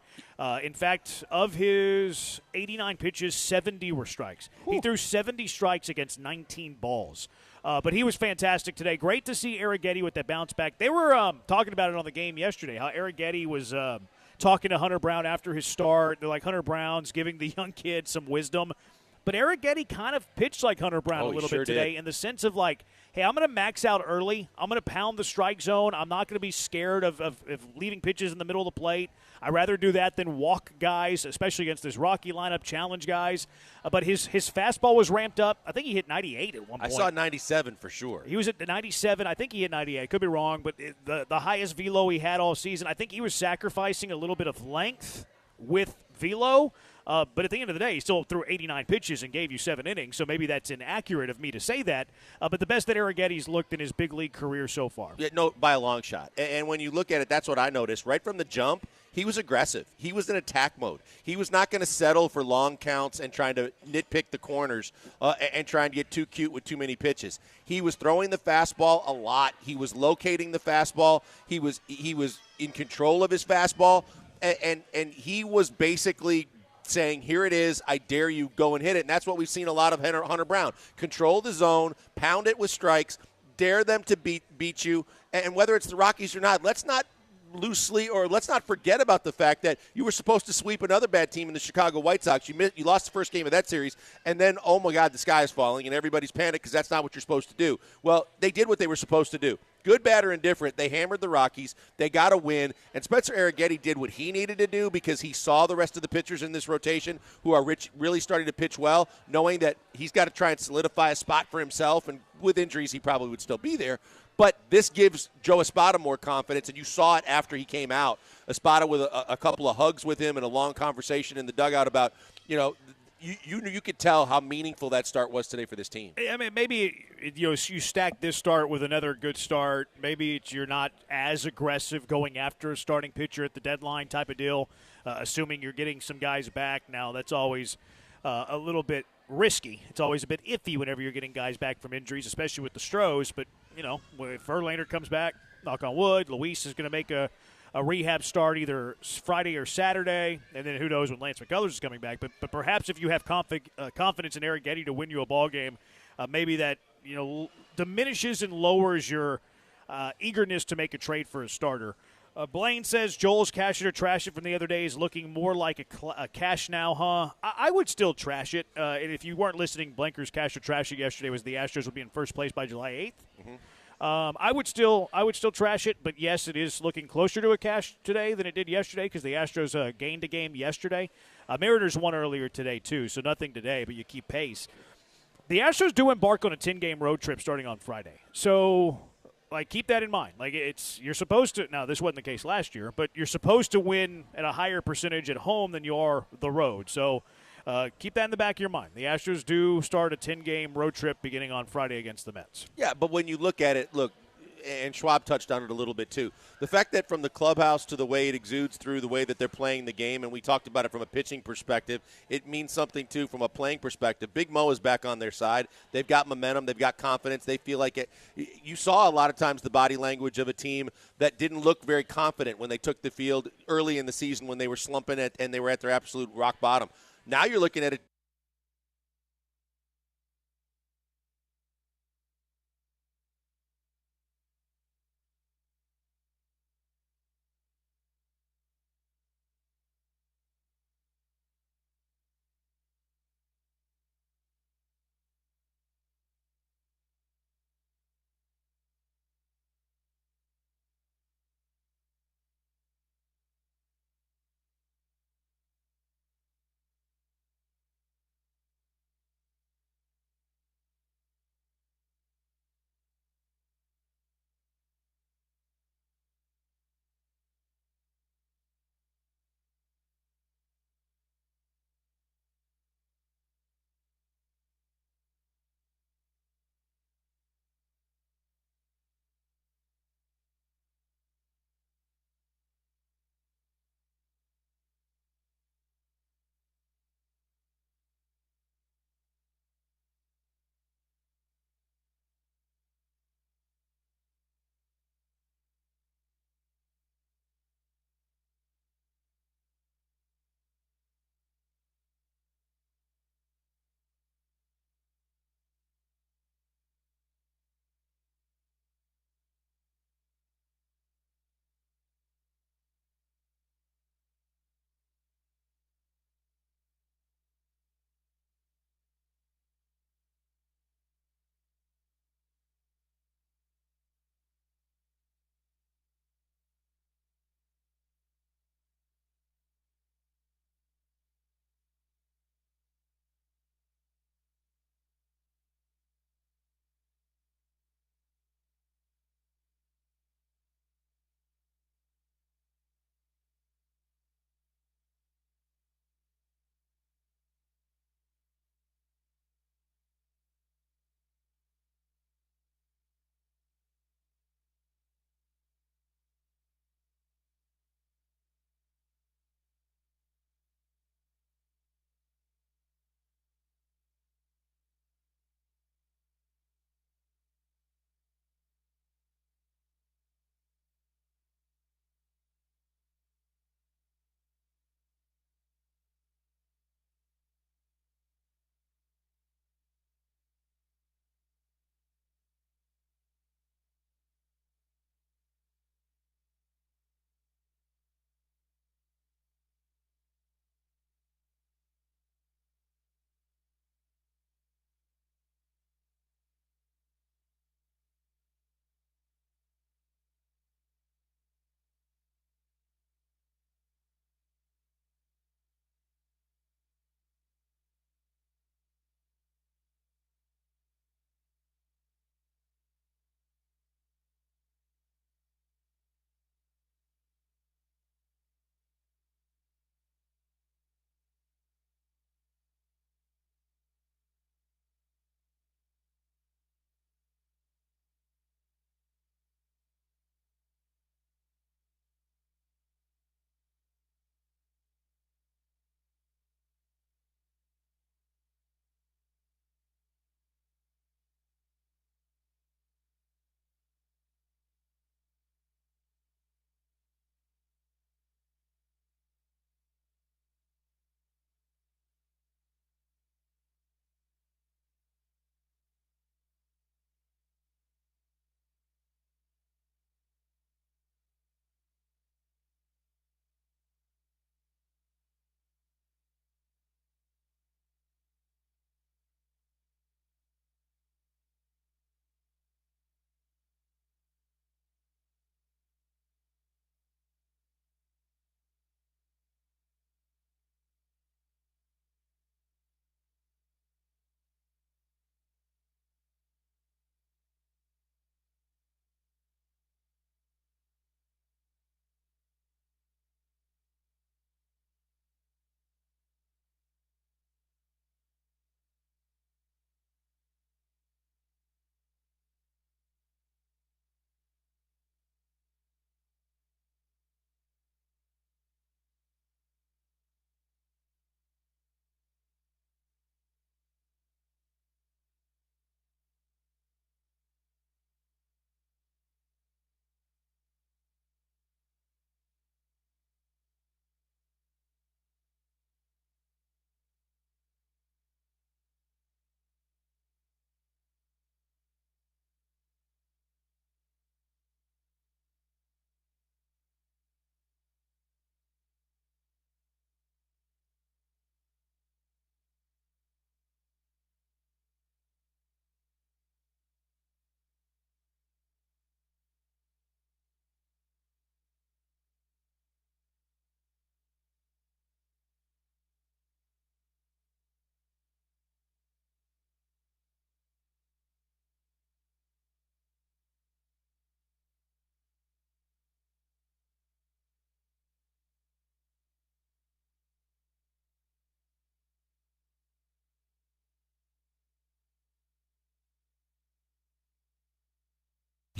In fact, of his 89 pitches, 70 were strikes. Ooh. He threw 70 strikes against 19 balls. But he was fantastic today. Great to see Arrighetti with that bounce back. They were talking about it on the game yesterday, how Arrighetti was talking to Hunter Brown after his start. They're like, Hunter Brown's giving the young kid some wisdom. But Arrighetti kind of pitched like Hunter Brown a little bit today in the sense of like, hey, I'm going to max out early. I'm going to pound the strike zone. I'm not going to be scared of leaving pitches in the middle of the plate. I'd rather do that than walk guys, especially against this Rocky lineup, challenge guys. But his fastball was ramped up. I think he hit 98 at one point. I saw 97 for sure. He was at 97. I think he hit 98. Could be wrong, but the highest velo he had all season. I think he was sacrificing a little bit of length with velo. But at the end of the day, he still threw 89 pitches and gave you 7 innings, so maybe that's inaccurate of me to say that. But the best that Arrighetti's looked in his big league career so far. Yeah, no, by a long shot. And when you look at it, that's what I noticed. Right from the jump, he was aggressive. He was in attack mode. He was not going to settle for long counts and trying to nitpick the corners and trying to get too cute with too many pitches. He was throwing the fastball a lot. He was locating the fastball. He was in control of his fastball, and he was basically saying, here it is, I dare you, go and hit it. And that's what we've seen a lot of Hunter Brown. Control the zone, pound it with strikes, dare them to beat you. And whether it's the Rockies or not, let's not forget about the fact that you were supposed to sweep another bad team in the Chicago White Sox. You lost the first game of that series, and then, oh, my God, the sky is falling, and everybody's panicked because that's not what you're supposed to do. Well, they did what they were supposed to do. Good, bad, or indifferent, they hammered the Rockies. They got a win, and Spencer Arrighetti did what he needed to do because he saw the rest of the pitchers in this rotation who are really starting to pitch well, knowing that he's got to try and solidify a spot for himself, and with injuries he probably would still be there. But this gives Joe Espada more confidence, and you saw it after he came out. Espada with a couple of hugs with him and a long conversation in the dugout about, you could tell how meaningful that start was today for this team. I mean, maybe you stack this start with another good start. Maybe you're not as aggressive going after a starting pitcher at the deadline type of deal, assuming you're getting some guys back. Now, that's always a little bit risky. It's always a bit iffy whenever you're getting guys back from injuries, especially with the Stros. But, if Verlander comes back, knock on wood, Luis is going to make a rehab start either Friday or Saturday, and then who knows when Lance McCullers is coming back. But perhaps if you have confidence in Arrighetti to win you a ball game, maybe that diminishes and lowers your eagerness to make a trade for a starter. Blaine says Joel's cash it or trash it from the other day is looking more like a cash now, huh? I would still trash it. And if you weren't listening, Blanker's cash or trash it yesterday was the Astros would be in first place by July 8th. Mm-hmm. I would still trash it, but yes, it is looking closer to a cash today than it did yesterday because the Astros gained a game yesterday. Mariners won earlier today too, so nothing today, but you keep pace. the Astros do embark on a 10-game road trip starting on Friday. So, keep that in mind. You're supposed to – now, this wasn't the case last year, but you're supposed to win at a higher percentage at home than you are the road. So, keep that in the back of your mind. The Astros do start a 10-game road trip beginning on Friday against the Mets. Yeah, but when you look at it, and Schwab touched on it a little bit too. The fact that from the clubhouse to the way it exudes through the way that they're playing the game, and we talked about it from a pitching perspective, it means something too from a playing perspective. Big Mo is back on their side. They've got momentum. They've got confidence. They feel like it. You saw a lot of times the body language of a team that didn't look very confident when they took the field early in the season when they were slumping it and they were at their absolute rock bottom. Now you're looking at it.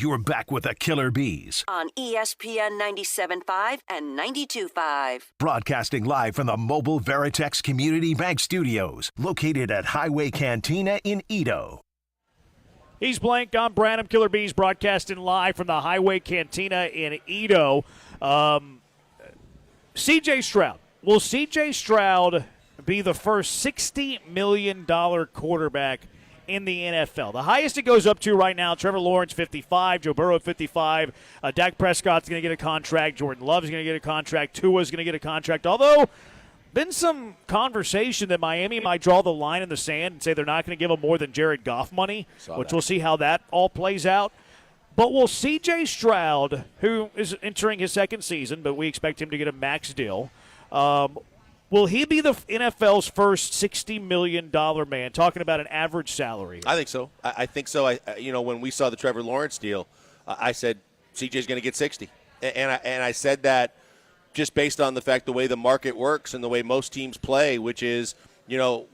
You're back with the Killer Bees, On ESPN 97.5 and 92.5. broadcasting live from the Mobile Veritex Community Bank Studios, located at Highway Cantina in Edo. He's Blank. I'm Branham. Killer Bees broadcasting live from the Highway Cantina in Edo. C.J. Stroud. Will C.J. Stroud be the first $60 million quarterback in the NFL? The highest it goes up to right now, Trevor Lawrence, 55, Joe Burrow, 55. Dak Prescott's going to get a contract. Jordan Love's going to get a contract. Tua's going to get a contract. Although, been some conversation that Miami might draw the line in the sand and say they're not going to give him more than Jared Goff money, which we'll see how that all plays out. But will C.J. Stroud, who is entering his second season, but we expect him to get a max deal, will he be the NFL's first $60 million man, talking about an average salary? I think so. I think so. When we saw the Trevor Lawrence deal, I said CJ's going to get 60. And I said that just based on the fact the way the market works and the way most teams play, which is,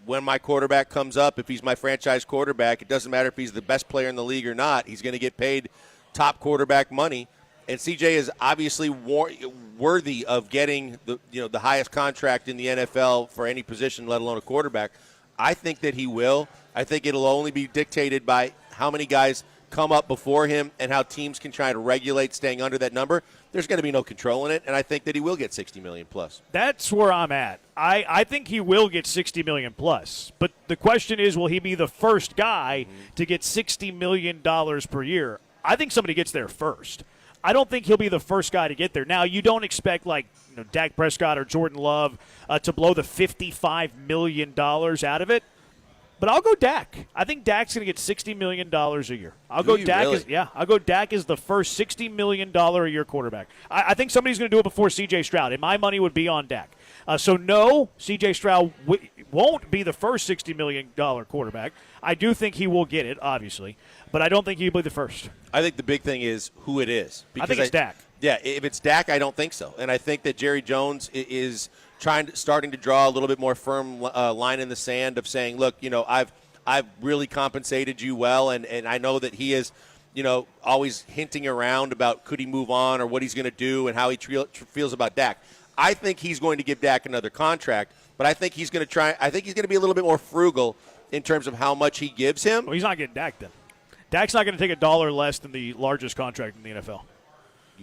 when my quarterback comes up, if he's my franchise quarterback, it doesn't matter if he's the best player in the league or not, he's going to get paid top quarterback money. And CJ is obviously worthy of getting the highest contract in the NFL for any position, let alone a quarterback. I think that he will. I think it'll only be dictated by how many guys come up before him and how teams can try to regulate staying under that number. There's going to be no control in it, and I think that he will get $60 million plus. That's where I'm at. I think he will get $60 million plus. But the question is, will he be the first guy to get $60 million per year? I think somebody gets there first. I don't think he'll be the first guy to get there. Now, you don't expect Dak Prescott or Jordan Love to blow the $55 million out of it. But I'll go Dak. I think Dak's going to get $60 million a year. I'll go Dak as the first $60 million a year quarterback. I think somebody's going to do it before C.J. Stroud, and my money would be on Dak. So, no, C.J. Stroud won't be the first $60 million quarterback. I do think he will get it, obviously, but I don't think he'll be the first. I think the big thing is who it is. I think it's Dak. Yeah, if it's Dak, I don't think so. And I think that Jerry Jones is starting to draw a little bit more firm line in the sand of saying, look, I've really compensated you well, and I know that he is, always hinting around about could he move on or what he's going to do and how he feels about Dak. I think he's going to give Dak another contract, but I think he's going to be a little bit more frugal in terms of how much he gives him. Well, he's not getting Dak then. Dak's not going to take $1 less than the largest contract in the NFL.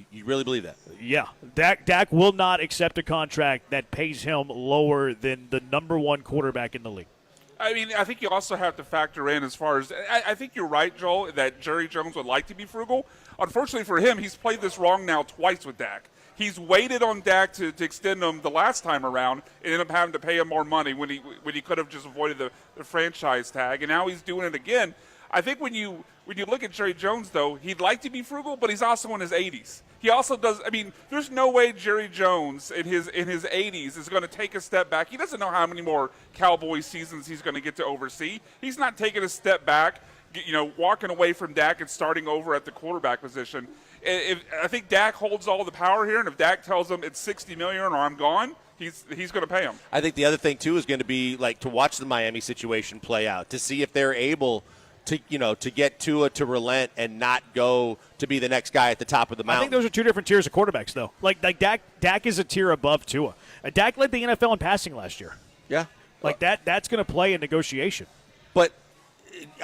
You really believe that? Yeah. Dak will not accept a contract that pays him lower than the number one quarterback in the league. I mean, I think you also have to factor in as far as I think you're right, Joel, that Jerry Jones would like to be frugal. Unfortunately for him, he's played this wrong now twice with Dak. He's waited on Dak to extend him the last time around and ended up having to pay him more money when he could have just avoided the franchise tag, and now he's doing it again. I think when you look at Jerry Jones, though, he'd like to be frugal, but he's also in his 80s. He also does. I mean, there's no way Jerry Jones in his 80s is going to take a step back. He doesn't know how many more Cowboys seasons he's going to get to oversee. He's not taking a step back, walking away from Dak and starting over at the quarterback position. I think Dak holds all the power here, and if Dak tells him it's $60 million or I'm gone, he's going to pay him. I think the other thing too is going to be to watch the Miami situation play out to see if they're able to get Tua to relent and not go to be the next guy at the top of the mountain. I think those are two different tiers of quarterbacks, though. Like Dak is a tier above Tua. Dak led the NFL in passing last year. Yeah. That's going to play in negotiation. But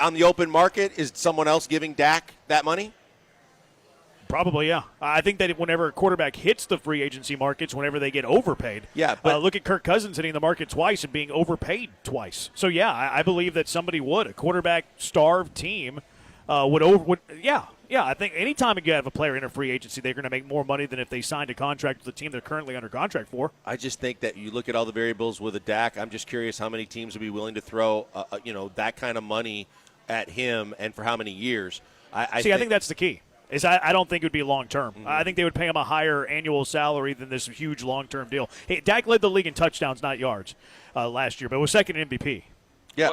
on the open market, is someone else giving Dak that money? Probably, yeah. I think that whenever a quarterback hits the free agency markets, whenever they get overpaid. Yeah, but look at Kirk Cousins hitting the market twice and being overpaid twice. So, yeah, I believe that somebody would. A quarterback-starved team would. Yeah, I think anytime you have a player in a free agency, they're going to make more money than if they signed a contract with the team they're currently under contract for. I just think that you look at all the variables with a Dak. I'm just curious how many teams would be willing to throw, that kind of money at him and for how many years. I think that's the key. I don't think it would be long-term. Mm-hmm. I think they would pay him a higher annual salary than this huge long-term deal. Hey, Dak led the league in touchdowns, not yards, last year, but was second in MVP. Yeah.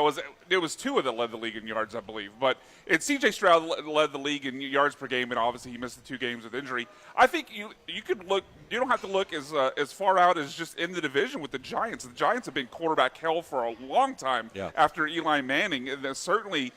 Well, yeah, it was Tua that led the league in yards, I believe. But C.J. Stroud led the league in yards per game, and obviously he missed the 2 games with injury. I think you could look. You don't have to look as far out as just in the division with the Giants. The Giants have been quarterback hell for a long time after Eli Manning, and certainly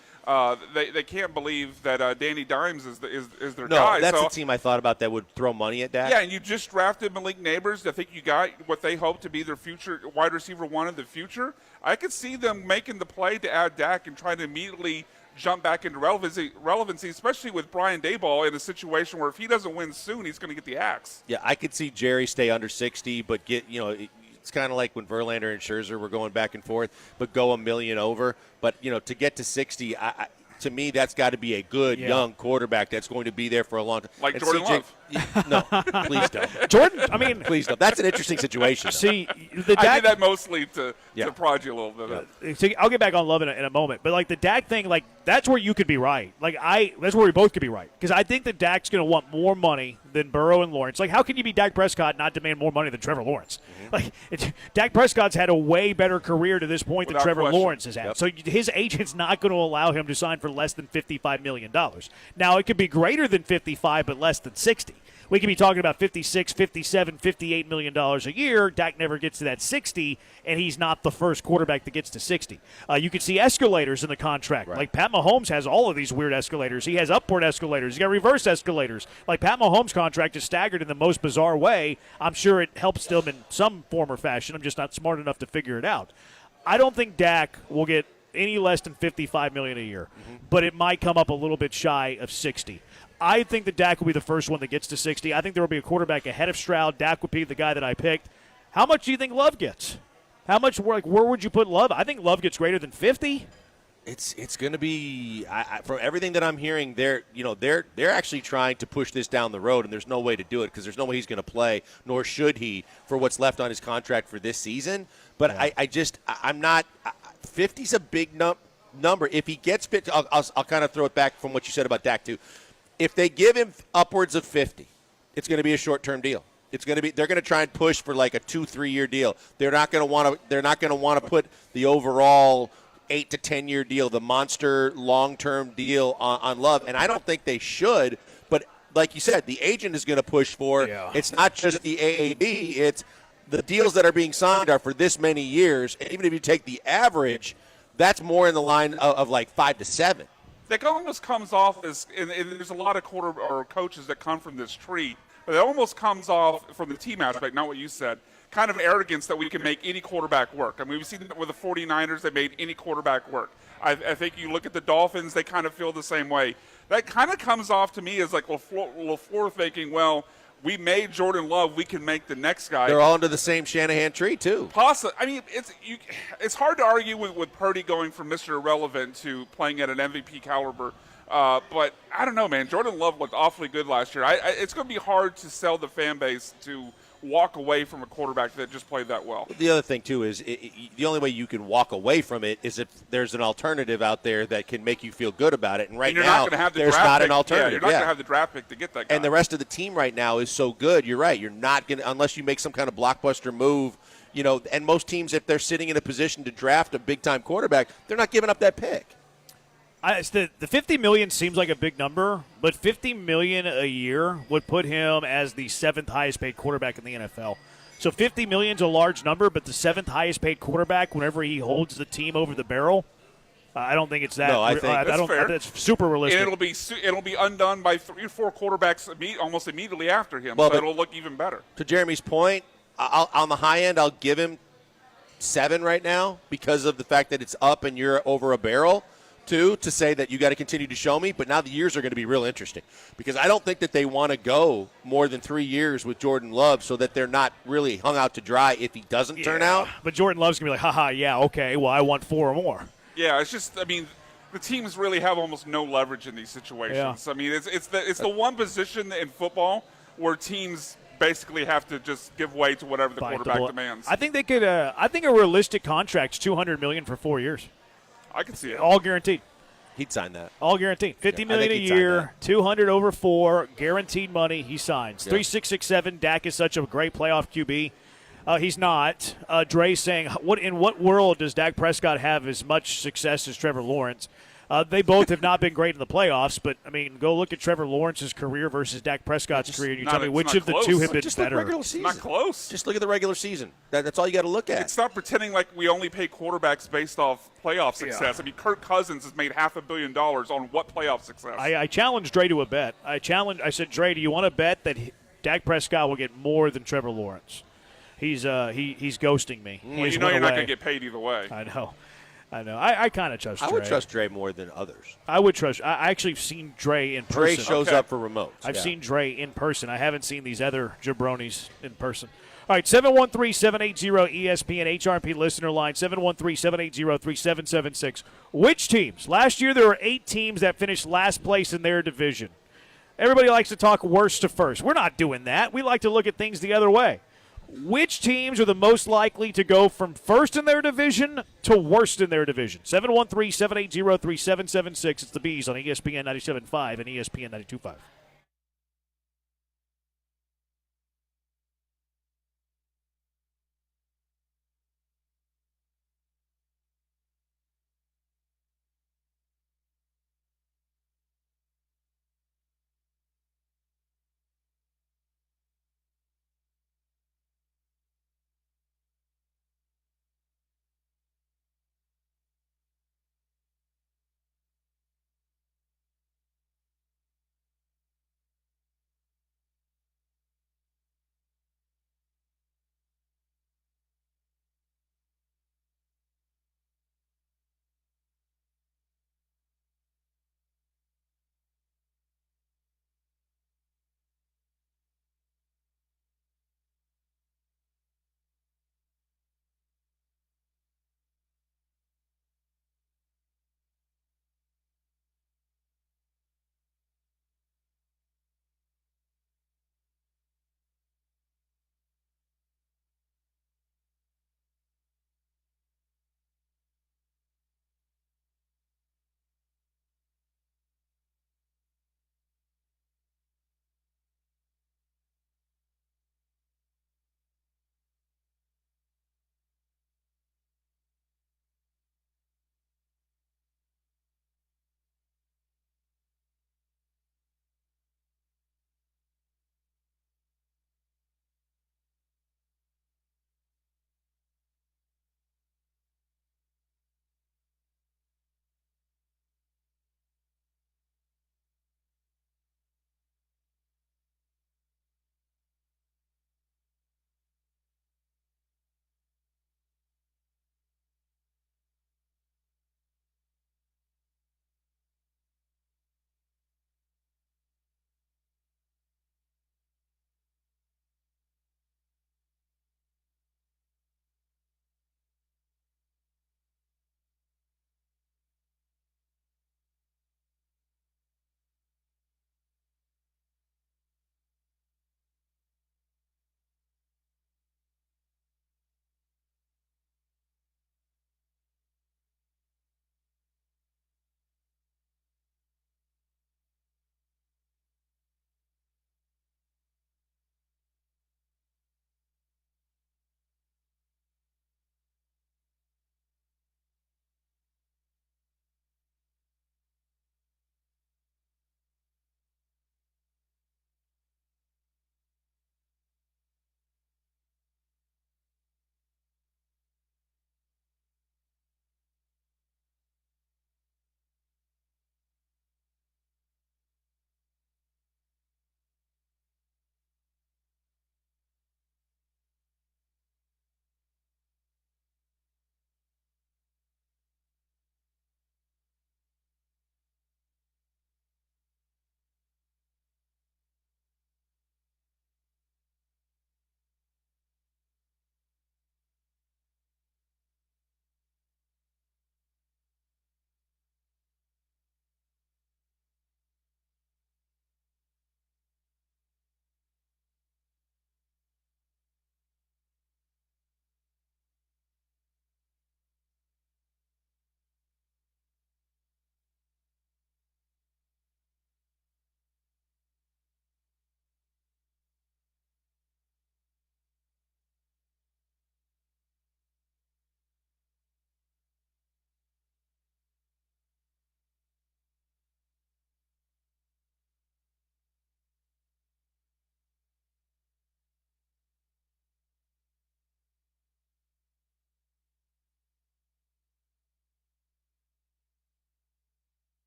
they can't believe that Danny Dimes is their guy. No, that's a team I thought about that would throw money at Dak. Yeah, and you just drafted Malik Neighbors. I think you got what they hope to be their future wide receiver 1 in the future. I could see them making the play to add Dak and trying to immediately jump back into relevancy, especially with Brian Daboll in a situation where if he doesn't win soon, he's going to get the axe. Yeah, I could see Jerry stay under 60, but it's kind of like when Verlander and Scherzer were going back and forth, but go $1 million over. But, to get to 60, to me, that's got to be a good young quarterback that's going to be there for a long time. Like and Jordan Love. No, please don't. Jordan, I mean. Please don't. That's an interesting situation. See, I did that mostly to prod you a little bit. So I'll get back on Love in a moment. But, like, the Dak thing, like, that's where you could be right. Like, that's where we both could be right. Because I think that Dak's going to want more money than Burrow and Lawrence. Like, how can you be Dak Prescott and not demand more money than Trevor Lawrence? Like, Dak Prescott's had a way better career to this point than Trevor Lawrence has had. Yep. So his agent's not going to allow him to sign for less than $55 million. Now, it could be greater than 55, but less than 60. We could be talking about $56, $57, $58 million a year. Dak never gets to that 60, and he's not the first quarterback that gets to 60. You could see escalators in the contract. Right. Like Pat Mahomes has all of these weird escalators. He has upward escalators. He's got reverse escalators. Like Pat Mahomes' contract is staggered in the most bizarre way. I'm sure it helps them in some form or fashion. I'm just not smart enough to figure it out. I don't think Dak will get any less than $55 million a year, but it might come up a little bit shy of 60. I think that Dak will be the first one that gets to 60. I think there will be a quarterback ahead of Stroud. Dak would be the guy that I picked. How much do you think Love gets? How much? Where would you put Love? I think Love gets greater than 50. It's going to be from everything that I'm hearing. They're actually trying to push this down the road, and there's no way to do it because there's no way he's going to play, nor should he, for what's left on his contract for this season. But I'm not. 50's a big number. If he gets 50, I'll kind of throw it back from what you said about Dak too. If they give him upwards of 50, it's going to be a short-term deal. They're going to try and push for like a 2-3 year deal. They're not going to want to put the overall 8 to 10 year deal, the monster long-term deal on Love, and I don't think they should. But like you said, the agent is going to push for. Yeah. It's not just the AAB; it's the deals that are being signed are for this many years. And even if you take the average, that's more in the line of like 5 to 7. That almost comes off as, and there's a lot of coaches that come from this tree, but it almost comes off from the team aspect, not what you said, kind of arrogance that we can make any quarterback work. I mean, we've seen that with the 49ers, they made any quarterback work. I think you look at the Dolphins, they kind of feel the same way. That kind of comes off to me as like LaFleur thinking, well, we made Jordan Love, we can make the next guy. They're all under the same Shanahan tree, too. Possibly. I mean, it's hard to argue with Purdy going from Mr. Irrelevant to playing at an MVP caliber. But I don't know, man. Jordan Love looked awfully good last year. It's going to be hard to sell the fan base to walk away from a quarterback that just played that well. The other thing, too, is the only way you can walk away from it is if there's an alternative out there that can make you feel good about it. And right now, there's not an alternative. Yeah, you're not going to have the draft pick to get that guy. And the rest of the team right now is so good. You're right. You're not going to, unless you make some kind of blockbuster move, and most teams, if they're sitting in a position to draft a big-time quarterback, they're not giving up that pick. The $50 million seems like a big number, but $50 million a year would put him as the 7th highest paid quarterback in the NFL. So $50 million is a large number, but the 7th highest paid quarterback whenever he holds the team over the barrel, I don't think it's that. No, I think that's fair. That's super realistic. And it'll be undone by 3 or 4 quarterbacks almost immediately after him, so it'll look even better. To Jeremy's point, on the high end, I'll give him 7 right now because of the fact that it's up and you're over a barrel. To say that you got to continue to show me, but now the years are going to be real interesting because I don't think that they want to go more than 3 years with Jordan Love so that they're not really hung out to dry if he doesn't turn out. But Jordan Love's going to be like, haha, yeah, okay, well, I want 4 or more. Yeah, it's just, I mean, the teams really have almost no leverage in these situations. Yeah. I mean, it's the one position in football where teams basically have to just give way to whatever the quarterback demands. I think they could. I think a realistic contract's $200 million for 4 years. I can see it. All guaranteed. He'd sign that. All guaranteed. $50 million a year, $200 over 4, guaranteed money. He signs. 3.667. Dak is such a great playoff QB. He's not. Dre saying, in what world does Dak Prescott have as much success as Trevor Lawrence? They both have not been great in the playoffs, but, I mean, go look at Trevor Lawrence's career versus Dak Prescott's career, and you tell me which of the two have been just better. Look regular season. Not close. Just look at the regular season. That's all you got to look at. It's not pretending like we only pay quarterbacks based off playoff success. I mean, Kirk Cousins has made $500 million on what playoff success? I challenged Dre to a bet. I said, Dre, do you want to bet that Dak Prescott will get more than Trevor Lawrence? He's ghosting me. Well, you know you're not going to get paid either way. I know. I kind of trust Dre. I would trust Dre more than others. I would trust. I actually have seen Dre in person. Dre shows up for remotes. I've seen Dre in person. I haven't seen these other jabronis in person. All right, 713-780-ESPN HRP listener line, 713-780-3776. Which teams? Last year there were 8 teams that finished last place in their division. Everybody likes to talk worst to first. We're not doing that. We like to look at things the other way. Which teams are the most likely to go from first in their division to worst in their division? 713-780-3776. It's the Bees on ESPN 97.5 and ESPN 92.5.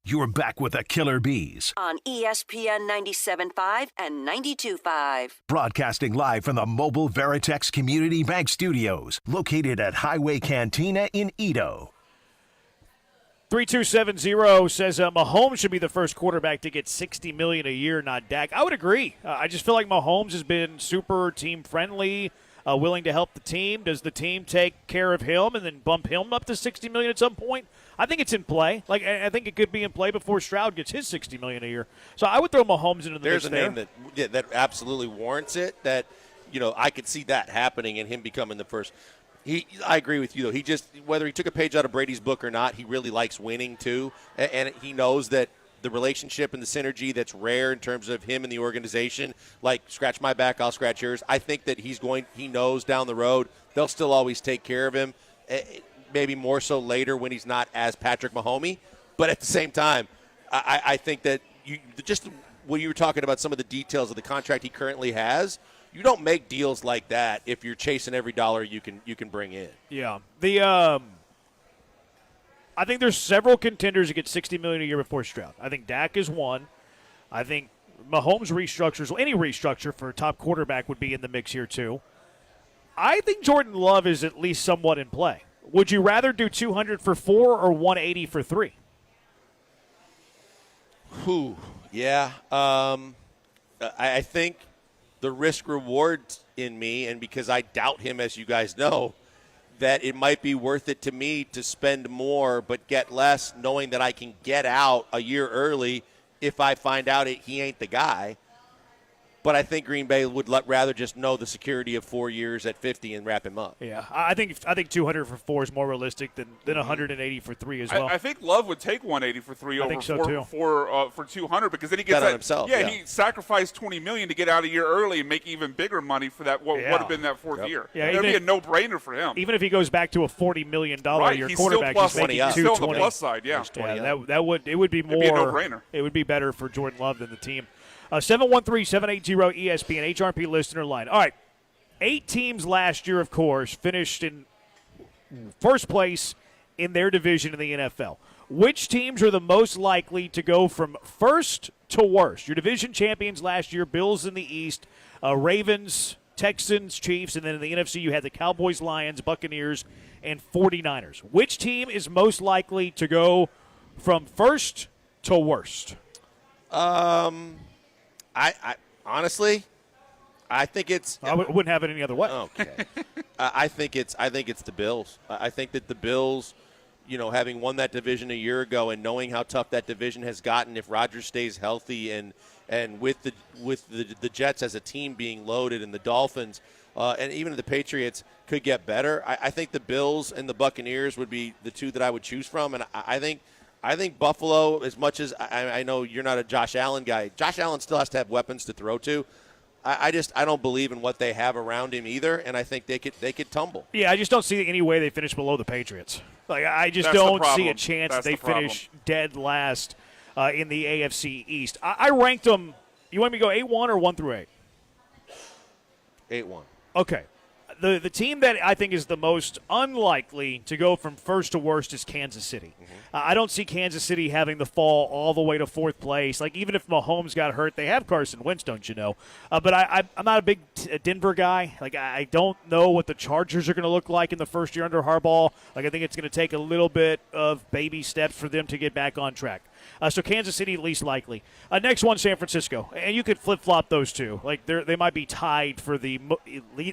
You're back with the Killer Bees, on ESPN 97.5 and 92.5. broadcasting live from the Mobile Veritex Community Bank Studios, located at Highway Cantina in Edo. 3270 says Mahomes should be the first quarterback to get $60 million a year, not Dak. I would agree. I just feel like Mahomes has been super team friendly, willing to help the team. Does the team take care of him and then bump him up to $60 million at some point? I think it's in play. Like, I think it could be in play before Stroud gets his $60 million a year. So I would throw Mahomes into the There's mix a name that absolutely warrants it. That I could see that happening and him becoming the first. I agree with you though. He just, whether he took a page out of Brady's book or not, he really likes winning too, and he knows that the relationship and the synergy that's rare in terms of him and the organization. Like, scratch my back, I'll scratch yours. I think that he knows down the road they'll still always take care of him. Maybe more so later when he's not as Patrick Mahomes. But at the same time, I think that just when you were talking about some of the details of the contract he currently has, you don't make deals like that if you're chasing every dollar you can bring in. Yeah. I think there's several contenders that get $60 million a year before Stroud. I think Dak is one. I think Mahomes restructures, any restructure for a top quarterback would be in the mix here too. I think Jordan Love is at least somewhat in play. Would you rather do 200 for 4 or 180 for 3? Yeah. I think the risk reward in me, and because I doubt him, as you guys know, that it might be worth it to me to spend more but get less, knowing that I can get out a year early if I find out he ain't the guy. But I think Green Bay would rather just know the security of 4 years at 50 and wrap him up. Yeah, I think 200 for 4 is more realistic than 180 for 3 as well. I think Love would take 180 for 3 over for 200 because then he gets that on himself. Yeah, he sacrificed $20 million to get out a year early and make even bigger money for that. What would have been that fourth year? Yeah, it would be a no-brainer for him. Even if he goes back to a $40 million a year quarterback, he's making $220. Still on the plus side. Yeah, that would be more. It'd be a no-brainer. It would be better for Jordan Love than the team. 713-780-ESPN, HRP listener line. All right, 8 teams last year, of course, finished in first place in their division in the NFL. Which teams are the most likely to go from first to worst? Your division champions last year, Bills in the East, Ravens, Texans, Chiefs, and then in the NFC you had the Cowboys, Lions, Buccaneers, and 49ers. Which team is most likely to go from first to worst? I honestly, I think it's. I wouldn't have it any other way. Okay, I think it's the Bills. I think that the Bills, having won that division a year ago and knowing how tough that division has gotten, if Rodgers stays healthy and with the Jets as a team being loaded and the Dolphins and even the Patriots could get better. I think the Bills and the Buccaneers would be the two that I would choose from, and I think Buffalo, as much as I know you're not a Josh Allen guy, Josh Allen still has to have weapons to throw to. I don't believe in what they have around him either, and I think they could tumble. Yeah, I just don't see any way they finish below the Patriots. Like, I just don't see a chance that they finish dead last in the AFC East. I ranked them. You want me to go 8-1 or 1 through 8? 8-1. Okay. The team that I think is the most unlikely to go from first to worst is Kansas City. Mm-hmm. I don't see Kansas City having to fall all the way to 4th place. Like, even if Mahomes got hurt, they have Carson Wentz, don't you know? But I'm not a big Denver guy. Like, I don't know what the Chargers are going to look like in the first year under Harbaugh. Like, I think it's going to take a little bit of baby steps for them to get back on track. So Kansas City, least likely. Next one, San Francisco. And you could flip-flop those two. Like, they might be tied for the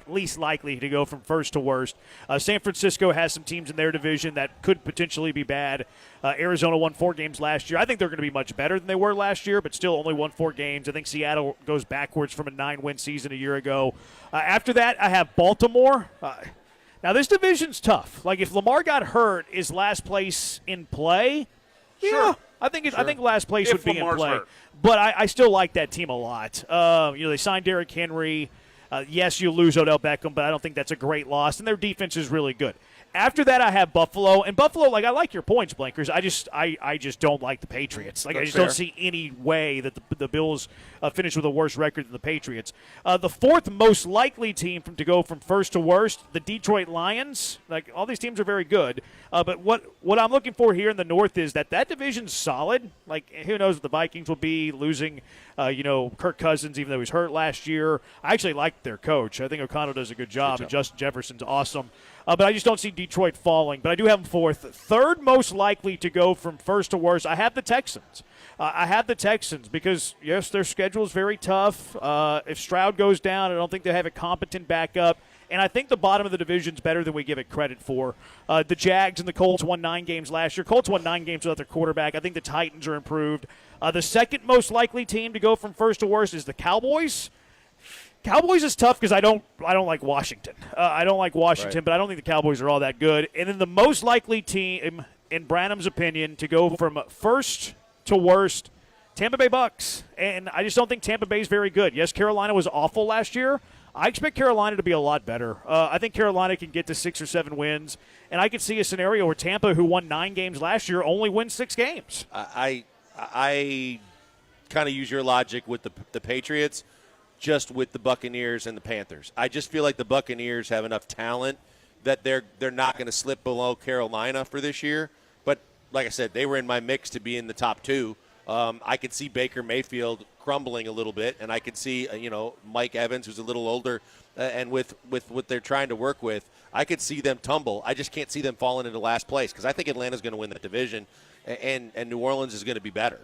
least likely to go from first to worst. San Francisco has some teams in their division that could potentially be bad. Arizona won 4 games last year. I think they're going to be much better than they were last year, but still only won 4 games. I think Seattle goes backwards from a 9-win season a year ago. After that, I have Baltimore. Now, this division's tough. Like, if Lamar got hurt, is last place in play? Sure. Yeah. I think last place If would be Lamar's in play. hurt. But I still like that team a lot. They signed Derrick Henry. Yes, you lose Odell Beckham, but I don't think that's a great loss. And their defense is really good. After that, I have Buffalo. And Buffalo, like, I like your points, Blankers. I just don't like the Patriots. Like, That's I just fair. don't see any way that the Bills finish with a worse record than the Patriots. The fourth most likely team to go from first to worst, the Detroit Lions. Like, all these teams are very good. But what I'm looking for here in the North is that division's solid. Like, who knows what the Vikings will be, losing, Kirk Cousins, even though he was hurt last year. I actually like their coach. I think O'Connell does a good job. And Justin Jefferson's awesome. But I just don't see Detroit falling. But I do have them fourth. Third most likely to go from first to worst, I have the Texans. I have the Texans because, yes, their schedule is very tough. If Stroud goes down, I don't think they have a competent backup. And I think the bottom of the division is better than we give it credit for. The Jags and the Colts won 9 games last year. Colts won 9 games without their quarterback. I think the Titans are improved. The second most likely team to go from first to worst is the Cowboys. Cowboys is tough because I don't like Washington. I don't like Washington, Right. but I don't think the Cowboys are all that good. And then the most likely team, in Branham's opinion, to go from first to worst, Tampa Bay Bucks. And I just don't think Tampa Bay is very good. Yes, Carolina was awful last year. I expect Carolina to be a lot better. I think Carolina can get to 6 or 7 wins, and I could see a scenario where Tampa, who won 9 games last year, only wins 6 games. I kind of use your logic with the Patriots, just with the Buccaneers and the Panthers. I just feel like the Buccaneers have enough talent that they're not going to slip below Carolina for this year. But like I said, they were in my mix to be in the top 2. I could see Baker Mayfield crumbling a little bit, and I could see Mike Evans, who's a little older, and with what they're trying to work with, I could see them tumble. I just can't see them falling into last place because I think Atlanta's going to win that division, and New Orleans is going to be better.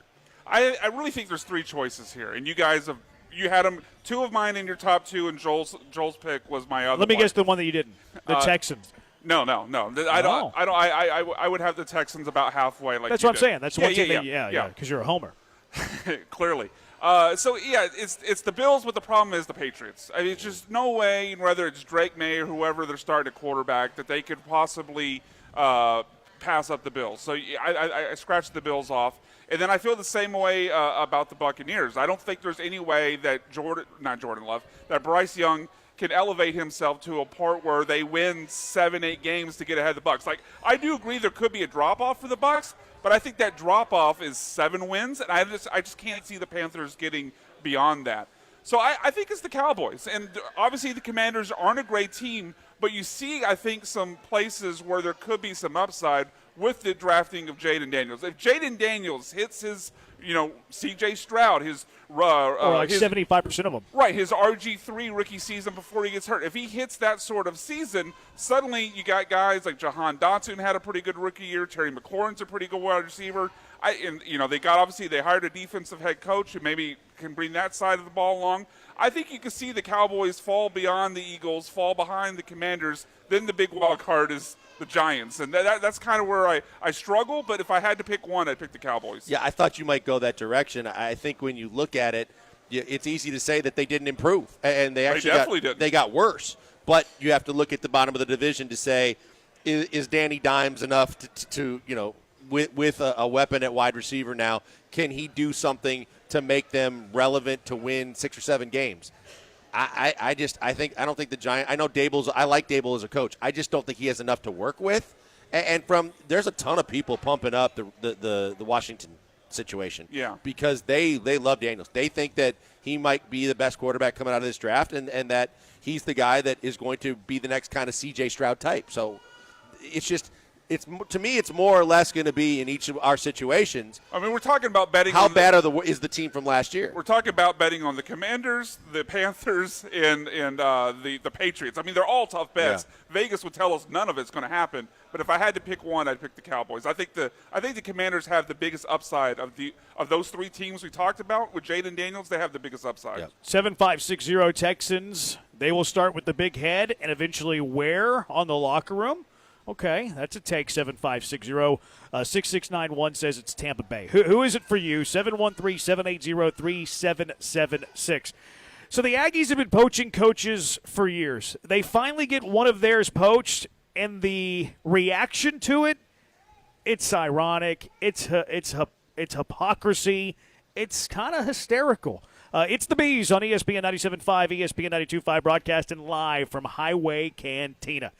I really think there's 3 choices here, and you guys you had them. 2 of mine in your top 2, and Joel's pick was my other. Let me one. guess the one that you didn't. The Texans. No. I would have the Texans about halfway. Like That's you what I'm did. saying. That's one team. Yeah. Because you're a homer. Clearly. It's the Bills, but the problem is the Patriots. I mean, it's just no way, whether it's Drake May or whoever they're starting at quarterback, that they could possibly pass up the Bills. So I scratched the Bills off. And then I feel the same way about the Buccaneers. I don't think there's any way that that Bryce Young can elevate himself to a part where they win 7-8 games to get ahead of the Bucs. Like, I do agree there could be a drop-off for the Bucs, but I think that drop-off is 7 wins, and I just can't see the Panthers getting beyond that. So I think it's the Cowboys. And obviously the Commanders aren't a great team, but you see, I think, some places where there could be some upside with the drafting of Jaden Daniels. If Jaden Daniels hits his, C.J. Stroud, his or like 75% of them. Right, his RG3 rookie season before he gets hurt. If he hits that sort of season, suddenly you got guys like Jahan Dotson had a pretty good rookie year. Terry McLaurin's a pretty good wide receiver. They hired a defensive head coach who maybe can bring that side of the ball along. I think you can see the Cowboys fall beyond the Eagles, fall behind the Commanders. Then the big wild card is the Giants. And that's kind of where I struggle. But if I had to pick one, I'd pick the Cowboys. Yeah, I thought you might go that direction. I think when you look at it, it's easy to say that they didn't improve. And they actually didn't. They got worse. But you have to look at the bottom of the division to say, is Danny Dimes enough to with a weapon at wide receiver now, can he do something to make them relevant to win 6 or 7 games? I don't think the Giants. I like Dable as a coach. I just don't think he has enough to work with. And there's a ton of people pumping up the Washington situation. Yeah. Because they love Daniels. They think that he might be the best quarterback coming out of this draft, and that he's the guy that is going to be the next kind of C.J. Stroud type. So it's just. To me, it's more or less going to be in each of our situations. I mean, we're talking about betting. How bad is the team from last year? We're talking about betting on the Commanders, the Panthers, and the Patriots. I mean, they're all tough bets. Yeah. Vegas would tell us none of it's going to happen. But if I had to pick one, I'd pick the Cowboys. I think the Commanders have the biggest upside of those 3 teams we talked about. With Jaden Daniels, they have the biggest upside. Yeah. 7560 Texans. They will start with the big head and eventually wear on the locker room. Okay, that's a take, 7560. 6691 says it's Tampa Bay. Who is it for you? 713-780-3776. So the Aggies have been poaching coaches for years. They finally get one of theirs poached, and the reaction to it's ironic. It's hypocrisy. It's kind of hysterical. It's the Bees on ESPN 97.5, ESPN 92.5, broadcasting live from Highway Cantina.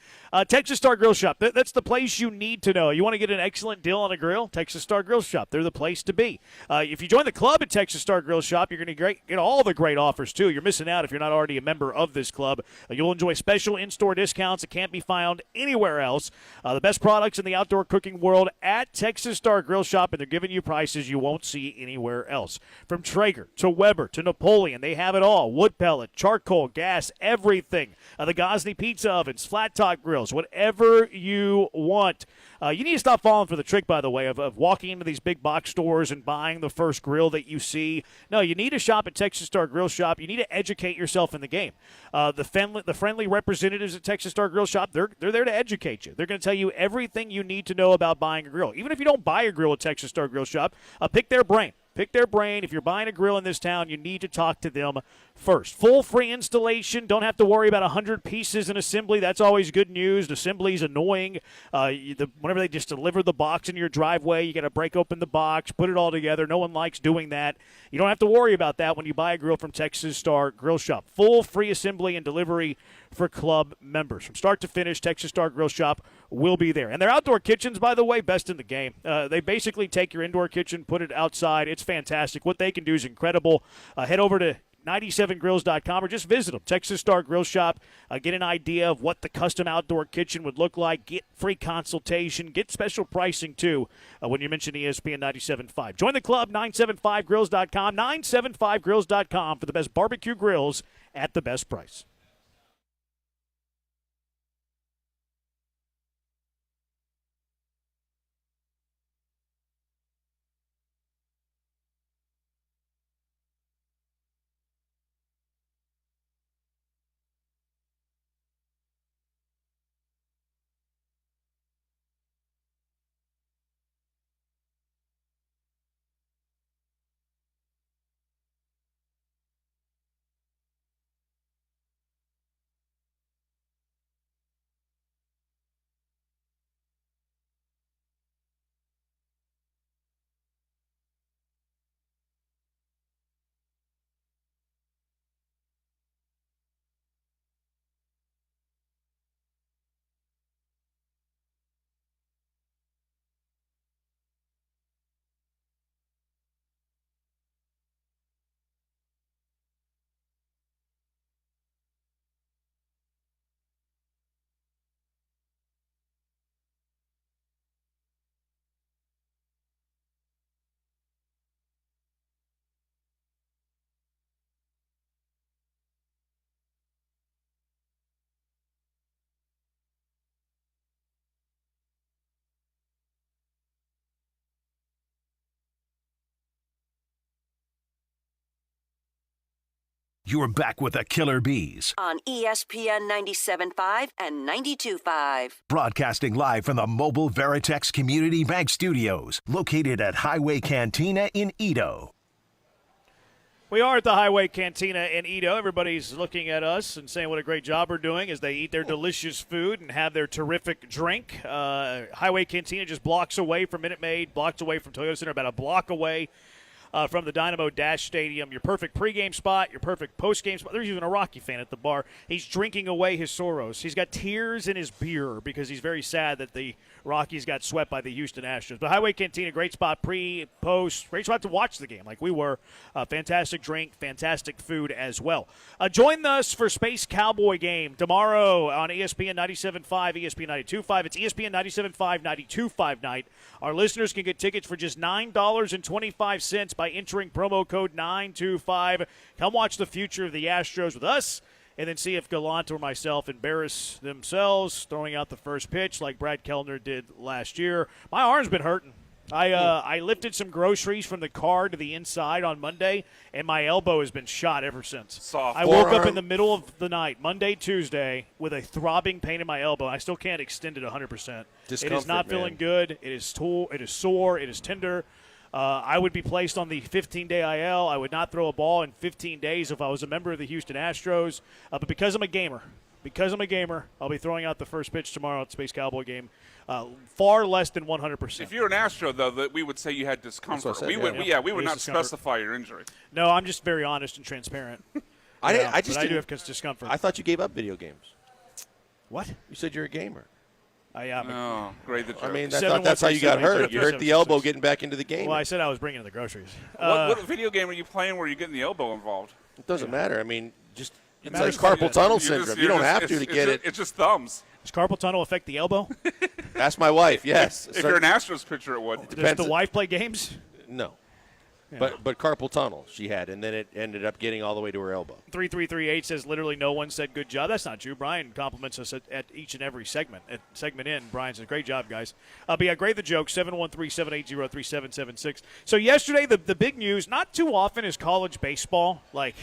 Texas Star Grill Shop, that's the place you need to know. You want to get an excellent deal on a grill? Texas Star Grill Shop, they're the place to be. If you join the club at Texas Star Grill Shop, you're going to get all the great offers, too. You're missing out if you're not already a member of this club. You'll enjoy special in-store discounts that can't be found anywhere else. The best products in the outdoor cooking world at Texas Star Grill Shop, and they're giving you prices you won't see anywhere else. From Traeger to Weber to Napoleon, they have it all. Wood pellet, charcoal, gas, everything. The Gosney pizza ovens, flat top grills, whatever you want. You need to stop falling for the trick, by the way, of walking into these big box stores and buying the first grill that you see. No, you need to shop at Texas Star Grill Shop. You need to educate yourself in the game. The friendly representatives at Texas Star Grill Shop, they're there to educate you. They're going to tell you everything you need to know about buying a grill. Even if you don't buy a grill at Texas Star Grill Shop, pick their brain. Pick their brain. If you're buying a grill in this town, you need to talk to them first. Full free installation. Don't have to worry about 100 pieces in assembly. That's always good news. Assembly is annoying. Whenever they just deliver the box in your driveway, you got to break open the box, put it all together. No one likes doing that. You don't have to worry about that when you buy a grill from Texas Star Grill Shop. Full free assembly and delivery for club members. From start to finish, Texas Star Grill Shop will be there. And their outdoor kitchens, by the way, best in the game. They basically take your indoor kitchen, put it outside. It's fantastic. What they can do is incredible. Head over to 97grills.com or just visit them. Texas Star Grill Shop. Get an idea of what the custom outdoor kitchen would look like. Get free consultation. Get special pricing, too, when you mention ESPN 97.5. Join the club, 975grills.com, 975grills.com for the best barbecue grills at the best price. You're back with the Killer Bees on ESPN 97.5 and 92.5. Broadcasting live from the Mobile Veritex Community Bank Studios, located at Highway Cantina in Edo. We are at the Highway Cantina in Edo. Everybody's looking at us and saying what a great job we're doing as they eat their delicious food and have their terrific drink. Highway Cantina just blocks away from Minute Maid, blocks away from Toyota Center, about a block away from the Dynamo Dash Stadium. Your perfect pregame spot, your perfect postgame spot. There's even a Rocky fan at the bar. He's drinking away his sorrows. He's got tears in his beer because he's very sad that the Rockies got swept by the Houston Astros. But Highway Cantina, great spot pre, post, great spot to watch the game like we were. Fantastic drink, fantastic food as well. Join us for Space Cowboy game tomorrow on ESPN 97.5, ESPN 92.5. It's ESPN 97.5, 92.5 night. Our listeners can get tickets for just $9.25 by entering promo code 925. Come watch the future of the Astros with us, and then see if Gallant or myself embarrass themselves throwing out the first pitch like Brad Kellner did last year. My arm's been hurting. I lifted some groceries from the car to the inside on Monday, and my elbow has been shot ever since. Soft. I woke up in the middle of the night, Monday, Tuesday, with a throbbing pain in my elbow. I still can't extend it 100%. It is not feeling good. It is sore. It is tender. I would be placed on the 15-day IL. I would not throw a ball in 15 days if I was a member of the Houston Astros. But because I'm a gamer, because I'm a gamer, I'll be throwing out the first pitch tomorrow at the Space Cowboy game. Far less than 100%. If you're an Astro, though, that we would say you had discomfort. Said, we would not discomfort. specify your injury. No, I'm just very honest and transparent. I do have discomfort. I thought you gave up video games. What? You said you're a gamer. I am. Oh, great. The joke. I mean, I thought that's how you got hurt. You hurt the elbow getting back into the game. Well, I said I was bringing in the groceries. What video game are you playing where you're getting the elbow involved? It doesn't matter. I mean, just it's matters like carpal what tunnel syndrome. You don't have to get it. It's just thumbs. Does carpal tunnel affect the elbow? Ask my wife. Yes. If you're an Astros pitcher, it would. Does the wife play games? No. Yeah. But carpal tunnel she had, and then it ended up getting all the way to her elbow. 3338 says literally no one said good job. That's not true. Brian compliments us at each and every segment. At segment in, Brian says great job, guys. But yeah, great the joke. 713-780-3776. So yesterday, the big news. Not too often is college baseball like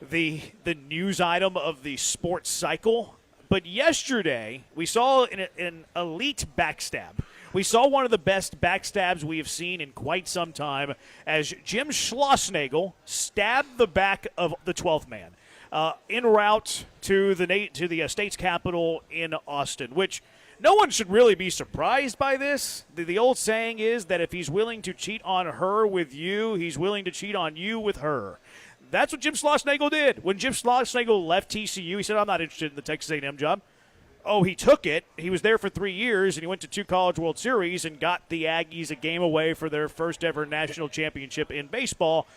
the news item of the sports cycle. But yesterday, we saw an elite backstab. We saw one of the best backstabs we have seen in quite some time as Jim Schlossnagle stabbed the back of the 12th man en route to the state's capital in Austin, which no one should really be surprised by this. The old saying is that if he's willing to cheat on her with you, he's willing to cheat on you with her. That's what Jim Schlossnagle did. When Jim Schlossnagle left TCU, he said, I'm not interested in the Texas A&M job. Oh, he took it. He was there for 3 years, and he went to 2 College World Series and got the Aggies a game away for their first ever national championship in baseball.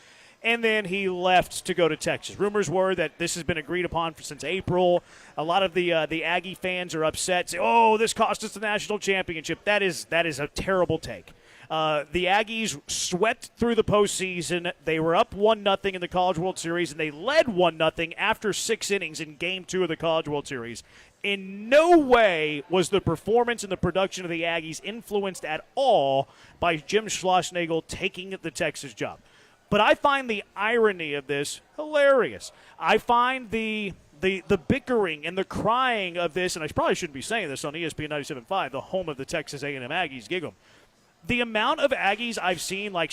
And then he left to go to Texas. Rumors were that this has been agreed upon since April. A lot of the Aggie fans are upset, say, oh, this cost us the national championship. That is a terrible take. The Aggies swept through the postseason. They were up 1-0 in the College World Series, and they led 1-0 after 6 innings in Game 2 of the College World Series. In no way was the performance and the production of the Aggies influenced at all by Jim Schlossnagle taking the Texas job. But I find the irony of this hilarious. I find the bickering and the crying of this, and I probably shouldn't be saying this on ESPN 97.5, the home of the Texas A&M Aggies, gig 'em. The amount of Aggies I've seen, like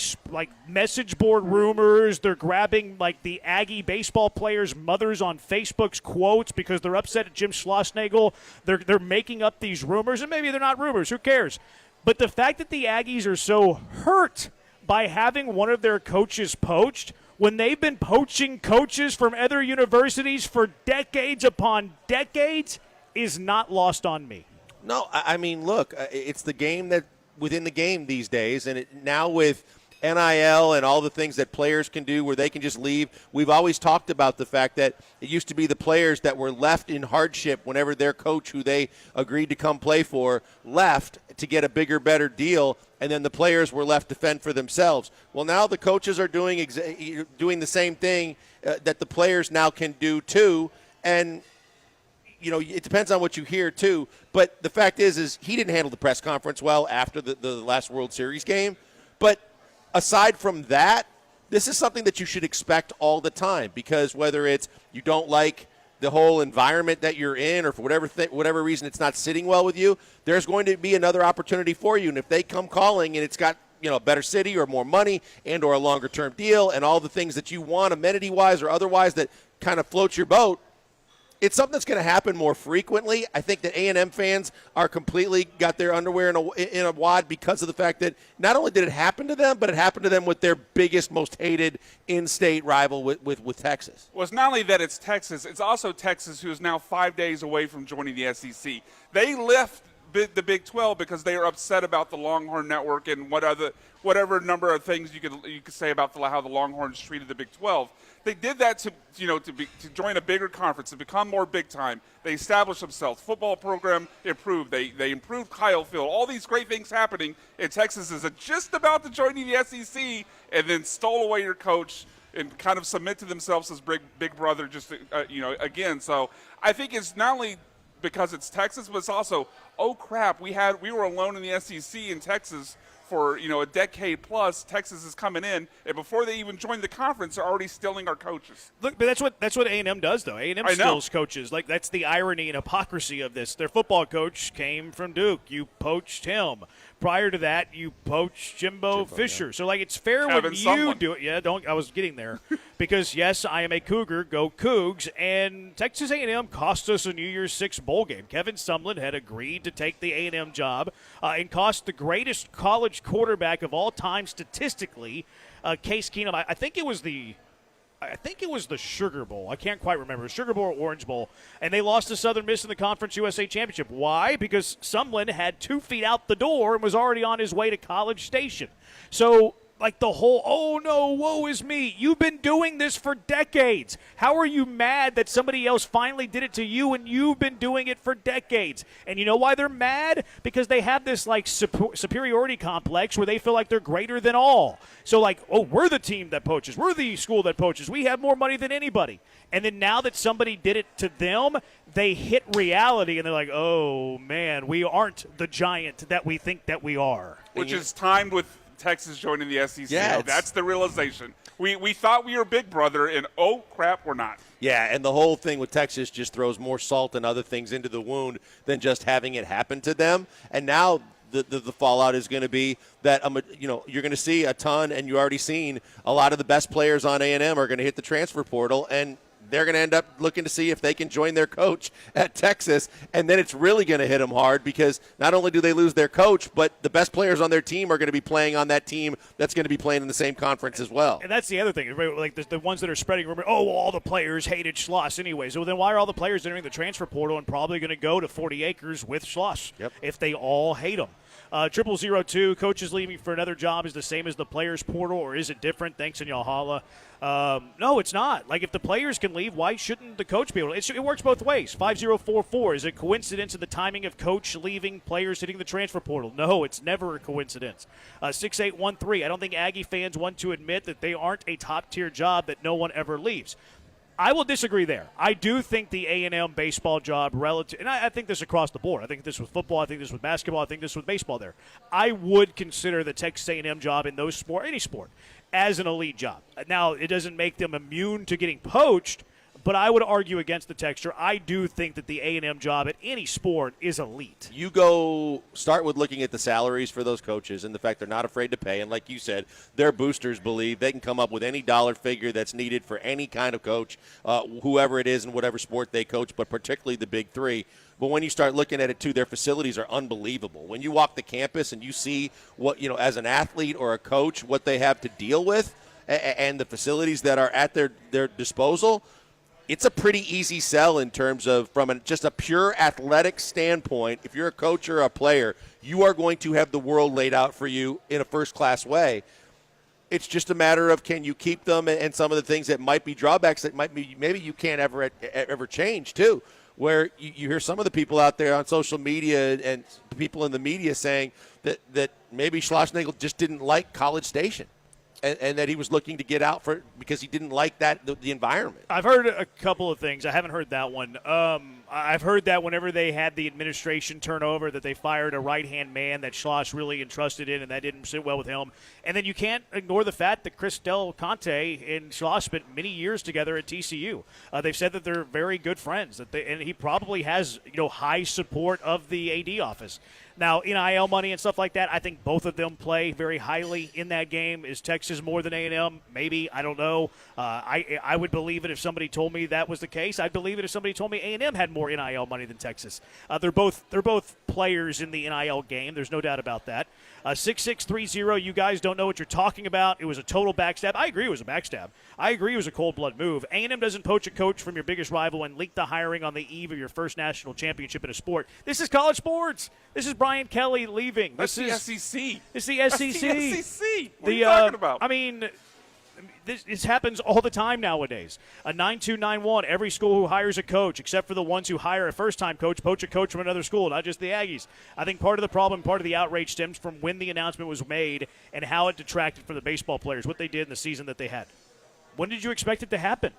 message board rumors, they're grabbing like the Aggie baseball players' mothers on Facebook's quotes because they're upset at Jim Schlossnagle. They're making up these rumors, and maybe they're not rumors. Who cares? But the fact that the Aggies are so hurt by having one of their coaches poached when they've been poaching coaches from other universities for decades upon decades is not lost on me. No, I mean, look, it's the game that within the game these days, and now with NIL and all the things that players can do where they can just leave. We've always talked about the fact that it used to be the players that were left in hardship whenever their coach, who they agreed to come play for, left to get a bigger, better deal, and then the players were left to fend for themselves. Well, now the coaches are doing the same thing that the players now can do too, and you know, it depends on what you hear, too. But the fact is he didn't handle the press conference well after the last World Series game. But aside from that, this is something that you should expect all the time because whether it's you don't like the whole environment that you're in or for whatever reason it's not sitting well with you, there's going to be another opportunity for you. And if they come calling and it's got, you know, a better city or more money and or a longer-term deal and all the things that you want amenity-wise or otherwise that kind of floats your boat, it's something that's going to happen more frequently. I think that A&M fans are completely got their underwear in a wad because of the fact that not only did it happen to them, but it happened to them with their biggest, most hated in-state rival with Texas. Well, it's not only that it's Texas, it's also Texas who is now 5 days away from joining the SEC. They left the Big 12 because they are upset about the Longhorn Network and whatever number of things you could say about how the Longhorns treated the Big 12. They did that to join a bigger conference, to become more big time. They established themselves. Football program improved. They improved Kyle Field. All these great things happening, and Texas is just about to join the SEC, and then stole away your coach and kind of submit to themselves as big brother. Again. So I think it's not only because it's Texas, but it's also, oh crap, we were alone in the SEC in Texas for a decade plus. Texas is coming in, and before they even join the conference, they're already stealing our coaches. Look, but that's what A&M does, though. A&M steals coaches. Like, that's the irony and hypocrisy of this. Their football coach came from Duke. You poached him. prior to that, you poached Jimbo Fisher. Yeah. So, it's fair Kevin when Sumlin. You do it. Yeah, I was getting there. Because, yes, I am a Cougar. Go Cougs. And Texas A&M cost us a New Year's Six bowl game. Kevin Sumlin had agreed to take the A&M job and cost the greatest college quarterback of all time statistically, Case Keenum. I think it was the Sugar Bowl. I can't quite remember. Sugar Bowl or Orange Bowl. And they lost to Southern Miss in the Conference USA Championship. Why? Because Sumlin had 2 feet out the door and was already on his way to College Station. So, the whole, oh no, woe is me. You've been doing this for decades. How are you mad that somebody else finally did it to you and you've been doing it for decades? And you know why they're mad? Because they have this, superiority complex where they feel like they're greater than all. So, we're the team that poaches. We're the school that poaches. We have more money than anybody. And then now that somebody did it to them, they hit reality and they're like, oh, man, we aren't the giant that we think that we are. Which is timed with Texas joining the SEC. Yeah, that's the realization. We thought we were big brother, and oh, crap, we're not. Yeah, and the whole thing with Texas just throws more salt and other things into the wound than just having it happen to them. And now the fallout is going to be that you're going to see a ton, and you already seen a lot of the best players on A&M are going to hit the transfer portal, and they're going to end up looking to see if they can join their coach at Texas, and then it's really going to hit them hard because not only do they lose their coach, but the best players on their team are going to be playing on that team that's going to be playing in the same conference as well. And that's the other thing. The ones that are spreading rumor, all the players hated Schloss anyway. So then why are all the players entering the transfer portal and probably going to go to 40 acres with Schloss if they all hate him? 0002, coaches leaving for another job is the same as the players portal, or is it different? Thanks, and y'all holla. No, it's not. If the players can leave, why shouldn't the coach be able to? It works both ways. 5044, is it coincidence of the timing of coach leaving, players hitting the transfer portal? No, it's never a coincidence. 6813, I don't think Aggie fans want to admit that they aren't a top-tier job that no one ever leaves. I will disagree there. I do think the A&M baseball job relative, and I think this across the board. I think this with football. I think this with basketball. I think this with baseball there. I would consider the Texas A&M job in those any sport, as an elite job. Now, it doesn't make them immune to getting poached, but I would argue against the texture. I do think that the A&M job at any sport is elite. You start with looking at the salaries for those coaches and the fact they're not afraid to pay. And like you said, their boosters believe they can come up with any dollar figure that's needed for any kind of coach, whoever it is in whatever sport they coach, but particularly the big three. But when you start looking at it, too, their facilities are unbelievable. When you walk the campus and you see what, as an athlete or a coach, what they have to deal with and the facilities that are at their disposal, it's a pretty easy sell in terms of just a pure athletic standpoint. If you're a coach or a player, you are going to have the world laid out for you in a first-class way. It's just a matter of can you keep them and some of the things that might be drawbacks that might be maybe you can't ever change too. Where you hear some of the people out there on social media and people in the media saying that maybe Schlossnagle just didn't like College Station. And that he was looking to get out because he didn't like the environment. I've heard a couple of things. I haven't heard that one. I've heard that whenever they had the administration turnover, that they fired a right-hand man that Schloss really entrusted in, and that didn't sit well with him. And then you can't ignore the fact that Chris Del Conte and Schloss spent many years together at TCU. They've said that they're very good friends, and he probably has high support of the AD office. Now, NIL money and stuff like that, I think both of them play very highly in that game. Is Texas more than A&M? Maybe. I don't know. I would believe it if somebody told me that was the case. I'd believe it if somebody told me A&M had more NIL money than Texas. They're both players in the NIL game. There's no doubt about that. 6630, you guys don't know what you're talking about. It was a total backstab. I agree it was a backstab. I agree it was a cold blood move. A&M doesn't poach a coach from your biggest rival and leak the hiring on the eve of your first national championship in a sport. This is college sports. This is Brian Kelly leaving. That's the SEC. It's the SEC. That's the SEC. What are you talking about? I mean, this happens all the time nowadays. A 9291, every school who hires a coach, except for the ones who hire a first-time coach, poach a coach from another school, not just the Aggies. I think part of the problem, part of the outrage stems from when the announcement was made and how it detracted from the baseball players, what they did in the season that they had. When did you expect it to happen?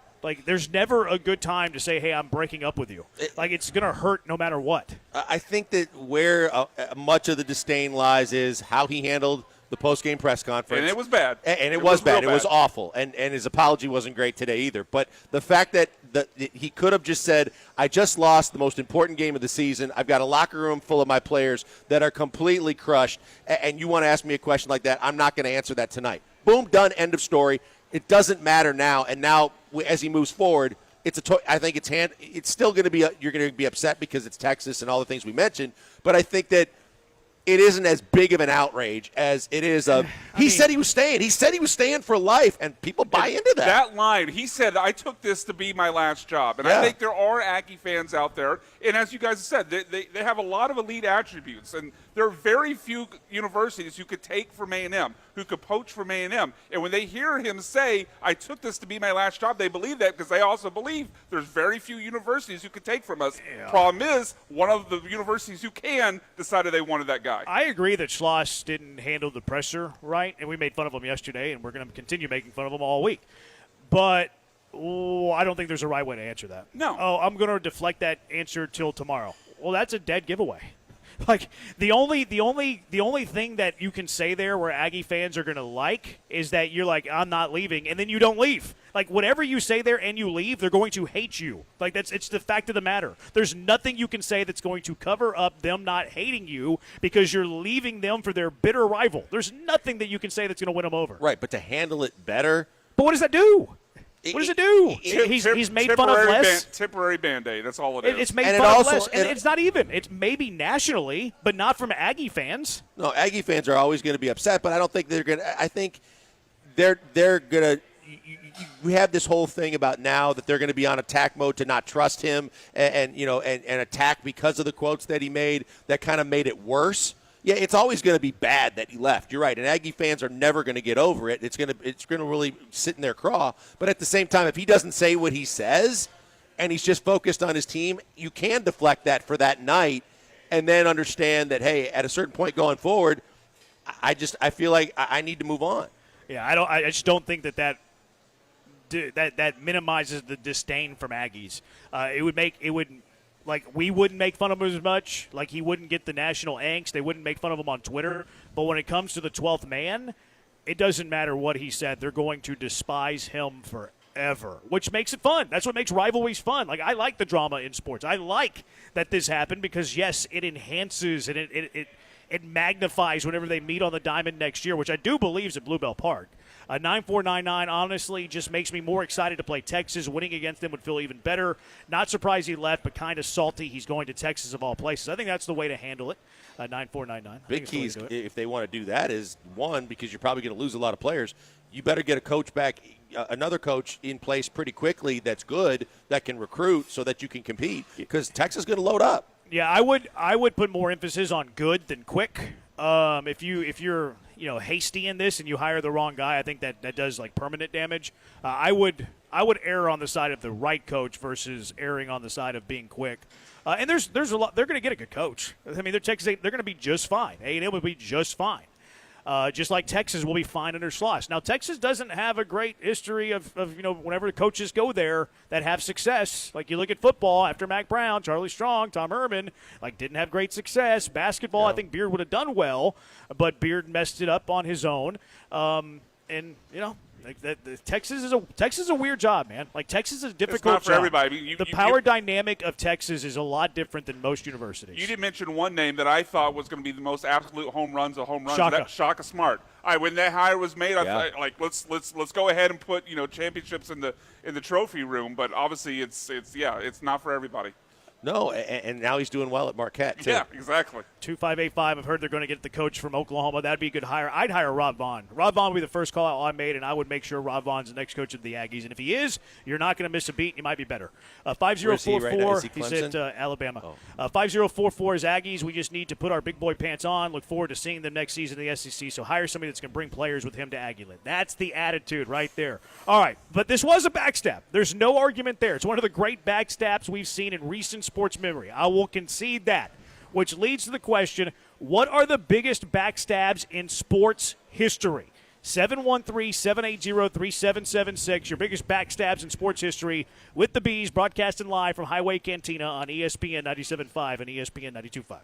There's never a good time to say, hey, I'm breaking up with you. It's going to hurt no matter what. I think that where much of the disdain lies is how he handled the post-game press conference. And it was bad. And it was bad. real It was awful. And his apology wasn't great today either. But the fact that he could have just said, I just lost the most important game of the season. I've got a locker room full of my players that are completely crushed. And you want to ask me a question like that, I'm not going to answer that tonight. Boom, done, end of story. It doesn't matter now. And now, as he moves forward, I think it's still going to be you're going to be upset because it's Texas and all the things we mentioned. But I think that it isn't as big of an outrage as it is he said he was staying. He said he was staying for life, and people buy into that. That line, he said, I took this to be my last job. And I think there are Aggie fans out there, and as you guys have said, they have a lot of elite attributes, and there are very few universities who could take from A&M, who could poach from A&M. And when they hear him say, I took this to be my last job, they believe that because they also believe there's very few universities who could take from us. Yeah. Problem is, one of the universities who can decided they wanted that guy. I agree that Schloss didn't handle the pressure right, and we made fun of him yesterday, and we're going to continue making fun of him all week. But I don't think there's a right way to answer that. No. Oh, I'm going to deflect that answer till tomorrow. Well, that's a dead giveaway. Like the only thing that you can say there where Aggie fans are going to like is that you're like, I'm not leaving, and then you don't leave. Like whatever you say there and you leave, they're going to hate you. Like it's the fact of the matter. There's nothing you can say that's going to cover up them not hating you because you're leaving them for their bitter rival. There's nothing that you can say that's going to win them over. Right, but to handle it better. But what does that do? What does it do? He's made fun of less. Temporary Band-Aid. That's all it is. It's made fun of less. And it's not even. It's maybe nationally, but not from Aggie fans. No, Aggie fans are always going to be upset, but I don't think they're going to. I think they're going to. We have this whole thing about now that they're going to be on attack mode to not trust him and attack because of the quotes that he made that kind of made it worse. Yeah, it's always going to be bad that he left. You're right, and Aggie fans are never going to get over it. It's going to really sit in their craw. But at the same time, if he doesn't say what he says, and he's just focused on his team, you can deflect that for that night, and then understand that hey, at a certain point going forward, I feel like I need to move on. Yeah, I just don't think that minimizes the disdain from Aggies. Like, we wouldn't make fun of him as much. Like, he wouldn't get the national angst. They wouldn't make fun of him on Twitter. But when it comes to the 12th man, it doesn't matter what he said. They're going to despise him forever, which makes it fun. That's what makes rivalries fun. Like, I like the drama in sports. I like that this happened because, yes, it enhances and it magnifies whenever they meet on the diamond next year, which I do believe is at Bluebell Park. 9499 honestly just makes me more excited to play Texas. Winning against them would feel even better. Not surprised he left, but kind of salty he's going to Texas of all places. I think that's the way to handle it. 9499. Big keys if they want to do that is, one, because you're probably going to lose a lot of players, you better get a coach back, another coach in place pretty quickly that's good, that can recruit so that you can compete, because Texas is going to load up. Yeah, I would put more emphasis on good than quick. If you're hasty in this and you hire the wrong guy, I think that does like permanent damage. I would err on the side of the right coach versus erring on the side of being quick. And there's a lot. They're going to get a good coach. I mean, they're going to be just fine. A&M will be just fine. Just like Texas will be fine under Schloss. Now, Texas doesn't have a great history of whenever coaches go there that have success. Like you look at football after Mac Brown, Charlie Strong, Tom Herman, didn't have great success. Basketball, I think Beard would have done well, but Beard messed it up on his own. Texas is a weird job, man. Like Texas is a difficult it's not for job. everybody. The power dynamic of Texas is a lot different than most universities. You did mention one name that I thought was going to be the most absolute home runs of home runs. Shaka. That's Shaka Smart. When that hire was made, I thought let's go ahead and put championships in the trophy room. But obviously it's not for everybody. No, and now he's doing well at Marquette, too. Yeah, exactly. 2585, I've heard they're going to get the coach from Oklahoma. That'd be a good hire. I'd hire Rob Vaughn. Rob Vaughn would be the first call I made, and I would make sure Rob Vaughn's the next coach of the Aggies. And if he is, you're not going to miss a beat. You might be better. 5044, he's at Alabama. 5044 is Aggies. We just need to put our big boy pants on. Look forward to seeing them next season in the SEC. So hire somebody that's going to bring players with him to Aggieland. That's the attitude right there. All right, but this was a backstab. There's no argument there. It's one of the great backstabs we've seen in recent sports memory. I will concede that, which leads to the question, what are the biggest backstabs in sports history? 713-780-3776, your biggest backstabs in sports history with the Bees, broadcasting live from Highway Cantina on ESPN 97.5 and ESPN 92.5.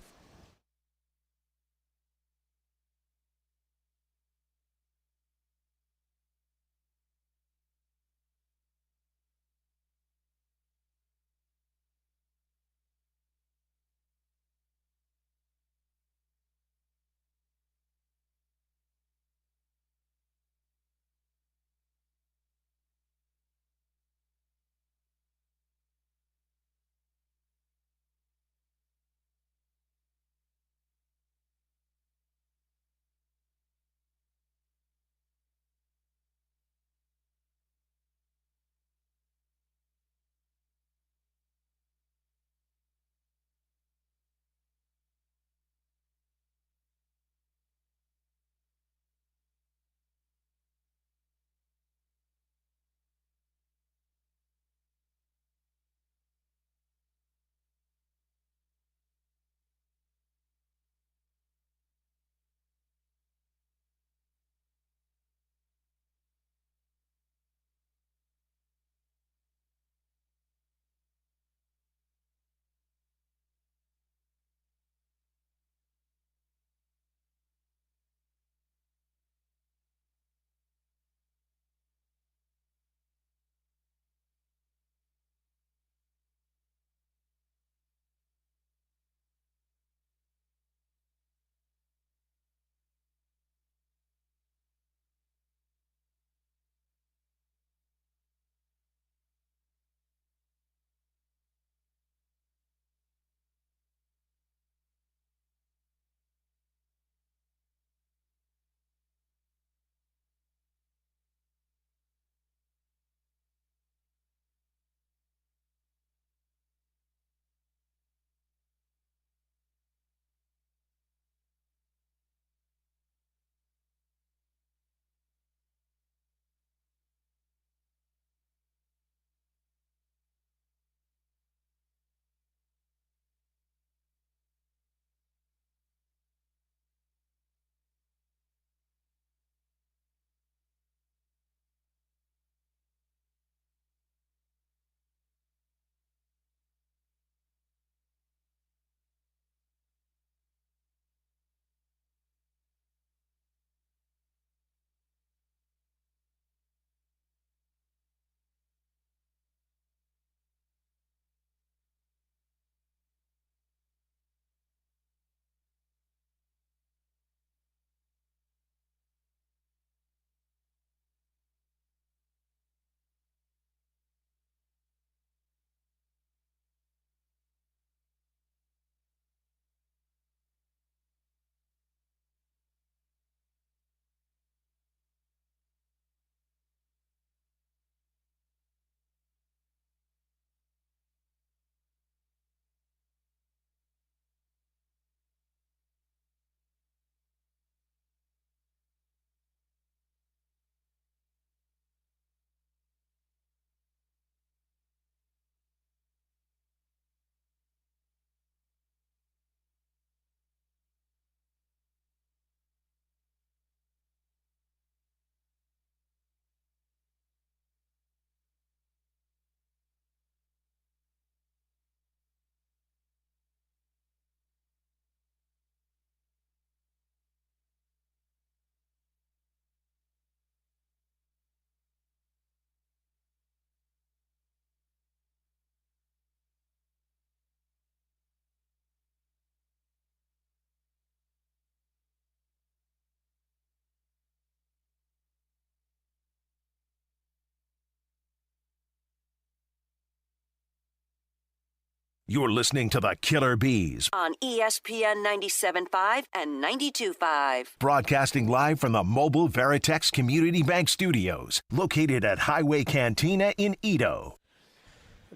You're listening to the Killer Bees, On ESPN 97.5 and 92.5. broadcasting live from the Mobile Veritex Community Bank Studios, located at Highway Cantina in Edo.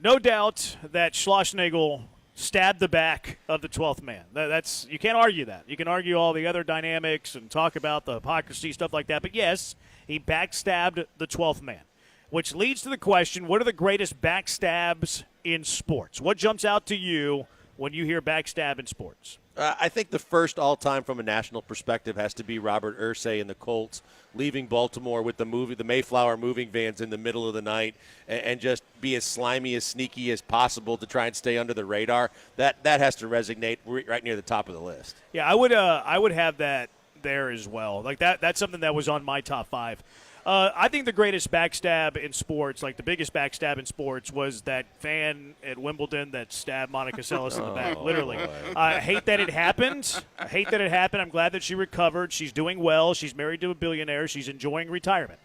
No doubt that Schlossnagle stabbed the back of the 12th man. That's you can't argue that. You can argue all the other dynamics and talk about the hypocrisy, stuff like that. But, yes, he backstabbed the 12th man, which leads to the question, what are the greatest backstabs in sports? What jumps out to you when you hear backstab in sports? I think the first all-time from a national perspective has to be Robert Irsay and the Colts leaving Baltimore with the Mayflower moving vans in the middle of the night and just be as slimy, as sneaky as possible to try and stay under the radar. That has to resonate right near the top of the list. Yeah, I would have that there as well. Like that's something that was on my top 5. I think the greatest backstab in sports, like the biggest backstab in sports, was that fan at Wimbledon that stabbed Monica Seles in the back, literally. I hate that it happened. I'm glad that she recovered. She's doing well. She's married to a billionaire. She's enjoying retirement.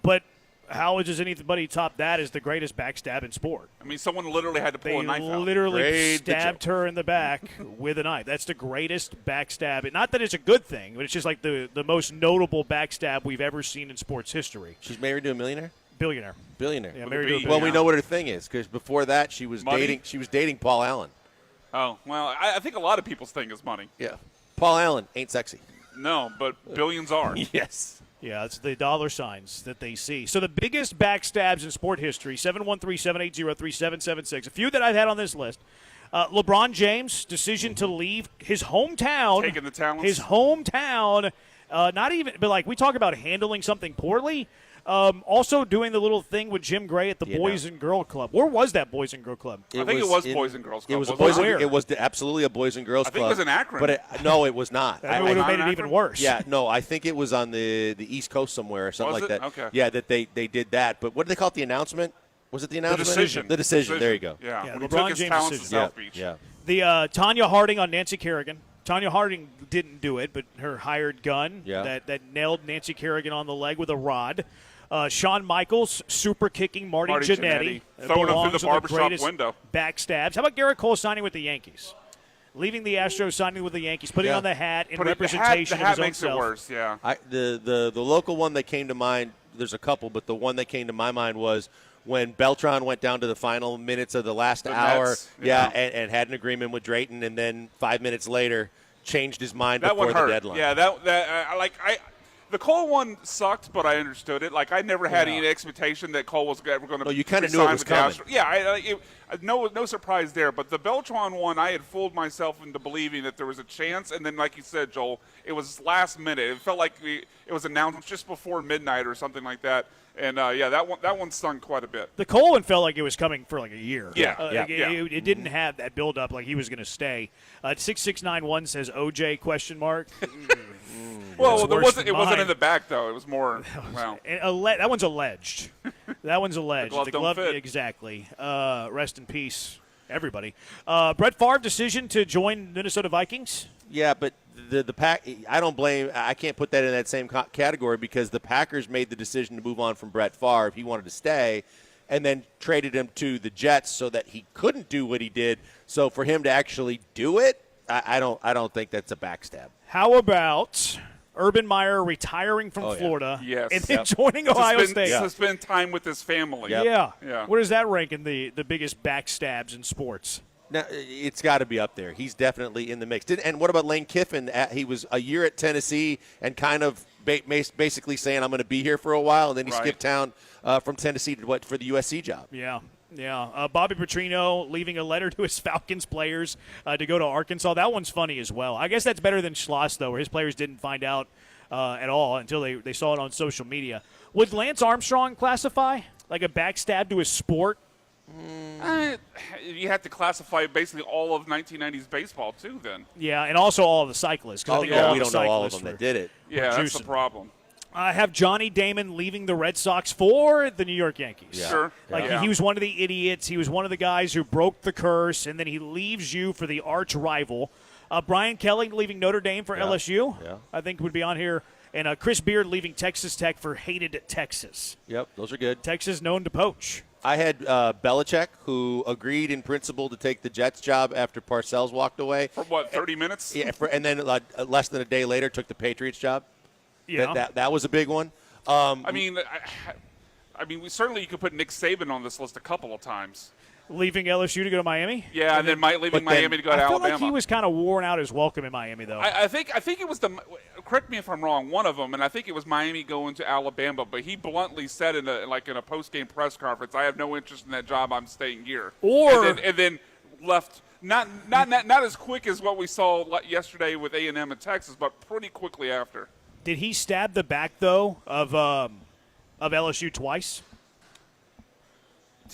But how does anybody top that as the greatest backstab in sport? I mean, someone literally had to pull a knife out. They literally stabbed her in the back with a knife. That's the greatest backstab. Not that it's a good thing, but it's just like the most notable backstab we've ever seen in sports history. She's married to a millionaire? Billionaire. Yeah, married to a well, we know what her thing is because before that she was dating Paul Allen. Oh, well, I think a lot of people's thing is money. Yeah. Paul Allen ain't sexy. No, but billions are. Yes. Yeah, it's the dollar signs that they see. So the biggest backstabs in sport history, 713-780-3776. A few that I've had on this list. LeBron James' decision to leave his hometown. Taking the talents. His hometown. Not even, but like we talk about handling something poorly. Also doing the little thing with Jim Gray at the Boys and Girl Club. Where was that Boys and Girl Club? I think it was Boys and Girls Club. It was absolutely a Boys and Girls Club. I think it was an acronym. But no, it was not. That would have made it even worse. Yeah, no, I think it was on the East Coast somewhere or something Was like it? that. Okay. Yeah, that they did that. But what did they call it, the announcement? Was it the announcement? decision. The decision. There you go. Yeah, Yeah, when he LeBron took his James' talents to decision. South Beach. Yeah. The Tanya Harding on Nancy Kerrigan. Tanya Harding didn't do it, but her hired gun that nailed Nancy Kerrigan on the leg with a rod. Shawn Michaels super kicking Marty Jannetty. Throwing him through the barbershop window. Backstabs. How about Garrett Cole signing with the Yankees? Leaving the Astros, signing with the Yankees, putting on the hat in representation the hat of his own makes self. it worse, yeah. The local one that came to mind, there's a couple, but the one that came to my mind was when Beltran went down to the final minutes of the last hour, Mets, and had an agreement with Drayton, and then 5 minutes later changed his mind before the deadline. Yeah, the Cole one sucked, but I understood it. Like I never had any expectation that Cole was ever going to. No, you kind of knew it was coming. No surprise there. But the Beltran one, I had fooled myself into believing that there was a chance, and then, like you said, Joel, it was last minute. It felt like it was announced just before midnight or something like that. And that one stung quite a bit. The Cole one felt like it was coming for like a year. Yeah, It didn't have that build up like he was going to stay. 6691 says OJ question mark. Well, it wasn't in the back though. It was more. Wow. That one's alleged. That one's alleged. The glove don't fit. Exactly. Rest in peace, everybody. Brett Favre decision to join Minnesota Vikings. Yeah, but the Pack. I can't put that in that same category because the Packers made the decision to move on from Brett Favre if he wanted to stay, and then traded him to the Jets so that he couldn't do what he did. So for him to actually do it, I don't think that's a backstab. How about Urban Meyer retiring from Florida and then joining Ohio State? To spend time with his family. Yeah. Yeah. Where does that rank in the biggest backstabs in sports? Now, it's got to be up there. He's definitely in the mix. And what about Lane Kiffin? He was a year at Tennessee and kind of basically saying, I'm going to be here for a while, and then he skipped town from Tennessee for the USC job. Yeah. Bobby Petrino leaving a letter to his Falcons players to go to Arkansas. That one's funny as well. I guess that's better than Schloss, though, where his players didn't find out at all until they saw it on social media. Would Lance Armstrong classify like a backstab to his sport? You have to classify basically all of 1990s baseball, too, then. Yeah, and also all of the cyclists. We don't know all of them that did it. Yeah, that's the problem. I have Johnny Damon leaving the Red Sox for the New York Yankees. Yeah. Sure. He was one of the idiots. He was one of the guys who broke the curse, and then he leaves you for the arch rival. Brian Kelly leaving Notre Dame for LSU, I think would be on here. And Chris Beard leaving Texas Tech for hated Texas. Yep, those are good. Texas known to poach. I had Belichick, who agreed in principle to take the Jets job after Parcells walked away. For what, 30 minutes? Yeah, and then less than a day later took the Patriots job. Yeah. That was a big one. I mean, certainly you could put Nick Saban on this list a couple of times. Leaving LSU to go to Miami? Yeah, and then leaving Miami to go to I feel Alabama. like he was kind of worn out his welcome in Miami, though. I think it was correct me if I'm wrong, one of them, and I think it was Miami going to Alabama, but he bluntly said in a post-game press conference, I have no interest in that job, I'm staying here. And then left not as quick as what we saw yesterday with A&M and Texas, but pretty quickly after. Did he stab the back, though, of LSU twice?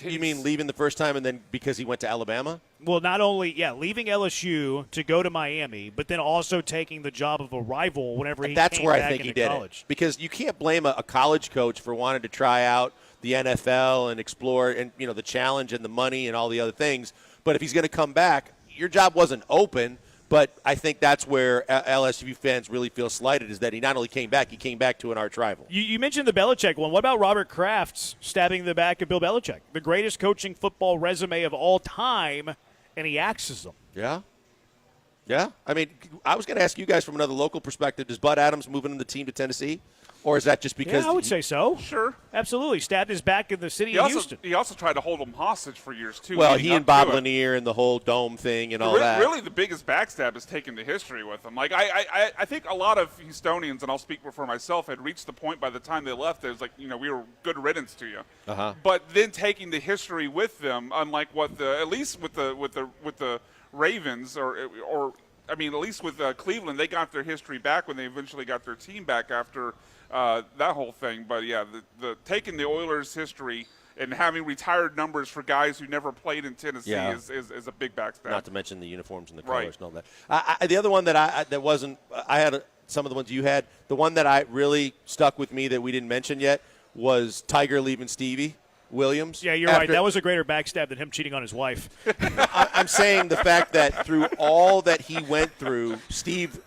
You mean leaving the first time and then because he went to Alabama? Well, not only, leaving LSU to go to Miami, but then also taking the job of a rival whenever That's came where back I think he into did college. it. Because you can't blame a college coach for wanting to try out the NFL and explore and the challenge and the money and all the other things. But if he's going to come back, your job wasn't open. But I think that's where LSU fans really feel slighted, is that he not only came back, he came back to an arch rival. You mentioned the Belichick one. What about Robert Kraft stabbing the back of Bill Belichick? The greatest coaching football resume of all time, and he axes him. Yeah. Yeah. I mean, I was going to ask you guys from another local perspective, does Bud Adams moving the team to Tennessee? Or is that just because? Yeah, I would say so. Sure. Absolutely. Stabbed his back in the city of Houston. He also tried to hold him hostage for years, too. Well, he and Bob Lanier and the whole dome thing and all that. Really, the biggest backstab is taking the history with him. Like, I think a lot of Houstonians, and I'll speak for myself, had reached the point by the time they left, it was like, we were good riddance to you. Uh-huh. But then taking the history with them, unlike at least with the Ravens, or at least with Cleveland, they got their history back when they eventually got their team back after that whole thing. But yeah, the taking the Oilers' history and having retired numbers for guys who never played in Tennessee is a big backstab. Not to mention the uniforms and the colors and all that. The other one that I had some of the ones you had. The one that I really stuck with me that we didn't mention yet was Tiger leaving Stevie Williams. Yeah, you're right. That was a greater backstab than him cheating on his wife. I'm saying the fact that through all that he went through, Steve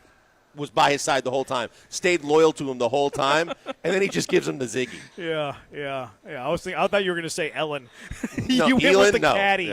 was by his side the whole time, stayed loyal to him the whole time, and then he just gives him the ziggy. Yeah. I thought you were going to say Ellen. No, you went with the no. caddy.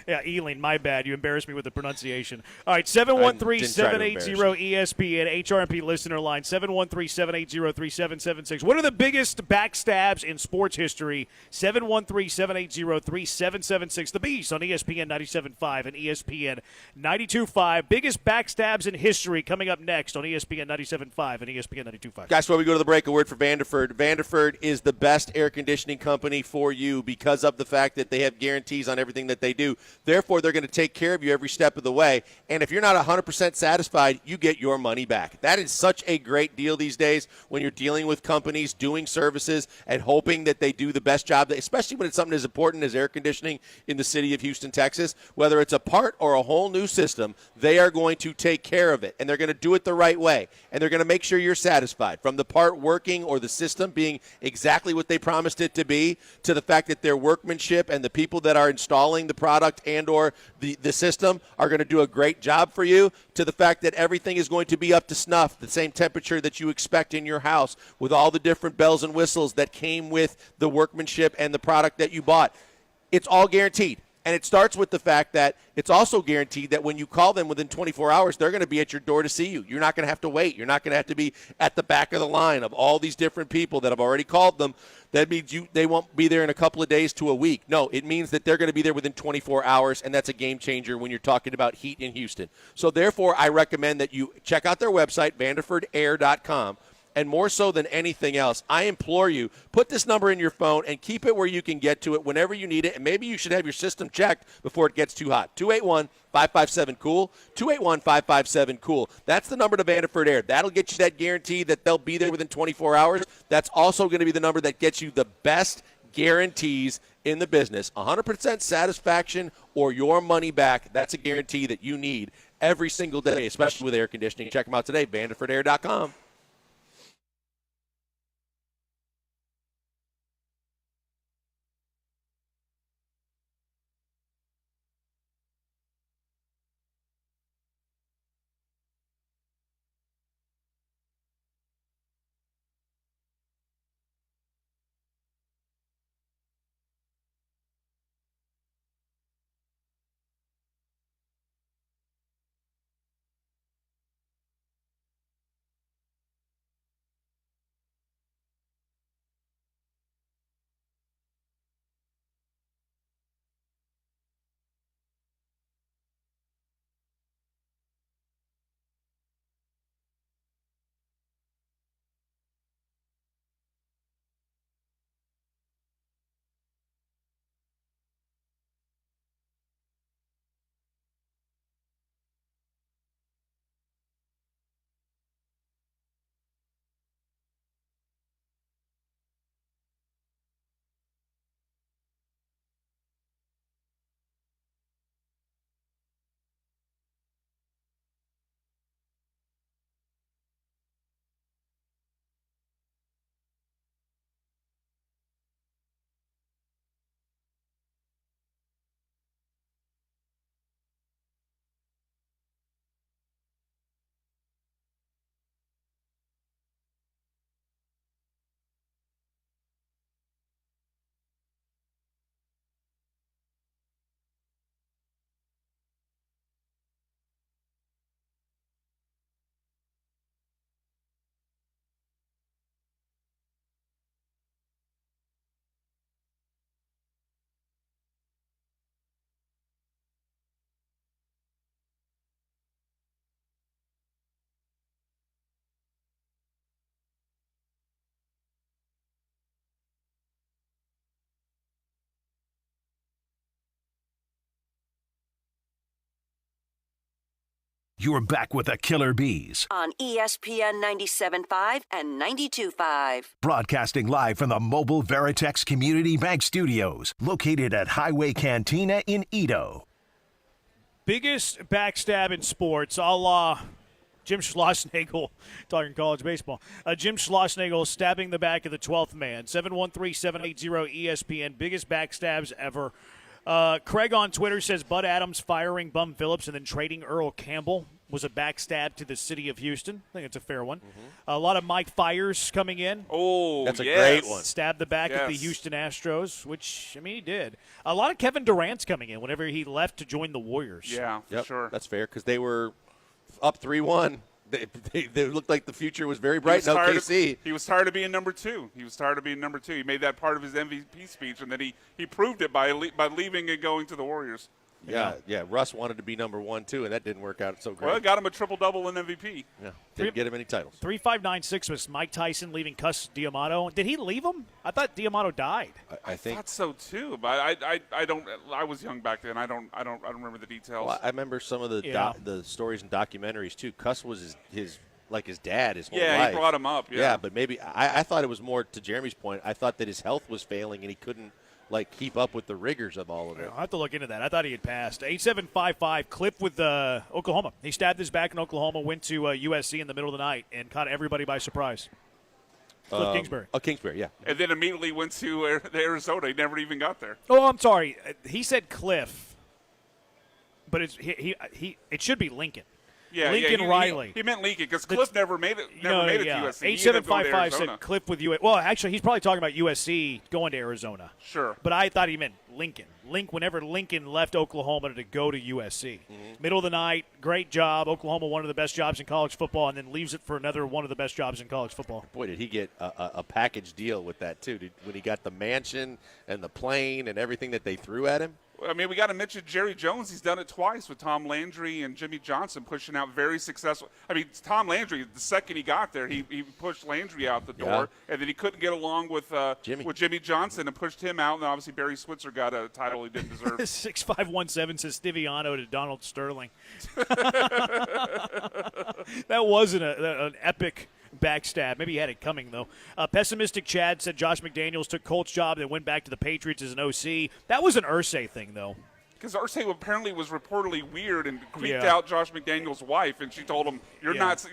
Yeah, Eileen, my bad. You embarrassed me with the pronunciation. All right, 713-780-ESPN, HRMP listener line, 713-780-3776. What are the biggest backstabs in sports history? 713-780-3776. The Beast on ESPN 97.5 and ESPN 92.5. Biggest backstabs in history coming up next on ESPN 97.5 and ESPN 92.5. Guys, before we go to the break, a word for Vanderford. Vanderford is the best air conditioning company for you because of the fact that they have guarantees on everything that they do. Therefore, they're going to take care of you every step of the way. And if you're not 100% satisfied, you get your money back. That is such a great deal these days when you're dealing with companies doing services and hoping that they do the best job, especially when it's something as important as air conditioning in the city of Houston, Texas. Whether it's a part or a whole new system, they are going to take care of it. And they're going to do it the right way. And they're going to make sure you're satisfied. From the part working or the system being exactly what they promised it to be, to the fact that their workmanship and the people that are installing the product and or the system are going to do a great job for you, to the fact that everything is going to be up to snuff, the same temperature that you expect in your house, with all the different bells and whistles that came with the workmanship and the product that you bought. It's all guaranteed. And it starts with the fact that it's also guaranteed that when you call them within 24 hours, they're going to be at your door to see you. You're not going to have to wait. You're not going to have to be at the back of the line of all these different people that have already called them. That means they won't be there in a couple of days to a week. No, it means that they're going to be there within 24 hours, and that's a game changer when you're talking about heat in Houston. So, therefore, I recommend that you check out their website, vanderfordair.com. And more so than anything else, I implore you, put this number in your phone and keep it where you can get to it whenever you need it. And maybe you should have your system checked before it gets too hot. 281-557-COOL, 281-557-COOL. That's the number to Vanderford Air. That'll get you that guarantee that they'll be there within 24 hours. That's also going to be the number that gets you the best guarantees in the business. 100% satisfaction or your money back. That's a guarantee that you need every single day, especially with air conditioning. Check them out today, vanderfordair.com. you're back with the Killer Bees. On ESPN 97.5 and 92.5. Broadcasting live from the Mobile Veritex Community Bank Studios, located at Highway Cantina in Edo. Biggest backstab in sports, a la Jim Schlossnagle, talking college baseball. Jim Schlossnagle stabbing the back of the 12th man. 713-780-ESPN, biggest backstabs ever. Craig on Twitter says Bud Adams firing Bum Phillips and then trading Earl Campbell was a backstab to the city of Houston. I think it's a fair one. A lot of Mike Fires coming in. Oh, that's a great one. Stabbed the back of the Houston Astros, which, I mean, he did. A lot of Kevin Durant's coming in whenever he left to join the Warriors. Yeah, for sure. That's fair because they were up 3-1. They looked like the future was very bright in OKC. He was tired of being number two. He made that part of his MVP speech, and then he proved it by leaving and going to the Warriors. Yeah. Russ wanted to be number 1 too, and that didn't work out so great. Well, it got him a triple-double in MVP. Yeah, didn't get him any titles. 3596 was Mike Tyson leaving Cus D'Amato. Did he leave him? I thought D'Amato died. I think thought so too, but I don't. I was young back then. I don't remember the details. Well, I remember some of the stories and documentaries too. Cus was his dad his whole life. Yeah, he brought him up. Yeah, but maybe I thought it was more to Jeremy's point. I thought that his health was failing and he couldn't keep up with the rigors of all of it. I'll have to look into that. I thought he had passed. 8755, Cliff with Oklahoma. He stabbed his back in Oklahoma, went to USC in the middle of the night, and caught everybody by surprise. Cliff Kingsbury. Oh, Kingsbury, yeah. And then immediately went to Arizona. He never even got there. Oh, I'm sorry. He said Cliff, but it should be Lincoln. Yeah, Lincoln Riley. He meant Lincoln because Cliff never made it. To USC. 8755 said Cliff with USC. Well, actually, he's probably talking about USC going to Arizona. Sure. But I thought he meant Lincoln. Whenever Lincoln left Oklahoma to go to USC. Middle of the night, great job. Oklahoma, one of the best jobs in college football, and then leaves it for another one of the best jobs in college football. Boy, did he get a package deal with that, too, when he got the mansion and the plane and everything that they threw at him. I mean, we got to mention Jerry Jones. He's done it twice with Tom Landry and Jimmy Johnson, pushing out very successful. I mean, Tom Landry, the second he got there, he pushed Landry out the door, and then he couldn't get along with Jimmy Johnson and pushed him out. And obviously, Barry Switzer got a title he didn't deserve. 6517 says Stiviano to Donald Sterling. That wasn't an epic backstab. Maybe he had it coming, though. Pessimistic Chad said Josh McDaniels took Colt's job and went back to the Patriots as an OC. That was an Irsay thing, though. Because Irsay apparently was reportedly weird and creeped out Josh McDaniels' wife, and she told him, "You're not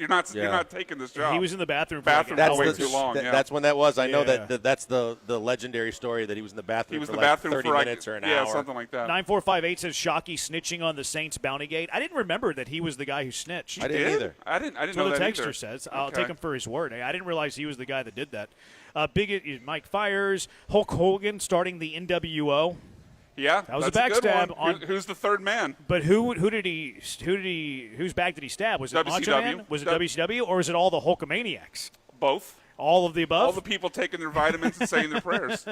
taking this job." He was in the bathroom for way too long. That's when that was. I know that's the legendary story that he was in the bathroom. He was for in the bathroom 30 for minutes or an hour. Yeah, something like that. 9458 says Shockey snitching on the Saints bounty gate. I didn't remember that he was the guy who snitched. I didn't either. I didn't That's know what that the texter either. says. I'll take him for his word. I didn't realize he was the guy that did that. Mike Fires, Hulk Hogan starting the NWO. Yeah, that was a good backstab. one. Who's the third man? But whose back did he stab? Was it Macho Man? Was it WCW, or is it all the Hulkamaniacs? Both. All of the above. All the people taking their vitamins and saying their prayers.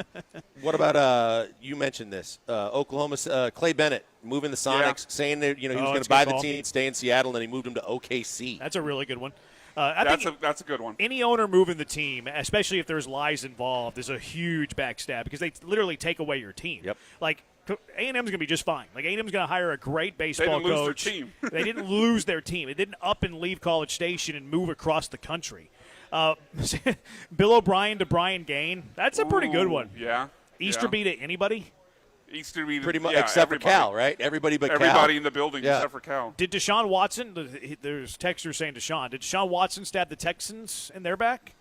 What about you mentioned this Oklahoma? Clay Bennett moving the Sonics, saying that he was going to buy the team, stay in Seattle, and then he moved him to OKC. That's a really good one. That's a good one. Any owner moving the team, especially if there's lies involved, is a huge backstab because they literally take away your team. Yep. Like A&M's going to be just fine. Like A&M's going to hire a great baseball coach. They didn't lose their team. They didn't lose their team. It didn't up and leave College Station and move across the country. Bill O'Brien to Brian Gaine. That's a pretty good one. Yeah. Easterby to anybody? Easterby pretty much, except everybody. for Cal, right? Everybody but Cal. Everybody in the building except for Cal. Did Deshaun Watson? There's texters saying Deshaun. Did Deshaun Watson stab the Texans in their back?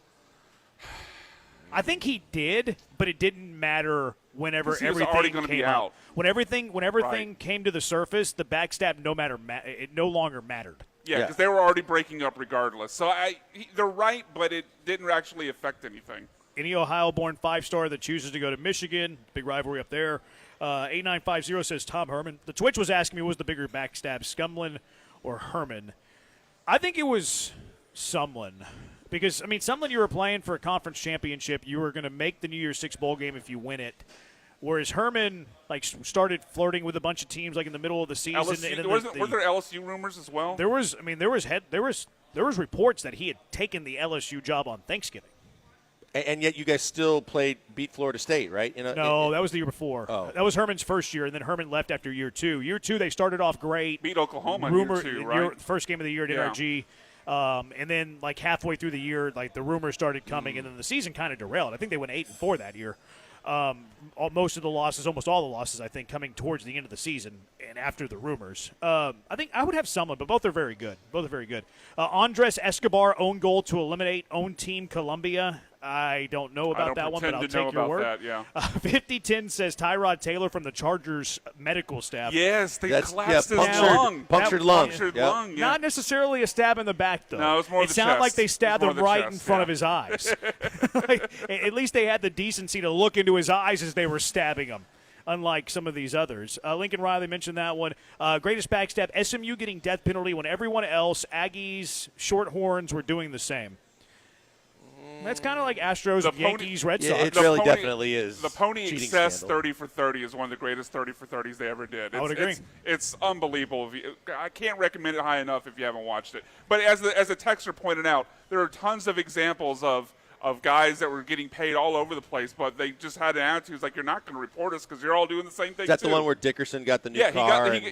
I think he did, but it didn't matter whenever he was everything already going to came be out. out. When everything came to the surface, the backstab it no longer mattered. Yeah, because they were already breaking up regardless. So they're right, but it didn't actually affect anything. Any Ohio-born five-star that chooses to go to Michigan, big rivalry up there. 8950 says Tom Herman. The Twitch was asking me, what was the bigger backstab, Sumlin or Herman? I think it was Sumlin. Because, Sumlin, you were playing for a conference championship. You were going to make the New Year's Six bowl game if you win it. Whereas Herman, started flirting with a bunch of teams, in the middle of the season. LSU, were there LSU rumors as well? There was reports that he had taken the LSU job on Thanksgiving. And yet you guys still beat Florida State, right? No, that was the year before. Oh. That was Herman's first year, and then Herman left after year 2. Year 2, they started off great. Beat Oklahoma in year 2, right? First game of the year at NRG. And then, like, halfway through the year, like, the rumors started coming, and then the season kind of derailed. I think they went 8-4 that year. Most of the losses, almost all the losses, I think, coming towards the end of the season and after the rumors. I think I would have someone, but both are very good. Andres Escobar, own goal to eliminate own team Columbia. I don't know about that one, but I'll take your word. That, yeah. 5010 says Tyrod Taylor from the Chargers medical staff. Yes, they collapsed his lung. Punctured lung. Yeah. Not necessarily a stab in the back, though. No, it's more it the sounded chest. like they stabbed him right chest, in front of his eyes. At least they had the decency to look into his eyes as they were stabbing him, unlike some of these others. Lincoln Riley mentioned that one. Greatest backstab, SMU getting death penalty when everyone else, Aggies, Shorthorns, were doing the same. That's kind of like Astros, Yankees, Red Sox. It really definitely is. The Pony Excess scandal. 30 for 30 is one of the greatest 30 for 30s they ever did. I would agree. It's unbelievable. I can't recommend it high enough if you haven't watched it. But as the texter pointed out, there are tons of examples of guys that were getting paid all over the place, but they just had an attitude. It's like, you're not going to report us because you're all doing the same thing. Is that the one where Dickerson got the new car? And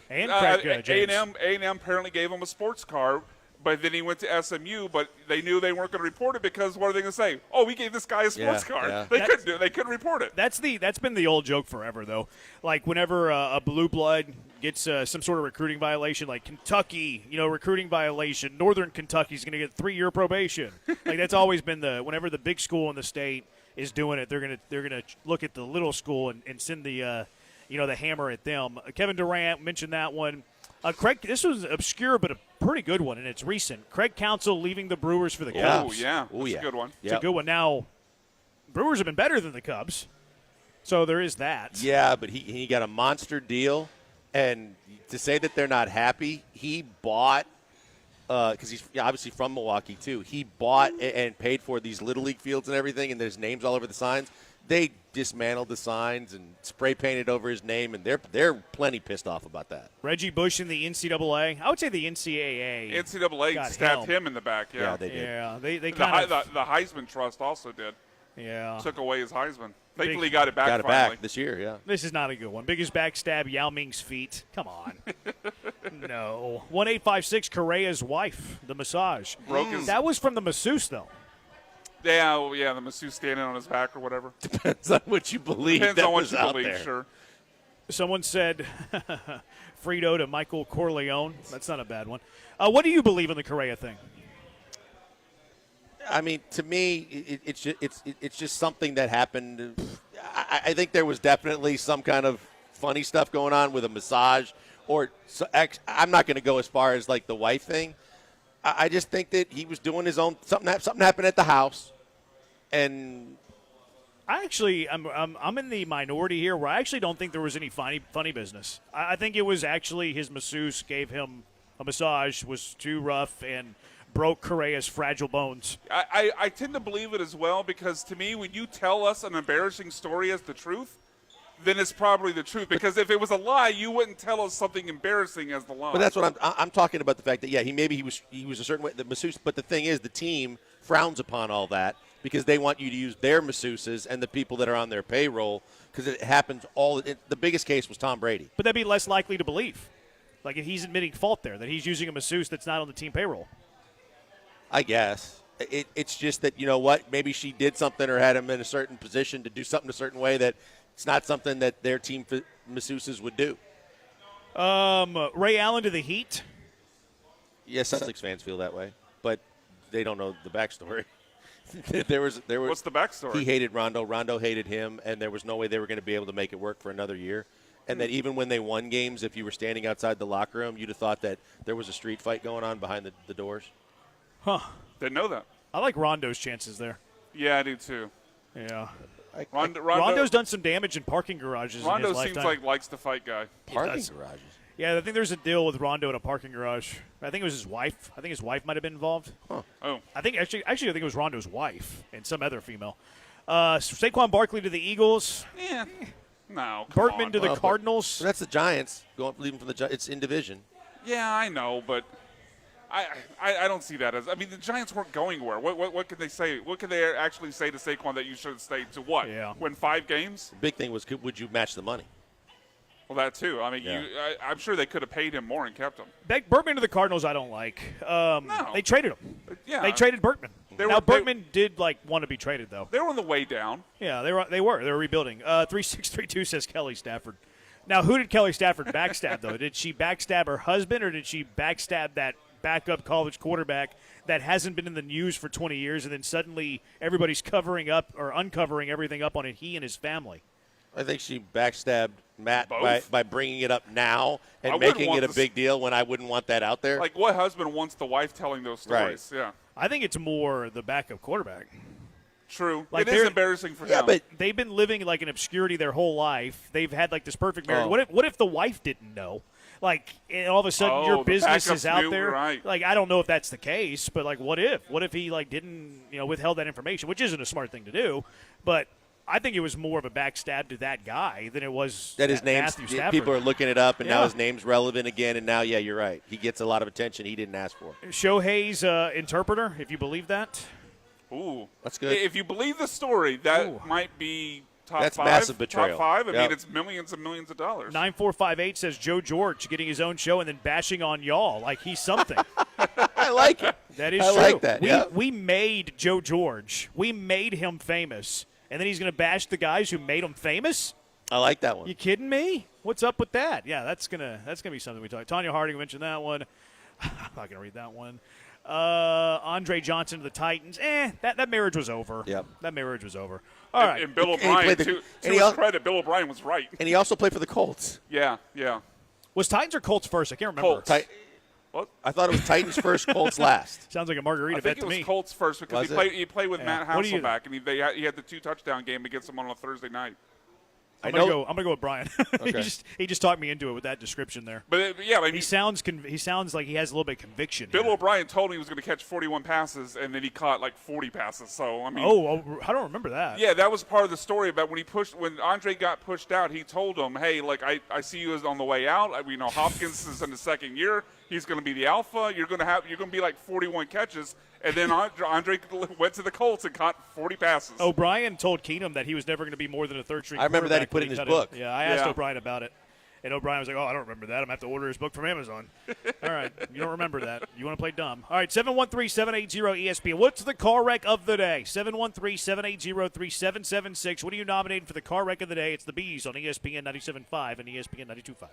Craig James. A&M apparently gave him a sports car. But then he went to SMU, but they knew they weren't going to report it because what are they going to say? Oh, we gave this guy a sports car. Yeah. They couldn't do it. They couldn't report it. That's been the old joke forever, though. Like whenever a blue blood gets some sort of recruiting violation, like Kentucky, recruiting violation, Northern Kentucky's going to get 3-year probation. Like that's always been whenever the big school in the state is doing it, they're gonna look at the little school and send the the hammer at them. Kevin Durant mentioned that one. Craig, this was obscure but a pretty good one, and it's recent. Craig Counsell leaving the Brewers for the Cubs. Oh, yeah. That's a good one. It's a good one. Now, Brewers have been better than the Cubs, so there is that. Yeah, but he got a monster deal, and to say that they're not happy, he bought because he's obviously from Milwaukee too. He bought and paid for these Little League fields and everything, and there's names all over the signs. They dismantled the signs and spray painted over his name, and they're plenty pissed off about that. Reggie Bush in the NCAA. I would say the NCAA. NCAA stabbed him in the back. Yeah, they did. Yeah, they the Heisman Trust also did. Yeah, took away his Heisman. Thankfully, he got it back. Got it finally. back this year. Yeah, this is not a good one. Biggest backstab, Yao Ming's feet. Come on. No. 1-856 Correa's wife, the massage. That was from the masseuse, though. Yeah, the masseuse standing on his back or whatever. Depends on what you believe. Depends on what you believe, there. sure. Someone said Frito to Michael Corleone. That's not a bad one. What do you believe in the Correa thing? I mean, to me, it's just something that happened. I think there was definitely some kind of funny stuff going on with a massage. I'm not going to go as far as like the wife thing. I just think that he was doing his own something happened at the house, and I'm in the minority here where I actually don't think there was any funny business. I think it was actually his masseuse gave him a massage, was too rough, and broke Correa's fragile bones. I tend to believe it as well because to me, when you tell us an embarrassing story as the truth, then it's probably the truth. Because if it was a lie, you wouldn't tell us something embarrassing as the lie. But that's what I'm talking about. The fact that he was a certain way, the masseuse. But the thing is, the team frowns upon all that because they want you to use their masseuses and the people that are on their payroll because it happens the biggest case was Tom Brady. But that'd be less likely to believe. Like if he's admitting fault there, that he's using a masseuse that's not on the team payroll. I guess. It's just that, you know what, maybe she did something or had him in a certain position to do something a certain way that it's not something that their team masseuses would do. Ray Allen to the Heat. Yes, Celtics fans feel that way, but they don't know the backstory. there was. What's the backstory? He hated Rondo. Rondo hated him, and there was no way they were going to be able to make it work for another year. And that even when they won games, if you were standing outside the locker room, you'd have thought that there was a street fight going on behind the doors. Huh. Didn't know that. I like Rondo's chances there. Yeah, I do too. Yeah. Rondo's done some damage in parking garages Rondo in his seems lifetime. likes to fight guy. Parking garages? Yeah, I think there's a deal with Rondo in a parking garage. I think it was his wife. I think his wife might have been involved. Huh. Oh. I think actually I think it was Rondo's wife and some other female. Saquon Barkley to the Eagles. Yeah. No. Bertman to the Cardinals. That's the Giants. Leaving from the Giants. It's in division. Yeah, I know, but I don't see that as. I mean, the Giants weren't going anywhere. What can they say? What can they actually say to Saquon that you should stay to what? Yeah. Win 5 games? The big thing was, would you match the money? Well, that too. I mean, Yeah. I'm sure they could have paid him more and kept him. Berkman to the Cardinals, I don't like. They traded him. Yeah. They traded Berkman. Berkman did want to be traded though. They were on the way down. Yeah, they were rebuilding. 3632 says Kelly Stafford. Now, who did Kelly Stafford backstab though? Did she backstab her husband, or did she backstab that backup college quarterback that hasn't been in the news for 20 years, and then suddenly everybody's covering up or uncovering everything up on it? He and his family. I think she backstabbed Matt by bringing it up now and I wouldn't making want it a big deal when I wouldn't want that out there. Like, what husband wants the wife telling those stories? Right. Yeah. I think it's more the backup quarterback. True. Like, it is embarrassing for them. but they've been living like in obscurity their whole life. They've had like this perfect marriage. Oh. What if the wife didn't know? Like, and all of a sudden your the business backups is out knew, there. right. Like, I don't know if that's the case, but like, what if? What if he like didn't withheld that information, which isn't a smart thing to do, but. I think it was more of a backstab to that guy than it was that his name's Matthew Stafford. people are looking it up, and now Yeah. his name's relevant again. And now, yeah, you're right. He gets a lot of attention he didn't ask for. Shohei's interpreter, if you believe that. Ooh, that's good. If you believe the story, that might be top That's 5. massive betrayal. Top 5. I Yep. mean, it's millions and millions of dollars. 9458 says Joe George getting his own show and then bashing on y'all like he's something. I like it. That is I true. like that. Yeah. We made Joe George. We made him famous. And then he's going to bash the guys who made him famous? I like that one. You kidding me? What's up with that? Yeah, that's gonna be something we talk. Tanya Harding mentioned that one. I'm not going to read that one. Andre Johnson to the Titans. That marriage was over. Yep. That marriage was over. All right. And Bill O'Brien, to his credit, Bill O'Brien was right. And he also played for the Colts. Yeah. Was Titans or Colts first? I can't remember. Colts. What? I thought it was Titans first, Colts last. Sounds like a margarita I bet think to it was me. Colts first because he played with Matt What do you- Hasselbeck, and he had the 2-touchdown game against him on a Thursday night. I'm gonna go with Brian. Okay. he just talked me into it with that description there. But I mean, he sounds like he has a little bit of conviction. Bill O'Brien told me he was going to catch 41 passes, and then he caught like 40 passes. So I mean, I don't remember that. Yeah, that was part of the story about when Andre got pushed out. He told him, "Hey, like I see you as on the way out. Hopkins is in the second year. He's going to be the alpha. You're going to be like 41 catches." And then Andre went to the Colts and caught 40 passes. O'Brien told Keenum that he was never going to be more than a third string. I remember that he quarterback put when in his cut book. Yeah, I asked O'Brien about it. And O'Brien was like, I don't remember that. I'm going to have to order his book from Amazon. All right. You don't remember that. You want to play dumb. All right, 713-780-ESPN. What's the car wreck of the day? 713-780-3776. What are you nominating for the car wreck of the day? It's the Bees on ESPN 97.5 and ESPN 92.5.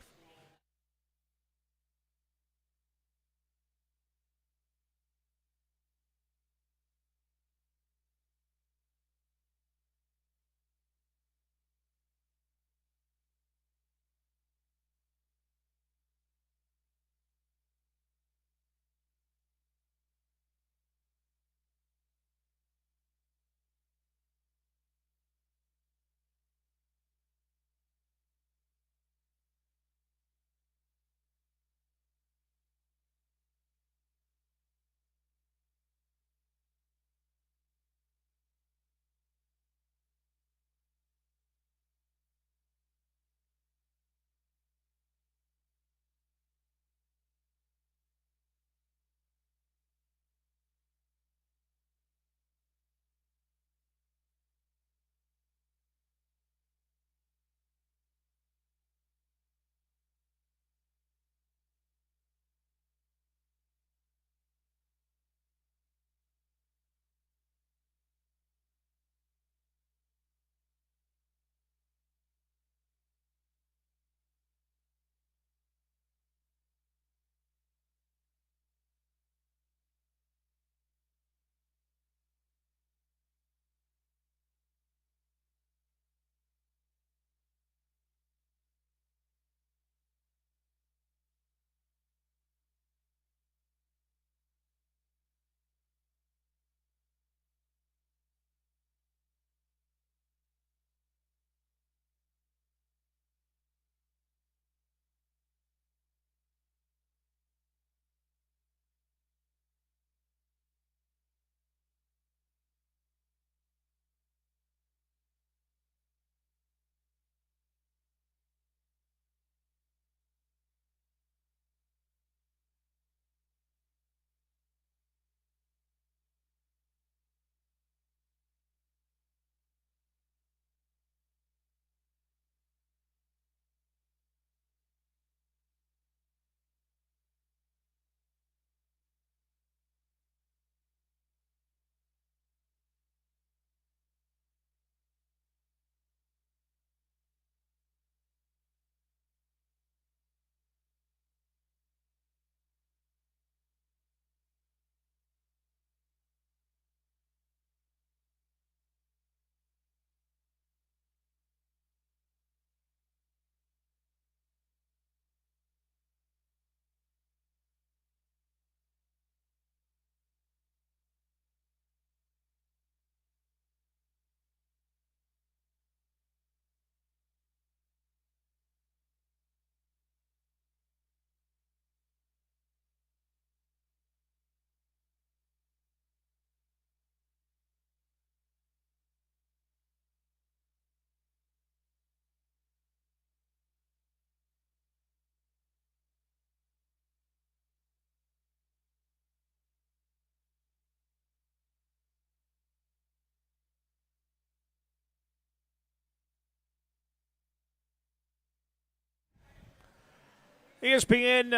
ESPN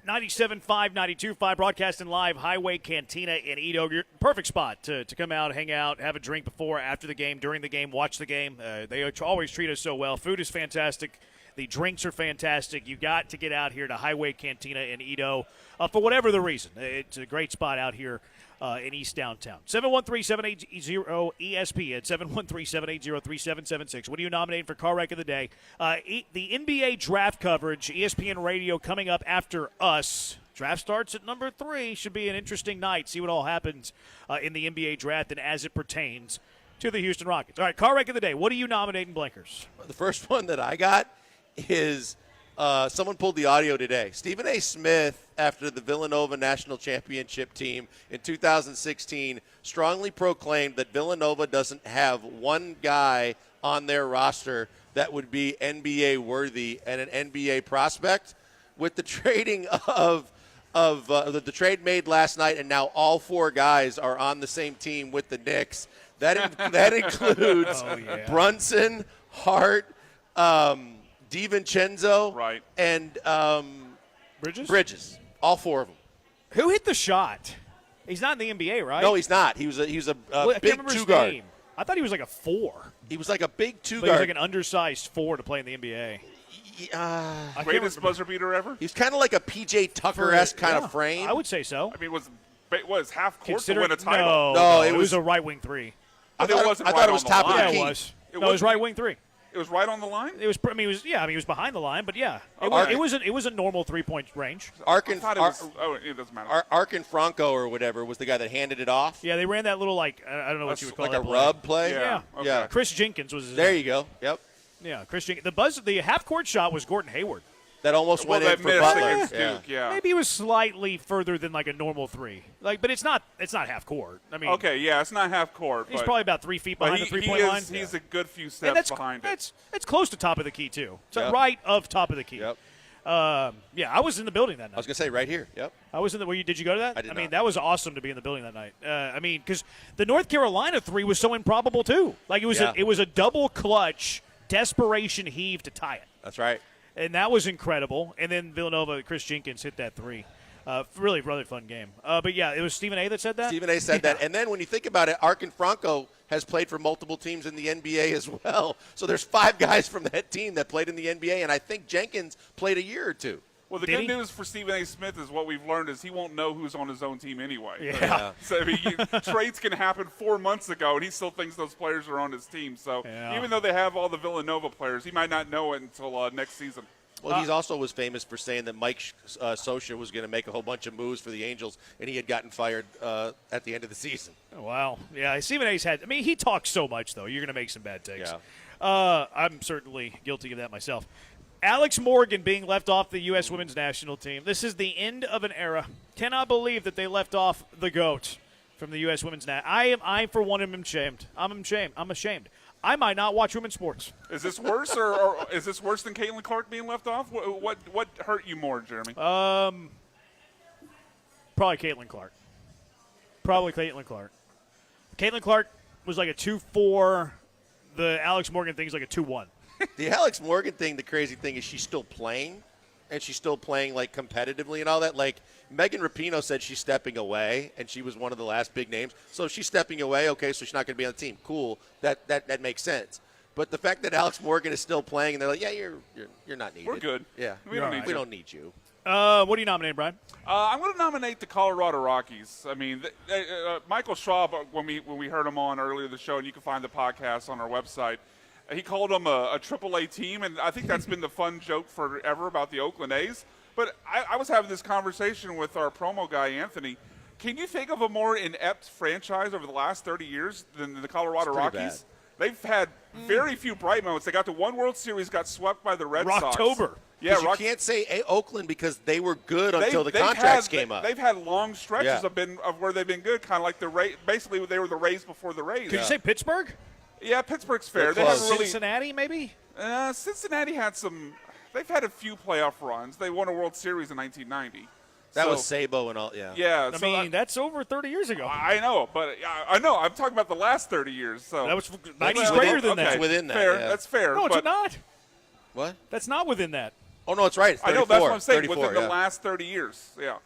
97.5, 92.5, broadcasting live, Highway Cantina in Edo. Perfect spot to come out, hang out, have a drink before, after the game, during the game, watch the game. They always treat us so well. Food is fantastic. The drinks are fantastic. You got to get out here to Highway Cantina in Edo for whatever the reason. It's a great spot out here in East Downtown. 713-780-ESPN, 713-780-3776. What are you nominating for Car Wreck of the Day? The NBA draft coverage, ESPN Radio coming up after us. Draft starts at number 3. Should be an interesting night. See what all happens in the NBA draft and as it pertains to the Houston Rockets. All right, Car Wreck of the Day. What are you nominating, Blinkers? The first one that I got is someone pulled the audio today. Stephen A. Smith, after the Villanova National Championship team in 2016, strongly proclaimed that Villanova doesn't have one guy on their roster that would be NBA worthy and an NBA prospect. With the trading of the trade made last night, and now all 4 guys are on the same team with the Knicks. That includes Brunson, Hart, DiVincenzo, right, and Bridges. Bridges, all 4 of them. Who hit the shot? He's not in the NBA, right? No, he's not. He was a big 2-guard. I thought he was like a 4. He was like a big 2-guard. But he was like an undersized 4 to play in the NBA. Greatest buzzer beater ever? He's kind of like a P.J. Tucker-esque kind of frame. I would say so. I mean, was half court to win a title? No, it was a right wing 3. I thought it was top of the key. Yeah, it was. It was right wing 3. It was right on the line? It was. I mean, he was behind the line, but yeah, it was a normal 3-point range. Arkin, it doesn't matter. Arkin Franco or whatever was the guy that handed it off. Yeah, they ran that little I don't know what you would call it. Like a rub play? Yeah. Okay. Yeah. Chris Jenkins was his There name. you go. Yep. Yeah, Chris Jenkins. The half court shot was Gordon Hayward. That almost went in for Butler. Yeah. Maybe it was slightly further than like a normal 3. But it's not half court. I mean, okay, yeah, it's not half court. He's probably about 3 feet behind the 3-point line. He's a good few steps behind it. It's close to top of the key too. It's right of top of the key. Yep. I was in the building that night. I was gonna say right here. Yep. I was in the. Did you go to that? I did mean, not. that was awesome to be in the building that night. Because the North Carolina 3 was so improbable too. Like it was a double clutch desperation heave to tie it. That's right. And that was incredible. And then Villanova, Chris Jenkins hit that 3. Really, really fun game. But yeah, it was Stephen A. that said that? Stephen A. said that. And then when you think about it, Arkin Franco has played for multiple teams in the NBA as well. So there's 5 guys from that team that played in the NBA, and I think Jenkins played a year or 2. Well, the good news for Stephen A. Smith is what we've learned is he won't know who's on his own team anyway. Yeah. So I mean, trades can happen 4 months ago, and he still thinks those players are on his team. So even though they have all the Villanova players, he might not know it until next season. Well, he also was famous for saying that Mike Scioscia was going to make a whole bunch of moves for the Angels, and he had gotten fired at the end of the season. Wow. Yeah, Stephen A's had – I mean, he talks so much, though. You're going to make some bad takes. Yeah. I'm certainly guilty of that myself. Alex Morgan being left off the U.S. women's national team. This is the end of an era. Cannot believe that they left off the GOAT from the U.S. women's national. I, for one, am ashamed. I'm ashamed. I might not watch women's sports. Is this worse, or is this worse than Caitlin Clark being left off? What hurt you more, Jeremy? Probably Caitlin Clark. Caitlin Clark was like a 2-4. The Alex Morgan thing is like a 2-1. The Alex Morgan thing, the crazy thing is she's still playing, and she's still playing like competitively and all that. Like Megan Rapinoe said she's stepping away, and she was one of the last big names. So if she's stepping away, okay, so she's not going to be on the team. Cool, that makes sense. But the fact that Alex Morgan is still playing, and they're like, yeah, you're not needed. We're good. Yeah, we don't need you. What are you nominating, Brian? I'm going to nominate the Colorado Rockies. I mean, Michael Schwab, when we heard him on earlier in the show, and you can find the podcast on our website, he called them a AAA team, and I think that's been the fun joke forever about the Oakland A's. But I was having this conversation with our promo guy, Anthony. Can you think of a more inept franchise over the last 30 years than the Colorado Rockies? Bad. They've had very few bright moments. They got to one World Series, got swept by the Red Sox. Rocktober. Yeah, you can't say Oakland because they were good until the contracts came up. They've had long stretches of where they've been good, kind of like the Rays. Basically, they were the Rays before the Rays. Could you say Pittsburgh? Yeah, Pittsburgh's fair. They haven't really. Cincinnati, maybe? Cincinnati had some. They've had a few playoff runs. They won a World Series in 1990. That was Sabo and all. Yeah. I mean, that's over 30 years ago. I know, but I know. I'm talking about the last 30 years. So that was 90's greater than that. That's within that. Fair. Yeah. That's fair. No, it's not. What? That's not within that. Oh, no, it's right. It's I know, that's what I'm saying. 34, Within the yeah. last 30 years, yeah.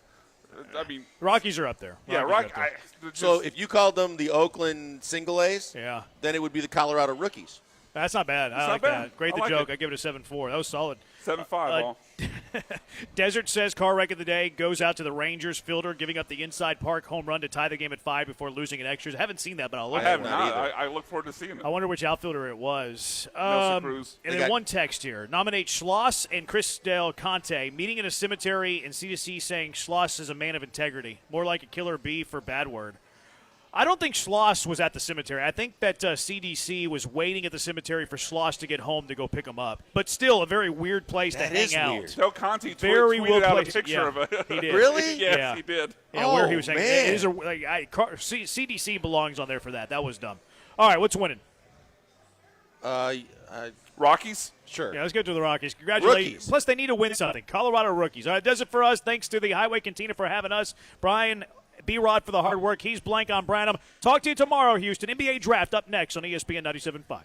I mean, Rockies are up there. Yeah, Rockies are up there. So if you called them the Oakland single A's, yeah, then it would be the Colorado Rookies. That's not bad. I like that. Great the joke. I give it a 7.4. That was solid. 7.5 ball. Desert says car wreck of the day goes out to the Rangers fielder giving up the inside park home run to tie the game at 5 before losing in extras. I haven't seen that, but I'll look. I have not. I look forward to seeing it. I wonder which outfielder it was. Nelson Cruz. And then one text here. Nominate Schloss and Chris Del Conte meeting in a cemetery in C2C saying Schloss is a man of integrity. More like a killer bee for bad word. I don't think Schloss was at the cemetery. I think that CDC was waiting at the cemetery for Schloss to get home to go him up. But still, a very weird place to hang out. Weird. Del Conte very tweeted out place. a picture of it. He did. Really? Yes, he did. Yeah, where he was hanging. It is CDC belongs on there for that. That was dumb. All right, what's winning? Rockies? Sure. Yeah, let's get to the Rockies. Congratulations. Rookies. Plus, they need to win something. Colorado Rookies. All right, does it for us. Thanks to the Highway Cantina for having us. Brian B-Rod for the hard work. He's Blank on Branham. Talk to you tomorrow, Houston. NBA Draft up next on ESPN 97.5.